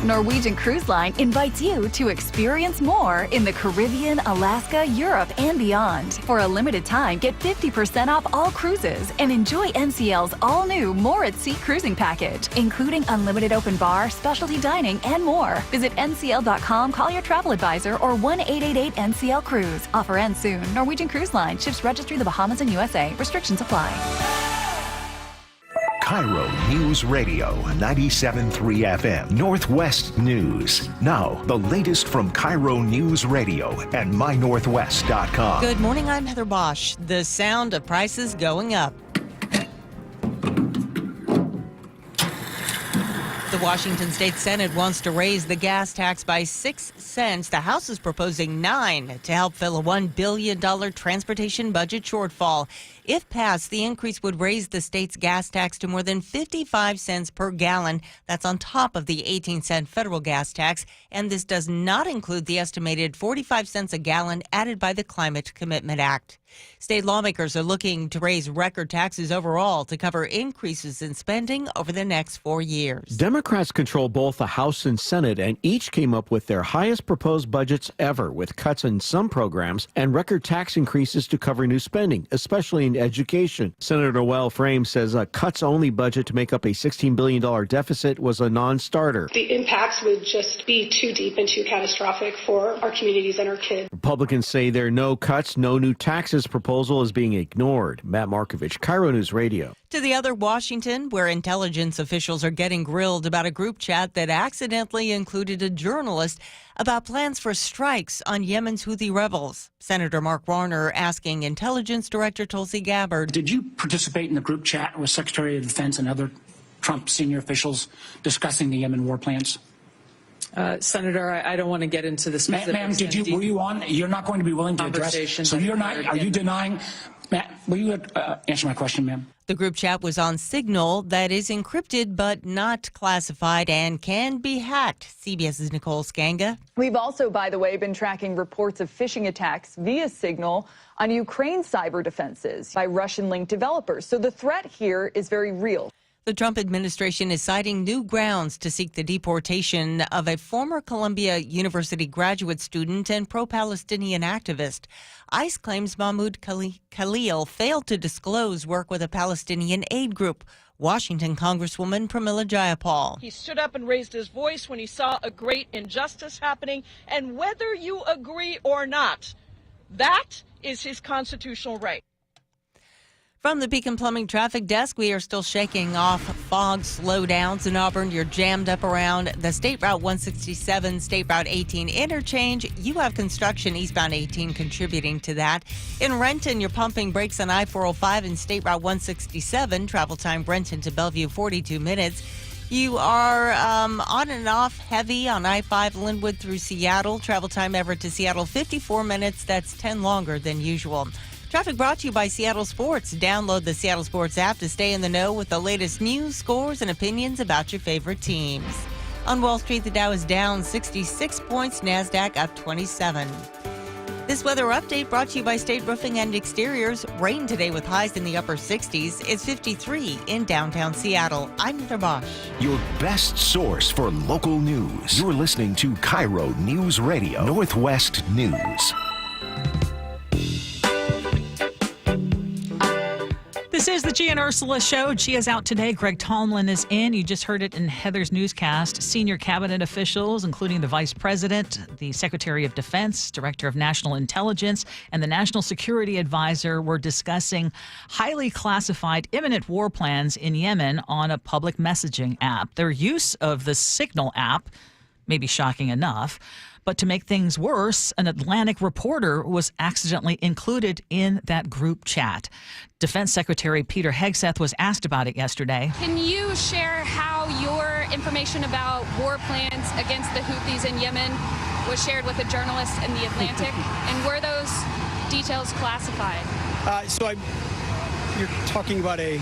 [SPEAKER 1] Norwegian Cruise Line invites you to experience more in the Caribbean, Alaska, Europe, and beyond. For a limited time, get 50% off all cruises and enjoy NCL's all-new More at Sea cruising package, including unlimited open bar, specialty dining, and more. Visit ncl.com, call your travel advisor, or 1-888-NCL-CRUISE. Offer ends soon. Norwegian Cruise Line. Ships registry the Bahamas and USA. Restrictions apply.
[SPEAKER 19] KIRO News Radio, 97.3 FM, Northwest News. Now, the latest from KIRO News Radio and mynorthwest.com.
[SPEAKER 6] Good morning, I'm Heather Bosch. The sound of prices going up. The Washington State Senate wants to raise the gas tax by 6 cents. The House is proposing 9 to help fill a $1 billion transportation budget shortfall. If passed, the increase would raise the state's gas tax to more than 55 cents per gallon. That's on top of the 18-cent federal gas tax. And this does not include the estimated 45 cents a gallon added by the Climate Commitment Act. State lawmakers are looking to raise record taxes overall to cover increases in spending over the next 4 years.
[SPEAKER 7] Democrats control both the House and Senate, and each came up with their highest proposed budgets ever, with cuts in some programs and record tax increases to cover new spending, especially in education. Senator Noel Frame says a cuts-only budget to make up a $16 billion deficit was a non-starter.
[SPEAKER 8] The impacts would just be too deep and too catastrophic for our communities and our kids.
[SPEAKER 7] Republicans say their no cuts, no new taxes proposal is being ignored. Matt Markovich, KIRO News Radio.
[SPEAKER 6] To the other Washington, where intelligence officials are getting grilled about a group chat that accidentally included a journalist about plans for strikes on Yemen's Houthi rebels. Senator Mark Warner asking Intelligence Director Tulsi Gabbard,
[SPEAKER 10] did you participate in the group chat with Secretary of Defense and other Trump senior officials discussing the Yemen war plans?
[SPEAKER 15] Senator, I don't want to get into the specifics.
[SPEAKER 10] Ma'am, were you on? You're not going to be willing to address. So you're not. Are you denying? Will you answer my question, ma'am?
[SPEAKER 6] The group chat was on Signal that is encrypted but not classified and can be hacked. CBS's Nicole Skanga.
[SPEAKER 17] We've also, by the way, been tracking reports of phishing attacks via Signal on Ukraine's cyber defenses by Russian-linked developers. So the threat here is very real.
[SPEAKER 6] The Trump administration is citing new grounds to seek the deportation of a former Columbia University graduate student and pro-Palestinian activist. ICE claims Mahmoud Khalil failed to disclose work with a Palestinian aid group. Washington Congresswoman Pramila Jayapal.
[SPEAKER 21] He stood up and raised his voice when he saw a great injustice happening, and whether you agree or not, that is his constitutional right.
[SPEAKER 6] From the Beacon Plumbing Traffic Desk, we are still shaking off fog slowdowns in Auburn. You're jammed up around the State Route 167, State Route 18 interchange. You have construction eastbound 18 contributing to that. In Renton, you're pumping brakes on I-405 and State Route 167. Travel time Renton to Bellevue, 42 minutes. You are on and off heavy on I-5 Linwood through Seattle. Travel time Everett to Seattle, 54 minutes. That's 10 longer than usual. Traffic brought to you by Seattle Sports. Download the Seattle Sports app to stay in the know with the latest news, scores, and opinions about your favorite teams. On Wall Street, the Dow is down 66 points, NASDAQ up 27. This weather update brought to you by State Roofing and Exteriors. Rain today with highs in the upper 60s. It's 53 in downtown Seattle. I'm Heather Bosch.
[SPEAKER 19] Your best source for local news. You're listening to KIRO News Radio, Northwest News.
[SPEAKER 4] This is the Gia and Ursula Show. Gia's out today. Greg Tomlin is in. You just heard it in Heather's newscast. Senior cabinet officials, including the Vice President, the Secretary of Defense, Director of National Intelligence, and the National Security Advisor, were discussing highly classified imminent war plans in Yemen on a public messaging app. Their use of the Signal app may be shocking enough. But to make things worse, an Atlantic reporter was accidentally included in that group chat. Defense Secretary Peter Hegseth was asked about it yesterday.
[SPEAKER 22] Can you share how your information about war plans against the Houthis in Yemen was shared with a journalist in the Atlantic? And were those details classified?
[SPEAKER 30] You're talking about a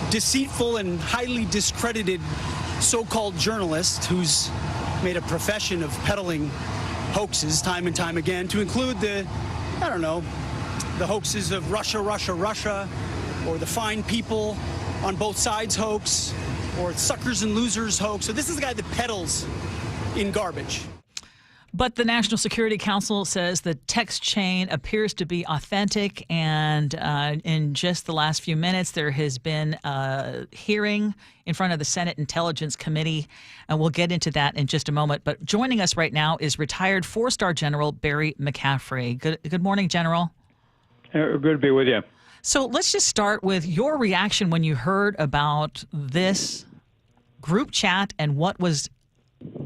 [SPEAKER 30] deceitful and highly discredited so-called journalist who's made a profession of peddling hoaxes time and time again, to include the hoaxes of Russia, or the fine people on both sides hoax. or suckers and losers hoax. So this is the guy that peddles in garbage.
[SPEAKER 4] But the National Security Council says the text chain appears to be authentic, and in just the last few minutes, there has been a hearing in front of the Senate Intelligence Committee, and we'll get into that in just a moment. But joining us right now is retired four-star General Barry McCaffrey. Good morning, General.
[SPEAKER 3] Good to be with you.
[SPEAKER 4] So let's just start with your reaction when you heard about this group chat and what was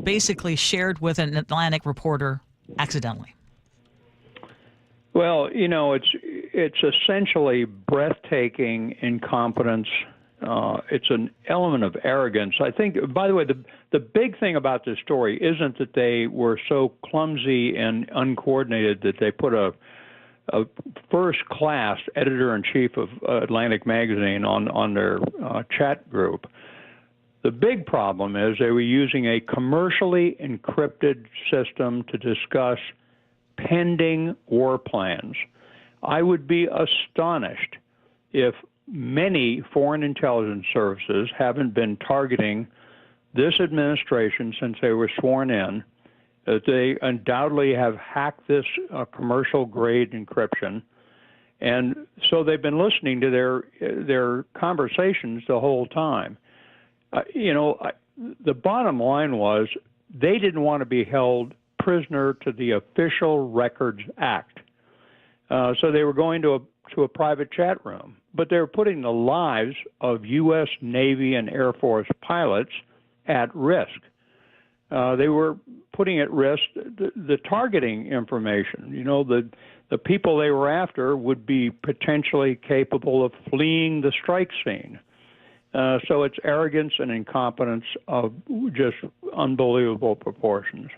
[SPEAKER 4] basically shared with an Atlantic reporter accidentally.
[SPEAKER 3] Well, it's essentially breathtaking incompetence. It's an element of arrogance. I think, by the way, the big thing about this story isn't that they were so clumsy and uncoordinated that they put a first-class editor-in-chief of Atlantic Magazine on their chat group. The big problem is they were using a commercially encrypted system to discuss pending war plans. I would be astonished if many foreign intelligence services haven't been targeting this administration since they were sworn in, that they undoubtedly have hacked this commercial-grade encryption. And so they've been listening to their conversations the whole time. The bottom line was they didn't want to be held prisoner to the Official Records Act. So they were going to a private chat room. But they were putting the lives of U.S. Navy and Air Force pilots at risk. They were putting at risk the targeting information. The people they were after would be potentially capable of fleeing the strike scene. So it's arrogance and incompetence of just unbelievable proportions.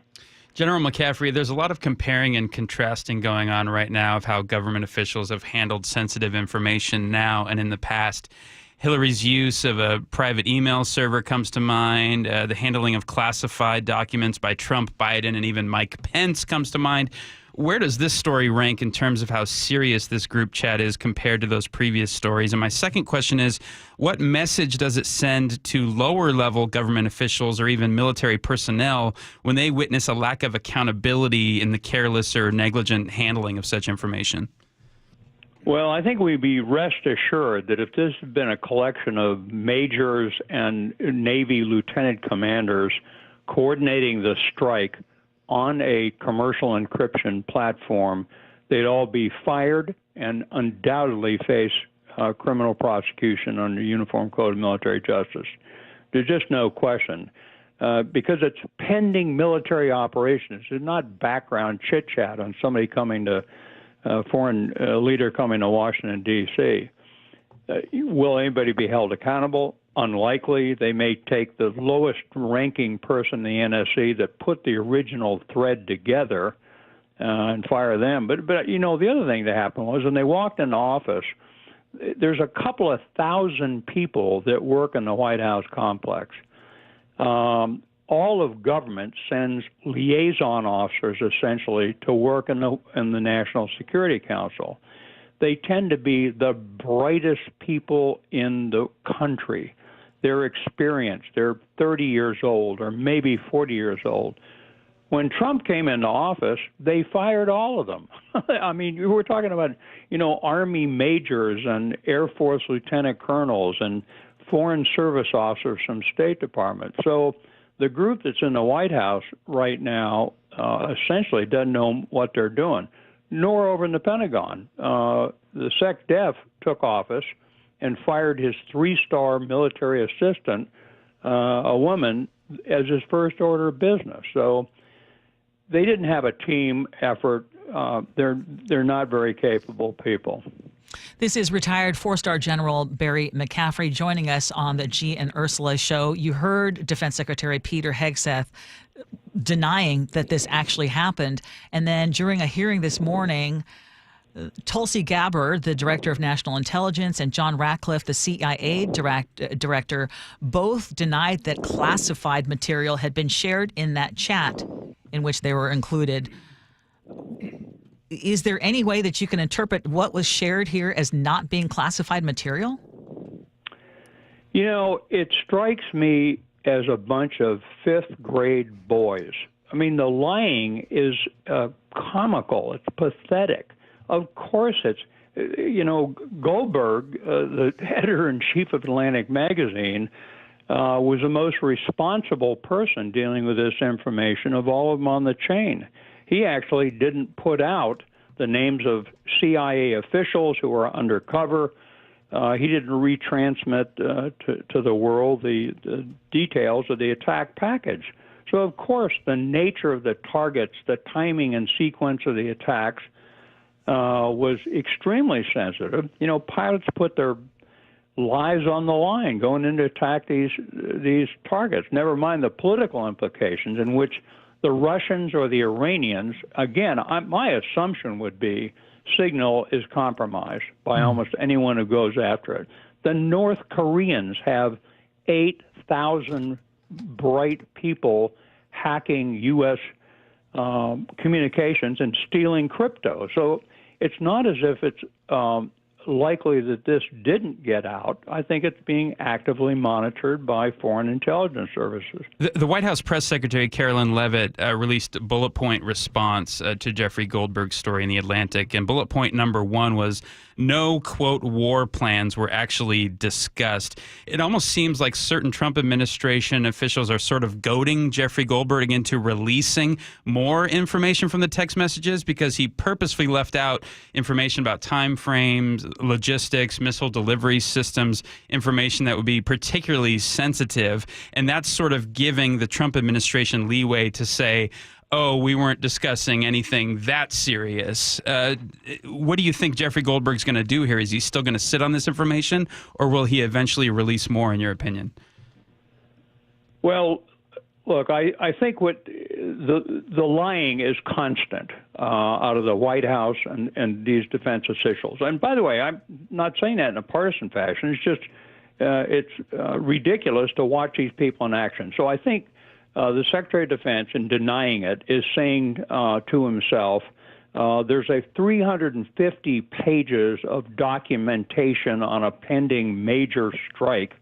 [SPEAKER 5] General McCaffrey, there's a lot of comparing and contrasting going on right now of how government officials have handled sensitive information now and in the past. Hillary's use of a private email server comes to mind. The handling of classified documents by Trump, Biden, and even Mike Pence comes to mind. Where does this story rank in terms of how serious this group chat is compared to those previous stories? And my second question is, what message does it send to lower-level government officials or even military personnel when they witness a lack of accountability in the careless or negligent handling of such information?
[SPEAKER 3] Well, I think we'd be rest assured that if this had been a collection of majors and Navy lieutenant commanders coordinating the strike on a commercial encryption platform, they'd all be fired and undoubtedly face criminal prosecution under the Uniform Code of Military Justice. There's just no question. Because it's pending military operations. It's not background chit-chat on somebody coming to foreign leader coming to Washington, D.C. Will anybody be held accountable? Unlikely. They may take the lowest ranking person in the NSC that put the original thread together and fire them. But the other thing that happened was when they walked into office, there's a couple of thousand people that work in the White House complex. All of government sends liaison officers essentially to work in the National Security Council. They tend to be the brightest people in the country. They're experienced. They're 30 years old or maybe 40 years old. When Trump came into office, they fired all of them. I mean, we're talking about, Army majors and Air Force lieutenant colonels and Foreign Service officers from State Department. So the group that's in the White House right now essentially doesn't know what they're doing, nor over in the Pentagon. The SecDef took office and fired his 3-star military assistant, a woman, as his first order of business. So they didn't have a team effort. They're not very capable people.
[SPEAKER 4] This is retired 4-star General Barry McCaffrey joining us on the G and Ursula show. You heard Defense Secretary Peter Hegseth denying that this actually happened. And then during a hearing this morning, Tulsi Gabbard, the Director of National Intelligence, and John Ratcliffe, the CIA Director, both denied that classified material had been shared in that chat in which they were included. Is there any way that you can interpret what was shared here as not being classified material?
[SPEAKER 3] You know, it strikes me as a bunch of fifth-grade boys. I mean, the lying is comical. It's pathetic. Of course it's, Goldberg, the editor-in-chief of Atlantic Magazine, was the most responsible person dealing with this information of all of them on the chain. He actually didn't put out the names of CIA officials who were undercover. He didn't retransmit to the world the details of the attack package. So, of course, the nature of the targets, the timing and sequence of the attacks was extremely sensitive. You know, pilots put their lives on the line going in to attack these targets, never mind the political implications in which the Russians or the Iranians, again, my assumption would be signal is compromised by almost anyone who goes after it. The North Koreans have 8,000 bright people hacking U.S. Communications and stealing crypto. So it's not as if it's likely that this didn't get out. I think it's being actively monitored by foreign intelligence services.
[SPEAKER 5] The White House Press Secretary Carolyn Leavitt released a bullet point response to Jeffrey Goldberg's story in The Atlantic, and bullet point number 1 was no, quote, war plans were actually discussed. It almost seems like certain Trump administration officials are sort of goading Jeffrey Goldberg into releasing more information from the text messages because he purposefully left out information about time frames, logistics, missile delivery systems, information that would be particularly sensitive. And that's sort of giving the Trump administration leeway to say, oh, we weren't discussing anything that serious. What do you think Jeffrey Goldberg's going to do here? Is he still going to sit on this information, or will he eventually release more, in your opinion?
[SPEAKER 3] Well, look, I think what the lying is constant out of the White House and these defense officials. And by the way, I'm not saying that in a partisan fashion. It's just it's ridiculous to watch these people in action. So I think the Secretary of Defense, in denying it, is saying to himself, there's a 350 pages of documentation on a pending major strike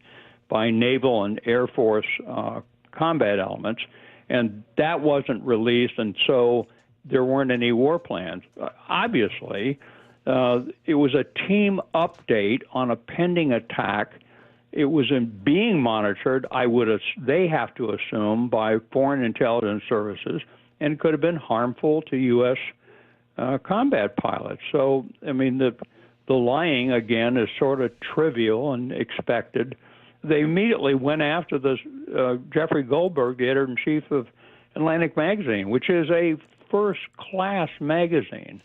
[SPEAKER 3] by naval and Air Force combat elements, and that wasn't released, and so there weren't any war plans. Obviously, it was a team update on a pending attack. It was being monitored, they have to assume, by foreign intelligence services, and could have been harmful to U.S. Combat pilots. So, I mean, the lying, again, is sort of trivial and expected. They immediately went after this Jeffrey Goldberg, the editor-in-chief of Atlantic Magazine, which is a first-class magazine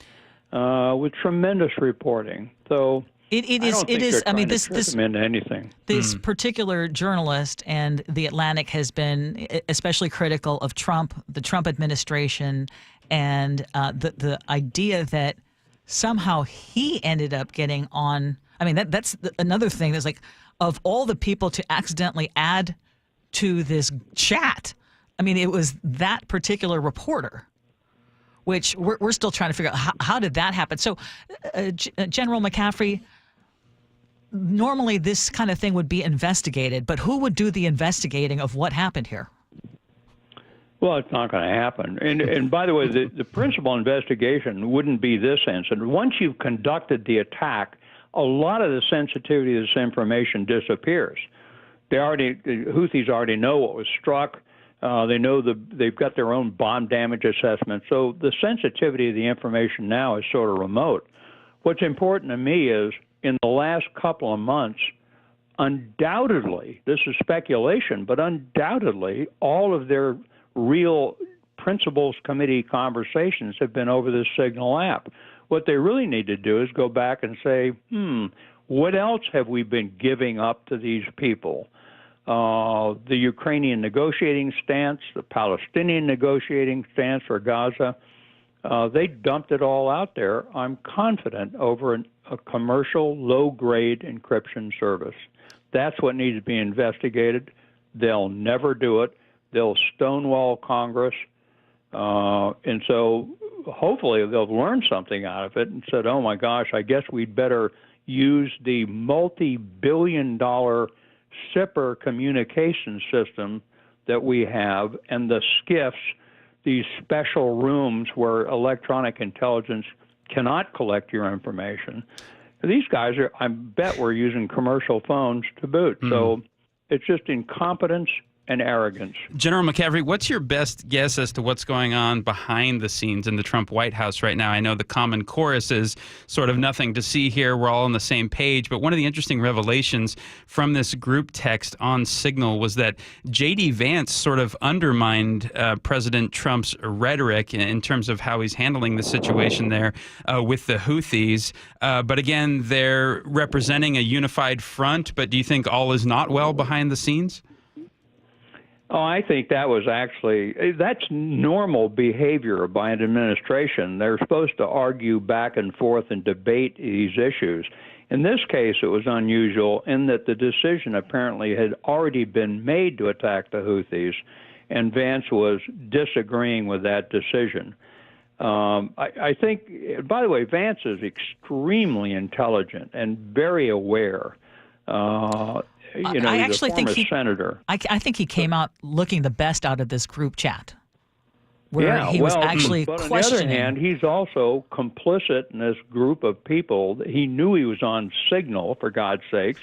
[SPEAKER 3] with tremendous reporting. So It is. I mean, this anything.
[SPEAKER 4] This particular journalist and the Atlantic has been especially critical of Trump, the Trump administration, and the idea that somehow he ended up getting on. I mean, that's another thing. That's like, of all the people to accidentally add to this chat, I mean, it was that particular reporter, which we're still trying to figure out how did that happen. So, General McCaffrey, normally this kind of thing would be investigated, but who would do the investigating of what happened here?
[SPEAKER 3] Well, it's not going to happen. And by the way, the principal investigation wouldn't be this incident. Once you've conducted the attack, a lot of the sensitivity of this information disappears. The Houthis already know what was struck. They know they've got their own bomb damage assessment. So the sensitivity of the information now is sort of remote. What's important to me is, in the last couple of months, undoubtedly, this is speculation, but undoubtedly, all of their real principals committee conversations have been over this Signal app. What they really need to do is go back and say, what else have we been giving up to these people? The Ukrainian negotiating stance, the Palestinian negotiating stance for Gaza, they dumped it all out there, I'm confident, over a commercial low-grade encryption service. That's what needs to be investigated. They'll never do it. They'll stonewall Congress. And so hopefully they'll learn something out of it and said, oh, my gosh, I guess we'd better use the multi-billion-dollar SIPR communication system that we have and the SCIFs, these special rooms where electronic intelligence cannot collect your information. These guys I bet, were using commercial phones to boot. So it's just incompetence and arrogance.
[SPEAKER 5] General McCaffrey, what's your best guess as to what's going on behind the scenes in the Trump White House right now? I know the common chorus is sort of nothing to see here. We're all on the same page. But one of the interesting revelations from this group text on Signal was that J.D. Vance sort of undermined President Trump's rhetoric in terms of how he's handling the situation there with the Houthis. But again, they're representing a unified front. But do you think all is not well behind the scenes?
[SPEAKER 3] Oh, I think that's normal behavior by an administration. They're supposed to argue back and forth and debate these issues. In this case, it was unusual in that the decision apparently had already been made to attack the Houthis, and Vance was disagreeing with that decision. I think, by the way, Vance is extremely intelligent and very aware. He's a former senator.
[SPEAKER 4] I think he came out looking the best out of this group chat, where he was actually questioning.
[SPEAKER 3] But on the other hand, he's also complicit in this group of people. He knew he was on Signal, for God's sakes.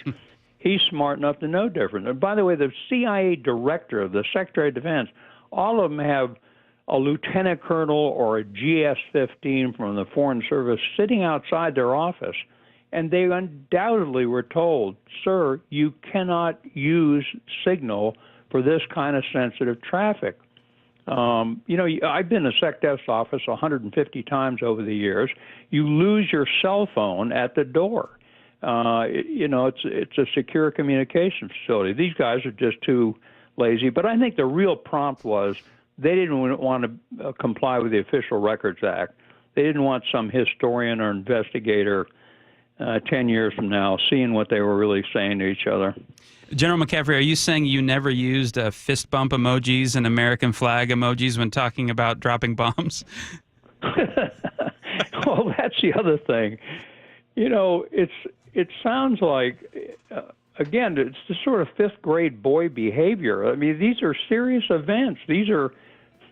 [SPEAKER 3] He's smart enough to know different. And by the way, the CIA director, the Secretary of Defense, all of them have a lieutenant colonel or a GS-15 from the Foreign Service sitting outside their office. And they undoubtedly were told, sir, you cannot use Signal for this kind of sensitive traffic. I've been to SecDef's office 150 times over the years. You lose your cell phone at the door. It's a secure communication facility. These guys are just too lazy. But I think the real prompt was they didn't want to comply with the Official Records Act. They didn't want some historian or investigator 10 years from now, seeing what they were really saying to each other.
[SPEAKER 5] General McCaffrey, are you saying you never used fist bump emojis and American flag emojis when talking about dropping bombs?
[SPEAKER 3] Well, that's the other thing. It sounds like, again, it's the sort of fifth grade boy behavior. I mean, these are serious events. These are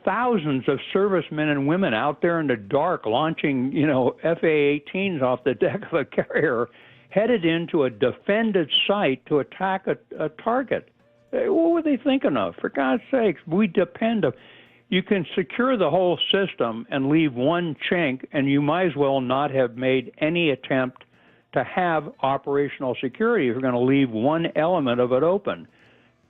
[SPEAKER 3] thousands of servicemen and women out there in the dark launching, FA-18s off the deck of a carrier, headed into a defended site to attack a target. What were they thinking of? For God's sakes, we depend on. You can secure the whole system and leave one chink, and you might as well not have made any attempt to have operational security if you're going to leave one element of it open.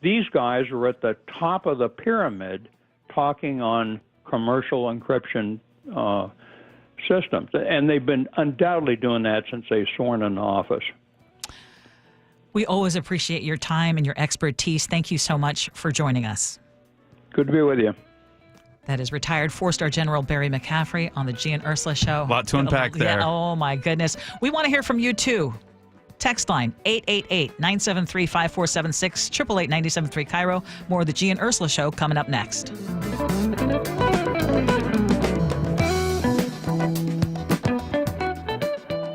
[SPEAKER 3] These guys are at the top of the pyramid talking on commercial encryption systems. And they've been undoubtedly doing that since they sworn in office.
[SPEAKER 4] We always appreciate your time and your expertise. Thank you so much for joining us.
[SPEAKER 3] Good to be with you.
[SPEAKER 4] That is retired four-star General Barry McCaffrey on the G and Ursula Show.
[SPEAKER 5] A lot to unpack there.
[SPEAKER 4] Yeah, oh, my goodness. We want to hear from you, too. Text line 888-973-5476, 888-973 KIRO. More of the G and Ursula Show coming up next.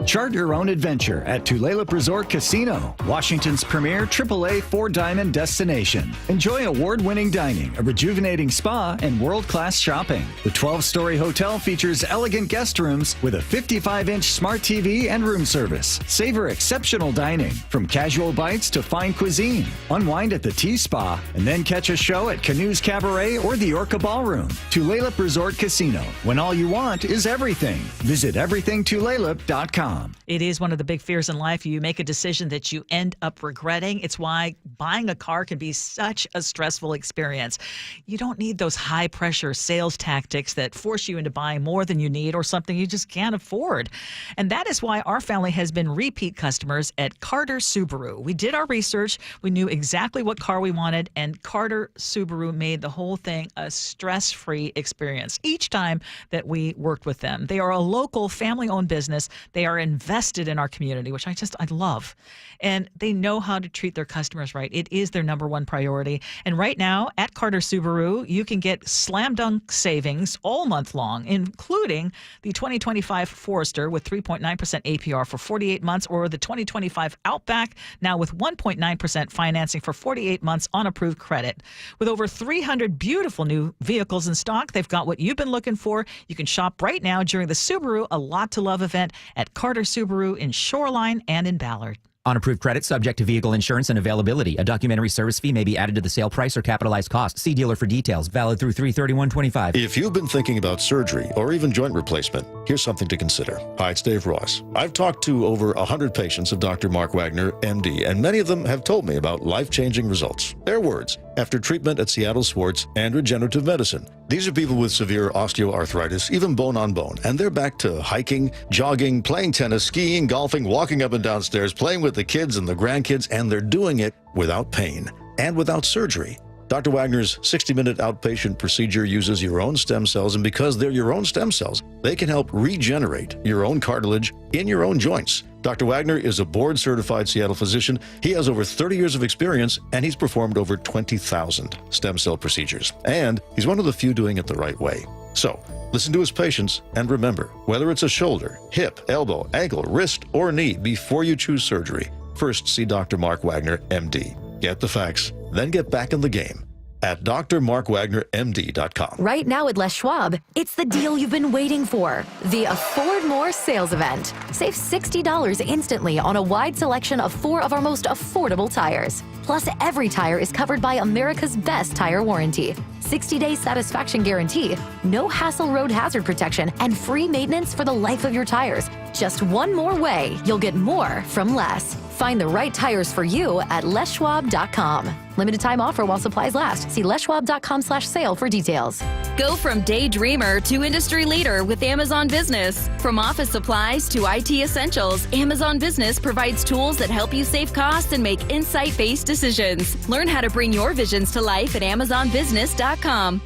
[SPEAKER 27] Chart your own adventure at Tulalip Resort Casino, Washington's premier AAA four-diamond destination. Enjoy award-winning dining, a rejuvenating spa, and world-class shopping. The 12-story hotel features elegant guest rooms with a 55-inch smart TV and room service. Savor exceptional dining, from casual bites to fine cuisine. Unwind at the Tea Spa, and then catch a show at Canoes Cabaret or the Orca Ballroom. Tulalip Resort Casino, when all you want is everything. Visit everythingtulalip.com.
[SPEAKER 4] It is one of the big fears in life. You make a decision that you end up regretting. It's why buying a car can be such a stressful experience. You don't need those high-pressure sales tactics that force you into buying more than you need or something you just can't afford. And that is why our family has been repeat customers at Carter Subaru. We did our research. We knew exactly what car we wanted, and Carter Subaru made the whole thing a stress-free experience each time that we worked with them. They are a local family-owned business. They are in invested in our community, which I love. And they know how to treat their customers right. It is their number one priority. And right now at Carter Subaru, you can get slam dunk savings all month long, including the 2025 Forester with 3.9% APR for 48 months, or the 2025 Outback now with 1.9% financing for 48 months on approved credit. With over 300 beautiful new vehicles in stock, they've got what you've been looking for. You can shop right now during the Subaru A Lot to Love event at Carter Subaru in Shoreline and in Ballard.
[SPEAKER 2] On approved credit, subject to vehicle insurance and availability. A documentary service fee may be added to the sale price or capitalized cost. See dealer for details. Valid through 3/31/25.
[SPEAKER 9] If you've been thinking about surgery or even joint replacement, here's something to consider. Hi, it's Dave Ross. I've talked to over 100 patients of Dr. Mark Wagner, MD, and many of them have told me about life-changing results. Their words, after treatment at Seattle Sports and Regenerative Medicine. These are people with severe osteoarthritis, even bone on bone, and they're back to hiking, jogging, playing tennis, skiing, golfing, walking up and down stairs, playing with the kids and the grandkids, and they're doing it without pain and without surgery. Dr. Wagner's 60-minute outpatient procedure uses your own stem cells, and because they're your own stem cells, they can help regenerate your own cartilage in your own joints. Dr. Wagner is a board-certified Seattle physician. He has over 30 years of experience, and he's performed over 20,000 stem cell procedures. And he's one of the few doing it the right way. So, listen to his patients, and remember, whether it's a shoulder, hip, elbow, ankle, wrist, or knee, before you choose surgery, first see Dr. Mark Wagner, MD. Get the facts, then get back in the game at drmarkwagnermd.com.
[SPEAKER 11] Right now at Les Schwab, it's the deal you've been waiting for. The Afford More sales event. Save $60 instantly on a wide selection of 4 of our most affordable tires. Plus, every tire is covered by America's best tire warranty. 60-day satisfaction guarantee, no hassle road hazard protection, and free maintenance for the life of your tires. Just one more way you'll get more from less. Find the right tires for you at leschwab.com. Limited time offer while supplies last. See leschwab.com/sale for details.
[SPEAKER 12] Go from daydreamer to industry leader with Amazon Business. From office supplies to IT essentials, Amazon Business provides tools that help you save costs and make insight-based decisions. Learn how to bring your visions to life at amazonbusiness.com.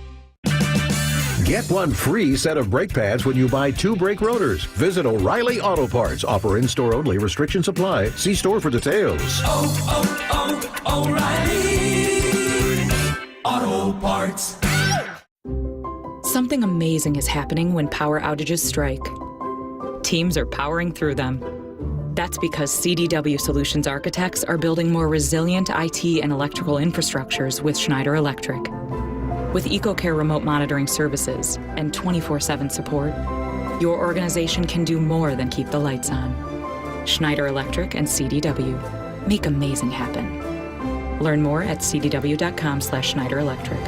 [SPEAKER 14] Get one free set of brake pads when you buy 2 brake rotors. Visit O'Reilly Auto Parts. Offer in-store only. Restrictions apply. See store for details.
[SPEAKER 13] O'Reilly Auto Parts.
[SPEAKER 16] Something amazing is happening when power outages strike. Teams are powering through them. That's because CDW Solutions architects are building more resilient IT and electrical infrastructures with Schneider Electric. With EcoCare remote monitoring services and 24/7 support, your organization can do more than keep the lights on. Schneider Electric and CDW make amazing happen. Learn more at cdw.com/Schneider Electric.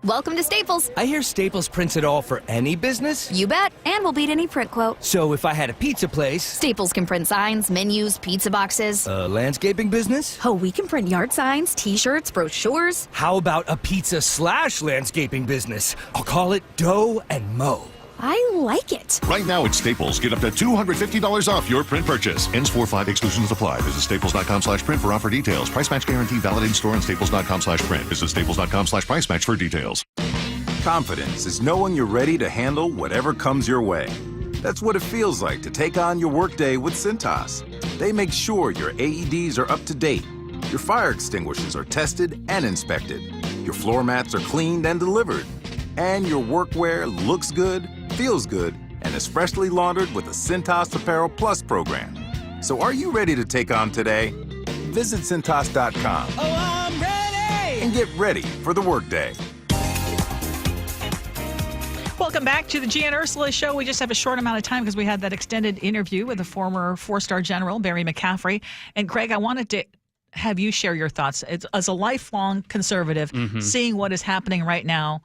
[SPEAKER 18] Welcome to Staples.
[SPEAKER 23] I hear Staples prints it all for any business.
[SPEAKER 18] You bet, and we'll beat any print quote.
[SPEAKER 23] So if I had a pizza place...
[SPEAKER 18] Staples can print signs, menus, pizza boxes.
[SPEAKER 23] A landscaping business?
[SPEAKER 18] Oh, we can print yard signs, t-shirts, brochures.
[SPEAKER 23] How about a pizza/landscaping business? I'll call it Dough and Mo.
[SPEAKER 18] I like it.
[SPEAKER 25] Right now at Staples, get up to $250 off your print purchase. Ends 4/5, exclusions apply. Visit staples.com/print for offer details. Price match guarantee valid in store and staples.com/print. Visit staples.com/price match for details.
[SPEAKER 26] Confidence is knowing you're ready to handle whatever comes your way. That's what it feels like to take on your workday with Cintas. They make sure your AEDs are up to date, your fire extinguishers are tested and inspected, your floor mats are cleaned and delivered, and your workwear looks good, feels good, and is freshly laundered with the Cintas Apparel Plus program. So are you ready to take on today? Visit Cintas.com.
[SPEAKER 23] Oh, I'm ready!
[SPEAKER 26] And get ready for the workday.
[SPEAKER 4] Welcome back to the Gian Ursula Show. We just have a short amount of time because we had that extended interview with the former 4-star general, Barry McCaffrey. And Greg, I wanted to have you share your thoughts. As a lifelong conservative, seeing what is happening right now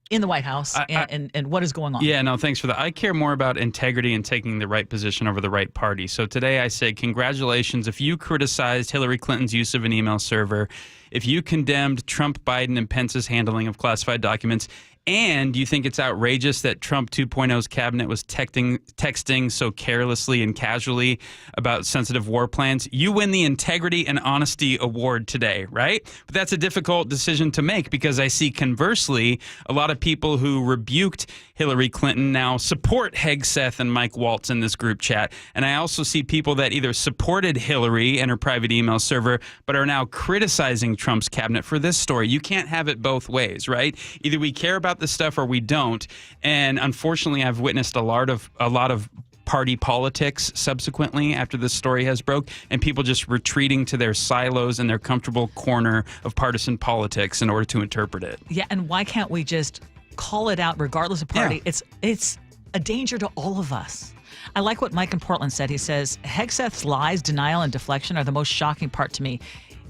[SPEAKER 4] in the White House and what is going on.
[SPEAKER 5] Yeah, no, thanks for that. I care more about integrity and taking the right position over the right party. So today I say congratulations if you criticized Hillary Clinton's use of an email server, if you condemned Trump, Biden, and Pence's handling of classified documents, and you think it's outrageous that Trump 2.0's cabinet was texting so carelessly and casually about sensitive war plans, you win the Integrity and Honesty Award today, right? But that's a difficult decision to make because I see conversely a lot of people who rebuked Hillary Clinton now support Hegseth and Mike Waltz in this group chat. And I also see people that either supported Hillary and her private email server but are now criticizing Trump's cabinet for this story. You can't have it both ways, right? Either we care about this stuff or we don't. And unfortunately, I've witnessed a lot of party politics subsequently after this story has broke, and people just retreating to their silos and their comfortable corner of partisan politics in order to interpret it.
[SPEAKER 4] Yeah, and why can't we just call it out regardless of party? Yeah. It's a danger to all of us. I like what Mike in Portland said. He says, Hegseth's lies, denial, and deflection are the most shocking part to me.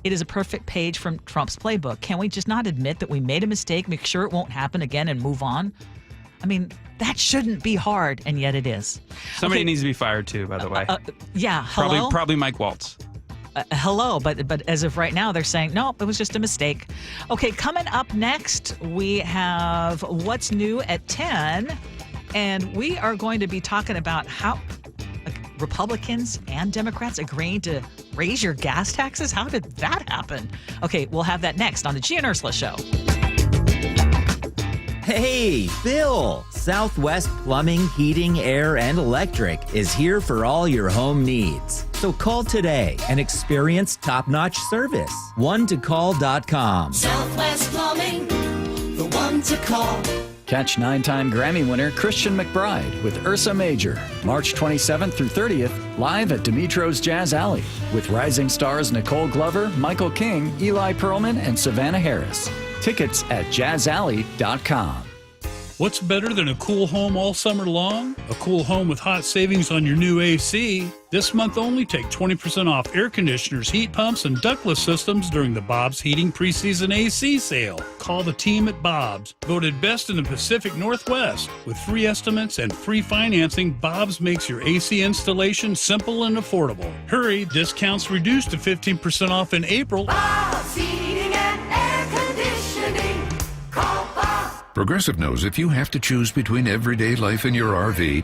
[SPEAKER 4] It is a perfect page from Trump's playbook. Can we just not admit that we made a mistake, make sure it won't happen again, and move on? I mean, that shouldn't be hard, and yet it is.
[SPEAKER 5] Somebody needs to be fired too, by the way.
[SPEAKER 4] Yeah, hello?
[SPEAKER 5] Probably Mike Waltz.
[SPEAKER 4] Hello, but as of right now, they're saying, no, it was just a mistake. Okay, coming up next, we have What's New at 10, and we are going to be talking about how Republicans and Democrats agreeing to raise your gas taxes. How did that happen? Okay, we'll have that next on the Gia and Ursula Show.
[SPEAKER 2] Hey, Bill! Southwest Plumbing, Heating, Air, and Electric is here for all your home needs. So call today and experience top-notch service. OneToCall.com.
[SPEAKER 13] Southwest Plumbing, the one to call.
[SPEAKER 27] Catch 9-time Grammy winner Christian McBride with Ursa Major, March 27th through 30th, live at Dimitro's Jazz Alley, with rising stars Nicole Glover, Michael King, Eli Pearlman, and Savannah Harris. Tickets at jazzalley.com.
[SPEAKER 1] What's better than a cool home all summer long? A cool home with hot savings on your new AC. This month only, take 20% off air conditioners, heat pumps, and ductless systems during the Bob's Heating Preseason AC sale. Call the team at Bob's. Voted best in the Pacific Northwest. With free estimates and free financing, Bob's makes your AC installation simple and affordable. Hurry, discounts reduced to 15% off in April.
[SPEAKER 13] Bob's Heating and Air Conditioning. Call Bob.
[SPEAKER 7] Progressive knows if you have to choose between everyday life and your RV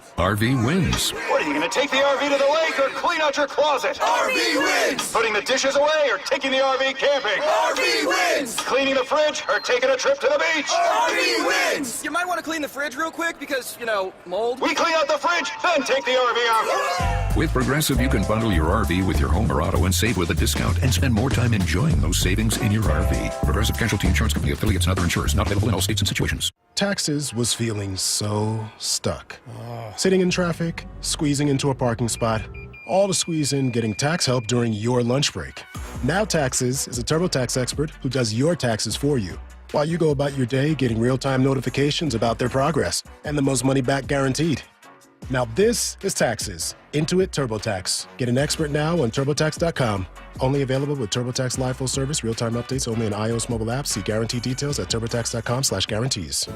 [SPEAKER 7] wins.
[SPEAKER 8] What, are you going to take the RV to the lake or clean out your closet?
[SPEAKER 13] RV wins!
[SPEAKER 8] Putting the dishes away or taking the RV camping?
[SPEAKER 13] RV wins!
[SPEAKER 8] Cleaning the fridge or taking a trip to the beach?
[SPEAKER 13] RV wins!
[SPEAKER 23] You might want to clean the fridge real quick because, mold.
[SPEAKER 8] We clean out the fridge, then take the RV out.
[SPEAKER 7] With Progressive, you can bundle your RV with your home or auto and save with a discount and spend more time enjoying those savings in your RV. Progressive Casualty Insurance Company, affiliates, and other insurers. Not available in all states and situations.
[SPEAKER 10] Taxes was feeling so stuck. Sitting in traffic, squeezing into a parking spot, all to squeeze in getting tax help during your lunch break. Now Taxes is a TurboTax expert who does your taxes for you, while you go about your day getting real-time notifications about their progress and the most money back guaranteed. Now this is Taxes. Intuit TurboTax. Get an expert now on TurboTax.com. Only available with TurboTax Live Full Service. Real-time updates only in iOS mobile apps. See guarantee details at TurboTax.com/guarantees.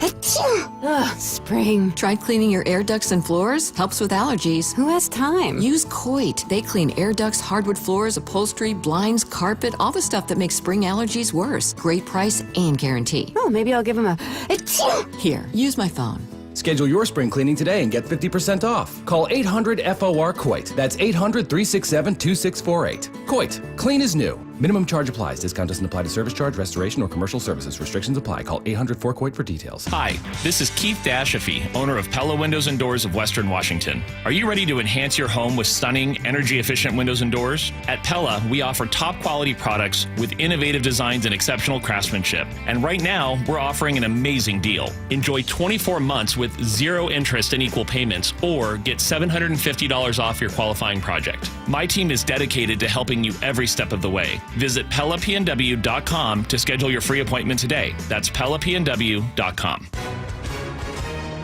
[SPEAKER 15] Spring. Tried cleaning your air ducts and floors? Helps with allergies. Who has time? Use Coit. They clean air ducts, hardwood floors, upholstery, blinds, carpet, all the stuff that makes spring allergies worse. Great price and guarantee.
[SPEAKER 18] Oh, maybe I'll give him a...
[SPEAKER 15] Here, use my phone.
[SPEAKER 23] Schedule your spring cleaning today and get 50% off. Call 800-FOR-COIT. That's 800-367-2648. Coit. Clean is new. Minimum charge applies. Discount doesn't apply to service charge, restoration, or commercial services. Restrictions apply. Call 800-4COIT for details.
[SPEAKER 17] Hi, this is Keith Dashafee, owner of Pella Windows and Doors of Western Washington. Are you ready to enhance your home with stunning, energy-efficient windows and doors? At Pella, we offer top-quality products with innovative designs and exceptional craftsmanship. And right now, we're offering an amazing deal. Enjoy 24 months with zero interest and equal payments, or get $750 off your qualifying project. My team is dedicated to helping you every step of the way. Visit PellaPNW.com to schedule your free appointment today. That's PellaPNW.com.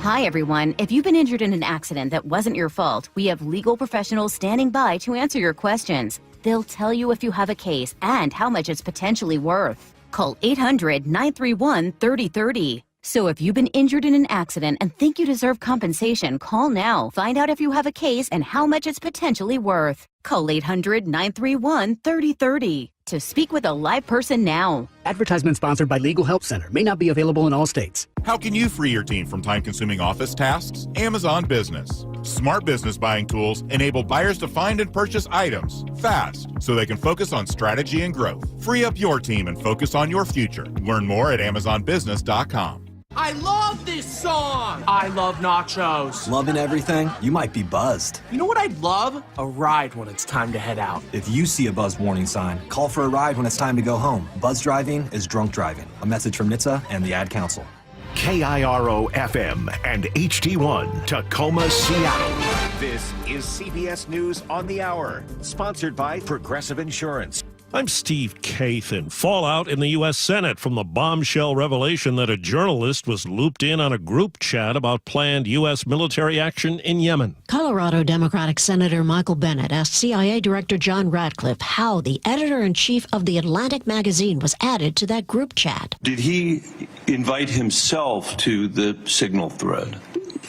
[SPEAKER 20] Hi, everyone. If you've been injured in an accident that wasn't your fault, we have legal professionals standing by to answer your questions. They'll tell you if you have a case and how much it's potentially worth. Call 800-931-3030. So if you've been injured in an accident and think you deserve compensation, call now. Find out if you have a case and how much it's potentially worth. Call 800-931-3030 to speak with a live person now.
[SPEAKER 3] Advertisement sponsored by Legal Help Center. May not be available in all states.
[SPEAKER 6] How can you free your team from time-consuming office tasks? Amazon Business. Smart business buying tools enable buyers to find and purchase items fast so they can focus on strategy and growth. Free up your team and focus on your future. Learn more at AmazonBusiness.com.
[SPEAKER 9] I love this song! I love nachos.
[SPEAKER 19] Loving everything? You might be buzzed.
[SPEAKER 9] You know what I'd love? A ride when it's time to head out.
[SPEAKER 19] If you see a buzz warning sign, call for a ride when it's time to go home. Buzz driving is drunk driving. A message from NHTSA and the Ad Council.
[SPEAKER 21] KIRO FM and HD1 Tacoma, Seattle. This is CBS News on the Hour, sponsored by Progressive Insurance.
[SPEAKER 22] I'm Steve Kathan. Fallout in the U.S. Senate from the bombshell revelation that a journalist was looped in on a group chat about planned U.S. military action in Yemen.
[SPEAKER 24] Colorado Democratic Senator Michael Bennet asked CIA Director John Ratcliffe how the editor-in-chief of The Atlantic magazine was added to that group chat.
[SPEAKER 28] Did he invite himself to the signal thread?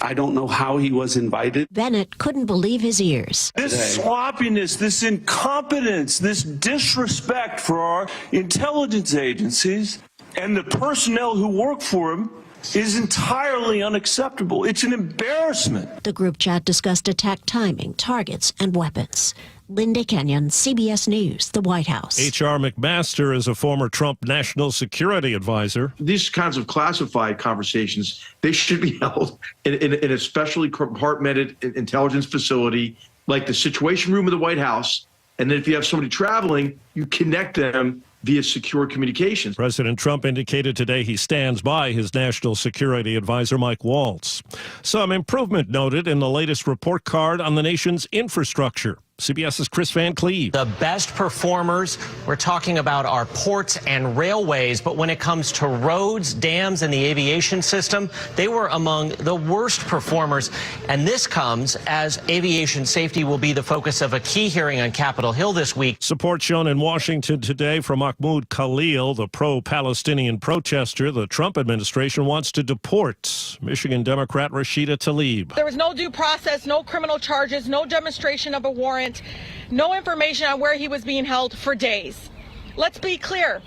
[SPEAKER 28] I don't know how he was invited.
[SPEAKER 24] Bennett couldn't believe his ears.
[SPEAKER 28] This sloppiness, this incompetence, this disrespect for our intelligence agencies and the personnel who work for him is entirely unacceptable. It's an embarrassment.
[SPEAKER 24] The group chat discussed attack timing, targets, and weapons. Linda Kenyon, CBS News, the White House.
[SPEAKER 22] H.R. McMaster is a former Trump national security advisor.
[SPEAKER 29] These kinds of classified conversations, they should be held in a specially compartmented intelligence facility like the Situation Room of the White House. And then if you have somebody traveling, you connect them via secure communications.
[SPEAKER 22] President Trump indicated today he stands by his national security advisor, Mike Waltz. Some improvement noted in the latest report card on the nation's infrastructure. CBS's Chris Van Cleve.
[SPEAKER 30] The best performers, we're talking about our ports and railways, but when it comes to roads, dams, and the aviation system, they were among the worst performers. And this comes as aviation safety will be the focus of a key hearing on Capitol Hill this week.
[SPEAKER 22] Support shown in Washington today for Mahmoud Khalil, the pro-Palestinian protester the Trump administration wants to deport. Michigan Democrat Rashida Tlaib.
[SPEAKER 31] There was no due process, no criminal charges, no demonstration of a warrant. No information on where he was being held for days. Let's be clear.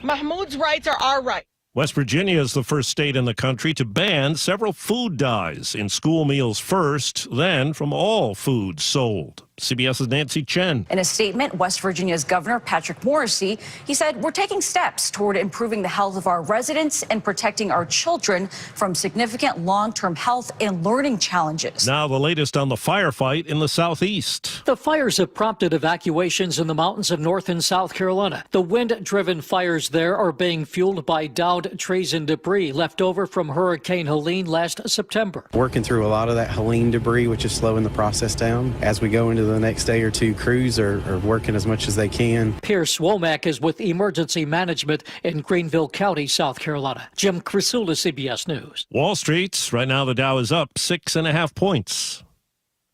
[SPEAKER 31] Mahmoud's rights are our rights.
[SPEAKER 22] West Virginia is the first state in the country to ban several food dyes in school meals first, then from all foods sold. CBS's Nancy Chen.
[SPEAKER 32] In a statement, West Virginia's Governor Patrick Morrisey, he said, "We're taking steps toward improving the health of our residents and protecting our children from significant long-term health and learning challenges."
[SPEAKER 22] Now the latest on the firefight in the southeast.
[SPEAKER 33] The fires have prompted evacuations in the mountains of North and South Carolina. The wind-driven fires there are being fueled by downed trees and debris left over from Hurricane Helene last September.
[SPEAKER 34] Working through a lot of that Helene debris, which is slowing the process down. As we go into the next day or two, crews are working as much as they can.
[SPEAKER 33] Pierce Womack is with Emergency Management in Greenville County, South Carolina. Jim Crisula, CBS News.
[SPEAKER 22] Wall Street, right now the Dow is up 6.5 points.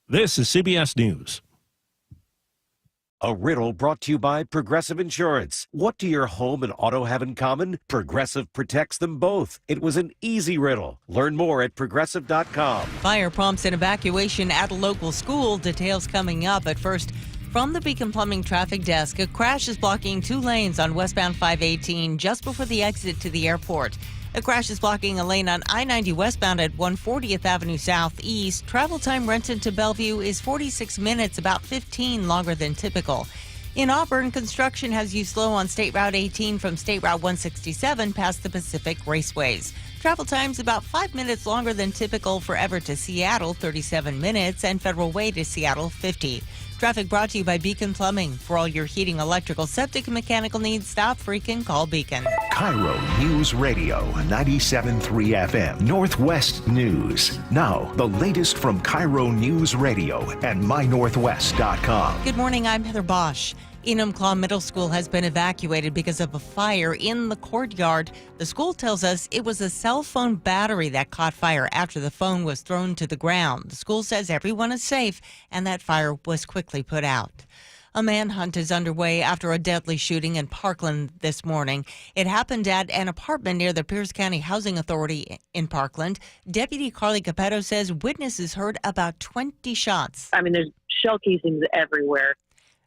[SPEAKER 22] This is CBS News.
[SPEAKER 21] A riddle brought to you by Progressive Insurance. What do your home and auto have in common? Progressive protects them both. It was an easy riddle. Learn more at Progressive.com.
[SPEAKER 4] Fire prompts an evacuation at a local school. Details coming up. At first, from the Beacon Plumbing traffic desk, a crash is blocking 2 lanes on westbound 518 just before the exit to the airport. A crash is blocking a lane on I-90 westbound at 140th Avenue Southeast. Travel time Renton to Bellevue is 46 minutes, about 15 longer than typical. In Auburn, construction has you slow on State Route 18 from State Route 167 past the Pacific Raceways. Travel times about 5 minutes longer than typical for Everett to Seattle, 37 minutes, and Federal Way to Seattle, 50. Traffic brought to you by Beacon Plumbing. For all your heating, electrical, septic, and mechanical needs, stop freaking, call Beacon.
[SPEAKER 21] KIRO Newsradio, 97.3 FM, Northwest News. Now, the latest from KIRO Newsradio and MyNorthwest.com.
[SPEAKER 4] Good morning, I'm Heather Bosch. Enumclaw Middle School has been evacuated because of a fire in the courtyard. The school tells us it was a cell phone battery that caught fire after the phone was thrown to the ground. The school says everyone is safe and that fire was quickly put out. A manhunt is underway after a deadly shooting in Parkland this morning. It happened at an apartment near the Pierce County Housing Authority in Parkland. Deputy Carly Capetto says witnesses heard about 20 shots.
[SPEAKER 35] I mean, there's shell casings everywhere.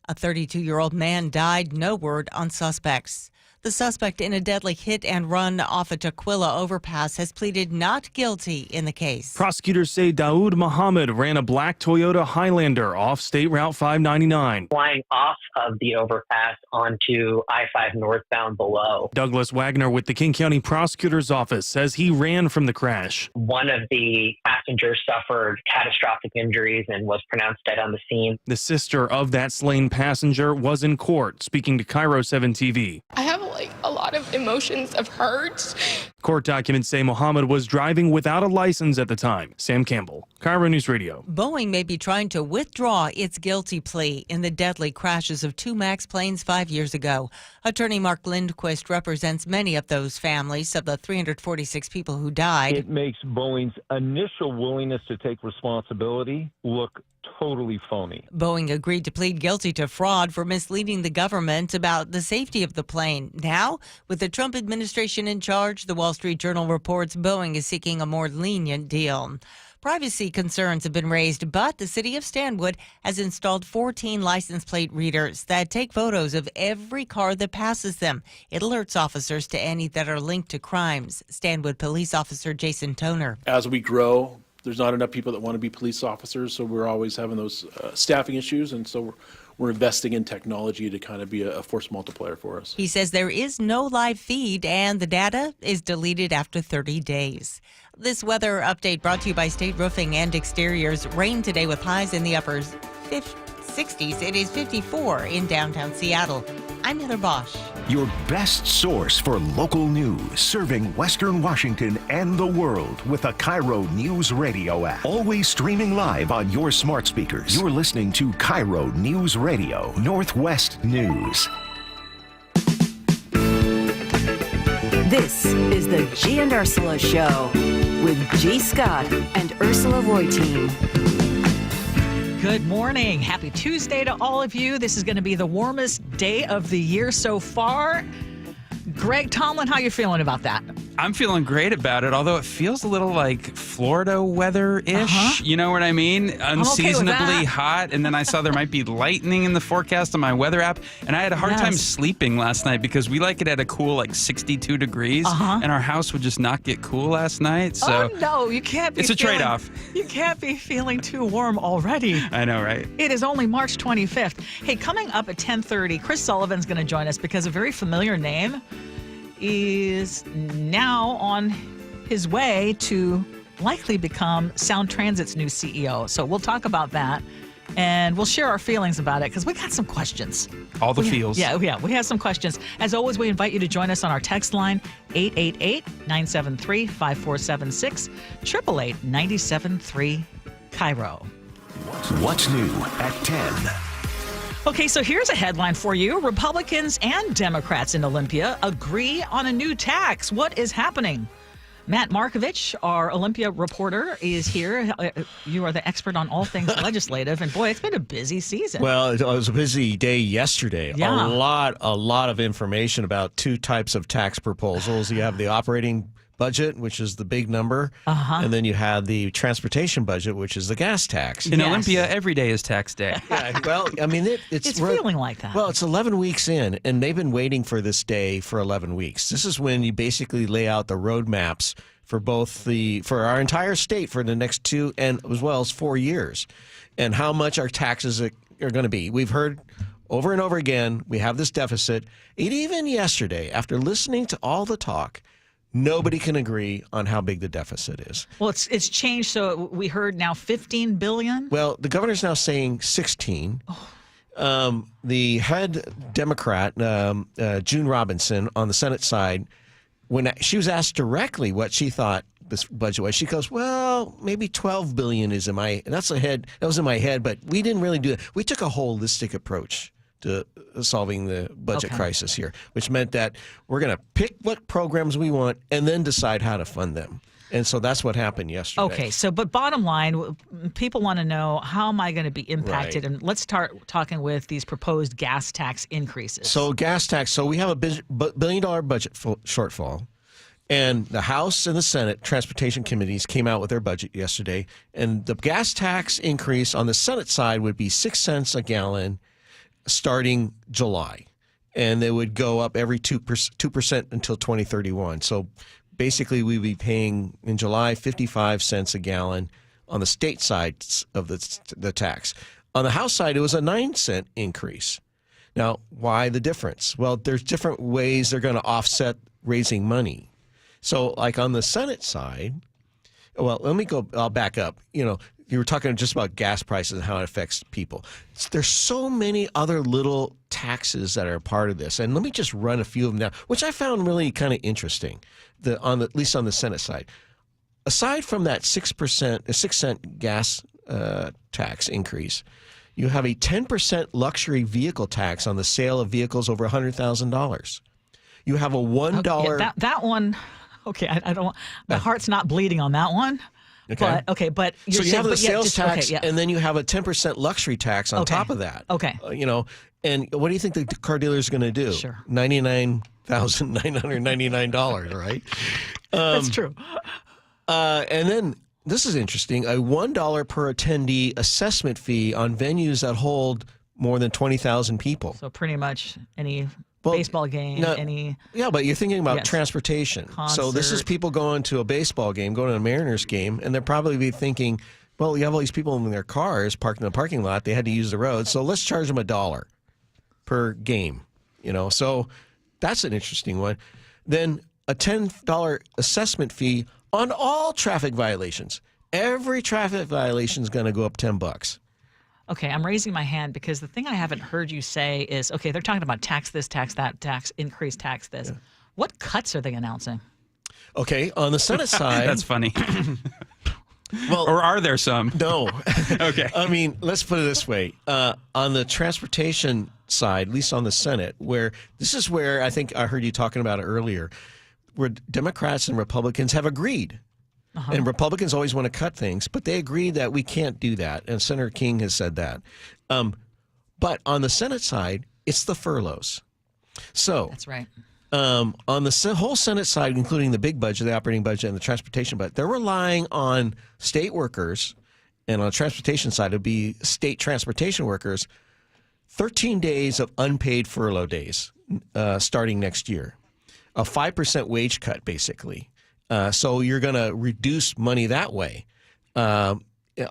[SPEAKER 1] A 32-year-old man died, no word on suspects. The suspect in a deadly hit and run off a Tukwila overpass has pleaded not guilty in the case.
[SPEAKER 2] Prosecutors say Daoud Mohammed ran a black Toyota Highlander off State Route 599.
[SPEAKER 5] Flying off of the overpass onto I-5 northbound below.
[SPEAKER 2] Douglas Wagner with the King County Prosecutor's Office says he ran from the crash.
[SPEAKER 5] One of the passengers suffered catastrophic injuries and was pronounced dead on the scene.
[SPEAKER 2] The sister of that slain passenger was in court, speaking to KIRO 7 TV.
[SPEAKER 7] I have a lot of emotions of hurt.
[SPEAKER 2] Court documents say Mohammed was driving without a license at the time. Sam Campbell, KIRO News Radio.
[SPEAKER 1] Boeing may be trying to withdraw its guilty plea in the deadly crashes of two MAX planes 5 years ago. Attorney Mark Lindquist represents many of those families of the 346 people who died.
[SPEAKER 8] It makes Boeing's initial willingness to take responsibility look totally phony.
[SPEAKER 1] Boeing agreed to plead guilty to fraud for misleading the government about the safety of the plane. Now, with the Trump administration in charge, the Wall Street Journal reports Boeing is seeking a more lenient deal. Privacy concerns have been raised, but the city of Stanwood has installed 14 license plate readers that take photos of every car that passes them. It alerts officers to any that are linked to crimes. Stanwood Police Officer Jason Toner.
[SPEAKER 10] As we grow, there's not enough people that want to be police officers, so we're always having those staffing issues, and so we're investing in technology to kind of be a force multiplier for us.
[SPEAKER 1] He says there is no live feed, and the data is deleted after 30 days. This weather update brought to you by State Roofing and Exteriors. Rain today with highs in the upper 60s. It is 54 in downtown Seattle. I'm Heather Bosch.
[SPEAKER 11] Your best source for local news, serving Western Washington and the world with a KIRO Newsradio app. Always streaming live on your smart speakers. You're listening to KIRO Newsradio, Northwest News.
[SPEAKER 12] This is the G and Ursula Show with G. Scott and Ursula Voitin.
[SPEAKER 4] Good morning. Happy Tuesday to all of you. This is going to be the warmest day of the year so far. Greg Tomlin, how you feeling about that?
[SPEAKER 12] I'm feeling great about it, although it feels a little like Florida weather-ish. You know what I mean? Unseasonably hot. And then I saw there might be lightning in the forecast on my weather app. And I had a hard time sleeping last night because we like it at a cool like 62 degrees. And our house would just not get cool last night. So
[SPEAKER 4] oh, no, you can't be
[SPEAKER 12] It's a trade-off.
[SPEAKER 4] You can't be feeling too warm already.
[SPEAKER 12] I know, right?
[SPEAKER 4] It is only March 25th. Hey, coming up at 10:30, Chris Sullivan's going to join us because a very familiar name is now on his way to likely become Sound Transit's new CEO. So we'll talk about that, and we'll share our feelings about it because we got some questions.
[SPEAKER 12] All the feels.
[SPEAKER 4] Yeah, we have some questions. As always, we invite you to join us on our text line, 888-973-5476, 888-973-KIRO.
[SPEAKER 11] What's new at 10?
[SPEAKER 4] Okay, so here's a headline for you. Republicans and Democrats in Olympia agree on a new tax. What is happening? Matt Markovich, our Olympia reporter, is here. You are the expert on all things legislative, and boy, it's been a busy season.
[SPEAKER 13] Well, it was a busy day yesterday.
[SPEAKER 4] Yeah.
[SPEAKER 13] A lot of information about two types of tax proposals. You have the operating budget, which is the big number, and then you have the transportation budget, which is the gas tax.
[SPEAKER 12] In Olympia, every day is tax day.
[SPEAKER 13] Yeah, well, I mean, it's
[SPEAKER 4] feeling like that.
[SPEAKER 13] Well, it's 11 weeks in, and they've been waiting for this day for 11 weeks. This is when you basically lay out the roadmaps for for our entire state for the next 2 and as well as 4 years, and how much our taxes are going to be. We've heard over and over again, we have this deficit. And even yesterday, after listening to all the talk, nobody can agree on how big the deficit is.
[SPEAKER 4] Well, it's changed. So we heard now $15 billion.
[SPEAKER 13] Well, the governor's now saying 16. The head Democrat, June Robinson, on the Senate side, when she was asked directly what she thought this budget was, she goes, "Well, maybe 12 billion is in my. That was in my head, but we didn't really do it. We took a holistic approach to solving the budget crisis here, which meant that we're going to pick what programs we want and then decide how to fund them." And so that's what happened yesterday.
[SPEAKER 4] Okay, but bottom line, people want to know, how am I going to be impacted? Right. And let's start talking with these proposed gas tax increases.
[SPEAKER 13] So gas tax, we have a $1 billion budget shortfall. And the House and the Senate Transportation Committees came out with their budget yesterday. And the gas tax increase on the Senate side would be 6 cents a gallon starting July. And they would go up every 2% until 2031. So basically, we'd be paying in July 55 cents a gallon on the state side of the tax. On the House side, it was a 9-cent increase. Now, why the difference? Well, there's different ways they're going to offset raising money. So, like on the Senate side, well, I'll back up. You were talking just about gas prices and how it affects people. There's so many other little taxes that are a part of this. And let me just run a few of them down, which I found really kind of interesting, at least on the Senate side. Aside from that 6-cent gas tax increase, you have a 10% luxury vehicle tax on the sale of vehicles over $100,000. You have a $1...
[SPEAKER 4] that one, okay, I don't... My heart's not bleeding on that one.
[SPEAKER 13] Okay.
[SPEAKER 4] But you're
[SPEAKER 13] so you
[SPEAKER 4] saying,
[SPEAKER 13] have the sales tax,
[SPEAKER 4] okay, yeah.
[SPEAKER 13] and then you have a 10% luxury tax on top of that.
[SPEAKER 4] Okay.
[SPEAKER 13] And what do you think the car dealer is going to do?
[SPEAKER 4] Sure.
[SPEAKER 13] $99,999, right?
[SPEAKER 4] That's true.
[SPEAKER 13] And then this is interesting: a $1 per attendee assessment fee on venues that hold more than 20,000 people.
[SPEAKER 4] So pretty much any baseball game, any...
[SPEAKER 13] Yeah, but you're thinking about transportation.
[SPEAKER 4] Concert.
[SPEAKER 13] So this is people going to a baseball game, going to a Mariners game, and they're probably be thinking, well, you have all these people in their cars parked in the parking lot. They had to use the road, so let's charge them $1 per game. So that's an interesting one. Then a $10 assessment fee on all traffic violations. Every traffic violation is going to go up $10.
[SPEAKER 4] Okay, I'm raising my hand because the thing I haven't heard you say is, okay, they're talking about tax this, tax that, tax increase, tax this. Yeah. What cuts are they announcing?
[SPEAKER 13] Okay, on the Senate side...
[SPEAKER 12] That's funny.
[SPEAKER 13] Well,
[SPEAKER 12] or are there some?
[SPEAKER 13] No.
[SPEAKER 12] Okay.
[SPEAKER 13] I mean, let's put it this way. On the transportation side, at least on the Senate, this is where I think I heard you talking about it earlier, where Democrats and Republicans have agreed. And Republicans always want to cut things, but they agree that we can't do that. And Senator King has said that. But on the Senate side, it's the furloughs. So
[SPEAKER 4] that's right.
[SPEAKER 13] On the whole Senate side, including the big budget, the operating budget, and the transportation budget, they're relying on state workers, and on the transportation side, it would be state transportation workers, 13 days of unpaid furlough days starting next year. A 5% wage cut, basically. So you're going to reduce money that way.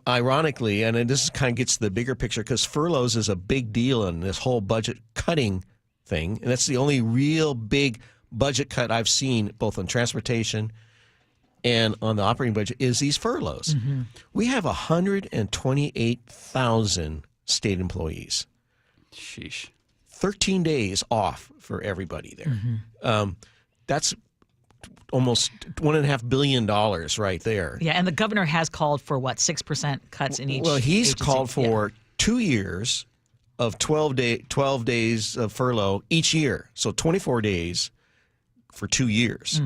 [SPEAKER 13] Ironically, and this kind of gets to the bigger picture, because furloughs is a big deal in this whole budget cutting thing. And that's the only real big budget cut I've seen, both on transportation and on the operating budget, is these furloughs. Mm-hmm. We have 128,000 state employees.
[SPEAKER 12] Sheesh.
[SPEAKER 13] 13 days off for everybody there. Mm-hmm. That's almost $1.5 billion right there.
[SPEAKER 4] Yeah, and the governor has called for, 6% cuts in each.
[SPEAKER 13] Well, he's
[SPEAKER 4] agency.
[SPEAKER 13] called for 2 years of 12 days of furlough each year. So 24 days for 2 years.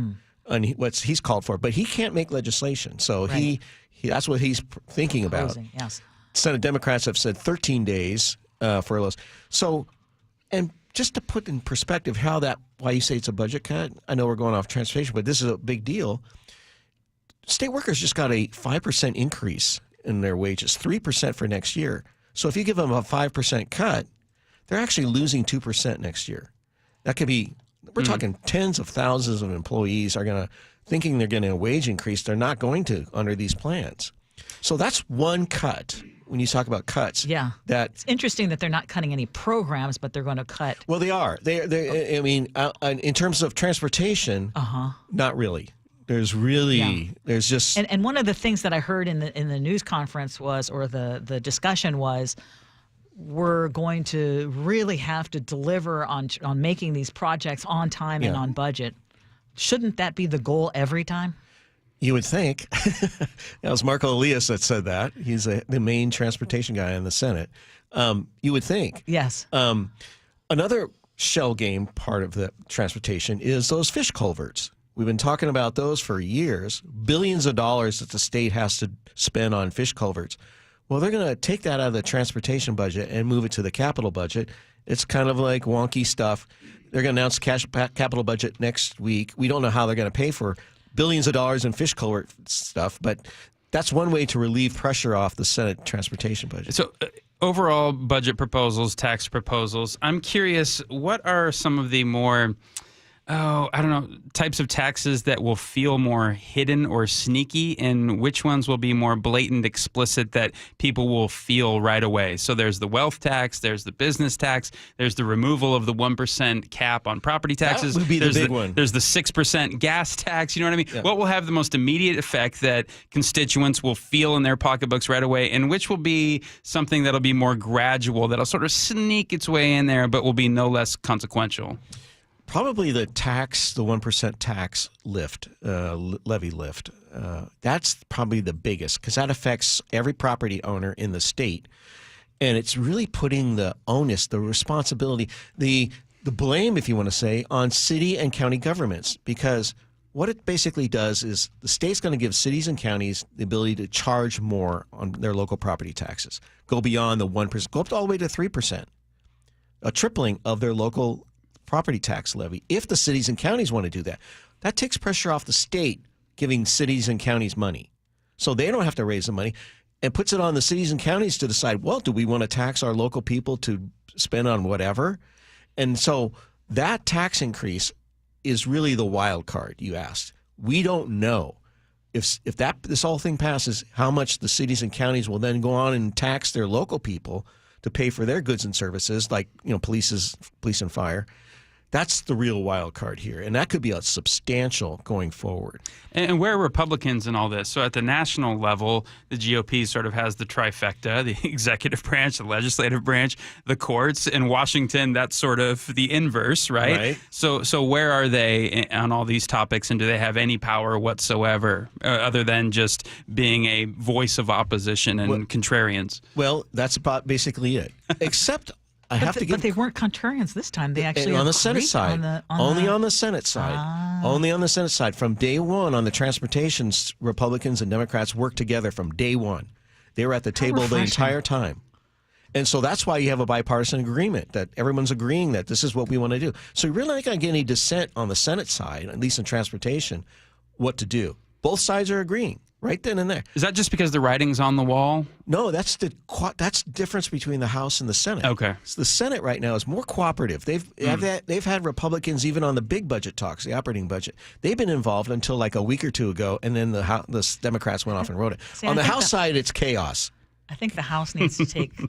[SPEAKER 13] And he's called for. But he can't make legislation. So he that's what he's thinking about.
[SPEAKER 4] Yes.
[SPEAKER 13] Senate Democrats have said 13 days furloughs. So, and just to put in perspective why you say it's a budget cut, I know we're going off transportation, but this is a big deal. State workers just got a 5% increase in their wages, 3% for next year. So if you give them a 5% cut, they're actually losing 2% next year. That could be, we're talking tens of thousands of employees are thinking they're getting a wage increase. They're not going to under these plans. So that's one cut. When you talk about cuts,
[SPEAKER 4] it's interesting that they're not cutting any programs, but they're going to cut.
[SPEAKER 13] Well, they are. I mean, in terms of transportation, not really. There's just
[SPEAKER 4] and one of the things that I heard in the news conference was, or the discussion was, we're going to really have to deliver on making these projects on time and on budget. Shouldn't that be the goal every time?
[SPEAKER 13] You would think. That was Marco Elias that said that. He's the main transportation guy in the Senate. You would think.
[SPEAKER 4] Yes.
[SPEAKER 13] Another shell game part of the transportation is those fish culverts. We've been talking about those for years. Billions of dollars that the state has to spend on fish culverts. Well, they're going to take that out of the transportation budget and move it to the capital budget. It's kind of like wonky stuff. They're going to announce the capital budget next week. We don't know how they're going to pay for billions of dollars in fish culvert stuff, but that's one way to relieve pressure off the Senate transportation budget.
[SPEAKER 12] So overall budget proposals, tax proposals. I'm curious, what are some of the more, types of taxes that will feel more hidden or sneaky, and which ones will be more blatant, explicit that people will feel right away? So there's the wealth tax, there's the business tax, there's the removal of the 1% cap on property taxes.
[SPEAKER 13] That would be the big one.
[SPEAKER 12] There's the 6% gas tax. You know what I mean?
[SPEAKER 13] Yeah.
[SPEAKER 12] What will have the most immediate effect that constituents will feel in their pocketbooks right away, and which will be something that'll be more gradual, that'll sort of sneak its way in there, but will be no less consequential?
[SPEAKER 13] Probably the 1% tax lift, levy lift. That's probably the biggest because that affects every property owner in the state. And it's really putting the onus, the responsibility, the blame, if you want to say, on city and county governments. Because what it basically does is the state's going to give cities and counties the ability to charge more on their local property taxes, go beyond the 1%, go up all the way to 3%, a tripling of their local property tax levy. If the cities and counties want to do that, that takes pressure off the state giving cities and counties money. So they don't have to raise the money, and puts it on the cities and counties to decide, well, do we want to tax our local people to spend on whatever? And so that tax increase is really the wild card you asked. We don't know if this whole thing passes, how much the cities and counties will then go on and tax their local people to pay for their goods and services, like police and fire. That's the real wild card here, and that could be a substantial going forward.
[SPEAKER 12] And where are Republicans in all this? So at the national level, the GOP sort of has the trifecta, the executive branch, the legislative branch, the courts. In Washington, that's sort of the inverse, right? So where are they on all these topics, and do they have any power whatsoever other than just being a voice of opposition and contrarians?
[SPEAKER 13] Well, that's about basically it, except
[SPEAKER 4] But they weren't contrarians this time. They actually
[SPEAKER 13] on the Senate side, only on the Senate side, only on the Senate side. From day one on the transportation, Republicans and Democrats worked together from day one. They were at the table the entire time, and so that's why you have a bipartisan agreement that everyone's agreeing that this is what we want to do. So you're really not going to get any dissent on the Senate side, at least in transportation, what to do. Both sides are agreeing. Right then and there.
[SPEAKER 12] Is that just because the writing's on the wall?
[SPEAKER 13] No, that's the difference between the House and the Senate.
[SPEAKER 12] Okay.
[SPEAKER 13] So the Senate right now is more cooperative. They've had Republicans even on the big budget talks, the operating budget. They've been involved until like a week or two ago, and then the Democrats went off and wrote it. On the House side, it's chaos.
[SPEAKER 4] I think the House needs to take the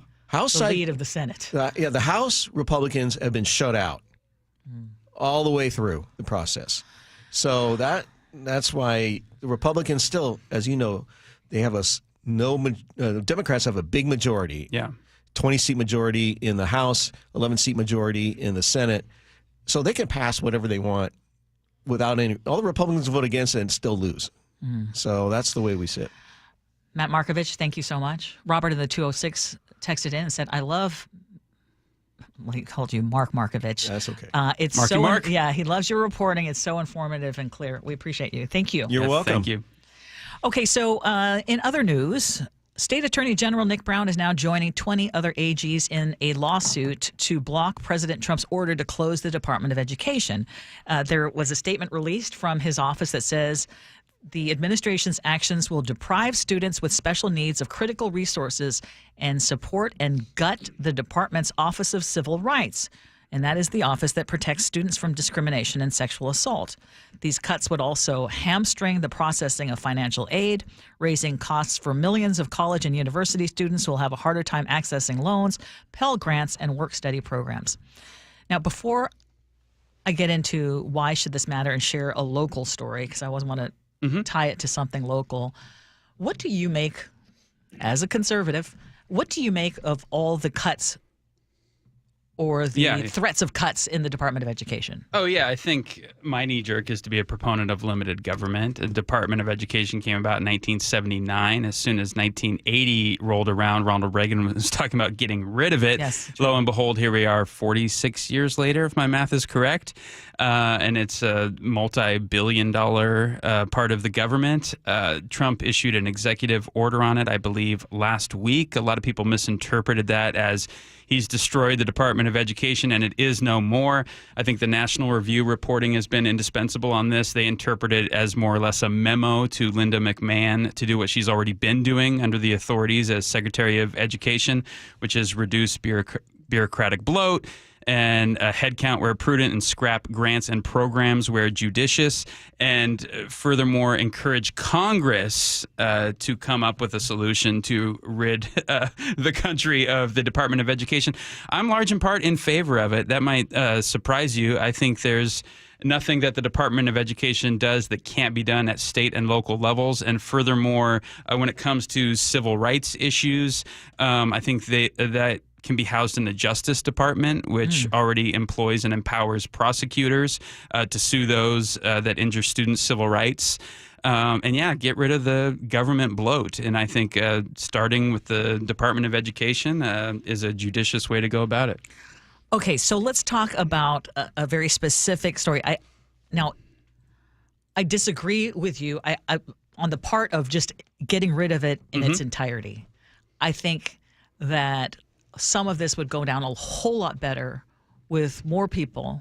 [SPEAKER 4] lead of the Senate.
[SPEAKER 13] The House Republicans have been shut out all the way through the process. So that's why the Republicans still, as you know, they have Democrats have a big majority.
[SPEAKER 12] Yeah.
[SPEAKER 13] 20-seat majority in the House, 11-seat majority in the Senate. So they can pass whatever they want without any. All the Republicans vote against it and still lose. So that's the way we sit.
[SPEAKER 4] Matt Markovich, thank you so much. Robert in the 206 texted in and said, I love. Well, he called you Mark Markovich.
[SPEAKER 13] That's okay.
[SPEAKER 4] It's
[SPEAKER 12] Marky
[SPEAKER 4] so
[SPEAKER 12] Mark.
[SPEAKER 4] Yeah, he loves your reporting. It's so informative and clear. We appreciate you. Thank you.
[SPEAKER 13] You're welcome.
[SPEAKER 12] Thank you.
[SPEAKER 4] Okay, so in other news, State Attorney General Nick Brown is now joining 20 other AGs in a lawsuit to block President Trump's order to close the Department of Education. There was a statement released from his office that says the administration's actions will deprive students with special needs of critical resources and support and gut the department's Office of Civil Rights. And that is the office that protects students from discrimination and sexual assault. These cuts would also hamstring the processing of financial aid, raising costs for millions of college and university students who will have a harder time accessing loans, Pell Grants, and work-study programs. Now, before I get into why should this matter and share a local story, because I always want to tie it to something local, what do you make, as a conservative, what do you make of all the cuts or the threats of cuts in the Department of Education?
[SPEAKER 12] Oh, yeah. I think my knee-jerk is to be a proponent of limited government. The Department of Education came about in 1979. As soon as 1980 rolled around, Ronald Reagan was talking about getting rid of it.
[SPEAKER 4] Yes.
[SPEAKER 12] Lo and behold, here we are 46 years later, if my math is correct. And it's a multi-billion-dollar part of the government. Trump issued an executive order on it, I believe, last week. A lot of people misinterpreted that as he's destroyed the Department Department of Education, and it is no more. I think the National Review reporting has been indispensable on this. They interpret it as more or less a memo to Linda McMahon to do what she's already been doing under the authorities as Secretary of Education, which is reduce bureaucratic bloat and a headcount where prudent, and scrap grants and programs where judicious, and furthermore encourage Congress to come up with a solution to rid the country of the Department of Education. I'm large in part in favor of it. That might surprise you. I think there's nothing that the Department of Education does that can't be done at state and local levels. And furthermore, when it comes to civil rights issues, I think that can be housed in the Justice Department, which already employs and empowers prosecutors to sue those that injure students' civil rights. And get rid of the government bloat. And I think starting with the Department of Education is a judicious way to go about it.
[SPEAKER 4] Okay, so let's talk about a very specific story. I disagree with you I on the part of just getting rid of it in its entirety. I think that some of this would go down a whole lot better with more people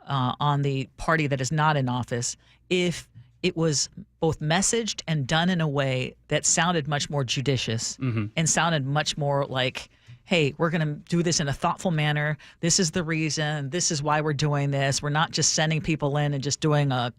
[SPEAKER 4] on the party that is not in office if it was both messaged and done in a way that sounded much more judicious and sounded much more like, hey, we're going to do this in a thoughtful manner. This is the reason. This is why we're doing this. We're not just sending people in and just doing a,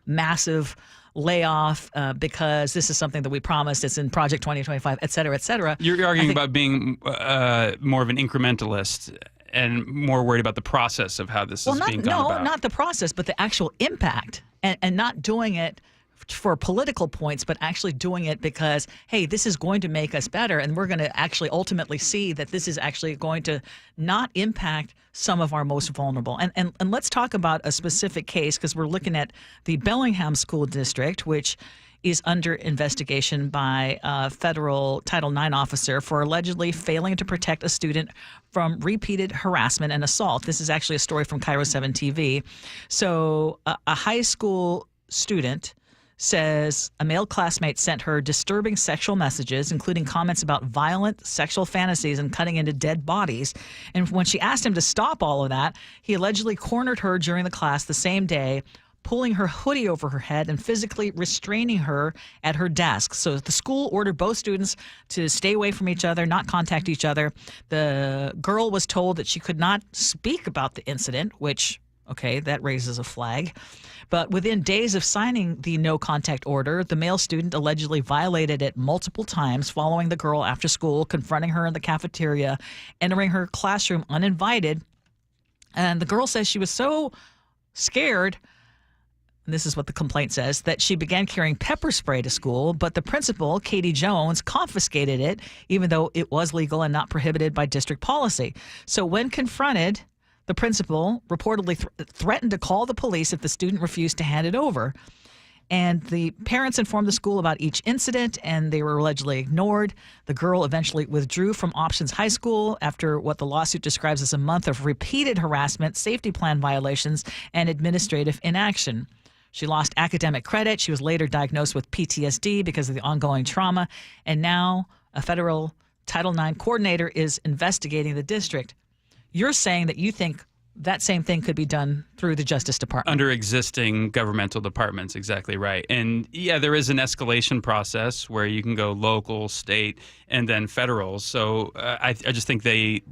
[SPEAKER 4] massive layoff because this is something that we promised. It's in Project 2025, et cetera, et cetera.
[SPEAKER 12] You're arguing about being more of an incrementalist and more worried about the process of how this is being gone about.
[SPEAKER 4] No, not the process, but the actual impact, and not doing it for political points, but actually doing it because, hey, this is going to make us better, and we're going to actually ultimately see that this is actually going to not impact some of our most vulnerable. And let's talk about a specific case, because we're looking at the Bellingham School District, which is under investigation by a federal Title IX officer for allegedly failing to protect a student from repeated harassment and assault. This is actually a story from KIRO 7 TV. So a high school student says a male classmate sent her disturbing sexual messages, including comments about violent sexual fantasies and cutting into dead bodies. And when she asked him to stop all of that, he allegedly cornered her during the class the same day, pulling her hoodie over her head and physically restraining her at her desk. So the school ordered both students to stay away from each other, not contact each other. The girl was told that she could not speak about the incident, which, okay, that raises a flag. But within days of signing the no contact order, the male student allegedly violated it multiple times, following the girl after school, confronting her in the cafeteria, entering her classroom uninvited. And the girl says she was so scared, and this is what the complaint says, that she began carrying pepper spray to school, but the principal, Katie Jones, confiscated it, even though it was legal and not prohibited by district policy. So when confronted, the principal reportedly threatened to call the police if the student refused to hand it over. And the parents informed the school about each incident, and they were allegedly ignored. The girl eventually withdrew from Options High School after what the lawsuit describes as a month of repeated harassment, safety plan violations, and administrative inaction. She lost academic credit. She was later diagnosed with PTSD because of the ongoing trauma. And now a federal Title IX coordinator is investigating the district. You're saying that you think that same thing could be done through the Justice Department.
[SPEAKER 12] Under existing governmental departments, exactly right. And yeah, there is an escalation process where you can go local, state, and then federal. So I just think the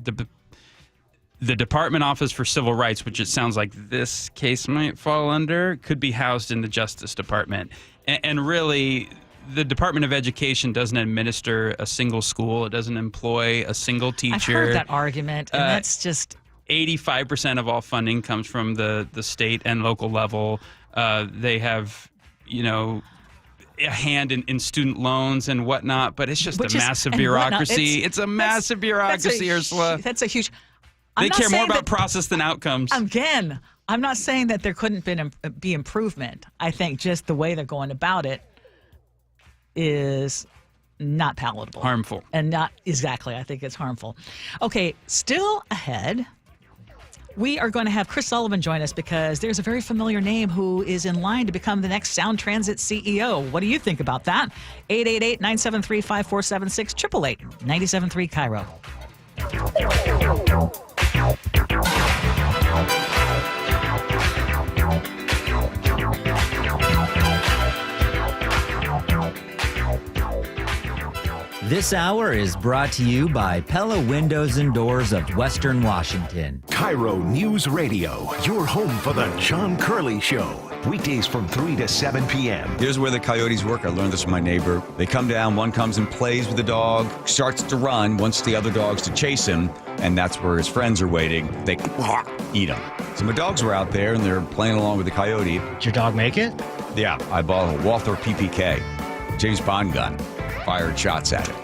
[SPEAKER 12] Department Office for Civil Rights, which it sounds like this case might fall under, could be housed in the Justice Department. And really, the Department of Education doesn't administer a single school. It doesn't employ a single teacher.
[SPEAKER 4] I've heard that argument, and that's just...
[SPEAKER 12] 85% of all funding comes from the state and local level. They have, a hand in student loans and whatnot, but it's just a massive bureaucracy. It's a massive bureaucracy, Ursula.
[SPEAKER 4] That's a huge...
[SPEAKER 12] They care more about process than outcomes.
[SPEAKER 4] Again, I'm not saying that there couldn't be improvement. I think just the way they're going about it is not palatable.
[SPEAKER 12] Harmful.
[SPEAKER 4] And not exactly. I think it's harmful. Okay, still ahead, we are going to have Chris Sullivan join us because there's a very familiar name who is in line to become the next Sound Transit CEO. What do you think about that? 888-973-5476, 888-973-KIRO.
[SPEAKER 3] This hour is brought to you by Pella Windows and Doors of Western Washington.
[SPEAKER 11] KIRO Newsradio, your home for the John Curley Show. Weekdays from 3 to 7 p.m.
[SPEAKER 6] Here's where the coyotes work. I learned this from my neighbor. They come down, one comes and plays with the dog, starts to run, wants the other dogs to chase him, and that's where his friends are waiting. They eat him. So my dogs were out there, and they're playing along with the coyote.
[SPEAKER 30] Did your dog make it?
[SPEAKER 6] Yeah, I bought a Walther PPK, James Bond gun. Fired shots at it.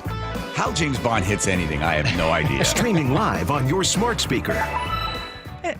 [SPEAKER 6] How James Bond hits anything, I have no idea.
[SPEAKER 11] Streaming live on your smart speaker.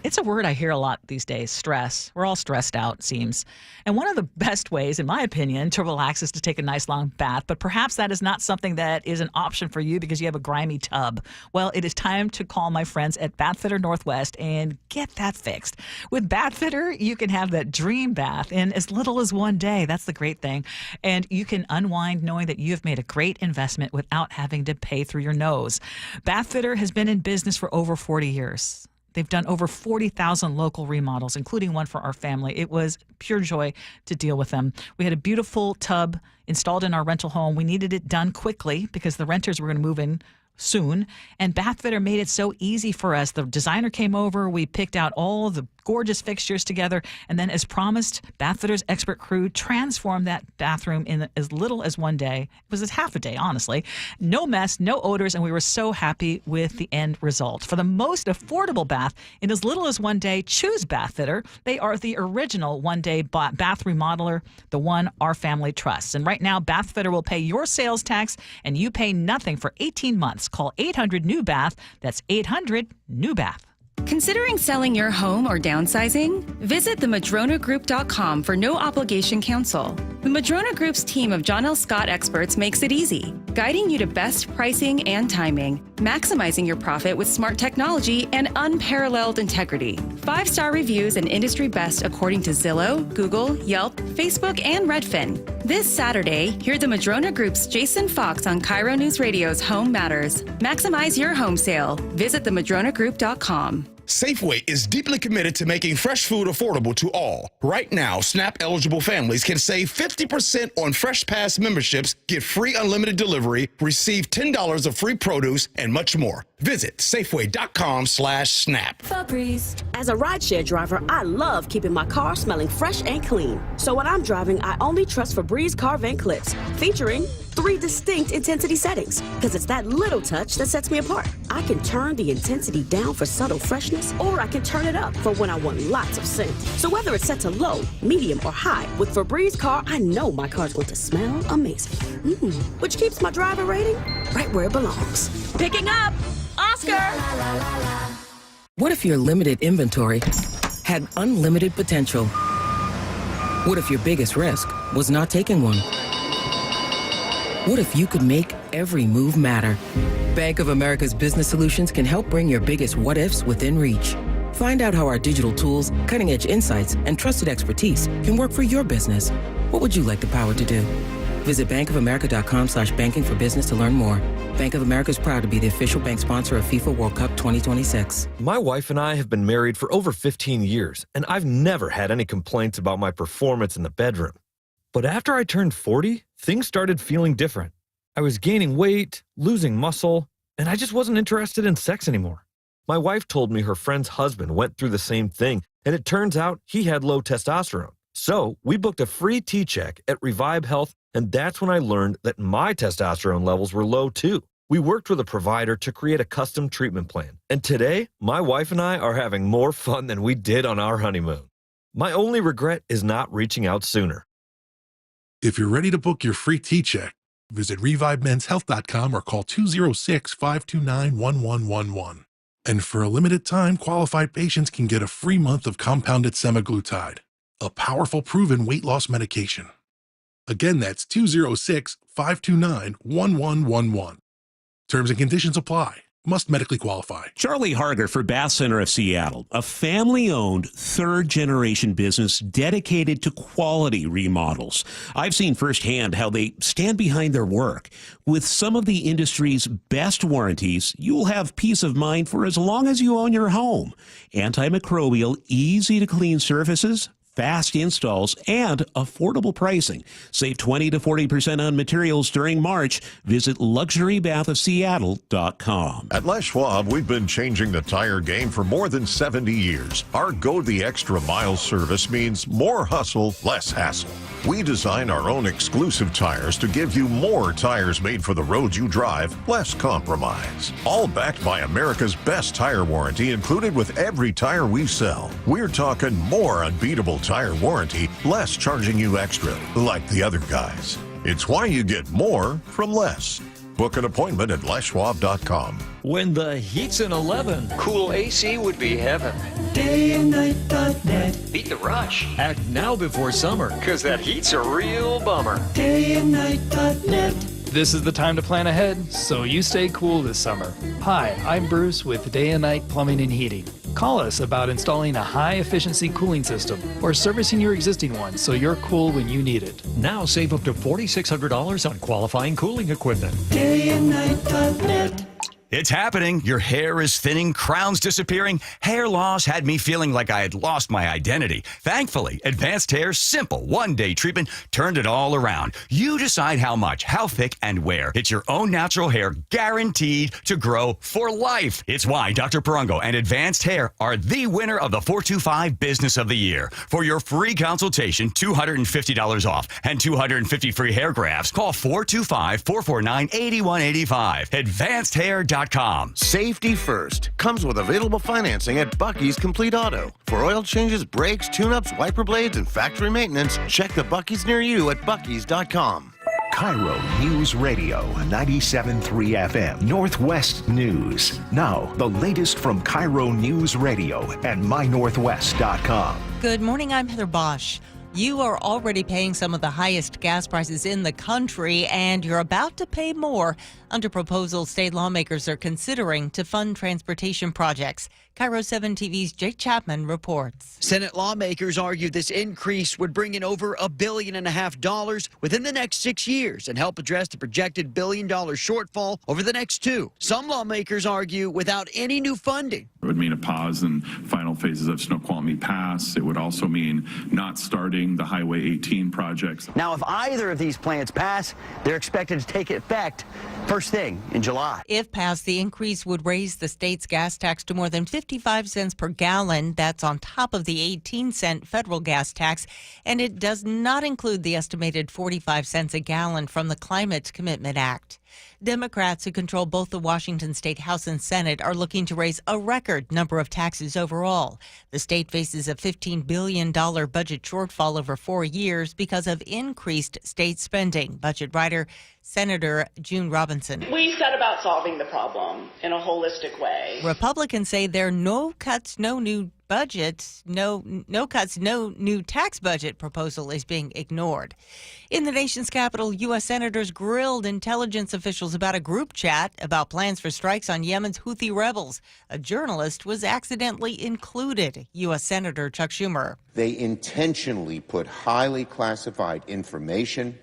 [SPEAKER 4] It's a word I hear a lot these days, stress. We're all stressed out, it seems. And one of the best ways, in my opinion, to relax is to take a nice long bath. But perhaps that is not something that is an option for you because you have a grimy tub. Well, it is time to call my friends at Bathfitter Northwest and get that fixed. With Bathfitter, you can have that dream bath in as little as one day. That's the great thing. And you can unwind knowing that you have made a great investment without having to pay through your nose. Bathfitter has been in business for over 40 years. They've done over 40,000 local remodels, including one for our family. It was pure joy to deal with them. We had a beautiful tub installed in our rental home. We needed it done quickly because the renters were going to move in soon. And Bathfitter made it so easy for us. The designer came over. We picked out all the gorgeous fixtures together. And then, as promised, Bathfitter's expert crew transformed that bathroom in as little as one day. It was half a day, honestly. No mess, no odors, and we were so happy with the end result. For the most affordable bath in as little as one day, choose Bathfitter. They are the original one-day bath remodeler, the one our family trusts. And right now, Bathfitter will pay your sales tax, and you pay nothing for 18 months. Call 800-NEW-BATH. That's 800-NEW-BATH.
[SPEAKER 9] Considering selling your home or downsizing? Visit themadronagroup.com for no-obligation counsel. The Madrona Group's team of John L. Scott experts makes it easy, guiding you to best pricing and timing, maximizing your profit with smart technology and unparalleled integrity. 5-star reviews and industry best according to Zillow, Google, Yelp, Facebook, and Redfin. This Saturday, hear the Madrona Group's Jason Fox on KIRO Newsradio's Home Matters. Maximize your home sale. Visit themadronagroup.com.
[SPEAKER 14] Safeway is deeply committed to making fresh food affordable to all. Right now, SNAP-eligible families can save 50% on Fresh Pass memberships, get free unlimited delivery, receive $10 of free produce, and much more. Visit Safeway.com/SNAP.
[SPEAKER 15] As a rideshare driver, I love keeping my car smelling fresh and clean. So when I'm driving, I only trust Febreze car vent clips, featuring 3 distinct intensity settings, because it's that little touch that sets me apart. I can turn the intensity down for subtle freshness, or I can turn it up for when I want lots of scent. So whether it's set to low, medium, or high, with Febreze car, I know my car's going to smell amazing. Which keeps my driver rating right where it belongs.
[SPEAKER 31] Picking up! Oscar!
[SPEAKER 16] What if your limited inventory had unlimited potential? What if your biggest risk was not taking one? What if you could make every move matter? Bank of America's Business Solutions can help bring your biggest what-ifs within reach. Find out how our digital tools, cutting-edge insights, and trusted expertise can work for your business. What would you like the power to do? Visit bankofamerica.com/banking for business to learn more. Bank of America is proud to be the official bank sponsor of FIFA World Cup 2026.
[SPEAKER 17] My wife and I have been married for over 15 years, and I've never had any complaints about my performance in the bedroom. But after I turned 40, things started feeling different. I was gaining weight, losing muscle, and I just wasn't interested in sex anymore. My wife told me her friend's husband went through the same thing, and it turns out he had low testosterone. So we booked a free T-check at Revive Health, and that's when I learned that my testosterone levels were low too. We worked with a provider to create a custom treatment plan, and today, my wife and I are having more fun than we did on our honeymoon. My only regret is not reaching out sooner.
[SPEAKER 18] If you're ready to book your free T-check, visit ReviveMen'sHealth.com or call 206-529-1111. And for a limited time, qualified patients can get a free month of compounded semaglutide, a powerful proven weight loss medication. Again, that's 206-529-1111. Terms and conditions apply. Must medically qualify.
[SPEAKER 19] Charlie Harger for Bath Center of Seattle, a family-owned third-generation business dedicated to quality remodels. I've seen firsthand how they stand behind their work. With some of the industry's best warranties, you'll have peace of mind for as long as you own your home. Antimicrobial, easy-to-clean surfaces, fast installs, and affordable pricing. Save 20 to 40% on materials during March. Visit luxurybathofseattle.com.
[SPEAKER 11] At Les Schwab, we've been changing the tire game for more than 70 years. Our Go the Extra Mile service means more hustle, less hassle. We design our own exclusive tires to give you more tires made for the roads you drive, less compromise. All backed by America's best tire warranty included with every tire we sell. We're talking more unbeatable tire warranty, less charging you extra, like the other guys. It's why you get more from less. Book an appointment at leschwab.com.
[SPEAKER 3] When the heat's an 11,
[SPEAKER 20] Cool AC would be heaven.
[SPEAKER 3] dayandnight.net.
[SPEAKER 20] Beat the rush.
[SPEAKER 3] Act now before summer.
[SPEAKER 20] Because that heat's a real bummer.
[SPEAKER 3] Dayandnight.net.
[SPEAKER 21] This is the time to plan ahead so you stay cool this summer. Hi, I'm Bruce with Day and Night Plumbing and Heating. Call us about installing a high-efficiency cooling system or servicing your existing one so you're cool when you need it.
[SPEAKER 22] Now save up to $4,600 on qualifying cooling equipment.
[SPEAKER 3] Dayandnight.net.
[SPEAKER 6] It's happening. Your hair is thinning, crowns disappearing. Hair loss had me feeling like I had lost my identity. Thankfully, Advanced Hair's simple one-day treatment turned it all around. You decide how much, how thick, and where. It's your own natural hair guaranteed to grow for life. It's why Dr. Perongo and Advanced Hair are the winner of the 425 Business of the Year. For your free consultation, $250 off and 250 free hair grafts, call 425-449-8185. AdvancedHair.com.
[SPEAKER 23] Safety first comes with available financing at Bucky's Complete Auto. For oil changes, brakes, tune-ups, wiper blades, and factory maintenance, check the Bucky's near you at Bucky's.com.
[SPEAKER 11] KIRO Newsradio, 97.3 FM, Northwest News. Now, the latest from KIRO Newsradio and MyNorthwest.com.
[SPEAKER 1] Good morning, I'm Heather Bosch. You are already paying some of the highest gas prices in the country, and you're about to pay more under proposals state lawmakers are considering to fund transportation projects. KIRO 7 TV's Jake Chapman reports.
[SPEAKER 24] Senate lawmakers argue this increase would bring in over $1.5 billion within the next 6 years and help address the projected $1 billion shortfall over the next 2. Some lawmakers argue without any new funding.
[SPEAKER 25] It would mean a pause in final phases of Snoqualmie Pass. It would also mean not starting the Highway 18 projects.
[SPEAKER 24] Now, if either of these plans pass, they're expected to take effect first thing in July.
[SPEAKER 1] If passed, the increase would raise the state's gas tax to more than 55 cents per gallon. That's on top of the 18-cent federal gas tax, and it does not include the estimated 45 cents a gallon from the Climate Commitment Act. Democrats, who control both the Washington State House and Senate, are looking to raise a record number of taxes overall. The state faces a $15 billion budget shortfall over 4 years because of increased state spending. Budget writer Senator June Robinson.
[SPEAKER 26] We set about solving the problem in a holistic way.
[SPEAKER 1] Republicans say there are no cuts, no new budget, no cuts, no new tax budget proposal is being ignored. In the nation's capital, U.S. senators grilled intelligence officials about a group chat about plans for strikes on Yemen's Houthi rebels. A journalist was accidentally included. U.S. Senator Chuck Schumer.
[SPEAKER 27] They intentionally put highly classified information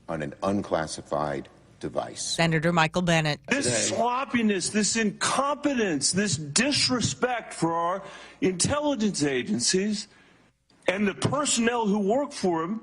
[SPEAKER 27] on an unclassified device.
[SPEAKER 1] Senator Michael Bennett.
[SPEAKER 28] This sloppiness, this incompetence, this disrespect for our intelligence agencies and the personnel who work for them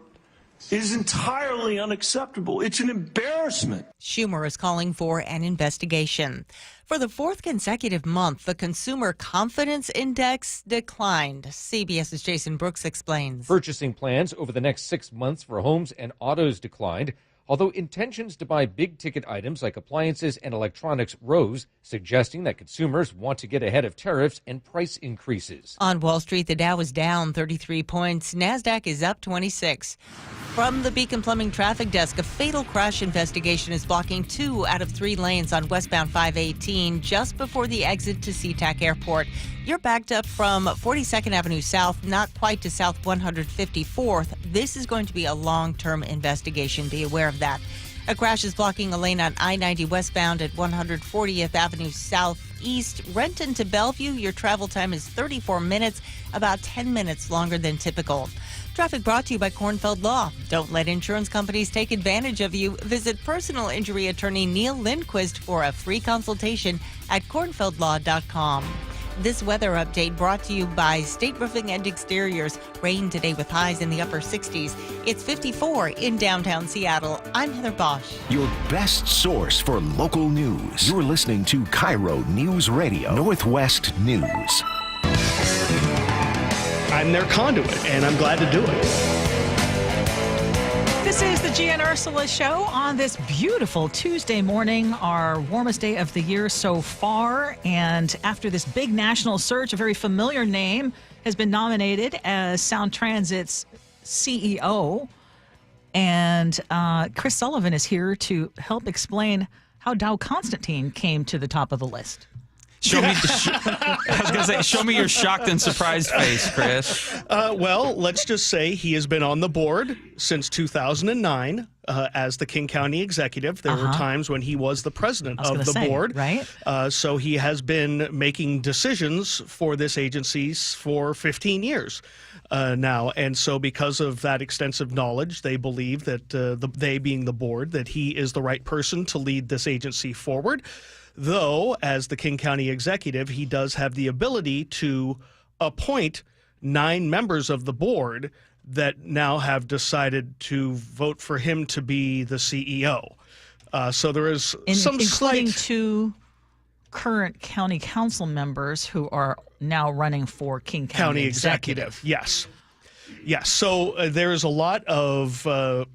[SPEAKER 28] is entirely unacceptable. It's an embarrassment.
[SPEAKER 1] Schumer is calling for an investigation. For the fourth consecutive month, the Consumer Confidence Index declined. CBS's Jason Brooks explains.
[SPEAKER 30] Purchasing plans over the next 6 months for homes and autos declined, although intentions to buy big-ticket items like appliances and electronics rose, suggesting that consumers want to get ahead of tariffs and price increases.
[SPEAKER 1] On Wall Street, the Dow is down 33 points. NASDAQ is up 26. From the Beacon Plumbing Traffic Desk, a fatal crash investigation is blocking 2 out of 3 lanes on westbound 518 just before the exit to SeaTac Airport. You're backed up from 42nd Avenue South, not quite to South 154th. This is going to be a long-term investigation. Be aware of that. A crash is blocking a lane on I-90 westbound at 140th Avenue Southeast. Renton to Bellevue, your travel time is 34 minutes, about 10 minutes longer than typical. Traffic brought to you by Kornfeld Law. Don't let insurance companies take advantage of you. Visit personal injury attorney Neil Lindquist for a free consultation at kornfeldlaw.com. This weather update brought to you by State Roofing and Exteriors. Rain today with highs in the upper 60s. It's 54 in downtown Seattle. I'm Heather Bosch.
[SPEAKER 11] Your best source for local news. You're listening to KIRO Newsradio, Northwest News.
[SPEAKER 2] I'm their conduit, and I'm glad to do it.
[SPEAKER 4] This is the Gia and Ursula Show on this beautiful Tuesday morning, our warmest day of the year so far. And after this big national search, a very familiar name has been nominated as Sound Transit's CEO. And Chris Sullivan is here to help explain how Dow Constantine came to the top of the list.
[SPEAKER 5] Show me. I was going to say, show me your shocked and surprised face, Chris.
[SPEAKER 2] Well, let's just say he has been on the board since 2009 as the King County executive. There were times when he was the president of the board.
[SPEAKER 4] Right.
[SPEAKER 2] So he has been making decisions for this agency for 15 years now. And so because of that extensive knowledge, they believe that they being the board, that he is the right person to lead this agency forward. Though, as the King County executive, he does have the ability to appoint 9 members of the board that now have decided to vote for him to be the CEO. So there is some
[SPEAKER 4] including
[SPEAKER 2] slight...
[SPEAKER 4] 2 current county council members who are now running for King County executive.
[SPEAKER 2] Yes. Yes. So there is a lot of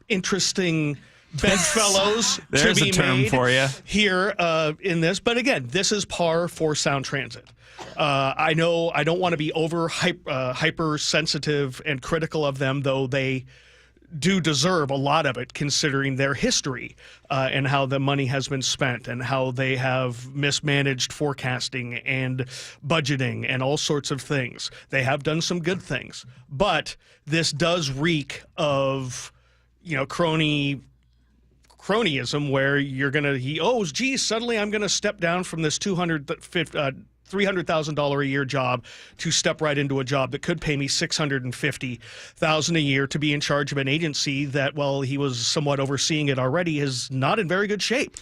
[SPEAKER 2] interesting bedfellows to be made
[SPEAKER 5] for you
[SPEAKER 2] here in this. But again, this is par for Sound Transit. I know I don't want to be hypersensitive and critical of them, though they do deserve a lot of it considering their history and how the money has been spent and how they have mismanaged forecasting and budgeting and all sorts of things. They have done some good things, but this does reek of, cronyism, where you're going to, suddenly I'm going to step down from this $300,000 a year job to step right into a job that could pay me $650,000 a year to be in charge of an agency that, while he was somewhat overseeing it already, is not in very good shape.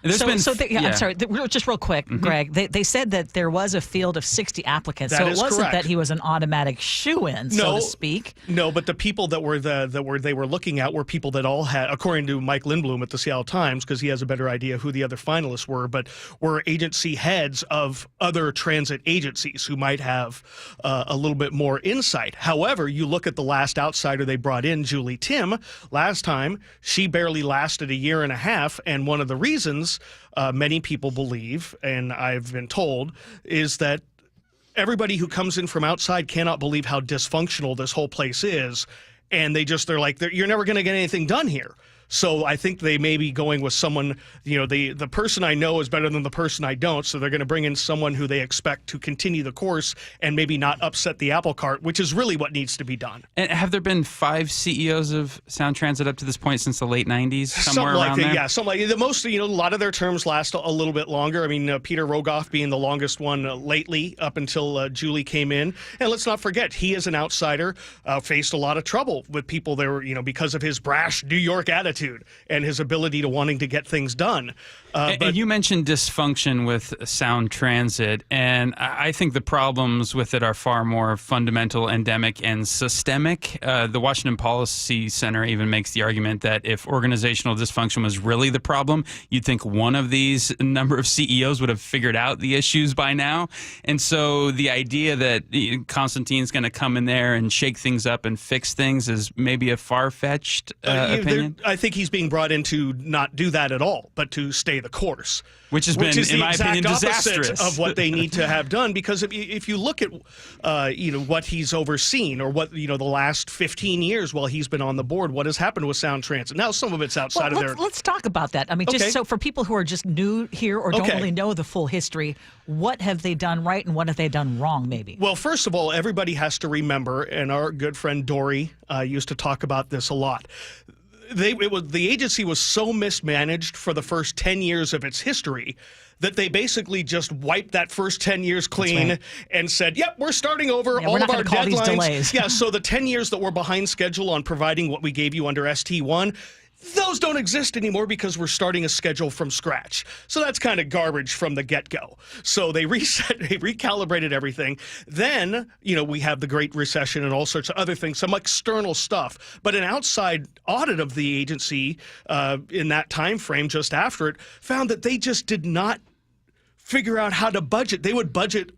[SPEAKER 4] I'm sorry, just real quick, Greg. They said that there was a field of 60 applicants, so it wasn't
[SPEAKER 2] correct.
[SPEAKER 4] that he was an automatic shoo-in, so to speak.
[SPEAKER 2] No, but the people that they were looking at were people that all had, according to Mike Lindblom at the Seattle Times, because he has a better idea who the other finalists were, but were agency heads of other transit agencies who might have a little bit more insight. However, you look at the last outsider they brought in, Julie Tim. Last time, she barely lasted a year and a half, and one of the reasons many people believe, and I've been told, is that everybody who comes in from outside cannot believe how dysfunctional this whole place is, and they're like, you're never going to get anything done here. So I think they may be going with someone, the person I know is better than the person I don't, so they're going to bring in someone who they expect to continue the course and maybe not upset the apple cart, which is really what needs to be done.
[SPEAKER 5] And have there been 5 CEOs of Sound Transit up to this point since the late 90s? Somewhere
[SPEAKER 2] something
[SPEAKER 5] around there?
[SPEAKER 2] Yeah, something like the most, a lot of their terms last a little bit longer. I mean, Peter Rogoff being the longest one lately up until Julie came in. And let's not forget, he is an outsider, faced a lot of trouble with people there, because of his brash New York attitude and his ability to wanting to get things done.
[SPEAKER 5] And you mentioned dysfunction with Sound Transit, and I think the problems with it are far more fundamental, endemic, and systemic. The Washington Policy Center even makes the argument that if organizational dysfunction was really the problem, you'd think one of these number of CEOs would have figured out the issues by now. And so the idea that Constantine's going to come in there and shake things up and fix things is maybe a far-fetched opinion.
[SPEAKER 2] I think he's being brought in to not do that at all, but to stay the course.
[SPEAKER 5] Which has been, in my opinion,
[SPEAKER 2] disastrous of what they need to have done. Because if you look at, what he's overseen, or what, the last 15 years while he's been on the board, what has happened with Sound Transit. Now, some of it's outside of their...
[SPEAKER 4] Let's talk about that. I mean, just so for people who are just new here or don't really know the full history, what have they done right and what have they done wrong, maybe?
[SPEAKER 2] Well, first of all, everybody has to remember, and our good friend Dory used to talk about this a lot, the agency was so mismanaged for the first 10 years of its history that they basically just wiped that first 10 years clean and said, yep, we're starting over. All
[SPEAKER 4] we're
[SPEAKER 2] of
[SPEAKER 4] not
[SPEAKER 2] our
[SPEAKER 4] call these
[SPEAKER 2] deadlines.
[SPEAKER 4] delays.
[SPEAKER 2] Yeah, so the 10 years that we're behind schedule on providing what we gave you under ST1, those don't exist anymore because we're starting a schedule from scratch. So that's kind of garbage from the get-go. So they recalibrated everything. Then, we have the Great Recession and all sorts of other things, some external stuff. But an outside audit of the agency in that time frame just after it found that they just did not figure out how to budget. They would budget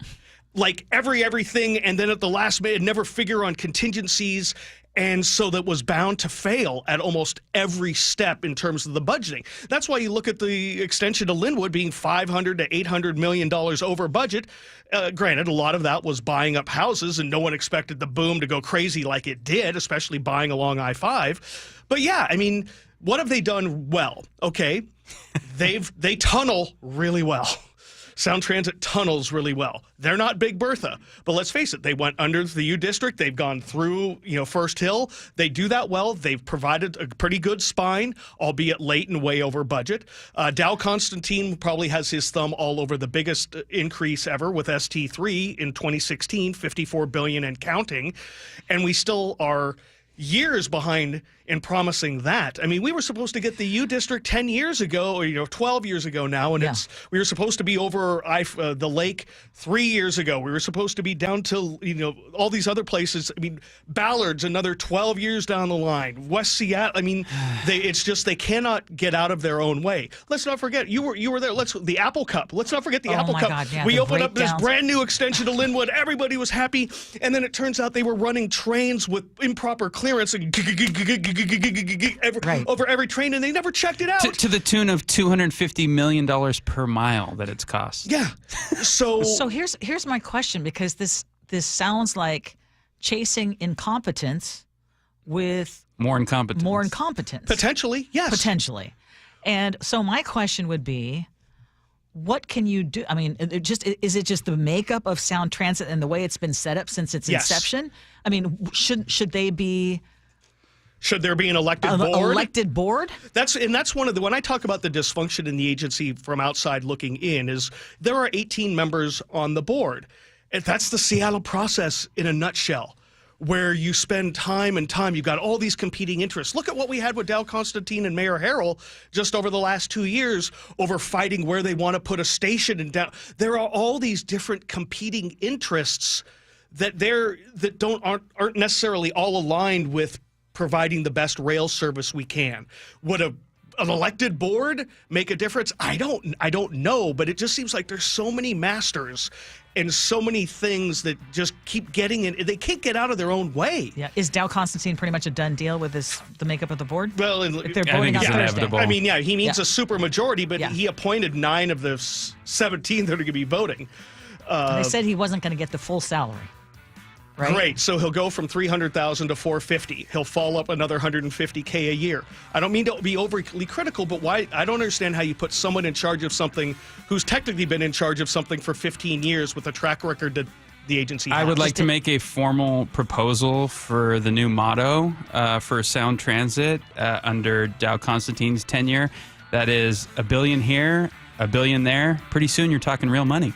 [SPEAKER 2] like everything, and then at the last minute never figure on contingencies. And so that was bound to fail at almost every step in terms of the budgeting. That's why you look at the extension to Linwood being $500 to $800 million over budget. Granted, a lot of that was buying up houses, and no one expected the boom to go crazy like it did, especially buying along I-5. But yeah, I mean, what have they done well? Okay, they tunnel really well. Sound Transit tunnels really well. They're not Big Bertha, but let's face it, they went under the U District. They've gone through, First Hill. They do that well. They've provided a pretty good spine, albeit late and way over budget. Dow Constantine probably has his thumb all over the biggest increase ever with ST3 in 2016, $54 billion and counting, and we still are years behind in promising that. I mean, we were supposed to get the U District 10 years ago, or 12 years ago now, and we were supposed to be over the lake 3 years ago. We were supposed to be down to all these other places. I mean, Ballard's another 12 years down the line. West Seattle. I mean, it's just they cannot get out of their own way. Let's not forget you were there. The Apple Cup. Let's not forget the Apple Cup.
[SPEAKER 4] God, yeah,
[SPEAKER 2] we opened up this brand new extension to Linwood. Everybody was happy, and then it turns out they were running trains with improper clearance and over every train, and they never checked it out.
[SPEAKER 5] To the tune of $250 million per mile that it's cost.
[SPEAKER 2] Yeah.
[SPEAKER 4] So here's my question, because this sounds like chasing incompetence with
[SPEAKER 5] more incompetence.
[SPEAKER 2] Potentially, yes.
[SPEAKER 4] Potentially. And so my question would be, what can you do? I mean, is it just the makeup of Sound Transit and the way it's been set up since its inception? I mean, should there be an elected
[SPEAKER 2] board?
[SPEAKER 4] Elected board?
[SPEAKER 2] That's one of the, when I talk about the dysfunction in the agency from outside looking in, is there are 18 members on the board. And that's the Seattle process in a nutshell, where you spend time and time. You've got all these competing interests. Look at what we had with Dow Constantine and Mayor Harrell just over the last 2 years over fighting where they want to put a station in Dow. There are all these different competing interests that aren't necessarily all aligned with providing the best rail service we can. Would an elected board make a difference? I don't know, but it just seems like there's so many masters and so many things that just keep getting in. They can't get out of their own way.
[SPEAKER 4] Yeah. Is Dow Constantine pretty much a done deal with the makeup of the board?
[SPEAKER 2] Well,
[SPEAKER 4] if they're voting on Thursday.
[SPEAKER 2] I mean, yeah, he needs a super majority, but he appointed 9 of the 17 that are going to be voting.
[SPEAKER 4] They said he wasn't going to get the full salary. Right?
[SPEAKER 2] Great. So he'll go from $300,000 to $450,000. He'll fall up another $150K a year. I don't mean to be overly critical, but why? I don't understand how you put someone in charge of something who's technically been in charge of something for 15 years with a track record that the agency has.
[SPEAKER 5] I would like to make a formal proposal for the new motto for Sound Transit under Dow Constantine's tenure. That is $1 billion here, $1 billion there. Pretty soon you're talking real money.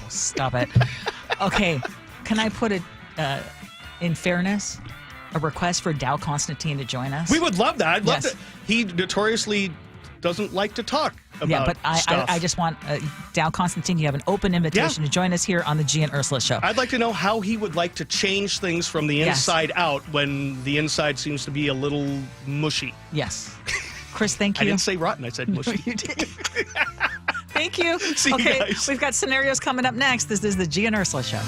[SPEAKER 4] Stop it. Okay. Can I put it in fairness, a request for Dow Constantine to join us?
[SPEAKER 2] We would love that. I'd love to. He notoriously doesn't like to talk about stuff.
[SPEAKER 4] I just want Dow Constantine, you have an open invitation to join us here on the G and Ursula Show.
[SPEAKER 2] I'd like to know how he would like to change things from the inside out when the inside seems to be a little mushy.
[SPEAKER 4] Yes. Chris, thank you.
[SPEAKER 2] I didn't say rotten, I said mushy.
[SPEAKER 4] No, you did. Thank you.
[SPEAKER 2] See you guys.
[SPEAKER 4] We've got scenarios coming up next. This is the G and Ursula Show.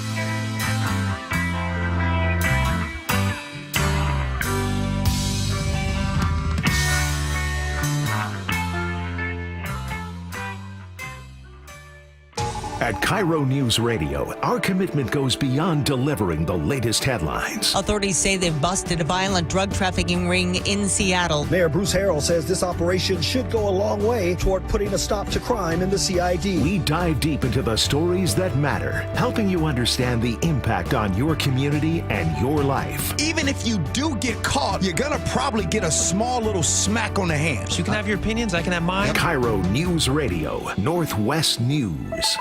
[SPEAKER 11] At KIRO Newsradio, our commitment goes beyond delivering the latest headlines.
[SPEAKER 1] Authorities say they've busted a violent drug trafficking ring in Seattle.
[SPEAKER 7] Mayor Bruce Harrell says this operation should go a long way toward putting a stop to crime in the CID.
[SPEAKER 11] We dive deep into the stories that matter, helping you understand the impact on your community and your life.
[SPEAKER 8] Even if you do get caught, you're gonna probably get a small little smack on the hands.
[SPEAKER 9] You can have your opinions, I can have mine.
[SPEAKER 11] KIRO Newsradio, Northwest News.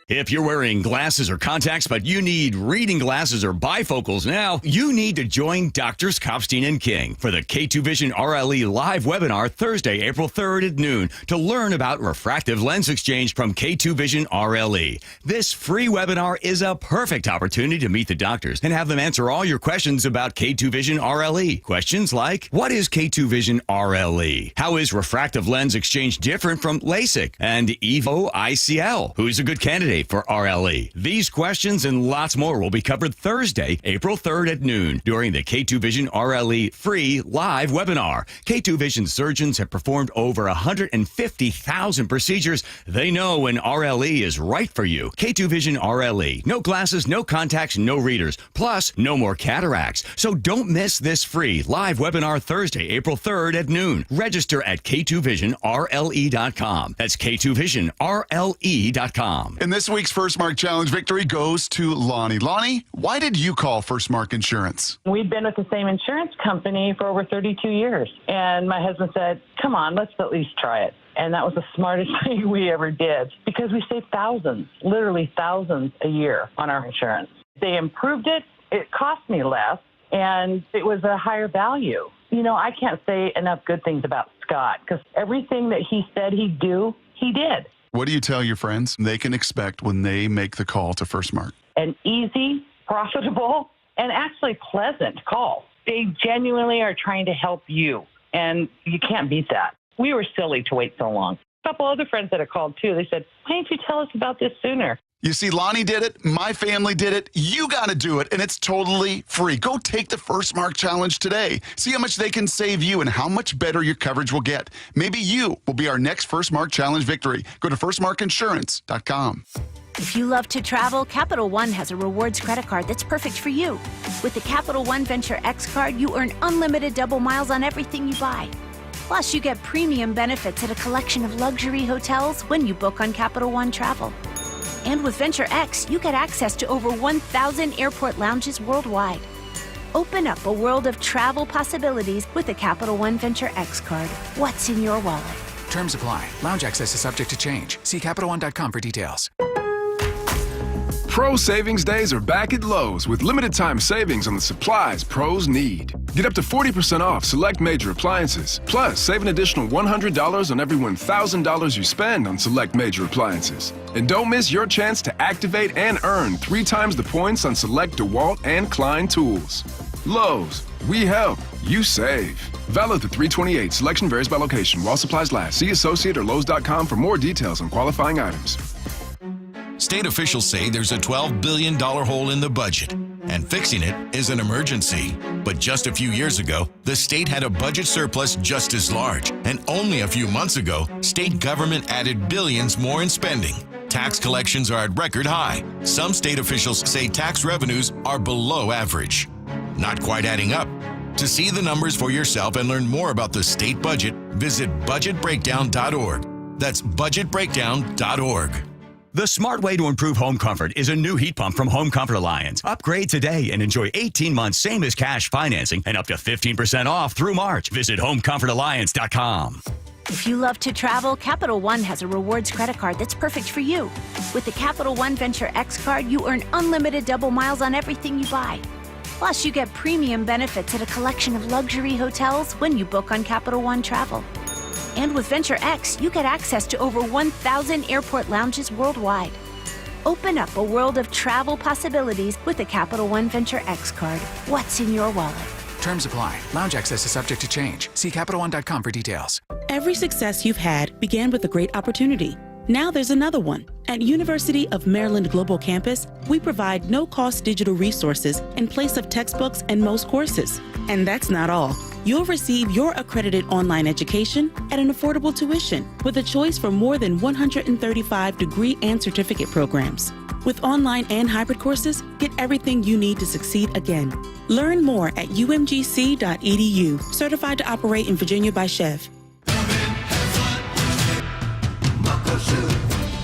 [SPEAKER 6] If you're wearing glasses or contacts, but you need reading glasses or bifocals now, you need to join Drs. Kopstein and King for the K2 Vision RLE live webinar Thursday, April 3rd at noon to learn about refractive lens exchange from K2 Vision RLE. This free webinar is a perfect opportunity to meet the doctors and have them answer all your questions about K2 Vision RLE. Questions like, what is K2 Vision RLE? How is refractive lens exchange different from LASIK and EVO ICL? Who's a good candidate for RLE? These questions and lots more will be covered Thursday, April 3rd at noon during the K2 Vision RLE free live webinar. K2 Vision surgeons have performed over 150,000 procedures. They know when RLE is right for you. K2 Vision RLE. No glasses, no contacts, no readers. Plus, no more cataracts. So don't miss this free live webinar Thursday, April 3rd at noon. Register at K2VisionRLE.com. That's K2VisionRLE.com.
[SPEAKER 10] And this week's First Mark Challenge victory goes to Lonnie. Lonnie, why did you call First Mark Insurance?
[SPEAKER 12] We've been with the same insurance company for over 32 years. And my husband said, come on, let's at least try it. And that was the smartest thing we ever did because we saved thousands, literally thousands a year on our insurance. They improved it. It cost me less, and it was a higher value. You know, I can't say enough good things about Scott because everything that he said he'd do, he did.
[SPEAKER 10] What do you tell your friends they can expect when they make the call to First Mark?
[SPEAKER 12] An easy, profitable, and actually pleasant call. They genuinely are trying to help you, and you can't beat that. We were silly to wait so long. A couple other friends that have called, too, they said, why didn't you tell us about this sooner?
[SPEAKER 10] You see, Lonnie did it. My family did it. You got to do it, and it's totally free. Go take the First Mark Challenge today. See how much they can save you and how much better your coverage will get. Maybe you will be our next First Mark Challenge victory. Go to firstmarkinsurance.com.
[SPEAKER 13] If you love to travel, Capital One has a rewards credit card that's perfect for you. With the Capital One Venture X card, you earn unlimited double miles on everything you buy. Plus, you get premium benefits at a collection of luxury hotels when you book on Capital One Travel. And with Venture X, you get access to over 1,000 airport lounges worldwide. Open up a world of travel possibilities with the Capital One Venture X card. What's in your wallet?
[SPEAKER 14] Terms apply. Lounge access is subject to change. See CapitalOne.com for details.
[SPEAKER 15] Pro Savings Days are back at Lowe's with limited time savings on the supplies pros need. Get up to 40% off select major appliances. Plus, save an additional $100 on every $1,000 you spend on select major appliances. And don't miss your chance to activate and earn 3 times the points on select DeWalt and Klein tools. Lowe's, we help, you save. Valid through 3/28. Selection varies by location. While supplies last. See associate or Lowe's.com for more details on qualifying items.
[SPEAKER 16] State officials say there's a $12 billion hole in the budget, and fixing it is an emergency. But just a few years ago, the state had a budget surplus just as large. And only a few months ago, state government added billions more in spending. Tax collections are at record high. Some state officials say tax revenues are below average. Not quite adding up. To see the numbers for yourself and learn more about the state budget, visit budgetbreakdown.org. That's budgetbreakdown.org.
[SPEAKER 6] The smart way to improve home comfort is a new heat pump from Home Comfort Alliance. Upgrade today and enjoy 18 months same as cash financing and up to 15% off through March. Visit homecomfortalliance.com.
[SPEAKER 13] If you love to travel, Capital One has a rewards credit card that's perfect for you. With the Capital One Venture X card, you earn unlimited double miles on everything you buy. Plus, you get premium benefits at a collection of luxury hotels when you book on Capital One Travel. And with Venture X, you get access to over 1,000 airport lounges worldwide. Open up a world of travel possibilities with the Capital One Venture X card. What's in your wallet?
[SPEAKER 14] Terms apply. Lounge access is subject to change. See CapitalOne.com for details.
[SPEAKER 29] Every success you've had began with a great opportunity. Now there's another one. At University of Maryland Global Campus, we provide no-cost digital resources in place of textbooks and most courses. And that's not all. You'll receive your accredited online education at an affordable tuition with a choice from more than 135 degree and certificate programs. With online and hybrid courses, get everything you need to succeed again. Learn more at umgc.edu. Certified to operate in Virginia by Chev.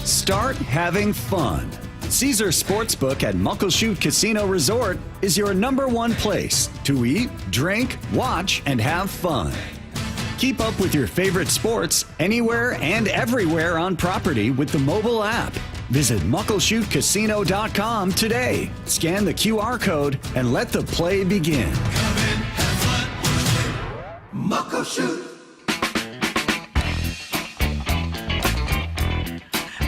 [SPEAKER 3] Start having fun. Caesar Sportsbook at Muckleshoot Casino Resort is your #1 place to eat, drink, watch, and have fun. Keep up with your favorite sports anywhere and everywhere on property with the mobile app. Visit muckleshootcasino.com today. Scan the QR code and let the play begin.
[SPEAKER 7] Muckleshoot.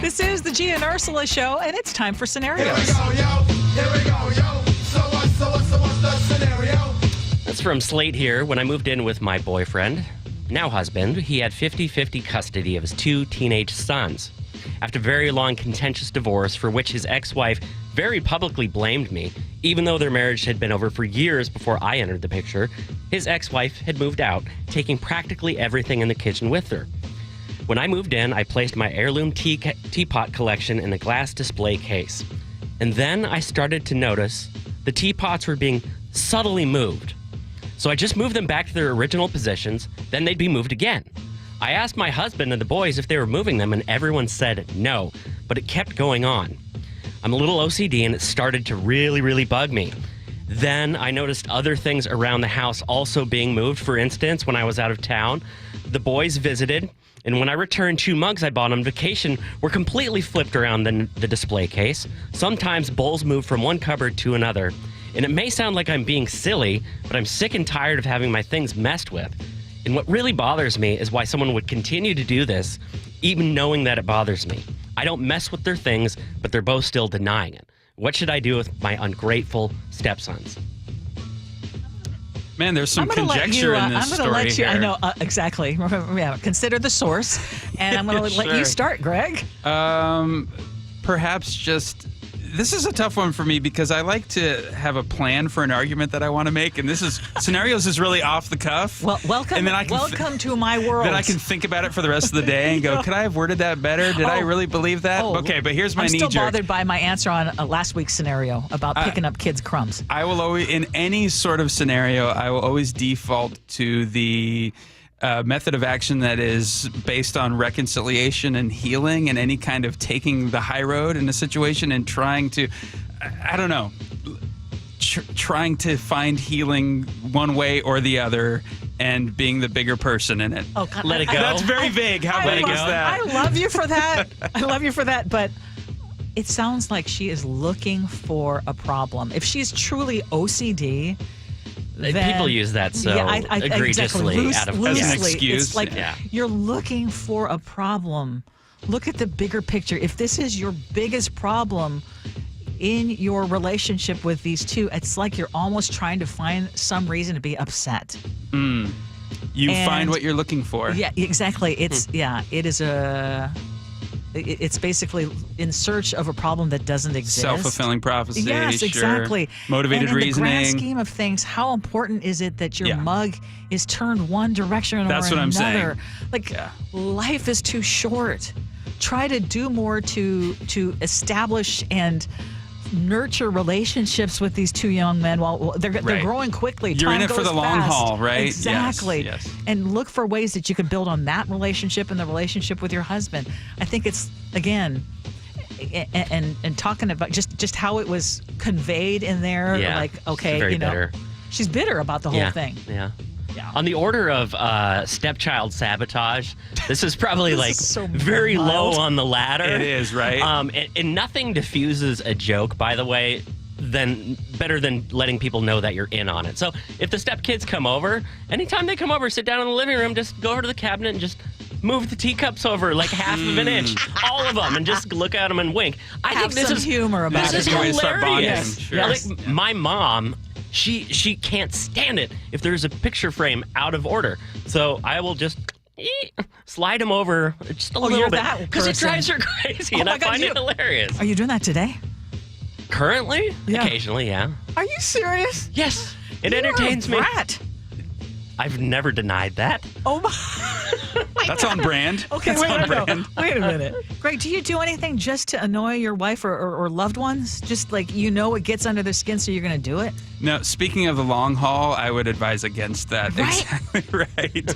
[SPEAKER 4] This is the Gia and Ursula Show, and it's time for scenarios.
[SPEAKER 9] Here we go, yo. Here we go, yo. So what's the scenario?
[SPEAKER 17] That's from Slate here. When I moved in with my boyfriend, now husband, he had 50-50 custody of his 2 teenage sons. After a very long, contentious divorce for which his ex-wife very publicly blamed me, even though their marriage had been over for years before I entered the picture, his ex-wife had moved out, taking practically everything in the kitchen with her. When I moved in, I placed my heirloom teapot collection in a glass display case. And then I started to notice the teapots were being subtly moved. So I just moved them back to their original positions, then they'd be moved again. I asked my husband and the boys if they were moving them, and everyone said no, but it kept going on. I'm a little OCD, and it started to really, really bug me. Then I noticed other things around the house also being moved. For instance, when I was out of town, the boys visited, and when I returned, 2 mugs I bought on vacation were completely flipped around the display case. Sometimes bowls moved from one cupboard to another. And it may sound like I'm being silly, but I'm sick and tired of having my things messed with. And what really bothers me is why someone would continue to do this, even knowing that it bothers me. I don't mess with their things, but they're both still denying it. What should I do with my ungrateful stepsons?
[SPEAKER 5] Man, there's some conjecture in this story here.
[SPEAKER 4] I know, exactly. Yeah, consider the source. And I'm going to let you start, Greg.
[SPEAKER 5] Perhaps just... This is a tough one for me because I like to have a plan for an argument that I want to make, and scenarios is really off the cuff.
[SPEAKER 4] Well, welcome to my world.
[SPEAKER 5] Then I can think about it for the rest of the day and go, could I have worded that better? Did I really believe that? Okay, but here's my knee-jerk.
[SPEAKER 4] I'm still bothered by my answer on last week's scenario about picking up kids' crumbs.
[SPEAKER 5] I will always, in any sort of scenario, I will always default to the method of action that is based on reconciliation and healing and any kind of taking the high road in a situation and trying to, I don't know, trying to find healing one way or the other and being the bigger person in it.
[SPEAKER 4] Oh, God,
[SPEAKER 17] let it go.
[SPEAKER 5] That's very vague. How vague is that?
[SPEAKER 4] I love you for that. I love you for that. But it sounds like she is looking for a problem. If she's truly OCD... Then,
[SPEAKER 17] people use that so egregiously
[SPEAKER 4] exactly.
[SPEAKER 17] as
[SPEAKER 5] an excuse.
[SPEAKER 4] It's like you're looking for a problem. Look at the bigger picture. If this is your biggest problem in your relationship with these two, it's like you're almost trying to find some reason to be upset.
[SPEAKER 5] You find what you're looking for.
[SPEAKER 4] Yeah, exactly. It's it is it's basically in search of a problem that doesn't exist.
[SPEAKER 5] Self-fulfilling prophecy.
[SPEAKER 4] Yes, exactly.
[SPEAKER 5] Motivated reasoning.
[SPEAKER 4] In the grand scheme of things, how important is it that your mug is turned one direction or another?
[SPEAKER 5] That's what I'm saying.
[SPEAKER 4] Like, life is too short. Try to do more to establish and nurture relationships with these two young men while they're growing quickly.
[SPEAKER 5] You're
[SPEAKER 4] Time
[SPEAKER 5] in it for
[SPEAKER 4] goes
[SPEAKER 5] the long
[SPEAKER 4] fast.
[SPEAKER 5] haul, right?
[SPEAKER 4] Exactly.
[SPEAKER 5] Yes.
[SPEAKER 4] And look for ways that you can build on that relationship and the relationship with your husband. I think it's, again, and talking about just how it was conveyed in there.
[SPEAKER 17] Yeah.
[SPEAKER 4] Like, okay,
[SPEAKER 17] very bitter.
[SPEAKER 4] She's bitter about the whole thing.
[SPEAKER 17] Yeah. On the order of stepchild sabotage, this is probably very low on the ladder.
[SPEAKER 5] It is, right?
[SPEAKER 17] And nothing diffuses a joke, by the way, better than letting people know that you're in on it. So if the stepkids come over, anytime they come over, sit down in the living room, just go over to the cabinet and just move the teacups over like half of an inch, all of them, and just look at them and wink. I think this is
[SPEAKER 4] humor about
[SPEAKER 17] this
[SPEAKER 4] it.
[SPEAKER 17] is hilarious.
[SPEAKER 5] Sure.
[SPEAKER 17] Like, my mom. She can't stand it if there's a picture frame out of order. So I will just slide them over just a little bit because it drives her crazy, and I find it hilarious.
[SPEAKER 4] Are you doing that today?
[SPEAKER 17] Currently? Yeah. Occasionally, yeah.
[SPEAKER 4] Are you serious?
[SPEAKER 17] Yes. It entertains me. I've never denied that.
[SPEAKER 4] Oh, my.
[SPEAKER 5] That's on brand.
[SPEAKER 4] Okay,
[SPEAKER 5] That's on brand.
[SPEAKER 4] Wait a minute. Greg, do you do anything just to annoy your wife or loved ones? Just like it gets under their skin, so you're going to do it?
[SPEAKER 5] No, speaking of the long haul, I would advise against that.
[SPEAKER 4] Right?
[SPEAKER 5] Exactly right.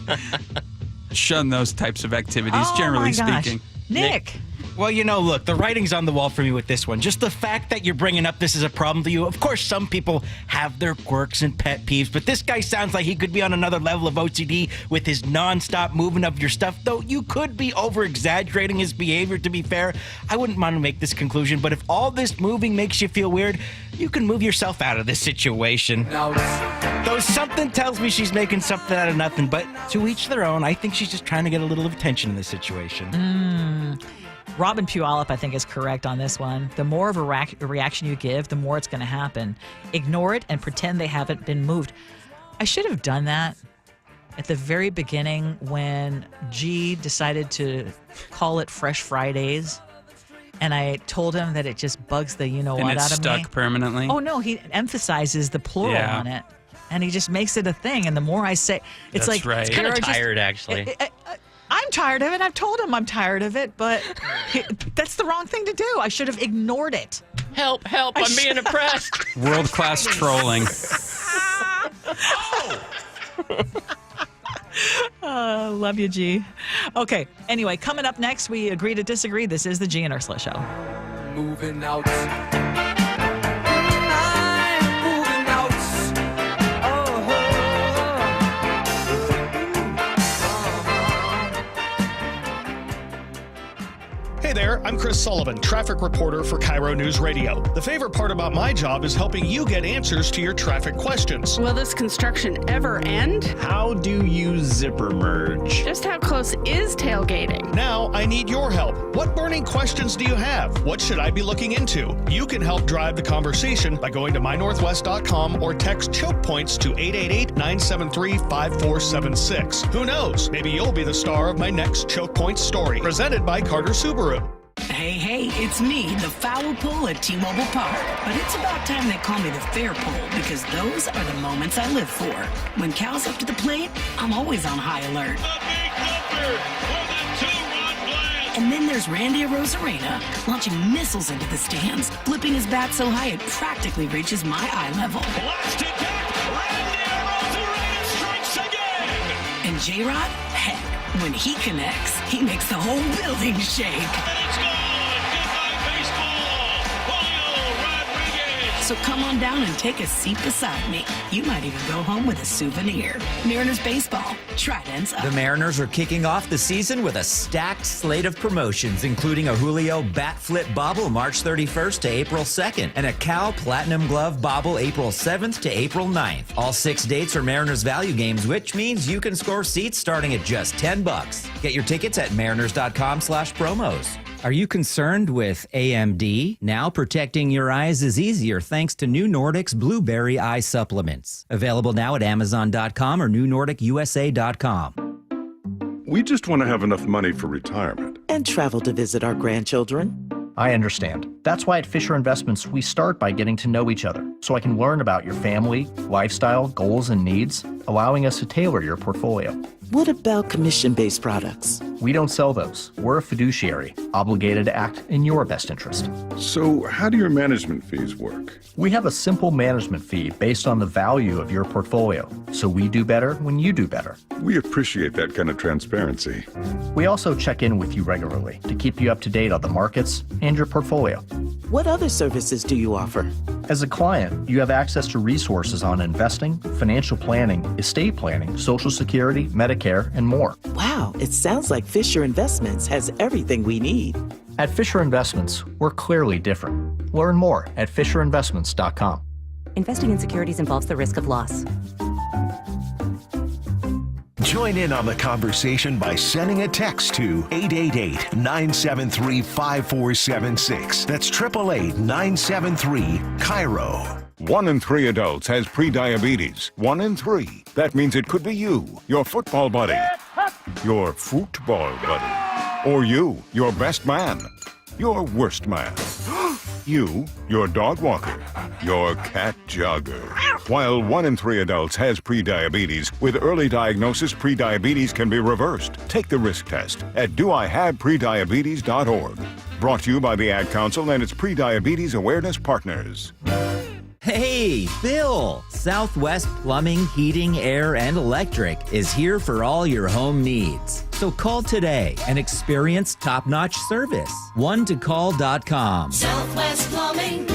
[SPEAKER 5] Shun those types of activities, generally speaking.
[SPEAKER 4] Nick.
[SPEAKER 18] Well, look, the writing's on the wall for me with this one. Just the fact that you're bringing up this is a problem to you. Of course, some people have their quirks and pet peeves, but this guy sounds like he could be on another level of OCD with his nonstop movement of your stuff, though you could be over-exaggerating his behavior, to be fair. I wouldn't want to make this conclusion, but if all this moving makes you feel weird, you can move yourself out of this situation. Though something tells me she's making something out of nothing, but to each their own. I think she's just trying to get a little attention in this situation.
[SPEAKER 4] Robin Puyallup, I think, is correct on this one. The more of a reaction you give, the more it's going to happen. Ignore it and pretend they haven't been moved. I should have done that at the very beginning when G decided to call it Fresh Fridays. And I told him that it just bugs the you-know-what out of me.
[SPEAKER 5] And it's stuck permanently?
[SPEAKER 4] Oh, no, he emphasizes the plural on it. And he just makes it a thing. And the more I say, it's
[SPEAKER 5] That's
[SPEAKER 4] like...
[SPEAKER 5] right.
[SPEAKER 17] It's kind of tired, actually.
[SPEAKER 4] I'm tired of it. I've told him I'm tired of it, but that's the wrong thing to do. I should have ignored it.
[SPEAKER 17] Help, I'm being oppressed.
[SPEAKER 5] World-class trolling.
[SPEAKER 4] Love you, G. Okay, anyway, coming up next, we agree to disagree. This is the G and Ursula Show.
[SPEAKER 9] Moving out.
[SPEAKER 2] Hey there, I'm Chris Sullivan, traffic reporter for KIRO Newsradio. The favorite part about my job is helping you get answers to your traffic questions.
[SPEAKER 19] Will this construction ever end?
[SPEAKER 3] How do you zipper merge?
[SPEAKER 19] Just how close is tailgating?
[SPEAKER 2] Now I need your help. What burning questions do you have? What should I be looking into? You can help drive the conversation by going to mynorthwest.com or text choke points to 888-973-5476. Who knows? Maybe you'll be the star of my next Choke Points story. Presented by Carter Subaru.
[SPEAKER 20] Hey, it's me, the foul pole at T-Mobile Park. But it's about time they call me the fair pole, because those are the moments I live for. When Cal's up to the plate, I'm always on high alert. And then there's Randy Arozarena, launching missiles into the stands, flipping his bat so high it practically reaches my eye level.
[SPEAKER 9] Blasted back, Randy Arozarena strikes again!
[SPEAKER 20] And J-Rod, heck, when he connects, he makes the whole building shake.
[SPEAKER 9] And it's gone! Goodbye, baseball! Julio Rodriguez!
[SPEAKER 20] So come on down and take a seat beside me. You might even go home with a souvenir. Mariners baseball. Tridents up.
[SPEAKER 21] The Mariners are kicking off the season with a stacked slate of promotions, including a Julio Bat Flip Bobble March 31st to April 2nd and a Cal Platinum Glove Bobble April 7th to April 9th. All 6 dates are Mariners value games, which means you can score seats starting at just $10. Get your tickets at mariners.com/promos. Are you concerned with AMD? Now protecting your eyes is easier thanks to New Nordic's Blueberry Eye Supplements. Available now at Amazon.com or NewNordicUSA.com.
[SPEAKER 22] We just want to have enough money for retirement.
[SPEAKER 23] And travel to visit our grandchildren.
[SPEAKER 24] I understand. That's why at Fisher Investments, we start by getting to know each other, so I can learn about your family, lifestyle, goals, and needs, allowing us to tailor your portfolio.
[SPEAKER 23] What about commission-based products?
[SPEAKER 24] We don't sell those. We're a fiduciary, obligated to act in your best interest.
[SPEAKER 22] So how do your management fees work?
[SPEAKER 24] We have a simple management fee based on the value of your portfolio, so we do better when you do better.
[SPEAKER 22] We appreciate that kind of transparency.
[SPEAKER 24] We also check in with you regularly to keep you up to date on the markets and your portfolio.
[SPEAKER 23] What other services do you offer?
[SPEAKER 24] As a client, you have access to resources on investing, financial planning, estate planning, Social Security, Medicare, and more.
[SPEAKER 23] Wow, it sounds like Fisher Investments has everything we need.
[SPEAKER 24] At Fisher Investments, we're clearly different. Learn more at FisherInvestments.com.
[SPEAKER 25] Investing in securities involves the risk of loss.
[SPEAKER 11] Join in on the conversation by sending a text to 888-973-5476. That's 888-973-KIRO.
[SPEAKER 22] 1 in 3 adults has prediabetes. 1 in 3. That means it could be you, your football buddy, your football buddy, or you, your best man, your worst man, you, your dog walker, your cat jogger. While 1 in 3 adults has prediabetes, with early diagnosis, prediabetes can be reversed. Take the risk test at doihaveprediabetes.org. Brought to you by the Ad Council and its prediabetes awareness partners.
[SPEAKER 21] Hey, Bill! Southwest Plumbing, Heating, Air, and Electric is here for all your home needs. So call today and experience top-notch service. OneToCall.com.
[SPEAKER 1] Southwest Plumbing,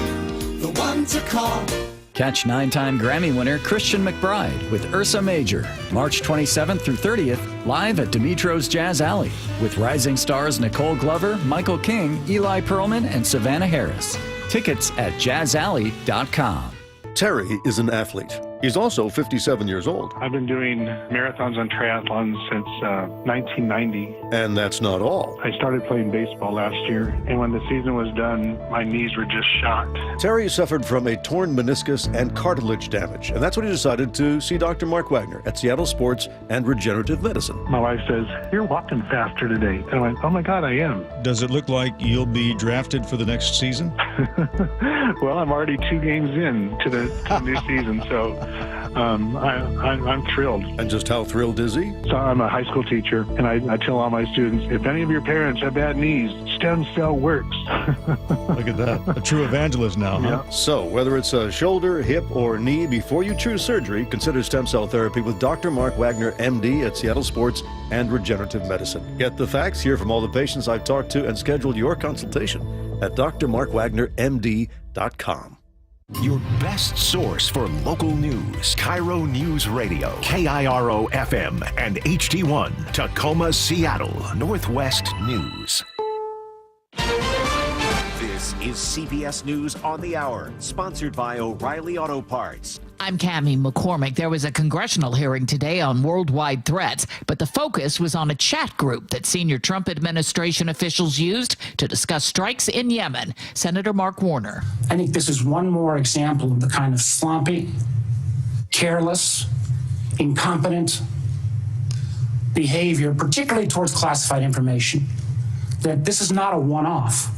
[SPEAKER 1] the one to call.
[SPEAKER 3] Catch 9-time Grammy winner Christian McBride with Ursa Major, March 27th through 30th, live at Dimitro's Jazz Alley, with rising stars Nicole Glover, Michael King, Eli Pearlman, and Savannah Harris. Tickets at jazzalley.com.
[SPEAKER 8] Terry is an athlete. He's also 57 years old.
[SPEAKER 10] I've been doing marathons and triathlons since 1990.
[SPEAKER 8] And that's not all.
[SPEAKER 10] I started playing baseball last year, and when the season was done, my knees were just shot.
[SPEAKER 8] Terry suffered from a torn meniscus and cartilage damage, and that's when he decided to see Dr. Mark Wagner at Seattle Sports and Regenerative Medicine.
[SPEAKER 10] My wife says, "You're walking faster today." And I went, "Oh my God, I am."
[SPEAKER 12] Does it look like you'll be drafted for the next season?
[SPEAKER 10] Well, I'm already 2 games in to the new season, so I'm thrilled.
[SPEAKER 8] And just how thrilled is he?
[SPEAKER 10] So I'm a high school teacher, and I tell all my students, if any of your parents have bad knees, stem cell works.
[SPEAKER 12] Look at that. A true evangelist now, huh?
[SPEAKER 8] Yeah. So whether it's a shoulder, hip, or knee, before you choose surgery, consider stem cell therapy with Dr. Mark Wagner, MD, at Seattle Sports and Regenerative Medicine. Get the facts, hear from all the patients I've talked to, and schedule your consultation at drmarkwagnermd.com.
[SPEAKER 11] Your best source for local news. KIRO Newsradio. KIRO FM and HD1. Tacoma, Seattle. Northwest News.
[SPEAKER 15] This is CBS News on the Hour, sponsored by O'Reilly Auto Parts.
[SPEAKER 16] I'm Cammie McCormick. There was a congressional hearing today on worldwide threats, but the focus was on a chat group that senior Trump administration officials used to discuss strikes in Yemen. Senator Mark Warner.
[SPEAKER 26] I think this is one more example of the kind of sloppy, careless, incompetent behavior, particularly towards classified information, that this is not a one-off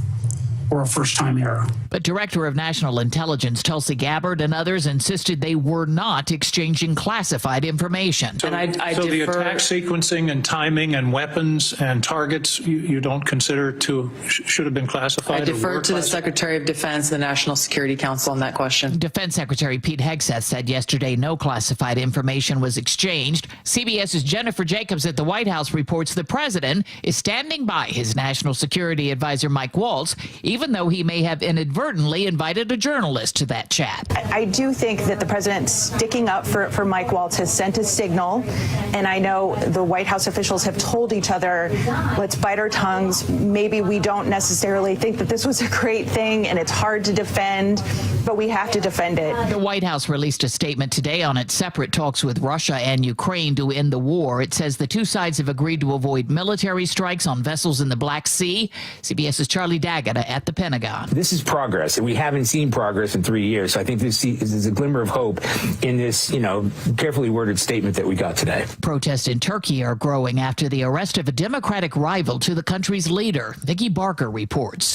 [SPEAKER 26] or a first-time error.
[SPEAKER 16] But Director of National Intelligence Tulsi Gabbard and others insisted they were not exchanging classified information.
[SPEAKER 27] So, the attack sequencing and timing and weapons and targets you don't consider should have been classified?
[SPEAKER 28] I defer to the Secretary of Defense, the National Security Council on that question.
[SPEAKER 16] Defense Secretary Pete Hegseth said yesterday no classified information was exchanged. CBS's Jennifer Jacobs at the White House reports the president is standing by his National Security Advisor Mike Waltz, even though he may have inadvertently invited a journalist to that chat.
[SPEAKER 30] I do think that the president sticking up for Mike Waltz has sent a signal, and I know the White House officials have told each other, let's bite our tongues. Maybe we don't necessarily think that this was a great thing, and it's hard to defend, but we have to defend it.
[SPEAKER 16] The White House released a statement today on its separate talks with Russia and Ukraine to end the war. It says the two sides have agreed to avoid military strikes on vessels in the Black Sea. CBS's Charlie Daggett at the Pentagon.
[SPEAKER 31] This is progress, and we haven't seen progress in 3 years. So I think this is a glimmer of hope in this, carefully worded statement that we got today.
[SPEAKER 16] Protests in Turkey are growing after the arrest of a Democratic rival to the country's leader. Vicki Barker reports.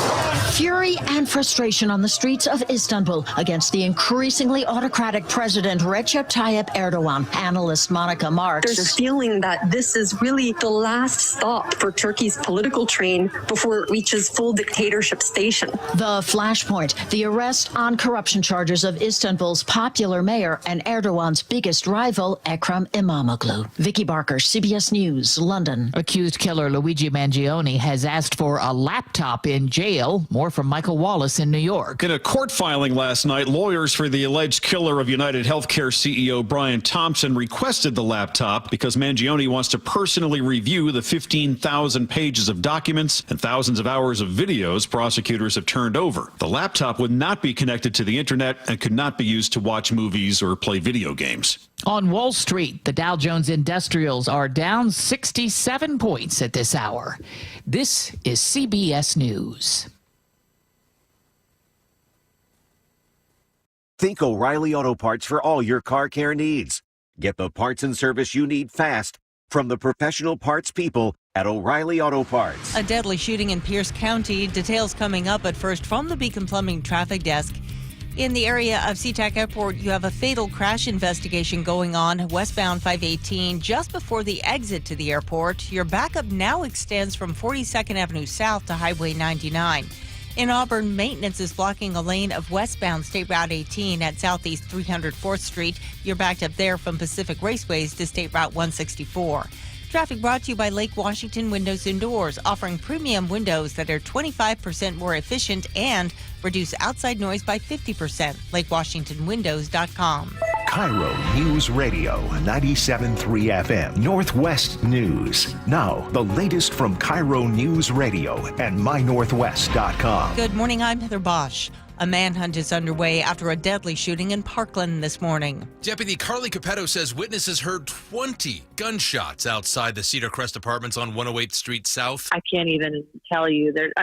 [SPEAKER 32] Fury and frustration on the streets of Istanbul against the increasingly autocratic President Recep Tayyip Erdogan. Analyst Monica Marks.
[SPEAKER 33] There's a feeling that this is really the last stop for Turkey's political train before it reaches full dictatorship station.
[SPEAKER 32] The flashpoint, the arrest on corruption charges of Istanbul's popular mayor and Erdogan's biggest rival, Ekrem İmamoğlu. Vicki Barker, CBS News, London.
[SPEAKER 16] Accused killer Luigi Mangione has asked for a laptop in jail. More from Michael Wallace in New York.
[SPEAKER 34] In a court filing last night, lawyers for the alleged killer of United Healthcare CEO Brian Thompson requested the laptop because Mangione wants to personally review the 15,000 pages of documents and thousands of hours of videos prosecutors have turned over. The laptop would not be connected to the internet and could not be used to watch movies or play video games.
[SPEAKER 16] On Wall Street, the Dow Jones Industrials are down 67 points at this hour. This is CBS News.
[SPEAKER 15] Think O'Reilly Auto Parts for all your car care needs. Get the parts and service you need fast from the professional parts people at O'Reilly Auto Parts.
[SPEAKER 35] A deadly shooting in Pierce County. Details coming up, but first from the Beacon Plumbing Traffic Desk.
[SPEAKER 2] In the area of SeaTac Airport, you have a fatal crash investigation going on westbound 518 just before the exit to the airport. Your backup now extends from 42nd Avenue South to Highway 99. In Auburn, maintenance is blocking a lane of westbound State Route 18 at Southeast 304th Street. You're backed up there from Pacific Raceways to State Route 164. Traffic brought to you by Lake Washington Windows and Doors, offering premium windows that are 25% more efficient and reduce outside noise by 50%. LakeWashingtonWindows.com.
[SPEAKER 11] KIRO News Radio 97.3 FM, Northwest News. Now, the latest from KIRO News Radio and MyNorthwest.com.
[SPEAKER 2] Good morning, I'm Heather Bosch. A manhunt is underway after a deadly shooting in Parkland this morning.
[SPEAKER 4] Deputy Carly Capetto says witnesses heard 20 gunshots outside the Cedar Crest Apartments on 108th Street South.
[SPEAKER 5] I can't even tell you. There's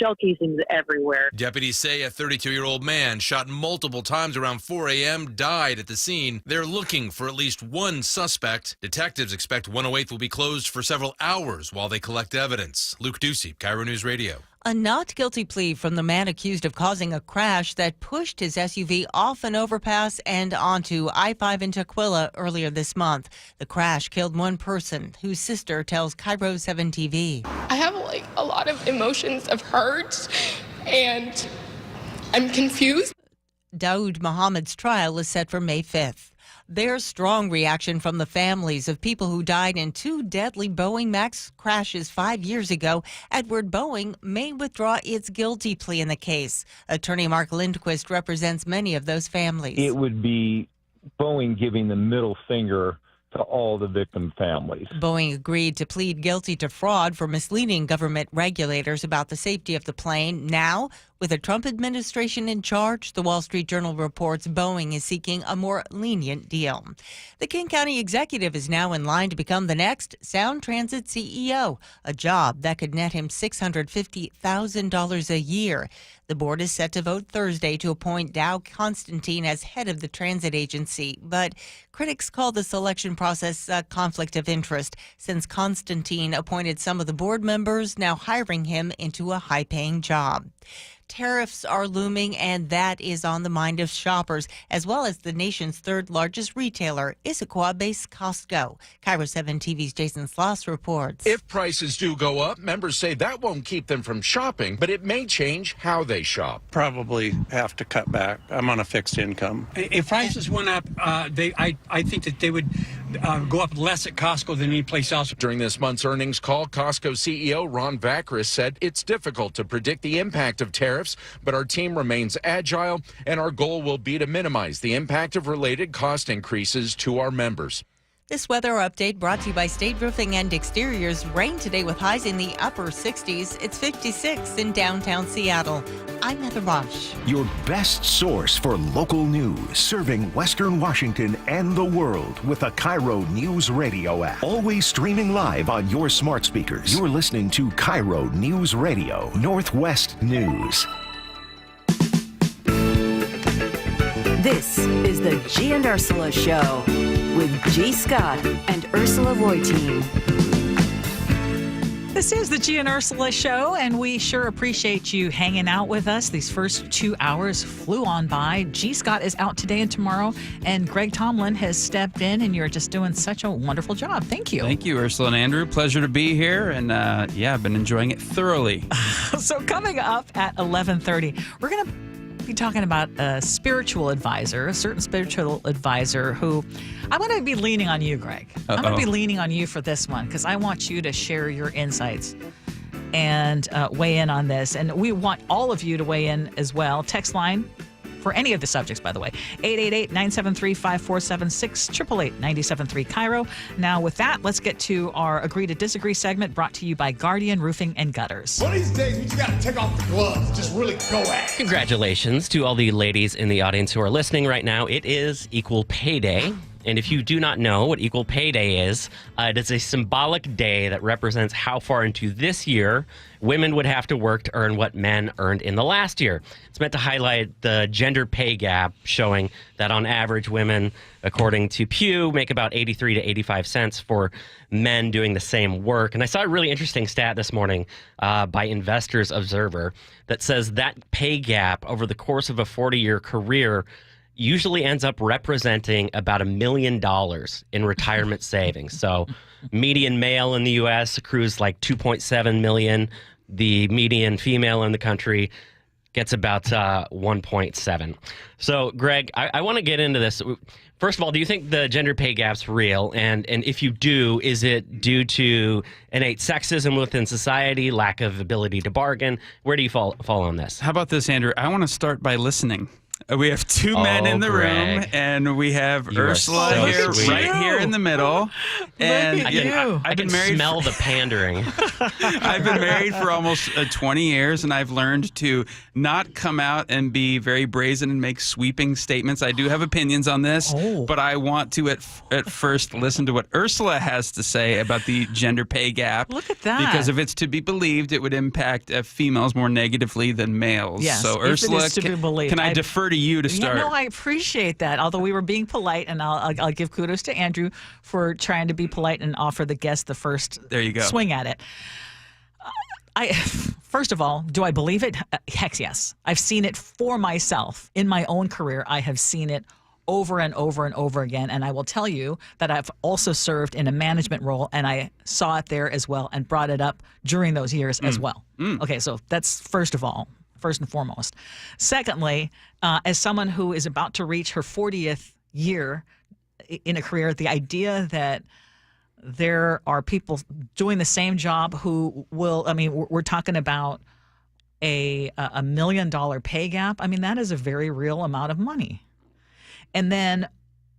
[SPEAKER 5] shell casings everywhere.
[SPEAKER 4] Deputies say a 32-year-old man shot multiple times around 4 a.m., died at the scene. They're looking for at least one suspect. Detectives expect 108th will be closed for several hours while they collect evidence. Luke Ducey, KIRO News Radio.
[SPEAKER 2] A not guilty plea from the man accused of causing a crash that pushed his SUV off an overpass and onto I-5 in Tukwila earlier this month. The crash killed one person, whose sister tells KIRO 7 TV.
[SPEAKER 6] I have a lot of emotions of hurt, and I'm confused.
[SPEAKER 2] Daoud Mohammed's trial is set for May 5th. There's strong reaction from the families of people who died in two deadly Boeing MAX crashes 5 years ago. Edward Boeing may withdraw its guilty plea in the case. Attorney Mark Lindquist represents many of those families.
[SPEAKER 7] It would be Boeing giving the middle finger to all the victim families.
[SPEAKER 2] Boeing agreed to plead guilty to fraud for misleading government regulators about the safety of the plane. Now, with the Trump administration in charge, the Wall Street Journal reports Boeing is seeking a more lenient deal. The King County executive is now in line to become the next Sound Transit CEO, a job that could net him $650,000 a year. The board is set to vote Thursday to appoint Dow Constantine as head of the transit agency, but critics call the selection process a conflict of interest since Constantine appointed some of the board members, now hiring him into a high-paying job. Tariffs are looming, and that is on the mind of shoppers, as well as the nation's third largest retailer, Issaquah-based Costco. KIRO 7 TV's Jason Sloss reports.
[SPEAKER 9] If prices do go up, members say that won't keep them from shopping, but it may change how they shop.
[SPEAKER 13] Probably have to cut back. I'm on a fixed income. If prices went up, I think that they would go up less at Costco than any place else.
[SPEAKER 9] During this month's earnings call, Costco CEO Ron Vacris said it's difficult to predict the impact of tariffs, but our team remains agile, and our goal will be to minimize the impact of related cost increases to our members.
[SPEAKER 2] This weather update brought to you by State Roofing and Exteriors. Rain today with highs in the upper 60s. It's 56 in downtown Seattle. I'm Heather Bosch.
[SPEAKER 11] Your best source for local news, serving Western Washington and the world with a KIRO News Radio app. Always streaming live on your smart speakers. You're listening to KIRO News Radio, Northwest News.
[SPEAKER 25] This is the G and Ursula Show with G. Scott and Ursula Voitin.
[SPEAKER 14] This is the G and Ursula Show, and we sure appreciate you hanging out with us. These first 2 hours flew on by. G. Scott is out today and tomorrow, and Greg Tomlin has stepped in, and you're just doing such a wonderful job. Thank you.
[SPEAKER 17] Thank you, Ursula and Andrew. Pleasure to be here, and I've been enjoying it thoroughly.
[SPEAKER 14] So coming up at 11:30, we're going to be talking about a spiritual advisor, a certain spiritual advisor who I'm going to be leaning on you, Greg. I'm going to be leaning on you for this one because I want you to share your insights and weigh in on this. And we want all of you to weigh in as well. Text line for any of the subjects, by the way, 888-973-5476, 888-973 KIRO. Now, with that, let's get to our Agree to Disagree segment brought to you by Guardian Roofing and Gutters.
[SPEAKER 18] One of these days, we just got to take off the gloves, just really go at it.
[SPEAKER 19] Congratulations to all the ladies in the audience who are listening right now. It is Equal Pay Day.
[SPEAKER 1] And if you do not know what Equal Pay Day is, it is a symbolic day that represents how far into this year women would have to work to earn what men earned in the last year. It's meant to highlight the gender pay gap, showing that on average women, according to Pew, make about 83 to 85 cents for men doing the same work. And I saw a really interesting stat this morning by Investors Observer that says that pay gap over the course of a 40-year career usually ends up representing about $1 million in retirement savings. So median male in the U.S. accrues like $2.7 million. The median female in the country gets about 1.7. So, Greg, I want to get into this. First of all, do you think the gender pay gap's real? And if you do, is it due to innate sexism within society, lack of ability to bargain? Where do you fall on this?
[SPEAKER 17] How about this, Andrew? I want to start by listening. We have two men in the room, and we have Ursula
[SPEAKER 1] so
[SPEAKER 17] here,
[SPEAKER 1] sweet.
[SPEAKER 17] right here in the middle. And
[SPEAKER 1] I can smell the pandering.
[SPEAKER 17] I've been married for almost 20 years, and I've learned to not come out and be very brazen and make sweeping statements. I do have opinions on this, but I want to at first listen to what Ursula has to say about the gender pay gap.
[SPEAKER 14] Look at that.
[SPEAKER 17] Because if it's to be believed, it would impact females more negatively than males.
[SPEAKER 14] Yes,
[SPEAKER 17] so
[SPEAKER 14] if
[SPEAKER 17] Ursula,
[SPEAKER 14] it is to be believed.
[SPEAKER 17] can I defer to you to start?
[SPEAKER 14] Yeah, no, I appreciate that. Although we were being polite, and I'll give kudos to Andrew for trying to be polite and offer the guest the first
[SPEAKER 17] there you go.
[SPEAKER 14] Swing at it. First of all, do I believe it? Heck yes. I've seen it for myself in my own career. I have seen it over and over and over again. And I will tell you that I've also served in a management role, and I saw it there as well and brought it up during those years as well. Okay, so that's first and foremost. Secondly, as someone who is about to reach her 40th year in a career, the idea that there are people doing the same job who will, I mean, we're talking about a $1 million pay gap. I mean, that is a very real amount of money. And then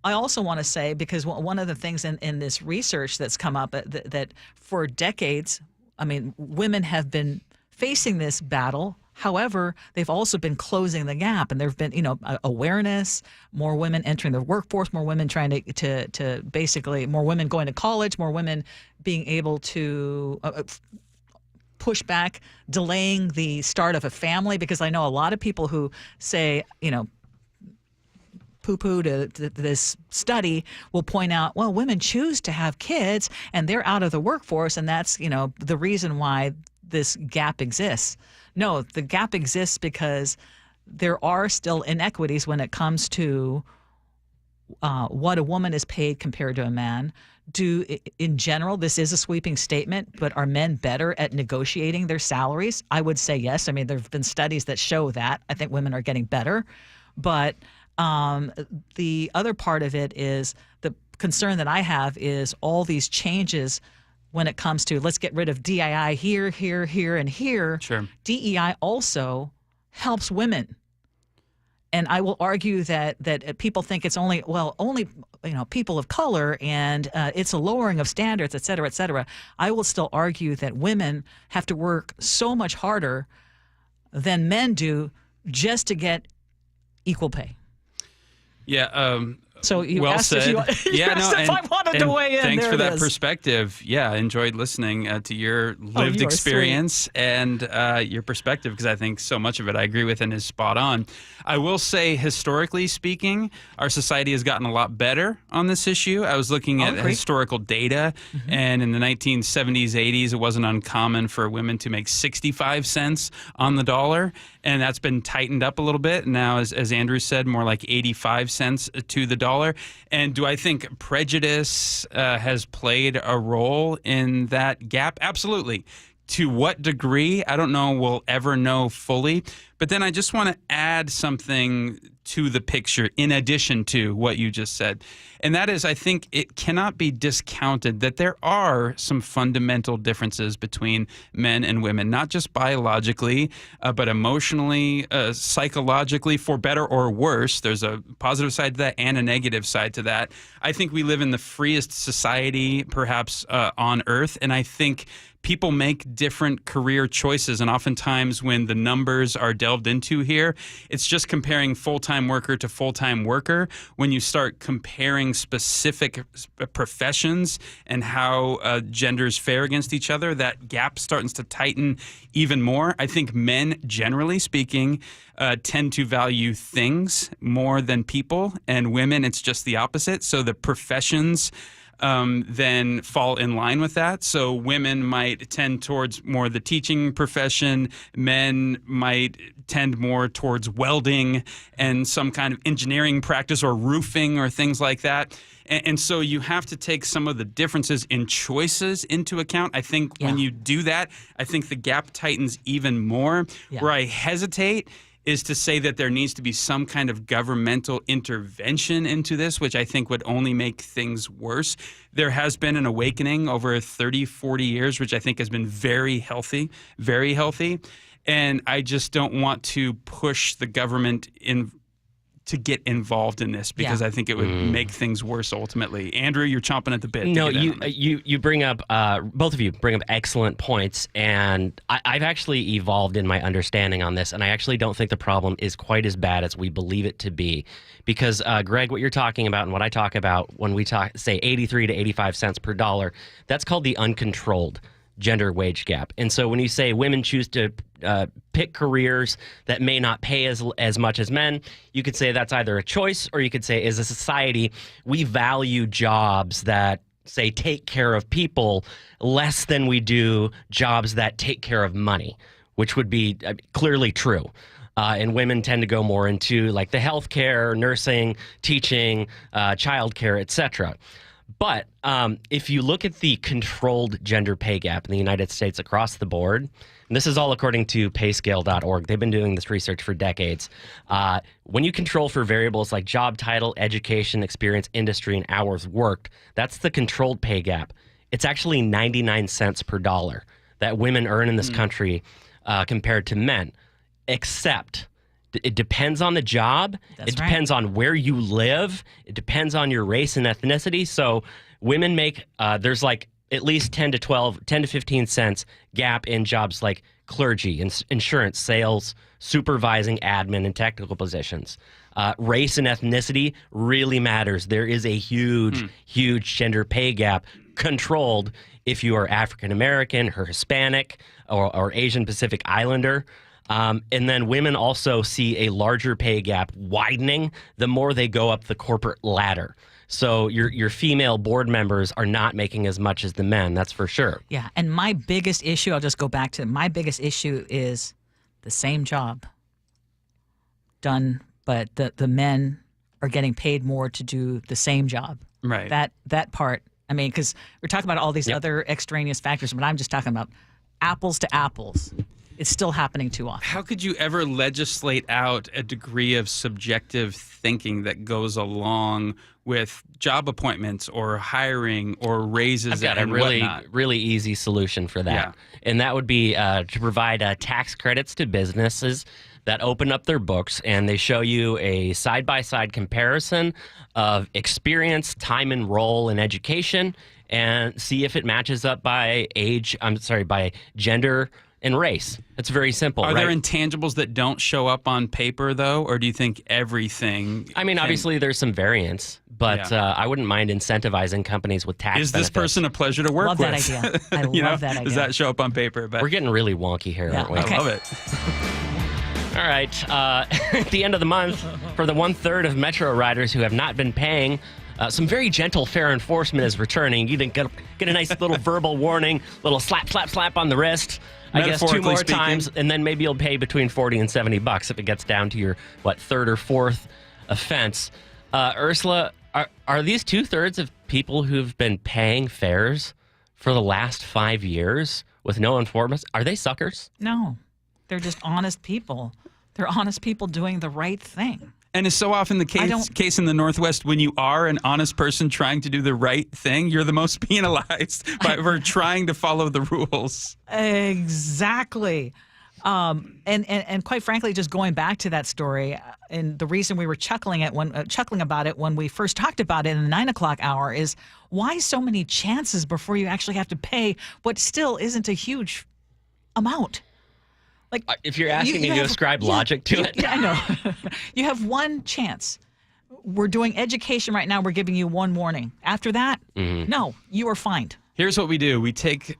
[SPEAKER 14] I also want to say, because one of the things in this research that's come up that for decades, I mean, women have been facing this battle. However, they've also been closing the gap, and there have been, awareness, more women entering the workforce, more women trying to basically, more women going to college, more women being able to push back, delaying the start of a family, because I know a lot of people who say, poo-poo to this study will point out, well, women choose to have kids and they're out of the workforce, and that's, the reason why this gap exists. No, the gap exists because there are still inequities when it comes to what a woman is paid compared to a man. In general, this is a sweeping statement, but are men better at negotiating their salaries? I would say yes. I mean, there have been studies that show that. I think women are getting better. But the other part of it is the concern that I have is all these changes when it comes to let's get rid of DII here, and here.
[SPEAKER 17] Sure.
[SPEAKER 14] DEI also helps women. And I will argue that people think it's only people of color, and it's a lowering of standards, et cetera, et cetera. I will still argue that women have to work so much harder than men do just to get equal pay.
[SPEAKER 17] Yeah.
[SPEAKER 14] So you
[SPEAKER 17] well
[SPEAKER 14] asked
[SPEAKER 17] said.
[SPEAKER 14] if I wanted to weigh in.
[SPEAKER 17] Thanks
[SPEAKER 14] there
[SPEAKER 17] for that
[SPEAKER 14] is.
[SPEAKER 17] perspective. Yeah, I enjoyed listening to your lived experience and your perspective, because I think so much of it I agree with and is spot on. I will say, historically speaking, our society has gotten a lot better on this issue. I was looking at historical data, and in the 1970s, 80s, it wasn't uncommon for women to make 65 cents on the dollar, and that's been tightened up a little bit. Now, as Andrew said, more like 85 cents to the dollar. And do I think prejudice has played a role in that gap? Absolutely. To what degree, I don't know we'll ever know fully. But then I just want to add something to the picture in addition to what you just said. And that is, I think it cannot be discounted that there are some fundamental differences between men and women, not just biologically, but emotionally, psychologically, for better or worse. There's a positive side to that and a negative side to that. I think we live in the freest society, perhaps, on earth. And I think people make different career choices. And oftentimes when the numbers are dealt delved into here. It's just comparing full-time worker to full-time worker. When you start comparing specific professions and how genders fare against each other, that gap starts to tighten even more. I think men, generally speaking, tend to value things more than people, and women, it's just the opposite. So the professions then fall in line with that. So women might tend towards more the teaching profession. Men might tend more towards welding and some kind of engineering practice or roofing or things like that. And so you have to take some of the differences in choices into account. I think when you do that, I think the gap tightens even more. Where I hesitate is to say that there needs to be some kind of governmental intervention into this, which I think would only make things worse. There has been an awakening over 30, 40 years, which I think has been very healthy, very healthy. And I just don't want to push the government to get involved in this because I think it would make things worse ultimately. Andrew, you're chomping at the bit.
[SPEAKER 1] No, you bring up, both of you bring up excellent points, and I've actually evolved in my understanding on this, and I actually don't think the problem is quite as bad as we believe it to be. Because, Greg, what you're talking about and what I talk about when we say 83 to 85 cents per dollar, that's called the uncontrolled gender wage gap. And so when you say women choose to pick careers that may not pay as much as men, you could say that's either a choice, or you could say as a society, we value jobs that, say, take care of people less than we do jobs that take care of money, which would be clearly true. And women tend to go more into like the healthcare, nursing, teaching, childcare, etc. But if you look at the controlled gender pay gap in the United States across the board, and this is all according to payscale.org. They've been doing this research for decades. When you control for variables like job title, education, experience, industry, and hours worked, that's the controlled pay gap. It's actually 99 cents per dollar that women earn in this country compared to men, except it depends on the job. It depends on where you live. It depends on your race and ethnicity. So women make, there's like at least 10 to 15 cents gap in jobs like clergy, insurance, sales, supervising, admin, and technical positions. Race and ethnicity really matters. There is a huge gender pay gap controlled if you are African American or Hispanic or Asian Pacific Islander. And then women also see a larger pay gap widening the more they go up the corporate ladder. So your female board members are not making as much as the men, that's for sure.
[SPEAKER 14] Yeah, and my biggest issue, I'll just go back to my biggest issue is the same job done, but the men are getting paid more to do the same job.
[SPEAKER 17] Right.
[SPEAKER 14] That part, I mean, because we're talking about all these other extraneous factors, but I'm just talking about apples to apples. It's still happening too often.
[SPEAKER 17] How could you ever legislate out a degree of subjective thinking that goes along with job appointments or hiring or raises?
[SPEAKER 1] I've got a really easy solution for that.
[SPEAKER 17] Yeah.
[SPEAKER 1] And that would be to provide tax credits to businesses that open up their books and they show you a side-by-side comparison of experience, time and role in education, and see if it matches up by by gender and race. It's very simple.
[SPEAKER 17] Are there intangibles that don't show up on paper, though, or do you think everything?
[SPEAKER 1] I mean, obviously there's some variance, but I wouldn't mind incentivizing companies with tax benefits.
[SPEAKER 17] Is this person a pleasure to work with?
[SPEAKER 14] Love that idea. I love that idea.
[SPEAKER 17] Does that show up on paper? But
[SPEAKER 1] we're getting really wonky here, aren't we?
[SPEAKER 17] I love it.
[SPEAKER 1] All right. At the end of the month, for the 1/3 of Metro riders who have not been paying, some very gentle fare enforcement is returning. You didn't get a nice little verbal warning, little slap, slap, slap on the wrist. I guess 2 more times, and then maybe you'll pay between $40 and $70 if it gets down to your, third or fourth offense. Ursula, are these 2/3 of people who've been paying fares for the last 5 years with no enforcement, are they suckers?
[SPEAKER 14] No, they're just honest people. They're honest people doing the right thing.
[SPEAKER 17] And it's so often the case in the Northwest, when you are an honest person trying to do the right thing, you're the most penalized for trying to follow the rules.
[SPEAKER 14] Exactly. And quite frankly, just going back to that story, and the reason we were chuckling about it when we first talked about it in the 9 o'clock hour is why so many chances before you actually have to pay what still isn't a huge amount? Like,
[SPEAKER 1] if you're asking me to ascribe logic to it.
[SPEAKER 14] Yeah, I know. You have one chance. We're doing education right now. We're giving you one warning. After that, no, you are fined.
[SPEAKER 17] Here's what we do. We take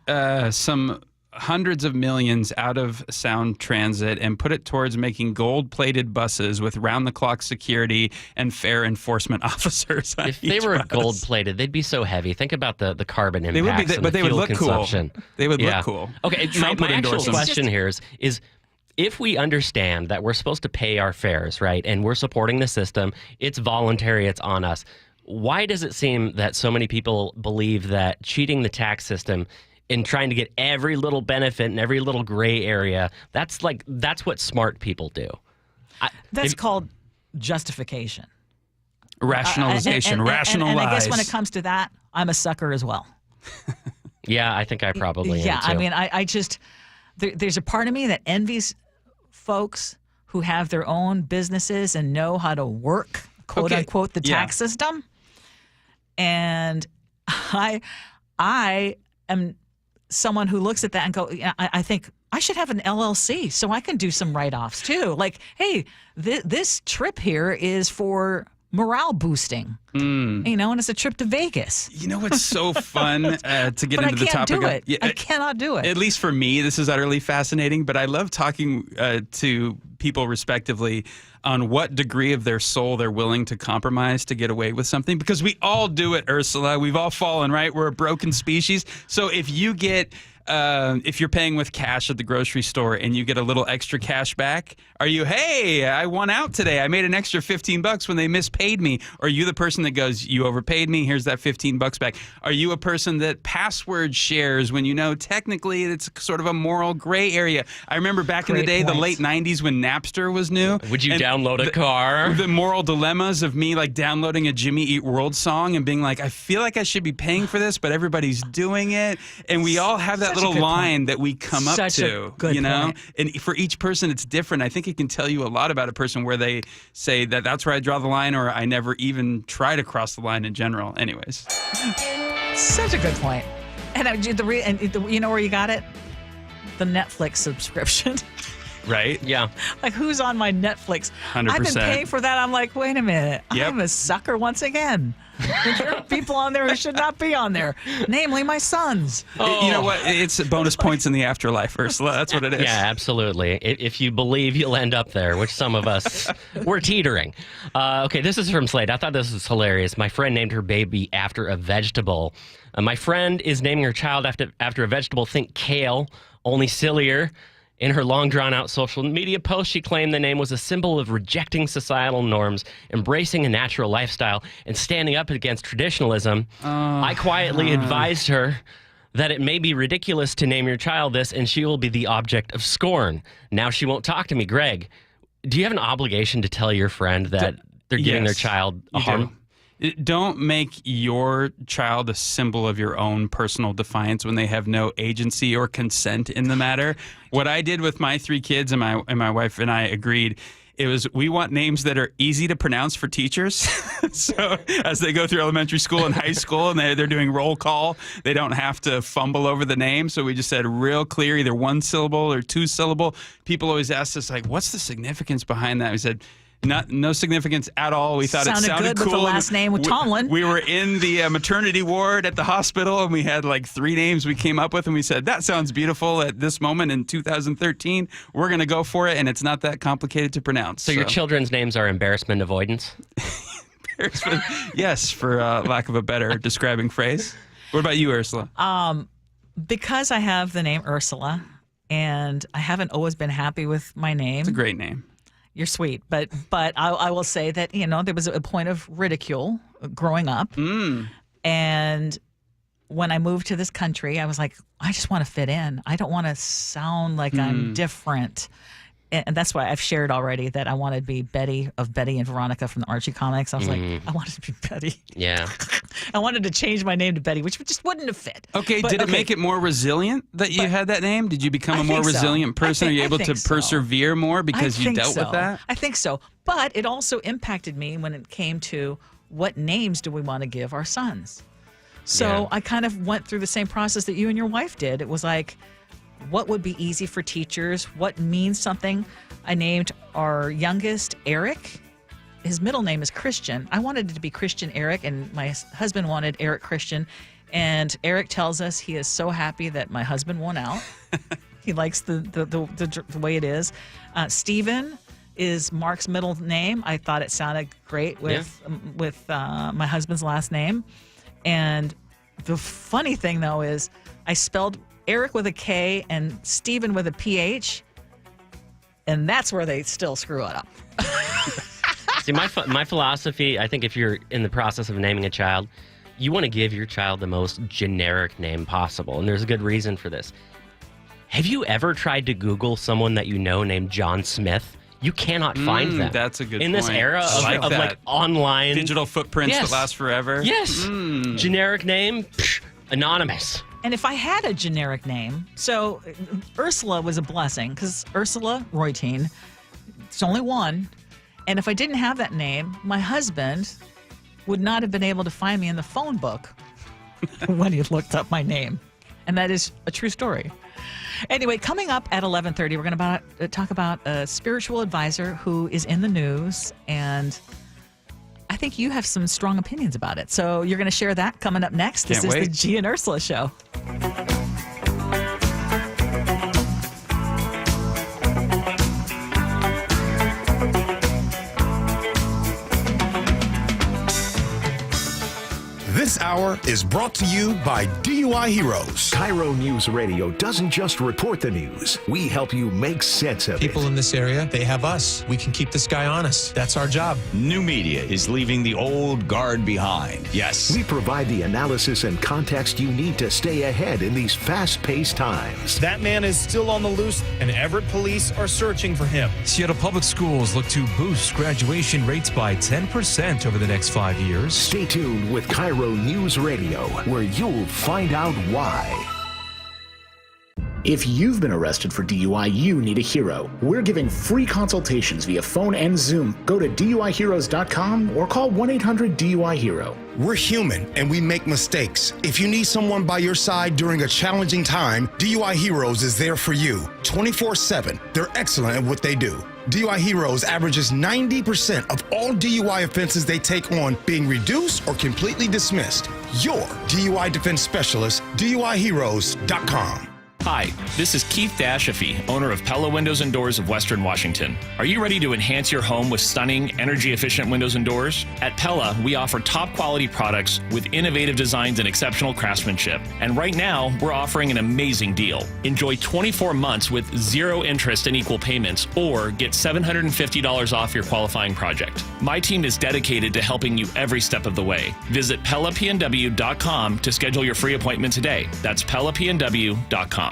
[SPEAKER 17] some hundreds of millions out of Sound Transit and put it towards making gold-plated buses with round-the-clock security and fair enforcement officers.
[SPEAKER 1] If they were gold-plated, they'd be so heavy. Think about the carbon impacts
[SPEAKER 17] but they would look
[SPEAKER 1] consumption.
[SPEAKER 17] cool. They would look cool.
[SPEAKER 1] Okay, my actual question here is if we understand that we're supposed to pay our fares, right, and we're supporting the system, it's voluntary, it's on us, why does it seem that so many people believe that cheating the tax system in trying to get every little benefit and every little gray area, that's what smart people do?
[SPEAKER 14] That's called justification.
[SPEAKER 17] Rationalization. Rationalize.
[SPEAKER 14] And I guess when it comes to that, I'm a sucker as well.
[SPEAKER 1] Yeah, I think I probably am too.
[SPEAKER 14] I mean, I just, there's a part of me that envies folks who have their own businesses and know how to work, quote unquote, the tax system. And I am someone who looks at that and go, I think I should have an LLC so I can do some write-offs too. Like, hey, this trip here is for morale boosting, and it's a trip to Vegas.
[SPEAKER 17] You know what's so fun to get into the topic of?
[SPEAKER 14] I cannot do it.
[SPEAKER 17] At least for me, this is utterly fascinating, but I love talking to people respectively on what degree of their soul they're willing to compromise to get away with something, because we all do it, Ursula. We've all fallen, right? We're a broken species. So if you get if you're paying with cash at the grocery store and you get a little extra cash back, are you, hey, I won out today. I made an extra $15 when they mispaid me. Or are you the person that goes, you overpaid me, here's that $15 back? Are you a person that password shares when you know technically it's sort of a moral gray area? I remember back in the day, the late 90s when Napster was new.
[SPEAKER 1] Would you download a car?
[SPEAKER 17] The moral dilemmas of me like downloading a Jimmy Eat World song and being like, I feel like I should be paying for this, but everybody's doing it. And we all have that little line that we come up to, you know? And for each person, it's different. I think it can tell you a lot about a person where they say that that's where I draw the line, or I never even try to cross the line in general. Anyways.
[SPEAKER 14] Such a good point. And you know where you got it? The Netflix subscription.
[SPEAKER 17] Right?
[SPEAKER 1] Yeah.
[SPEAKER 14] Like, who's on my Netflix?
[SPEAKER 17] 100%.
[SPEAKER 14] I've been paying for that. I'm like, wait a minute.
[SPEAKER 17] Yep.
[SPEAKER 14] I'm a sucker once again. There are people on there who should not be on there, namely my sons.
[SPEAKER 17] You know what? It's bonus points in the afterlife, Ursula. That's what it is.
[SPEAKER 1] Yeah, absolutely. If you believe you'll end up there, which some of us, we're teetering. Okay, this is from Slate. I thought this was hilarious. My friend named her baby after a vegetable. My friend is naming her child after a vegetable. Think kale, only sillier. In her long, drawn-out social media post, she claimed the name was a symbol of rejecting societal norms, embracing a natural lifestyle, and standing up against traditionalism. I quietly advised her that it may be ridiculous to name your child this, and she will be the object of scorn. Now she won't talk to me. Greg, do you have an obligation to tell your friend that they're giving their child a harm?
[SPEAKER 17] Don't make your child a symbol of your own personal defiance when they have no agency or consent in the matter. What I did with my 3 kids, and my wife and I agreed, it was, we want names that are easy to pronounce for teachers. So as they go through elementary school and high school and they're doing roll call, they don't have to fumble over the name. So we just said real clear, either 1 syllable or 2 syllable. People always ask us, like, what's the significance behind that? We said, no significance at all. We thought it sounded
[SPEAKER 14] good
[SPEAKER 17] cool.
[SPEAKER 14] With the last name with Tomlin.
[SPEAKER 17] We were in the maternity ward at the hospital, and we had like 3 names we came up with, and we said, that sounds beautiful at this moment in 2013. We're going to go for it, and it's not that complicated to pronounce.
[SPEAKER 1] So your children's names are embarrassment avoidance?
[SPEAKER 17] Embarrassment, yes, for lack of a better describing phrase. What about you, Ursula?
[SPEAKER 14] Because I have the name Ursula, and I haven't always been happy with my name.
[SPEAKER 17] It's a great name.
[SPEAKER 14] You're sweet, but I will say that, there was a point of ridicule growing up. And when I moved to this country, I was like, I just want to fit in. I don't want to sound like I'm different. And that's why I've shared already that I wanted to be Betty of Betty and Veronica from the Archie comics. I was like, I wanted to be Betty.
[SPEAKER 1] Yeah.
[SPEAKER 14] I wanted to change my name to Betty, which just wouldn't have fit.
[SPEAKER 17] Okay, did it make it more resilient that you had that name? Did you become a more resilient person? Are you able to persevere more because you dealt with that?
[SPEAKER 14] I think so. But it also impacted me when it came to what names do we want to give our sons. So I kind of went through the same process that you and your wife did. It was like, what would be easy for teachers, what means something. I named our youngest Eric. His middle name is Christian. I wanted it to be Christian Eric, and my husband wanted Eric Christian. And Eric tells us he is so happy that my husband won out. He likes the way it is. Stephen is Mark's middle name. I thought it sounded great with my husband's last name. And the funny thing, though, is I spelled Eric with a K and Stephen with a PH, and that's where they still screw it up.
[SPEAKER 1] See, my philosophy, I think if you're in the process of naming a child, you want to give your child the most generic name possible, and there's a good reason for this. Have you ever tried to Google someone that you know named John Smith? You cannot find them.
[SPEAKER 17] That's a good
[SPEAKER 1] in
[SPEAKER 17] point.
[SPEAKER 1] this era of like online
[SPEAKER 17] digital footprints that last forever.
[SPEAKER 1] Yes. Generic name, anonymous.
[SPEAKER 14] And if I had a generic name, so Ursula was a blessing because Ursula Reutin, it's only one. And if I didn't have that name, my husband would not have been able to find me in the phone book when he looked up my name. And that is a true story. Anyway, coming up at 11:30, we're going to talk about a spiritual advisor who is in the news, and I think you have some strong opinions about it. So you're going to share that coming up next. This is the G and Ursula Show.
[SPEAKER 3] This hour is brought to you by DUI Heroes.
[SPEAKER 11] KIRO Newsradio doesn't just report the news. We help you make sense of it.
[SPEAKER 8] People in this area, they have us. We can keep this guy honest. That's our job.
[SPEAKER 10] New media is leaving the old guard behind. Yes.
[SPEAKER 11] We provide the analysis and context you need to stay ahead in these fast-paced times.
[SPEAKER 8] That man is still on the loose, and Everett police are searching for him.
[SPEAKER 12] Seattle Public Schools look to boost graduation rates by 10% over the next 5 years.
[SPEAKER 11] Stay tuned with KIRO News Radio, where you'll find out why.
[SPEAKER 19] If you've been arrested for DUI, you need a hero. We're giving free consultations via phone and Zoom. Go to DUIHeroes.com or call 1-800-DUI-HERO.
[SPEAKER 3] We're human and we make mistakes. If you need someone by your side during a challenging time, DUI Heroes is there for you 24/7. They're excellent at what they do. DUI Heroes averages 90% of all DUI offenses they take on being reduced or completely dismissed. Your DUI defense specialist, DUIHeroes.com.
[SPEAKER 20] Hi, this is Keith Dashafee, owner of Pella Windows and Doors of Western Washington. Are you ready to enhance your home with stunning, energy-efficient windows and doors? At Pella, we offer top-quality products with innovative designs and exceptional craftsmanship. And right now, we're offering an amazing deal. Enjoy 24 months with zero interest and equal payments, or get $750 off your qualifying project. My team is dedicated to helping you every step of the way. Visit PellaPNW.com to schedule your free appointment today. That's PellaPNW.com.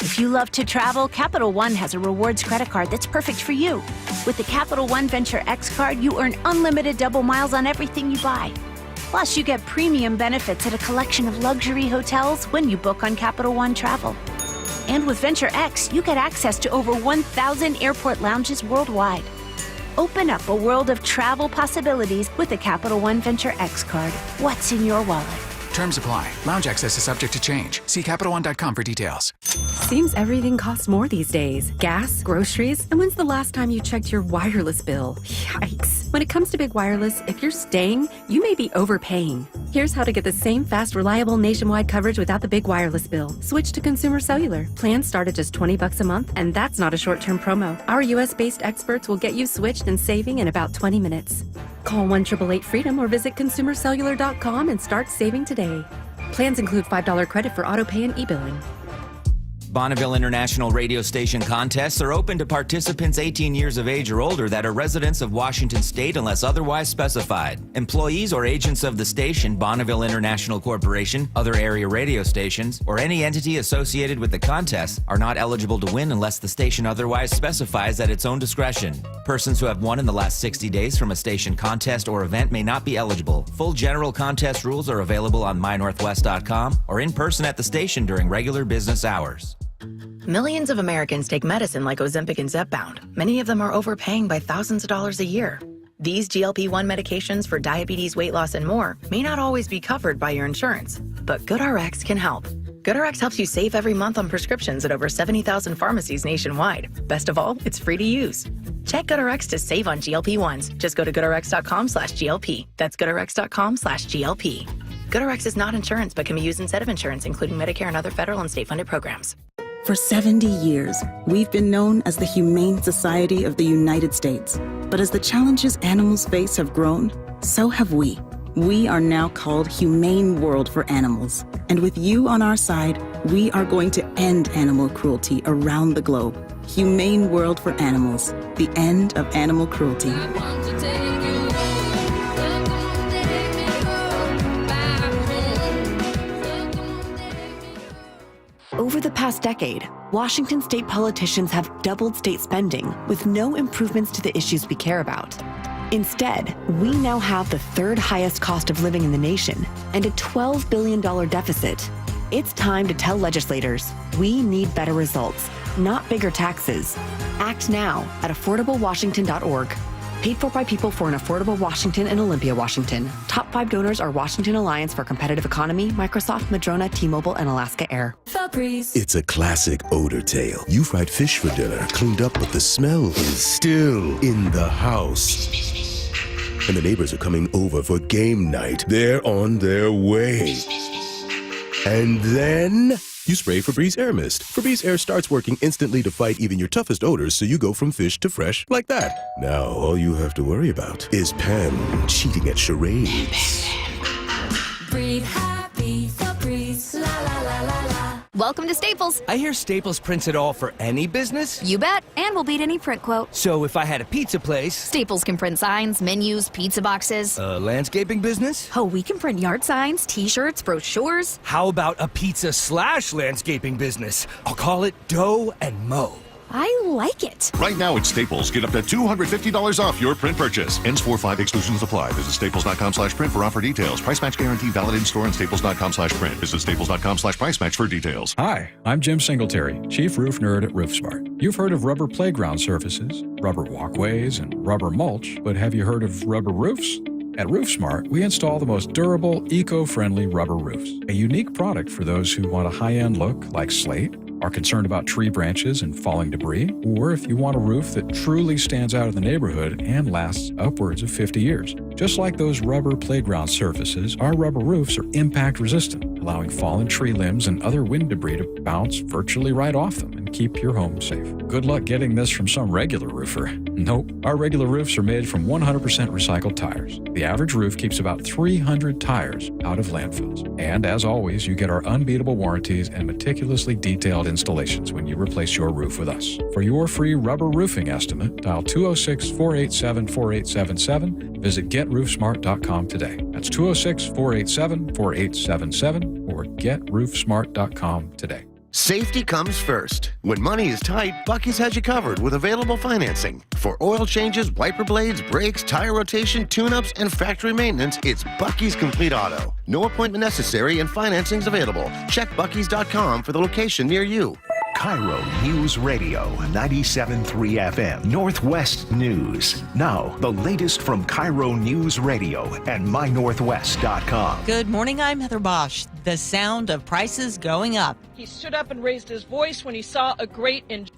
[SPEAKER 21] If you love to travel, Capital One has a rewards credit card that's perfect for you. With the Capital One Venture X card, you earn unlimited double miles on everything you buy. Plus, you get premium benefits at a collection of luxury hotels when you book on Capital One Travel. And with Venture X, you get access to over 1,000 airport lounges worldwide. Open up a world of travel possibilities with the Capital One Venture X card. What's in your wallet?
[SPEAKER 22] Terms apply. Lounge access is subject to change. See CapitalOne.com for details.
[SPEAKER 33] Seems everything costs more these days. Gas, groceries, and when's the last time you checked your wireless bill? Yikes. When it comes to big wireless, if you're staying, you may be overpaying. Here's how to get the same fast, reliable nationwide coverage without the big wireless bill. Switch to Consumer Cellular. Plans start at just $20 a month, and that's not a short-term promo. Our U.S.-based experts will get you switched and saving in about 20 minutes. Call 1-888-FREEDOM or visit ConsumerCellular.com and start saving today. Plans include $5 credit for autopay and e-billing.
[SPEAKER 23] Bonneville International radio station contests are open to participants 18 years of age or older that are residents of Washington State unless otherwise specified. Employees or agents of the station, Bonneville International Corporation, other area radio stations, or any entity associated with the contest are not eligible to win unless the station otherwise specifies at its own discretion. Persons who have won in the last 60 days from a station contest or event may not be eligible. Full general contest rules are available on mynorthwest.com or in person at the station during regular business hours.
[SPEAKER 24] Millions of Americans take medicine like Ozempic and Zepbound. Many of them are overpaying by thousands of dollars a year. These GLP-1 medications for diabetes, weight loss, and more may not always be covered by your insurance, but GoodRx can help. GoodRx helps you save every month on prescriptions at over 70,000 pharmacies nationwide. Best of all, it's free to use. Check GoodRx to save on GLP-1s. Just go to goodrx.com/GLP. That's goodrx.com/GLP. GoodRx is not insurance but can be used instead of insurance, including Medicare and other federal and state-funded programs.
[SPEAKER 4] For 70 years, we've been known as the Humane Society of the United States. But as the challenges animals face have grown, so have we. We are now called Humane World for Animals. And with you on our side, we are going to end animal cruelty around the globe. Humane World for Animals, the end of animal cruelty.
[SPEAKER 25] Over the past decade, Washington state politicians have doubled state spending with no improvements to the issues we care about. Instead, we now have the third highest cost of living in the nation and a $12 billion deficit. It's time to tell legislators we need better results, not bigger taxes. Act now at affordablewashington.org. Paid for by people for an affordable Washington and Olympia, Washington. Top 5 donors are Washington Alliance for Competitive Economy, Microsoft, Madrona, T-Mobile, and Alaska Air.
[SPEAKER 5] Febreze. It's a classic odor tale. You fried fish for dinner, cleaned up, but the smell is still in the house. And the neighbors are coming over for game night. They're on their way. And then you spray Febreze Air Mist. Febreze Air starts working instantly to fight even your toughest odors, so you go from fish to fresh like that. Now, all you have to worry about is Pam cheating at charades.
[SPEAKER 6] Breathe happy, Febreze, la la la la la.
[SPEAKER 7] Welcome to Staples.
[SPEAKER 15] I hear Staples prints it all for any business.
[SPEAKER 7] You bet, and we'll beat any print quote.
[SPEAKER 15] So if I had a pizza place...
[SPEAKER 7] Staples can print signs, menus, pizza boxes.
[SPEAKER 15] A landscaping business?
[SPEAKER 7] Oh, we can print yard signs, t-shirts, brochures.
[SPEAKER 15] How about a pizza/landscaping business? I'll call it Dough and Mo.
[SPEAKER 7] I like it.
[SPEAKER 16] Right now at Staples, get up to $250 off your print purchase. Ends 4/5, exclusions apply. Visit staples.com/print for offer details. Price match guarantee valid in store and staples.com/print. Visit staples.com/price match for details.
[SPEAKER 26] Hi, I'm Jim Singletary, Chief Roof Nerd at RoofSmart. You've heard of rubber playground surfaces, rubber walkways, and rubber mulch, but have you heard of rubber roofs? At RoofSmart, we install the most durable, eco-friendly rubber roofs. A unique product for those who want a high-end look like slate, are concerned about tree branches and falling debris, or if you want a roof that truly stands out in the neighborhood and lasts upwards of 50 years. Just like those rubber playground surfaces, our rubber roofs are impact resistant, allowing fallen tree limbs and other wind debris to bounce virtually right off them and keep your home safe. Good luck getting this from some regular roofer. Nope, our regular roofs are made from 100% recycled tires. The average roof keeps about 300 tires out of landfills. And as always, you get our unbeatable warranties and meticulously detailed installations when you replace your roof with us. For your free rubber roofing estimate, dial 206-487-4877. Visit GetRoofSmart.com today. That's 206-487-4877 or GetRoofSmart.com today.
[SPEAKER 27] Safety comes first. When money is tight, Buc-ee's has you covered with available financing. For oil changes, wiper blades, brakes, tire rotation, tune-ups, and factory maintenance, it's Buc-ee's Complete Auto. No appointment necessary and financing's available. Check Buc-ee's.com for the location near you.
[SPEAKER 11] KIRO News Radio, 97.3 FM, Northwest News. Now, the latest from KIRO News Radio and mynorthwest.com.
[SPEAKER 2] Good morning, I'm Heather Bosch. The sound of prices going up.
[SPEAKER 28] He stood up and raised his voice when he saw a great injustice.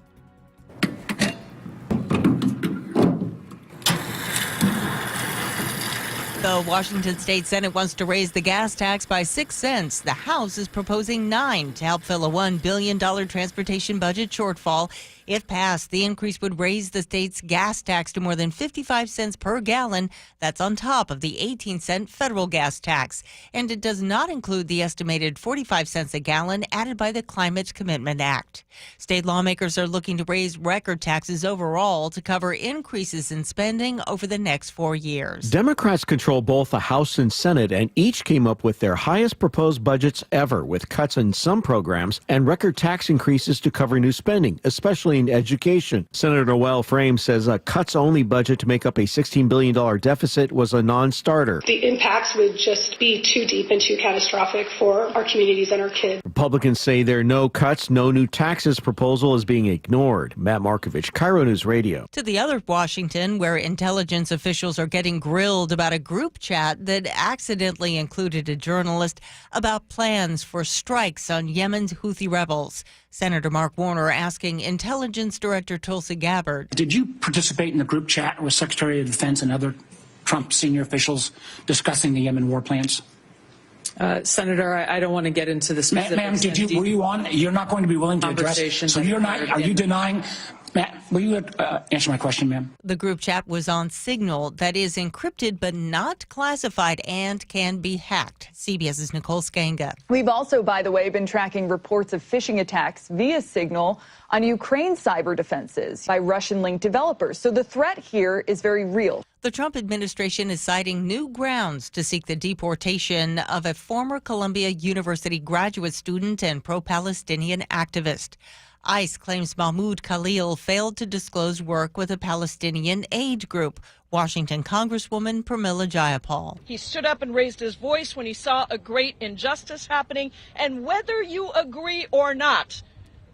[SPEAKER 2] The Washington State Senate wants to raise the gas tax by 6 cents. The House is proposing 9 to help fill a $1 billion transportation budget shortfall. If passed, the increase would raise the state's gas tax to more than 55 cents per gallon. That's on top of the 18-cent federal gas tax. And it does not include the estimated 45 cents a gallon added by the Climate Commitment Act. State lawmakers are looking to raise record taxes overall to cover increases in spending over the next 4 years.
[SPEAKER 29] Democrats control both the House and Senate, and each came up with their highest proposed budgets ever, with cuts in some programs and record tax increases to cover new spending, especially in education. Senator Noel Frame says a cuts-only budget to make up a $16 billion deficit was a non-starter.
[SPEAKER 30] The impacts would just be too deep and too catastrophic for our communities and our kids.
[SPEAKER 29] Republicans say their no cuts, no new taxes proposal is being ignored. Matt Markovich, KIRO News Radio.
[SPEAKER 2] To the other Washington, where intelligence officials are getting grilled about a group group chat that accidentally included a journalist about plans for strikes on Yemen's Houthi rebels. Senator Mark Warner asking Intelligence Director Tulsi Gabbard.
[SPEAKER 1] Did you participate in the group chat with Secretary of Defense and other Trump senior officials discussing the Yemen war plans?
[SPEAKER 3] Senator, I don't want to get into the specifics.
[SPEAKER 1] Ma'am, were you on? You're not going to be willing to address. So you're not. Are you denying? Will you answer my question, ma'am?
[SPEAKER 2] The group chat was on Signal, that is encrypted but not classified and can be hacked. CBS's Nicole Skanga.
[SPEAKER 8] We've also, by the way, been tracking reports of phishing attacks via Signal on Ukraine's cyber defenses by Russian-linked developers. So the threat here is very real.
[SPEAKER 2] The Trump administration is citing new grounds to seek the deportation of a former Columbia University graduate student and pro-Palestinian activist. ICE claims Mahmoud Khalil failed to disclose work with a Palestinian aid group. Washington Congresswoman Pramila Jayapal.
[SPEAKER 28] He stood up and raised his voice when he saw a great injustice happening, and whether you agree or not,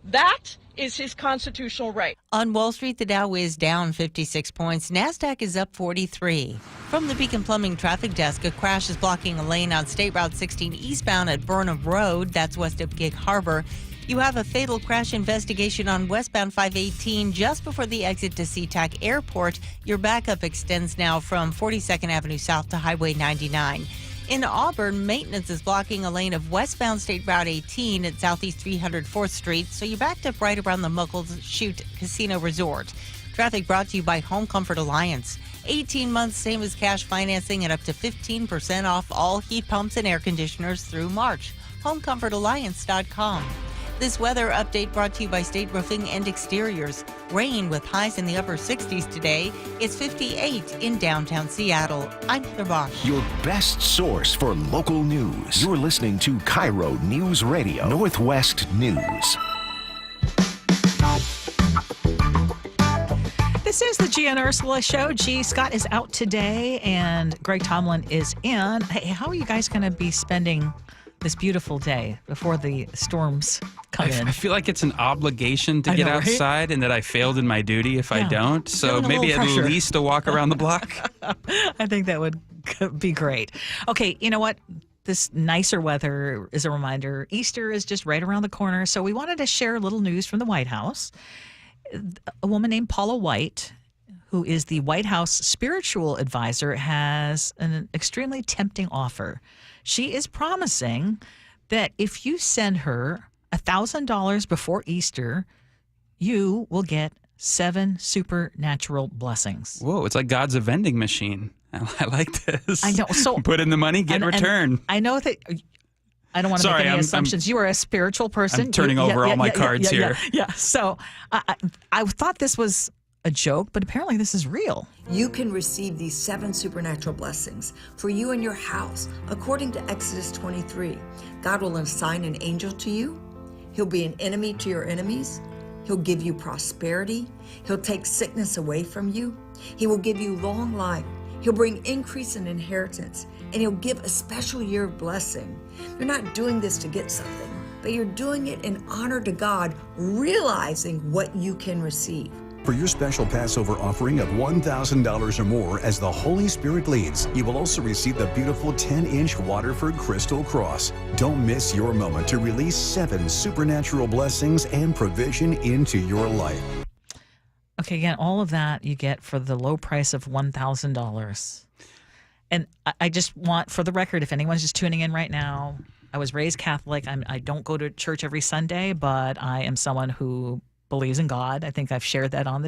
[SPEAKER 28] that is his constitutional right.
[SPEAKER 2] On Wall Street, the Dow is down 56 points. NASDAQ is up 43. From the Beacon Plumbing Traffic Desk, a crash is blocking a lane on State Route 16 eastbound at Burnham Road. That's west of Gig Harbor. You have a fatal crash investigation on westbound 518 just before the exit to SeaTac Airport. Your backup extends now from 42nd Avenue South to Highway 99. In Auburn, maintenance is blocking a lane of westbound State Route 18 at Southeast 304th Street, so you're backed up right around the Muckleshoot Casino Resort. Traffic brought to you by Home Comfort Alliance. 18 months, same as cash financing, and up to 15% off all heat pumps and air conditioners through March. HomecomfortAlliance.com. This weather update brought to you by State Roofing and Exteriors. Rain with highs in the upper 60s today. It's 58 in downtown Seattle. I'm Heather Bosch.
[SPEAKER 11] Your best source for local news. You're listening to KIRO Newsradio, Northwest News.
[SPEAKER 9] This is the G and Ursula show. G. Scott is out today, and Greg Tomlin is in. Hey, how are you guys going to be spending this beautiful day before the storms come in?
[SPEAKER 10] I feel like it's an obligation to get outside, and that I failed in my duty if I don't. So maybe at least a walk around the block.
[SPEAKER 9] I think that would be great. Okay, you know what? This nicer weather is a reminder. Easter is just right around the corner. So we wanted to share a little news from the White House. A woman named Paula White, who is the White House spiritual advisor, has an extremely tempting offer. She is promising that if you send her $1,000 before Easter, you will get 7 supernatural blessings.
[SPEAKER 10] Whoa, it's like God's a vending machine. I like this.
[SPEAKER 9] I know. So
[SPEAKER 10] put in the money, get return.
[SPEAKER 9] I know that. I don't want to make any assumptions. You are a spiritual person.
[SPEAKER 10] I'm turning over all my cards here.
[SPEAKER 9] Yeah. So I thought this was a joke, but apparently this is real.
[SPEAKER 12] You can receive these 7 supernatural blessings for you and your house. According to Exodus 23, God will assign an angel to you. He'll be an enemy to your enemies. He'll give you prosperity. He'll take sickness away from you. He will give you long life. He'll bring increase in inheritance, and he'll give a special year of blessing. You're not doing this to get something, but you're doing it in honor to God, realizing what you can receive.
[SPEAKER 13] For your special Passover offering of $1,000 or more as the Holy Spirit leads, you will also receive the beautiful 10-inch Waterford Crystal Cross. Don't miss your moment to release 7 supernatural blessings and provision into your life.
[SPEAKER 9] Okay, again, all of that you get for the low price of $1,000. And I just want, for the record, if anyone's just tuning in right now, I was raised Catholic. I don't go to church every Sunday, but I am someone who believes in God. I think I've shared that on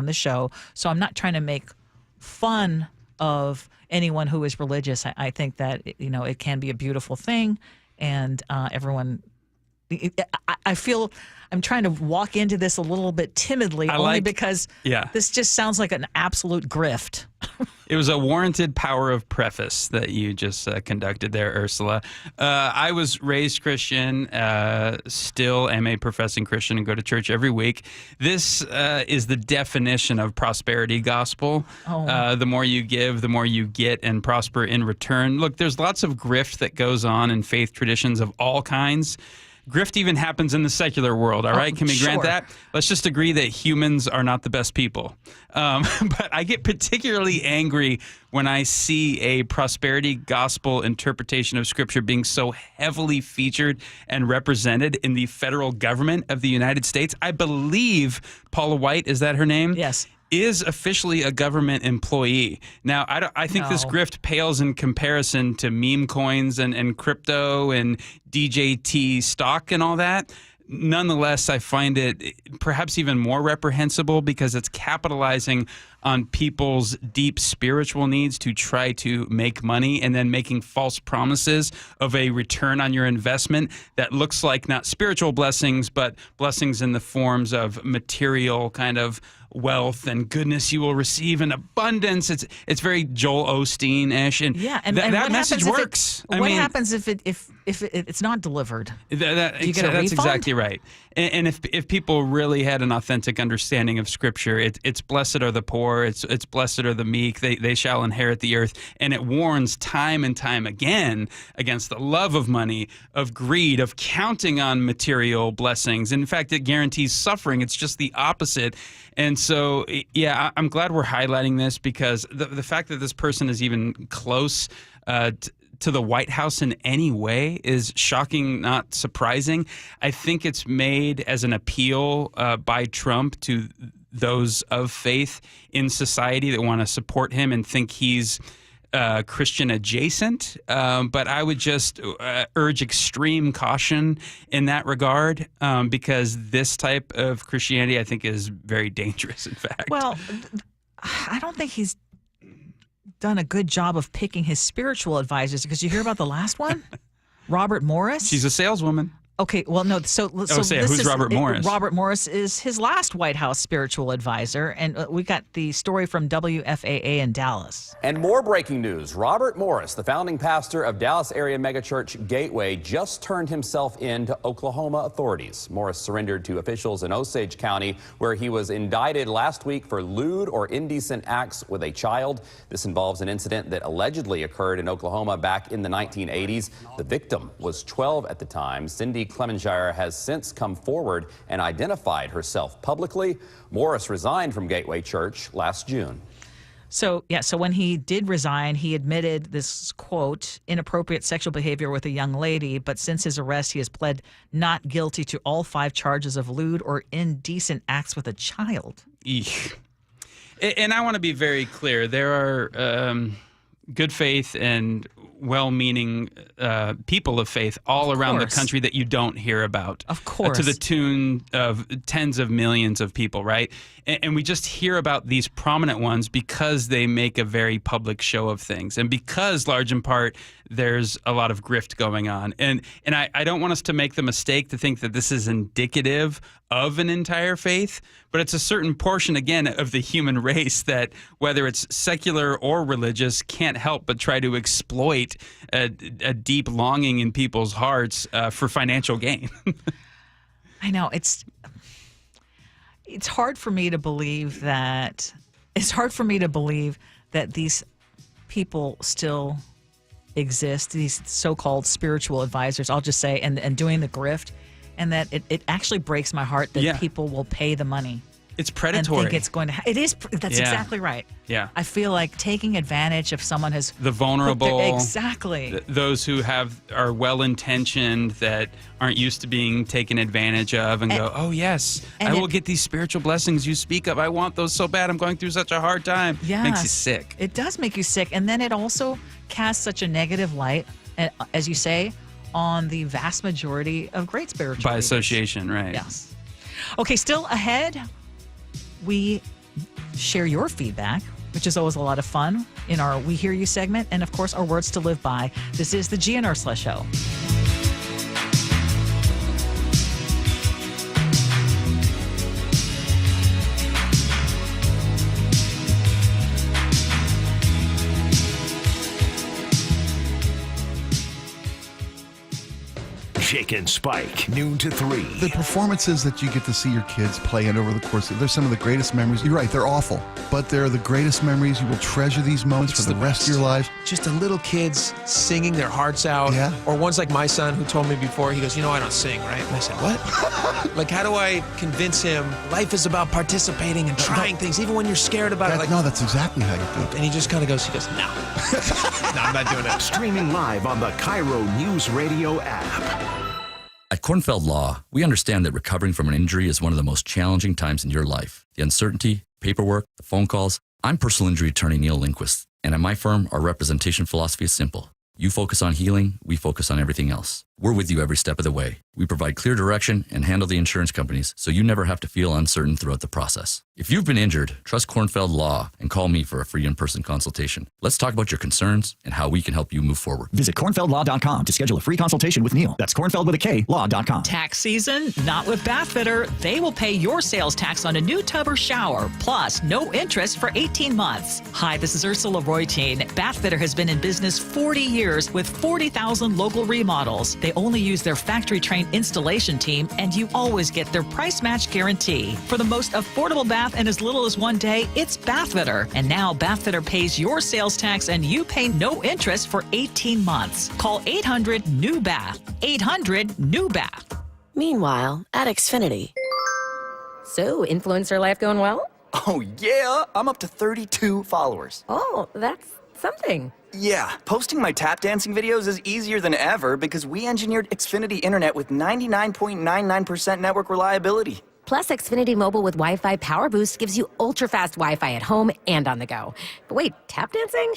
[SPEAKER 9] the show. So I'm not trying to make fun of anyone who is religious. I think that, it can be a beautiful thing, and everyone. I feel I'm trying to walk into this a little bit timidly, because this just sounds like an absolute grift.
[SPEAKER 10] It was a warranted power of preface that you just conducted there, Ursula. I was raised Christian, still am a professing Christian and go to church every week. This is the definition of prosperity gospel. The more you give, the more you get and prosper in return. Look, there's lots of grift that goes on in faith traditions of all kinds. grift even happens in the secular world, all right? Can we grant that? Let's just agree that humans are not the best people. But I get particularly angry when I see a prosperity gospel interpretation of Scripture being so heavily featured and represented in the federal government of the United States. I believe Paula White, is that her name?
[SPEAKER 9] Yes.
[SPEAKER 10] Is officially a government employee. Now, I think this grift pales in comparison to meme coins and crypto and DJT stock and all that. Nonetheless, I find it perhaps even more reprehensible because it's capitalizing on people's deep spiritual needs to try to make money and then making false promises of a return on your investment that looks like not spiritual blessings, but blessings in the forms of material kind of wealth and goodness you will receive in abundance. It's very Joel Osteen-ish, and that message works.
[SPEAKER 9] What happens if it's not delivered? Do you get a refund?
[SPEAKER 10] That's exactly right. And if people really had an authentic understanding of Scripture, it's blessed are the poor, it's blessed are the meek, they shall inherit the earth, and it warns time and time again against the love of money, of greed, of counting on material blessings. In fact, it guarantees suffering. It's just the opposite. And so, yeah, I'm glad we're highlighting this because the fact that this person is even close to the White House in any way is shocking, not surprising. I think it's made as an appeal by Trump to those of faith in society that want to support him and think he's Christian adjacent, but I would just urge extreme caution in that regard because this type of Christianity, I think, is very dangerous, in fact.
[SPEAKER 9] Well, I don't think he's done a good job of picking his spiritual advisors because you hear about the last one? Robert Morris?
[SPEAKER 10] She's a saleswoman.
[SPEAKER 9] Okay, well, no. So
[SPEAKER 10] who's Robert Morris?
[SPEAKER 9] Robert Morris is his last White House spiritual advisor, and we got the story from WFAA in Dallas.
[SPEAKER 4] And more breaking news. Robert Morris, the founding pastor of Dallas area megachurch Gateway, just turned himself in to Oklahoma authorities. Morris surrendered to officials in Osage County, where he was indicted last week for lewd or indecent acts with a child. This involves an incident that allegedly occurred in Oklahoma back in the 1980s. The victim was 12 at the time. Cindy Clemenshire has since come forward and identified herself publicly. Morris resigned from Gateway Church last June.
[SPEAKER 9] So when he did resign, he admitted this, quote, inappropriate sexual behavior with a young lady, but since his arrest, he has pled not guilty to all 5 charges of lewd or indecent acts with a child.
[SPEAKER 10] Eesh. And I want to be very clear. There are good faith and well-meaning people of faith all around the country that you don't hear about.
[SPEAKER 9] Of course.
[SPEAKER 10] To the tune of tens of millions of people, right? And we just hear about these prominent ones because they make a very public show of things. And because, large in part, there's a lot of grift going on. And I don't want us to make the mistake to think that this is indicative of an entire faith, but it's a certain portion, again, of the human race that, whether it's secular or religious, can't help but try to exploit a deep longing in people's hearts for financial gain.
[SPEAKER 9] I know. It's hard for me to believe that. It's hard for me to believe that these people still exist, these so-called spiritual advisors, I'll just say, and doing the grift, and that it actually breaks my heart that people will pay the money.
[SPEAKER 10] It's predatory.
[SPEAKER 9] And think it's going to. It is. That's exactly right.
[SPEAKER 10] Yeah.
[SPEAKER 9] I feel like taking advantage of someone has
[SPEAKER 10] the vulnerable.
[SPEAKER 9] Exactly.
[SPEAKER 10] Those who are well-intentioned that aren't used to being taken advantage of, and go, oh yes, I will get these spiritual blessings you speak of. I want those so bad. I'm going through such a hard time.
[SPEAKER 9] Yeah.
[SPEAKER 10] Makes you sick.
[SPEAKER 9] It does make you sick, and then it also casts such a negative light, as you say, on the vast majority of great spiritual
[SPEAKER 10] by
[SPEAKER 9] leaders.
[SPEAKER 10] Association, right?
[SPEAKER 9] Yes. Okay, still ahead, we share your feedback, which is always a lot of fun, in our We Hear You segment, and of course, our Words to Live By. This is the Gia Ursula Show.
[SPEAKER 11] Shake Rick and Spike, noon to 3.
[SPEAKER 14] The performances that you get to see your kids play in over the course of, they're some of the greatest memories. You're right, they're awful, but they're the greatest memories. You will treasure these moments for the rest of your lives.
[SPEAKER 17] Just the little kids singing their hearts out.
[SPEAKER 14] Yeah.
[SPEAKER 17] Or ones like my son who told me before, he goes, I don't sing, right? And I said, what? Like, how do I convince him life is about participating and trying things, even when you're scared about it?
[SPEAKER 14] No, that's exactly how you do it.
[SPEAKER 17] And he just kind of goes, no. No, I'm not doing it.
[SPEAKER 11] Streaming live on the KIRO Newsradio app.
[SPEAKER 18] At Kornfeld Law, we understand that recovering from an injury is one of the most challenging times in your life. The uncertainty, paperwork, the phone calls. I'm personal injury attorney Neil Lindquist, and at my firm, our representation philosophy is simple. You focus on healing, we focus on everything else. We're with you every step of the way. We provide clear direction and handle the insurance companies so you never have to feel uncertain throughout the process. If you've been injured, trust Kornfeld Law and call me for a free in-person consultation. Let's talk about your concerns and how we can help you move forward.
[SPEAKER 19] Visit kornfeldlaw.com to schedule a free consultation with Neil. That's Kornfeld with a K, law.com.
[SPEAKER 9] Tax season? Not with Bathfitter. They will pay your sales tax on a new tub or shower, plus no interest for 18 months. Hi, this is Ursula Reutin. Bathfitter has been in business 40 years with 40,000 local remodels. They only use their factory-trained installation team, and you always get their price match guarantee. For the most affordable bath in as little as 1 day, it's Bathfitter. And now Bathfitter pays your sales tax and you pay no interest for 18 months. Call 800-NEW-BATH. 800-NEW-BATH.
[SPEAKER 20] Meanwhile, at Xfinity. So, influencer life going well?
[SPEAKER 21] Oh, yeah. I'm up to 32 followers.
[SPEAKER 20] Oh, that's something.
[SPEAKER 21] Yeah, posting my tap dancing videos is easier than ever because we engineered Xfinity Internet with 99.99% network reliability.
[SPEAKER 20] Plus, Xfinity Mobile with Wi-Fi Power Boost gives you ultra-fast Wi-Fi at home and on the go. But wait, tap dancing?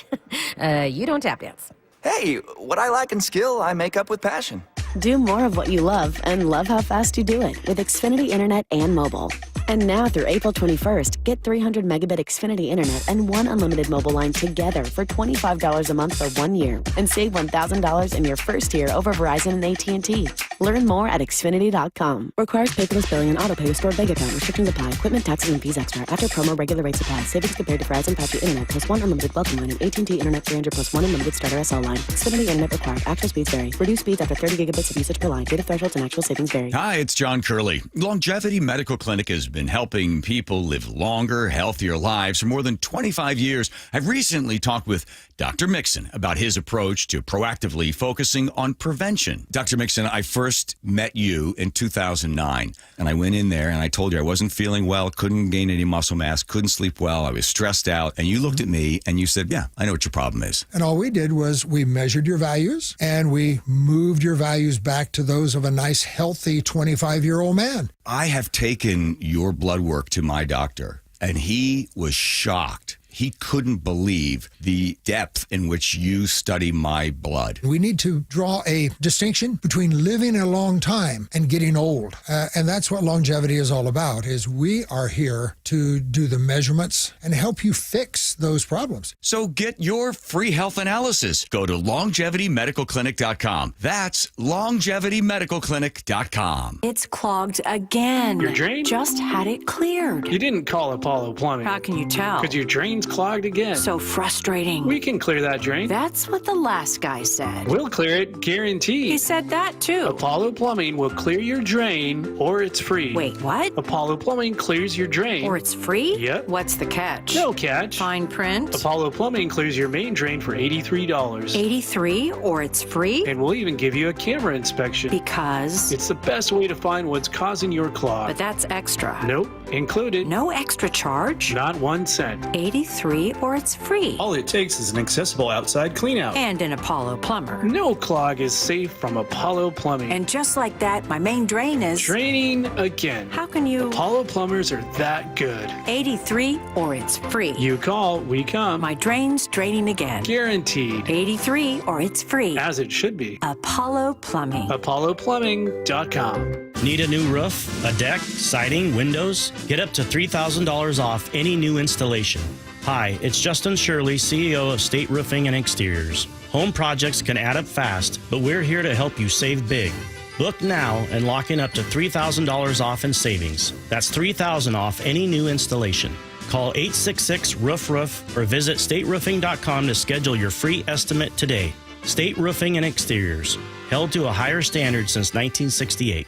[SPEAKER 20] You don't tap dance.
[SPEAKER 21] Hey, what I lack in skill, I make up with passion.
[SPEAKER 20] Do more of what you love and love how fast you do it with Xfinity Internet and mobile. And now through April 21st, get 300 megabit Xfinity Internet and one unlimited mobile line together for $25 a month for 1 year. And save $1,000 in your first year over Verizon and AT&T. Learn more at Xfinity.com. Requires paperless billing and autopay with stored bank account. Restrictions apply. Equipment, taxes, and fees extra. After promo, regular rates apply. Savings compared to Verizon 5G Internet plus one unlimited welcome line and AT&T Internet 300 plus one unlimited starter SL line. Xfinity Internet required. Actual speeds vary. Reduced speeds after 30 gigabits of usage per line. Data thresholds and actual savings vary.
[SPEAKER 22] Hi, it's John Curley. Longevity Medical Clinic has been helping people live longer, healthier lives for more than 25 years. I've recently talked with Dr. Mixon about his approach to proactively focusing on prevention. Dr. Mixon, I first met you in 2009, and I went in there and I told you I wasn't feeling well, couldn't gain any muscle mass, couldn't sleep well, I was stressed out, and you looked at me and you said, yeah, I know what your problem is.
[SPEAKER 23] And all we did was we measured your values and we moved your values back to those of a nice, healthy 25-year-old man.
[SPEAKER 22] I have taken your blood work to my doctor, and he was shocked. He couldn't believe the depth in which you study my blood.
[SPEAKER 23] We need to draw a distinction between living a long time and getting old. And that's what longevity is all about, is we are here to do the measurements and help you fix those problems.
[SPEAKER 22] So get your free health analysis. Go to longevitymedicalclinic.com. That's longevitymedicalclinic.com.
[SPEAKER 24] It's clogged again.
[SPEAKER 25] Your drain?
[SPEAKER 24] Just had it cleared.
[SPEAKER 25] You didn't call Apollo Plumbing.
[SPEAKER 24] How can you tell?
[SPEAKER 25] Because your drain's clogged again.
[SPEAKER 24] So frustrating.
[SPEAKER 25] We can clear that drain.
[SPEAKER 24] That's what the last guy said.
[SPEAKER 25] We'll clear it, guaranteed.
[SPEAKER 24] He said that too.
[SPEAKER 25] Apollo Plumbing will clear your drain, or it's free.
[SPEAKER 24] Wait, what?
[SPEAKER 25] Apollo Plumbing clears your drain.
[SPEAKER 24] Or it's free?
[SPEAKER 25] Yep.
[SPEAKER 24] What's the catch?
[SPEAKER 25] No catch.
[SPEAKER 24] Fine print?
[SPEAKER 25] Apollo Plumbing clears your main drain for $83.
[SPEAKER 24] $83, or it's free?
[SPEAKER 25] And we'll even give you a camera inspection.
[SPEAKER 24] Because?
[SPEAKER 25] It's the best way to find what's causing your clog.
[SPEAKER 24] But that's extra.
[SPEAKER 25] Nope, included.
[SPEAKER 24] No extra charge?
[SPEAKER 25] Not 1 cent.
[SPEAKER 24] $83, or it's free.
[SPEAKER 25] All it takes is an accessible outside cleanout.
[SPEAKER 24] And an Apollo plumber.
[SPEAKER 25] No clog is safe from Apollo Plumbing.
[SPEAKER 24] And just like that, my main drain is...
[SPEAKER 25] draining again.
[SPEAKER 24] How can you...
[SPEAKER 25] Apollo plumbers are that good.
[SPEAKER 24] 83, or it's free.
[SPEAKER 25] You call, we come.
[SPEAKER 24] My drain's draining again.
[SPEAKER 25] Guaranteed.
[SPEAKER 24] 83, or it's free.
[SPEAKER 25] As it should be.
[SPEAKER 24] Apollo Plumbing.
[SPEAKER 25] ApolloPlumbing.com.
[SPEAKER 31] Need a new roof, a deck, siding, windows? Get up to $3,000 off any new installation. Hi, it's Justin Shirley, CEO of State Roofing and Exteriors. Home projects can add up fast, but we're here to help you save big. Book now and lock in up to $3,000 off in savings. That's $3,000 off any new installation. Call 866-ROOF-ROOF or visit stateroofing.com to schedule your free estimate today. State Roofing and Exteriors, held to a higher standard since 1968.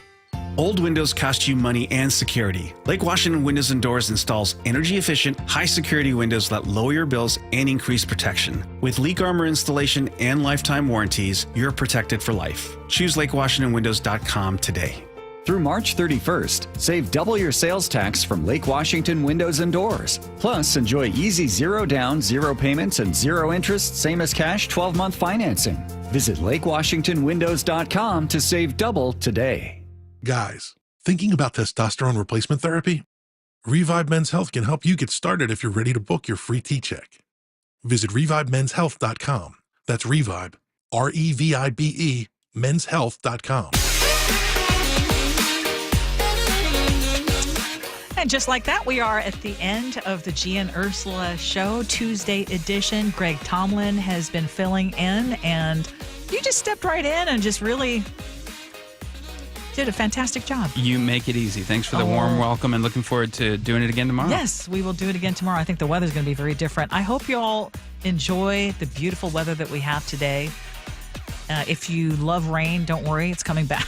[SPEAKER 1] Old windows cost you money and security. Lake Washington Windows and Doors installs energy-efficient, high-security windows that lower your bills and increase protection. With leak armor installation and lifetime warranties, you're protected for life. Choose LakeWashingtonWindows.com today.
[SPEAKER 3] Through March 31st, save double your sales tax from Lake Washington Windows and Doors. Plus, enjoy easy zero down, zero payments, and zero interest, same as cash 12-month financing. Visit LakeWashingtonWindows.com to save double today.
[SPEAKER 5] Guys, thinking about testosterone replacement therapy? Revive Men's Health can help you get started if you're ready to book your free T-check. Visit ReviveMen'sHealth.com. That's Revive, R-E-V-I-B-E, menshealth.com.
[SPEAKER 9] And just like that, we are at the end of the Gia and Ursula Show, Tuesday edition. Greg Tomlin has been filling in, and you just stepped right in and just really did a fantastic job.
[SPEAKER 10] You make it easy. Thanks for the warm welcome, and looking forward to doing it again tomorrow.
[SPEAKER 9] Yes, we will do it again tomorrow. I think the weather's going to be very different. I hope you all enjoy the beautiful weather that we have today. If you love rain, don't worry, it's coming back.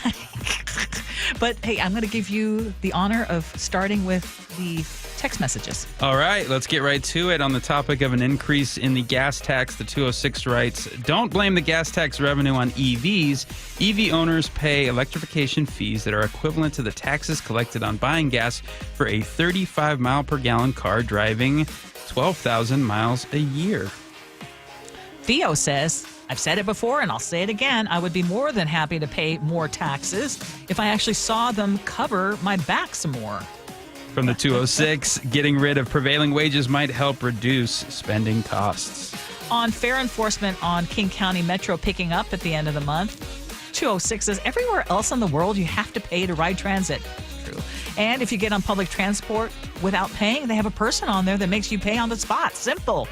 [SPEAKER 9] But hey, I'm going to give you the honor of starting with the text messages.
[SPEAKER 10] All right, let's get right to it. On the topic of an increase in the gas tax, the 206 writes, don't blame the gas tax revenue on EVs. EV owners pay electrification fees that are equivalent to the taxes collected on buying gas for a 35 mile per gallon car driving 12,000 miles a year.
[SPEAKER 9] Theo says, I've said it before and I'll say it again. I would be more than happy to pay more taxes if I actually saw them cover my back some more.
[SPEAKER 10] From the 206, getting rid of prevailing wages might help reduce spending costs.
[SPEAKER 9] On fair enforcement on King County Metro picking up at the end of the month, 206 says everywhere else in the world you have to pay to ride transit. True. And if you get on public transport without paying, they have a person on there that makes you pay on the spot. Simple.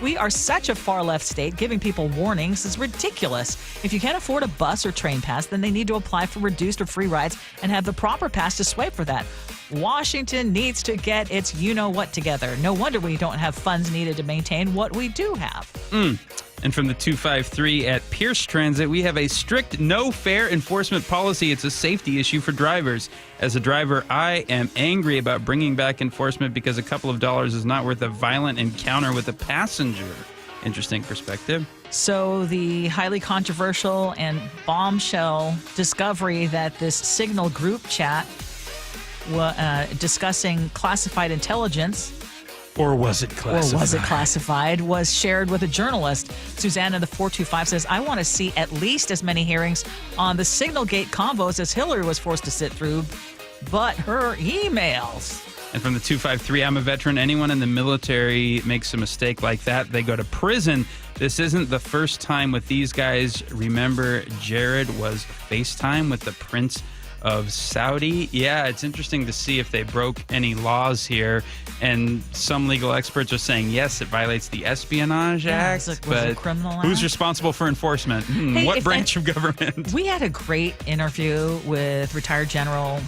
[SPEAKER 9] We are such a far left state, giving people warnings is ridiculous. If you can't afford a bus or train pass, then they need to apply for reduced or free rides and have the proper pass to swipe for that. Washington needs to get its you-know-what together. No wonder we don't have funds needed to maintain what we do have.
[SPEAKER 10] And from the 253 at Pierce Transit, we have a strict no fare enforcement policy. It's a safety issue for drivers. As a driver, I am angry about bringing back enforcement because a couple of dollars is not worth a violent encounter with a passenger. Interesting perspective.
[SPEAKER 9] So the highly controversial and bombshell discovery that this Signal group chat discussing classified intelligence,
[SPEAKER 10] or was it classified?
[SPEAKER 9] Was shared with a journalist. Susanna, the 425, says, I want to see at least as many hearings on the Signalgate convos as Hillary was forced to sit through, but her emails.
[SPEAKER 10] And from the 253, I'm a veteran. Anyone in the military makes a mistake like that, they go to prison. This isn't the first time with these guys. Remember, Jared was FaceTime with the Prince of Saudi. Yeah, it's interesting to see if they broke any laws here. And some legal experts are saying, yes, it violates the Espionage Act. But who's responsible for enforcement?
[SPEAKER 9] Hey,
[SPEAKER 10] what branch of government?
[SPEAKER 9] We had a great interview with retired General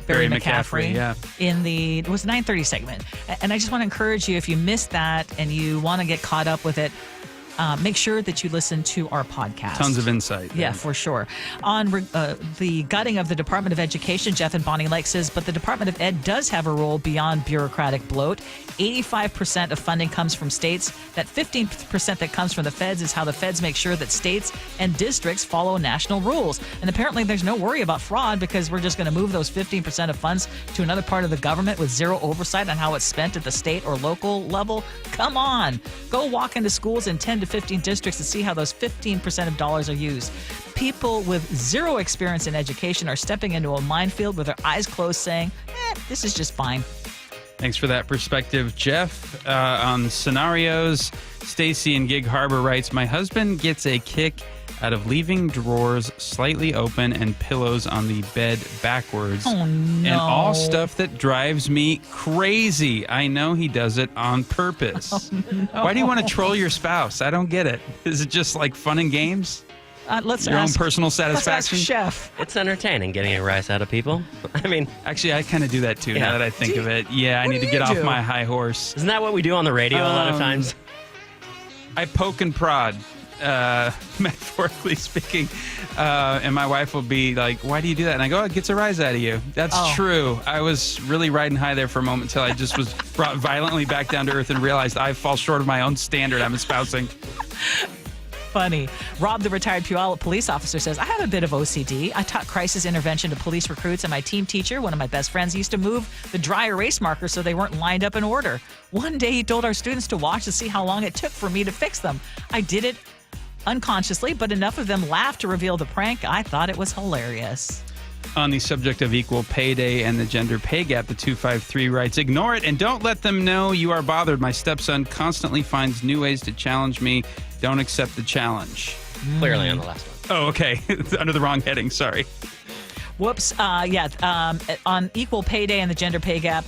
[SPEAKER 9] Barry McCaffrey it was the 9:30 segment. And I just want to encourage you, if you missed that and you want to get caught up with it, make sure that you listen to our podcast.
[SPEAKER 10] Tons of insight.
[SPEAKER 9] Yeah, for sure. On the gutting of the Department of Education, Jeff and Bonnie Lake says, but the Department of Ed does have a role beyond bureaucratic bloat. 85% of funding comes from states. That 15% that comes from the feds is how the feds make sure that states and districts follow national rules. And apparently there's no worry about fraud because we're just going to move those 15% of funds to another part of the government with zero oversight on how it's spent at the state or local level. Come on. Go walk into schools in 10 to 15 districts and see how those 15% of dollars are used. People with zero experience in education are stepping into a minefield with their eyes closed saying, this is just fine.
[SPEAKER 10] Thanks for that perspective, Jeff. On scenarios, Stacy in Gig Harbor writes, my husband gets a kick out of leaving drawers slightly open and pillows on the bed backwards.
[SPEAKER 9] Oh, no.
[SPEAKER 10] And all stuff that drives me crazy. I know he does it on purpose.
[SPEAKER 9] Oh, no.
[SPEAKER 10] Why do you want to troll your spouse? I don't get it. Is it just like fun and games?
[SPEAKER 9] Let's
[SPEAKER 10] Your
[SPEAKER 9] ask,
[SPEAKER 10] own personal satisfaction?
[SPEAKER 9] Let's ask Chef.
[SPEAKER 6] It's entertaining getting a rise out of people. I mean,
[SPEAKER 10] actually, I kind of do that too. Now that I think of it, I need to get off my high horse.
[SPEAKER 6] Isn't that what we do on the radio a lot of times?
[SPEAKER 10] I poke and prod. metaphorically speaking. And my wife will be like, why do you do that? And I go, oh, it gets a rise out of you. That's true. I was really riding high there for a moment until I just was brought violently back down to earth and realized I fall short of my own standard I'm espousing.
[SPEAKER 9] Funny. Rob, the retired Puyallup police officer, says, I have a bit of OCD. I taught crisis intervention to police recruits, and my team teacher, one of my best friends, used to move the dry erase markers so they weren't lined up in order. One day he told our students to watch to see how long it took for me to fix them. I did it unconsciously, but enough of them laughed to reveal the prank. I thought it was hilarious.
[SPEAKER 10] On the subject of equal pay day and the gender pay gap, the 253 writes, ignore it and don't let them know you are bothered. My stepson constantly finds new ways to challenge me. Don't accept the challenge.
[SPEAKER 6] Clearly on the last one.
[SPEAKER 10] Oh, okay. Under the wrong heading. Sorry.
[SPEAKER 9] Whoops. On equal pay day and the gender pay gap,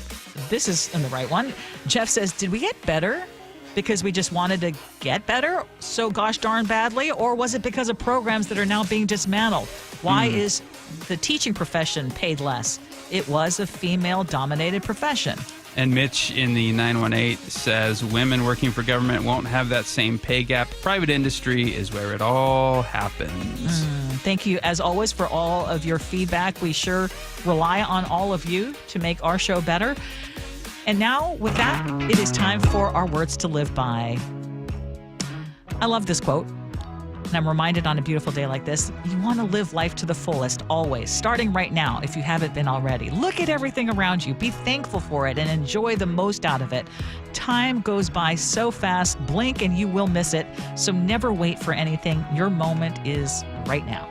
[SPEAKER 9] this is in the right one. Jeff says, did we get better because we just wanted to get better so gosh darn badly? Or was it because of programs that are now being dismantled? Why is the teaching profession paid less? It was a female-dominated profession.
[SPEAKER 10] And Mitch in the 918 says, women working for government won't have that same pay gap. Private industry is where it all happens.
[SPEAKER 9] Thank you, as always, for all of your feedback. We sure rely on all of you to make our show better. And now, with that, it is time for our words to live by. I love this quote. And I'm reminded on a beautiful day like this, you want to live life to the fullest, always, starting right now, if you haven't been already. Look at everything around you, be thankful for it, and enjoy the most out of it. Time goes by so fast, blink and you will miss it, so never wait for anything. Your moment is right now.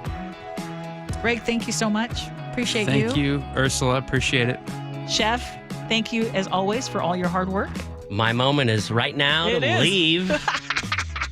[SPEAKER 9] Greg, thank you so much. Appreciate you.
[SPEAKER 10] Thank you, Ursula. Appreciate it.
[SPEAKER 9] Chef, thank you, as always, for all your hard work.
[SPEAKER 6] My moment is right now to leave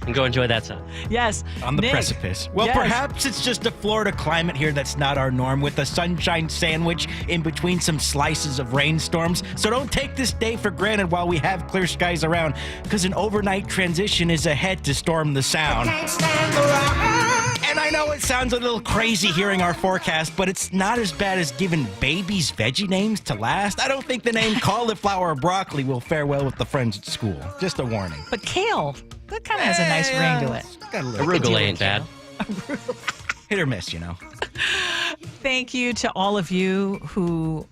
[SPEAKER 6] and go enjoy that sun.
[SPEAKER 9] Yes.
[SPEAKER 2] On the
[SPEAKER 9] Nick.
[SPEAKER 2] precipice. Well,
[SPEAKER 9] Yes.
[SPEAKER 2] perhaps it's just a Florida climate here that's not our norm, with a sunshine sandwich in between some slices of rainstorms. So don't take this day for granted while we have clear skies around, because an overnight transition is ahead to storm the sound. And I know it sounds a little crazy hearing our forecast, but it's not as bad as giving babies veggie names to last. I don't think the name cauliflower or broccoli will fare well with the friends at school. Just a warning.
[SPEAKER 9] But kale, that kind of has a nice ring to it.
[SPEAKER 2] Got a little
[SPEAKER 6] Arugula ain't bad.
[SPEAKER 2] hit or miss, you know.
[SPEAKER 9] Thank you to all of you who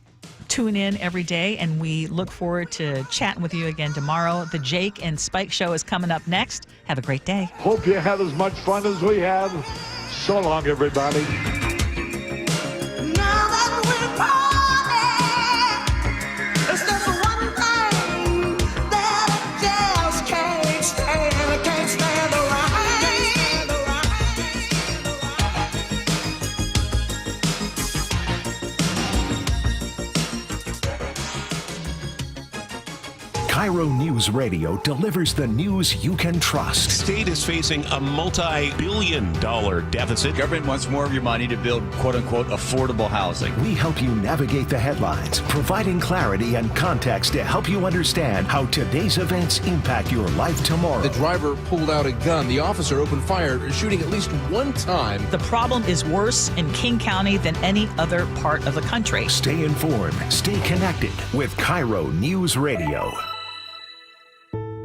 [SPEAKER 9] tune in every day, and we look forward to chatting with you again tomorrow. The Jake and Spike Show is coming up next. Have a great day.
[SPEAKER 7] Hope you had as much fun as we had. So long, everybody.
[SPEAKER 11] KIRO Newsradio delivers the news you can trust.
[SPEAKER 8] State is facing a multi-billion-dollar deficit.
[SPEAKER 22] Government wants more of your money to build quote-unquote affordable housing.
[SPEAKER 11] We help you navigate the headlines, providing clarity and context to help you understand how today's events impact your life tomorrow.
[SPEAKER 17] The driver pulled out a gun. The officer opened fire, shooting at least one time.
[SPEAKER 9] The problem is worse in King County than any other part of the country.
[SPEAKER 11] Stay informed, stay connected with KIRO Newsradio.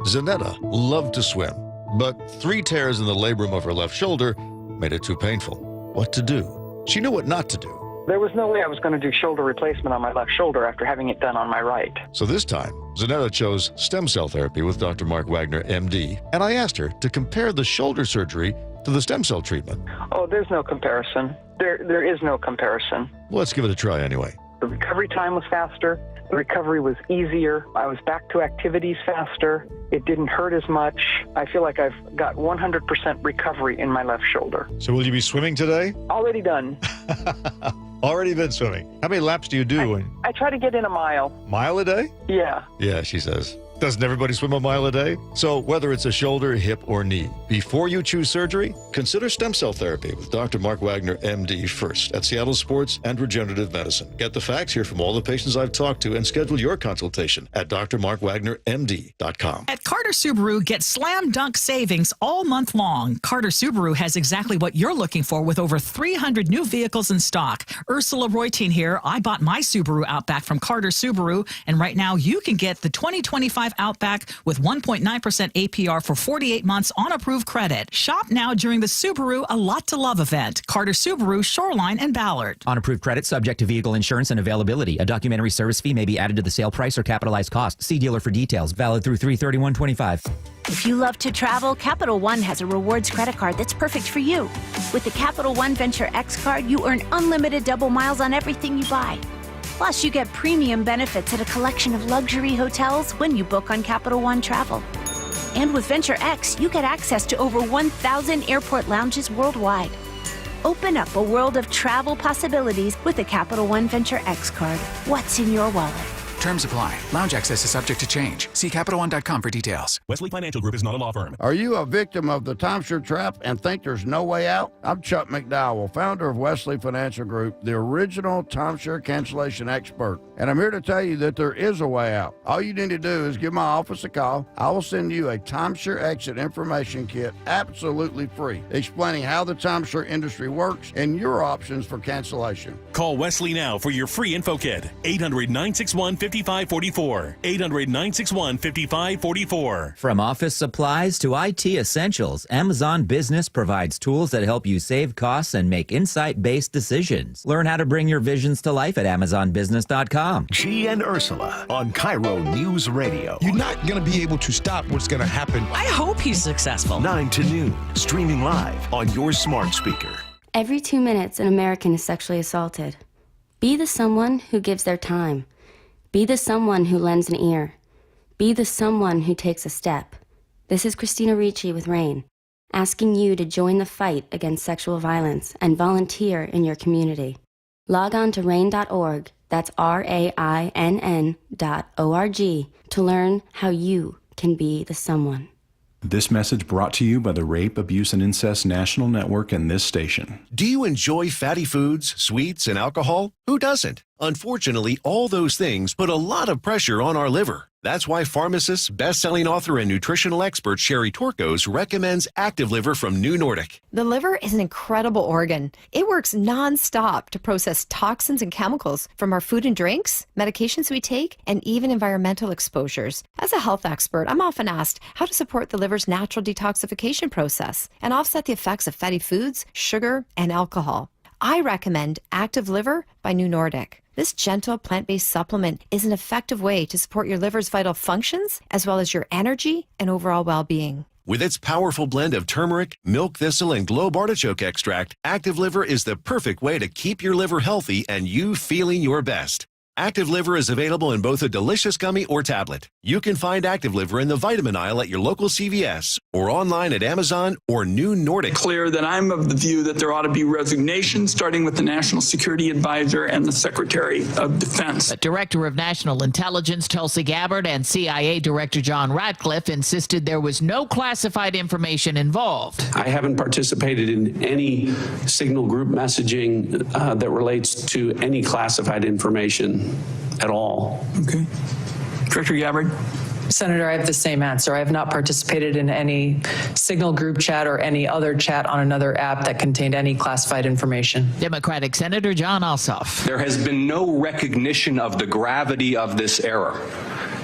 [SPEAKER 12] Zanetta loved to swim, but 3 tears in the labrum of her left shoulder made it too painful. What to do? She knew what not to do.
[SPEAKER 15] There was no way I was going to do shoulder replacement on my left shoulder after having it done on my right.
[SPEAKER 12] So this time, Zanetta chose stem cell therapy with Dr. Mark Wagner, MD, and I asked her to compare the shoulder surgery to the stem cell treatment.
[SPEAKER 15] Oh, there's no comparison. There is no comparison.
[SPEAKER 12] Let's give it a try anyway.
[SPEAKER 15] The recovery time was faster. The recovery was easier. I was back to activities faster. It didn't hurt as much. I feel like I've got 100% recovery in my left shoulder.
[SPEAKER 12] So will you be swimming today?
[SPEAKER 15] Already done.
[SPEAKER 12] Already been swimming. How many laps do you do?
[SPEAKER 15] I try to get in a mile.
[SPEAKER 12] Mile a day?
[SPEAKER 15] Yeah.
[SPEAKER 12] Yeah, she says. Doesn't everybody swim a mile a day? So whether it's a shoulder, hip, or knee, before you choose surgery, consider stem cell therapy with Dr. Mark Wagner, MD, first at Seattle Sports and Regenerative Medicine. Get the facts here from all the patients I've talked to and schedule your consultation at drmarkwagnermd.com.
[SPEAKER 16] At Carter Subaru, get slam dunk savings all month long. Carter Subaru has exactly what you're looking for with over 300 new vehicles in stock. Ursula Reutin here. I bought my Subaru Outback from Carter Subaru, and right now you can get the 2025 2025 Outback with 1.9% APR for 48 months on approved credit. Shop now during the Subaru A Lot to Love event. Carter Subaru, Shoreline, and Ballard.
[SPEAKER 4] On approved credit, subject to vehicle insurance and availability. A documentary service fee may be added to the sale price or capitalized cost. See dealer for details. Valid through 3/31/25.
[SPEAKER 13] If you love to travel, Capital One has a rewards credit card that's perfect for you. With the Capital One Venture X card, you earn unlimited double miles on everything you buy. Plus, you get premium benefits at a collection of luxury hotels when you book on Capital One Travel. And with Venture X, you get access to over 1,000 airport lounges worldwide. Open up a world of travel possibilities with the Capital One Venture X card. What's in your wallet?
[SPEAKER 14] Terms apply. Lounge access is subject to change. See CapitalOne.com for details.
[SPEAKER 18] Wesley Financial Group is not a law firm.
[SPEAKER 19] Are you a victim of the timeshare trap and think there's no way out? I'm Chuck McDowell, founder of Wesley Financial Group, the original timeshare cancellation expert. And I'm here to tell you that there is a way out. All you need to do is give my office a call. I will send you a timeshare exit information kit absolutely free, explaining how the timeshare industry works and your options for cancellation.
[SPEAKER 8] Call Wesley now for your free info kit. 800-961-5544. 800-961-5544.
[SPEAKER 4] From office supplies to IT essentials, Amazon Business provides tools that help you save costs and make insight-based decisions. Learn how to bring your visions to life at AmazonBusiness.com.
[SPEAKER 11] G and Ursula on KIRO News Radio.
[SPEAKER 31] You're not going to be able to stop what's going to happen.
[SPEAKER 9] I hope he's successful.
[SPEAKER 11] 9 to noon, streaming live on your smart speaker.
[SPEAKER 21] Every 2 minutes, an American is sexually assaulted. Be the someone who gives their time. Be the someone who lends an ear. Be the someone who takes a step. This is Christina Ricci with RAIN, asking you to join the fight against sexual violence and volunteer in your community. Log on to RAIN.org, that's RAINN.org, to learn how you can be the someone.
[SPEAKER 26] This message brought to you by the Rape, Abuse, and Incest National Network and this station.
[SPEAKER 11] Do you enjoy fatty foods, sweets, and alcohol? Who doesn't? Unfortunately, all those things put a lot of pressure on our liver. That's why pharmacist, best-selling author, and nutritional expert Sherry Torkos recommends Active Liver from New Nordic.
[SPEAKER 27] The liver is an incredible organ. It works nonstop to process toxins and chemicals from our food and drinks, medications we take, and even environmental exposures. As a health expert, I'm often asked how to support the liver's natural detoxification process and offset the effects of fatty foods, sugar, and alcohol. I recommend Active Liver by New Nordic. This gentle plant-based supplement is an effective way to support your liver's vital functions as well as your energy and overall well-being.
[SPEAKER 11] With its powerful blend of turmeric, milk thistle, and globe artichoke extract, Active Liver is the perfect way to keep your liver healthy and you feeling your best. Active Liver is available in both a delicious gummy or tablet. You can find Active Liver in the vitamin aisle at your local CVS or online at Amazon or New Nordic.
[SPEAKER 28] Clear that I'm of the view that there ought to be resignation, starting with the National Security Advisor and the Secretary of Defense.
[SPEAKER 29] The Director of National Intelligence, Tulsi Gabbard, and CIA Director John Ratcliffe insisted there was no classified information involved.
[SPEAKER 25] I haven't participated in any signal group messaging that relates to any classified information at all.
[SPEAKER 28] Okay. Director Gabbard?
[SPEAKER 30] Senator, I have the same answer. I have not participated in any signal group chat or any other chat on another app that contained any classified information.
[SPEAKER 29] Democratic Senator John Ossoff.
[SPEAKER 32] There has been no recognition of the gravity of this error.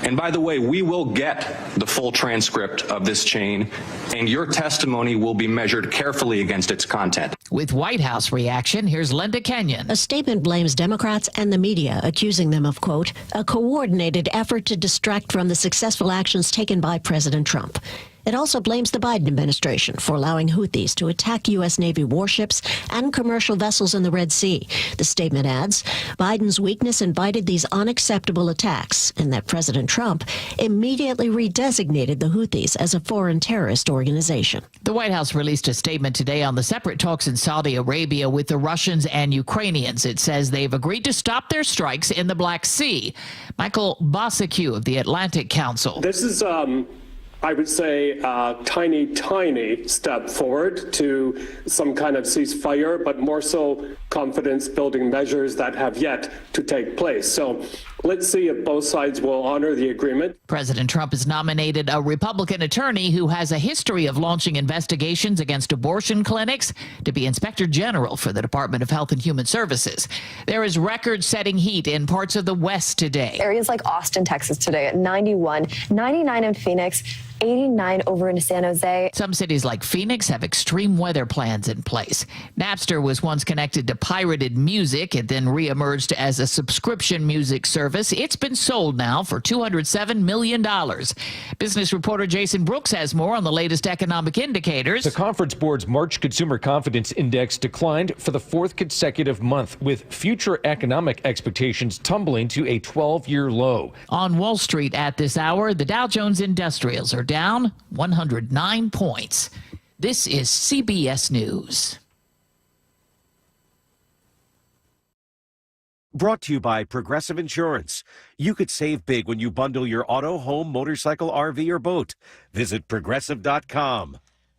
[SPEAKER 32] And by the way, we will get the full transcript of this chain, and your testimony will be measured carefully against its content.
[SPEAKER 29] With White House reaction, here's Linda Kenyon.
[SPEAKER 33] A statement blames Democrats and the media, accusing them of, quote, a coordinated effort to distract from the successful actions taken by President Trump. It also blames the Biden administration for allowing Houthis to attack U.S. Navy warships and commercial vessels in the Red Sea. The statement adds, Biden's weakness invited these unacceptable attacks, and that President Trump immediately redesignated the Houthis as a foreign terrorist organization.
[SPEAKER 29] The White House released a statement today on the separate talks in Saudi Arabia with the Russians and Ukrainians. It says they've agreed to stop their strikes in the Black Sea. Michael Bosicue of the Atlantic Council.
[SPEAKER 25] This is
[SPEAKER 1] I would say, a tiny step forward to some kind of ceasefire, but more so confidence-building measures that have yet to take place. So let's see if both sides will honor the agreement.
[SPEAKER 29] President Trump has nominated a Republican attorney who has a history of launching investigations against abortion clinics to be Inspector General for the Department of Health and Human Services. There is record-setting heat in parts of the West today.
[SPEAKER 2] Areas like Austin, Texas today at 91, 99 in Phoenix, 89 over in San Jose.
[SPEAKER 29] Some cities like Phoenix have extreme weather plans in place. Napster was once connected to pirated music. It then reemerged as a subscription music service. It's been sold now for $207 million. Business reporter Jason Brooks has more on the latest economic indicators.
[SPEAKER 3] The Conference Board's March Consumer Confidence Index declined for the fourth consecutive month, with future economic expectations tumbling to a 12-year low.
[SPEAKER 29] On Wall Street at this hour, the Dow Jones Industrials are down 109 points. This is CBS News.
[SPEAKER 5] Brought to you by Progressive Insurance. You could save big when you bundle your auto, home, motorcycle, RV, or boat. Visit Progressive.com.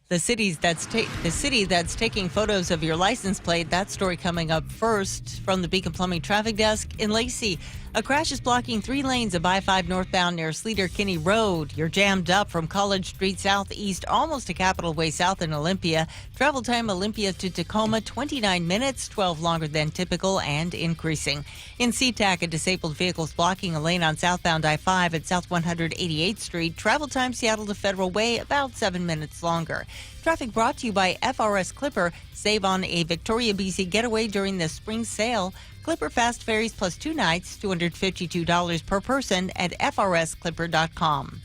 [SPEAKER 6] The city that's taking photos of your license plate. That story coming up first from the Beacon Plumbing Traffic Desk. In Lacey, a crash is blocking 3 lanes of I-5 northbound near Sleater-Kinney Road. You're jammed up from College Street southeast almost to Capitol Way south in Olympia. Travel time Olympia to Tacoma, 29 minutes, 12 longer than typical and increasing. In SeaTac, a disabled vehicle is blocking a lane on southbound I-5 at South 188th Street. Travel time Seattle to Federal Way, about 7 minutes longer. Traffic brought to you by FRS Clipper. Save on a Victoria, BC getaway during the spring sale. Clipper Fast Ferries plus 2 nights, $252 per person at frsclipper.com.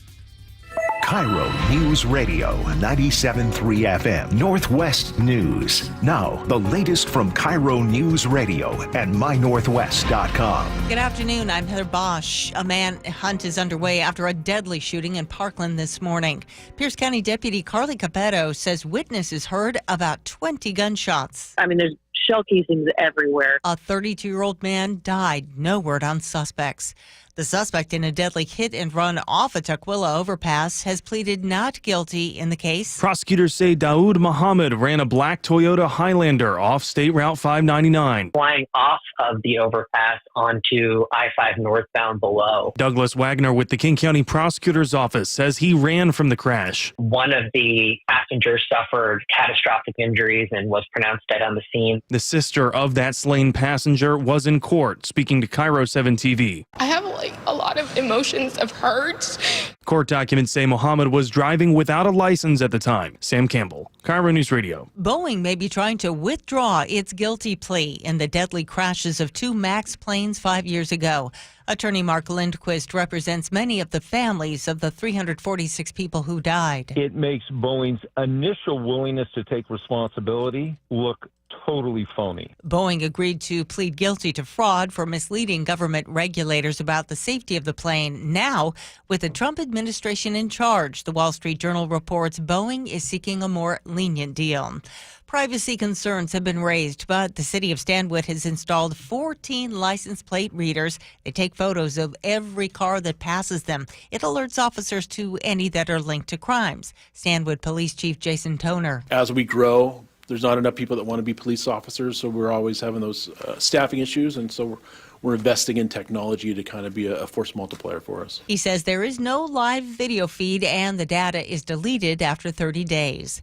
[SPEAKER 11] KIRO News Radio, 97.3 FM, Northwest News. Now, the latest from KIRO News Radio and mynorthwest.com.
[SPEAKER 6] Good afternoon. I'm Heather Bosch. A manhunt is underway after a deadly shooting in Parkland this morning. Pierce County Deputy Carly Capetto says witnesses heard about 20 gunshots.
[SPEAKER 7] I mean, there's shell casings everywhere.
[SPEAKER 6] A 32-year-old man died. No word on suspects. The suspect in a deadly hit and run off a Tukwila overpass has pleaded not guilty in the case.
[SPEAKER 10] Prosecutors say Daoud Muhammad ran a black Toyota Highlander off State Route 599.
[SPEAKER 17] Flying off of the overpass onto I-5 northbound below.
[SPEAKER 10] Douglas Wagner with the King County Prosecutor's Office says he ran from the crash.
[SPEAKER 17] One of the passengers suffered catastrophic injuries and was pronounced dead on the scene.
[SPEAKER 10] The sister of that slain passenger was in court, speaking to KIRO 7 TV.
[SPEAKER 18] I have a lot of emotions of hurt.
[SPEAKER 10] Court documents say Muhammad was driving without a license at the time. Sam Campbell, KIRO News Radio.
[SPEAKER 6] Boeing may be trying to withdraw its guilty plea in the deadly crashes of 2 MAX planes 5 years ago. Attorney Mark Lindquist represents many of the families of the 346 people who died.
[SPEAKER 20] It makes Boeing's initial willingness to take responsibility look totally phony.
[SPEAKER 6] Boeing agreed to plead guilty to fraud for misleading government regulators about the safety of the plane. Now, with the Trump administration in charge, the Wall Street Journal reports Boeing is seeking a more lenient deal. Privacy concerns have been raised, but the city of Stanwood has installed 14 license plate readers. They take photos of every car that passes them. It alerts officers to any that are linked to crimes. Stanwood Police Chief Jason Toner.
[SPEAKER 22] As we grow, there's not enough people that want to be police officers, so we're always having those staffing issues, and so we're investing in technology to kind of be a force multiplier for us.
[SPEAKER 6] He says there is no live video feed and the data is deleted after 30 days.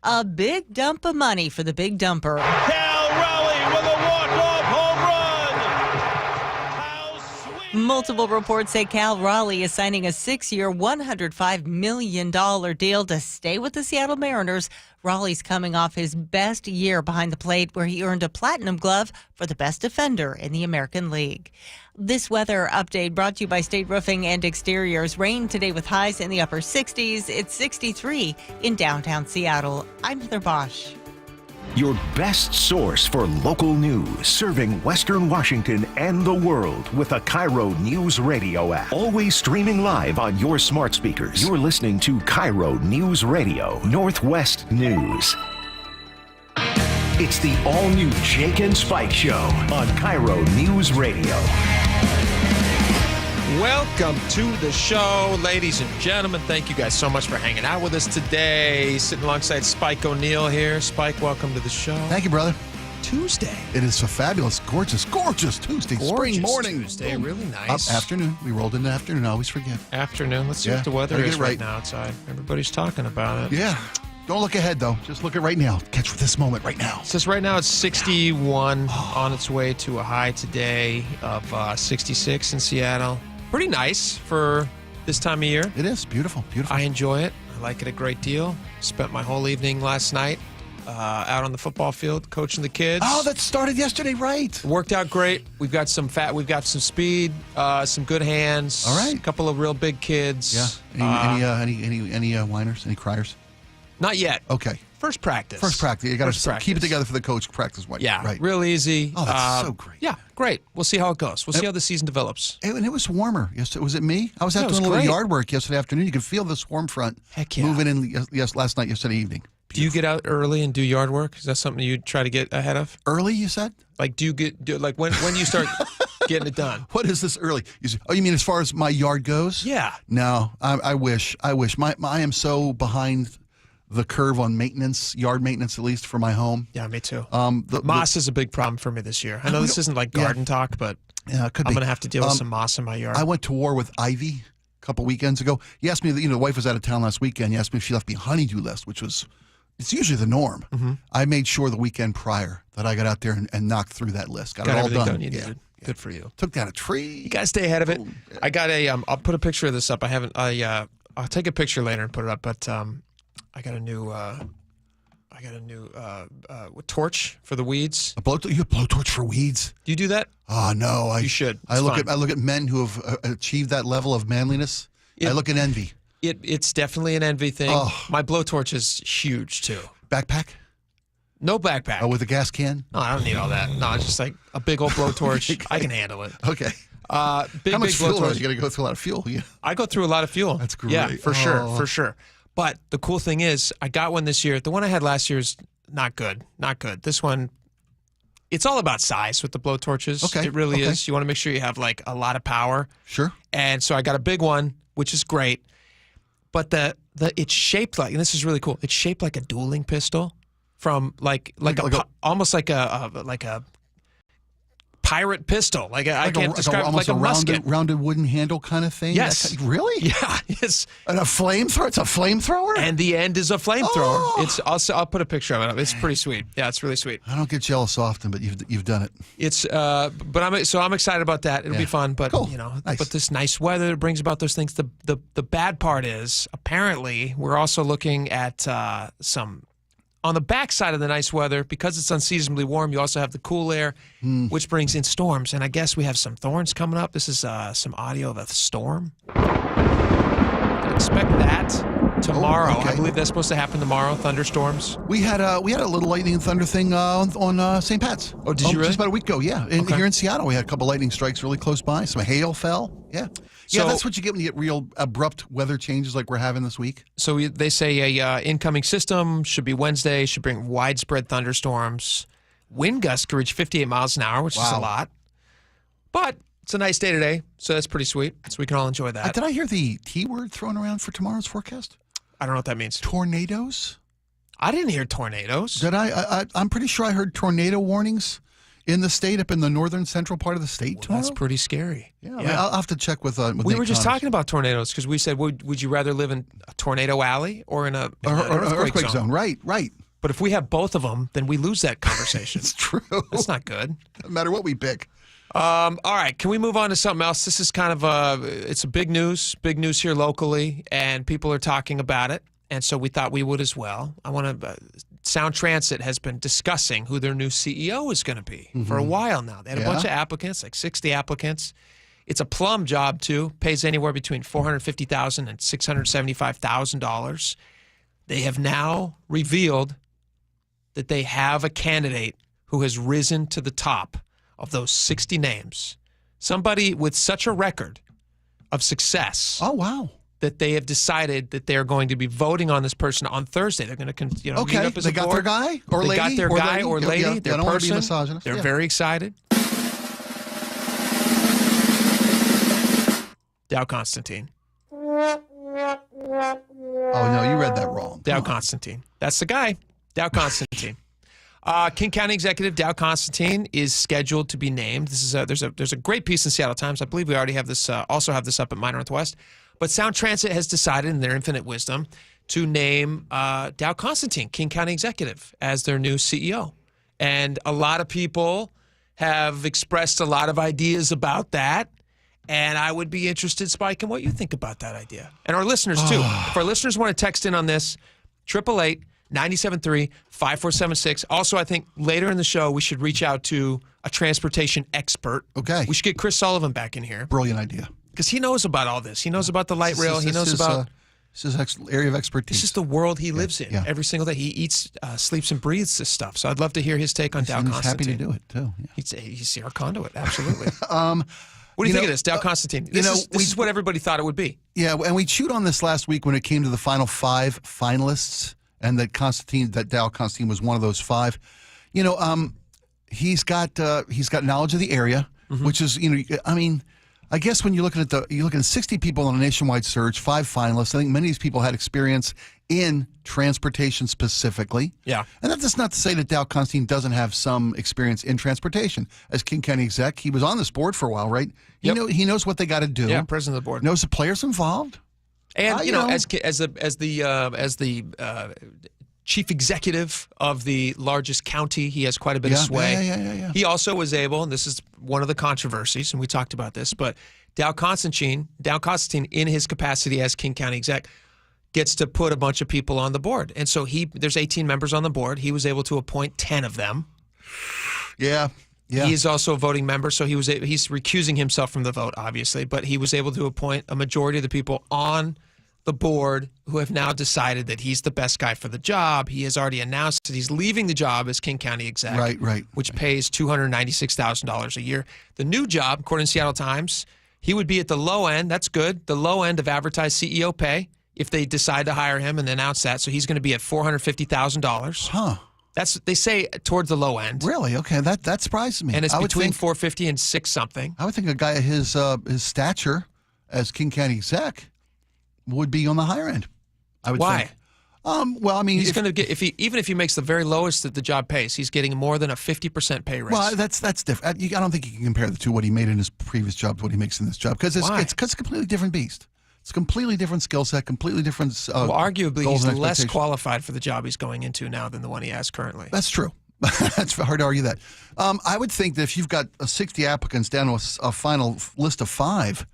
[SPEAKER 6] A big dump of money for the big dumper.
[SPEAKER 8] Cal Raleigh with a walk-off home run.
[SPEAKER 6] Multiple reports say Cal Raleigh is signing a 6-year, $105 million deal to stay with the Seattle Mariners. Raleigh's coming off his best year behind the plate, where he earned a platinum glove for the best defender in the American League. This weather update brought to you by State Roofing and Exteriors. Rain today with highs in the upper 60s. It's 63 in downtown Seattle. I'm Heather Bosch.
[SPEAKER 11] Your best source for local news, serving Western Washington and the world with a KIRO News Radio app. Always streaming live on your smart speakers. You're listening to KIRO News Radio, Northwest News. It's the all-new Jake and Spike Show on KIRO News Radio.
[SPEAKER 4] Welcome to the show, ladies and gentlemen. Thank you guys so much for hanging out with us today. Sitting alongside Spike O'Neill here. Spike, welcome to the show.
[SPEAKER 9] Thank you, brother.
[SPEAKER 4] Tuesday.
[SPEAKER 9] It is a fabulous, gorgeous Tuesday. Spring morning.
[SPEAKER 4] Tuesday, really nice.
[SPEAKER 9] Afternoon. We rolled into afternoon. I always forget.
[SPEAKER 4] Afternoon. Let's see what the weather is right now outside. Everybody's talking about it.
[SPEAKER 9] Yeah. Don't look ahead, though. Just look at right now. Catch this moment right now.
[SPEAKER 4] It says right now it's 61 on its way to a high today of 66 in Seattle. Pretty nice for this time of year.
[SPEAKER 9] It is. Beautiful. Beautiful.
[SPEAKER 4] I enjoy it. I like it a great deal. Spent my whole evening last night out on the football field coaching the kids.
[SPEAKER 9] Oh, that started yesterday, right?
[SPEAKER 4] Worked out great. We've got some fat. We've got some speed, some good hands.
[SPEAKER 9] All right.
[SPEAKER 4] A couple of real big kids.
[SPEAKER 9] Yeah. Any whiners? Any criers?
[SPEAKER 4] Not yet.
[SPEAKER 9] Okay.
[SPEAKER 4] First practice.
[SPEAKER 9] You got to keep it together for the coach practice.
[SPEAKER 4] Yeah,
[SPEAKER 9] right.
[SPEAKER 4] Real easy.
[SPEAKER 9] Oh, that's so great.
[SPEAKER 4] Yeah, great. We'll see how it goes. We'll see how the season develops.
[SPEAKER 9] And it was warmer. Was it me? I was out doing a little yard work yesterday afternoon. You could feel the warm front moving in yesterday evening.
[SPEAKER 4] Do you get out early and do yard work? Is that something you try to get ahead of?
[SPEAKER 9] Early, you said?
[SPEAKER 4] Like, when do you start getting it done?
[SPEAKER 9] What is this early? You mean as far as my yard goes?
[SPEAKER 4] Yeah.
[SPEAKER 9] No, I wish. I am so behind the curve on maintenance, yard maintenance at least for my home.
[SPEAKER 4] Yeah, me too. Moss is a big problem for me this year. I know this isn't like garden talk, but
[SPEAKER 9] it could
[SPEAKER 4] I'm
[SPEAKER 9] be.
[SPEAKER 4] going to have to deal with some moss in my yard.
[SPEAKER 9] I went to war with ivy a couple weekends ago. He asked me, the wife was out of town last weekend. He asked me if she left me a honeydew list, which was, it's usually the norm.
[SPEAKER 4] Mm-hmm.
[SPEAKER 9] I made sure the weekend prior that I got out there and knocked through that list. Got it all done.
[SPEAKER 4] You needed. Good for you.
[SPEAKER 9] Took down a tree.
[SPEAKER 4] You got to stay ahead of it. I got I'll put a picture of this up. I'll take a picture later and put it up, but I got a new torch for the weeds.
[SPEAKER 9] You have a blowtorch for weeds?
[SPEAKER 4] Do you do that?
[SPEAKER 9] Oh no,
[SPEAKER 4] you should.
[SPEAKER 9] I look at men who have achieved that level of manliness. I look at envy.
[SPEAKER 4] It's definitely an envy thing.
[SPEAKER 9] Oh.
[SPEAKER 4] My blowtorch is huge too.
[SPEAKER 9] Backpack?
[SPEAKER 4] No backpack.
[SPEAKER 9] Oh, with a gas can?
[SPEAKER 4] No, I don't need all that. No, it's just like a big old blowtorch. Okay. I can handle it.
[SPEAKER 9] Okay.
[SPEAKER 4] How
[SPEAKER 9] much fuel is you got to go through a lot of fuel? Yeah.
[SPEAKER 4] I go through a lot of fuel.
[SPEAKER 9] That's great.
[SPEAKER 4] Yeah, for sure. But the cool thing is, I got one this year. The one I had last year is not good. Not good. This one, it's all about size with the blowtorches.
[SPEAKER 9] Okay.
[SPEAKER 4] It really is. You want to make sure you have like a lot of power.
[SPEAKER 9] Sure.
[SPEAKER 4] And so I got a big one, which is great. But it's shaped like, and this is really cool. It's shaped like a dueling pistol, from almost like a pirate pistol. I can't describe it, like a musket.
[SPEAKER 9] Rounded wooden handle kind of thing?
[SPEAKER 4] Yes.
[SPEAKER 9] Really?
[SPEAKER 4] Yeah. It's
[SPEAKER 9] and a flamethrower? It's a flamethrower?
[SPEAKER 4] And the end is a flamethrower. I'll put a picture of it up. It's pretty sweet. Yeah, it's really sweet.
[SPEAKER 9] I don't get jealous often, but you've done it.
[SPEAKER 4] It's but I'm excited about that. It'll be fun. But
[SPEAKER 9] cool.
[SPEAKER 4] But this nice weather brings about those things. The bad part is apparently we're also looking at some. On the backside of the nice weather, because it's unseasonably warm, you also have the cool air, which brings in storms. And I guess we have some thorns coming up. This is some audio of a storm. Can expect that tomorrow.
[SPEAKER 9] Okay.
[SPEAKER 4] I believe that's supposed to happen tomorrow, thunderstorms.
[SPEAKER 9] We had a little lightning and thunder thing on St. Pat's.
[SPEAKER 4] Oh, did you really?
[SPEAKER 9] Just about a week ago, yeah. Here in Seattle, we had a couple lightning strikes really close by. Some hail fell. Yeah. Yeah, that's what you get when you get real abrupt weather changes like we're having this week.
[SPEAKER 4] So they say a incoming system should be Wednesday, should bring widespread thunderstorms. Wind gusts could reach 58 miles an hour, which is a lot. But it's a nice day today, so that's pretty sweet. So we can all enjoy that.
[SPEAKER 9] Did I hear the T word thrown around for tomorrow's forecast?
[SPEAKER 4] I don't know what that means.
[SPEAKER 9] Tornadoes?
[SPEAKER 4] I didn't hear tornadoes.
[SPEAKER 9] Did I? I'm pretty sure I heard tornado warnings in the state, up in the northern central part of the state tomorrow.
[SPEAKER 4] That's pretty scary.
[SPEAKER 9] Yeah. I mean, I'll have to check with
[SPEAKER 4] we were just talking about tornadoes because we said, would you rather live in a tornado alley or in an
[SPEAKER 9] earthquake zone? Right.
[SPEAKER 4] But if we have both of them, then we lose that conversation.
[SPEAKER 9] It's true.
[SPEAKER 4] That's not good.
[SPEAKER 9] No matter what we pick.
[SPEAKER 4] All right, can we move on to something else? This is kind of it's a big news here locally, and people are talking about it, and so we thought we would as well. I want to. Sound Transit has been discussing who their new CEO is going to be for a while now. They had a bunch of applicants, like 60 applicants. It's a plum job too. Pays anywhere between $450,000 and $675,000. They have now revealed that they have a candidate who has risen to the top of those 60 names. Somebody with such a record of success.
[SPEAKER 9] Oh, wow.
[SPEAKER 4] That they have decided that they're going to be voting on this person on Thursday. They're going to, meet up as a board.
[SPEAKER 9] They got their guy or lady?
[SPEAKER 4] They got their guy or lady.
[SPEAKER 9] Yeah,
[SPEAKER 4] their
[SPEAKER 9] I don't want to be
[SPEAKER 4] person.
[SPEAKER 9] misogynist.
[SPEAKER 4] They're very excited. Dow Constantine.
[SPEAKER 9] Oh, no, you read that wrong.
[SPEAKER 4] Dow Constantine. That's the guy, Dow Constantine. King County Executive Dow Constantine is scheduled to be named. This is there's a great piece in Seattle Times. I believe we already have this. Also have this up at My Northwest. But Sound Transit has decided, in their infinite wisdom, to name Dow Constantine, King County Executive, as their new CEO. And a lot of people have expressed a lot of ideas about that. And I would be interested, Spike, in what you think about that idea. And our listeners, too. If our listeners want to text in on this, 888-973-5476. Also, I think later in the show, we should reach out to a transportation expert.
[SPEAKER 9] Okay.
[SPEAKER 4] We should get Chris Sullivan back in here.
[SPEAKER 9] Brilliant idea.
[SPEAKER 4] Because he knows about all this. He knows about the light rail. He knows about...
[SPEAKER 9] This is area of expertise.
[SPEAKER 4] This is the world he lives in every single day. He eats, sleeps, and breathes this stuff. So I'd love to hear his take on Dow Constantine.
[SPEAKER 9] He's happy to do it, too. Yeah.
[SPEAKER 4] He's our conduit, absolutely. What do you think of this, Dow Constantine? This is what everybody thought it would be.
[SPEAKER 9] Yeah, and we chewed on this last week when it came to the final 5 finalists, and that Dow Constantine was one of those 5. He's got knowledge of the area, which is, I guess when you're looking at 60 people on a nationwide search, 5 finalists. I think many of these people had experience in transportation specifically.
[SPEAKER 4] Yeah.
[SPEAKER 9] And that's not to say that Dow Constantine doesn't have some experience in transportation. As King County exec, he was on this board for a while, right? He knows what they got to do.
[SPEAKER 4] Yeah, president of the board.
[SPEAKER 9] Knows the players involved.
[SPEAKER 4] And as the chief executive of the largest county, he has quite a bit of sway.
[SPEAKER 9] Yeah.
[SPEAKER 4] He also was able, and this is one of the controversies, and we talked about this, but Dow Constantine, in his capacity as King County exec, gets to put a bunch of people on the board. And so there's 18 members on the board. He was able to appoint 10 of them.
[SPEAKER 9] Yeah.
[SPEAKER 4] He is also a voting member, so he's recusing himself from the vote, obviously, but he was able to appoint a majority of the people on the board who have now decided that he's the best guy for the job. He has already announced that he's leaving the job as King County exec, which pays $296,000 a year. The new job, according to Seattle Times, he would be at the low end. That's good. The low end of advertised CEO pay if they decide to hire him and announce that. So he's going to be at $450,000.
[SPEAKER 9] Huh.
[SPEAKER 4] They say towards the low end.
[SPEAKER 9] Really? Okay, that surprises me.
[SPEAKER 4] And it's between $450 and $6 something.
[SPEAKER 9] I would think a guy of his stature as King County exec would be on the higher end. I would
[SPEAKER 4] Why?
[SPEAKER 9] think. Well, I mean,
[SPEAKER 4] he's going to get even if he makes the very lowest that the job pays, he's getting more than a 50% pay raise.
[SPEAKER 9] Well, that's different. I don't think you can compare the two, what he made in his previous job to what he makes in this job, because it's a completely different beast. It's a completely different skill set, completely different.
[SPEAKER 4] Arguably,
[SPEAKER 9] he's
[SPEAKER 4] less qualified for the job he's going into now than the one he has currently.
[SPEAKER 9] That's true. That's hard to argue that. I would think that if you've got 60 applicants down to a final list of 5.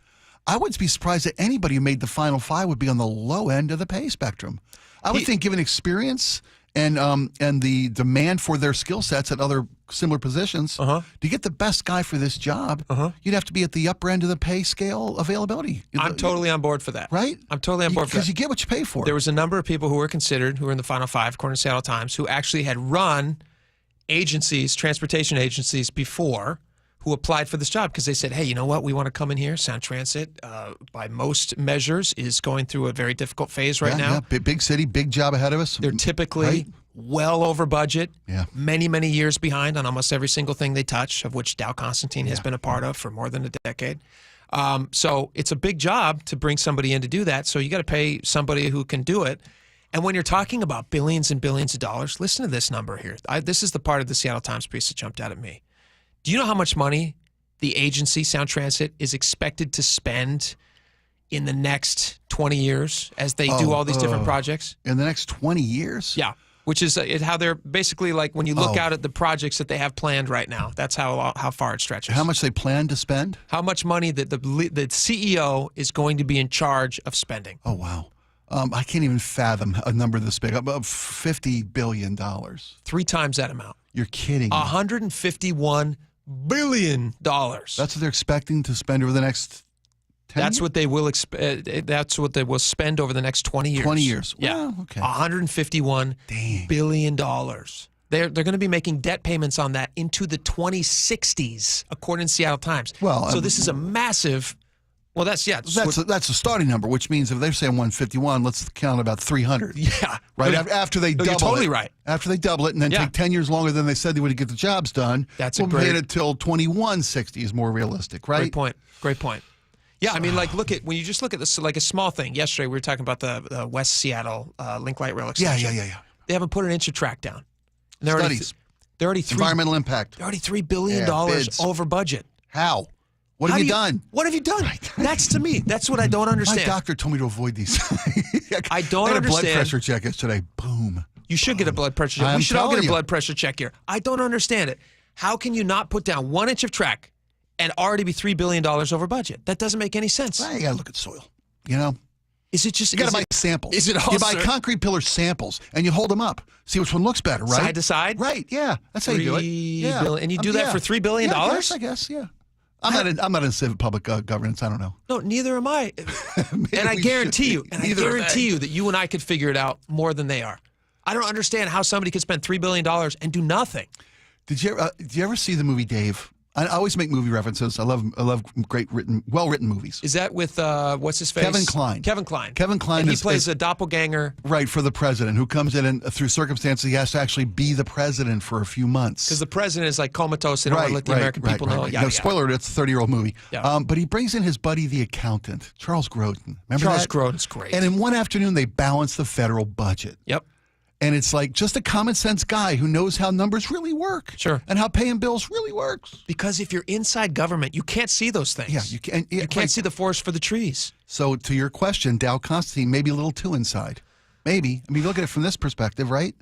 [SPEAKER 9] I wouldn't be surprised that anybody who made the final 5 would be on the low end of the pay spectrum. I would think, given experience and the demand for their skill sets at other similar positions, to get the best guy for this job, you'd have to be at the upper end of the pay scale availability.
[SPEAKER 4] I'm totally on board for that.
[SPEAKER 9] Right?
[SPEAKER 4] I'm totally on board for that.
[SPEAKER 9] Because you get what you pay for.
[SPEAKER 4] There was a number of people who were considered, who were in the final 5, according to Seattle Times, who actually had run transportation agencies before, who applied for this job because they said, hey, you know what? We want to come in here. Sound Transit, by most measures, is going through a very difficult phase right now.
[SPEAKER 9] Yeah, big city, big job ahead of us.
[SPEAKER 4] They're typically well over budget, many, many years behind on almost every single thing they touch, of which Dow Constantine has been a part of for more than a decade. So it's a big job to bring somebody in to do that. So you got to pay somebody who can do it. And when you're talking about billions and billions of dollars, listen to this number here. This is the part of the Seattle Times piece that jumped out at me. Do you know how much money the agency, Sound Transit, is expected to spend in the next 20 years as they do all these different projects?
[SPEAKER 9] In the next 20 years?
[SPEAKER 4] Yeah, which is how they're basically like when you look out at the projects that they have planned right now. That's how far it stretches.
[SPEAKER 9] How much they plan to spend?
[SPEAKER 4] How much money that the CEO is going to be in charge of spending.
[SPEAKER 9] Oh, wow. I can't even fathom a number this big. About $50 billion.
[SPEAKER 4] 3 times that amount.
[SPEAKER 9] You're kidding.
[SPEAKER 4] $151 billion.
[SPEAKER 9] That's what they're expecting to spend over the next 10 years?
[SPEAKER 4] That's what they will spend over the next 20 years.
[SPEAKER 9] 20 years.
[SPEAKER 4] Yeah.
[SPEAKER 9] Well, okay.
[SPEAKER 4] $151 billion. They're going to be making debt payments on that into the 2060s, according to Seattle Times.
[SPEAKER 9] Well,
[SPEAKER 4] so this is a massive. Well, that's
[SPEAKER 9] a starting number, which means if they're saying 151, let's count about 300.
[SPEAKER 4] Yeah,
[SPEAKER 9] right. After they double
[SPEAKER 4] you're totally
[SPEAKER 9] it,
[SPEAKER 4] right.
[SPEAKER 9] After they double it, and then take 10 years longer than they said they would get the jobs done.
[SPEAKER 4] That's
[SPEAKER 9] we'll pay it until 2160 is more realistic, right?
[SPEAKER 4] Great point. Yeah, I mean, like, when you just look at this, like a small thing. Yesterday, we were talking about the West Seattle Link Light Rail extension.
[SPEAKER 9] Yeah.
[SPEAKER 4] They haven't put an inch of track down. And
[SPEAKER 9] Studies.
[SPEAKER 4] They're already
[SPEAKER 9] Environmental impact.
[SPEAKER 4] They're already $3 billion
[SPEAKER 9] bids.
[SPEAKER 4] over budget.
[SPEAKER 9] How? What have you done?
[SPEAKER 4] What have you done? That's to me. That's what I don't understand.
[SPEAKER 9] My doctor told me to avoid these.
[SPEAKER 4] I don't
[SPEAKER 9] I had
[SPEAKER 4] understand.
[SPEAKER 9] a blood pressure check yesterday. Boom.
[SPEAKER 4] You should get a blood pressure check.
[SPEAKER 9] I'm
[SPEAKER 4] We should all get a
[SPEAKER 9] telling you.
[SPEAKER 4] blood pressure check here. I don't understand it. How can you not put down 1 inch of track and already be $3 billion over budget? That doesn't make any sense.
[SPEAKER 9] Well, you got to look at soil. You know?
[SPEAKER 4] Is it just?
[SPEAKER 9] You got to buy samples.
[SPEAKER 4] Is it all?
[SPEAKER 9] You buy concrete pillar samples and you hold them up. See which one looks better, right?
[SPEAKER 4] Side to side?
[SPEAKER 9] Right, yeah. That's how you do it. Yeah.
[SPEAKER 4] And you do that for $3 billion?
[SPEAKER 9] Yeah, I guess, yeah. I'm not in civic public governance. I don't know.
[SPEAKER 4] No, neither am I. And I guarantee you, that you and I could figure it out more than they are. I don't understand how somebody could spend $3 billion and do nothing.
[SPEAKER 9] Did you ever see the movie Dave? I always make movie references. I love well-written movies.
[SPEAKER 4] Is that with what's his face?
[SPEAKER 9] Kevin Kline.
[SPEAKER 4] Kevin Kline.
[SPEAKER 9] Kevin Kline.
[SPEAKER 4] And he plays a doppelganger.
[SPEAKER 9] Right, for the president, who comes in and through circumstances he has to actually be the president for a few months.
[SPEAKER 4] Because the president is like comatose. They don't want to let the American people know.
[SPEAKER 9] No, spoiler, it's a 30-year-old movie.
[SPEAKER 4] Yeah.
[SPEAKER 9] But he brings in his buddy, the accountant, Charles Grodin. Remember
[SPEAKER 4] Charles
[SPEAKER 9] that?
[SPEAKER 4] Grodin's great.
[SPEAKER 9] And in one afternoon, they balance the federal budget.
[SPEAKER 4] Yep.
[SPEAKER 9] And it's like just a common sense guy who knows how numbers really work.
[SPEAKER 4] Sure.
[SPEAKER 9] And how paying bills really works.
[SPEAKER 4] Because if you're inside government, you can't see those things.
[SPEAKER 9] Yeah, you can't.
[SPEAKER 4] You can't see the forest for the trees.
[SPEAKER 9] So to your question, Dow Constantine may be a little too inside. Maybe. I mean, look at it from this perspective, right?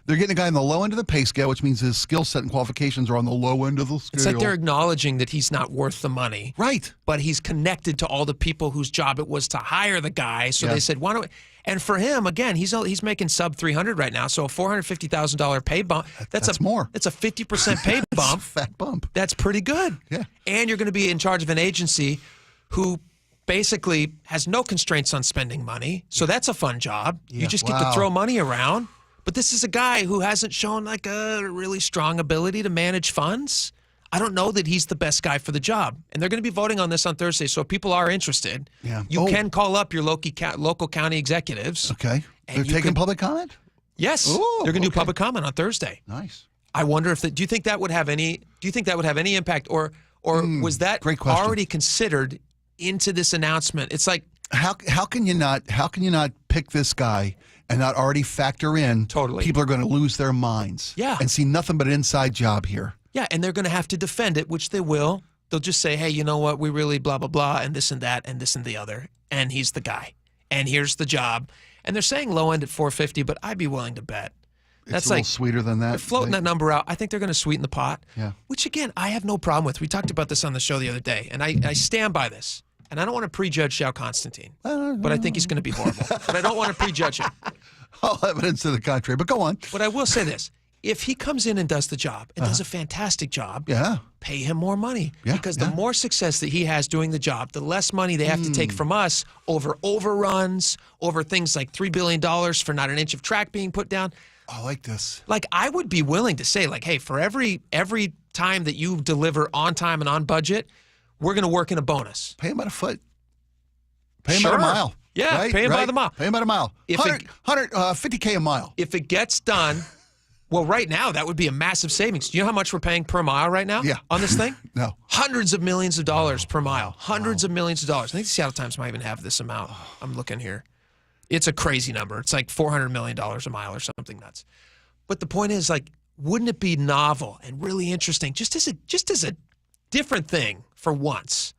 [SPEAKER 9] They're getting a guy on the low end of the pay scale, which means his skill set and qualifications are on the low end of the scale.
[SPEAKER 4] It's like they're acknowledging that he's not worth the money.
[SPEAKER 9] Right.
[SPEAKER 4] But he's connected to all the people whose job it was to hire the guy. So they said, why don't we? And for him, again, he's making sub 300 right now. So a $450,000 pay bump. That's
[SPEAKER 9] more.
[SPEAKER 4] It's a 50% pay bump.
[SPEAKER 9] That's a fat bump.
[SPEAKER 4] That's pretty good.
[SPEAKER 9] Yeah.
[SPEAKER 4] And you're going to be in charge of an agency who basically has no constraints on spending money. So that's a fun job.
[SPEAKER 9] Yeah.
[SPEAKER 4] You just get to throw money around. But this is a guy who hasn't shown like a really strong ability to manage funds. I don't know that he's the best guy for the job. And they're going to be voting on this on Thursday. So if people are interested, you can call up your local county executives.
[SPEAKER 9] Okay. They're taking public comment?
[SPEAKER 4] Yes.
[SPEAKER 9] Ooh,
[SPEAKER 4] they're going to do public comment on Thursday.
[SPEAKER 9] Nice.
[SPEAKER 4] I wonder if do you think that would have any impact or was that already considered into this announcement? It's like
[SPEAKER 9] how can you not pick this guy and not already factor in people are going to lose their minds and see nothing but an inside job here.
[SPEAKER 4] Yeah, and they're going to have to defend it, which they will. They'll just say, hey, you know what, we really blah, blah, blah, and this and that and this and the other, and he's the guy, and here's the job. And they're saying low end at 450, but I'd be willing to bet.
[SPEAKER 9] That's a little sweeter than that.
[SPEAKER 4] They're floating that number out. I think they're going to sweeten the pot,
[SPEAKER 9] which
[SPEAKER 4] again, I have no problem with. We talked about this on the show the other day, and I stand by this. And I don't want to prejudge Dow Constantine, but I think he's going to be horrible. But I don't want to prejudge him.
[SPEAKER 9] All evidence to the contrary, but go on.
[SPEAKER 4] But I will say this. If he comes in and does the job and does a fantastic job, pay him more money. Because the more success that he has doing the job, the less money they have to take from us over overruns, over things like $3 billion for not an inch of track being put down.
[SPEAKER 9] I like this.
[SPEAKER 4] Like, I would be willing to say, like, hey, for every time that you deliver on time and on budget, we're going to work in a bonus.
[SPEAKER 9] Pay him by the foot. Pay him by a mile.
[SPEAKER 4] Yeah,
[SPEAKER 9] right?
[SPEAKER 4] pay him by the mile.
[SPEAKER 9] Pay him by the mile. 50K a mile.
[SPEAKER 4] If it gets done, well, right now, that would be a massive savings. Do you know how much we're paying per mile right now on this thing?
[SPEAKER 9] No.
[SPEAKER 4] Hundreds of millions of dollars per mile. Hundreds of millions of dollars. I think the Seattle Times might even have this amount. I'm looking here. It's a crazy number. It's like $400 million a mile or something nuts. But the point is, like, wouldn't it be novel and really interesting, just as a different thing for once,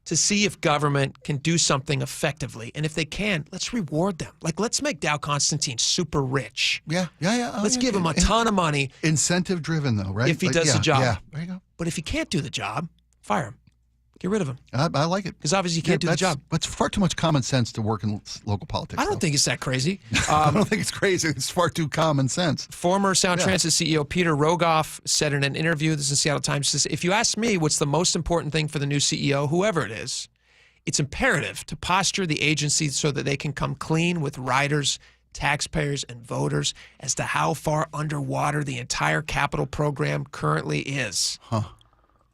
[SPEAKER 4] to see if government can do something effectively? And if they can, let's reward them. Like, let's make Dow Constantine super rich.
[SPEAKER 9] Yeah.
[SPEAKER 4] Let's give him a ton of money.
[SPEAKER 9] Incentive driven, though, right?
[SPEAKER 4] If he does the job.
[SPEAKER 9] Yeah, there you go.
[SPEAKER 4] But if he can't do the job, fire him. Get rid of him.
[SPEAKER 9] I like it.
[SPEAKER 4] Because obviously he can't do the job.
[SPEAKER 9] That's far too much common sense to work in local politics.
[SPEAKER 4] I don't think it's that crazy.
[SPEAKER 9] I don't think it's crazy. It's far too common sense.
[SPEAKER 4] Former Sound Transit CEO Peter Rogoff said in an interview, this is in Seattle Times, says, if you ask me what's the most important thing for the new CEO, whoever it is, it's imperative to posture the agency so that they can come clean with riders, taxpayers, and voters as to how far underwater the entire capital program currently is.
[SPEAKER 9] Huh.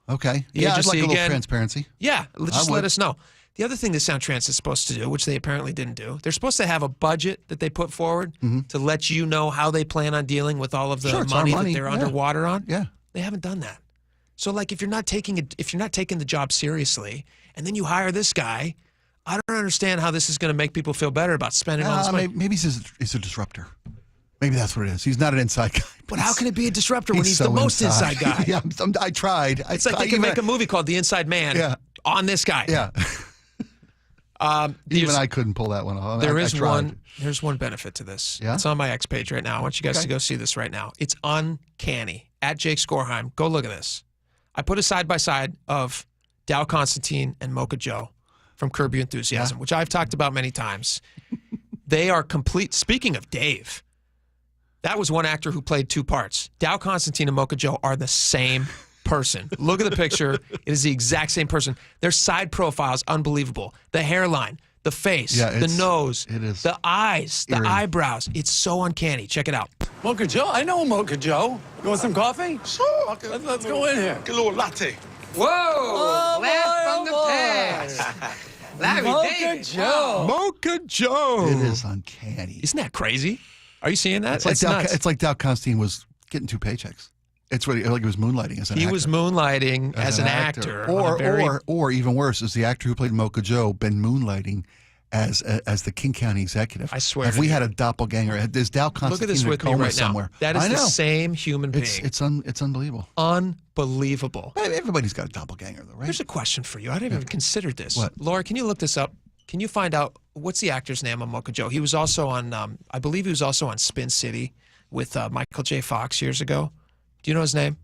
[SPEAKER 9] Okay.
[SPEAKER 4] The
[SPEAKER 9] I'd like a little
[SPEAKER 4] again,
[SPEAKER 9] transparency.
[SPEAKER 4] Yeah, just let us know. The other thing that Sound Transit is supposed to do, which they apparently didn't do, they're supposed to have a budget that they put forward to let you know how they plan on dealing with all of the money that they're underwater on.
[SPEAKER 9] Yeah.
[SPEAKER 4] They haven't done that. So, like, if you're not taking the job seriously and then you hire this guy. I don't understand how this is going to make people feel better about spending all this money.
[SPEAKER 9] Maybe he's a disruptor. Maybe that's what it is. He's not an inside guy.
[SPEAKER 4] But how can it be a disruptor when he's
[SPEAKER 9] so
[SPEAKER 4] the most inside guy?
[SPEAKER 9] Yeah, I tried.
[SPEAKER 4] It's like they can make a movie called The Inside Man on this guy.
[SPEAKER 9] Yeah. Even I couldn't pull that one off.
[SPEAKER 4] There's one benefit to this.
[SPEAKER 9] Yeah?
[SPEAKER 4] It's on my X page right now. I want you guys to go see this right now. It's uncanny. At Jake Skorheim, go look at this. I put a side-by-side of Dow Constantine and Mocha Joe from Curb Your Enthusiasm, which I've talked about many times. They are complete. Speaking of Dave, that was one actor who played two parts. Dow Constantine and Mocha Joe are the same person. Look at the picture. It is the exact same person. Their side profiles, unbelievable. The hairline, the face, the nose, the eyes, the eyebrows. It's so uncanny. Check it out.
[SPEAKER 12] Mocha Joe? I know Mocha Joe. You want some coffee? Sure. Let's go in here. Get a little latte. Whoa! Blast from the past. Mocha Joe.
[SPEAKER 4] Mocha Joe.
[SPEAKER 9] It is uncanny.
[SPEAKER 4] Isn't that crazy? Are you seeing that?
[SPEAKER 9] It's like Dow Constantine was getting two paychecks. It's what like he was moonlighting as an actor.
[SPEAKER 4] He was moonlighting as an actor.
[SPEAKER 9] Or even worse, is the actor who played Mocha Joe been moonlighting as the King County executive?
[SPEAKER 4] I swear.
[SPEAKER 9] Have we had a doppelganger? There's Dow Constantine
[SPEAKER 4] Look at this with me right somewhere. Now. That is the same human being.
[SPEAKER 9] It's unbelievable.
[SPEAKER 4] Unbelievable.
[SPEAKER 9] Everybody's got a doppelganger, though, right?
[SPEAKER 4] Here's a question for you. I didn't even consider this.
[SPEAKER 9] What?
[SPEAKER 4] Laura, can you look this up? Can you find out what's the actor's name on Mocha Joe? He was also on, I believe he was also on Spin City with Michael J. Fox years ago. Do you know his name?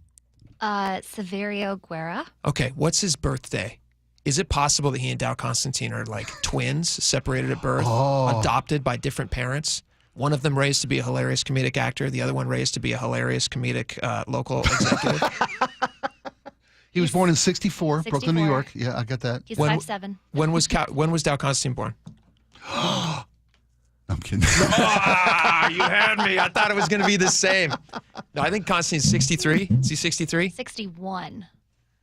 [SPEAKER 13] Severio Guerra.
[SPEAKER 4] Okay, what's his birthday? Is it possible that he and Dow Constantine are like twins, separated at birth, adopted by different parents? One of them raised to be a hilarious comedic actor, the other one raised to be a hilarious comedic local executive.
[SPEAKER 9] He was born in 64, Brooklyn, New York. Yeah, I got that.
[SPEAKER 13] He's 5'7".
[SPEAKER 4] When was Dow Constantine born?
[SPEAKER 9] I'm kidding.
[SPEAKER 4] You had me. I thought it was going to be the same. No, I think Constantine's 63. Is he 63?
[SPEAKER 13] 61.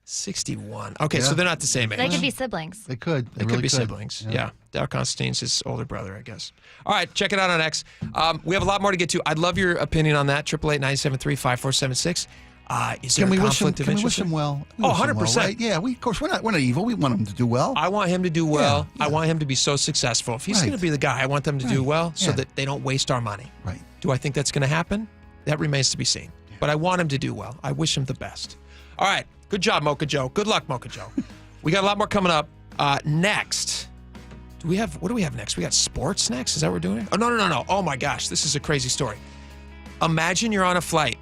[SPEAKER 4] 61. Okay, so they're not the same age.
[SPEAKER 13] They could be siblings.
[SPEAKER 9] They could.
[SPEAKER 4] They could be siblings. Yeah. Dow Constantine's his older brother, I guess. All right, check it out on X. We have a lot more to get to. I'd love your opinion on that. 888-973-5476. Is there a conflict of interest?
[SPEAKER 9] Can we wish him well?
[SPEAKER 4] Oh, 100%.
[SPEAKER 9] Well, right? Yeah, of course, we're not evil. We want him to do well.
[SPEAKER 4] I want him to do well. Yeah. I want him to be so successful. If he's going to be the guy, I want them to do well so that they don't waste our money.
[SPEAKER 9] Right.
[SPEAKER 4] Do I think that's going to happen? That remains to be seen. Yeah. But I want him to do well. I wish him the best. All right. Good job, Mocha Joe. Good luck, Mocha Joe. We got a lot more coming up. Next. What do we have next? We got sports next? Is that what we're doing? Oh, no. Oh, my gosh. This is a crazy story. Imagine you're on a flight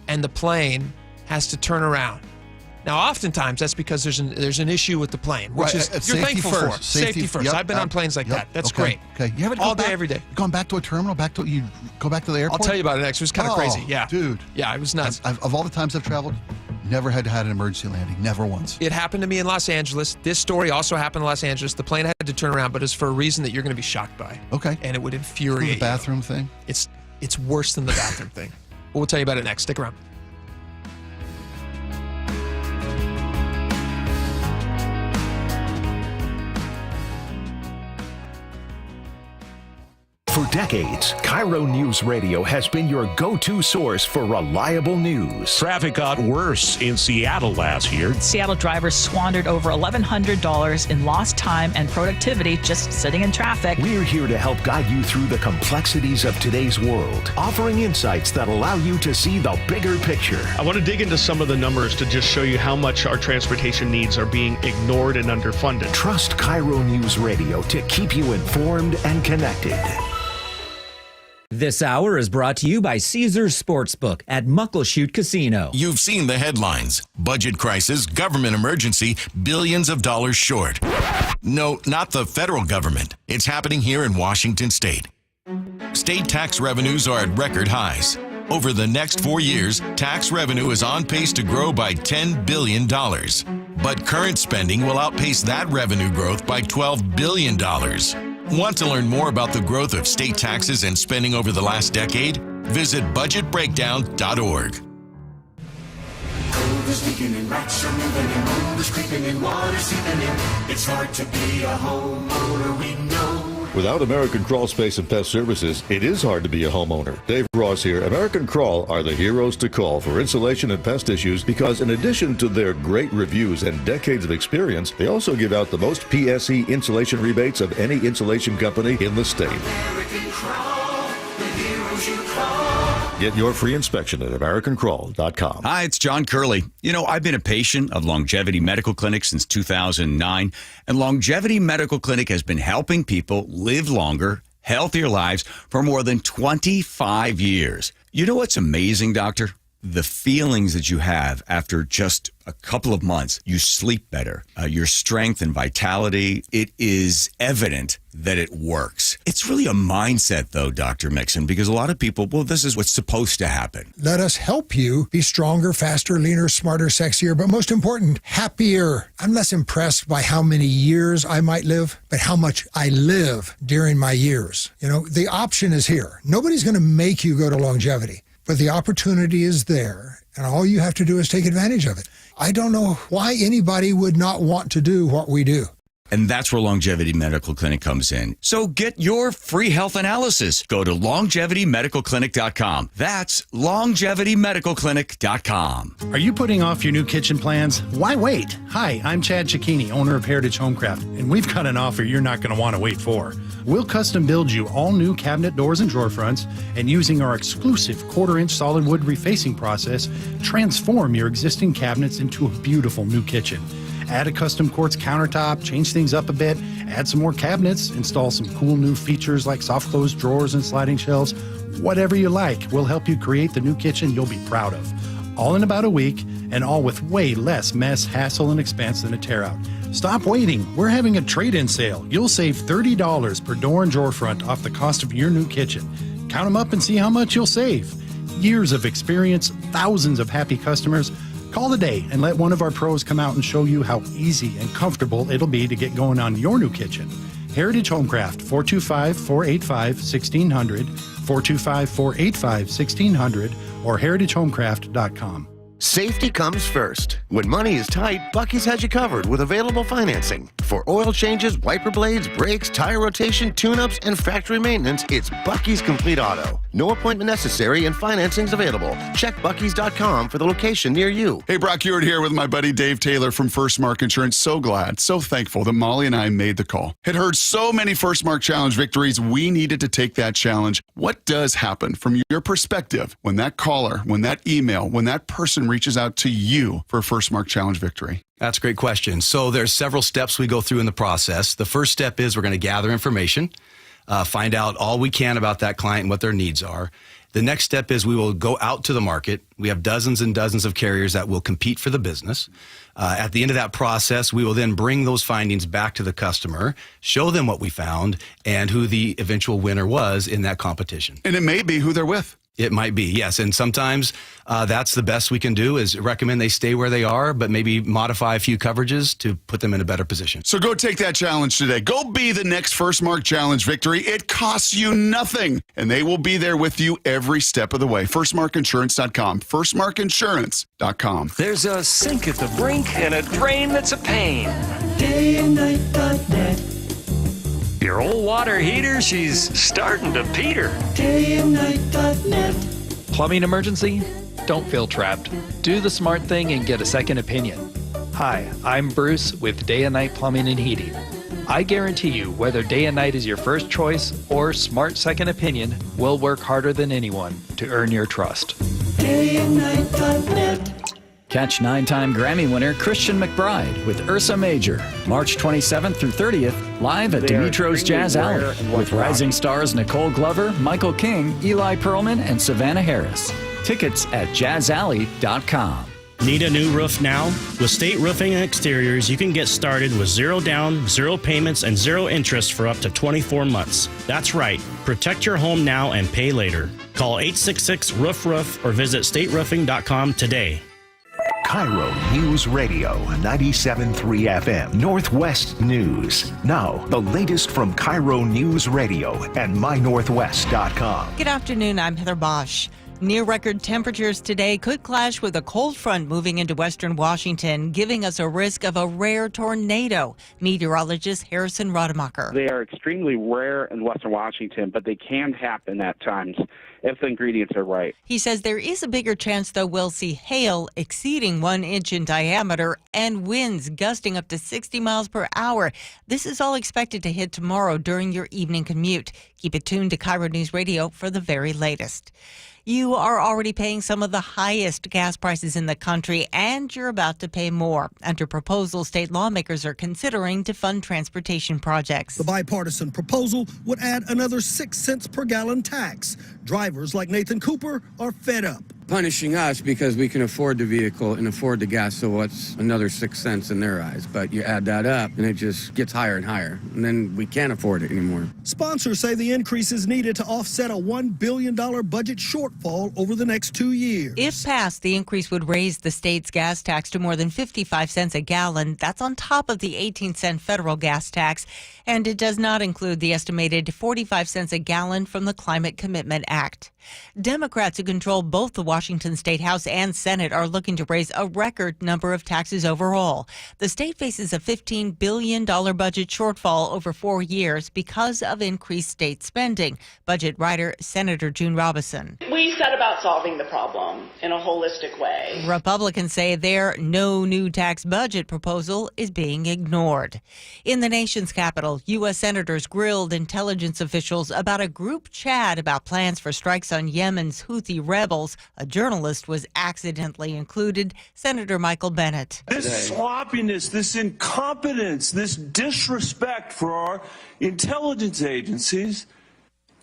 [SPEAKER 4] and the plane has to turn around. Now, oftentimes, that's because there's an issue with the plane, which is you're thankful for. Safety first.
[SPEAKER 9] Yep,
[SPEAKER 4] I've been on planes like that. That's great.
[SPEAKER 9] Okay. You ever
[SPEAKER 4] all day, every day.
[SPEAKER 9] Gone back to a terminal? You go back to the airport?
[SPEAKER 4] I'll tell you about it next. It was kind of crazy. Yeah.
[SPEAKER 9] Dude.
[SPEAKER 4] Yeah, it was nuts.
[SPEAKER 9] Of all the times I've traveled, never had an emergency landing. Never once.
[SPEAKER 4] It happened to me in Los Angeles. This story also happened in Los Angeles. The plane had to turn around, but it's for a reason that you're going to be shocked by.
[SPEAKER 9] Okay.
[SPEAKER 4] And it would infuriate
[SPEAKER 9] the bathroom thing?
[SPEAKER 4] It's worse than the bathroom thing. But we'll tell you about it next. Stick around.
[SPEAKER 11] For decades, KIRO Newsradio has been your go-to source for reliable news.
[SPEAKER 8] Traffic got worse in Seattle last year.
[SPEAKER 14] Seattle drivers squandered over $1,100 in lost time and productivity just sitting in traffic.
[SPEAKER 11] We're here to help guide you through the complexities of today's world, offering insights that allow you to see the bigger picture.
[SPEAKER 15] I want to dig into some of the numbers to just show you how much our transportation needs are being ignored and underfunded.
[SPEAKER 11] Trust KIRO Newsradio to keep you informed and connected.
[SPEAKER 16] This hour is brought to you by Caesars Sportsbook at Muckleshoot Casino.
[SPEAKER 19] You've seen the headlines. Budget crisis, government emergency, billions of dollars short. No, not the federal government. It's happening here in Washington state. State tax revenues are at record highs. Over the next 4 years, tax revenue is on pace to grow by $10 billion. But current spending will outpace that revenue growth by $12 billion. Want to learn more about the growth of state taxes and spending over the last decade? Visit budgetbreakdown.org.
[SPEAKER 21] Cold is leaking in rats are moving in, mold is creeping in, water seeping in. It's hard to be a homeowner, we know.
[SPEAKER 1] Without American Crawl Space and Pest Services, it is hard to be a homeowner. Dave Ross here. American Crawl are the heroes to call for insulation and pest issues because in addition to their great reviews and decades of experience, they also give out the most PSE insulation rebates of any insulation company in the state.
[SPEAKER 21] American Crawl, the heroes you call.
[SPEAKER 1] Get your free inspection at AmericanCrawl.com.
[SPEAKER 2] Hi, it's John Curley. You know, I've been a patient of Longevity Medical Clinic since 2009, and Longevity Medical Clinic has been helping people live longer, healthier lives for more than 25 years. You know what's amazing, Doctor? The feelings that you have after just a couple of months. You sleep better. Your strength and vitality, it is evident that it works. It's really a mindset, though, Dr. Mixon, because a lot of people, well, this is what's supposed to happen.
[SPEAKER 3] Let us help you be stronger, faster, leaner, smarter, sexier, but most important, happier. I'm less impressed by how many years I might live, but how much I live during my years. You know, the option is here. Nobody's going to make you go to Longevity. But the opportunity is there, and all you have to do is take advantage of it. I don't know why anybody would not want to do what we do.
[SPEAKER 2] And that's where Longevity Medical Clinic comes in. So get your free health analysis. Go to LongevityMedicalClinic.com. That's LongevityMedicalClinic.com.
[SPEAKER 23] Are you putting off your new kitchen plans? Why wait? Hi, I'm Chad Cicchini, owner of Heritage Homecraft, and we've got an offer you're not going to want to wait for. We'll custom build you all new cabinet doors and drawer fronts, and using our exclusive 1/4-inch solid wood refacing process, transform your existing cabinets into a beautiful new kitchen. Add a custom quartz countertop, change things up a bit, add some more cabinets, install some cool new features like soft close drawers and sliding shelves. Whatever you like, we'll help you create the new kitchen you'll be proud of. All in about a week, and all with way less mess, hassle, and expense than a tear out. Stop waiting. We're having a trade-in sale. You'll save $30 per door and drawer front off the cost of your new kitchen. Count them up and see how much you'll save. Years of experience, thousands of happy customers. Call today and let one of our pros come out and show you how easy and comfortable it'll be to get going on your new kitchen. Heritage Homecraft, 425-485-1600, 425-485-1600, or heritagehomecraft.com.
[SPEAKER 24] Safety comes first. When money is tight, Buc-ee's has you covered with available financing. For oil changes, wiper blades, brakes, tire rotation, tune-ups, and factory maintenance, it's Buc-ee's Complete Auto. No appointment necessary and financing's available. Check Buc-ee's.com for the location near you.
[SPEAKER 25] Hey, Brock Hewitt here with my buddy Dave Taylor from First Mark Insurance. So glad, so thankful that Molly and I made the call. Had heard so many First Mark Challenge victories, we needed to take that challenge. What does happen from your perspective when that caller, when that email, when that person reaches out to you for a First Mark Challenge victory?
[SPEAKER 26] That's a great question. So there's several steps we go through in the process. The first step is we're going to gather information, find out all we can about that client and what their needs are. The next step is we will go out to the market. We have dozens and dozens of carriers that will compete for the business. At the end of that process, we will then bring those findings back to the customer, show them what we found, and who the eventual winner was in that competition.
[SPEAKER 25] And it may be who they're with.
[SPEAKER 26] It might be, yes. And sometimes that's the best we can do is recommend they stay where they are, but maybe modify a few coverages to put them in a better position.
[SPEAKER 25] So go take that challenge today. Go be the next First Mark Challenge victory. It costs you nothing, and they will be there with you every step of the way. FirstMarkInsurance.com. FirstMarkInsurance.com.
[SPEAKER 27] There's a sink at the brink and a drain that's a pain.
[SPEAKER 21] DayandNight.net.
[SPEAKER 27] Your old water heater, she's starting to peter.
[SPEAKER 21] DayandNight.net.
[SPEAKER 28] Plumbing emergency? Don't feel trapped. Do the smart thing and get a second opinion. Hi, I'm Bruce with Day and Night Plumbing and Heating. I guarantee you, whether Day and Night is your first choice or smart second opinion, we'll work harder than anyone to earn your trust.
[SPEAKER 21] DayandNight.net.
[SPEAKER 30] Catch 9-time Grammy winner Christian McBride with Ursa Major, March 27th through 30th, live at Dimitro's Jazz Alley, with rising stars Nicole Glover, Michael King, Eli Pearlman, and Savannah Harris. Tickets at jazzalley.com.
[SPEAKER 31] Need a new roof now? With State Roofing and Exteriors, you can get started with 0 down, 0 payments, and 0 interest for up to 24 months. That's right. Protect your home now and pay later. Call 866-ROOF-ROOF or visit stateroofing.com today.
[SPEAKER 11] KIRO Newsradio, 97.3 FM, Northwest News. Now, the latest from KIRO Newsradio and mynorthwest.com.
[SPEAKER 6] Good afternoon. I'm Heather Bosch. Near record temperatures today could clash with a cold front moving into western Washington, giving us a risk of a rare tornado. Meteorologist Harrison Rademacher.
[SPEAKER 5] They are extremely rare in western Washington, but they can happen at times if the ingredients are right.
[SPEAKER 6] He says there is a bigger chance, though, we'll see hail exceeding 1 inch in diameter and winds gusting up to 60 miles per hour. This is all expected to hit tomorrow during your evening commute. Keep it tuned to KIRO News Radio for the very latest. You are already paying some of the highest gas prices in the country, and you're about to pay more. Under proposal, state lawmakers are considering to fund transportation projects.
[SPEAKER 7] The bipartisan proposal would add another 6 cents per gallon tax. Drivers like Nathan Cooper are fed up.
[SPEAKER 9] Punishing us because we can afford the vehicle and afford the gas, so what's another 6 cents in their eyes? But you add that up and it just gets higher and higher, and then we can't afford it anymore.
[SPEAKER 7] Sponsors say the increase is needed to offset a $1 billion budget shortfall over the next 2 years.
[SPEAKER 6] If passed, the increase would raise the state's gas tax to more than 55 cents a gallon. That's on top of the 18-cent federal gas tax, and it does not include the estimated 45 cents a gallon from the Climate Commitment Act. Democrats who control both the Washington State House and Senate are looking to raise a record number of taxes overall. The state faces a $15 billion budget shortfall over 4 years because of increased state spending. Budget writer Senator June Robison.
[SPEAKER 10] We set about solving the problem in a holistic way.
[SPEAKER 6] Republicans say their no new tax budget proposal is being ignored. In the nation's capital, U.S. senators grilled intelligence officials about a group chat about plans for strikes on Yemen's Houthi rebels. A journalist was accidentally included, Senator Michael Bennett.
[SPEAKER 12] This sloppiness, this incompetence, this disrespect for our intelligence agencies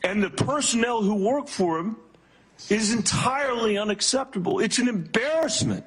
[SPEAKER 12] and the personnel who work for them is entirely unacceptable. It's an embarrassment.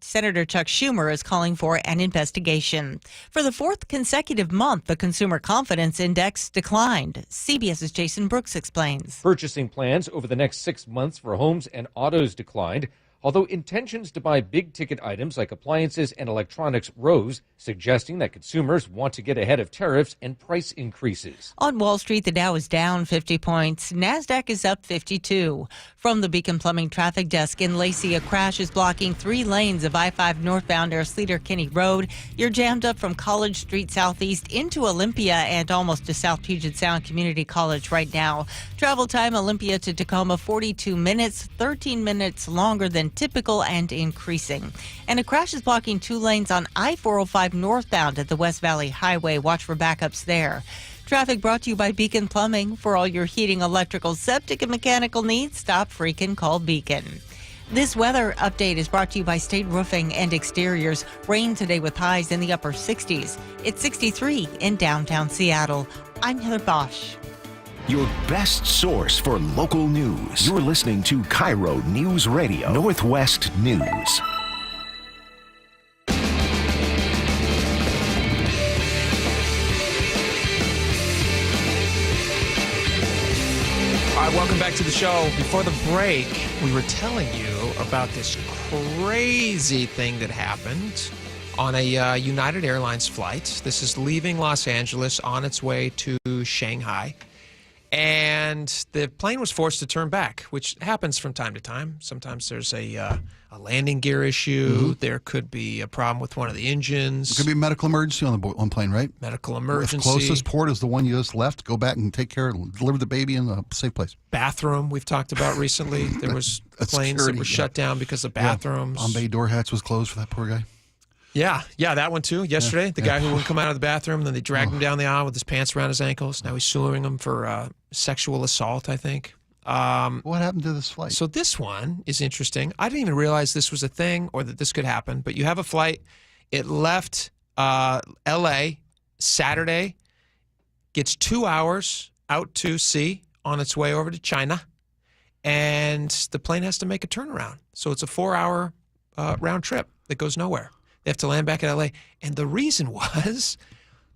[SPEAKER 6] Senator Chuck Schumer is calling for an investigation. For the fourth consecutive month, the Consumer Confidence Index declined. CBS's Jason Brooks explains.
[SPEAKER 13] Purchasing plans over the next 6 months for homes and autos declined, although intentions to buy big-ticket items like appliances and electronics rose, suggesting that consumers want to get ahead of tariffs and price increases.
[SPEAKER 6] On Wall Street, the Dow is down 50 points. NASDAQ is up 52. From the Beacon Plumbing traffic desk in Lacey, a crash is blocking 3 lanes of I-5 northbound near Sleater-Kinney Road. You're jammed up from College Street southeast into Olympia and almost to South Puget Sound Community College right now. Travel time Olympia to Tacoma 42 minutes, 13 minutes longer than typical and increasing. And a crash is blocking 2 lanes on I-405 northbound at the West Valley Highway. Watch for backups there. Traffic brought to you by Beacon Plumbing. For all your heating, electrical, septic, and mechanical needs, stop freaking call Beacon. This weather update is brought to you by State Roofing and Exteriors. Rain today with highs in the upper 60s. It's 63 in downtown Seattle. I'm Heather Bosch.
[SPEAKER 11] Your best source for local news. You're listening to KIRO News Radio, Northwest News.
[SPEAKER 4] All right, welcome back to the show. Before the break, we were telling you about this crazy thing that happened on a United Airlines flight. This is leaving Los Angeles on its way to Shanghai. And the plane was forced to turn back, which happens from time to time. Sometimes there's a landing gear issue. Mm-hmm. There could be a problem with one of the engines.
[SPEAKER 17] It could be a medical emergency on the plane, right?
[SPEAKER 4] Medical emergency.
[SPEAKER 17] If closest port is the one you just left, go back and take care, deliver the baby in a safe place.
[SPEAKER 4] Bathroom we've talked about recently. There was planes that were shut down because of bathrooms.
[SPEAKER 17] Bombay door hatch was closed for that poor guy.
[SPEAKER 4] Yeah, that one too. Yesterday, the guy who wouldn't come out of the bathroom, then they dragged him down the aisle with his pants around his ankles. Now he's suing him for sexual assault, I think.
[SPEAKER 17] What happened to this flight?
[SPEAKER 4] So this one is interesting. I didn't even realize this was a thing or that this could happen. But you have a flight. It left L.A. Saturday, gets 2 hours out to sea on its way over to China, and the plane has to make a turnaround. So it's a 4-hour round trip that goes nowhere. They have to land back at L.A. And the reason was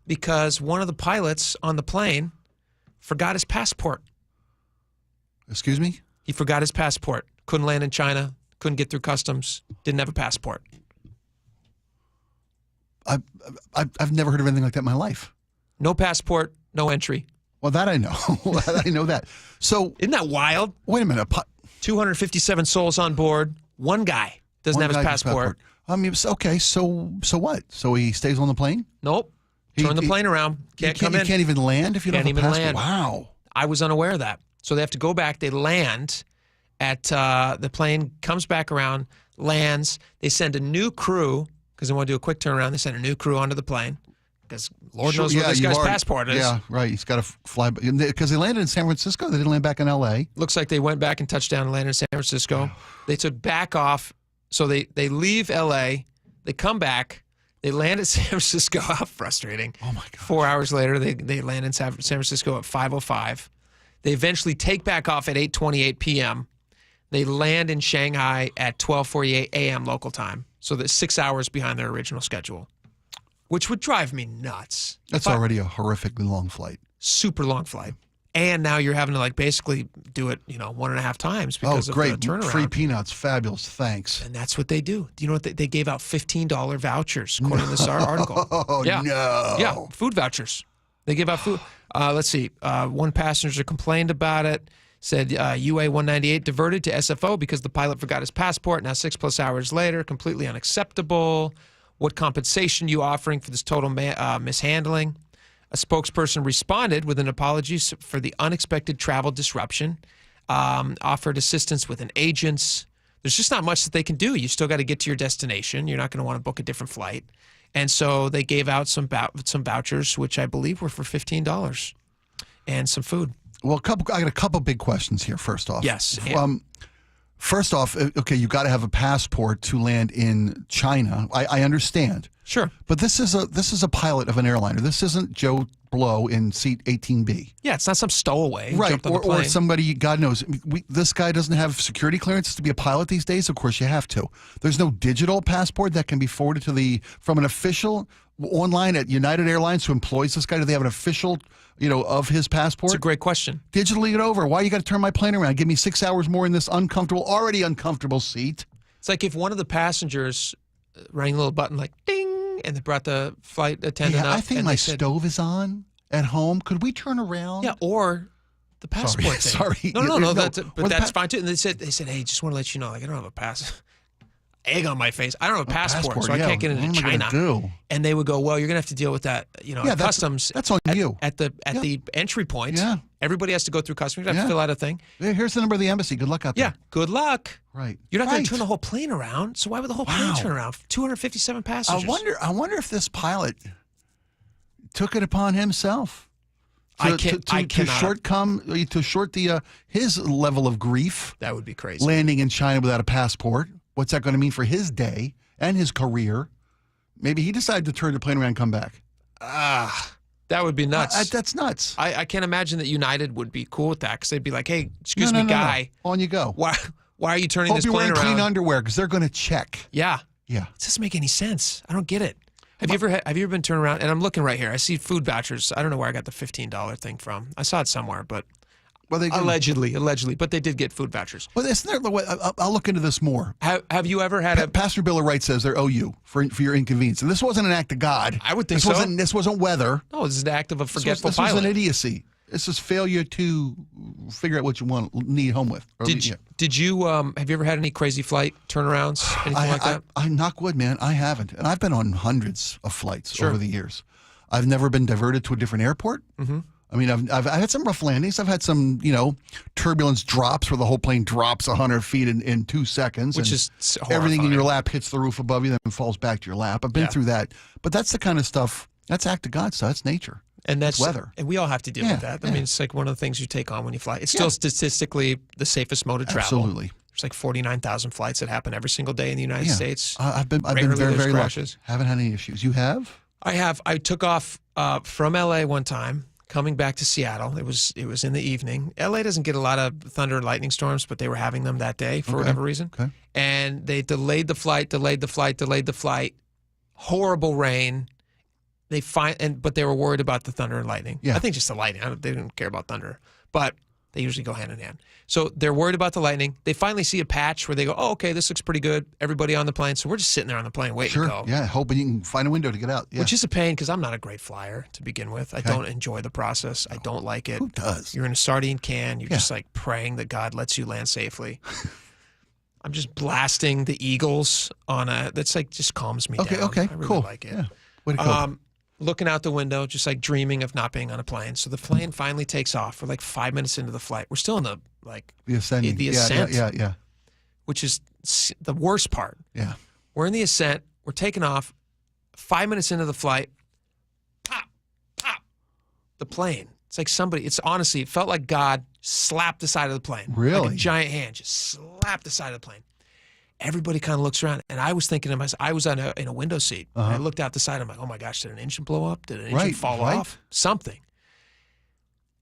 [SPEAKER 4] because one of the pilots on the plane forgot his passport.
[SPEAKER 17] Excuse me?
[SPEAKER 4] He forgot his passport. Couldn't land in China. Couldn't get through customs. Didn't have a passport.
[SPEAKER 17] I've never heard of anything like that in my life.
[SPEAKER 4] No passport, no entry.
[SPEAKER 17] Well, that I know. I know that. So
[SPEAKER 4] isn't that wild?
[SPEAKER 17] Wait a minute.
[SPEAKER 4] 257 souls on board. One guy doesn't have his passport.
[SPEAKER 17] I mean, okay, so what? So he stays on the plane?
[SPEAKER 4] Nope. Turn the plane around. Can't come in.
[SPEAKER 17] You can't even land if you don't have a passport?
[SPEAKER 4] Land.
[SPEAKER 17] Wow.
[SPEAKER 4] I was unaware of that. So they have to go back. They land at the plane, comes back around, lands. They send a new crew because they want to do a quick turnaround. They send a new crew onto the plane because Lord knows where this guy's passport is.
[SPEAKER 17] Yeah, right. He's got to fly because they landed in San Francisco. They didn't land back in L.A.
[SPEAKER 4] Looks like they went back and touched down and landed in San Francisco. They took back off. So they leave L.A. They come back. They land at San Francisco. How frustrating.
[SPEAKER 17] Oh, my God.
[SPEAKER 4] 4 hours later, they land in San Francisco at 5:05. They eventually take back off at 8:28 p.m. They land in Shanghai at 12:48 a.m. local time. So they're 6 hours behind their original schedule, which would drive me nuts.
[SPEAKER 17] That's already a horrifically long flight.
[SPEAKER 4] Super long flight. And now you're having to basically do it, 1.5 times because of the turnaround.
[SPEAKER 17] Free peanuts. Fabulous. Thanks.
[SPEAKER 4] And that's what they do. Do you know what they gave out $15 vouchers, according to this article.
[SPEAKER 17] Oh,
[SPEAKER 4] yeah.
[SPEAKER 17] no.
[SPEAKER 4] Yeah, food vouchers. They give out food. Let's see. One passenger complained about it, said UA 198 diverted to SFO because the pilot forgot his passport. Now 6+ hours later, completely unacceptable. What compensation you offering for this total mishandling? A spokesperson responded with an apology for the unexpected travel disruption, offered assistance with an agent. There's just not much that they can do. You still got to get to your destination. You're not going to want to book a different flight. And so they gave out some vouchers, which I believe were for $15, and some food.
[SPEAKER 17] Well, I got a couple big questions here, first off.
[SPEAKER 4] Yes.
[SPEAKER 17] First off, okay, you got to have a passport to land in China. I understand.
[SPEAKER 4] Sure.
[SPEAKER 17] But this is a pilot of an airliner. This isn't Joe Blow in seat 18B.
[SPEAKER 4] Yeah, it's not some stowaway.
[SPEAKER 17] Right, or somebody, God knows. This guy doesn't have security clearance to be a pilot these days. Of course, you have to. There's no digital passport that can be forwarded from an official online at United Airlines who employs this guy. Do they have an official, of his passport?
[SPEAKER 4] It's a great question.
[SPEAKER 17] Digitally it over. Why you got to turn my plane around? Give me 6 hours more in this already uncomfortable seat.
[SPEAKER 4] It's like if one of the passengers rang a little button like ding, and they brought the flight attendant up.
[SPEAKER 17] I think my stove is on at home. Could we turn around?
[SPEAKER 4] Yeah, or the passport thing.
[SPEAKER 17] Sorry.
[SPEAKER 4] No. That's fine too. And they said, hey, just want to let you know, I don't have a pass. Egg on my face. I don't have a passport, so I can't get into China.
[SPEAKER 17] What am I gonna do?
[SPEAKER 4] And they would go, well, you're gonna have to deal with that. Customs.
[SPEAKER 17] That's on you.
[SPEAKER 4] At the entry point.
[SPEAKER 17] Yeah.
[SPEAKER 4] Everybody has to go through customs. You have to fill out a thing.
[SPEAKER 17] Here's the number of the embassy. Good luck out there.
[SPEAKER 4] Yeah. Good luck.
[SPEAKER 17] Right.
[SPEAKER 4] You're not going to turn the whole plane around. So why would the whole plane turn around? 257 passengers.
[SPEAKER 17] I wonder if this pilot took it upon himself to short his level of grief.
[SPEAKER 4] That would be crazy.
[SPEAKER 17] Landing in China without a passport. What's that going to mean for his day and his career? Maybe he decided to turn the plane around and come back.
[SPEAKER 4] That would be nuts.
[SPEAKER 17] That's nuts.
[SPEAKER 4] I can't imagine that United would be cool with that because they'd be like, hey, excuse me, guy.
[SPEAKER 17] No. On you go.
[SPEAKER 4] Why are you turning this
[SPEAKER 17] plane around? Hope you're wearing clean underwear because they're going to check.
[SPEAKER 4] Yeah.
[SPEAKER 17] Yeah.
[SPEAKER 4] It doesn't make any sense. I don't get it. Have you ever been turned around? And I'm looking right here. I see food vouchers. I don't know where I got the $15 thing from. I saw it somewhere, but allegedly, but they did get food vouchers.
[SPEAKER 17] Well, I'll look into this more.
[SPEAKER 4] Have you ever had
[SPEAKER 17] Pastor Bill of Rights says they owe you for your inconvenience, and this wasn't an act of God.
[SPEAKER 4] I would think
[SPEAKER 17] This wasn't weather.
[SPEAKER 4] No, this is an act of a forgetful
[SPEAKER 17] pilot. This was an idiocy. This is failure to figure out what you need home with.
[SPEAKER 4] Did you have you ever had any crazy flight turnarounds? Anything like that?
[SPEAKER 17] I knock wood, man. I haven't, and I've been on hundreds of flights over the years. I've never been diverted to a different airport.
[SPEAKER 4] Mm-hmm.
[SPEAKER 17] I mean, I've had some rough landings. I've had some, turbulence drops where the whole plane drops 100 feet in 2 seconds.
[SPEAKER 4] Which is horrifying.
[SPEAKER 17] Everything in your lap hits the roof above you, then falls back to your lap. I've been through that. But that's the kind of stuff, that's act of God stuff. That's nature.
[SPEAKER 4] And that's
[SPEAKER 17] weather.
[SPEAKER 4] And we all have to deal with that. I mean, it's like one of the things you take on when you fly. It's still statistically the safest mode of travel.
[SPEAKER 17] Absolutely.
[SPEAKER 4] There's like 49,000 flights that happen every single day in the United States.
[SPEAKER 17] I've been very, very lucky. Haven't had any issues. You have?
[SPEAKER 4] I have. I took off from LA one time, coming back to Seattle. It was in the evening. LA doesn't get a lot of thunder and lightning storms, but they were having them that day for whatever reason.
[SPEAKER 17] Okay.
[SPEAKER 4] And they delayed the flight. Horrible rain. But they were worried about the thunder and lightning.
[SPEAKER 17] Yeah.
[SPEAKER 4] I think just the lightning. They didn't care about thunder. But They usually go hand in hand. So they're worried about the lightning. They finally see a patch where they go, oh, okay, this looks pretty good. Everybody on the plane. So we're just sitting there on the plane waiting to go.
[SPEAKER 17] Yeah, hoping you can find a window to get out. Yeah.
[SPEAKER 4] Which is a pain because I'm not a great flyer to begin with. I don't enjoy the process. I don't like it.
[SPEAKER 17] Who does?
[SPEAKER 4] You're in a sardine can. You're just like praying that God lets you land safely. I'm just blasting the Eagles on that's like just calms me down.
[SPEAKER 17] Okay,
[SPEAKER 4] I really
[SPEAKER 17] cool.
[SPEAKER 4] like it.
[SPEAKER 17] Yeah. Way to go.
[SPEAKER 4] Looking out the window, just like dreaming of not being on a plane. So the plane finally takes off. We're like 5 minutes into the flight. We're still in the
[SPEAKER 17] ascent. Yeah.
[SPEAKER 4] Which is the worst part.
[SPEAKER 17] Yeah.
[SPEAKER 4] We're in the ascent. We're taking off. 5 minutes into the flight, pop, the plane. It's like honestly, it felt like God slapped the side of the plane.
[SPEAKER 17] Really?
[SPEAKER 4] Like a giant hand just slapped the side of the plane. Everybody kind of looks around, and I was thinking to myself, I was in a window seat. And I looked out the side. I'm like, oh my gosh, did an engine blow up? Did an engine fall off? Something.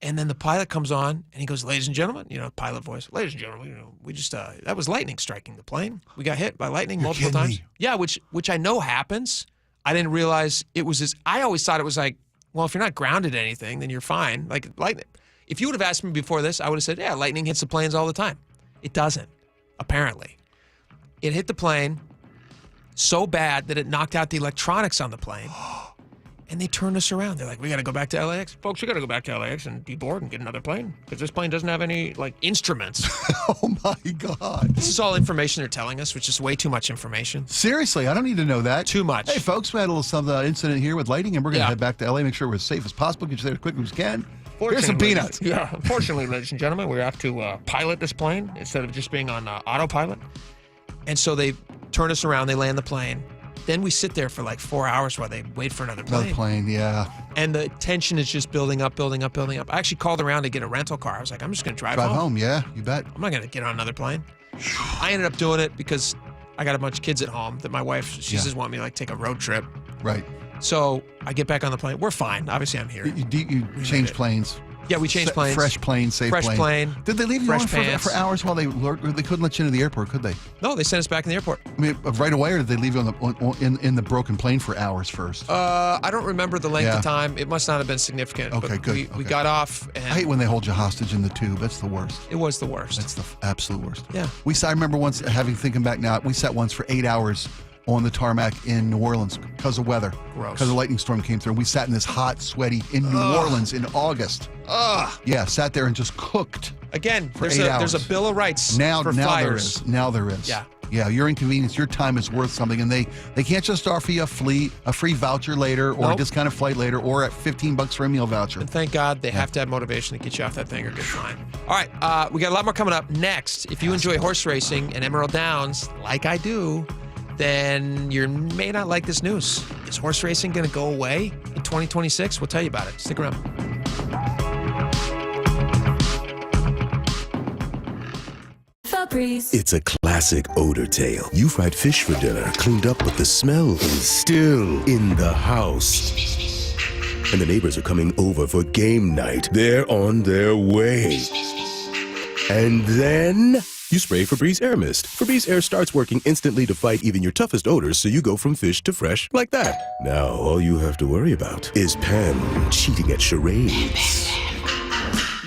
[SPEAKER 4] And then the pilot comes on, and he goes, ladies and gentlemen, pilot voice, ladies and gentlemen, we just, that was lightning striking the plane. We got hit by lightning multiple times. Yeah, which I know happens. I didn't realize it was I always thought it was like, well, if you're not grounded to anything, then you're fine. Like lightning. If you would have asked me before this, I would have said, yeah, lightning hits the planes all the time. It doesn't, apparently. It hit the plane so bad that it knocked out the electronics on the plane. And they turned us around. They're like, we got to go back to LAX. Folks, we got to go back to LAX and be bored and get another plane because this plane doesn't have any, instruments.
[SPEAKER 17] Oh, my God.
[SPEAKER 4] This is all information they're telling us, which is way too much information.
[SPEAKER 17] Seriously, I don't need to know that.
[SPEAKER 4] Too much.
[SPEAKER 17] Hey, folks, we had a little incident here with lightning, and we're going to head back to LA, make sure we're as safe as possible, get you there as quickly as we can. Here's some peanuts.
[SPEAKER 4] Yeah. Unfortunately, ladies and gentlemen, we have to pilot this plane instead of just being on autopilot. And so they turn us around, they land the plane. Then we sit there for like 4 hours while they wait for another plane.
[SPEAKER 17] Another plane, yeah.
[SPEAKER 4] And the tension is just building up. I actually called around to get a rental car. I was like, I'm just going to drive home.
[SPEAKER 17] Drive home, yeah, you bet.
[SPEAKER 4] I'm not going to get on another plane. I ended up doing it because I got a bunch of kids at home that my wife, she just wanted me to take a road trip.
[SPEAKER 17] Right.
[SPEAKER 4] So I get back on the plane. We're fine. Obviously, I'm here.
[SPEAKER 17] You change planes.
[SPEAKER 4] Yeah, we changed planes.
[SPEAKER 17] Fresh plane, safe
[SPEAKER 4] plane. Fresh plane.
[SPEAKER 17] Did they leave you on for hours while they couldn't let you into the airport, could they?
[SPEAKER 4] No, they sent us back in the airport.
[SPEAKER 17] I mean, right away, or did they leave you in the broken plane for hours first?
[SPEAKER 4] I don't remember the length of time. It must not have been significant.
[SPEAKER 17] Okay, good.
[SPEAKER 4] We got off. And
[SPEAKER 17] I hate when they hold you hostage in the tube. That's the worst.
[SPEAKER 4] It was the worst.
[SPEAKER 17] That's the absolute worst.
[SPEAKER 4] Yeah.
[SPEAKER 17] I remember once, thinking back now, we sat once for 8 hours on the tarmac in New Orleans because of weather.
[SPEAKER 4] Gross.
[SPEAKER 17] Because a lightning storm came through. We sat in this hot, sweaty, in New Orleans in August. Yeah, sat there and just cooked.
[SPEAKER 4] Again,
[SPEAKER 17] for 8 hours.
[SPEAKER 4] There's a Bill of Rights for flyers.
[SPEAKER 17] Now there is.
[SPEAKER 4] Yeah.
[SPEAKER 17] Yeah, your inconvenience, your time is worth something, and they can't just offer you a free voucher later or a discounted flight later or at $15 for a meal voucher.
[SPEAKER 4] And thank God they have to have motivation to get you off that thing or get flying. All right, we got a lot more coming up next. If you enjoy horse racing and Emerald Downs, like I do, then you may not like this news. Is horse racing going to go away in 2026? We'll tell you about it. Stick around.
[SPEAKER 1] It's a classic odor tale. You fried fish for dinner, cleaned up, but the smell is still in the house. And the neighbors are coming over for game night. They're on their way. And then you spray Febreze Air Mist. Febreze Air starts working instantly to fight even your toughest odors, so you go from fish to fresh like that. Now, all you have to worry about is Pam cheating at charades.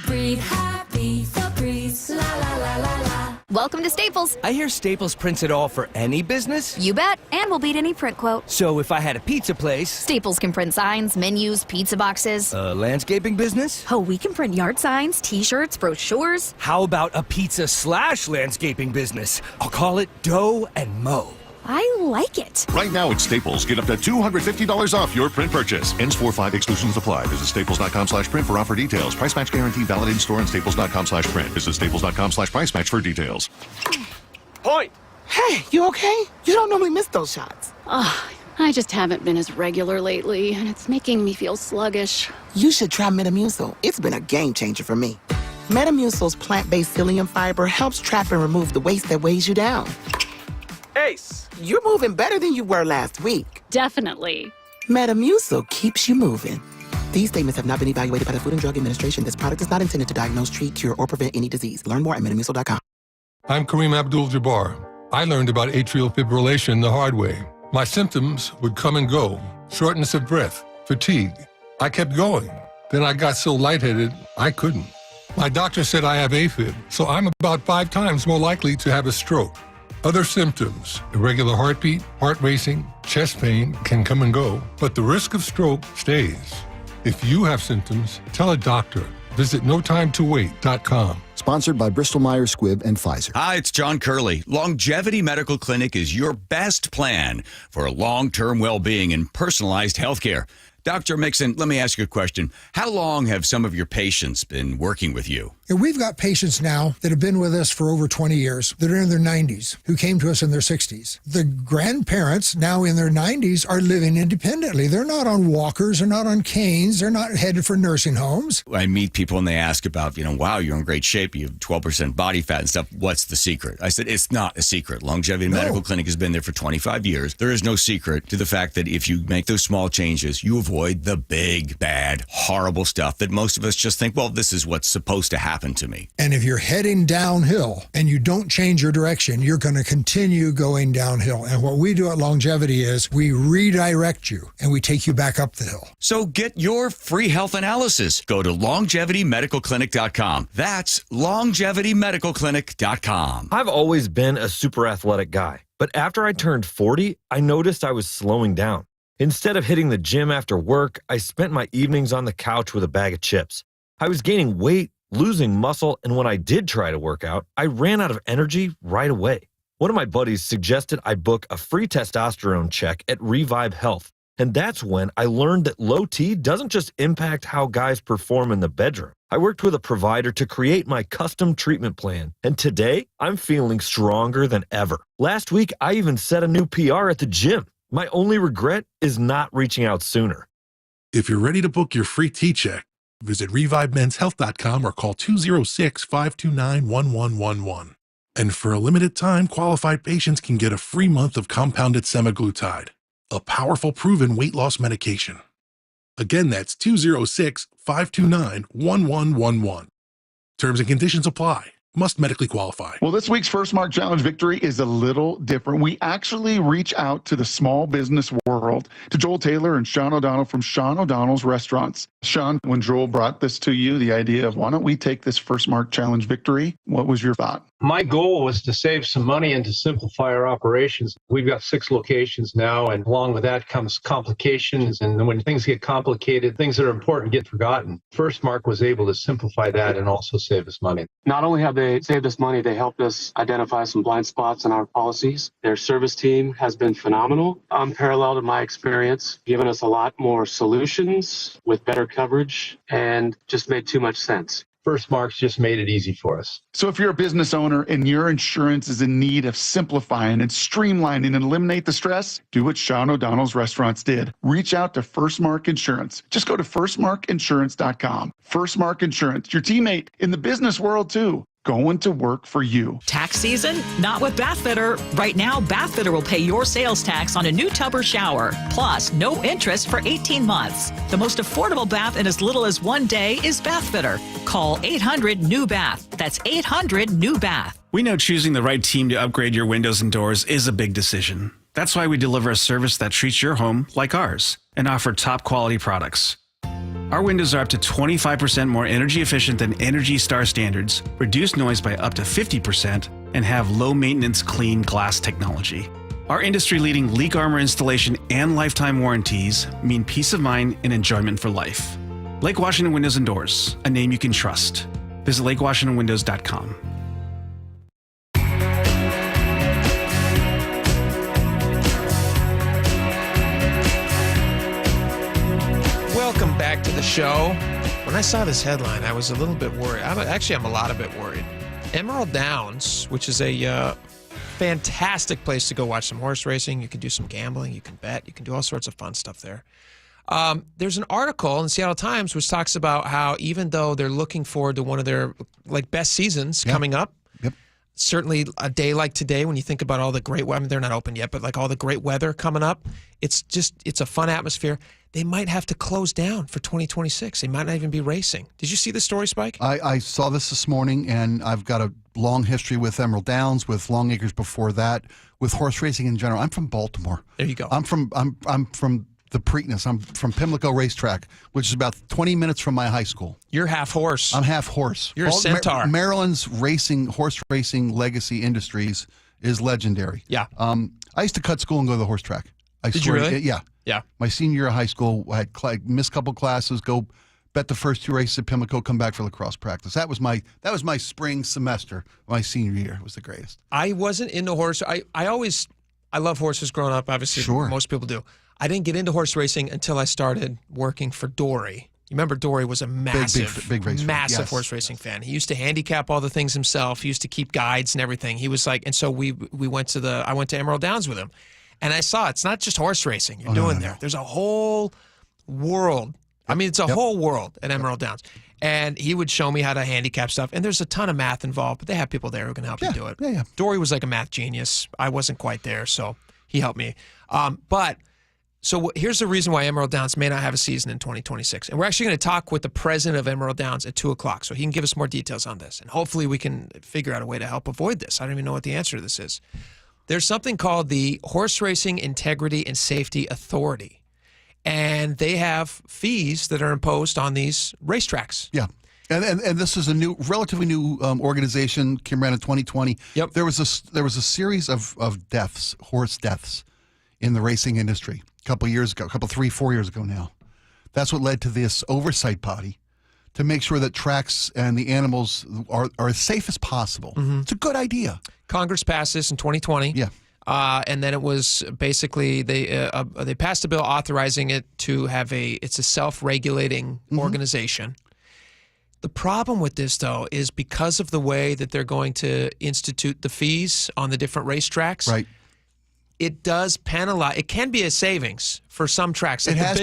[SPEAKER 3] Breathe happy, Febreze, la la la la la. Welcome to Staples.
[SPEAKER 8] I hear Staples prints it all for any business.
[SPEAKER 3] You bet, and we'll beat any print quote.
[SPEAKER 8] So if I had a pizza place...
[SPEAKER 3] Staples can print signs, menus, pizza boxes.
[SPEAKER 8] A landscaping business?
[SPEAKER 3] Oh, we can print yard signs, t-shirts, brochures.
[SPEAKER 8] How about a pizza/landscaping business? I'll call it Dough and Mo.
[SPEAKER 3] I like it.
[SPEAKER 14] Right now at Staples, get up to $250 off your print purchase. Ends 4/5, exclusions apply. Visit staples.com/print for offer details. Price match guarantee valid in store and staples.com/print. Visit staples.com/price match for details.
[SPEAKER 8] Point!
[SPEAKER 15] Hey, you okay? You don't normally miss those shots.
[SPEAKER 16] I just haven't been as regular lately, and it's making me feel sluggish.
[SPEAKER 15] You should try Metamucil. It's been a game changer for me. Metamucil's plant-based psyllium fiber helps trap and remove the waste that weighs you down.
[SPEAKER 8] Ace!
[SPEAKER 15] You're moving better than you were last week.
[SPEAKER 16] Definitely.
[SPEAKER 15] Metamucil keeps you moving. These statements have not been evaluated by the Food and Drug Administration. This product is not intended to diagnose, treat, cure, or prevent any disease. Learn more at metamucil.com.
[SPEAKER 18] I'm Kareem Abdul-Jabbar. I learned about atrial fibrillation the hard way. My symptoms would come and go. Shortness of breath, fatigue. I kept going. Then I got so lightheaded, I couldn't. My doctor said I have AFib, so I'm about 5 times more likely to have a stroke. Other symptoms, irregular heartbeat, heart racing, chest pain can come and go, but the risk of stroke stays. If you have symptoms, tell a doctor. Visit notimetowait.com.
[SPEAKER 2] Sponsored by Bristol-Myers Squibb and Pfizer.
[SPEAKER 19] Hi, it's John Curley. Longevity Medical Clinic is your best plan for long-term well-being and personalized health care. Dr. Mixon, let me ask you a question. How long have some of your patients been working with you?
[SPEAKER 20] We've got patients now that have been with us for over 20 years that are in their 90s who came to us in their 60s. The grandparents now in their 90s are living independently. They're not on walkers. They're not on canes. They're not headed for nursing homes.
[SPEAKER 19] I meet people and they ask about, wow, you're in great shape. You have 12% body fat and stuff. What's the secret? I said, it's not a secret. Longevity Medical Clinic has been there for 25 years. There is no secret to the fact that if you make those small changes, you avoid the big, bad, horrible stuff that most of us just think, well, this is what's supposed to happen to me.
[SPEAKER 20] And if you're heading downhill and you don't change your direction, you're going to continue going downhill. And what we do at Longevity is we redirect you and we take you back up the hill.
[SPEAKER 19] So get your free health analysis. Go to longevitymedicalclinic.com. That's longevitymedicalclinic.com.
[SPEAKER 22] I've always been a super athletic guy, but after I turned 40, I noticed I was slowing down. Instead of hitting the gym after work, I spent my evenings on the couch with a bag of chips. I was gaining weight, losing muscle, and when I did try to work out, I ran out of energy right away. One of my buddies suggested I book a free testosterone check at Revive Health, and that's when I learned that low T doesn't just impact how guys perform in the bedroom. I worked with a provider to create my custom treatment plan, and today I'm feeling stronger than ever. Last week, I even set a new PR at the gym. My only regret is not reaching out sooner.
[SPEAKER 23] If you're ready to book your free T-check, visit ReviveMen'sHealth.com or call 206-529-1111. And for a limited time, qualified patients can get a free month of compounded semaglutide, a powerful proven weight loss medication. Again, that's 206-529-1111. Terms and conditions apply. Must medically qualify.
[SPEAKER 24] Well, this week's First Mark Challenge victory is a little different. We actually reach out to the small business world, to Joel Taylor and Sean O'Donnell from Sean O'Donnell's Restaurants. Sean, when Joel brought this to you, the idea of why don't we take this First Mark Challenge victory, what was your thought?
[SPEAKER 25] My goal was to save some money and to simplify our operations. We've got 6 locations now, and along with that comes complications. And when things get complicated, things that are important get forgotten. First Mark was able to simplify that and also save us money.
[SPEAKER 26] Not only have they saved us money, they helped us identify some blind spots in our policies. Their service team has been phenomenal, unparalleled in my experience, given us a lot more solutions with better coverage, and just made too much sense.
[SPEAKER 25] First Mark's just made it easy for us.
[SPEAKER 24] So if you're a business owner and your insurance is in need of simplifying and streamlining and eliminate the stress, do what Sean O'Donnell's Restaurants did. Reach out to First Mark Insurance. Just go to firstmarkinsurance.com. First Mark Insurance, your teammate in the business world too. Going to work for you.
[SPEAKER 27] Tax season? Not with Bathfitter. Right now, Bathfitter will pay your sales tax on a new tub or shower. Plus, no interest for 18 months. The most affordable bath in as little as 1 day is Bathfitter. Call 800-NEW-BATH. That's 800-NEW-BATH.
[SPEAKER 28] We know choosing the right team to upgrade your windows and doors is a big decision. That's why we deliver a service that treats your home like ours and offer top quality products. Our windows are up to 25% more energy efficient than Energy Star standards, reduce noise by up to 50%, and have low-maintenance clean glass technology. Our industry-leading leak armor installation and lifetime warranties mean peace of mind and enjoyment for life. Lake Washington Windows and Doors, a name you can trust. Visit lakewashingtonwindows.com.
[SPEAKER 4] Welcome back to the show. When I saw this headline, I was a little bit worried. I'm a lot of bit worried. Emerald Downs, which is a fantastic place to go watch some horse racing. You can do some gambling. You can bet. You can do all sorts of fun stuff there. There's an article in the Seattle Times which talks about how even though they're looking forward to one of their best seasons coming up, certainly a day like today when you think about all the great weather, they're not open yet, but all the great weather coming up, it's a fun atmosphere. They might have to close down for 2026. They might not even be racing. Did you see the story, Spike?
[SPEAKER 17] I saw this morning, and I've got a long history with Emerald Downs, with Long Acres before that, with horse racing in general. I'm from Baltimore.
[SPEAKER 4] There you go.
[SPEAKER 17] I'm from the Preakness. I'm from Pimlico Racetrack, which is about 20 minutes from my high school.
[SPEAKER 4] You're half horse.
[SPEAKER 17] I'm half horse.
[SPEAKER 4] You're a centaur.
[SPEAKER 17] Maryland's horse racing legacy industries is legendary.
[SPEAKER 4] Yeah.
[SPEAKER 17] I used to cut school and go to the horse track.
[SPEAKER 4] Did you really?
[SPEAKER 17] Yeah.
[SPEAKER 4] Yeah.
[SPEAKER 17] My senior year of high school, I had missed a couple classes, go bet the first 2 races at Pimlico, come back for lacrosse practice. That was my spring semester, my senior year. It was the greatest.
[SPEAKER 4] I wasn't into horse. I love horses growing up, obviously.
[SPEAKER 17] Sure.
[SPEAKER 4] Most people do. I didn't get into horse racing until I started working for Dory. You remember Dory was a massive horse racing fan. He used to handicap all the things himself. He used to keep guides and everything. He was like, and so I went to Emerald Downs with him. And I saw it's not just horse racing you're doing there. There's a whole world. I mean, it's a whole world at Emerald Downs. And he would show me how to handicap stuff. And there's a ton of math involved, but they have people there who can help you do it.
[SPEAKER 17] Yeah.
[SPEAKER 4] Dory was like a math genius. I wasn't quite there, so he helped me. So here's the reason why Emerald Downs may not have a season in 2026. And we're actually going to talk with the president of Emerald Downs at 2 o'clock, so he can give us more details on this. And hopefully we can figure out a way to help avoid this. I don't even know what the answer to this is. There's something called the Horse Racing Integrity and Safety Authority. And they have fees that are imposed on these racetracks.
[SPEAKER 17] Yeah. And this is a relatively new organization, came around in 2020.
[SPEAKER 4] Yep.
[SPEAKER 17] There was a series of deaths, horse deaths, in the racing industry a couple years ago, 3-4 years ago now. That's what led to this oversight body to make sure that tracks and the animals are as safe as possible. Mm-hmm. It's a good idea.
[SPEAKER 4] Congress passed this in 2020.
[SPEAKER 17] Yeah.
[SPEAKER 4] And then it was basically they passed a bill authorizing it to have it's a self-regulating organization. The problem with this, though, is because of the way that they're going to institute the fees on the different racetracks.
[SPEAKER 17] Right.
[SPEAKER 4] It does penalize. It can be a savings for some tracks. Like
[SPEAKER 17] It has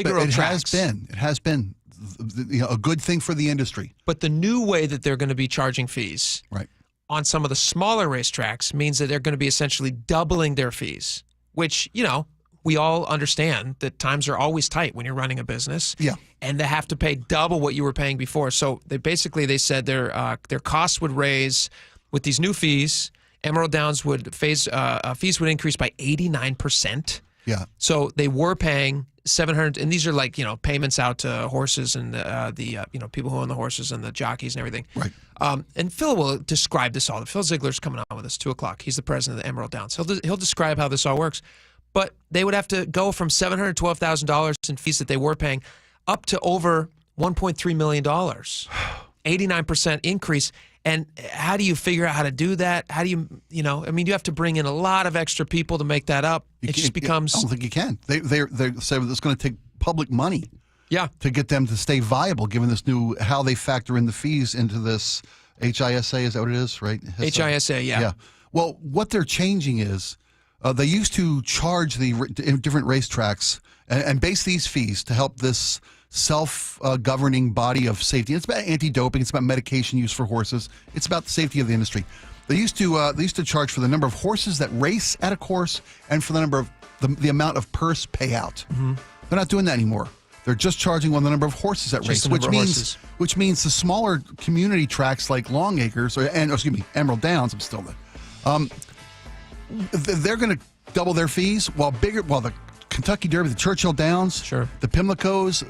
[SPEAKER 17] been a good thing for the industry.
[SPEAKER 4] But the new way that they're going to be charging fees on some of the smaller racetracks means that they're going to be essentially doubling their fees, which, we all understand that times are always tight when you're running a business.
[SPEAKER 17] Yeah.
[SPEAKER 4] And they have to pay double what you were paying before. So they said their costs would raise with these new fees. Emerald Downs fees would increase by 89%.
[SPEAKER 17] Yeah.
[SPEAKER 4] So they were paying $700, and these are like payments out to horses and the people who own the horses and the jockeys and everything.
[SPEAKER 17] Right.
[SPEAKER 4] And Phil will describe this all. Phil Ziegler's coming on with us 2 o'clock. He's the president of the Emerald Downs. He'll describe how this all works. But they would have to go from $712,000 in fees that they were paying up to over $1.3 million. 89% increase. And how do you figure out how to do that? How do you have to bring in a lot of extra people to make that up. It just becomes.
[SPEAKER 17] I don't think you can. They say it's going to take public money.
[SPEAKER 4] Yeah.
[SPEAKER 17] To get them to stay viable, given this new how they factor in the fees into this HISA. Is that what it is? Right.
[SPEAKER 4] HISA. Yeah.
[SPEAKER 17] Yeah. Well, what they're changing is. They used to charge the different racetracks and base these fees to help this self-governing body of safety. It's about anti-doping. It's about medication use for horses. It's about the safety of the industry. They used to charge for the number of horses that race at a course and for the number of the amount of purse payout. Mm-hmm. They're not doing that anymore. They're just charging on the number of horses that race, which means the smaller community tracks like Long Acres Emerald Downs. I'm still there. They're going to double their fees while the Kentucky Derby, the Churchill Downs, the Pimlicos,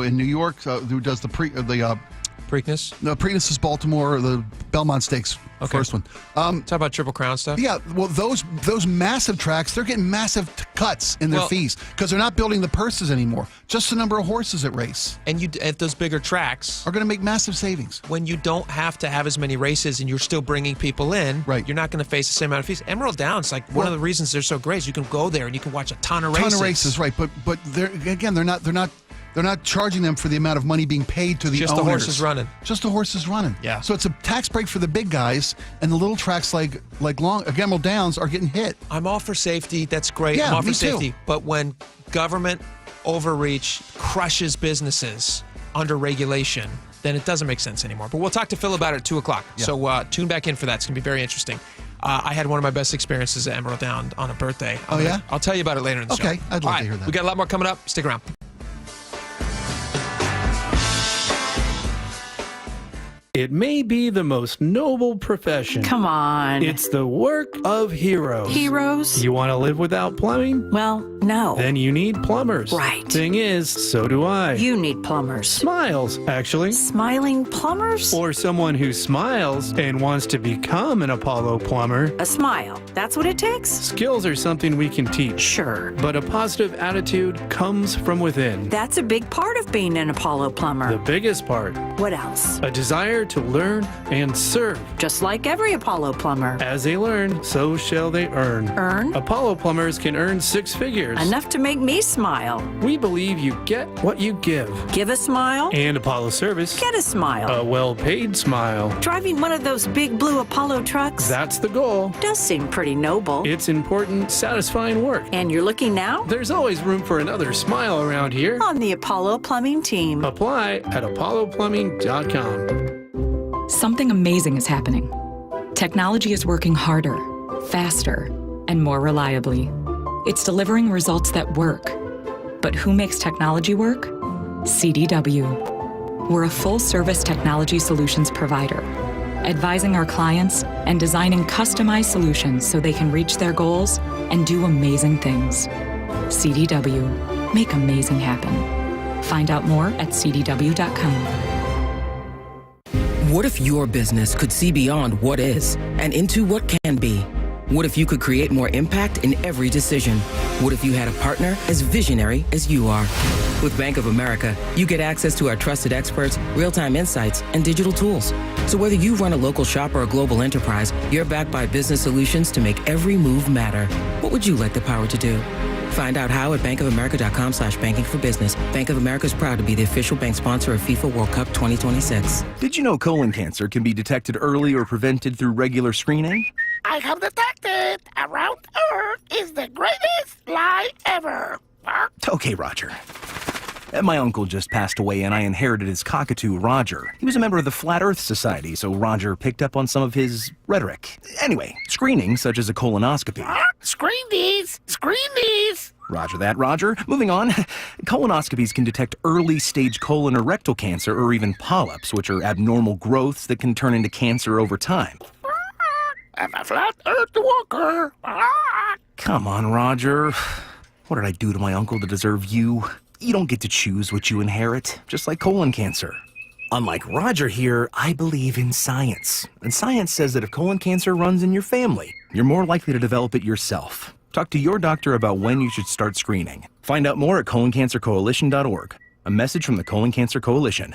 [SPEAKER 17] in New York, who does the
[SPEAKER 4] Preakness?
[SPEAKER 17] No, Preakness is Baltimore, the Belmont Stakes, first one.
[SPEAKER 4] Talk about Triple Crown stuff?
[SPEAKER 17] Yeah, well, those massive tracks, they're getting massive cuts in their fees because they're not building the purses anymore. Just the number of horses at race.
[SPEAKER 4] And at those bigger tracks
[SPEAKER 17] are going to make massive savings.
[SPEAKER 4] When you don't have to have as many races and you're still bringing people in, you're not going to face the same amount of fees. Emerald Downs, one of the reasons they're so great is you can go there and you can watch a ton of races.
[SPEAKER 17] Right. But they're not charging them for the amount of money being paid to the owners.
[SPEAKER 4] Just the horses running.
[SPEAKER 17] Just the horses running.
[SPEAKER 4] Yeah.
[SPEAKER 17] So it's a tax break for the big guys, and the little tracks like Emerald Downs are getting hit.
[SPEAKER 4] I'm all for safety. That's great.
[SPEAKER 17] Yeah,
[SPEAKER 4] I'm all for
[SPEAKER 17] me
[SPEAKER 4] safety.
[SPEAKER 17] too.
[SPEAKER 4] But when government overreach crushes businesses under regulation, then it doesn't make sense anymore. But we'll talk to Phil about it at 2 o'clock.
[SPEAKER 17] Yeah.
[SPEAKER 4] So tune back in for that. It's going to be very interesting. I had one of my best experiences at Emerald Down on a birthday. I'll tell you about it later in the show.
[SPEAKER 17] Okay, I'd love to hear that.
[SPEAKER 4] We got a lot more coming up. Stick around.
[SPEAKER 5] It may be the most noble profession.
[SPEAKER 27] Come on.
[SPEAKER 5] It's the work of heroes.
[SPEAKER 27] Heroes?
[SPEAKER 5] You want to live without plumbing?
[SPEAKER 27] Well, no.
[SPEAKER 5] Then you need plumbers.
[SPEAKER 27] Right.
[SPEAKER 5] Thing is, so do I.
[SPEAKER 27] You need plumbers.
[SPEAKER 5] Smiles, actually.
[SPEAKER 27] Smiling plumbers?
[SPEAKER 5] Or someone who smiles and wants to become an Apollo plumber.
[SPEAKER 27] A smile. That's what it takes?
[SPEAKER 5] Skills are something we can teach.
[SPEAKER 27] Sure.
[SPEAKER 5] But a positive attitude comes from within.
[SPEAKER 27] That's a big part of being an Apollo plumber.
[SPEAKER 5] The biggest part.
[SPEAKER 27] What else?
[SPEAKER 5] A desire to learn and serve.
[SPEAKER 27] Just like every Apollo plumber.
[SPEAKER 5] As they learn, so shall they earn.
[SPEAKER 27] Earn?
[SPEAKER 5] Apollo plumbers can earn 6 figures.
[SPEAKER 27] Enough to make me smile.
[SPEAKER 5] We believe you get what you give.
[SPEAKER 27] Give a smile.
[SPEAKER 5] And Apollo service.
[SPEAKER 27] Get a smile.
[SPEAKER 5] A well-paid smile.
[SPEAKER 27] Driving one of those big blue Apollo trucks.
[SPEAKER 5] That's the goal.
[SPEAKER 27] Does seem pretty noble.
[SPEAKER 5] It's important, satisfying work.
[SPEAKER 27] And you're looking now?
[SPEAKER 5] There's always room for another smile around here.
[SPEAKER 27] On the Apollo Plumbing team.
[SPEAKER 5] Apply at apolloplumbing.com.
[SPEAKER 6] Something amazing is happening. Technology is working harder, faster, and more reliably. It's delivering results that work. But who makes technology work? CDW. We're a full-service technology solutions provider, advising our clients and designing customized solutions so they can reach their goals and do amazing things. CDW. Make amazing happen. Find out more at cdw.com.
[SPEAKER 7] What if your business could see beyond what is and into what can be? What if you could create more impact in every decision? What if you had a partner as visionary as you are? With Bank of America, you get access to our trusted experts, real-time insights, and digital tools. So whether you run a local shop or a global enterprise, you're backed by business solutions to make every move matter. What would you like the power to do? Find out how at bankofamerica.com/banking for business. Bank of America is proud to be the official bank sponsor of FIFA World Cup 2026.
[SPEAKER 9] Did you know colon cancer can be detected early or prevented through regular screening?
[SPEAKER 10] I have detected Around Earth is the greatest lie ever.
[SPEAKER 9] Okay, Roger. My uncle just passed away and I inherited his cockatoo, Roger. He was a member of the Flat Earth Society, so Roger picked up on some of his rhetoric. Anyway, screening, such as a colonoscopy.
[SPEAKER 10] Screen these! Screen these!
[SPEAKER 9] Roger that, Roger. Moving on. Colonoscopies can detect early-stage colon or rectal cancer or even polyps, which are abnormal growths that can turn into cancer over time.
[SPEAKER 10] I'm a Flat Earth walker.
[SPEAKER 9] Come on, Roger. What did I do to my uncle to deserve you? You don't get to choose what you inherit, just like colon cancer. Unlike Roger here, I believe in science. And science says that if colon cancer runs in your family, you're more likely to develop it yourself. Talk to your doctor about when you should start screening. Find out more at coloncancercoalition.org. A message from the Colon Cancer Coalition.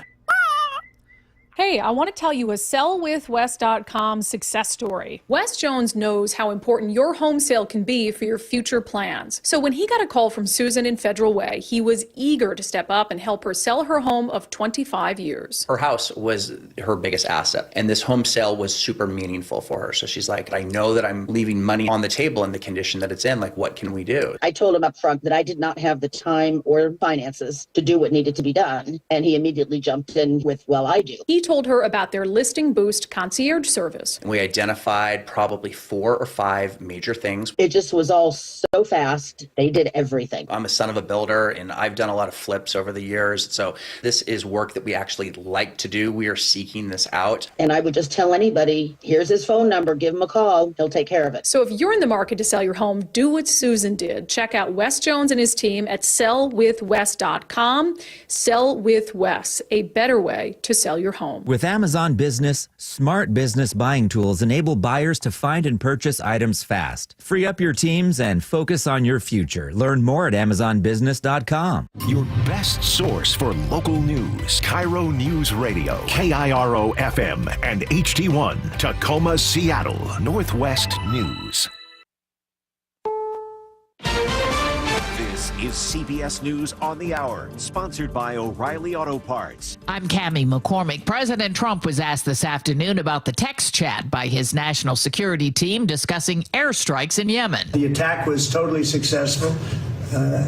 [SPEAKER 12] Hey, I want to tell you a sellwithwes.com success story. Wes Jones knows how important your home sale can be for your future plans. So when he got a call from Susan in Federal Way, he was eager to step up and help her sell her home of 25 years.
[SPEAKER 13] Her house was her biggest asset, and this home sale was super meaningful for her. So she's like, I know that I'm leaving money on the table in the condition that it's in. Like, what can we do?
[SPEAKER 21] I told him up front that I did not have the time or finances to do what needed to be done. And he immediately jumped in with, well, I do.
[SPEAKER 12] He told her about their Listing Boost concierge service.
[SPEAKER 13] We identified probably 4 or 5 major things.
[SPEAKER 21] It just was all so fast. They did everything.
[SPEAKER 13] I'm a son of a builder and I've done a lot of flips over the years. So this is work that we actually like to do. We are seeking this out.
[SPEAKER 21] And I would just tell anybody, here's his phone number, give him a call. He'll take care of it.
[SPEAKER 12] So if you're in the market to sell your home, do what Susan did. Check out Wes Jones and his team at sellwithwes.com. Sell with Wes, a better way to sell your home.
[SPEAKER 29] With Amazon Business, smart business buying tools enable buyers to find and purchase items fast. Free up your teams and focus on your future. Learn more at amazonbusiness.com.
[SPEAKER 11] Your best source for local news. KIRO Newsradio. KIRO FM and HD1. Tacoma, Seattle. Northwest News. This is CBS News on the Hour, sponsored by O'Reilly Auto Parts.
[SPEAKER 30] I'm Cammie McCormick. President Trump was asked this afternoon about the text chat by his national security team discussing airstrikes in Yemen.
[SPEAKER 31] The attack was totally successful.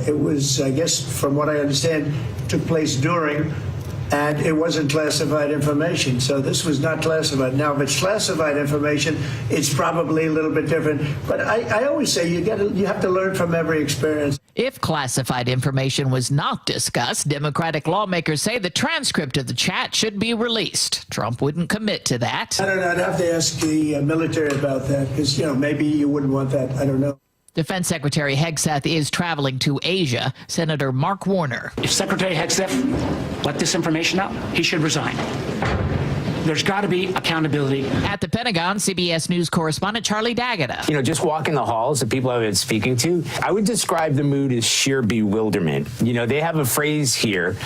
[SPEAKER 31] It was, I guess, from what I understand, took place during, and it wasn't classified information. So this was not classified. Now, if it's classified information, it's probably a little bit different. But I always say you have to learn from every experience.
[SPEAKER 30] If classified information was not discussed, Democratic lawmakers say the transcript of the chat should be released. Trump wouldn't commit to that.
[SPEAKER 31] I don't know. I'd have to ask the military about that because, maybe you wouldn't want that. I don't know.
[SPEAKER 30] Defense Secretary Hegseth is traveling to Asia. Senator Mark Warner.
[SPEAKER 1] If Secretary Hegseth let this information out, he should resign. There's got to be accountability.
[SPEAKER 30] At the Pentagon, CBS News correspondent Charlie D'Agata.
[SPEAKER 2] Just walking the halls, the people I've been speaking to, I would describe the mood as sheer bewilderment. They have a phrase here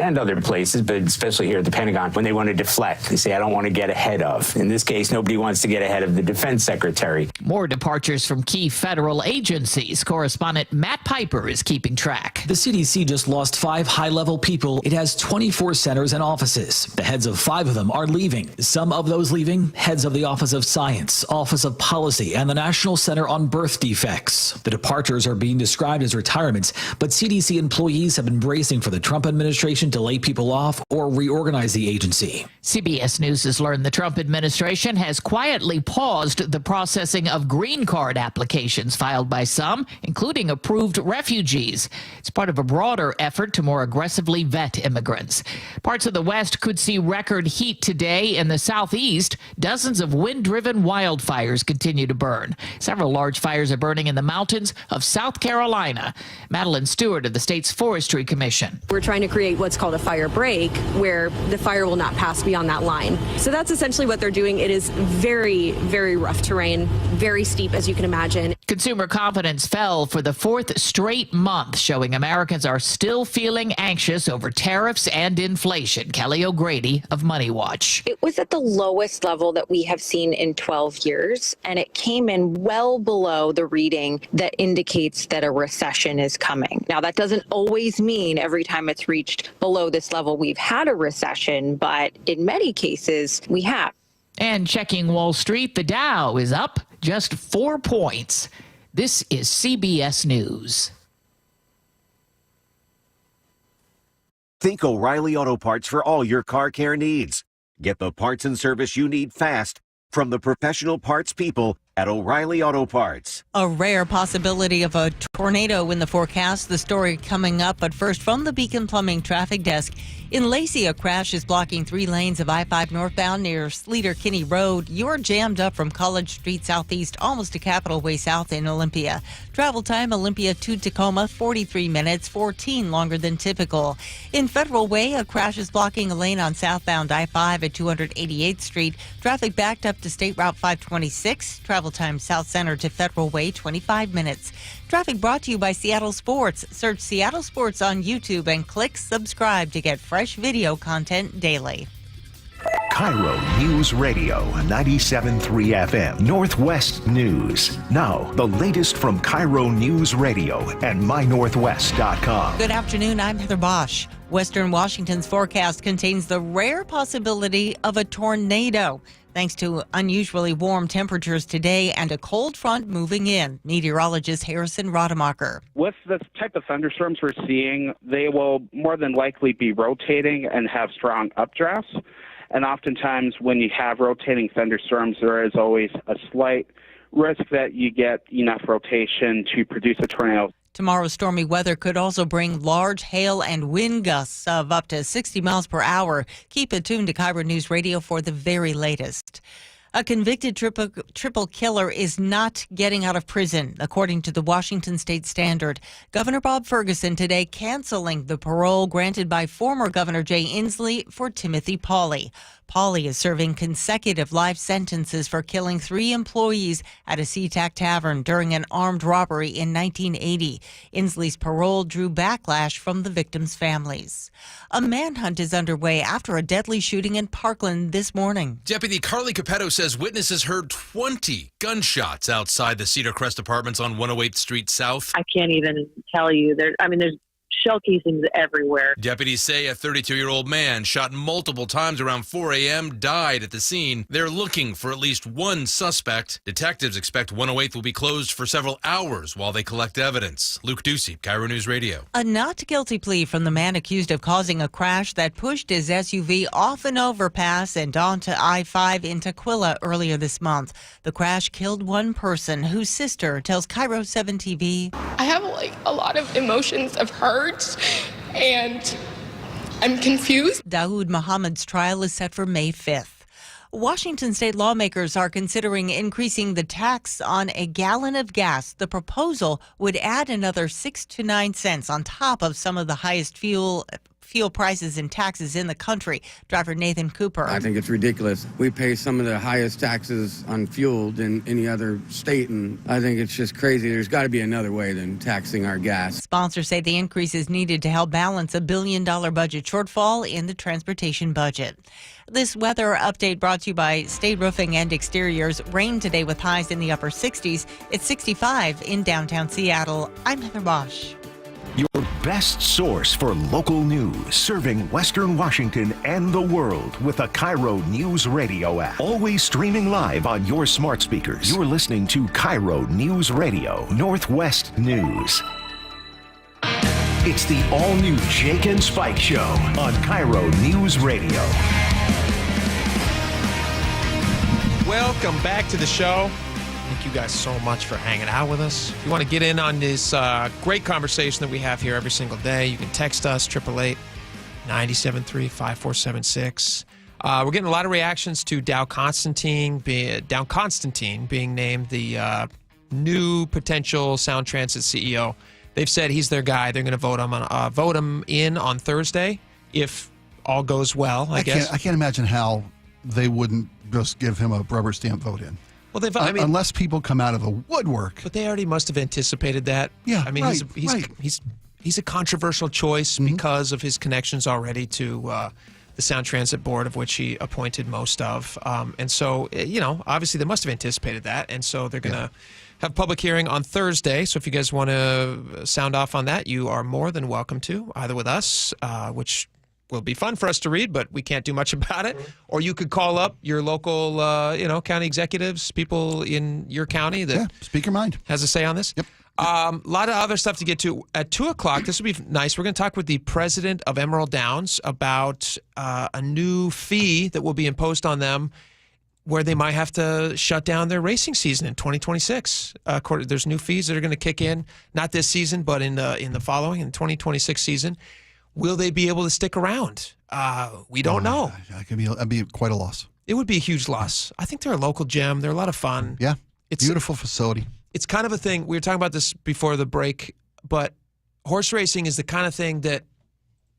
[SPEAKER 2] and other places, but especially here at the Pentagon, when they want to deflect. They say, I don't want to get ahead of. In this case, nobody wants to get ahead of the defense secretary.
[SPEAKER 30] More departures from key federal agencies. Correspondent Matt Piper is keeping track.
[SPEAKER 3] The CDC just lost 5 high-level people. It has 24 centers and offices. The heads of 5 of them are leaving. Some of those leaving, heads of the Office of Science, Office of Policy, and the National Center on Birth Defects. The departures are being described as retirements, but CDC employees have been bracing for the Trump administration to lay people off or reorganize the agency.
[SPEAKER 30] CBS News has learned the Trump administration has quietly paused the processing of green card applications filed by some, including approved refugees. It's part of a broader effort to more aggressively vet immigrants. Parts of the West could see record heat today. In the southeast, dozens of wind-driven wildfires continue to burn. Several large fires are burning in the mountains of South Carolina. Madeline Stewart of the state's Forestry Commission.
[SPEAKER 8] We're trying to create what's called a fire break, where the fire will not pass beyond that line. So that's essentially what they're doing. It is very, very rough terrain, very steep, as you can imagine.
[SPEAKER 30] Consumer confidence fell for the 4th straight month, showing Americans are still feeling anxious over tariffs and inflation. Kelly O'Grady of Money Watch.
[SPEAKER 14] It was at the lowest level that we have seen in 12 years, and it came in well below the reading that indicates that a recession is coming. Now, that doesn't always mean every time it's reached below this level we've had a recession, but in many cases we have.
[SPEAKER 30] And checking Wall Street, the Dow is up just 4 points. This is CBS News.
[SPEAKER 15] Think O'Reilly Auto Parts for all your car care needs. Get the parts and service you need fast from the professional parts people at O'Reilly Auto Parts.
[SPEAKER 16] A rare possibility of a tornado in the forecast. The story coming up, but first from the Beacon Plumbing Traffic Desk. In Lacey, a crash is blocking 3 lanes of I-5 northbound near Sleater-Kinney Road. You're jammed up from College Street Southeast almost to Capitol Way South in Olympia. Travel time, Olympia to Tacoma, 43 minutes, 14 longer than typical. In Federal Way, a crash is blocking a lane on southbound I-5 at 288th Street. Traffic backed up to State Route 526. Travel time South Center to Federal Way, 25 minutes. Traffic brought to you by Seattle Sports. Search Seattle Sports on YouTube and click subscribe to get fresh video content daily.
[SPEAKER 11] KIRO Newsradio, 97.3 FM, Northwest News. Now, the latest from KIRO Newsradio and mynorthwest.com.
[SPEAKER 16] Good afternoon, I'm Heather Bosch. Western Washington's forecast contains the rare possibility of a tornado, thanks to unusually warm temperatures today and a cold front moving in. Meteorologist Harrison Rademacher.
[SPEAKER 18] With the type of thunderstorms we're seeing, they will more than likely be rotating and have strong updrafts. And oftentimes when you have rotating thunderstorms, there is always a slight risk that you get enough rotation to produce a tornado.
[SPEAKER 16] Tomorrow's stormy weather could also bring large hail and wind gusts of up to 60 miles per hour. Keep it tuned to KIRO News Radio for the very latest. A convicted triple killer is not getting out of prison, according to the Washington State Standard. Governor Bob Ferguson today canceling the parole granted by former Governor Jay Inslee for Timothy Pauly. Pauly is serving consecutive life sentences for killing 3 employees at a SeaTac tavern during an armed robbery in 1980. Inslee's parole drew backlash from the victims' families. A manhunt is underway after a deadly shooting in Parkland this morning.
[SPEAKER 19] Deputy Carly Capetto says witnesses heard 20 gunshots outside the Cedar Crest Apartments on 108th Street South.
[SPEAKER 20] I can't even tell you. There's
[SPEAKER 4] shell casings everywhere.
[SPEAKER 19] Deputies say a 32-year-old man shot multiple times around 4 a.m. died at the scene. They're looking for at least one suspect. Detectives expect 108th will be closed for several hours while they collect evidence. Luke Ducey, KIRO News Radio.
[SPEAKER 16] A not guilty plea from the man accused of causing a crash that pushed his SUV off an overpass and onto I-5 in Tukwila earlier this month. The crash killed one person whose sister tells KIRO 7 TV.
[SPEAKER 5] I have a lot of emotions of hurt and I'm confused.
[SPEAKER 16] Daoud Mohammed's trial is set for May 5th. Washington state lawmakers are considering increasing the tax on a gallon of gas. The proposal would add another 6 to 9 cents on top of some of the highest fuel prices and taxes in the country. Driver Nathan Cooper.
[SPEAKER 17] I think it's ridiculous. We pay some of the highest taxes on fuel than any other state, and I think it's just crazy. There's got to be another way than taxing our gas.
[SPEAKER 16] Sponsors say the increase is needed to help balance a $1 billion budget shortfall in the transportation budget. This weather update brought to you by State Roofing and Exteriors. Rain today with highs in the upper 60s. It's 65 in downtown Seattle. I'm Heather Bosch.
[SPEAKER 11] Your best source for local news, serving Western Washington and the world with the KIRO Newsradio app. Always streaming live on your smart speakers. You're listening to KIRO Newsradio, Northwest News. It's the all-new Jake and Spike Show on KIRO Newsradio.
[SPEAKER 20] Welcome back to the show. Thank you guys so much for hanging out with us. If you want to get in on this great conversation that we have here every single day, you can text us, 888-973-5476. We're getting a lot of reactions to Dow Constantine being named the new potential Sound Transit CEO. They've said he's their guy. They're going to vote him in on Thursday if all goes well, I guess.
[SPEAKER 22] I can't imagine how they wouldn't just give him a rubber stamp vote in.
[SPEAKER 20] Well,
[SPEAKER 22] unless people come out of the woodwork.
[SPEAKER 20] But they already must have anticipated that.
[SPEAKER 22] Yeah,
[SPEAKER 20] I mean, he's a controversial choice because of his connections already to the Sound Transit Board, of which he appointed most of. And so, obviously they must have anticipated that. And so they're going to have public hearing on Thursday. So if you guys want to sound off on that, you are more than welcome to, either with us, which will be fun for us to read, but we can't do much about it. Or you could call up your local, county executives, people in your county that
[SPEAKER 22] speak your mind,
[SPEAKER 20] has a say on this.
[SPEAKER 22] Yep.
[SPEAKER 20] A lot of other stuff to get to. At 2 o'clock, this will be nice. We're going to talk with the president of Emerald Downs about a new fee that will be imposed on them where they might have to shut down their racing season in 2026. There's new fees that are going to kick in, not this season, but in the following, in 2026 season. Will they be able to stick around? We don't know.
[SPEAKER 22] That'd be quite a loss.
[SPEAKER 20] It would be a huge loss. I think they're a local gym. They're a lot of fun.
[SPEAKER 22] Yeah, it's beautiful facility.
[SPEAKER 20] It's kind of a thing. We were talking about this before the break, but horse racing is the kind of thing that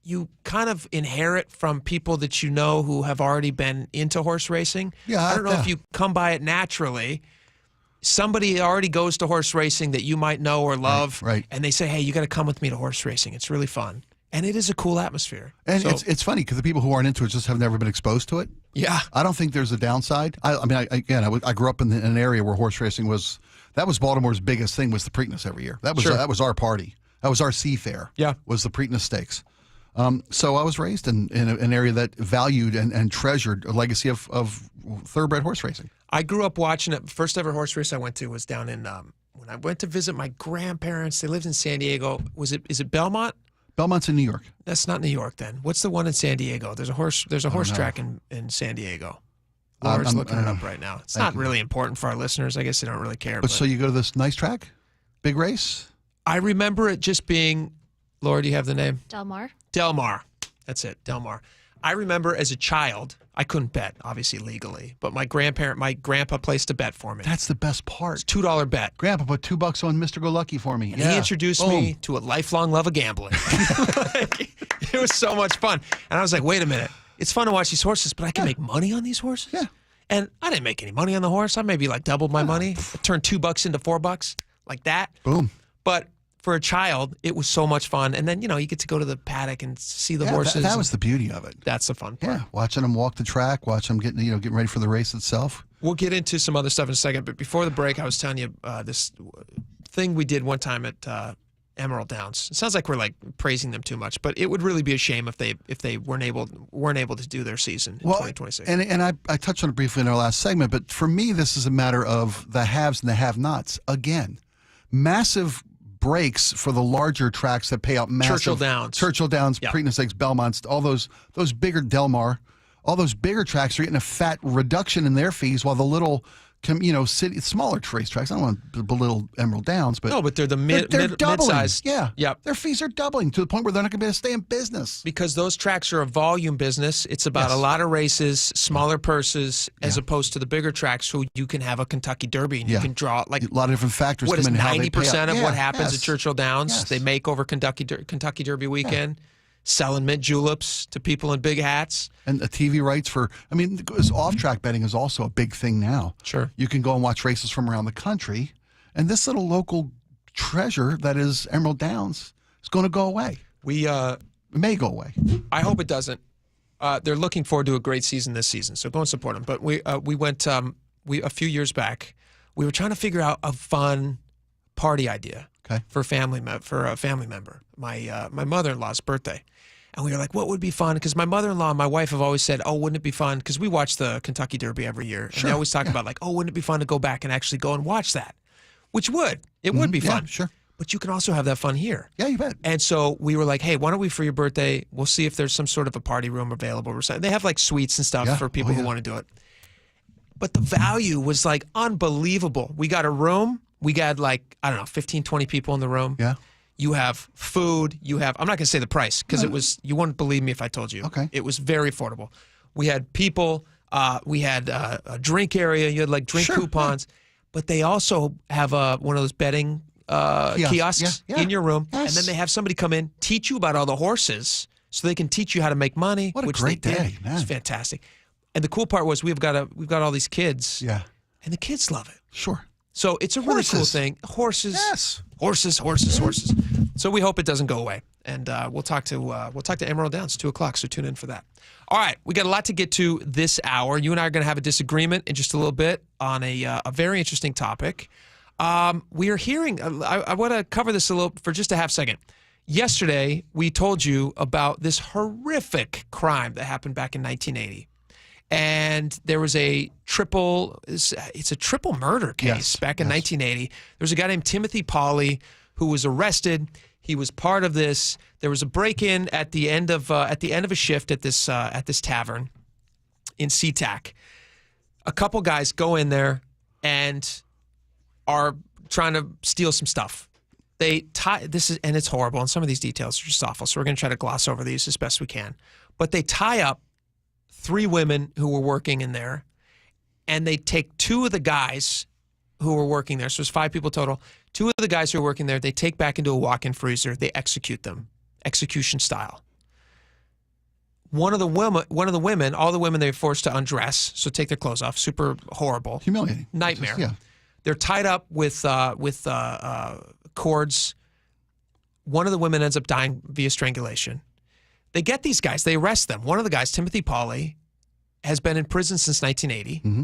[SPEAKER 20] you kind of inherit from people that you know who have already been into horse racing.
[SPEAKER 22] Yeah,
[SPEAKER 20] I don't know if you come by it naturally. Somebody already goes to horse racing that you might know or love,
[SPEAKER 22] right.
[SPEAKER 20] And they say, hey, you got to come with me to horse racing. It's really fun. And it is a cool atmosphere.
[SPEAKER 22] And it's funny because the people who aren't into it just have never been exposed to it.
[SPEAKER 20] Yeah.
[SPEAKER 22] I don't think there's a downside. I grew up in an area where horse racing was Baltimore's biggest thing was the Preakness every year. That was our party. That was our seafair.
[SPEAKER 20] Yeah.
[SPEAKER 22] Was the Preakness Stakes. So I was raised in an area that valued and treasured a legacy of thoroughbred horse racing.
[SPEAKER 20] I grew up watching it. First ever horse race I went to was down in when I went to visit my grandparents. They lived in San Diego. Is it Belmont?
[SPEAKER 22] Belmont's in New York.
[SPEAKER 20] That's not New York then. What's the one in San Diego? There's a horse track in San Diego. Laura's looking it up right now. It's not really important for our listeners. I guess they don't really care.
[SPEAKER 22] But so you go to this nice track? Big race?
[SPEAKER 20] I remember it just being, Laura, do you have the name?
[SPEAKER 23] Del Mar.
[SPEAKER 20] Del Mar. That's it, Del Mar. I remember as a child, I couldn't bet, obviously legally, but my grandpa placed a bet for me.
[SPEAKER 22] That's the best part.
[SPEAKER 20] It's $2 bet.
[SPEAKER 22] Grandpa put $2 on Mr. Go Lucky for me.
[SPEAKER 20] And he introduced me to a lifelong love of gambling. It was so much fun. And I was like, wait a minute. It's fun to watch these horses, but I can make money on these horses?
[SPEAKER 22] Yeah.
[SPEAKER 20] And I didn't make any money on the horse. I maybe doubled my money. I turned $2 into $4 like that.
[SPEAKER 22] Boom.
[SPEAKER 20] But for a child, it was so much fun. And then, you get to go to the paddock and see the horses.
[SPEAKER 22] That was the beauty of it.
[SPEAKER 20] That's the fun part.
[SPEAKER 22] Yeah, watching them walk the track, watching them getting ready for the race itself.
[SPEAKER 20] We'll get into some other stuff in a second. But before the break, I was telling you this thing we did one time at Emerald Downs. It sounds like we're like praising them too much, but it would really be a shame if they weren't able to do their season in 2026.
[SPEAKER 22] And I touched on it briefly in our last segment, but for me, this is a matter of the haves and the have-nots. Again, massive breaks for the larger tracks that pay out massive. Churchill Downs, Preakness Lakes, Belmonts, all those bigger Delmar, all those bigger tracks are getting a fat reduction in their fees, while the little smaller racetracks. I don't want to belittle Emerald Downs, but
[SPEAKER 20] no, but they're the
[SPEAKER 22] they're doubling.
[SPEAKER 20] mid-sized.
[SPEAKER 22] Yeah,
[SPEAKER 20] yep.
[SPEAKER 22] Their fees are doubling to the point where they're not going to be able to stay in business
[SPEAKER 20] because those tracks are a volume business. It's about a lot of races, smaller purses, as opposed to the bigger tracks, who you can have a Kentucky Derby and you can draw like
[SPEAKER 22] a lot of different factors.
[SPEAKER 20] What is 90% of what
[SPEAKER 22] happens
[SPEAKER 20] happens at Churchill Downs? They make over Kentucky Derby weekend. Selling mint juleps to people in big hats.
[SPEAKER 22] And the TV rights off-track betting is also a big thing now.
[SPEAKER 20] Sure.
[SPEAKER 22] You can go and watch races from around the country, and this little local treasure that is Emerald Downs is going to go away. It may go away.
[SPEAKER 20] I hope it doesn't. They're looking forward to a great season this season, so go and support them. But we went a few years back. We were trying to figure out a fun party idea for a family member. My mother-in-law's birthday. And we were like, what would be fun? Because my mother-in-law and my wife have always said, oh, wouldn't it be fun? Because we watch the Kentucky Derby every year. And they always talk about like, oh, wouldn't it be fun to go back and actually go and watch that? Which would. It would be fun.
[SPEAKER 22] Sure.
[SPEAKER 20] But you can also have that fun here.
[SPEAKER 22] Yeah, you bet.
[SPEAKER 20] And so we were like, hey, why don't we, for your birthday, we'll see if there's some sort of a party room available. They have like suites and stuff for people who want to do it. But the value was like unbelievable. We got a room. We got like, 15, 20 people in the room.
[SPEAKER 22] Yeah.
[SPEAKER 20] You have food. I'm not going to say the price because you wouldn't believe me if I told you.
[SPEAKER 22] Okay.
[SPEAKER 20] It was very affordable. We had people. We had a drink area. You had like drink coupons. But they also have one of those betting kiosks in your room.
[SPEAKER 22] Yes.
[SPEAKER 20] And then they have somebody come in, teach you about all the horses so they can teach you how to make money.
[SPEAKER 22] What a
[SPEAKER 20] which
[SPEAKER 22] great
[SPEAKER 20] they did.
[SPEAKER 22] day, man.
[SPEAKER 20] It's fantastic. And the cool part was we've got all these kids.
[SPEAKER 22] Yeah.
[SPEAKER 20] And the kids love it.
[SPEAKER 22] Sure.
[SPEAKER 20] So it's a really cool thing. Horses.
[SPEAKER 22] Yes.
[SPEAKER 20] Horses. So we hope it doesn't go away. And we'll talk to Emerald Downs 2:00. So tune in for that. All right, we got a lot to get to this hour. You and I are going to have a disagreement in just a little bit on a very interesting topic. We are hearing. I want to cover this a little for just a half second. Yesterday, we told you about this horrific crime that happened back in 1980. And there was it's a triple murder case back in 1980. There was a guy named Timothy Pauly who was arrested. He was part of this. There was a break-in at the end of a shift at this tavern in SeaTac. A couple guys go in there and are trying to steal some stuff. And it's horrible, and some of these details are just awful. So we're going to try to gloss over these as best we can. But they tie up 3 women who were working in there, and they take 2 of the guys who were working there. So there's 5 people total. 2 of the guys who are working there, they take back into a walk-in freezer. They execute them, execution style. One of the women, all the women they were forced to undress, so take their clothes off. Super horrible,
[SPEAKER 22] humiliating,
[SPEAKER 20] nightmare. They're tied up with cords. One of the women ends up dying via strangulation. They get these guys. They arrest them. One of the guys, Timothy Pauly, has been in prison since 1980.
[SPEAKER 22] Mm-hmm.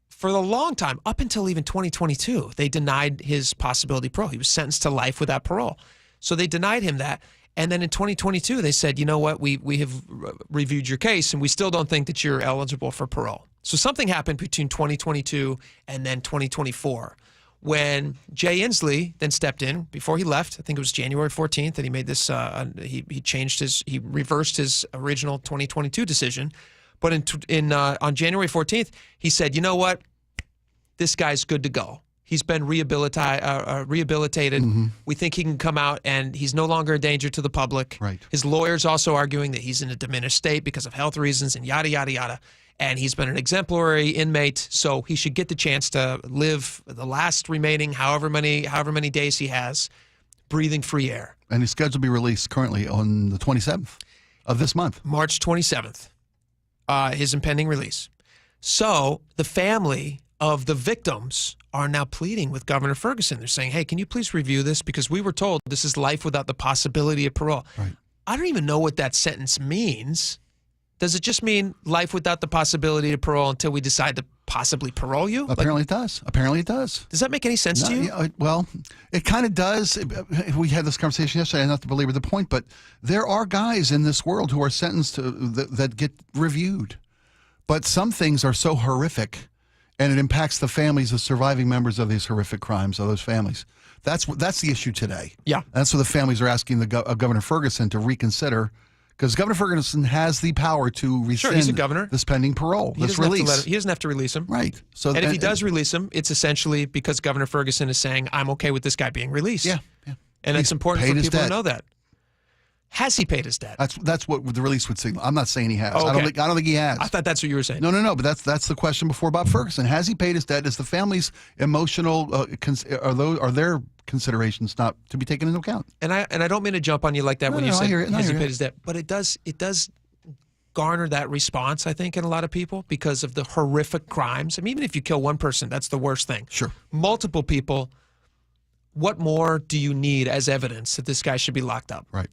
[SPEAKER 20] For a long time, up until even 2022, they denied his possibility parole. He was sentenced to life without parole. So they denied him that. And then in 2022, they said, you know what, we have reviewed your case, and we still don't think that you're eligible for parole. So something happened between 2022 and then 2024. When Jay Inslee then stepped in before he left, I think it was January 14th that he made this, he reversed his original 2022 decision. But on January 14th, he said, you know what, this guy's good to go. He's been rehabilitated. Mm-hmm. We think he can come out, and he's no longer a danger to the public.
[SPEAKER 22] Right.
[SPEAKER 20] His lawyer's also arguing that he's in a diminished state because of health reasons and yada, yada, yada. And he's been an exemplary inmate, so he should get the chance to live the last remaining however many days he has, breathing free air.
[SPEAKER 22] And he's scheduled to be released currently on the 27th of this month.
[SPEAKER 20] March 27th, his impending release. So the family of the victims are now pleading with Governor Ferguson. They're saying, hey, can you please review this? Because we were told this is life without the possibility of parole.
[SPEAKER 22] Right.
[SPEAKER 20] I don't even know what that sentence means. Does it just mean life without the possibility of parole until we decide to possibly parole you?
[SPEAKER 22] Apparently it does. Apparently it does.
[SPEAKER 20] Does that make any sense to you?
[SPEAKER 22] Yeah, well, it kind of does. We had this conversation yesterday, not to belabor the point, but there are guys in this world who are sentenced to that get reviewed. But some things are so horrific, and it impacts the families of surviving members of these horrific crimes, of those families. That's the issue today.
[SPEAKER 20] Yeah.
[SPEAKER 22] That's what the families are asking Governor Ferguson to reconsider, because Governor Ferguson has the power to rescind
[SPEAKER 20] he's a governor.
[SPEAKER 22] this pending parole,
[SPEAKER 20] He
[SPEAKER 22] this
[SPEAKER 20] doesn't have to
[SPEAKER 22] release.
[SPEAKER 20] he doesn't have to release him.
[SPEAKER 22] Right. So,
[SPEAKER 20] and if he does release him, it's essentially because Governor Ferguson is saying, I'm okay with this guy being released.
[SPEAKER 22] Yeah.
[SPEAKER 20] And
[SPEAKER 22] He's
[SPEAKER 20] it's important
[SPEAKER 22] paid
[SPEAKER 20] for
[SPEAKER 22] his
[SPEAKER 20] people
[SPEAKER 22] debt.
[SPEAKER 20] to know that. Has he paid his debt?
[SPEAKER 22] That's what the release would signal. I'm not saying he has.
[SPEAKER 20] Oh, okay.
[SPEAKER 22] I don't think he has.
[SPEAKER 20] I thought that's what you were saying.
[SPEAKER 22] No. But that's the question before Bob Ferguson. Has he paid his debt? Is the family's emotional are their considerations not to be taken into account?
[SPEAKER 20] And I don't mean to jump on you like that when you
[SPEAKER 22] I
[SPEAKER 20] say
[SPEAKER 22] hear it.
[SPEAKER 20] has he paid his debt, but it does garner that response, I think, in a lot of people because of the horrific crimes. I mean, even if you kill one person, that's the worst thing.
[SPEAKER 22] Sure.
[SPEAKER 20] Multiple people. What more do you need as evidence that this guy should be locked up?
[SPEAKER 22] Right.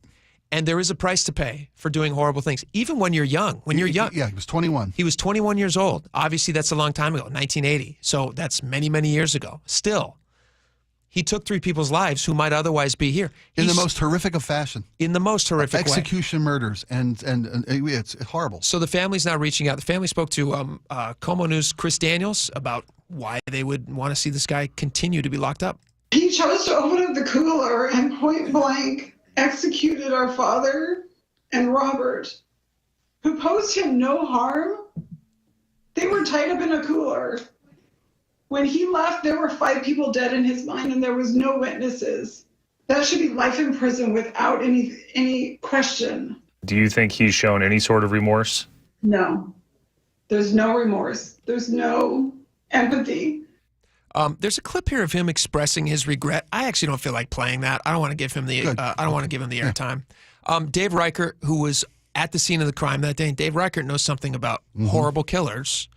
[SPEAKER 20] And there is a price to pay for doing horrible things, even when you're young.
[SPEAKER 22] Yeah, he was 21.
[SPEAKER 20] He was 21 years old. Obviously, that's a long time ago, 1980. So that's many, many years ago. Still, he took 3 people's lives who might otherwise be here.
[SPEAKER 22] In the most horrific of fashion.
[SPEAKER 20] In the most horrific way.
[SPEAKER 22] Execution murders, and it's horrible.
[SPEAKER 20] So the family's now reaching out. The family spoke to Como News' Chris Daniels about why they would want to see this guy continue to be locked up.
[SPEAKER 6] He chose to open up the cooler and point blank executed our father and Robert, who posed him no harm. They were tied up in a cooler. When he left, there were 5 people dead in his mind, and there was no witnesses. That should be life in prison without any question.
[SPEAKER 7] Do you think he's shown any sort of remorse?
[SPEAKER 6] No. There's no remorse. There's no empathy.
[SPEAKER 20] There's a clip here of him expressing his regret. I actually don't feel like playing that. I don't want to give him the airtime. Dave Reichert, who was at the scene of the crime that day, and Dave Reichert knows something about horrible killers.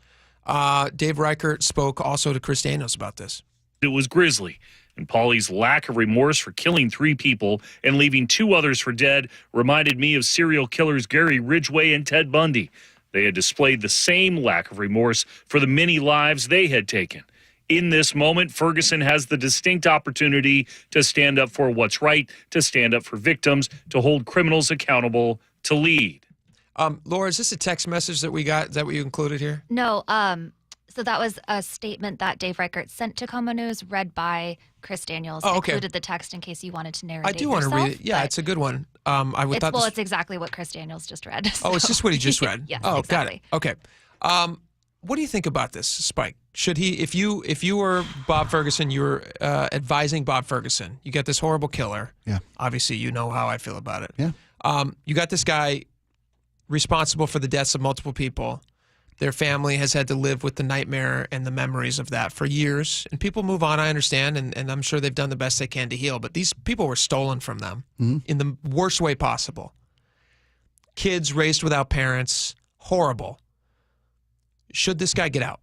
[SPEAKER 20] Dave Reichert spoke also to Chris Daniels about this.
[SPEAKER 7] It was grisly, and Paulie's lack of remorse for killing 3 people and leaving 2 others for dead reminded me of serial killers Gary Ridgway and Ted Bundy. They had displayed the same lack of remorse for the many lives they had taken. In this moment, Ferguson has the distinct opportunity to stand up for what's right, to stand up for victims, to hold criminals accountable, to lead.
[SPEAKER 20] Laura, is this a text message that we got? Is that what you included here?
[SPEAKER 9] No. So that was a statement that Dave Reichert sent to Como News, read by Chris Daniels.
[SPEAKER 20] Oh, okay.
[SPEAKER 9] Included the text in case you wanted to narrate it
[SPEAKER 20] I do want to read it. Yeah, it's a good one.
[SPEAKER 9] It's exactly what Chris Daniels just read.
[SPEAKER 20] Oh, it's just what he just read?
[SPEAKER 9] Yes,
[SPEAKER 20] oh,
[SPEAKER 9] exactly.
[SPEAKER 20] Got it. Okay. What do you think about this, Spike? Should he, if you were Bob Ferguson, you were advising Bob Ferguson, you got this horrible killer.
[SPEAKER 22] Yeah.
[SPEAKER 20] Obviously, you know how I feel about it.
[SPEAKER 22] Yeah.
[SPEAKER 20] You got this guy responsible for the deaths of multiple people. Their family has had to live with the nightmare and the memories of that for years. And people move on, I understand, and I'm sure they've done the best they can to heal. But these people were stolen from them in the worst way possible. Kids raised without parents, horrible. Should this guy get out?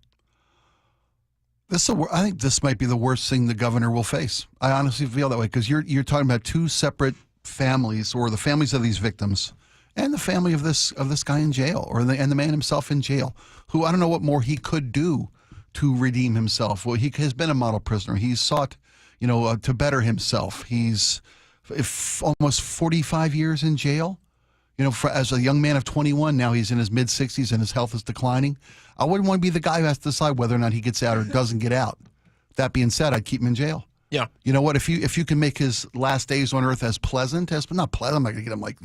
[SPEAKER 22] I think this might be the worst thing the governor will face. I honestly feel that way because you're talking about 2 separate families, or the families of these victims, and the family of this guy in jail, and the man himself in jail, who I don't know what more he could do to redeem himself. Well, he has been a model prisoner. He's sought, to better himself. He's almost 45 years in jail. As a young man of 21, now he's in his mid-60s and his health is declining. I wouldn't want to be the guy who has to decide whether or not he gets out or doesn't get out. That being said, I'd keep him in jail.
[SPEAKER 20] Yeah.
[SPEAKER 22] You know what? If you can make his last days on earth as pleasant as, but not pleasant, I'm not going to get him like,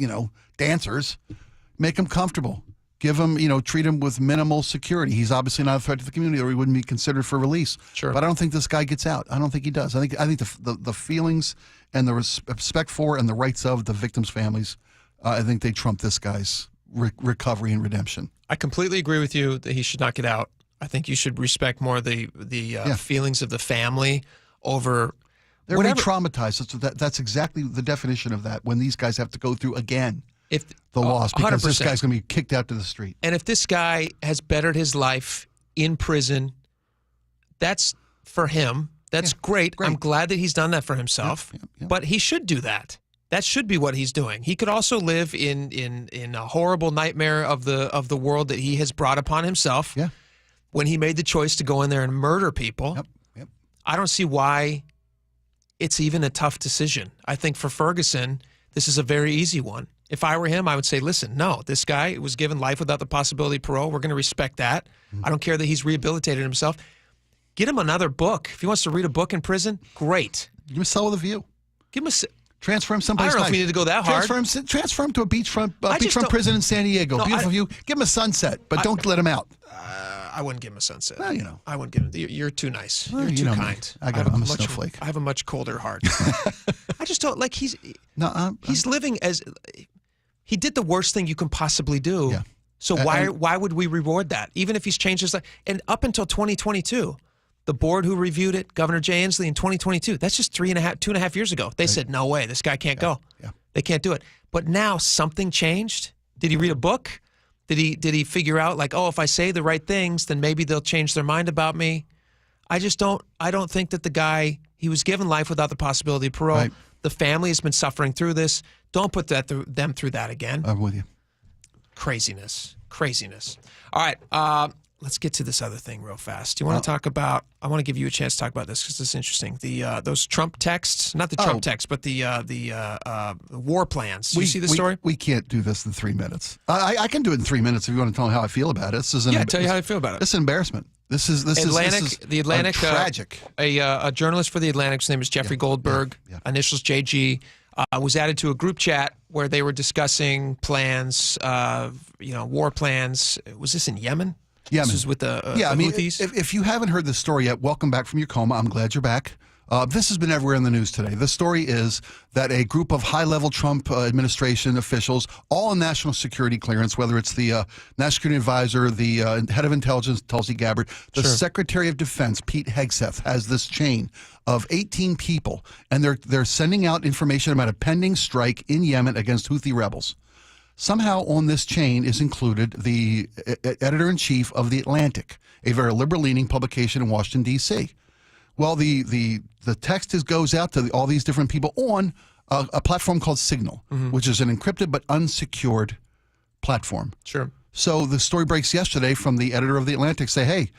[SPEAKER 22] dancers. Make him comfortable. Give him, treat him with minimal security. He's obviously not a threat to the community, or he wouldn't be considered for release.
[SPEAKER 20] Sure.
[SPEAKER 22] But I don't think this guy gets out. I don't think he does. I think the feelings and the respect for and the rights of the victims' families, I think they trump this guy's recovery and redemption.
[SPEAKER 20] I completely agree with you that he should not get out. I think you should respect more the feelings of the family over.
[SPEAKER 22] They're
[SPEAKER 20] whatever.
[SPEAKER 22] re-traumatized. That's exactly the definition of that. When these guys have to go through again the loss, because 100%. This guy's going to be kicked out to the street.
[SPEAKER 20] And if this guy has bettered his life in prison, that's for him. That's great. I'm glad that he's done that for himself. But he should do that. That should be what he's doing. He could also live in a horrible nightmare of the world that he has brought upon himself.
[SPEAKER 22] Yeah.
[SPEAKER 20] when he made the choice to go in there and murder people.
[SPEAKER 22] Yep.
[SPEAKER 20] I don't see why it's even a tough decision. I think for Ferguson, this is a very easy one. If I were him, I would say, listen, no, this guy was given life without the possibility of parole. We're going to respect that. I don't care that he's rehabilitated himself. Get him another book. If he wants to read a book in prison, great.
[SPEAKER 22] Give him a cell with a view.
[SPEAKER 20] Give him
[SPEAKER 22] transfer him someplace
[SPEAKER 20] I don't know
[SPEAKER 22] nice.
[SPEAKER 20] if we need to go that hard.
[SPEAKER 22] Transfer him to a beachfront prison in San Diego.
[SPEAKER 20] No,
[SPEAKER 22] Beautiful view. Give him a sunset, but don't let him out.
[SPEAKER 20] I wouldn't give him a sunset.
[SPEAKER 22] Well, you know.
[SPEAKER 20] I wouldn't give him. You're too nice.
[SPEAKER 22] Well,
[SPEAKER 20] You're
[SPEAKER 22] you
[SPEAKER 20] too
[SPEAKER 22] know me.
[SPEAKER 20] kind.
[SPEAKER 22] I'm a snowflake.
[SPEAKER 20] I have a much colder heart. I just don't like he's living as he did the worst thing you can possibly do.
[SPEAKER 22] Yeah.
[SPEAKER 20] So why would we reward that? Even if he's changed his life. And up until 2022, the board who reviewed it, Governor Jay Inslee in 2022, that's just 2.5 years ago. They said, no way, this guy can't go.
[SPEAKER 22] Yeah.
[SPEAKER 20] They can't do it. But now something changed. Did he read a book? Did he figure out like, oh, if I say the right things, then maybe they'll change their mind about me? I don't think that the guy, he was given life without the possibility of parole.
[SPEAKER 22] Right.
[SPEAKER 20] The family has been suffering through this. Don't put them through that again.
[SPEAKER 22] I'm with you.
[SPEAKER 20] Craziness. All right, let's get to this other thing real fast. Do you want to talk about? I want to give you a chance to talk about this because it's interesting. Those Trump texts, not the Trump texts, but the war plans. Do you see the story?
[SPEAKER 22] We can't do this in 3 minutes. I can do it in 3 minutes if you want to tell me how I feel about it.
[SPEAKER 20] Tell you how I feel about it.
[SPEAKER 22] This is embarrassment. This is
[SPEAKER 20] the Atlantic.
[SPEAKER 22] Tragic.
[SPEAKER 20] A journalist for the Atlantic, his name is Jeffrey Goldberg. Initials JG. Was added to a group chat where they were discussing plans, war plans. Was this in Yemen?
[SPEAKER 22] Yemen.
[SPEAKER 20] This was with the
[SPEAKER 22] Houthis? If you haven't heard this story yet, welcome back from your coma. I'm glad you're back. This has been everywhere in the news today. The story is that a group of high-level Trump administration officials, all in national security clearance, whether it's the National Security Advisor, the head of intelligence, Tulsi Gabbard, the Secretary of Defense, Pete Hegseth, has this chain of 18 people, and they're sending out information about a pending strike in Yemen against Houthi rebels. Somehow on this chain is included the editor-in-chief of The Atlantic, a very liberal-leaning publication in Washington, D.C. Well, the text goes out to all these different people on a platform called Signal, which is an encrypted but unsecured platform.
[SPEAKER 20] Sure.
[SPEAKER 22] So the story breaks yesterday from the editor of The Atlantic say, hey,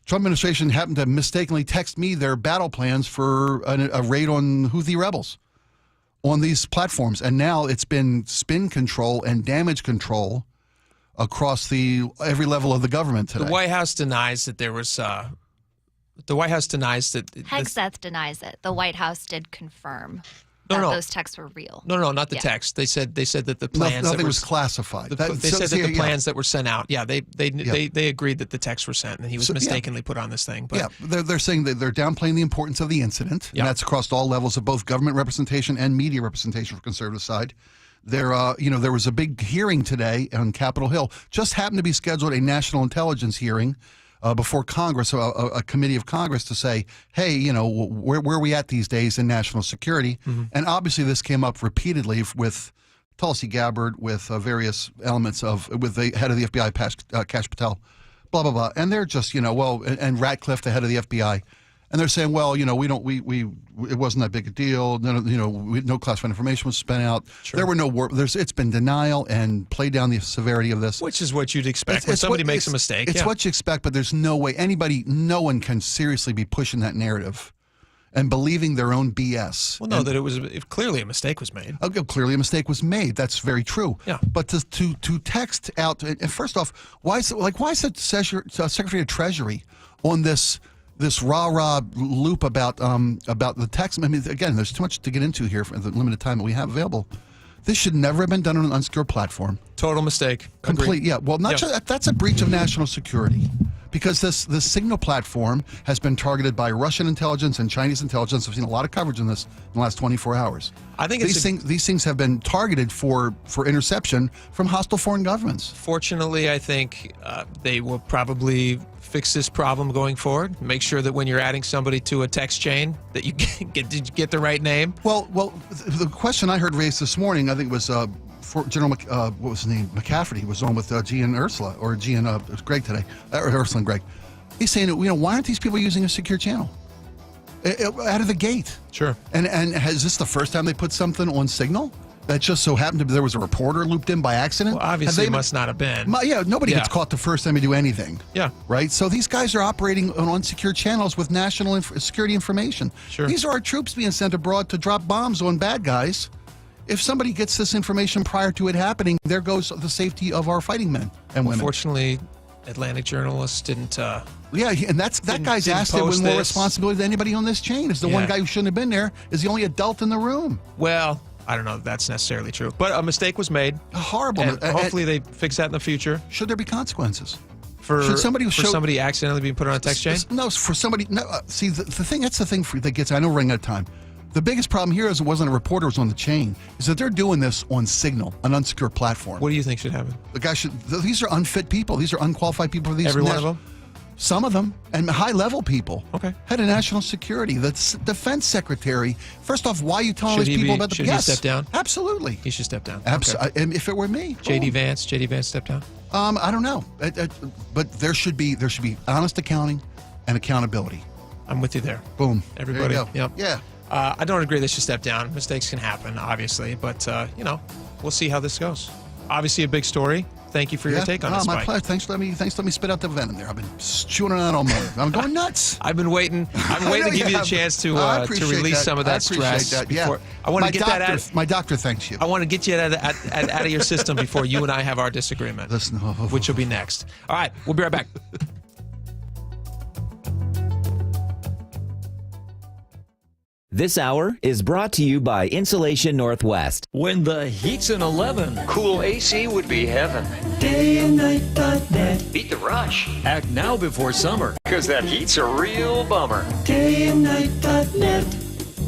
[SPEAKER 22] Trump administration happened to mistakenly text me their battle plans for a raid on Houthi rebels on these platforms. And now it's been spin control and damage control across every level of the government today.
[SPEAKER 20] The White House denies that there was... The White House denies that...
[SPEAKER 9] Hegseth denies it. The White House did confirm that those texts were real.
[SPEAKER 20] No, not the text. They said that the plans...
[SPEAKER 22] Nothing was classified.
[SPEAKER 20] They said that the plans that were sent out, they agreed that the texts were sent and he was mistakenly put on this thing. But,
[SPEAKER 22] they're saying that they're downplaying the importance of the incident, and that's across all levels of both government representation and media representation for conservative side. There was a big hearing today on Capitol Hill. Just happened to be scheduled a national intelligence hearing before Congress, a committee of Congress, to say, hey, where are we at these days in national security? And obviously this came up repeatedly with Tulsi Gabbard, with various elements with the head of the FBI, Kash Patel, blah, blah, blah. And they're just, and Ratcliffe, the head of the FBI. And they're saying, well, it wasn't that big a deal. No classified information was spent out.
[SPEAKER 20] Sure.
[SPEAKER 22] There were no it's been denial and play down the severity of this.
[SPEAKER 20] Which is what you'd expect when somebody makes a mistake.
[SPEAKER 22] It's what you expect, but there's no way no one can seriously be pushing that narrative and believing their own BS.
[SPEAKER 20] Well, no, that it was clearly a mistake was made.
[SPEAKER 22] Clearly a mistake was made. That's very true.
[SPEAKER 20] Yeah.
[SPEAKER 22] But to text out, and first off, why is the Secretary of Treasury on this rah-rah loop about the text? I mean, again, there's too much to get into here for the limited time that we have available. This should never have been done on an unsecured platform.
[SPEAKER 20] Total mistake.
[SPEAKER 22] Complete.
[SPEAKER 20] Agreed.
[SPEAKER 22] Yeah. Well, that's a breach of national security, because this Signal platform has been targeted by Russian intelligence and Chinese intelligence. I've seen a lot of coverage on this in the last 24 hours.
[SPEAKER 20] I think
[SPEAKER 22] these things have been targeted for interception from hostile foreign governments.
[SPEAKER 20] Fortunately, I think they will probably fix this problem going forward. Make sure that when you're adding somebody to a text chain that you get the right name.
[SPEAKER 22] Well, the question I heard raised this morning, I think it was General what was his name? McCafferty was on with G and Ursula, or G and Greg today, or Ursula and Greg. He's saying, why aren't these people using a secure channel out of the gate?
[SPEAKER 20] Sure.
[SPEAKER 22] And is this the first time they put something on Signal? That just so happened to be there was a reporter looped in by accident?
[SPEAKER 20] Well, obviously, it must not have been.
[SPEAKER 22] Nobody gets caught the first time they do anything.
[SPEAKER 20] Yeah.
[SPEAKER 22] Right? So these guys are operating on unsecure channels with national security information.
[SPEAKER 20] Sure.
[SPEAKER 22] These are our troops being sent abroad to drop bombs on bad guys. If somebody gets this information prior to it happening, there goes the safety of our fighting men and women.
[SPEAKER 20] Unfortunately, Atlantic journalists didn't.
[SPEAKER 22] And that guy's asked to win more responsibility than anybody on this chain. Is the one guy who shouldn't have been there is the only adult in the room.
[SPEAKER 20] Well, I don't know if that's necessarily true, but a mistake was made.
[SPEAKER 22] Horrible.
[SPEAKER 20] And hopefully they fix that in the future.
[SPEAKER 22] Should there be consequences?
[SPEAKER 20] For somebody accidentally being put on a text chain?
[SPEAKER 22] No, for somebody. No, see, the thing, that's the thing that gets, I know we're running out of time. The biggest problem here is it wasn't a reporter, it was on the chain, is that they're doing this on Signal, an unsecure platform.
[SPEAKER 20] What do you think should happen?
[SPEAKER 22] These are unfit people. These are unqualified people for these.
[SPEAKER 20] Every one of them?
[SPEAKER 22] Some of them, and high-level people.
[SPEAKER 20] Okay.
[SPEAKER 22] Head of National Security, the defense secretary. First off, why are you telling these people about the...
[SPEAKER 20] Should he step down?
[SPEAKER 22] Absolutely.
[SPEAKER 20] He should step down.
[SPEAKER 22] Okay. And if it were me.
[SPEAKER 20] J.D. Vance step down?
[SPEAKER 22] I don't know. But there should be honest accounting and accountability.
[SPEAKER 20] I'm with you there.
[SPEAKER 22] Boom.
[SPEAKER 20] Everybody.
[SPEAKER 22] There you go.
[SPEAKER 20] Yep.
[SPEAKER 22] Yeah.
[SPEAKER 20] I don't agree they should step down. Mistakes can happen, obviously, but we'll see how this goes. Obviously, a big story. Thank you for your take on this,
[SPEAKER 22] my
[SPEAKER 20] Mike.
[SPEAKER 22] pleasure. Thanks for letting me spit out the venom there. I've been chewing it out all morning. I'm going nuts.
[SPEAKER 20] I've been waiting. To give you a chance to release some of that stress.
[SPEAKER 22] That.
[SPEAKER 20] I want to get that out.
[SPEAKER 22] My doctor thanks you.
[SPEAKER 20] I want to get you out of your system before you and I have our disagreement.
[SPEAKER 22] Listen,
[SPEAKER 20] which will be next. All right, we'll be right back.
[SPEAKER 10] This hour is brought to you by Insulation Northwest.
[SPEAKER 12] When the heat's an 11,
[SPEAKER 13] cool AC would be heaven.
[SPEAKER 12] Dayandnight.net.
[SPEAKER 13] Beat the rush.
[SPEAKER 12] Act now before summer,
[SPEAKER 13] because that heat's a real bummer.
[SPEAKER 12] Dayandnight.net.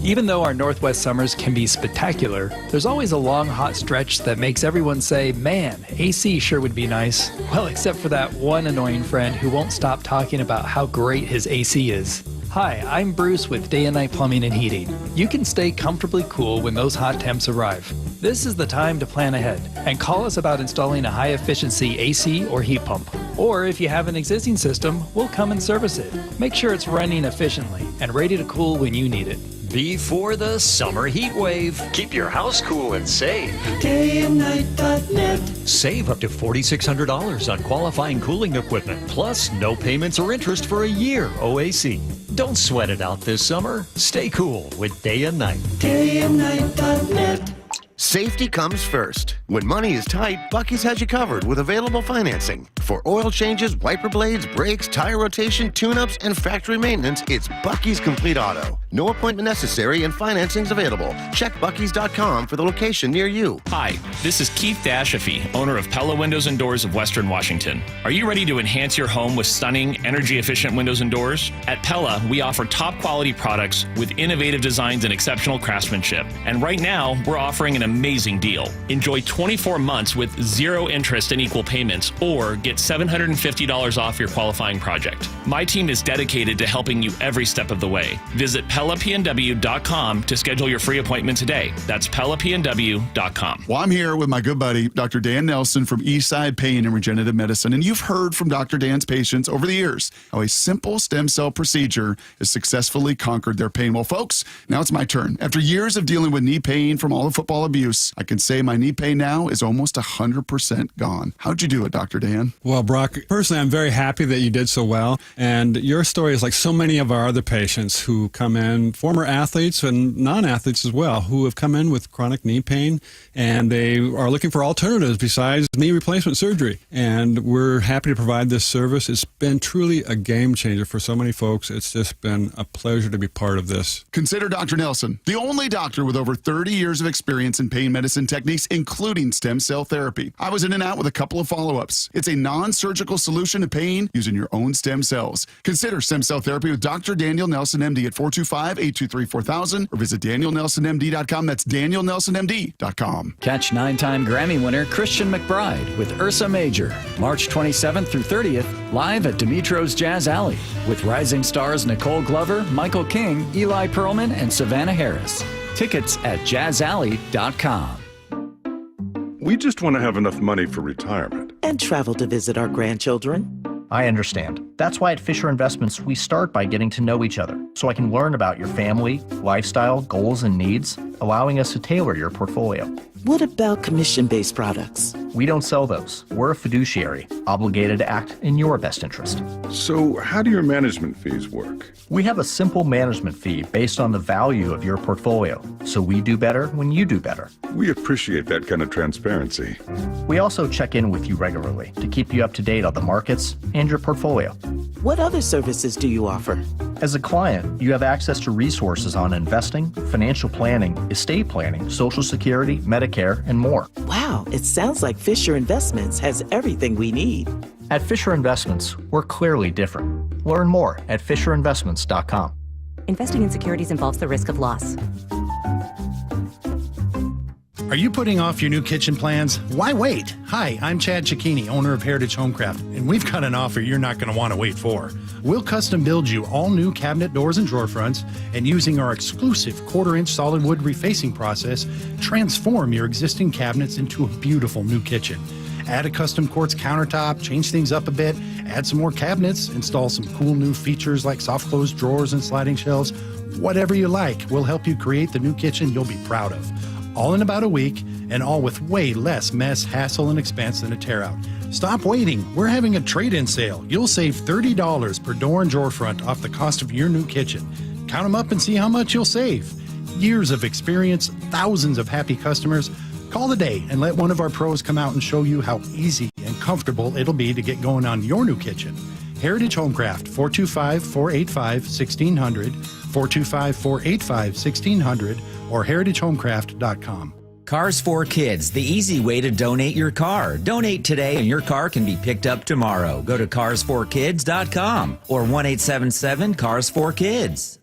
[SPEAKER 21] Even though our Northwest summers can be spectacular, there's always a long hot stretch that makes everyone say, man, AC sure would be nice. Well, except for that one annoying friend who won't stop talking about how great his AC is. Hi, I'm Bruce with Day and Night Plumbing and Heating. You can stay comfortably cool when those hot temps arrive. This is the time to plan ahead and call us about installing a high-efficiency AC or heat pump. Or if you have an existing system, we'll come and service it. Make sure it's running efficiently and ready to cool when you need it.
[SPEAKER 12] Before the summer heat wave.
[SPEAKER 13] Keep your house cool and save.
[SPEAKER 12] Dayandnight.net. Save up to $4,600 on qualifying cooling equipment, plus no payments or interest for a year OAC. Don't sweat it out this summer. Stay cool with Day and Night.
[SPEAKER 15] Dayandnight.net. Safety comes first. When money is tight, Buc-ee's has you covered with available financing. For oil changes, wiper blades, brakes, tire rotation, tune-ups, and factory maintenance, it's Buc-ee's Complete Auto. No appointment necessary and financing's available. Check Buc-ee's.com for the location near you.
[SPEAKER 23] Hi, this is Keith Dashafy, owner of Pella Windows and Doors of Western Washington. Are you ready to enhance your home with stunning, energy-efficient windows and doors? At Pella, we offer top-quality products with innovative designs and exceptional craftsmanship. And right now, we're offering an amazing deal. Enjoy 24 months with zero interest and equal payments, or get $750 off your qualifying project. My team is dedicated to helping you every step of the way. Visit PellaPNW.com to schedule your free appointment today. That's PellaPNW.com.
[SPEAKER 24] Well, I'm here with my good buddy, Dr. Dan Nelson from Eastside Pain and Regenerative Medicine, and you've heard from Dr. Dan's patients over the years how a simple stem cell procedure has successfully conquered their pain. Well, folks, now it's my turn. After years of dealing with knee pain from all the football abuse, I can say my knee pain now is almost 100% gone. How'd you do it, Dr. Dan?
[SPEAKER 25] Well, Brock, personally, I'm very happy that you did so well. And your story is like so many of our other patients who come in, former athletes and non-athletes as well, who have come in with chronic knee pain, and they are looking for alternatives besides knee replacement surgery. And we're happy to provide this service. It's been truly a game changer for so many folks. It's just been a pleasure to be part of this.
[SPEAKER 24] Consider Dr. Nelson, the only doctor with over 30 years of experience in pain medicine techniques, including stem cell therapy. I was in and out with a couple of follow-ups. It's a non-surgical solution to pain using your own stem cells. Consider stem cell therapy with Dr. Daniel Nelson, MD at 425-823-4000 or visit DanielNelsonMD.com. That's DanielNelsonMD.com.
[SPEAKER 12] Catch 9-time Grammy winner Christian McBride with Ursa Major, March 27th through 30th, live at Dimitro's Jazz Alley, with rising stars Nicole Glover, Michael King, Eli Pearlman, and Savannah Harris. Tickets at jazzalley.com.
[SPEAKER 26] We just want to have enough money for retirement.
[SPEAKER 27] And travel to visit our grandchildren.
[SPEAKER 28] I understand. That's why at Fisher Investments, we start by getting to know each other, so I can learn about your family, lifestyle, goals, and needs, allowing us to tailor your portfolio.
[SPEAKER 27] What about commission-based products?
[SPEAKER 28] We don't sell those. We're a fiduciary, obligated to act in your best interest.
[SPEAKER 24] So how do your management fees work?
[SPEAKER 28] We have a simple management fee based on the value of your portfolio, so we do better when you do better.
[SPEAKER 24] We appreciate that kind of transparency.
[SPEAKER 28] We also check in with you regularly to keep you up to date on the markets and your portfolio.
[SPEAKER 27] What other services do you offer?
[SPEAKER 28] As a client, you have access to resources on investing, financial planning, estate planning, Social Security, Medicare, and more.
[SPEAKER 27] Wow, it sounds like Fisher Investments has everything we need.
[SPEAKER 28] At Fisher Investments, we're clearly different. Learn more at FisherInvestments.com.
[SPEAKER 1] Investing in securities involves the risk of loss.
[SPEAKER 2] Are you putting off your new kitchen plans? Why wait? Hi, I'm Chad Cicchini, owner of Heritage Homecraft, and we've got an offer you're not going to want to wait for. We'll custom build you all new cabinet doors and drawer fronts, and using our exclusive 1/4-inch solid wood refacing process, transform your existing cabinets into a beautiful new kitchen. Add a custom quartz countertop, change things up a bit, add some more cabinets, install some cool new features like soft close drawers and sliding shelves. Whatever you like, we'll help you create the new kitchen you'll be proud of. All in about a week, and all with way less mess, hassle, and expense than a tear-out. Stop waiting. We're having a trade-in sale. You'll save $30 per door and drawer front off the cost of your new kitchen. Count them up and see how much you'll save. Years of experience, thousands of happy customers. Call today and let one of our pros come out and show you how easy and comfortable it'll be to get going on your new kitchen. Heritage Homecraft, 425-485-1600, 425-485-1600, or heritagehomecraft.com.
[SPEAKER 10] Cars for Kids, the easy way to donate your car. Donate today and your car can be picked up tomorrow. Go to carsforkids.com or 1-877-CARS4KIDS.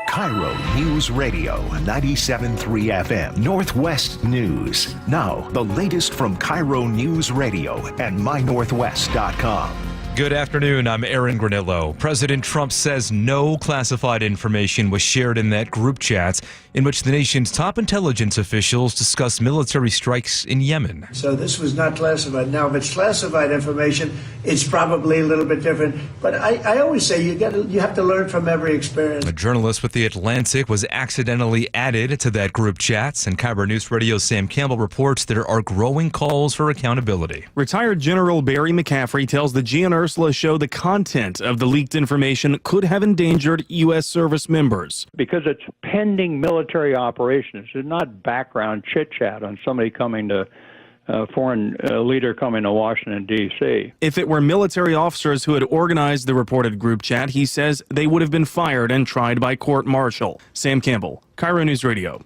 [SPEAKER 11] KIRO News Radio, 97.3 FM, Northwest News. Now, the latest from KIRO News Radio and mynorthwest.com.
[SPEAKER 3] Good afternoon. I'm Aaron Granillo. President Trump says no classified information was shared in that group chat in which the nation's top intelligence officials discussed military strikes in Yemen.
[SPEAKER 4] So this was not classified. Now, if it's classified information, it's probably a little bit different. But I always say you have to learn from every experience.
[SPEAKER 3] A journalist with The Atlantic was accidentally added to that group chat, and KIRO News Radio's Sam Campbell reports there are growing calls for accountability.
[SPEAKER 8] Retired General Barry McCaffrey tells the G and Ursula show the content of the leaked information could have endangered U.S. service members.
[SPEAKER 14] Because it's pending military operations. It's not background chit-chat on somebody coming to foreign leader coming to Washington, D.C.
[SPEAKER 8] If it were military officers who had organized the reported group chat, he says they would have been fired and tried by court-martial. Sam Campbell, KIRO News Radio.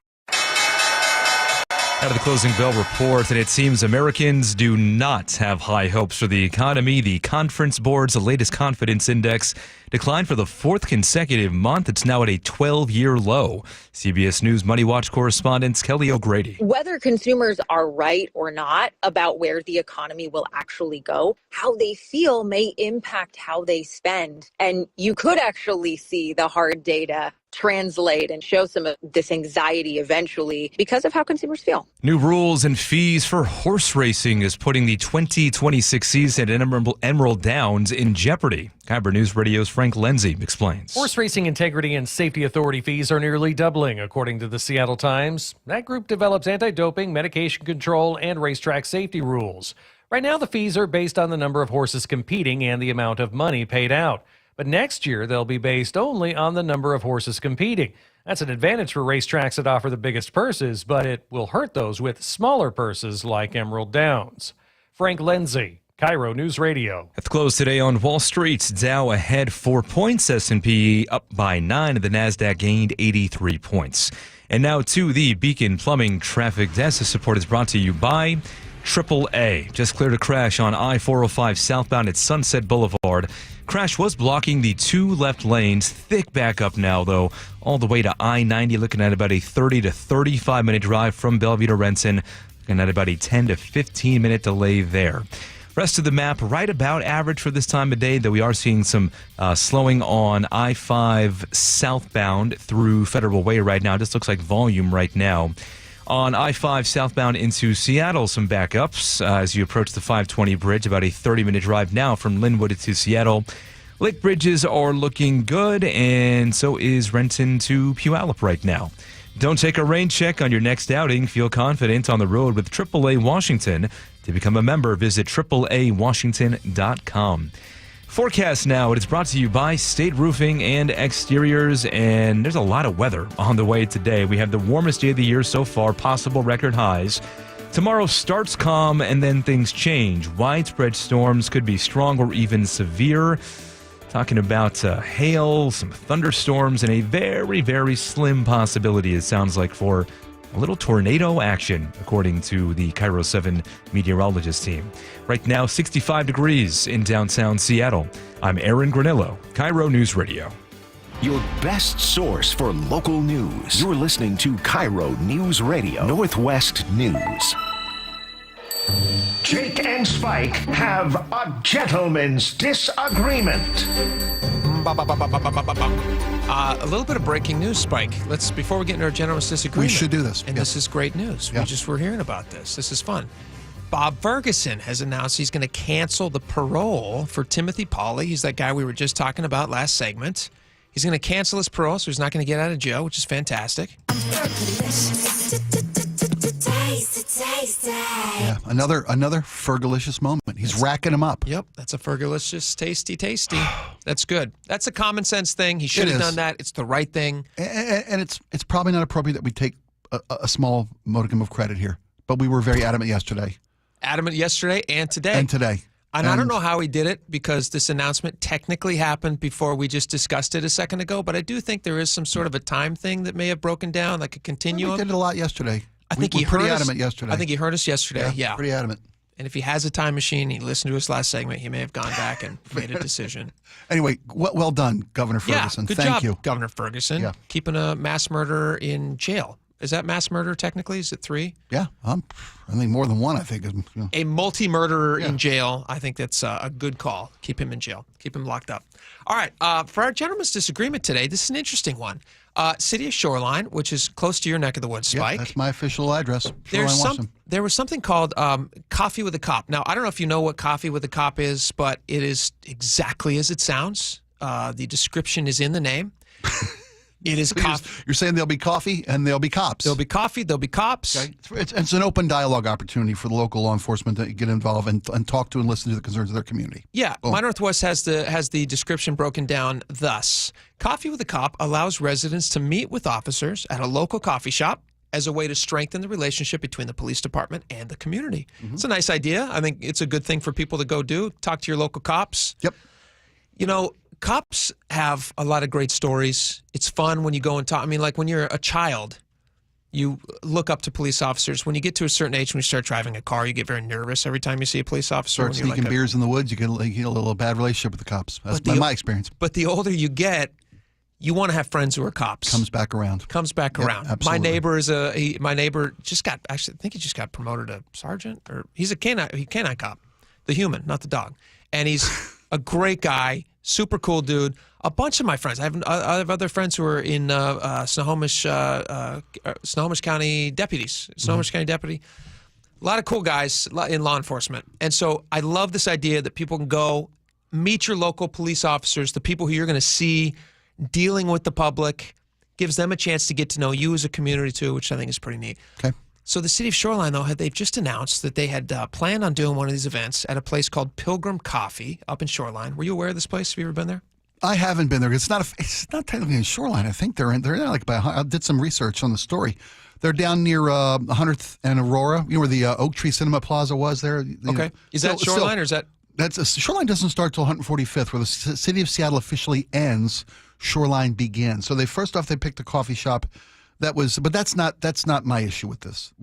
[SPEAKER 3] Out of the closing bell report, and it seems Americans do not have high hopes for the economy. The Conference Board's latest confidence index declined for the fourth consecutive month. It's now at a 12-year low. CBS News Money Watch correspondent Kelly O'Grady.
[SPEAKER 18] Whether consumers are right or not about where the economy will actually go, how they feel may impact how they spend. And you could actually see the hard data translate and show some of this anxiety eventually because of how consumers feel.
[SPEAKER 3] New rules and fees for horse racing is putting the 2026 season at Emerald Downs in jeopardy. KIRO News Radio's Frank Lenzi explains.
[SPEAKER 19] Horse Racing Integrity and Safety Authority fees are nearly doubling, according to the Seattle Times. That group develops anti-doping, medication control, and racetrack safety rules. Right now, the fees are based on the number of horses competing and the amount of money paid out. But next year, they'll be based only on the number of horses competing. That's an advantage for racetracks that offer the biggest purses, but it will hurt those with smaller purses like Emerald Downs. Frank Lenzi, KIRO News Radio.
[SPEAKER 3] At the close today on Wall Street, Dow ahead 4 points, S&P up by 9, and the NASDAQ gained 83 points. And now to the Beacon Plumbing Traffic Desk. The support is brought to you by AAA. Just cleared a crash on I-405 southbound at Sunset Boulevard. Crash was blocking the two left lanes. Thick backup now, though, all the way to I-90, looking at about a 30 to 35-minute drive from Bellevue to Renton, looking at about a 10 to 15-minute delay there. Rest of the map, right about average for this time of day, though we are seeing some slowing on I-5 southbound through Federal Way right now. Just looks like volume right now. On I-5 southbound into Seattle, some backups as you approach the 520 bridge, about a 30-minute drive now from Linwood to Seattle. Lake bridges are looking good, and so is Renton to Puyallup right now. Don't take a rain check on your next outing. Feel confident on the road with AAA Washington. To become a member, visit AAAWashington.com. Forecast now. It is brought to you by State Roofing and Exteriors, and there's a lot of weather on the way today. We have the warmest day of the year so far, possible record highs. Tomorrow starts calm, and then things change. Widespread storms could be strong or even severe. Talking about hail, some thunderstorms, and a very, very slim possibility, it sounds like, for a little tornado action, according to the KIRO 7 meteorologist team. Right now, 65 degrees in downtown Seattle. I'm Aaron Granillo, KIRO Newsradio.
[SPEAKER 11] Your best source for local news. You're listening to KIRO Newsradio, Northwest News. Jake and Spike have a gentleman's disagreement.
[SPEAKER 5] A little bit of breaking news, Spike. Before we get into our gentleman's disagreement.
[SPEAKER 6] We should do this.
[SPEAKER 5] And this is great news.
[SPEAKER 6] Yeah.
[SPEAKER 5] We're hearing about this. This is fun. Bob Ferguson has announced he's going to cancel the parole for Timothy Pauly. He's that guy we were just talking about last segment. He's going to cancel his parole, so he's not going to get out of jail, which is fantastic.
[SPEAKER 6] Yeah, another Fergalicious moment. He's racking them up.
[SPEAKER 5] Yep, that's a Fergalicious, tasty. That's good. That's a common sense thing. He should have done that. It's the right thing.
[SPEAKER 6] And it's probably not appropriate that we take a small modicum of credit here. But we were very adamant yesterday.
[SPEAKER 5] Adamant yesterday and today.
[SPEAKER 6] And today.
[SPEAKER 5] And I don't know how he did it because this announcement technically happened before we just discussed it a second ago. But I do think there is some sort of a time thing that may have broken down, like a continuum.
[SPEAKER 6] We did it a lot yesterday.
[SPEAKER 5] I think
[SPEAKER 6] we
[SPEAKER 5] he
[SPEAKER 6] were
[SPEAKER 5] heard
[SPEAKER 6] pretty
[SPEAKER 5] us
[SPEAKER 6] adamant yesterday.
[SPEAKER 5] I think he heard us yesterday. Yeah,
[SPEAKER 6] pretty adamant.
[SPEAKER 5] And if he has a time machine, he listened to his last segment, he may have gone back and made a decision.
[SPEAKER 6] Anyway, well done, Governor Ferguson.
[SPEAKER 5] Yeah, good
[SPEAKER 6] Thank
[SPEAKER 5] job,
[SPEAKER 6] you.
[SPEAKER 5] Governor Ferguson.
[SPEAKER 6] Yeah.
[SPEAKER 5] Keeping a mass murderer in jail. Is that mass murder technically? Is it 3?
[SPEAKER 6] Yeah, I think more than one, I think.
[SPEAKER 5] A multi-murderer in jail. I think that's a good call. Keep him in jail. Keep him locked up. All right. For our gentleman's disagreement today, this is an interesting one. City of Shoreline, which is close to your neck of the woods, Spike.
[SPEAKER 6] Yeah, that's my official address. Shoreline, Washington.
[SPEAKER 5] There was something called Coffee with a Cop. Now, I don't know if you know what Coffee with a Cop is, but it is exactly as it sounds. The description is in the name. It is coffee.
[SPEAKER 6] You're saying there'll be coffee and there'll be cops.
[SPEAKER 5] There'll be coffee, there'll be cops.
[SPEAKER 6] Okay. It's an open dialogue opportunity for the local law enforcement to get involved and talk to and listen to the concerns of their community.
[SPEAKER 5] Yeah, My Northwest has the description broken down thus. Coffee with a Cop allows residents to meet with officers at a local coffee shop as a way to strengthen the relationship between the police department and the community. Mm-hmm. It's a nice idea. I think it's a good thing for people to go do. Talk to your local cops.
[SPEAKER 6] Yep.
[SPEAKER 5] You know, cops have a lot of great stories. It's fun when you go and talk. I mean, like when you're a child, you look up to police officers. When you get to a certain age, when you start driving a car, you get very nervous every time you see a police officer.
[SPEAKER 6] Start sneaking beers in the woods, you get a little bad relationship with the cops. That's been my experience.
[SPEAKER 5] But the older you get, you want to have friends who are cops.
[SPEAKER 6] Comes back around.
[SPEAKER 5] Around.
[SPEAKER 6] Absolutely.
[SPEAKER 5] My neighbor my neighbor just got, actually, I think he just got promoted to sergeant, or he's a canine cop, the human, not the dog. And he's a great guy. Super cool dude. A bunch of my friends. I have other friends who are in Snohomish County deputies. Snohomish County deputy. A lot of cool guys in law enforcement. And so I love this idea that people can go meet your local police officers, the people who you're going to see dealing with the public. Gives them a chance to get to know you as a community too, which I think is pretty neat.
[SPEAKER 6] Okay.
[SPEAKER 5] So the City of Shoreline, though, they've just announced that they had planned on doing one of these events at a place called Pilgrim Coffee up in Shoreline. Were you aware of this place? Have you ever been there?
[SPEAKER 6] I haven't been there. It's not technically in Shoreline. I think they're like by. I did some research on the story. They're down near 100th and Aurora. You know where the Oak Tree Cinema Plaza was there.
[SPEAKER 5] Okay. Is that Shoreline or is that?
[SPEAKER 6] Shoreline doesn't start till 145th, where the City of Seattle officially ends. Shoreline begins. So they picked a coffee shop. But that's not my issue with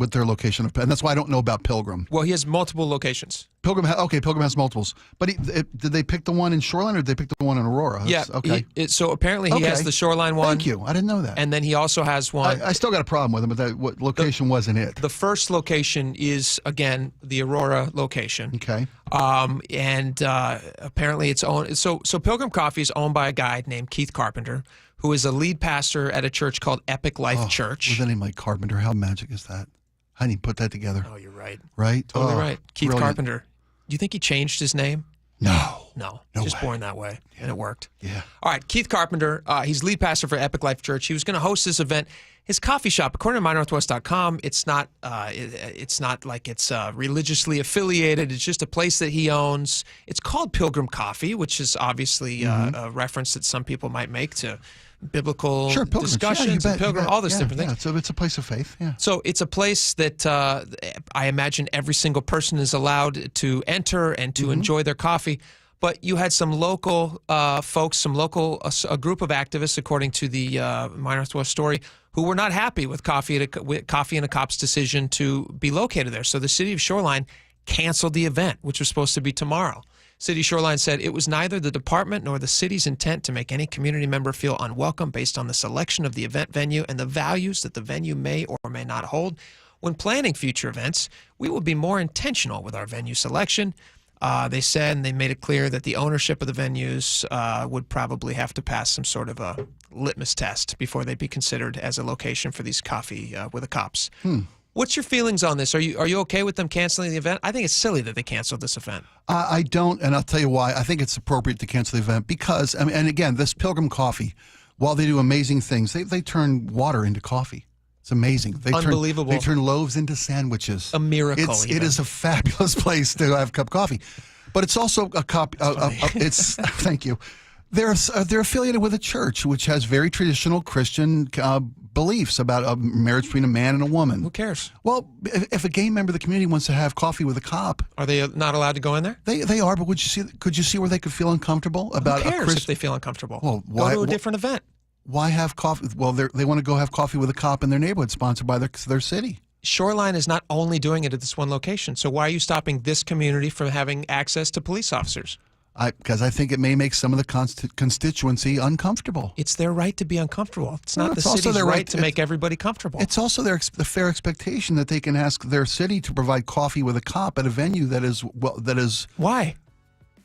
[SPEAKER 6] their location and that's why I don't know about Pilgrim.
[SPEAKER 5] Well, he has multiple locations.
[SPEAKER 6] Pilgrim has multiples. But did they pick the one in Shoreline or did they pick the one in Aurora? Okay.
[SPEAKER 5] So apparently he has the Shoreline one.
[SPEAKER 6] Thank you. I didn't know that.
[SPEAKER 5] And then he also has one.
[SPEAKER 6] I still got a problem with him, but what location wasn't it?
[SPEAKER 5] The first location is, again, the Aurora location.
[SPEAKER 6] Okay.
[SPEAKER 5] And apparently it's owned. So Pilgrim Coffee is owned by a guy named Keith Carpenter, who is a lead pastor at a church called Epic Life Church.
[SPEAKER 6] With a name like Carpenter, how magic is that? How do you put that together?
[SPEAKER 5] Oh, you're right.
[SPEAKER 6] Right?
[SPEAKER 5] Totally right. Keith
[SPEAKER 6] brilliant.
[SPEAKER 5] Carpenter. Do you think he changed his name?
[SPEAKER 6] No.
[SPEAKER 5] No.
[SPEAKER 6] No
[SPEAKER 5] Just
[SPEAKER 6] way.
[SPEAKER 5] born that way, and it worked.
[SPEAKER 6] Yeah.
[SPEAKER 5] All right, Keith Carpenter, he's lead pastor for Epic Life Church. He was going to host this event. His coffee shop, according to MyNorthwest.com, it's not like it's religiously affiliated. It's just a place that he owns. It's called Pilgrim Coffee, which is obviously a reference that some people might make to biblical discussions, and pilgrim, all those different things.
[SPEAKER 6] Yeah, so it's a place of faith. Yeah.
[SPEAKER 5] So it's a place that I imagine every single person is allowed to enter and to enjoy their coffee. But you had some local folks, a group of activists, according to the My Northwest story, who were not happy with Coffee and a Cop's decision to be located there. So the city of Shoreline canceled the event, which was supposed to be tomorrow. City Shoreline said it was neither the department nor the city's intent to make any community member feel unwelcome based on the selection of the event venue and the values that the venue may or may not hold. When planning future events, we will be more intentional with our venue selection. They said, and they made it clear that the ownership of the venues would probably have to pass some sort of a litmus test before they'd be considered as a location for these Coffee with the Cops. What's your feelings on this? Are you okay with them canceling the event? I think it's silly that they canceled this event.
[SPEAKER 6] I don't, and I'll tell you why. I think it's appropriate to cancel the event because, I mean, and again, this Pilgrim Coffee, while they do amazing things, they turn water into coffee. It's amazing.
[SPEAKER 5] Unbelievable.
[SPEAKER 6] They turn loaves into sandwiches.
[SPEAKER 5] A miracle.
[SPEAKER 6] It is a fabulous place to have a cup of coffee, but it's also a cup. It's thank you. They're affiliated with a church which has very traditional Christian beliefs about a marriage between a man and a woman.
[SPEAKER 5] Who cares?
[SPEAKER 6] Well, if a gay member of the community wants to have coffee with a cop,
[SPEAKER 5] are they not allowed to go in there?
[SPEAKER 6] They are, but could you see where they could feel uncomfortable about?
[SPEAKER 5] Who cares if they feel uncomfortable?
[SPEAKER 6] Well,
[SPEAKER 5] go to a different event.
[SPEAKER 6] Why have coffee? Well, they want to go have coffee with a cop in their neighborhood, sponsored by their city.
[SPEAKER 5] Shoreline is not only doing it at this one location. So why are you stopping this community from having access to police officers?
[SPEAKER 6] Because I think it may make some of the constituency uncomfortable.
[SPEAKER 5] It's their right to be uncomfortable. It's not the city's right to make everybody comfortable.
[SPEAKER 6] It's also the fair expectation that they can ask their city to provide coffee with a cop at a venue that is
[SPEAKER 5] Why?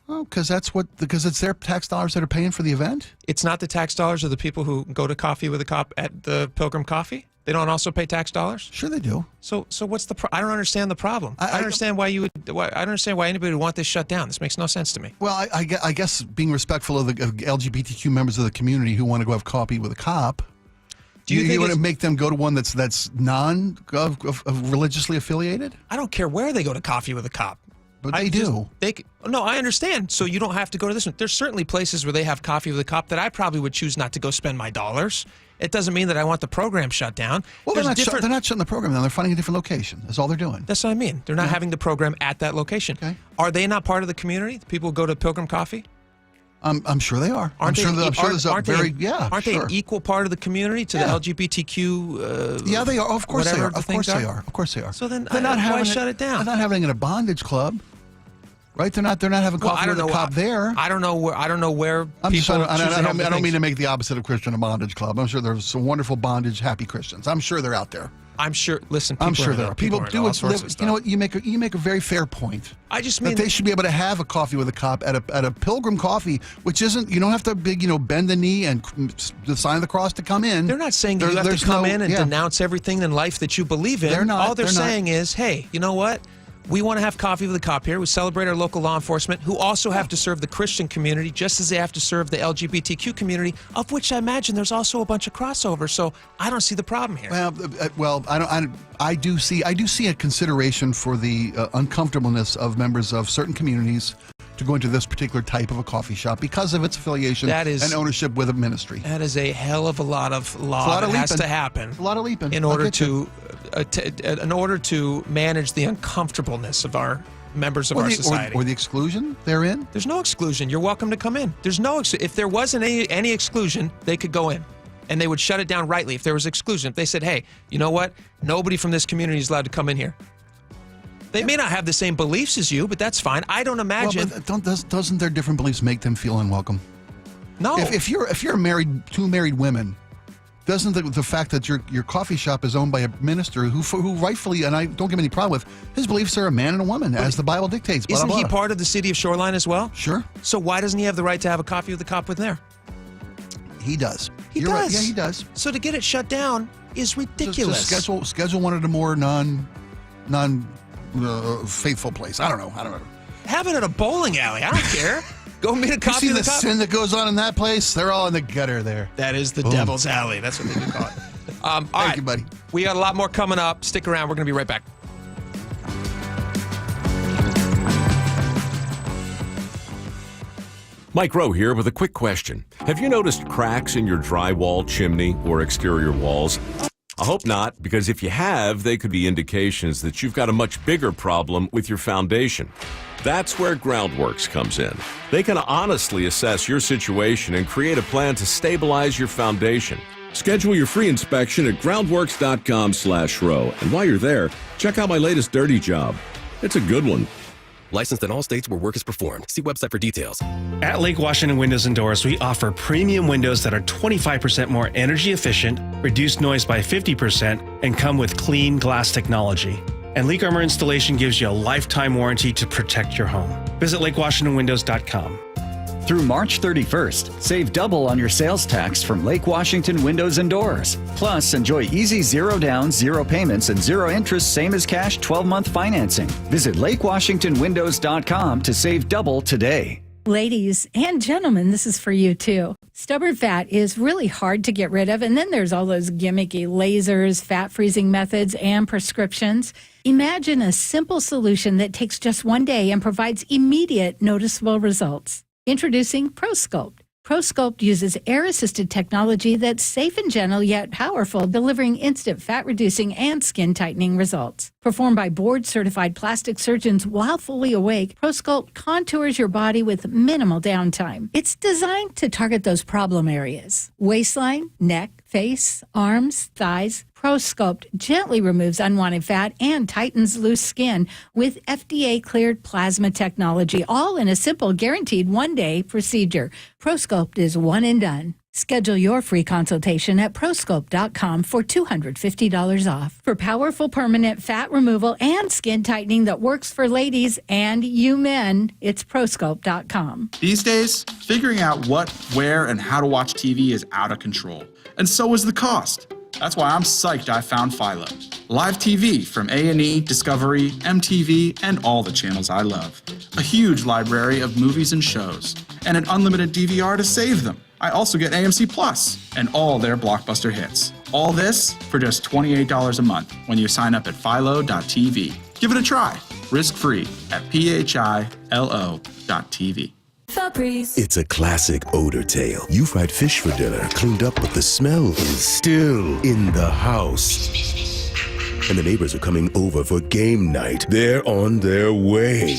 [SPEAKER 6] Well, because it's their tax dollars that are paying for the event.
[SPEAKER 5] It's not the tax dollars of the people who go to Coffee with a Cop at the Pilgrim Coffee? They don't also pay tax dollars?
[SPEAKER 6] Sure they do.
[SPEAKER 5] So what's the I don't understand the problem. I don't understand why I don't understand why anybody would want this shut down. This makes no sense to me.
[SPEAKER 6] Well, I guess being respectful of the LGBTQ members of the community who want to go have coffee with a cop. Do you want to make them go to one that's religiously affiliated?
[SPEAKER 5] I don't care where they go to Coffee with a Cop.
[SPEAKER 6] But they do.
[SPEAKER 5] No, I understand. So you don't have to go to this one. There's certainly places where they have Coffee with a Cop that I probably would choose not to go spend my dollars. It doesn't mean that I want the program shut down.
[SPEAKER 6] Well, they're not shutting the program down. They're finding a different location. That's all they're doing.
[SPEAKER 5] That's what I mean. They're not having the program at that location.
[SPEAKER 6] Okay.
[SPEAKER 5] Are they not part of the community? The people who go to Pilgrim Coffee?
[SPEAKER 6] I'm sure they are.
[SPEAKER 5] Aren't they
[SPEAKER 6] sure.
[SPEAKER 5] an equal part of the community to the LGBTQ?
[SPEAKER 6] Yeah, they are. Of course they are. Of course they are. Of course they are.
[SPEAKER 5] So then,
[SPEAKER 6] why
[SPEAKER 5] shut it down?
[SPEAKER 6] They're not having it in a bondage club, right? They're not having coffee with a cop there.
[SPEAKER 5] I don't know where.
[SPEAKER 6] I don't mean to make the opposite of Christian a bondage club. I'm sure there's some wonderful bondage happy Christians. I'm sure they're out there.
[SPEAKER 5] I'm sure. Listen,
[SPEAKER 6] I'm sure there are. People do
[SPEAKER 5] all sorts of stuff.
[SPEAKER 6] You know what? You make a very fair point.
[SPEAKER 5] I just mean
[SPEAKER 6] that they should be able to have a coffee with a cop at a Pilgrim Coffee, which isn't. You don't have to bend the knee and the sign of the cross to come in.
[SPEAKER 5] They're not saying you have to come in and denounce everything in life that you believe in.
[SPEAKER 6] They're not.
[SPEAKER 5] All they're saying is, hey, you know what? We want to have coffee with a cop here. We celebrate our local law enforcement, who also have to serve the Christian community, just as they have to serve the LGBTQ community, of which I imagine there's also a bunch of crossover. So I don't see the problem here.
[SPEAKER 6] Well, I do see a consideration for the uncomfortableness of members of certain communities to go into this particular type of a coffee shop because of its affiliation and ownership with a ministry.
[SPEAKER 5] That is a hell of a lot of law that has to happen.
[SPEAKER 6] A lot of leaping.
[SPEAKER 5] In order to manage the uncomfortableness of our members of our society.
[SPEAKER 6] Or the exclusion therein?
[SPEAKER 5] There's no exclusion. You're welcome to come in. There's no if there wasn't any exclusion, they could go in. And they would shut it down rightly if there was exclusion. If they said, hey, you know what? Nobody from this community is allowed to come in here. They may not have the same beliefs as you, but that's fine. I don't imagine.
[SPEAKER 6] Well, but doesn't their different beliefs make them feel unwelcome?
[SPEAKER 5] No.
[SPEAKER 6] If you're married, two married women, doesn't the fact that your coffee shop is owned by a minister who rightfully, and I don't give any problem with, his beliefs are a man and a woman, as the Bible dictates. Blah,
[SPEAKER 5] isn't
[SPEAKER 6] blah,
[SPEAKER 5] he
[SPEAKER 6] blah.
[SPEAKER 5] part of the city of Shoreline as well?
[SPEAKER 6] Sure.
[SPEAKER 5] So why doesn't he have the right to have a coffee with the cop with there?
[SPEAKER 6] He does.
[SPEAKER 5] You're
[SPEAKER 6] right. Yeah, he does.
[SPEAKER 5] So to get it shut down is ridiculous.
[SPEAKER 6] Just schedule one at a more non faithful place. I don't know.
[SPEAKER 5] Have it at a bowling alley. I don't care. Go meet a
[SPEAKER 6] You
[SPEAKER 5] coffee
[SPEAKER 6] see
[SPEAKER 5] with
[SPEAKER 6] the
[SPEAKER 5] a cop.
[SPEAKER 6] sin that goes on in that place? They're all in the gutter there.
[SPEAKER 5] That is the
[SPEAKER 6] Boom.
[SPEAKER 5] devil's alley. That's what they do call it. All
[SPEAKER 6] Thank
[SPEAKER 5] right.
[SPEAKER 6] you, buddy.
[SPEAKER 5] We got a lot more coming up. Stick around. We're going to be right back.
[SPEAKER 7] Mike Rowe here with a quick question. Have you noticed cracks in your drywall, chimney, or exterior walls? I hope not, because if you have, they could be indications that you've got a much bigger problem with your foundation. That's where Groundworks comes in. They can honestly assess your situation and create a plan to stabilize your foundation. Schedule your free inspection at groundworks.com/row. And while you're there, check out my latest dirty job. It's a good one.
[SPEAKER 9] Licensed in all states where work is performed. See website for details.
[SPEAKER 13] At Lake Washington Windows and Doors, we offer premium windows that are 25% more energy efficient, reduce noise by 50%, and come with clean glass technology. And Leak Armor Installation gives you a lifetime warranty to protect your home. Visit LakeWashingtonWindows.com.
[SPEAKER 12] Through March 31st, save double on your sales tax from Lake Washington Windows and Doors. Plus, enjoy easy 0 down, 0 payments, and 0 interest, same as cash 12-month financing. Visit LakeWashingtonWindows.com to save double today.
[SPEAKER 16] Ladies and gentlemen, this is for you too. Stubborn fat is really hard to get rid of, and then there's all those gimmicky lasers, fat freezing methods, and prescriptions. Imagine a simple solution that takes just 1 day and provides immediate noticeable results. Introducing ProSculpt. ProSculpt uses air-assisted technology that's safe and gentle yet powerful, delivering instant fat-reducing and skin-tightening results. Performed by board-certified plastic surgeons while fully awake, ProSculpt contours your body with minimal downtime. It's designed to target those problem areas: waistline, neck, face, arms, thighs. ProSculpt gently removes unwanted fat and tightens loose skin with FDA-cleared plasma technology, all in a simple, guaranteed 1-day procedure. ProSculpt is one and done. Schedule your free consultation at prosculpt.com for $250 off. For powerful permanent fat removal and skin tightening that works for ladies and you men, it's prosculpt.com.
[SPEAKER 17] These days, figuring out what, where, and how to watch TV is out of control. And so is the cost. That's why I'm psyched I found Philo. Live TV from A&E, Discovery, MTV, and all the channels I love. A huge library of movies and shows, and an unlimited DVR to save them. I also get AMC Plus and all their blockbuster hits. All this for just $28 a month when you sign up at philo.tv. Give it a try, risk-free at philo.tv.
[SPEAKER 20] It's a classic odor tale. You fried fish for dinner, cleaned up, but the smell is still in the house. And the neighbors are coming over for game night. They're on their way.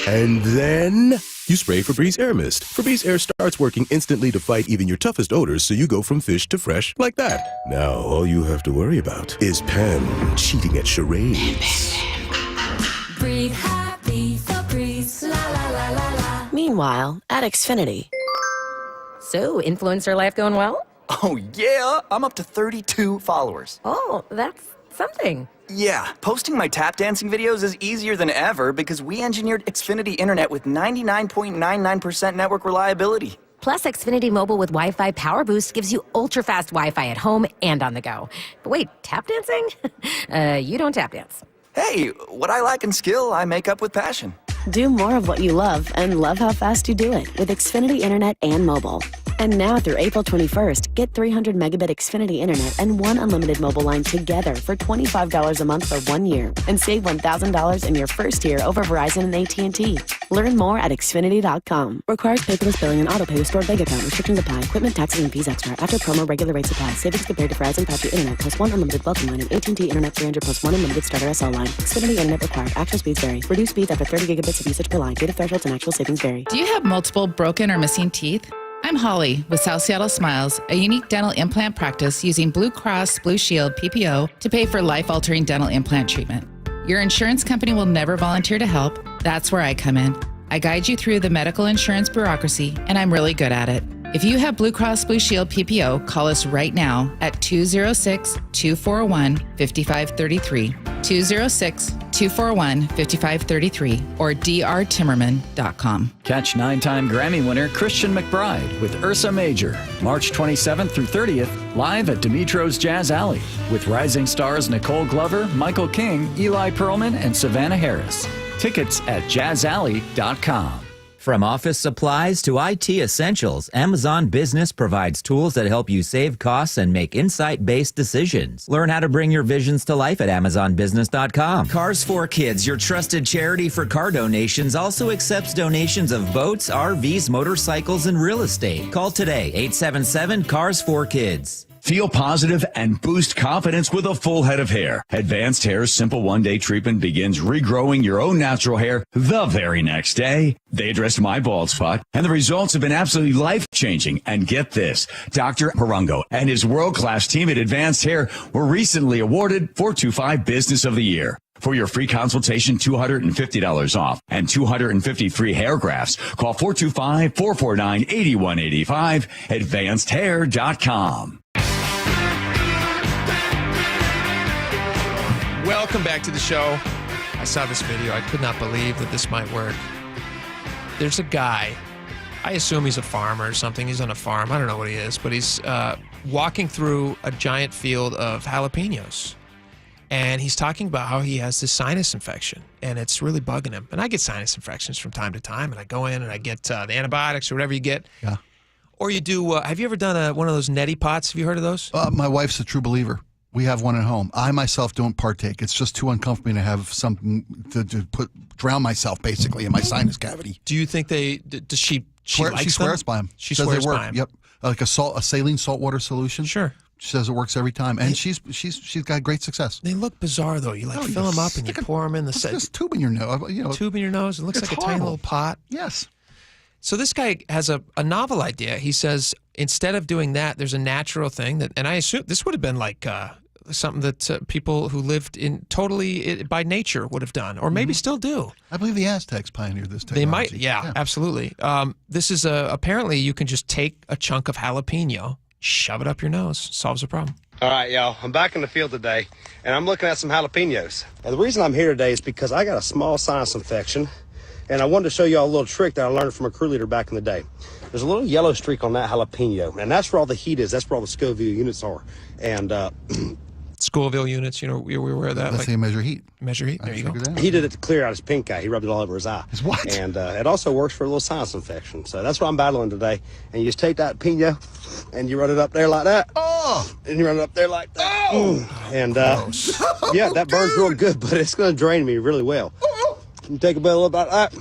[SPEAKER 20] And then you spray Febreze Air Mist. Febreze Air starts working instantly to fight even your toughest odors, so you go from fish to fresh like that. Now all you have to worry about is Pam cheating at charades.
[SPEAKER 21] Breathe happy, Febreze, la la la la la.
[SPEAKER 27] Meanwhile, at Xfinity.
[SPEAKER 1] So, influencer life going well?
[SPEAKER 22] Oh, yeah. I'm up to 32 followers.
[SPEAKER 1] Oh, that's something.
[SPEAKER 22] Yeah, posting my tap dancing videos is easier than ever because we engineered Xfinity Internet with 99.99% network reliability.
[SPEAKER 1] Plus, Xfinity Mobile with Wi-Fi Power Boost gives you ultra-fast Wi-Fi at home and on the go. But wait, tap dancing? You don't tap dance.
[SPEAKER 22] Hey, what I lack in skill, I make up with passion.
[SPEAKER 27] Do more of what you love and love how fast you do it with Xfinity Internet and mobile. And now through April 21st, get 300 megabit Xfinity Internet and 1 unlimited mobile line together for $25 a month for 1 year and save $1,000 in your first year over Verizon and AT&T. Learn more at Xfinity.com. Requires paperless billing and autopay with stored bank account. Restrictions apply. Equipment, taxes, and fees extra. After promo, regular rates apply. Savings compared to Verizon 5G Internet plus 1 unlimited welcome line and AT&T Internet 300 plus 1 unlimited starter SL line. Xfinity Internet required. Actual speeds vary. Reduced speeds after 30 gigabits of usage per line. Data thresholds and actual savings vary.
[SPEAKER 29] Do you have multiple broken or missing teeth? I'm Holly with South Seattle Smiles, a unique dental implant practice using Blue Cross Blue Shield PPO to pay for life-altering dental implant treatment. Your insurance company will never volunteer to help. That's where I come in. I guide you through the medical insurance bureaucracy, and I'm really good at it. If you have Blue Cross Blue Shield PPO, call us right now at 206-241-5533, 206-241-5533, or drtimmerman.com.
[SPEAKER 12] Catch 9-time Grammy winner Christian McBride with Ursa Major, March 27th through 30th, live at Dimitro's Jazz Alley, with rising stars Nicole Glover, Michael King, Eli Pearlman, and Savannah Harris. Tickets at jazzalley.com.
[SPEAKER 2] From office supplies to IT essentials, Amazon Business provides tools that help you save costs and make insight-based decisions. Learn how to bring your visions to life at AmazonBusiness.com. Cars for Kids, your trusted charity for car donations, also accepts donations of boats, RVs, motorcycles, and real estate. Call today, 877-CARS4KIDS.
[SPEAKER 4] Feel positive and boost confidence with a full head of hair. Advanced Hair's simple one-day treatment begins regrowing your own natural hair the very next day. They addressed my bald spot, and the results have been absolutely life-changing. And get this, Dr. Harango and his world-class team at Advanced Hair were recently awarded 425 Business of the Year. For your free consultation, $250 off and 250 free hair grafts. Call 425-449-8185, advancedhair.com.
[SPEAKER 5] Welcome back to the show. I saw this video. I could not believe that this might work. There's a guy. I assume he's a farmer or something. He's on a farm. I don't know what he is, but he's walking through a giant field of jalapenos. And he's talking about how he has this sinus infection, and it's really bugging him. And I get sinus infections from time to time, and I go in and I get the antibiotics or whatever you get.
[SPEAKER 6] Yeah.
[SPEAKER 5] Or you do, have you ever done one of those neti pots? Have you heard of those?
[SPEAKER 6] My wife's a true believer. We have one at home. I myself don't partake. It's just too uncomfortable to have something to drown myself basically in my sinus cavity.
[SPEAKER 5] Do you think does she likes
[SPEAKER 6] she swears
[SPEAKER 5] them?
[SPEAKER 6] by them.
[SPEAKER 5] She
[SPEAKER 6] says
[SPEAKER 5] swears
[SPEAKER 6] they work.
[SPEAKER 5] by them.
[SPEAKER 6] Yep, like a saline saltwater solution.
[SPEAKER 5] Sure.
[SPEAKER 6] She says it works every time, and she's got great success.
[SPEAKER 5] They look bizarre though. You fill them up and you pour them in the
[SPEAKER 6] just tube in your nose.
[SPEAKER 5] Tube in your nose. It looks like a tiny little pot.
[SPEAKER 6] Yes.
[SPEAKER 5] So this guy has a novel idea. He says instead of doing that, there's a natural thing that, and I assume this would have been like something that people who lived in totally by nature would have done, or maybe still do.
[SPEAKER 6] I believe the Aztecs pioneered this technology.
[SPEAKER 5] They might, yeah. Absolutely. This is apparently you can just take a chunk of jalapeno, shove it up your nose, solves the problem.
[SPEAKER 10] All right, y'all, I'm back in the field today, and I'm looking at some jalapenos. And the reason I'm here today is because I got a small sinus infection, and I wanted to show y'all a little trick that I learned from a crew leader back in the day. There's a little yellow streak on that jalapeno, and that's where all the heat is. That's where all the Scoville units are. And
[SPEAKER 5] Scoville units, we were aware of that.
[SPEAKER 6] That's how you measure heat.
[SPEAKER 5] Measure heat, there you go.
[SPEAKER 10] He did it to clear out his pink eye. He rubbed it all over his eye.
[SPEAKER 6] His what?
[SPEAKER 10] And it also works for a little sinus infection. So that's what I'm battling today. And you just take that pino, and you run it up there like that.
[SPEAKER 6] Oh!
[SPEAKER 10] And you run it up there like that.
[SPEAKER 6] Oh!
[SPEAKER 10] And yeah, that burns real good, but it's going to drain me really well. You take a bit of that,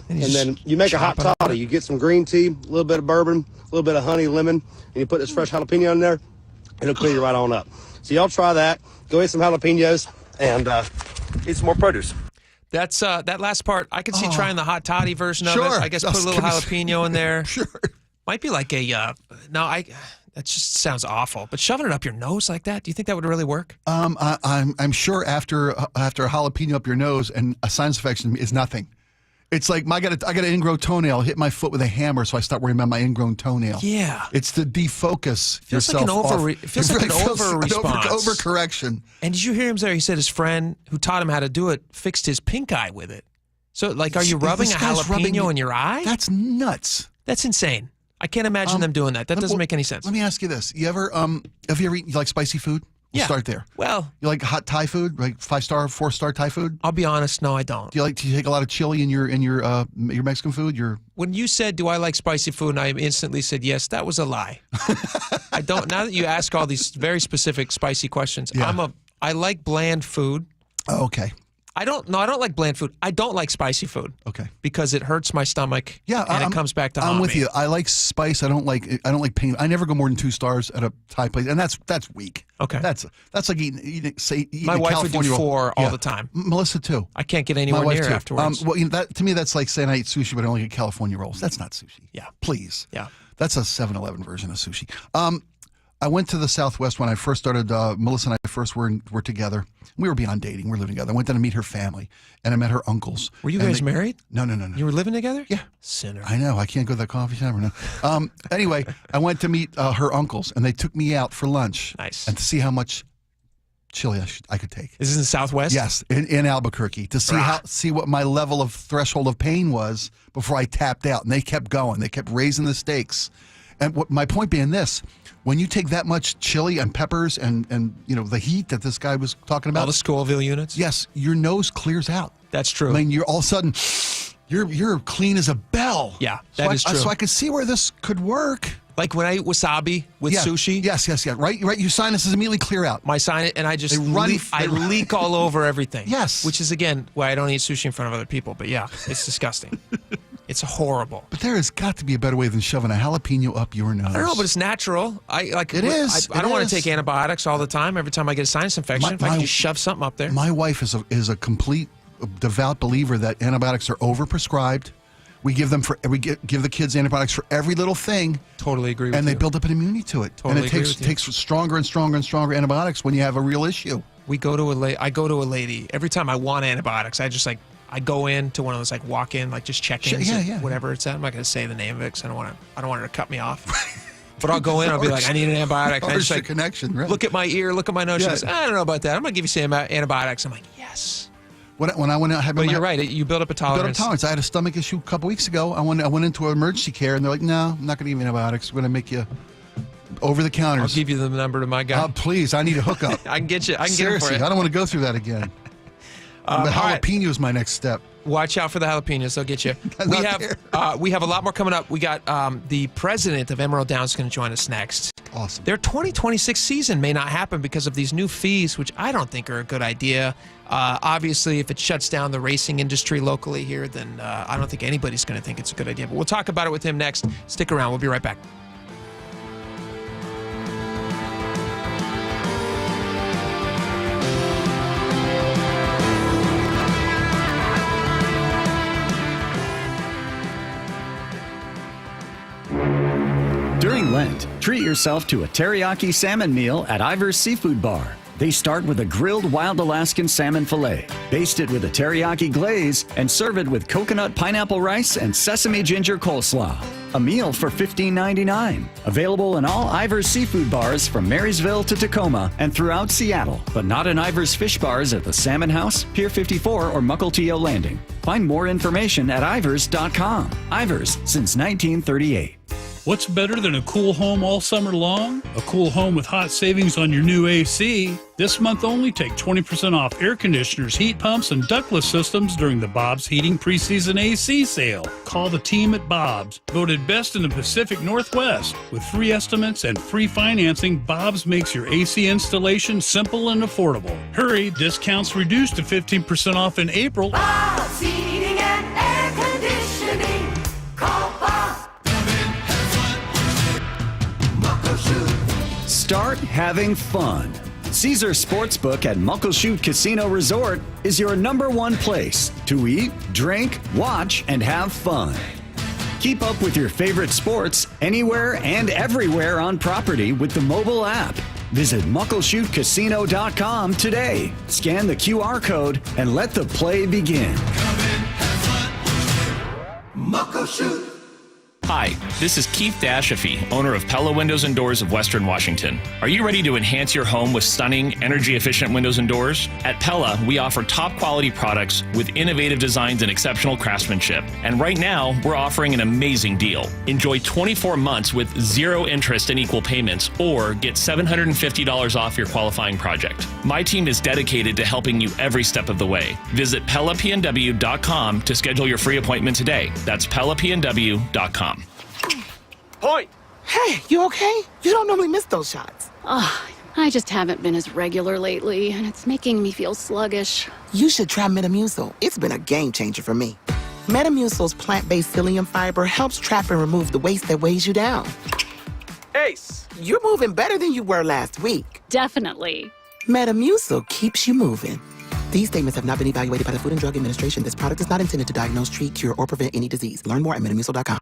[SPEAKER 10] and then you make a hot toddy. You get some green tea, a little bit of bourbon, a little bit of honey, lemon, and you put this fresh jalapeno in there, and it'll clear you right on up. So y'all try that. Go eat some jalapenos and eat some more produce.
[SPEAKER 5] That's that last part. I could see trying the hot toddy version of it. I guess put a little jalapeno in there.
[SPEAKER 6] Sure.
[SPEAKER 5] Might be like that just sounds awful. But shoving it up your nose like that, do you think that would really work?
[SPEAKER 6] I'm sure after a jalapeno up your nose and a sinus infection is nothing. It's like I got an ingrown toenail. Hit my foot with a hammer, so I start worrying about my ingrown toenail.
[SPEAKER 5] Yeah,
[SPEAKER 6] it's to defocus
[SPEAKER 5] feels
[SPEAKER 6] yourself.
[SPEAKER 5] It feels like an over response,
[SPEAKER 6] overcorrection.
[SPEAKER 5] And did you hear him there? He said his friend who taught him how to do it fixed his pink eye with it. So, like, are you rubbing a jalapeno in your eye?
[SPEAKER 6] That's nuts.
[SPEAKER 5] That's insane. I can't imagine them doing that. That doesn't make any sense.
[SPEAKER 6] Let me ask you this: have you ever eaten spicy food? We'll start there.
[SPEAKER 5] Well,
[SPEAKER 6] you like hot Thai food, like 5-star, 4-star Thai food?
[SPEAKER 5] I'll be honest, no, I don't.
[SPEAKER 6] Do you take a lot of chili in your Mexican food?
[SPEAKER 5] When you said, "Do I like spicy food?" and I instantly said yes, that was a lie. I don't. Now that you ask all these very specific spicy questions, I like bland food.
[SPEAKER 6] Oh, okay.
[SPEAKER 5] I don't like bland food. I don't like spicy food.
[SPEAKER 6] Okay.
[SPEAKER 5] Because it hurts my stomach. Yeah, and it comes back to haunt me.
[SPEAKER 6] I'm with you. I like spice. I don't like pain. I never go more than 2 stars at a Thai place, and that's weak.
[SPEAKER 5] Okay.
[SPEAKER 6] That's like eating
[SPEAKER 5] my wife
[SPEAKER 6] California
[SPEAKER 5] would do 4
[SPEAKER 6] roll.
[SPEAKER 5] all the time.
[SPEAKER 6] Melissa too.
[SPEAKER 5] I can't get anywhere near afterwards.
[SPEAKER 6] Well, that to me that's like saying I eat sushi, but I only get California rolls. That's not sushi.
[SPEAKER 5] Yeah.
[SPEAKER 6] Please.
[SPEAKER 5] Yeah.
[SPEAKER 6] That's a 7-Eleven version of sushi. I went to the Southwest when I first started. Melissa and I first were together. We were beyond dating. We're living together. I went down to meet her family, and I met her uncles.
[SPEAKER 5] Were you guys married?
[SPEAKER 6] No.
[SPEAKER 5] You were living together?
[SPEAKER 6] Yeah.
[SPEAKER 5] Sinner.
[SPEAKER 6] I know. I can't go to that coffee shop. No. Anyway, I went to meet her uncles, and they took me out for lunch.
[SPEAKER 5] Nice.
[SPEAKER 6] And to see how much chili I could take.
[SPEAKER 5] Is this in the Southwest?
[SPEAKER 6] Yes, in Albuquerque, to see what my level of threshold of pain was before I tapped out. And they kept going. They kept raising the stakes. And my point being this: when you take that much chili and peppers and the heat that this guy was talking about,
[SPEAKER 5] all the Scoville units,
[SPEAKER 6] yes, your nose clears out.
[SPEAKER 5] That's true.
[SPEAKER 6] I mean, you're all of a sudden, You're clean as a bell.
[SPEAKER 5] Yeah, that is true.
[SPEAKER 6] So I could see where this could work.
[SPEAKER 5] Like when I eat wasabi with sushi.
[SPEAKER 6] Yes. Right. Your sinuses immediately clear out.
[SPEAKER 5] My sinus, and I just I leak all over everything. Yes. Which is, again, why I don't eat sushi in front of other people. But yeah, it's disgusting. It's horrible.
[SPEAKER 6] But there has got to be a better way than shoving a jalapeno up your nose.
[SPEAKER 5] I don't know, but it's natural.
[SPEAKER 6] It is.
[SPEAKER 5] I don't want to take antibiotics all the time. Every time I get a sinus infection, if I can just shove something up there.
[SPEAKER 6] My wife is a complete devout believer that antibiotics are overprescribed. We give the kids antibiotics for every little thing.
[SPEAKER 5] Totally agree with you.
[SPEAKER 6] And they build up an immunity to it.
[SPEAKER 5] Totally
[SPEAKER 6] and it takes stronger and stronger and stronger antibiotics when you have a real issue.
[SPEAKER 5] I go to a lady every time I want antibiotics. I go in to one of those walk in just check-ins, whatever it's at. I'm not going to say the name of it because I don't want her to cut me off. But I'll go in. I'll be like, I need an antibiotic.
[SPEAKER 6] Harsh the connection. Right?
[SPEAKER 5] Look at my ear. Look at my nose. She goes, I don't know about that. I'm going to give you some antibiotics. I'm like, yes.
[SPEAKER 6] When I went out,
[SPEAKER 5] but you're right. You build up a tolerance.
[SPEAKER 6] I had a stomach issue a couple weeks ago. I went into emergency care, and they're like, "No, I'm not going to give you antibiotics. We're going to make you over the counters."
[SPEAKER 5] I'll give you the number to my guy.
[SPEAKER 6] Please, I need a hookup.
[SPEAKER 5] I can get you. I can
[SPEAKER 6] Seriously,
[SPEAKER 5] get him for you.
[SPEAKER 6] I don't want to go through that again. The jalapeno is my next step.
[SPEAKER 5] Watch out for the jalapenos; they'll get you. We have a lot more coming up. We got the president of Emerald Downs going to join us next.
[SPEAKER 6] Awesome.
[SPEAKER 5] Their 2026 season may not happen because of these new fees, which I don't think are a good idea. Obviously, if it shuts down the racing industry locally here, then I don't think anybody's going to think it's a good idea. But we'll talk about it with him next. Stick around. We'll be right back.
[SPEAKER 12] During Lent, treat yourself to a teriyaki salmon meal at Ivar's Seafood Bar. They start with a grilled wild Alaskan salmon fillet, baste it with a teriyaki glaze, and serve it with coconut pineapple rice and sesame ginger coleslaw. A meal for $15.99. Available in all Ivar's Seafood Bars from Marysville to Tacoma and throughout Seattle, but not in Ivar's Fish Bars at the Salmon House, Pier 54, or Mukilteo Landing. Find more information at ivers.com. Ivers since 1938.
[SPEAKER 8] What's better than a cool home all summer long? A cool home with hot savings on your new AC. This month only, take 20% off air conditioners, heat pumps, and ductless systems during the Bob's Heating Preseason AC sale. Call the team at Bob's, voted best in the Pacific Northwest. With free estimates and free financing, Bob's makes your AC installation simple and affordable. Hurry, discounts reduced to 15% off in April.
[SPEAKER 21] Bob's Heating and Air Conditioning. Call Bob.
[SPEAKER 12] Start having fun. Caesar Sportsbook at Muckleshoot Casino Resort is your #1 place to eat, drink, watch, and have fun. Keep up with your favorite sports anywhere and everywhere on property with the mobile app. Visit MuckleshootCasino.com today. Scan the QR code and let the play begin.
[SPEAKER 21] Muckleshoot.
[SPEAKER 14] Hi, this is Keith Dashafee, owner of Pella Windows and Doors of Western Washington. Are you ready to enhance your home with stunning, energy-efficient windows and doors? At Pella, we offer top-quality products with innovative designs and exceptional craftsmanship. And right now, we're offering an amazing deal. Enjoy 24 months with 0 interest and equal payments, or get $750 off your qualifying project. My team is dedicated to helping you every step of the way. Visit PellaPNW.com to schedule your free appointment today. That's PellaPNW.com.
[SPEAKER 15] Point! Hey, you okay? You don't normally miss those shots.
[SPEAKER 27] I just haven't been as regular lately, and it's making me feel sluggish.
[SPEAKER 15] You should try Metamucil. It's been a game changer for me. Metamucil's plant-based psyllium fiber helps trap and remove the waste that weighs you down. Ace, you're moving better than you were last week.
[SPEAKER 27] Definitely.
[SPEAKER 15] Metamucil keeps you moving. These statements have not been evaluated by the Food and Drug Administration. This product is not intended to diagnose, treat, cure, or prevent any disease. Learn more at Metamucil.com.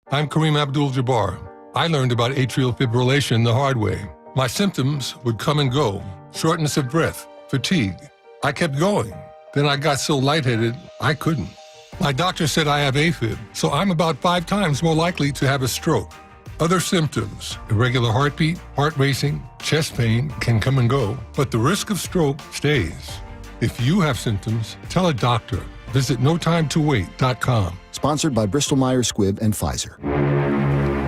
[SPEAKER 18] I'm Kareem Abdul-Jabbar. I learned about atrial fibrillation the hard way. My symptoms would come and go. Shortness of breath, fatigue. I kept going. Then I got so lightheaded, I couldn't. My doctor said I have AFib, so I'm about 5 times more likely to have a stroke. Other symptoms, irregular heartbeat, heart racing, chest pain can come and go, but the risk of stroke stays. If you have symptoms, tell a doctor. Visit NoTimeToWait.com.
[SPEAKER 23] Sponsored by Bristol-Myers Squibb and Pfizer.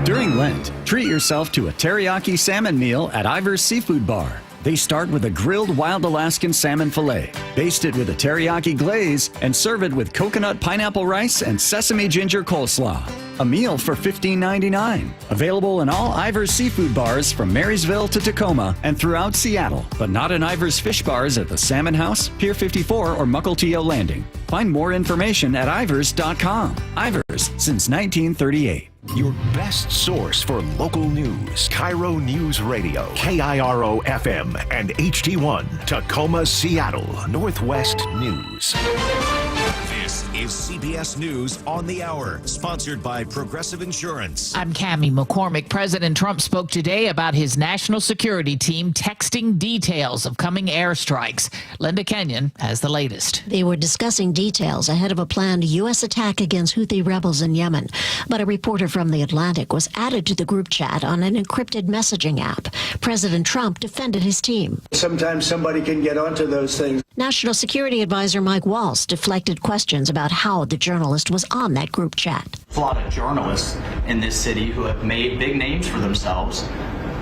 [SPEAKER 12] During Lent, treat yourself to a teriyaki salmon meal at Ivar's Seafood Bar. They start with a grilled wild Alaskan salmon fillet, baste it with a teriyaki glaze, and serve it with coconut pineapple rice and sesame ginger coleslaw. A meal for $15.99. Available in all Ivar's seafood bars from Marysville to Tacoma and throughout Seattle, but not in Ivar's fish bars at the Salmon House, Pier 54, or Mukilteo Landing. Find more information at ivers.com. Ivers since 1938.
[SPEAKER 3] Your best source for local news. KIRO News Radio. KIRO FM and HD1. Tacoma, Seattle. Northwest News.
[SPEAKER 7] This is CBS News on the Hour, sponsored by Progressive Insurance.
[SPEAKER 9] I'm Cammie McCormick. President Trump spoke today about his national security team texting details of coming airstrikes. Linda Kenyon has the latest.
[SPEAKER 11] They were discussing details ahead of a planned U.S. attack against Houthi rebels in Yemen. But a reporter from The Atlantic was added to the group chat on an encrypted messaging app. President Trump defended his team.
[SPEAKER 19] Sometimes somebody can get onto those things.
[SPEAKER 11] National Security Advisor Mike Waltz deflected questions about how the journalist was on that group chat.
[SPEAKER 24] A lot of journalists in this city who have made big names for themselves,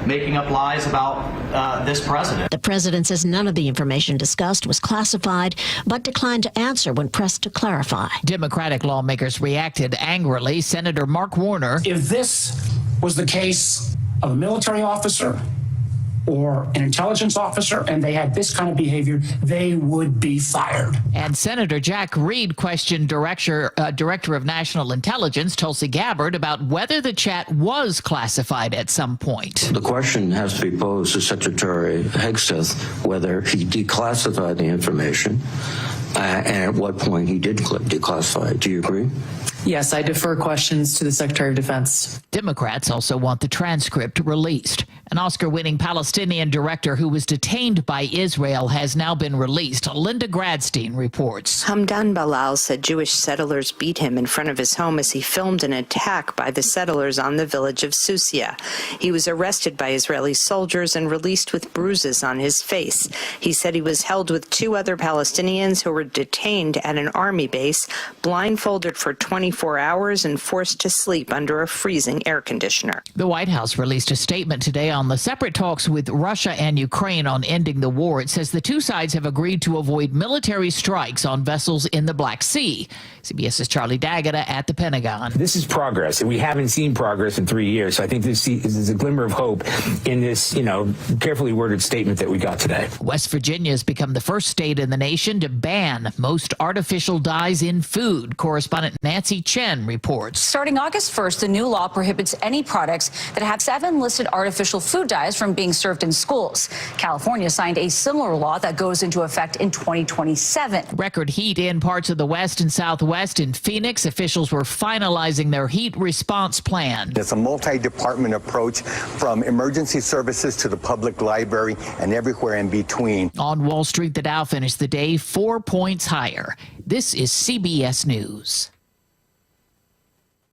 [SPEAKER 24] making up lies about this president.
[SPEAKER 11] The president says none of the information discussed was classified, but declined to answer when pressed to clarify.
[SPEAKER 9] Democratic lawmakers reacted angrily. Senator Mark Warner.
[SPEAKER 25] If this was the case of a military officer or an intelligence officer, and they had this kind of behavior, they would be fired.
[SPEAKER 9] And Senator Jack Reed questioned Director of National Intelligence, Tulsi Gabbard, about whether the chat was classified at some point.
[SPEAKER 26] The question has to be posed to Secretary Hegseth whether he declassified the information and at what point he did declassify it. Do you agree?
[SPEAKER 28] Yes, I defer questions to the Secretary of Defense.
[SPEAKER 9] Democrats also want the transcript released. An Oscar-winning Palestinian director who was detained by Israel has now been released. Linda Gradstein reports.
[SPEAKER 30] Hamdan Balal said Jewish settlers beat him in front of his home as he filmed an attack by the settlers on the village of Susia. He was arrested by Israeli soldiers and released with bruises on his face. He said he was held with two other Palestinians who were detained at an army base, blindfolded for 24 hours and forced to sleep under a freezing air conditioner.
[SPEAKER 9] The White House released a statement today on the separate talks with Russia and Ukraine on ending the war. It says the two sides have agreed to avoid military strikes on vessels in the Black Sea. CBS's Charlie D'Agata at the Pentagon.
[SPEAKER 31] This is progress, and we haven't seen progress in 3 years. So I think this is a glimmer of hope in this, carefully worded statement that we got today.
[SPEAKER 9] West Virginia has become the first state in the nation to ban most artificial dyes in food. Correspondent Nancy Chen reports.
[SPEAKER 32] Starting August 1st, the new law prohibits any products that have 7 listed artificial food dyes from being served in schools. California signed a similar law that goes into effect in 2027.
[SPEAKER 9] Record heat in parts of the West and Southwest. In Phoenix, officials were finalizing their heat response plan.
[SPEAKER 33] It's a multi-department approach from emergency services to the public library and everywhere in between.
[SPEAKER 9] On Wall Street, the Dow finished the day 4 points higher. This is CBS News.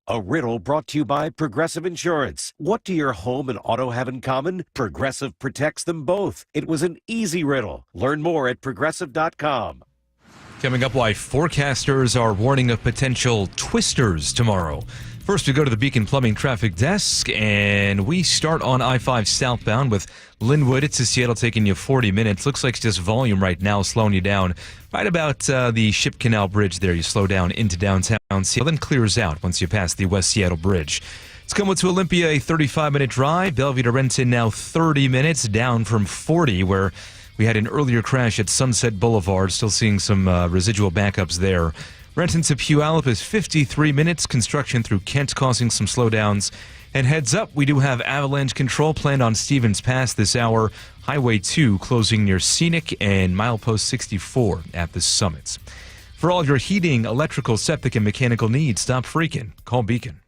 [SPEAKER 3] A riddle brought to you by Progressive Insurance. What do your home and auto have in common? Progressive protects them both. It was an easy riddle. Learn more at Progressive.com.
[SPEAKER 34] Coming up, why forecasters are warning of potential twisters tomorrow. First, we go to the Beacon Plumbing Traffic Desk, and we start on I-5 southbound with Linwood to Seattle, taking you 40 minutes. Looks like it's just volume right now, slowing you down. Right about the Ship Canal Bridge there, you slow down into downtown Seattle, then clears out once you pass the West Seattle Bridge. It's coming to Olympia, a 35-minute drive. Bellevue to Renton now 30 minutes, down from 40, where we had an earlier crash at Sunset Boulevard. Still seeing some residual backups there. Renton to Puyallup is 53 minutes. Construction through Kent causing some slowdowns. And heads up, we do have avalanche control planned on Stevens Pass this hour. Highway 2 closing near Scenic and milepost 64 at the summits. For all of your heating, electrical, septic, and mechanical needs, stop freaking. Call Beacon.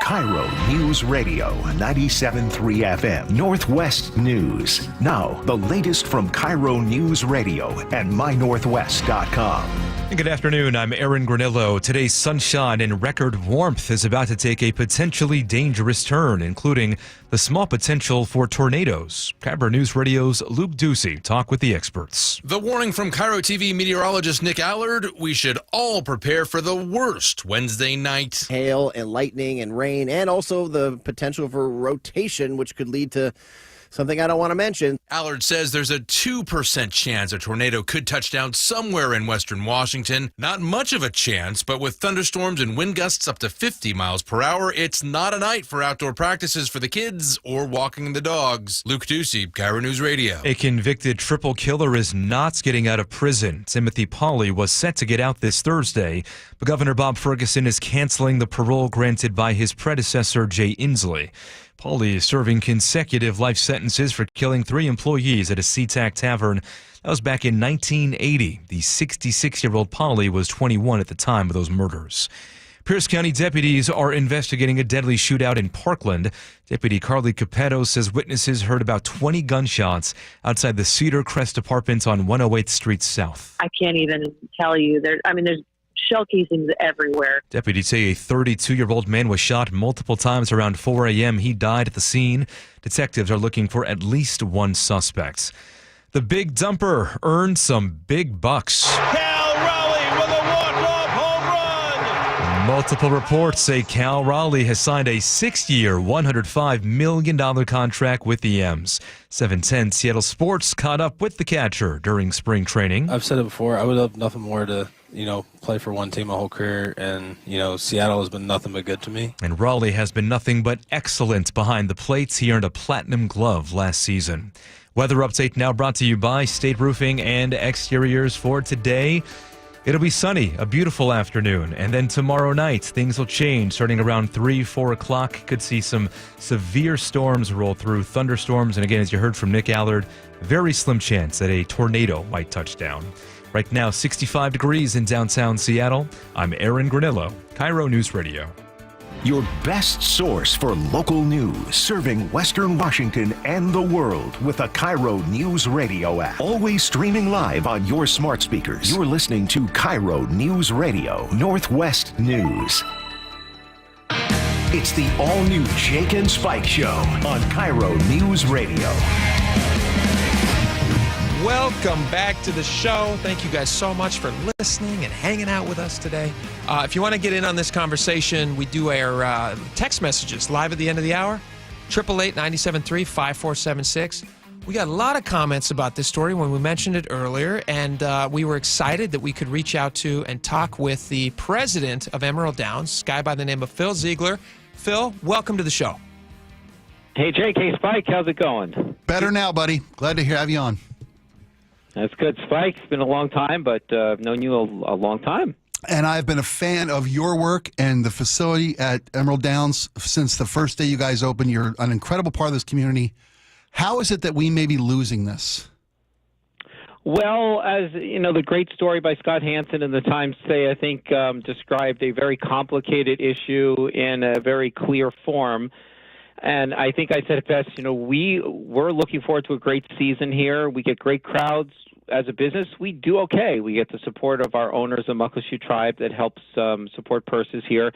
[SPEAKER 3] KIRO News Radio, 97.3 FM, Northwest News. Now, the latest from KIRO News Radio and mynorthwest.com.
[SPEAKER 34] Good afternoon, I'm Aaron Granillo. Today's sunshine and record warmth is about to take a potentially dangerous turn, including the small potential for tornadoes. KIRO News Radio's Luke Ducey talk with the experts.
[SPEAKER 35] The warning from KIRO TV meteorologist Nick Allard, we should all prepare for the worst Wednesday night.
[SPEAKER 36] Hail and lightning and rain, and also the potential for rotation, which could lead to
[SPEAKER 1] something I don't want to mention.
[SPEAKER 35] Allard says there's a 2% chance a tornado could touch down somewhere in western Washington. Not much of a chance, but with thunderstorms and wind gusts up to 50 miles per hour, it's not a night for outdoor practices for the kids or walking the dogs. Luke Ducey, KIRO News Radio.
[SPEAKER 34] A convicted triple killer is not getting out of prison. Timothy Pauly was set to get out this Thursday, but Governor Bob Ferguson is canceling the parole granted by his predecessor, Jay Inslee. Pauly is serving consecutive life sentences for killing 3 employees at a SeaTac tavern. That was back in 1980. The 66-year-old Pauly was 21 at the time of those murders. Pierce County deputies are investigating a deadly shootout in Parkland. Deputy Carly Capetto says witnesses heard about 20 gunshots outside the Cedar Crest apartments on 108th Street South.
[SPEAKER 2] I can't even tell you. There's shell casings everywhere.
[SPEAKER 34] Deputies say a 32-year-old man was shot multiple times around 4 a.m. He died at the scene. Detectives are looking for at least one suspect. The Big Dumper earned some big bucks.
[SPEAKER 4] Cal Raleigh with a walk-off home run.
[SPEAKER 34] Multiple reports say Cal Raleigh has signed a 6-year, $105 million contract with the M's. 710 Seattle Sports caught up with the catcher during spring training.
[SPEAKER 5] I've said it before, I would love nothing more to play for one team my whole career, and, Seattle has been nothing but good to me.
[SPEAKER 34] And Raleigh has been nothing but excellent behind the plates. He earned a platinum glove last season. Weather update now brought to you by State Roofing and Exteriors for today. It'll be sunny, a beautiful afternoon, and then tomorrow night things will change starting around 3, 4 o'clock. Could see some severe storms roll through, thunderstorms, and again, as you heard from Nick Allard, very slim chance that a tornado might touch down. Right now, 65 degrees in downtown Seattle. I'm Aaron Granillo, KIRO News Radio.
[SPEAKER 7] Your best source for local news, serving Western Washington and the world with the KIRO News Radio app. Always streaming live on your smart speakers. You're listening to KIRO News Radio, Northwest News. It's the all-new Jake and Spike Show on KIRO News Radio.
[SPEAKER 6] Welcome back to the show. Thank you guys so much for listening and hanging out with us today. If you want to get in on this conversation, we do our text messages live at the end of the hour, 888-973-5476. We got a lot of comments about this story when we mentioned it earlier, and we were excited that we could reach out to and talk with the president of Emerald Downs, a guy by the name of Phil Ziegler. Phil, welcome to the show.
[SPEAKER 8] Hey, Jake. Hey, Spike. How's it going?
[SPEAKER 10] Better now, buddy. Glad to have you on.
[SPEAKER 8] That's good, Spike. It's been a long time, but I've known you a long time.
[SPEAKER 10] And I've been a fan of your work and the facility at Emerald Downs since the first day you guys opened. You're an incredible part of this community. How is it that we may be losing this?
[SPEAKER 8] Well, as you know, the great story by Scott Hansen in the Times today, I think, described a very complicated issue in a very clear form. And I think I said it best, we're looking forward to a great season here. We get great crowds. As a business, we do okay. We get the support of our owners, the Muckleshoot tribe, that helps support purses here.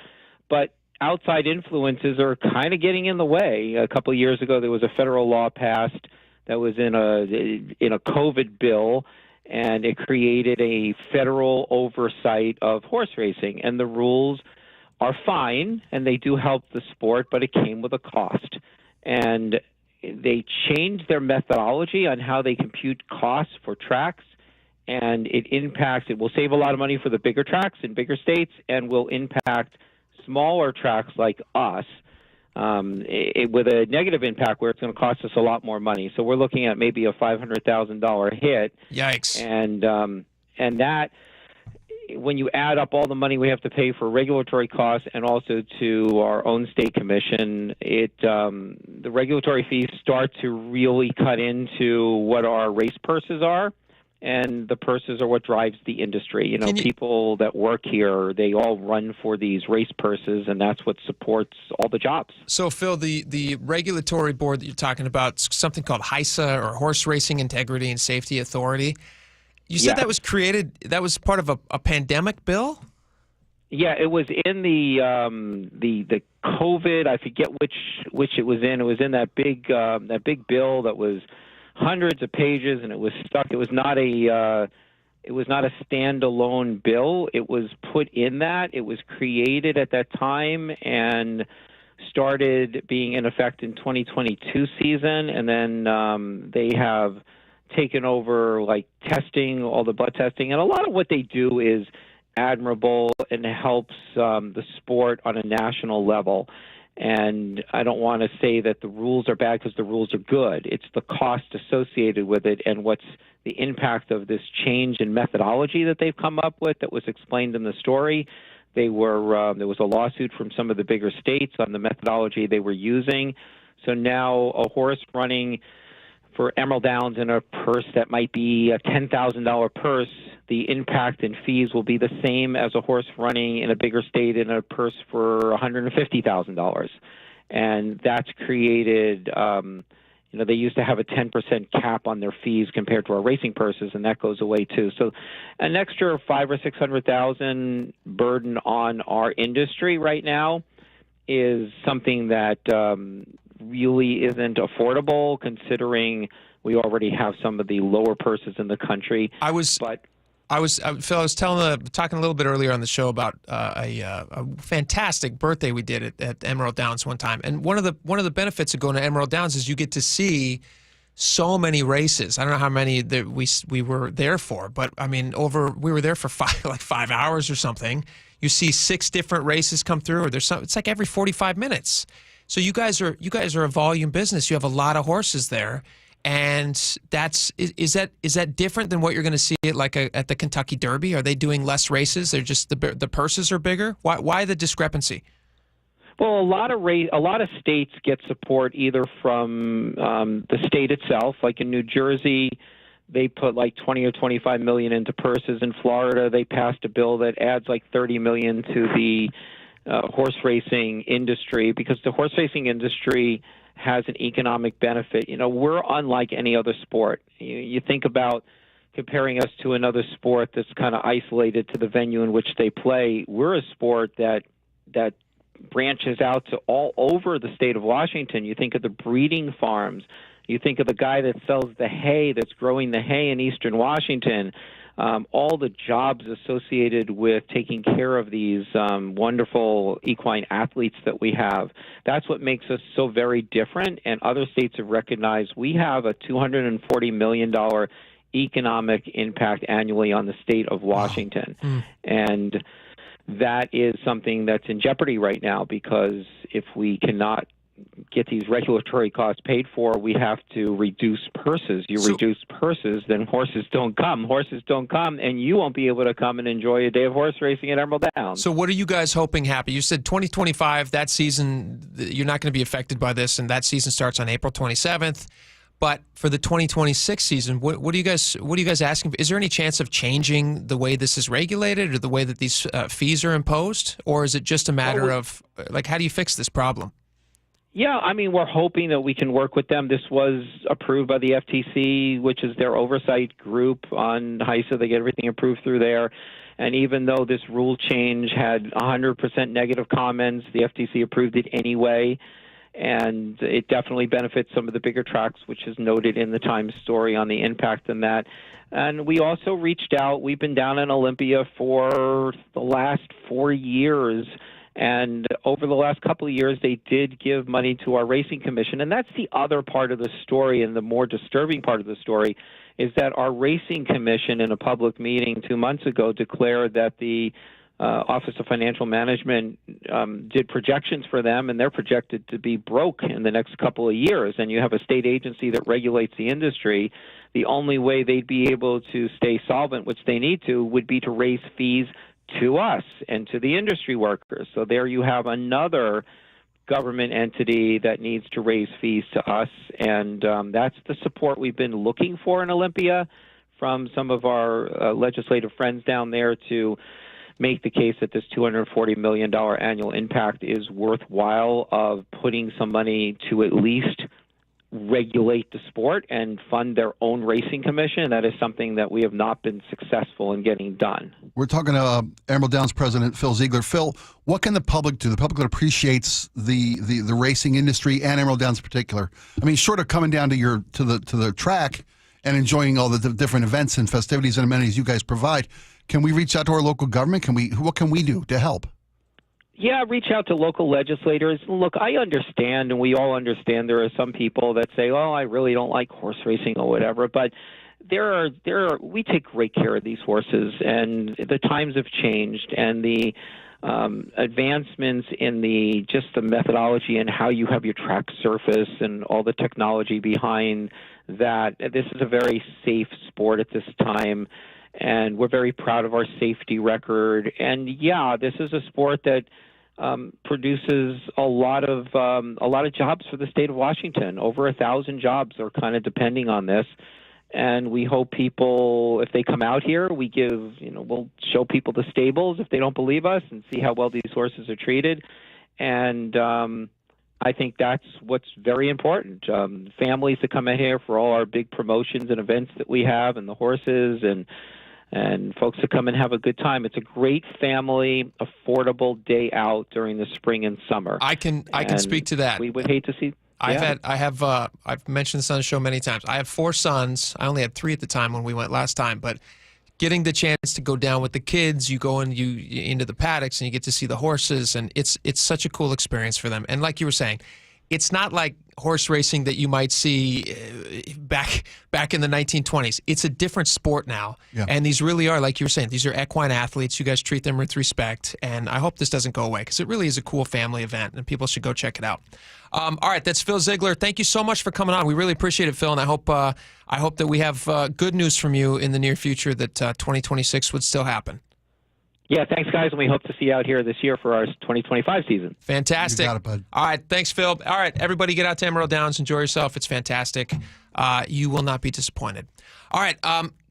[SPEAKER 8] But outside influences are kind of getting in the way. A couple of years ago, there was a federal law passed that was in a COVID bill, and it created a federal oversight of horse racing. And the rules are fine, and they do help the sport, but it came with a cost. And they changed their methodology on how they compute costs for tracks, and it will save a lot of money for the bigger tracks in bigger states and will impact smaller tracks like us with a negative impact where it's going to cost us a lot more money. So we're looking at maybe a $500,000 hit.
[SPEAKER 6] Yikes.
[SPEAKER 8] And that, when you add up all the money we have to pay for regulatory costs and also to our own state commission, the regulatory fees start to really cut into what our race purses are, and the purses are what drives the industry. People that work here, they all run for these race purses, and that's what supports all the jobs.
[SPEAKER 6] So, Phil, the regulatory board that you're talking about, something called HISA, or Horse Racing Integrity and Safety Authority. You said that was created, that was part of a pandemic bill?
[SPEAKER 8] Yeah, it was in the COVID, I forget which it was in. It was in that big bill that was hundreds of pages, and it was stuck. It was not a standalone bill. It was put in that. It was created at that time, and started being in effect in 2022 season, and then they have taken over like testing, all the blood testing, and a lot of what they do is admirable and helps the sport on a national level. And I don't want to say that the rules are bad because the rules are good. It's the cost associated with it and what's the impact of this change in methodology that they've come up with that was explained in the story. There was a lawsuit from some of the bigger states on the methodology they were using. So now a horse running for Emerald Downs in a purse that might be a $10,000 purse, the impact and fees will be the same as a horse running in a bigger state in a purse for $150,000. And that's created, they used to have a 10% cap on their fees compared to our racing purses, and that goes away too. So an extra $500,000 or $600,000 burden on our industry right now is something that really isn't affordable, considering we already have some of the lower purses in the country.
[SPEAKER 6] Phil, I was talking a little bit earlier on the show about a fantastic birthday we did at Emerald Downs one time, and one of the benefits of going to Emerald Downs is you get to see so many races. I don't know how many that we were there for, but I mean, we were there for 5 hours or something. You see 6 different races come through, or it's like every 45 minutes. So you guys are a volume business. You have a lot of horses there, and is that different than what you're going to see at the Kentucky Derby? Are they doing less races? They're just the purses are bigger. Why the discrepancy?
[SPEAKER 8] Well, a lot of states get support either from the state itself, like in New Jersey. They put like 20 or 25 million into purses. In Florida, they passed a bill that adds like 30 million to the horse racing industry, because the horse racing industry has an economic benefit. We're unlike any other sport. You think about comparing us to another sport that's kind of isolated to the venue in which they play. We're a sport that branches out to all over the state of Washington. You think of the breeding farms. You think of the guy that sells the hay, that's growing the hay in eastern Washington. All the jobs associated with taking care of these wonderful equine athletes that we have. That's what makes us so very different, and other states have recognized we have a $240 million economic impact annually on the state of Washington. Wow. And that is something that's in jeopardy right now, because if we cannot get these regulatory costs paid for, we have to reduce purses. Reduce purses, then horses don't come. Horses don't come, and you won't be able to come and enjoy a day of horse racing at Emerald Downs.
[SPEAKER 6] So what are you guys hoping happen? You said 2025, that season, you're not going to be affected by this, and that season starts on April 27th. But for the 2026 season, what are you guys asking for? Is there any chance of changing the way this is regulated or the way that these fees are imposed? Or is it just a matter of, how do you fix this problem?
[SPEAKER 8] Yeah, I mean, we're hoping that we can work with them. This was approved by the FTC, which is their oversight group on HISA. They get everything approved through there. And even though this rule change had 100% negative comments, the FTC approved it anyway. And it definitely benefits some of the bigger tracks, which is noted in the Times story on the impact on that. And we also reached out. We've been down in Olympia for the last 4 years. And over the last couple of years, they did give money to our racing commission. And that's the other part of the story, and the more disturbing part of the story, is that our racing commission in a public meeting 2 months ago declared that the Office of Financial Management did projections for them, and they're projected to be broke in the next couple of years. And you have a state agency that regulates the industry. The only way they'd be able to stay solvent, which they need to, would be to raise fees to us and to the industry workers. So there you have another government entity that needs to raise fees to us, and that's the support we've been looking for in Olympia from some of our legislative friends down there to make the case that this $240 million annual impact is worthwhile of putting some money to at least regulate the sport and fund their own racing commission. That is something that we have not been successful in getting done.
[SPEAKER 10] We're talking to Emerald Downs President Phil Ziegler. Phil, what can the public do? The public that appreciates the racing industry and Emerald Downs in particular. I mean, short of coming down to the track and enjoying all the different events and festivities and amenities you guys provide, can we reach out to our local government? What can we do to help?
[SPEAKER 8] Yeah, reach out to local legislators. Look, I understand, and we all understand there are some people that say, "Oh, I really don't like horse racing or whatever," but we take great care of these horses, and the times have changed, and the advancements in the methodology and how you have your track surface and all the technology behind that. This is a very safe sport at this time, and we're very proud of our safety record. And yeah, this is a sport that produces a lot of jobs for the state of Washington. Over 1,000 jobs are kind of depending on this. And we hope people, if they come out here, we'll show people the stables if they don't believe us and see how well these horses are treated. And I think that's what's very important. Families that come out here for all our big promotions and events that we have, and the horses, and folks that come and have a good time. It's a great family, affordable day out during the spring and summer.
[SPEAKER 6] I can speak to that.
[SPEAKER 8] We would hate to see.
[SPEAKER 6] I've mentioned this on the show many times. I have 4 sons. I only had 3 at the time when we went last time, but getting the chance to go down with the kids, you go into the paddocks and you get to see the horses, and it's such a cool experience for them. And like you were saying, it's not like horse racing that you might see back in the 1920s. It's a different sport now. Yeah. And these really are, like you were saying, these are equine athletes. You guys treat them with respect. And I hope this doesn't go away, because it really is a cool family event, and people should go check it out. All right, that's Phil Ziegler. Thank you so much for coming on. We really appreciate it, Phil, and I hope that we have good news from you in the near future, that 2026 would still happen.
[SPEAKER 8] Yeah, thanks, guys, and we hope to see you out here this year for our 2025 season.
[SPEAKER 6] Fantastic.
[SPEAKER 10] You got it, bud.
[SPEAKER 6] All right, thanks, Phil. All right, everybody get out to Emerald Downs. Enjoy yourself. It's fantastic. You will not be disappointed. All right,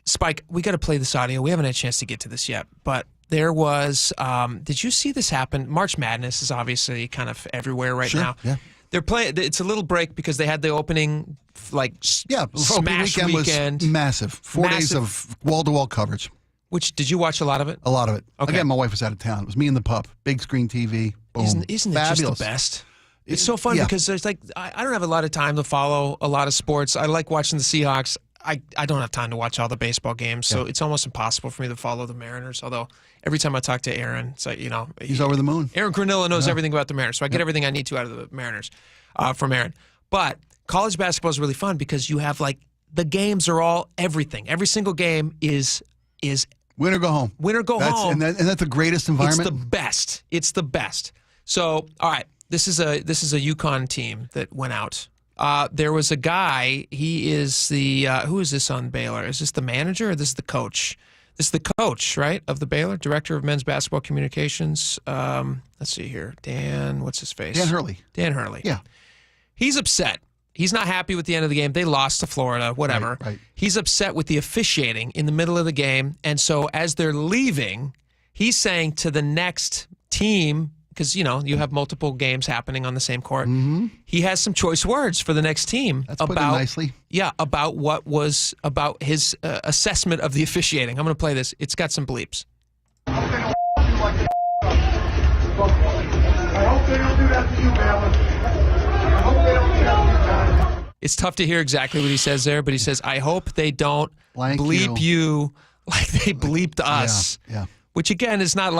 [SPEAKER 6] Spike, we got to play this audio. We haven't had a chance to get to this yet, but there was did you see this happen? March Madness is obviously kind of everywhere right now.
[SPEAKER 10] Yeah.
[SPEAKER 6] They're playing. It's a little break because they had the opening, smash
[SPEAKER 10] opening weekend was massive. 4 days of wall-to-wall coverage.
[SPEAKER 6] Which, did you watch a lot of it?
[SPEAKER 10] A lot of it.
[SPEAKER 6] Okay.
[SPEAKER 10] Again, my wife was out of town. It was me and the pup. Big screen TV. Boom.
[SPEAKER 6] Isn't it
[SPEAKER 10] Fabulous.
[SPEAKER 6] just the best? It's so fun because there's I don't have a lot of time to follow a lot of sports. I like watching the Seahawks. I don't have time to watch all the baseball games, so it's almost impossible for me to follow the Mariners. Although every time I talk to Aaron, it's like,
[SPEAKER 10] he's over the moon.
[SPEAKER 6] Aaron Granilla knows everything about the Mariners, so I get everything I need to out of the Mariners from Aaron. But college basketball is really fun because you have the games are all everything. Every single game is
[SPEAKER 10] win or go home.
[SPEAKER 6] Win or go home.
[SPEAKER 10] And that's the greatest environment.
[SPEAKER 6] It's the best. It's the best. So, all right, this is a UConn team that went out. There was a guy. He is the who is this on Baylor? Is this the manager or this is the coach? This is the coach, right, of the Baylor, director of men's basketball communications. Let's see here, what's his face?
[SPEAKER 10] Dan Hurley.
[SPEAKER 6] Dan Hurley.
[SPEAKER 10] Yeah,
[SPEAKER 6] he's upset. He's not happy with the end of the game. They lost to Florida, whatever.
[SPEAKER 10] Right.
[SPEAKER 6] He's upset with the officiating in the middle of the game. And so as they're leaving, he's saying to the next team, because, you have multiple games happening on the same court, he has some choice words for the next team.
[SPEAKER 10] That's put it nicely.
[SPEAKER 6] Yeah, about about his assessment of the officiating. I'm going to play this. It's got some bleeps.
[SPEAKER 1] I hope they don't do that to you, Baylor. I hope they don't do that to you, John.
[SPEAKER 6] It's tough to hear exactly what he says there, but he says, I hope they don't bleep you like they bleeped us.
[SPEAKER 10] Yeah.
[SPEAKER 6] Which, again, is not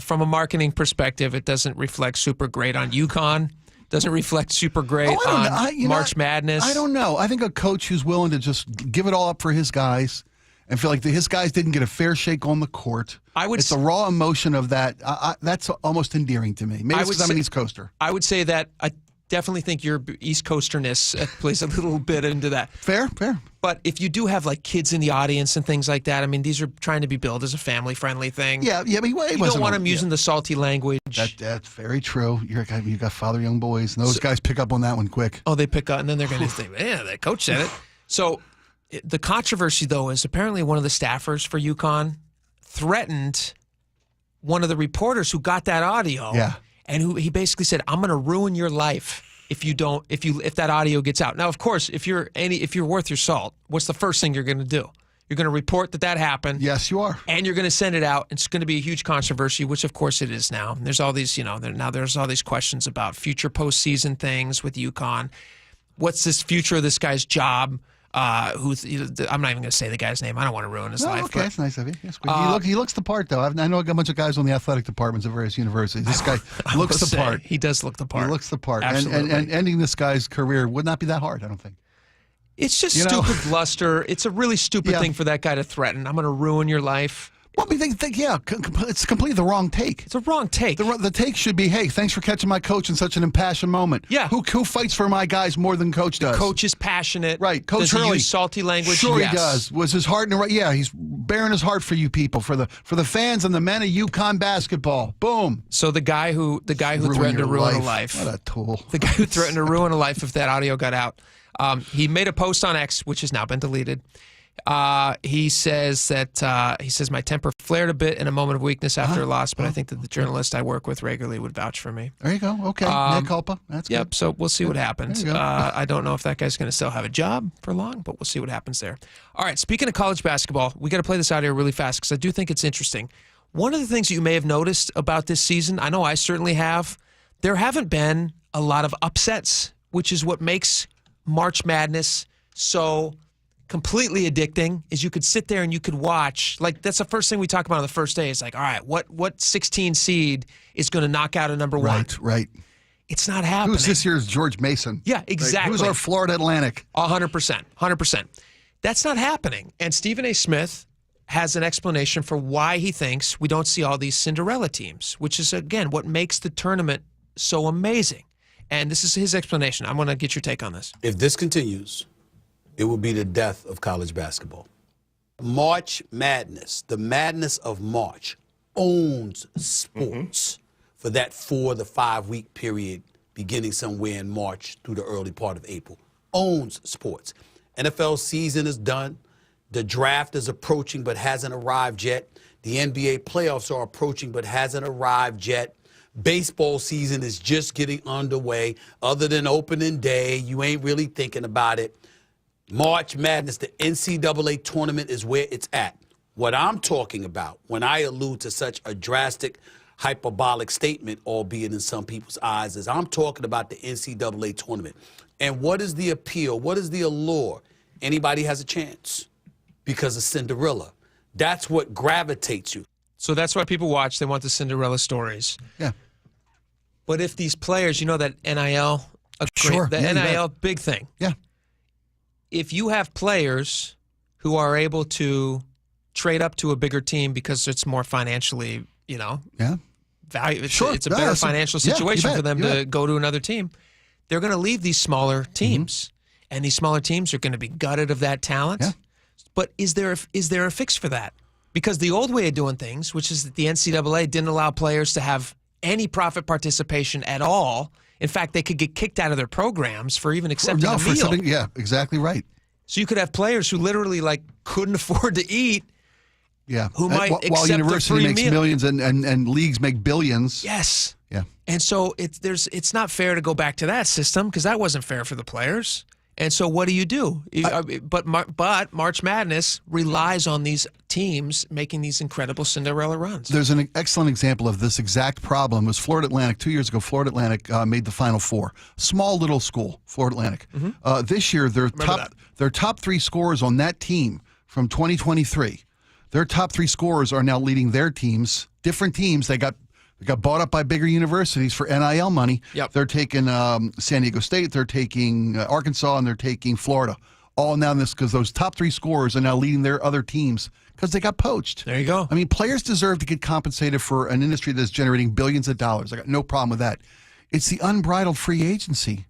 [SPEAKER 6] from a marketing perspective, it doesn't reflect super great on UConn. Doesn't reflect super great on March Madness.
[SPEAKER 10] I don't know. I think a coach who's willing to just give it all up for his guys and feel like his guys didn't get a fair shake on the court. It's the raw emotion of that. That's almost endearing to me. Maybe it's because I'm an East Coaster.
[SPEAKER 6] I would say that I definitely think your East Coasterness plays a little bit into that.
[SPEAKER 10] Fair.
[SPEAKER 6] But if you do have kids in the audience and things like that, I mean, these are trying to be billed as a family-friendly thing.
[SPEAKER 10] Yeah. But
[SPEAKER 6] you don't want them using the salty language.
[SPEAKER 10] That's very true. You got father young boys, and those guys pick up on that one quick.
[SPEAKER 6] Oh, they pick up, and then they're going to say, "Yeah, the coach said it." So the controversy, though, is apparently one of the staffers for UConn threatened one of the reporters who got that audio.
[SPEAKER 10] Yeah.
[SPEAKER 6] And who he basically said, "I'm going to ruin your life if that audio gets out." Now, of course, if you're worth your salt, what's the first thing you're going to do? You're going to report that happened.
[SPEAKER 10] Yes, you are.
[SPEAKER 6] And you're going to send it out. It's going to be a huge controversy, which of course it is now. There's all these, there's all these questions about future postseason things with UConn. What's this future of this guy's job? who's I'm not even going to say the guy's name. I don't want to ruin his life.
[SPEAKER 10] Okay, that's nice of you. He looks the part, though. I know a bunch of guys on the athletic departments at various universities. This guy looks the part.
[SPEAKER 6] He does look the part.
[SPEAKER 10] He looks the part.
[SPEAKER 6] Absolutely.
[SPEAKER 10] And ending this guy's career would not be that hard, I don't think.
[SPEAKER 6] It's just stupid bluster. It's a really stupid thing for that guy to threaten. I'm going to ruin your life.
[SPEAKER 10] Well, I mean, it's completely the wrong take.
[SPEAKER 6] It's a wrong take.
[SPEAKER 10] The take should be, hey, thanks for catching my coach in such an impassioned moment.
[SPEAKER 6] Yeah.
[SPEAKER 10] Who fights for my guys more than coach does?
[SPEAKER 6] Coach is passionate.
[SPEAKER 10] Right. Coach
[SPEAKER 6] Does
[SPEAKER 10] Hurley.
[SPEAKER 6] He use salty language?
[SPEAKER 10] Sure
[SPEAKER 6] yes.
[SPEAKER 10] he does. Was his heart in the right? Yeah, he's bearing his heart for you people, for the fans and the men of UConn basketball. Boom.
[SPEAKER 6] So the guy who threatened to ruin a life.
[SPEAKER 10] What a tool.
[SPEAKER 6] The guy who threatened to ruin a life if that audio got out. He made a post on X, which has now been deleted. He says my temper flared a bit in a moment of weakness after a loss, but I think that the journalist I work with regularly would vouch for me.
[SPEAKER 10] There you go. Okay. Mea culpa. That's
[SPEAKER 6] yep.
[SPEAKER 10] good.
[SPEAKER 6] So we'll see what happens.
[SPEAKER 10] There you go.
[SPEAKER 6] I don't know if that guy's going to still have a job for long, but we'll see what happens there. All right. Speaking of college basketball, we got to play this out here really fast because I do think it's interesting. One of the things that you may have noticed about this season, I know I certainly have, there haven't been a lot of upsets, which is what makes March Madness so completely addicting. Is you could sit there and you could watch, like that's the first thing we talk about on the first day. It's like, all right, what 16 seed is going to knock out a number one?
[SPEAKER 10] Right.
[SPEAKER 6] It's not happening.
[SPEAKER 10] Who's this year's George Mason?
[SPEAKER 6] Yeah, exactly.
[SPEAKER 10] Who's our Florida Atlantic?
[SPEAKER 6] 100%. That's not happening. And Stephen A. Smith has an explanation for why he thinks we don't see all these Cinderella teams, which is, again, what makes the tournament so amazing. And this is his explanation. I'm going to get your take on this.
[SPEAKER 12] If this continues, it will be the death of college basketball. March Madness, the madness of March, owns sports for that 4 to 5 week period beginning somewhere in March through the early part of April. Owns sports. NFL season is done. The draft is approaching but hasn't arrived yet. The NBA playoffs are approaching but hasn't arrived yet. Baseball season is just getting underway. Other than opening day, you ain't really thinking about it. March Madness, the NCAA tournament is where it's at. What I'm talking about when I allude to such a drastic, hyperbolic statement, albeit in some people's eyes, is I'm talking about the NCAA tournament. And what is the appeal? What is the allure? Anybody has a chance because of Cinderella. That's what gravitates you.
[SPEAKER 6] So that's why people watch. They want the Cinderella stories.
[SPEAKER 10] Yeah.
[SPEAKER 6] But if these players, you know that NIL, NIL, big thing.
[SPEAKER 10] Yeah.
[SPEAKER 6] If you have players who are able to trade up to a bigger team because it's more financially, value, it's a better financial situation for them to go to another team, they're going to leave these smaller teams. And these smaller teams are going to be gutted of that talent.
[SPEAKER 10] Yeah.
[SPEAKER 6] But is there a fix for that? Because the old way of doing things, which is that the NCAA didn't allow players to have any profit participation at all. In fact, they could get kicked out of their programs for even accepting a meal.
[SPEAKER 10] Yeah, exactly right.
[SPEAKER 6] So you could have players who literally couldn't afford to eat.
[SPEAKER 10] Yeah.
[SPEAKER 6] Who might
[SPEAKER 10] while
[SPEAKER 6] accept
[SPEAKER 10] university
[SPEAKER 6] a free
[SPEAKER 10] makes
[SPEAKER 6] meal.
[SPEAKER 10] millions and leagues make billions.
[SPEAKER 6] Yes.
[SPEAKER 10] Yeah.
[SPEAKER 6] And so it's not fair to go back to that system because that wasn't fair for the players. And so what do? But March Madness relies on these teams making these incredible Cinderella runs.
[SPEAKER 10] There's an excellent example of this exact problem. It was Florida Atlantic. 2 years ago, Florida Atlantic made the Final Four. Small little school, Florida Atlantic. This year, their top 3 scorers on that team from 2023, their top 3 scorers are now leading their teams, different teams. They got bought up by bigger universities for NIL money.
[SPEAKER 6] Yep.
[SPEAKER 10] They're taking San Diego State, they're taking Arkansas, and they're taking Florida. All now in this because those top 3 scorers are now leading their other teams because they got poached.
[SPEAKER 6] There you go.
[SPEAKER 10] I mean, players deserve to get compensated for an industry that's generating billions of dollars. I got no problem with that. It's the unbridled free agency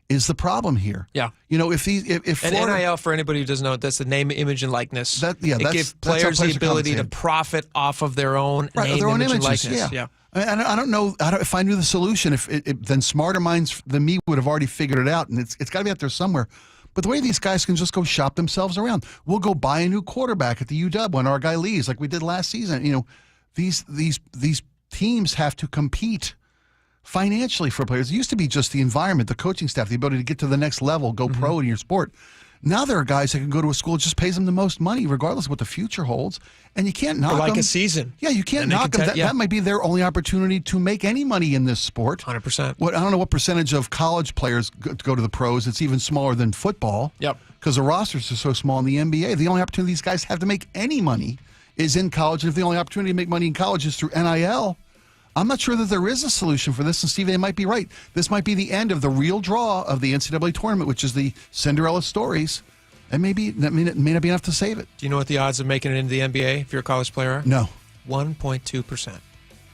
[SPEAKER 10] is the problem here.
[SPEAKER 6] Yeah.
[SPEAKER 10] If Florida,
[SPEAKER 6] NIL, for anybody who doesn't know, that's the name, image, and likeness.
[SPEAKER 10] It
[SPEAKER 6] gives players the ability to profit off of their own name,
[SPEAKER 10] their own
[SPEAKER 6] image, and
[SPEAKER 10] images.
[SPEAKER 6] likeness.
[SPEAKER 10] Yeah. I don't know if I knew the solution. Then smarter minds than me would have already figured it out, and it's got to be out there somewhere. But the way these guys can just go shop themselves around, we'll go buy a new quarterback at the UW when our guy leaves, like we did last season. These teams have to compete financially for players. It used to be just the environment, the coaching staff, the ability to get to the next level, go pro in your sport. Now there are guys that can go to a school that just pays them the most money, regardless of what the future holds. And you can't knock them.
[SPEAKER 6] a season.
[SPEAKER 10] Yeah, you can't knock them. That might be their only opportunity to make any money in this sport.
[SPEAKER 6] 100%.
[SPEAKER 10] I don't know what percentage of college players go to the pros. It's even smaller than football.
[SPEAKER 6] Yep.
[SPEAKER 10] Because the rosters are so small in the NBA. The only opportunity these guys have to make any money is in college. And if the only opportunity to make money in college is through NIL, I'm not sure that there is a solution for this. And Steve, they might be right. This might be the end of the real draw of the NCAA tournament, which is the Cinderella stories. And maybe that may not be enough to save it.
[SPEAKER 6] Do you know what the odds of making it into the NBA if you're a college player are?
[SPEAKER 10] No.
[SPEAKER 6] 1.2%.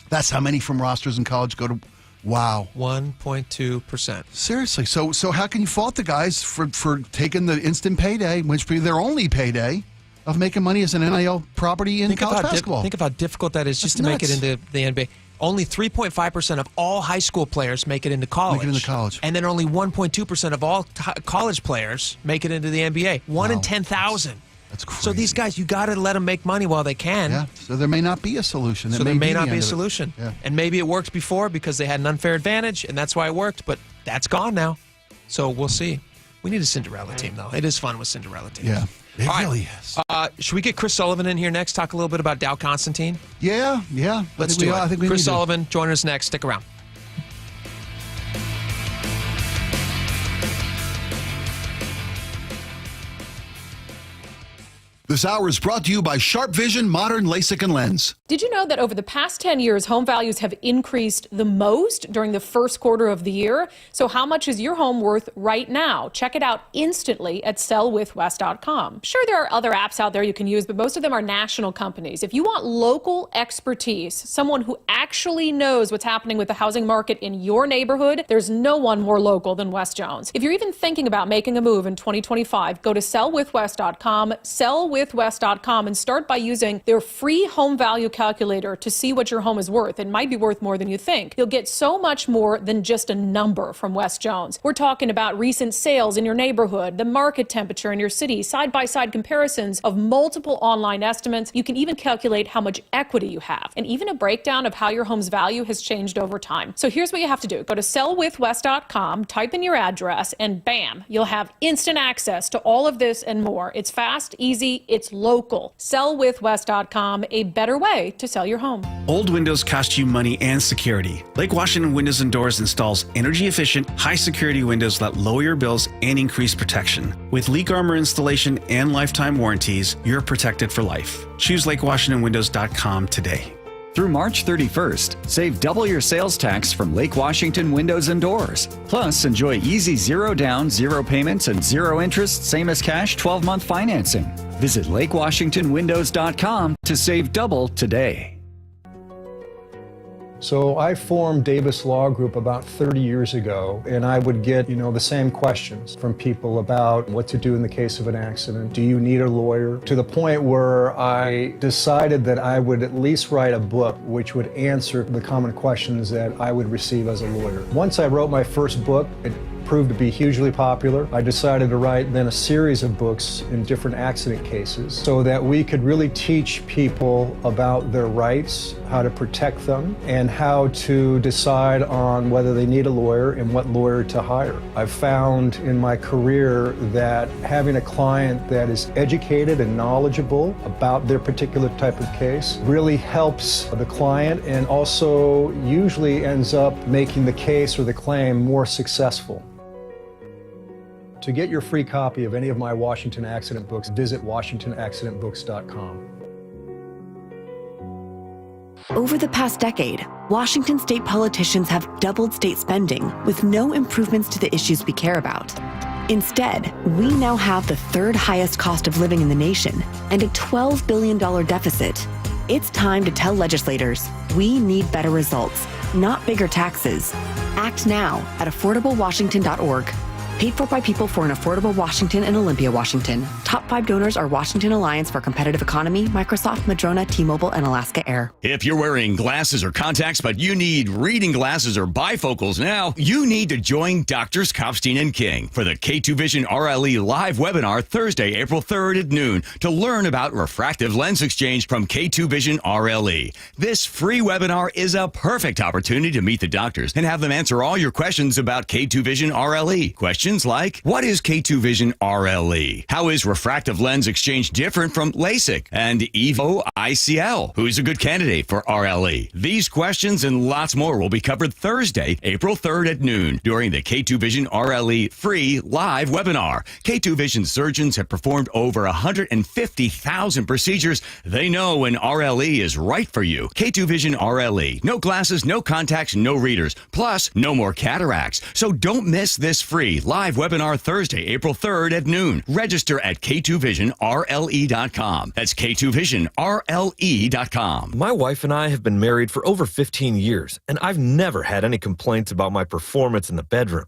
[SPEAKER 10] That's how many from rosters in college go to. Wow.
[SPEAKER 6] 1.2%.
[SPEAKER 10] Seriously. So how can you fault the guys for taking the instant payday, which would be their only payday, of making money as an NIL property in college basketball?
[SPEAKER 6] Think of how difficult that is just to make it into the NBA. Only 3.5% of all high school players make it into college.
[SPEAKER 10] Make it into college.
[SPEAKER 6] And then only 1.2% of all college players make it into the NBA. One in 10,000.
[SPEAKER 10] That's crazy.
[SPEAKER 6] So these guys, you got to let them make money while they can.
[SPEAKER 10] Yeah. So there may not be a solution.
[SPEAKER 6] So there may not be a solution.
[SPEAKER 10] Yeah.
[SPEAKER 6] And maybe it worked before because they had an unfair advantage, and that's why it worked. But that's gone now. So we'll see. We need a Cinderella team, though. It is fun with Cinderella teams.
[SPEAKER 10] Yeah. It
[SPEAKER 6] All
[SPEAKER 10] really
[SPEAKER 6] right.
[SPEAKER 10] is.
[SPEAKER 6] Should we get Chris Sullivan in here next? Talk a little bit about Dow Constantine?
[SPEAKER 10] Yeah.
[SPEAKER 6] Let's do it.
[SPEAKER 10] I think we
[SPEAKER 6] Chris
[SPEAKER 10] need to.
[SPEAKER 6] Sullivan, join us next. Stick around.
[SPEAKER 10] This hour is brought to you by Sharp Vision Modern LASIK and Lens.
[SPEAKER 11] Did you know that over the past 10 years, home values have increased the most during the first quarter of the year? So how much is your home worth right now? Check it out instantly at sellwithwest.com. Sure, there are other apps out there you can use, but most of them are national companies. If you want local expertise, someone who actually knows what's happening with the housing market in your neighborhood, there's no one more local than Wes Jones. If you're even thinking about making a move in 2025, go to sellwithwest.com, sellwithwest.com, and start by using their free home value calculator to see what your home is worth. It might be worth more than you think. You'll get so much more than just a number from Wes Jones. We're talking about recent sales in your neighborhood, the market temperature in your city, side-by-side comparisons of multiple online estimates. You can even calculate how much equity you have, and even a breakdown of how your home's value has changed over time. So here's what you have to do. Go to sellwithwest.com, type in your address, and bam, you'll have instant access to all of this and more. It's fast, easy, it's local. Sellwithwest.com, a better way to sell your home.
[SPEAKER 13] Old windows cost you money and security. Lake Washington Windows and Doors installs energy-efficient, high-security windows that lower your bills and increase protection. With leak armor installation and lifetime warranties, you're protected for life. Choose LakeWashingtonWindows.com today.
[SPEAKER 14] Through March 31st, save double your sales tax from Lake Washington Windows and Doors. Plus, enjoy easy zero down, zero payments, and zero interest, same as cash 12-month financing. Visit LakeWashingtonWindows.com to save double today.
[SPEAKER 15] So I formed Davis Law Group about 30 years ago, and I would get, the same questions from people about what to do in the case of an accident. Do you need a lawyer? To the point where I decided that I would at least write a book which would answer the common questions that I would receive as a lawyer. Once I wrote my first book, it proved to be hugely popular. I decided to write then a series of books in different accident cases so that we could really teach people about their rights, how to protect them, and how to decide on whether they need a lawyer and what lawyer to hire. I've found in my career that having a client that is educated and knowledgeable about their particular type of case really helps the client and also usually ends up making the case or the claim more successful. To get your free copy of any of my Washington accident books, visit WashingtonAccidentBooks.com.
[SPEAKER 16] Over the past decade, Washington state politicians have doubled state spending with no improvements to the issues we care about. Instead, we now have the third highest cost of living in the nation and a $12 billion deficit. It's time to tell legislators we need better results, not bigger taxes. Act now at affordablewashington.org. Paid for by people for an affordable Washington and Olympia, Washington. Top 5 donors are Washington Alliance for Competitive Economy, Microsoft, Madrona, T-Mobile, and Alaska Air.
[SPEAKER 17] If you're wearing glasses or contacts, but you need reading glasses or bifocals now, you need to join Doctors Kopstein and King for the K2 Vision RLE live webinar Thursday, April 3rd at noon to learn about refractive lens exchange from K2 Vision RLE. This free webinar is a perfect opportunity to meet the doctors and have them answer all your questions about K2 Vision RLE. Questions questions like, what is K2 Vision RLE? How is refractive lens exchange different from LASIK? And EVO ICL? Who's a good candidate for RLE? These questions and lots more will be covered Thursday, April 3rd at noon during the K2 Vision RLE free live webinar. K2 Vision surgeons have performed over 150,000 procedures. They know when RLE is right for you. K2 Vision RLE. No glasses, no contacts, no readers. Plus, no more cataracts. So don't miss this free live webinar Thursday, April 3rd at noon. Register at K2VisionRLE.com. That's K2VisionRLE.com.
[SPEAKER 18] My wife and I have been married for over 15 years, and I've never had any complaints about my performance in the bedroom.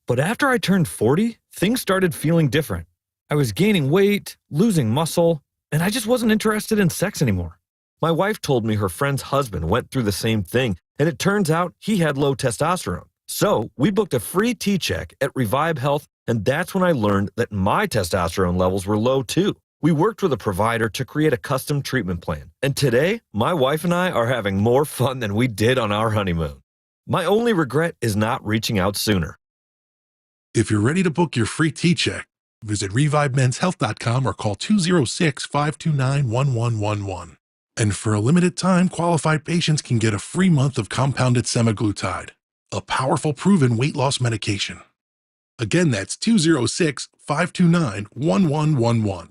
[SPEAKER 18] But after I turned 40, things started feeling different. I was gaining weight, losing muscle, and I just wasn't interested in sex anymore. My wife told me her friend's husband went through the same thing, and it turns out he had low testosterone. So we booked a free T-check at Revive Health, and that's when I learned that my testosterone levels were low too. We worked with a provider to create a custom treatment plan, and today, my wife and I are having more fun than we did on our honeymoon. My only regret is not reaching out sooner. If you're ready to book your free T-check, visit ReviveMen'sHealth.com or call 206-529-1111. And for a limited time, qualified patients can get a free month of compounded semaglutide, a powerful proven weight loss medication. Again, that's 206-529-1111.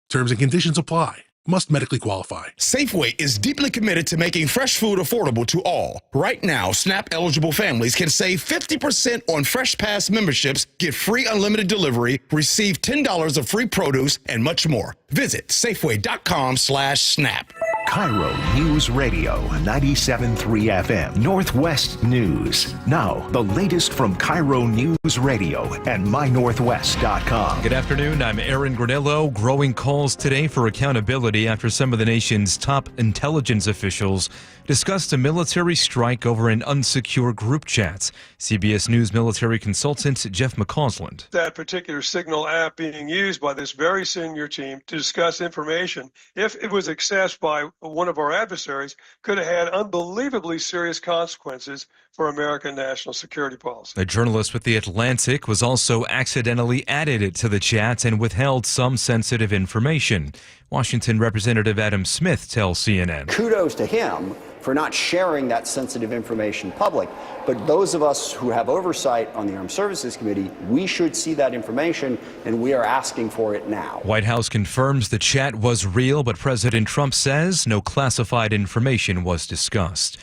[SPEAKER 18] Terms and conditions apply. Must medically qualify.
[SPEAKER 19] Safeway is deeply committed to making fresh food affordable to all. Right now, SNAP-eligible families can save 50% on Fresh Pass memberships, get free unlimited delivery, receive $10 of free produce, and much more. Visit Safeway.com/SNAP.
[SPEAKER 7] KIRO Newsradio, 97.3 FM, Northwest News. Now, the latest from KIRO Newsradio and MyNorthwest.com.
[SPEAKER 34] Good afternoon. I'm Aaron Granillo. Growing calls today for accountability after some of the nation's top intelligence officials discussed a military strike over an unsecure group chat. CBS News military consultant Jeff McCausland.
[SPEAKER 20] That particular Signal app being used by this very senior team to discuss information, if it was accessed by one of our adversaries, could have had unbelievably serious consequences for American national security policy.
[SPEAKER 34] A journalist with The Atlantic was also accidentally added to the chat and withheld some sensitive information. Washington Representative Adam Smith tells CNN.
[SPEAKER 21] Kudos to him for not sharing that sensitive information public. But those of us who have oversight on the Armed Services Committee, we should see that information, and we are asking for it now.
[SPEAKER 34] White House confirms the chat was real, but President Trump says no classified information was discussed.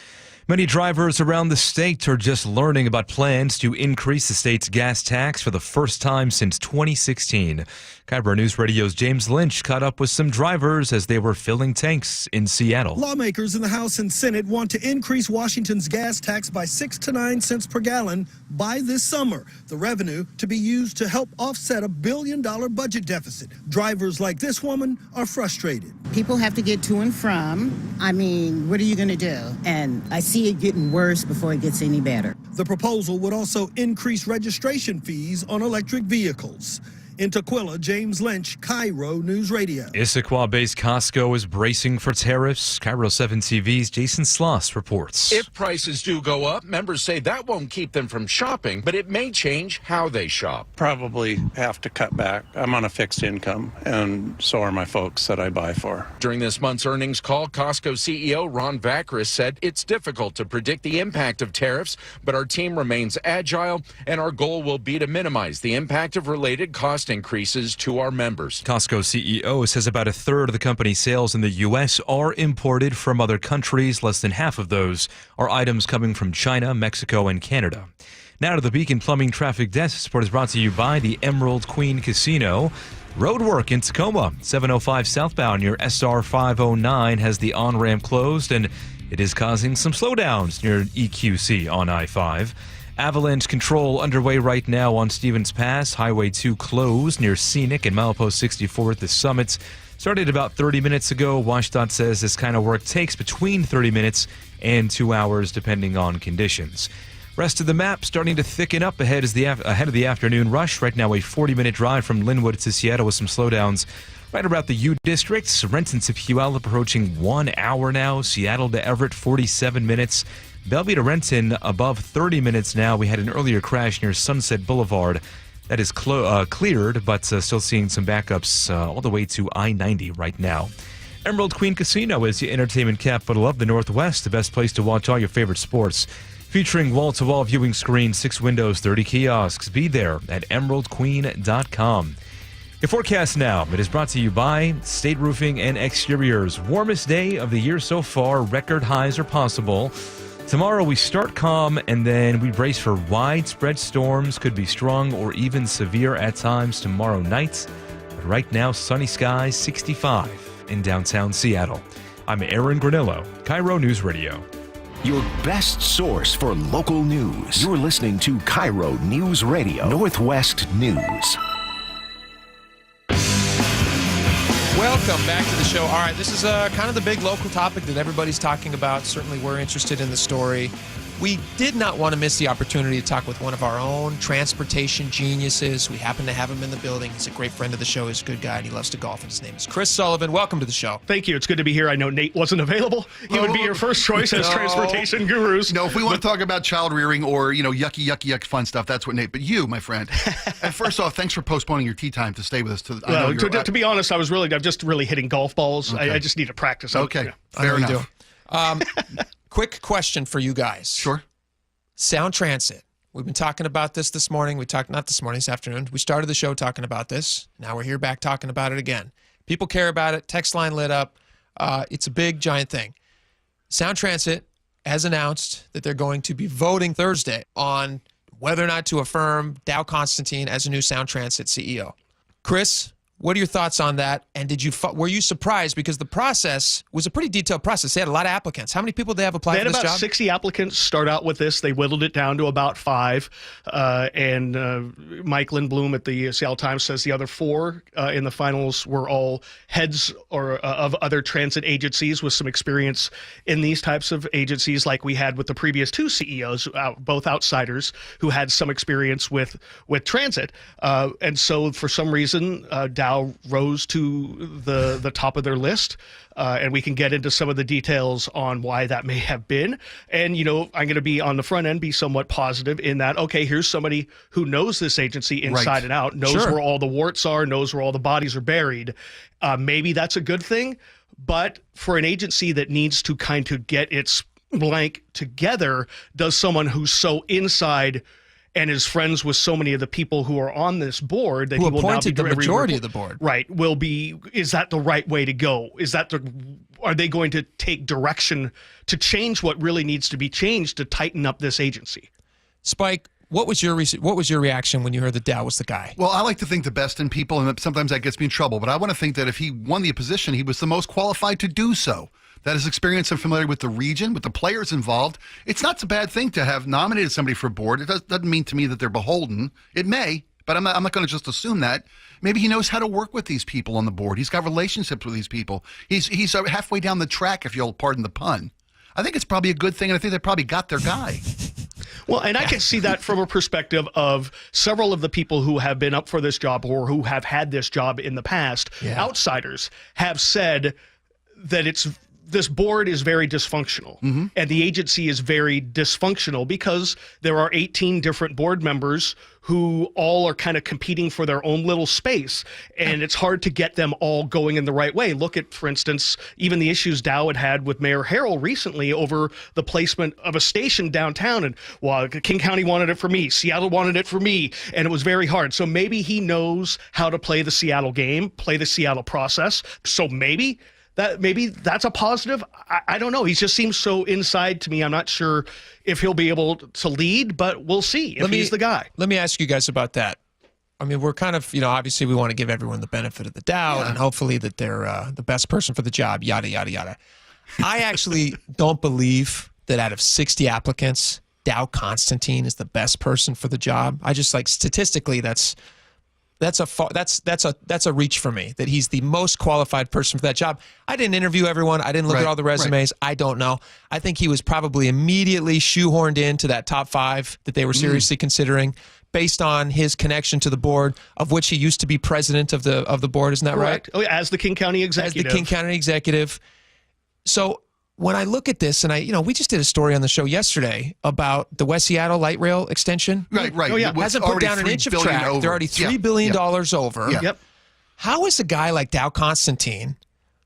[SPEAKER 34] Many drivers around the state are just learning about plans to increase the state's gas tax for the first time since 2016. KIRO Newsradio's James Lynch caught up with some drivers as they were filling tanks in Seattle.
[SPEAKER 22] Lawmakers in the House and Senate want to increase Washington's gas tax by 6 to 9 cents per gallon by this summer. The revenue to be used to help offset a $1 billion budget deficit. Drivers like this woman are frustrated.
[SPEAKER 23] People have to get to and from. I mean, what are you going to do? And I see it getting worse before it gets any better.
[SPEAKER 22] The proposal would also increase registration fees on electric vehicles. In Tukwila, James Lynch, KIRO News Radio.
[SPEAKER 34] Issaquah-based Costco is bracing for tariffs. KIRO 7 TV's Jason Sloss reports.
[SPEAKER 24] If prices do go up, members say that won't keep them from shopping, but it may change how they shop.
[SPEAKER 25] Probably have to cut back. I'm on a fixed income, and so are my folks that I buy for.
[SPEAKER 24] During this month's earnings call, Costco CEO Ron Vacris said it's difficult to predict the impact of tariffs, but our team remains agile, and our goal will be to minimize the impact of related cost increases to our members.
[SPEAKER 34] Costco CEO says about a third of the company's sales in the U.S. are imported from other countries. Less than half of those are items coming from China, Mexico, and Canada. Now to the Beacon Plumbing Traffic Desk. Support is brought to you by the Emerald Queen Casino. Roadwork in Tacoma, 705 southbound near SR 509 has the on-ramp closed, and it is causing some slowdowns near EQC on I-5. Avalanche control underway right now on Stevens Pass. Highway 2 closed near Scenic and Milepost 64 at the Summit. Started about 30 minutes ago. WashDOT says this kind of work takes between 30 minutes and 2 hours depending on conditions. Rest of the map starting to thicken up ahead of the afternoon rush. Right now a 40-minute drive from Linwood to Seattle with some slowdowns right about the U districts. Renton to Puyallup approaching 1 hour now. Seattle to Everett 47 minutes. Bellevue to Renton above 30 minutes now. We had an earlier crash near Sunset Boulevard. That is cleared, but still seeing some backups all the way to I-90 right now. Emerald Queen Casino is the entertainment capital of the Northwest, the best place to watch all your favorite sports. Featuring wall-to-wall viewing screens, 6 windows, 30 kiosks. Be there at emeraldqueen.com. Your forecast now. It is brought to you by State Roofing and Exteriors. Warmest day of the year so far. Record highs are possible. Tomorrow we start calm and then we brace for widespread storms. Could be strong or even severe at times tomorrow night. But right now, sunny skies, 65 in downtown Seattle. I'm Aaron Granillo, KIRO Newsradio.
[SPEAKER 7] Your best source for local news. You're listening to KIRO Newsradio, Northwest News.
[SPEAKER 6] Welcome back to the show. All right, this is kind of the big local topic that everybody's talking about. Certainly we're interested in the story. We did not want to miss the opportunity to talk with one of our own transportation geniuses. We happen to have him in the building. He's a great friend of the show. He's a good guy, and he loves to golf. And his name is Chris Sullivan. Welcome to the show.
[SPEAKER 2] Thank you. It's good to be here. I know Nate wasn't available. He would be your first choice as transportation gurus.
[SPEAKER 10] No, if we want to talk about child rearing or, yucky fun stuff, that's what Nate. But you, my friend, and first off, thanks for postponing your tea time to stay with us.
[SPEAKER 2] To be honest, I'm just really hitting golf balls. Okay. I just need to practice.
[SPEAKER 10] Okay, fair enough.
[SPEAKER 6] Quick question for you guys.
[SPEAKER 10] Sure.
[SPEAKER 6] Sound Transit. We've been talking about this morning. This afternoon. We started the show talking about this. Now we're here back talking about it again. People care about it. Text line lit up. It's a big, giant thing. Sound Transit has announced that they're going to be voting Thursday on whether or not to affirm Dow Constantine as a new Sound Transit CEO. Chris, what are your thoughts on that? And were you surprised? Because the process was a pretty detailed process. They had a lot of applicants. How many people did they have apply for this job?
[SPEAKER 2] They had about 60 applicants start out with this. They whittled it down to about 5. And Mike Lindblom at the Seattle Times says the other 4 in the finals were all heads of other transit agencies with some experience in these types of agencies, like we had with the previous 2 CEOs, both outsiders who had some experience with transit. And so for some reason, Dow rose to the top of their list, and we can get into some of the details on why that may have been. And, I'm going to be on the front end, be somewhat positive in that, okay, here's somebody who knows this agency inside and out, knows where all the warts are, knows where all the bodies are buried. Maybe that's a good thing, but for an agency that needs to kind of get its blank together, does someone who's so inside and is friends with so many of the people who are on this board that
[SPEAKER 6] who
[SPEAKER 2] he will
[SPEAKER 6] appointed
[SPEAKER 2] now be
[SPEAKER 6] the majority of the board.
[SPEAKER 2] Right. Is that the right way to go? Are they going to take direction to change what really needs to be changed to tighten up this agency?
[SPEAKER 6] Spike, what was your reaction when you heard that Dow was the guy?
[SPEAKER 10] Well, I like to think the best in people, and sometimes that gets me in trouble. But I want to think that if he won the position, he was the most qualified to do so. That his experience and familiar with the region, with the players involved. It's not a bad thing to have nominated somebody for a board. It doesn't mean to me that they're beholden. It may, but I'm not going to just assume that. Maybe he knows how to work with these people on the board. He's got relationships with these people. He's halfway down the track, if you'll pardon the pun. I think it's probably a good thing, and I think they probably got their guy.
[SPEAKER 2] Well, and I can see that from a perspective of several of the people who have been up for this job or who have had this job in the past. Yeah. Outsiders have said that this board is very dysfunctional, and the agency is very dysfunctional because there are 18 different board members who all are kind of competing for their own little space, and it's hard to get them all going in the right way. Look at, for instance, even the issues Dow had with Mayor Harrell recently over the placement of a station downtown, and King County wanted it for me, Seattle wanted it for me, and it was very hard. So maybe he knows how to play the Seattle game, play the Seattle process, so maybe that's a positive. I don't know. He just seems so inside to me. I'm not sure if he'll be able to lead, but we'll see if he's the guy.
[SPEAKER 6] Let me ask you guys about that. I mean, we're kind of, obviously we want to give everyone the benefit of the doubt and hopefully that they're the best person for the job, yada, yada, yada. I actually don't believe that out of 60 applicants, Dow Constantine is the best person for the job. I just statistically that's a reach for me, that he's the most qualified person for that job. I didn't interview everyone. I didn't look at all the resumes. I don't know. I think he was probably immediately shoehorned into that top 5 that they were seriously considering based on his connection to the board, of which he used to be president of the board. Isn't that right?
[SPEAKER 2] Oh, yeah, as the King County executive.
[SPEAKER 6] As the King County executive. So when I look at this, and we just did a story on the show yesterday about the West Seattle light rail extension.
[SPEAKER 10] Right.
[SPEAKER 6] Oh, yeah. Hasn't put down an inch of track.
[SPEAKER 10] Over.
[SPEAKER 6] They're already $3 billion over.
[SPEAKER 10] Yep.
[SPEAKER 6] How is a guy like Dow Constantine,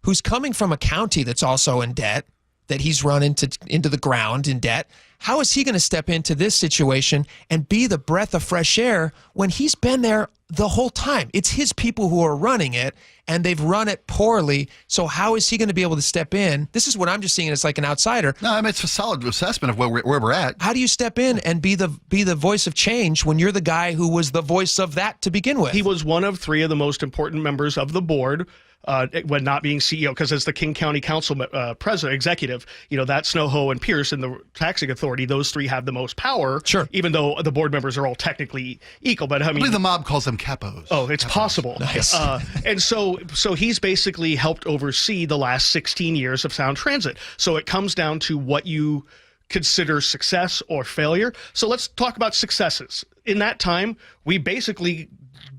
[SPEAKER 6] who's coming from a county that's also in debt, that he's run into the ground in debt, how is he going to step into this situation and be the breath of fresh air when he's been there the whole time? It's his people who are running it, and they've run it poorly. So how is he going to be able to step in? This is what I'm just seeing as like an outsider.
[SPEAKER 10] No, I mean, it's a solid assessment of where we're at.
[SPEAKER 6] How do you step in and be the voice of change when you're the guy who was the voice of that to begin with?
[SPEAKER 2] He was one of 3 of the most important members of the board. When not being CEO, because as the King County Council president, executive, that's Snoho and Pierce in the taxing authority. Those 3 have the most power.
[SPEAKER 6] Sure.
[SPEAKER 2] Even though the board members are all technically equal, but I
[SPEAKER 10] believe the mob calls them capos.
[SPEAKER 2] Oh, it's possible.
[SPEAKER 6] Nice.
[SPEAKER 2] And so he's basically helped oversee the last 16 years of Sound Transit. So it comes down to what you consider success or failure. So let's talk about successes. In that time, we basically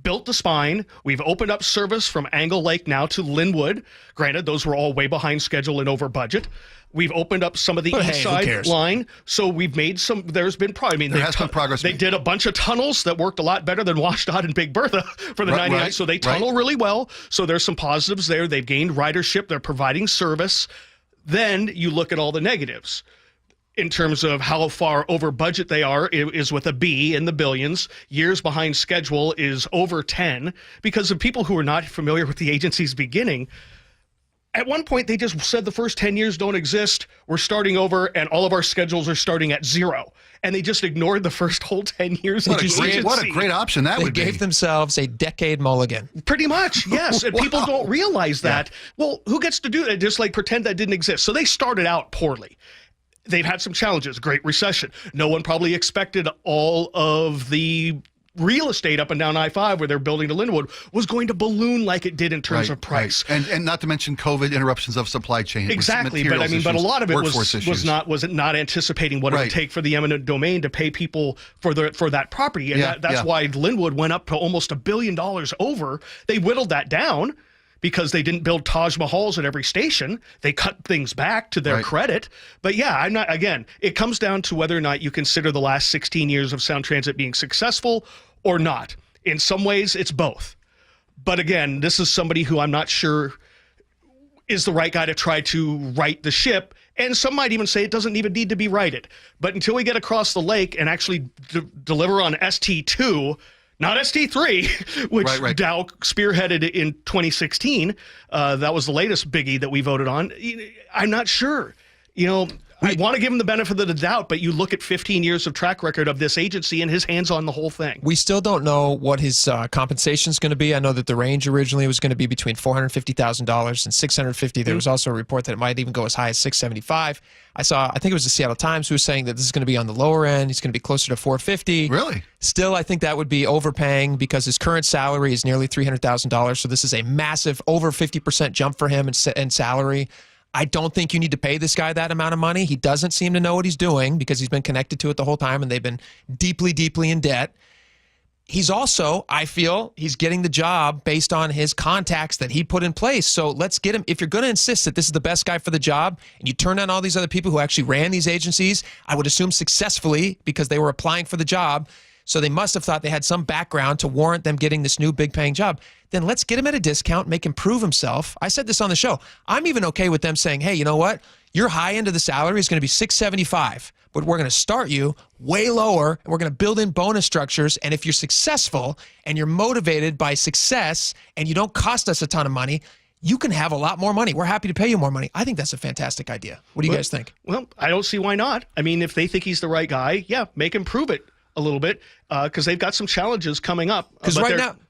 [SPEAKER 2] built the spine. We've opened up service from Angle Lake now to Linwood. Granted, those were all way behind schedule and over budget. We've opened up some of the east side line. So we've made there's been progress. I mean,
[SPEAKER 10] there has been progress.
[SPEAKER 2] They did a bunch of tunnels that worked a lot better than WashDOT and Big Bertha for the 99.
[SPEAKER 10] Right,
[SPEAKER 2] so they tunnel really well. So there's some positives there. They've gained ridership. They're providing service. Then you look at all the negatives. In terms of how far over budget they are, it is with a B in the billions. Years behind schedule is over 10, because of people who are not familiar with the agency's beginning. At one point, they just said the first 10 years don't exist. We're starting over, and all of our schedules are starting at 0. And they just ignored the first whole 10 years.
[SPEAKER 10] What a great option that would be.
[SPEAKER 6] They gave themselves a decade mulligan.
[SPEAKER 2] Pretty much, yes. And people don't realize that. Yeah. Well, who gets to do that? Just like pretend that didn't exist. So they started out poorly. They've had some challenges, Great Recession. No one probably expected all of the real estate up and down I-5 where they're building to Linwood was going to balloon like it did in terms of price.
[SPEAKER 10] Right. And not to mention COVID interruptions of supply chain.
[SPEAKER 2] Exactly, but I mean, but a lot of it was not anticipating what it would take for the eminent domain to pay people for that property. And that's why Linwood went up to almost $1 billion over. They whittled that down, because they didn't build Taj Mahals at every station. They cut things back to their credit. But yeah, it comes down to whether or not you consider the last 16 years of Sound Transit being successful or not. In some ways, it's both. But again, this is somebody who I'm not sure is the right guy to try to right the ship. And some might even say it doesn't even need to be righted. But until we get across the lake and actually deliver on ST2, not ST3, which Dow spearheaded in 2016. That was the latest biggie that we voted on. I'm not sure. I want to give him the benefit of the doubt, but you look at 15 years of track record of this agency and his hands on the whole thing. We still don't know what his compensation is going to be. I know that the range originally was going to be between $450,000 and $650,000. There was also a report that it might even go as high as $675,000. I think it was the Seattle Times who was saying that this is going to be on the lower end. He's going to be closer to $450,000.
[SPEAKER 10] Really?
[SPEAKER 6] Still, I think that would be overpaying because his current salary is nearly $300,000. So this is a massive over 50% jump for him in salary. I don't think you need to pay this guy that amount of money. He doesn't seem to know what he's doing because he's been connected to it the whole time and they've been deeply, deeply in debt. He's also, I feel, he's getting the job based on his contacts that he put in place. So let's get him. If you're going to insist that this is the best guy for the job and you turn down all these other people who actually ran these agencies, I would assume successfully because they were applying for the job. So they must have thought they had some background to warrant them getting this new big paying job. Then let's get him at a discount, make him prove himself. I said this on the show. I'm even okay with them saying, hey, you know what? Your high end of the salary is going to be $675,000, but we're going to start you way lower and we're going to build in bonus structures. And if you're successful and you're motivated by success and you don't cost us a ton of money, you can have a lot more money. We're happy to pay you more money. I think that's a fantastic idea. What do you guys think?
[SPEAKER 2] Well, I don't see why not. I mean, if they think he's the right guy, yeah, make him prove it a little bit because they've got some challenges coming up.
[SPEAKER 6] Because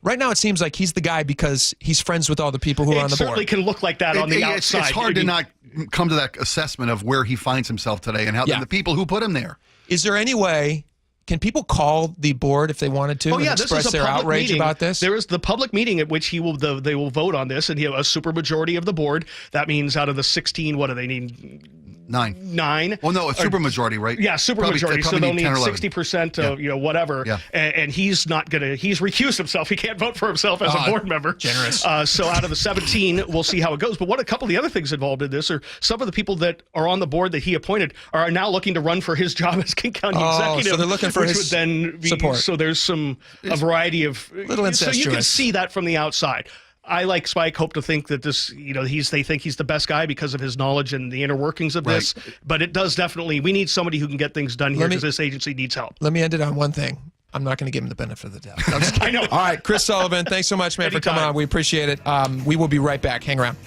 [SPEAKER 6] right now it seems like he's the guy because he's friends with all the people who are on the board.
[SPEAKER 2] It certainly can look like that on the outside.
[SPEAKER 10] It's hard to not come to that assessment of where he finds himself today and how the people who put him there.
[SPEAKER 6] Is there any way? Can people call the board if they wanted to and express their outrage about this?
[SPEAKER 2] There is the public meeting at which they will vote on this, and he has a supermajority of the board. That means out of the 16, what do they need?
[SPEAKER 10] 9. Well, no, a supermajority, right?
[SPEAKER 2] Yeah, supermajority. So they'll need
[SPEAKER 10] 10 or 11.
[SPEAKER 2] 60% of whatever.
[SPEAKER 10] Yeah.
[SPEAKER 2] And he's not gonna. He's recused himself. He can't vote for himself as a board member.
[SPEAKER 6] Generous.
[SPEAKER 2] So out of the 17, we'll see how it goes. But what a couple of the other things involved in this are some of the people that are on the board that he appointed are now looking to run for his job as King County executive.
[SPEAKER 6] So they're looking for his support.
[SPEAKER 2] So there's a variety of
[SPEAKER 6] little incestuous.
[SPEAKER 2] So you can see that from the outside. I, like Spike, hope to think that this, they think he's the best guy because of his knowledge and the inner workings of this. But it does definitely, we need somebody who can get things done here because this agency needs help.
[SPEAKER 6] Let me end it on one thing. I'm not going to give him the benefit of the doubt.
[SPEAKER 2] I know.
[SPEAKER 6] All right, Chris Sullivan, thanks so much, man, for coming on. We appreciate it. We will be right back. Hang around.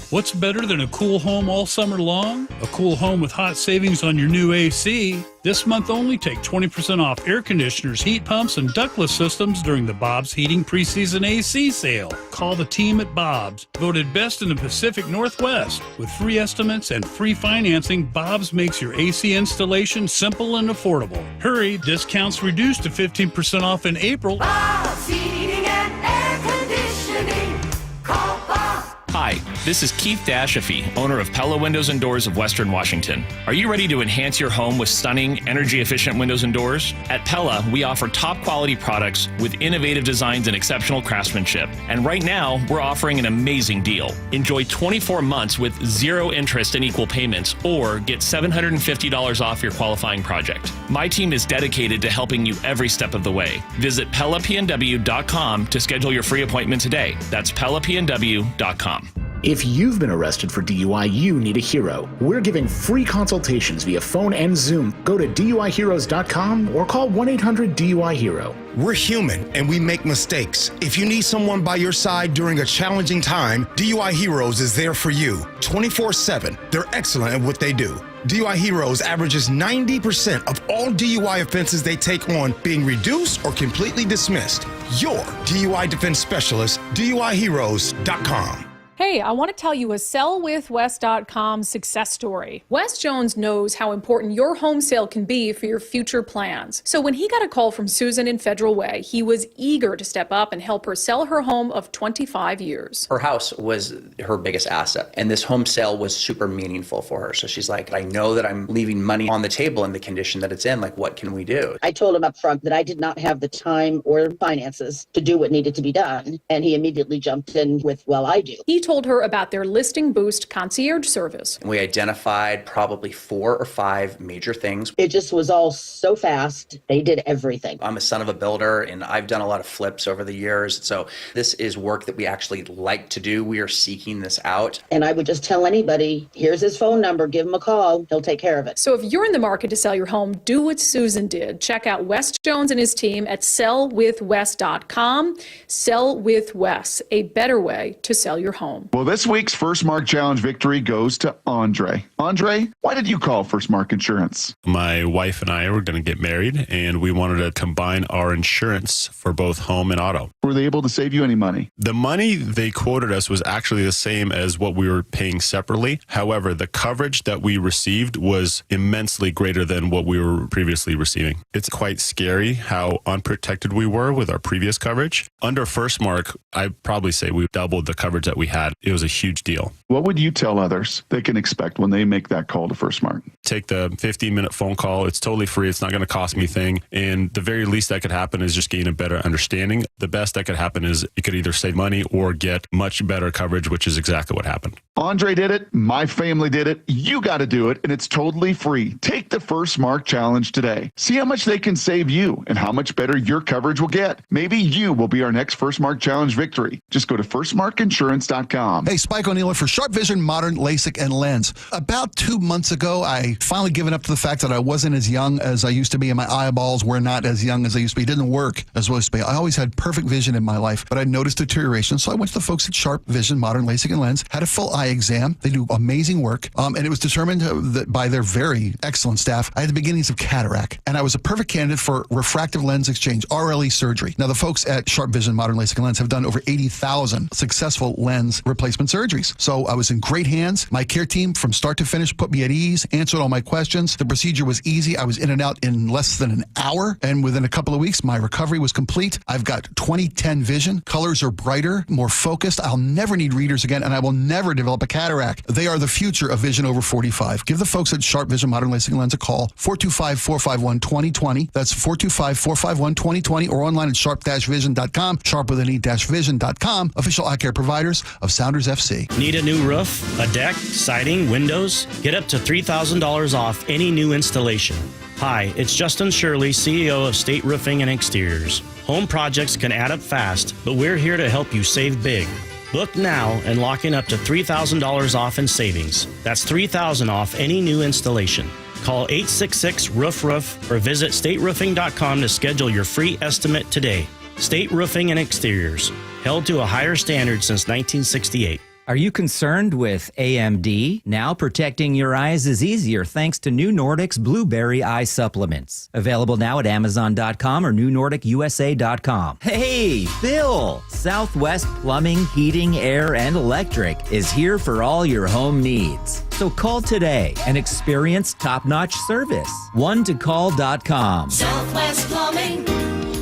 [SPEAKER 1] What's better than a cool home all summer long? A cool home with hot savings on your new AC. This month only, take 20% off air conditioners, heat pumps, and ductless systems during the Bob's Heating Preseason AC sale. Call the team at Bob's, voted best in the Pacific Northwest. With free estimates and free financing, Bob's makes your AC installation simple and affordable. Hurry, discounts reduced to 15% off in April.
[SPEAKER 3] Bob's Heating and Air Conditioning. Call Bob.
[SPEAKER 4] Hi, this is Keith Dashafee, owner of Pella Windows and Doors of Western Washington. Are you ready to enhance your home with stunning, energy-efficient windows and doors? At Pella, we offer top-quality products with innovative designs and exceptional craftsmanship. And right now, we're offering an amazing deal. Enjoy 24 months with 0 interest and equal payments, or get $750 off your qualifying project. My team is dedicated to helping you every step of the way. Visit PellaPNW.com to schedule your free appointment today. That's PellaPNW.com.
[SPEAKER 5] If you've been arrested for DUI, you need a hero. We're giving free consultations via phone and Zoom. Go to DUIHeroes.com or call 1-800-DUI-HERO.
[SPEAKER 19] We're human and we make mistakes. If you need someone by your side during a challenging time, DUI Heroes is there for you 24/7. They're excellent at what they do. DUI Heroes averages 90% of all DUI offenses they take on being reduced or completely dismissed. Your DUI defense specialist, DUIHeroes.com.
[SPEAKER 11] Hey, I want to tell you a sellwithwes.com success story. Wes Jones knows how important your home sale can be for your future plans. So when he got a call from Susan in Federal Way, he was eager to step up and help her sell her home of 25 years.
[SPEAKER 8] Her house was her biggest asset, and this home sale was super meaningful for her. So she's like, I know that I'm leaving money on the table in the condition that it's in. Like, what can we do?
[SPEAKER 9] I told him up front that I did not have the time or finances to do what needed to be done. And he immediately jumped in with, well, I do.
[SPEAKER 11] He told her about their Listing Boost concierge service.
[SPEAKER 8] And we identified probably 4 or 5 major things.
[SPEAKER 9] It just was all so fast. They did everything.
[SPEAKER 8] I'm a son of a builder, and I've done a lot of flips over the years. So this is work that we actually like to do. We are seeking this out.
[SPEAKER 9] And I would just tell anybody, here's his phone number, give him a call. He'll take care of it.
[SPEAKER 11] So if you're in the market to sell your home, do what Susan did. Check out Wes Jones and his team at sellwithwes.com. Sell with Wes, a better way to sell your home.
[SPEAKER 26] Well, this week's First Mark Challenge victory goes to Andre. Andre, why did you call First Mark Insurance?
[SPEAKER 25] My wife and I were going to get married, and we wanted to combine our insurance for both home and auto.
[SPEAKER 26] Were they able to save you any money?
[SPEAKER 25] The money they quoted us was actually the same as what we were paying separately. However, the coverage that we received was immensely greater than what we were previously receiving. It's quite scary how unprotected we were with our previous coverage. Under First Mark, I'd probably say we doubled the coverage that we had. It was a huge deal.
[SPEAKER 26] What would you tell others they can expect when they make that call to First Mark?
[SPEAKER 25] Take the 15-minute phone call. It's totally free. It's not going to cost me anything. And the very least that could happen is just gain a better understanding. The best that could happen is you could either save money or get much better coverage, which is exactly what happened.
[SPEAKER 26] Andre did it. My family did it. You got to do it, and it's totally free. Take the First Mark Challenge today. See how much they can save you and how much better your coverage will get. Maybe you will be our next First Mark Challenge victory. Just go to firstmarkinsurance.com.
[SPEAKER 10] Hey, Spike O'Neill for Sharp Vision, Modern LASIK and Lens. About 2 months ago, I finally given up to the fact that I wasn't as young as I used to be, and my eyeballs were not as young as they used to be. It didn't work as well as to be. I always had perfect vision in my life, but I noticed deterioration. So I went to the folks at Sharp Vision, Modern LASIK and Lens, had a full eye exam. They do amazing work, and it was determined that by their very excellent staff, I had the beginnings of cataract, and I was a perfect candidate for refractive lens exchange, RLE surgery. Now, the folks at Sharp Vision, Modern LASIK and Lens have done over 80,000 successful lens replacement surgeries. So I was in great hands. My care team from start to finish put me at ease, answered all my questions. The procedure was easy. I was in and out in less than an hour. And within a couple of weeks, my recovery was complete. I've got 20/10 vision. Colors are brighter, more focused. I'll never need readers again, and I will never develop a cataract. They are the future of vision over 45. Give the folks at Sharp Vision Modern LASIK Lens a call, 425-451-2020. That's 425-451-2020, or online at sharp-vision.com, sharp with an e-vision.com, official eye care providers of Sounders FC.
[SPEAKER 12] Need a new roof, a deck, siding, windows? Get up to $3,000 off any new installation. Hi, it's Justin Shirley, CEO of State Roofing and Exteriors. Home projects can add up fast, but we're here to help you save big. Book now and lock in up to $3,000 off in savings. That's $3,000 off any new installation. Call 866-ROOF-ROOF or visit stateroofing.com to schedule your free estimate today. State Roofing and Exteriors, held to a higher standard since 1968.
[SPEAKER 13] Are you concerned with AMD? Now protecting your eyes is easier thanks to New Nordic's Blueberry Eye Supplements. Available now at Amazon.com or NewNordicUSA.com. Hey, Bill! Southwest Plumbing, Heating, Air, and Electric is here for all your home needs. So call today and experience top-notch service. OneToCall.com.
[SPEAKER 3] Southwest Plumbing,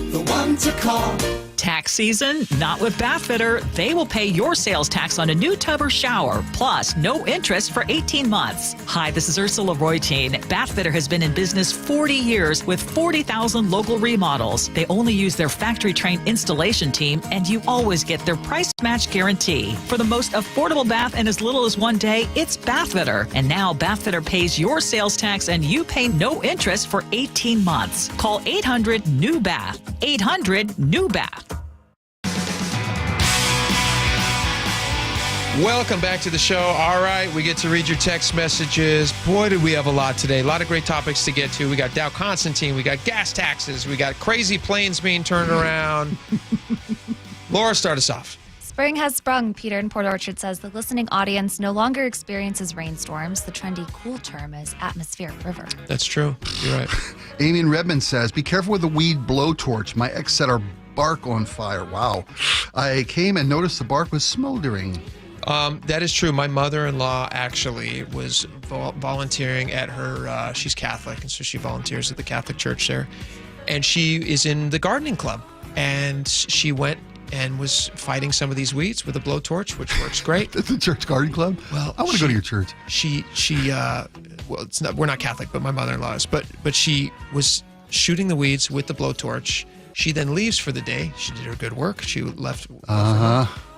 [SPEAKER 3] the one to call.
[SPEAKER 14] Tax season? Not with Bathfitter. They will pay your sales tax on a new tub or shower, plus no interest for 18 months. Hi, this is Ursula Roytine. Bathfitter has been in business 40 years with 40,000 local remodels. They only use their factory-trained installation team, and you always get their price match guarantee. For the most affordable bath in as little as 1 day, it's Bathfitter. And now Bathfitter pays your sales tax, and you pay no interest for 18 months. Call 800-NEW-BATH. 800-NEW-BATH.
[SPEAKER 6] Welcome back to the show. All right, we get to read your text messages. Boy, did we have a lot today. A lot of great topics to get to. We got Dow Constantine. We got gas taxes. We got crazy planes being turned around. Laura, start us off.
[SPEAKER 15] Spring has sprung, Peter in Port Orchard says. The listening audience no longer experiences rainstorms. The trendy cool term is atmospheric river.
[SPEAKER 6] That's true. You're right.
[SPEAKER 10] Amy in Redmond says, be careful with the weed blowtorch. My ex set our bark on fire. Wow. I came and noticed the bark was smoldering.
[SPEAKER 6] That is true. My mother-in-law actually was volunteering at her, she's Catholic, and so she volunteers at the Catholic Church there. And she is in the gardening club. And she went and was fighting some of these weeds with a blowtorch, which works great.
[SPEAKER 10] That's the church garden club?
[SPEAKER 6] Well,
[SPEAKER 10] I want to go to your church.
[SPEAKER 6] Well, it's not, we're not Catholic, but my mother-in-law is. But she was shooting the weeds with the blowtorch. She then leaves for the day. She did her good work. She left.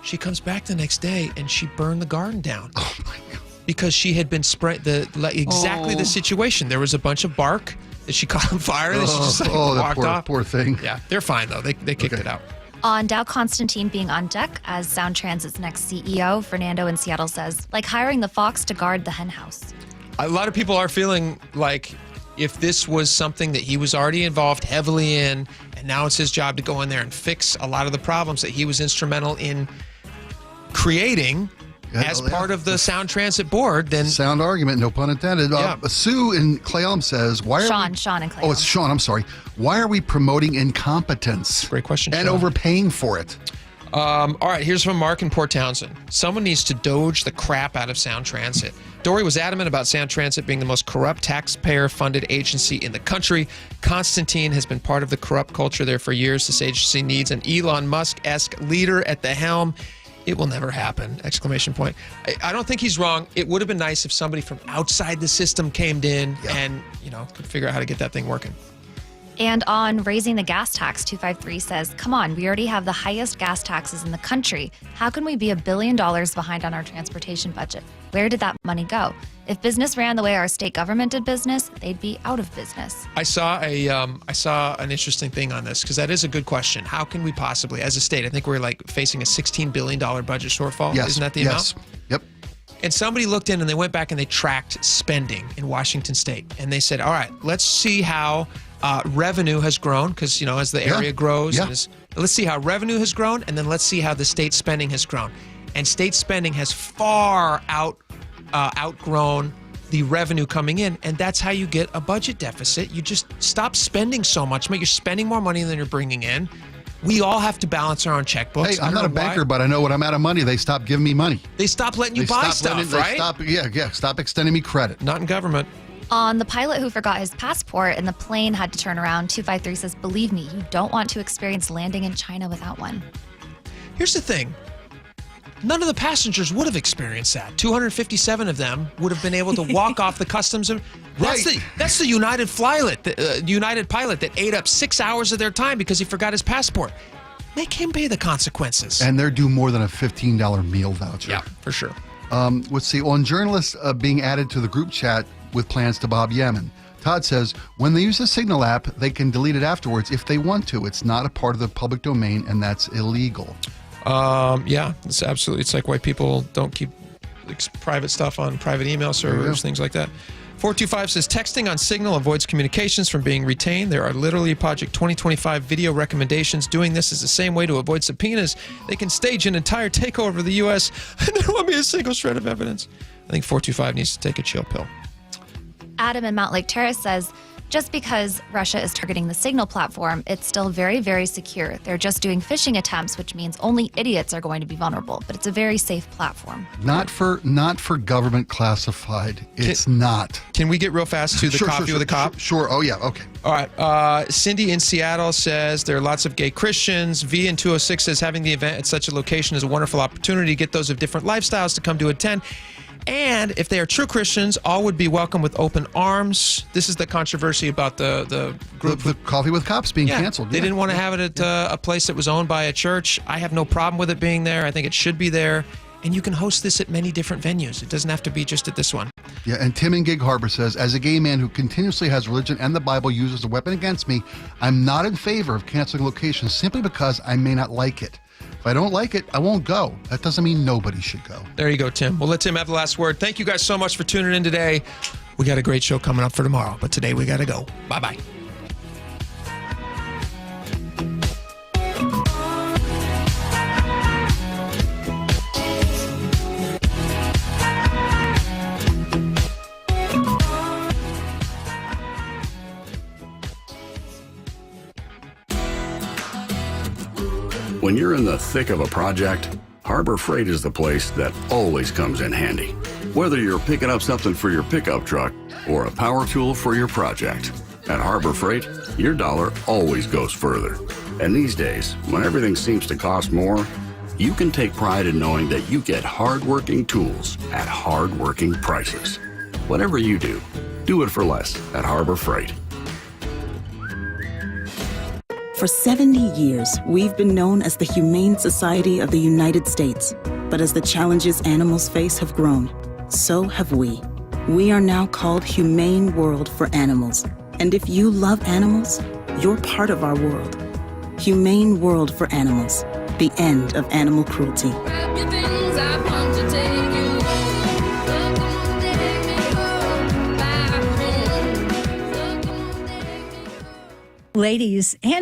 [SPEAKER 6] She comes back the next day and she burned the garden down.
[SPEAKER 10] Oh my God.
[SPEAKER 6] Because she had been exactly the situation. There was a bunch of bark that she caught on fire and she just walked off.
[SPEAKER 10] Poor thing.
[SPEAKER 6] Yeah, they're fine though. They kicked it out.
[SPEAKER 15] On Dow Constantine being on deck as Sound Transit's next CEO, Fernando in Seattle says, like hiring the fox to guard the hen house.
[SPEAKER 6] A lot of people are feeling like if this was something that he was already involved heavily in, and now it's his job to go in there and fix a lot of the problems that he was instrumental in creating as part of the Sound Transit board, then...
[SPEAKER 10] Sound argument, no pun intended. Sue in Clay Elm says, Sean
[SPEAKER 15] in Clay
[SPEAKER 10] Elm. Oh, it's Sean, I'm sorry. Why are we promoting incompetence?
[SPEAKER 6] Great question,
[SPEAKER 10] And
[SPEAKER 6] Sean.
[SPEAKER 10] overpaying for it?
[SPEAKER 6] All right, here's from Mark in Port Townsend. Someone needs to doge the crap out of Sound Transit. Dory was adamant about Sound Transit being the most corrupt taxpayer-funded agency in the country. Constantine has been part of the corrupt culture there for years. This agency needs an Elon Musk-esque leader at the helm. It will never happen! ! I don't think he's wrong. It would have been nice if somebody from outside the system came in and, could figure out how to get that thing working.
[SPEAKER 15] And on raising the gas tax, 253 says, come on, we already have the highest gas taxes in the country. How can we be $1 billion behind on our transportation budget? Where did that money go? If business ran the way our state government did business, they'd be out of business.
[SPEAKER 6] I saw an interesting thing on this because that is a good question. How can we possibly, as a state, I think we're facing a $16 billion budget shortfall.
[SPEAKER 10] Yes.
[SPEAKER 6] Isn't that the amount?
[SPEAKER 10] Yep.
[SPEAKER 6] And somebody looked in and they went back and they tracked spending in Washington State. And they said, all right, let's see how revenue has grown because, as the area grows.
[SPEAKER 10] Yeah.
[SPEAKER 6] Let's see how revenue has grown, and then let's see how the state spending has grown. And state spending has far outgrown the revenue coming in, and that's how you get a budget deficit. You just stop spending so much. You're spending more money than you're bringing in. We all have to balance our own checkbooks.
[SPEAKER 10] Hey, I'm not a banker, but I know when I'm out of money, they stop giving me money.
[SPEAKER 6] They stop letting you buy stuff, right?
[SPEAKER 10] Stop extending me credit.
[SPEAKER 6] Not in government.
[SPEAKER 15] On the pilot who forgot his passport and the plane had to turn around, 253 says, believe me, you don't want to experience landing in China without one.
[SPEAKER 6] Here's the thing. None of the passengers would have experienced that. 257 of them would have been able to walk off the customs. That's the United pilot that ate up 6 hours of their time because he forgot his passport. Make him pay the consequences.
[SPEAKER 10] And they're due more than a $15 meal voucher.
[SPEAKER 6] Yeah, for sure.
[SPEAKER 10] Let's see. On journalists being added to the group chat with plans to Bob Yemen, Todd says, when they use the Signal app, they can delete it afterwards if they want to. It's not a part of the public domain, and that's illegal.
[SPEAKER 6] Yeah, it's absolutely. It's like why people don't keep private stuff on private email servers, things like that. 425 says texting on Signal avoids communications from being retained. There are literally Project 2025 video recommendations. Doing this is the same way to avoid subpoenas. They can stage an entire takeover of the U.S. and there won't be a single shred of evidence. I think 425 needs to take a chill pill.
[SPEAKER 15] Adam in Mount Lake Terrace says, just because Russia is targeting the Signal platform, it's still very, very secure. They're just doing phishing attempts, which means only idiots are going to be vulnerable. But it's a very safe platform.
[SPEAKER 10] Not for government classified. It's not.
[SPEAKER 6] Can we get real fast to the coffee with a cop?
[SPEAKER 10] Sure. Oh, yeah. Okay.
[SPEAKER 6] All right. Cindy in Seattle says there are lots of gay Christians. V in 206 says having the event at such a location is a wonderful opportunity to get those of different lifestyles to come to attend. And if they are true Christians, all would be welcome with open arms. This is the controversy about the group.
[SPEAKER 10] The Coffee with Cops being canceled.
[SPEAKER 6] They didn't want to have it at a place that was owned by a church. I have no problem with it being there. I think it should be there. And you can host this at many different venues. It doesn't have to be just at this one.
[SPEAKER 10] Yeah, and Tim in Gig Harbor says, as a gay man who continuously has religion and the Bible used as a weapon against me, I'm not in favor of canceling locations simply because I may not like it. If I don't like it, I won't go. That doesn't mean nobody should go.
[SPEAKER 6] There you go, Tim. We'll let Tim have the last word. Thank you guys so much for tuning in today. We got a great show coming up for tomorrow, but today we got to go. Bye-bye.
[SPEAKER 16] When you're in the thick of a project, Harbor Freight is the place that always comes in handy. Whether you're picking up something for your pickup truck or a power tool for your project, at Harbor Freight, your dollar always goes further. And these days, when everything seems to cost more, you can take pride in knowing that you get hard-working tools at hard-working prices. Whatever you do, do it for less at Harbor Freight.
[SPEAKER 17] For 70 years, we've been known as the Humane Society of the United States. But as the challenges animals face have grown, so have we. We are now called Humane World for Animals. And if you love animals, you're part of our world. Humane World for Animals. The end of animal cruelty.
[SPEAKER 25] Ladies and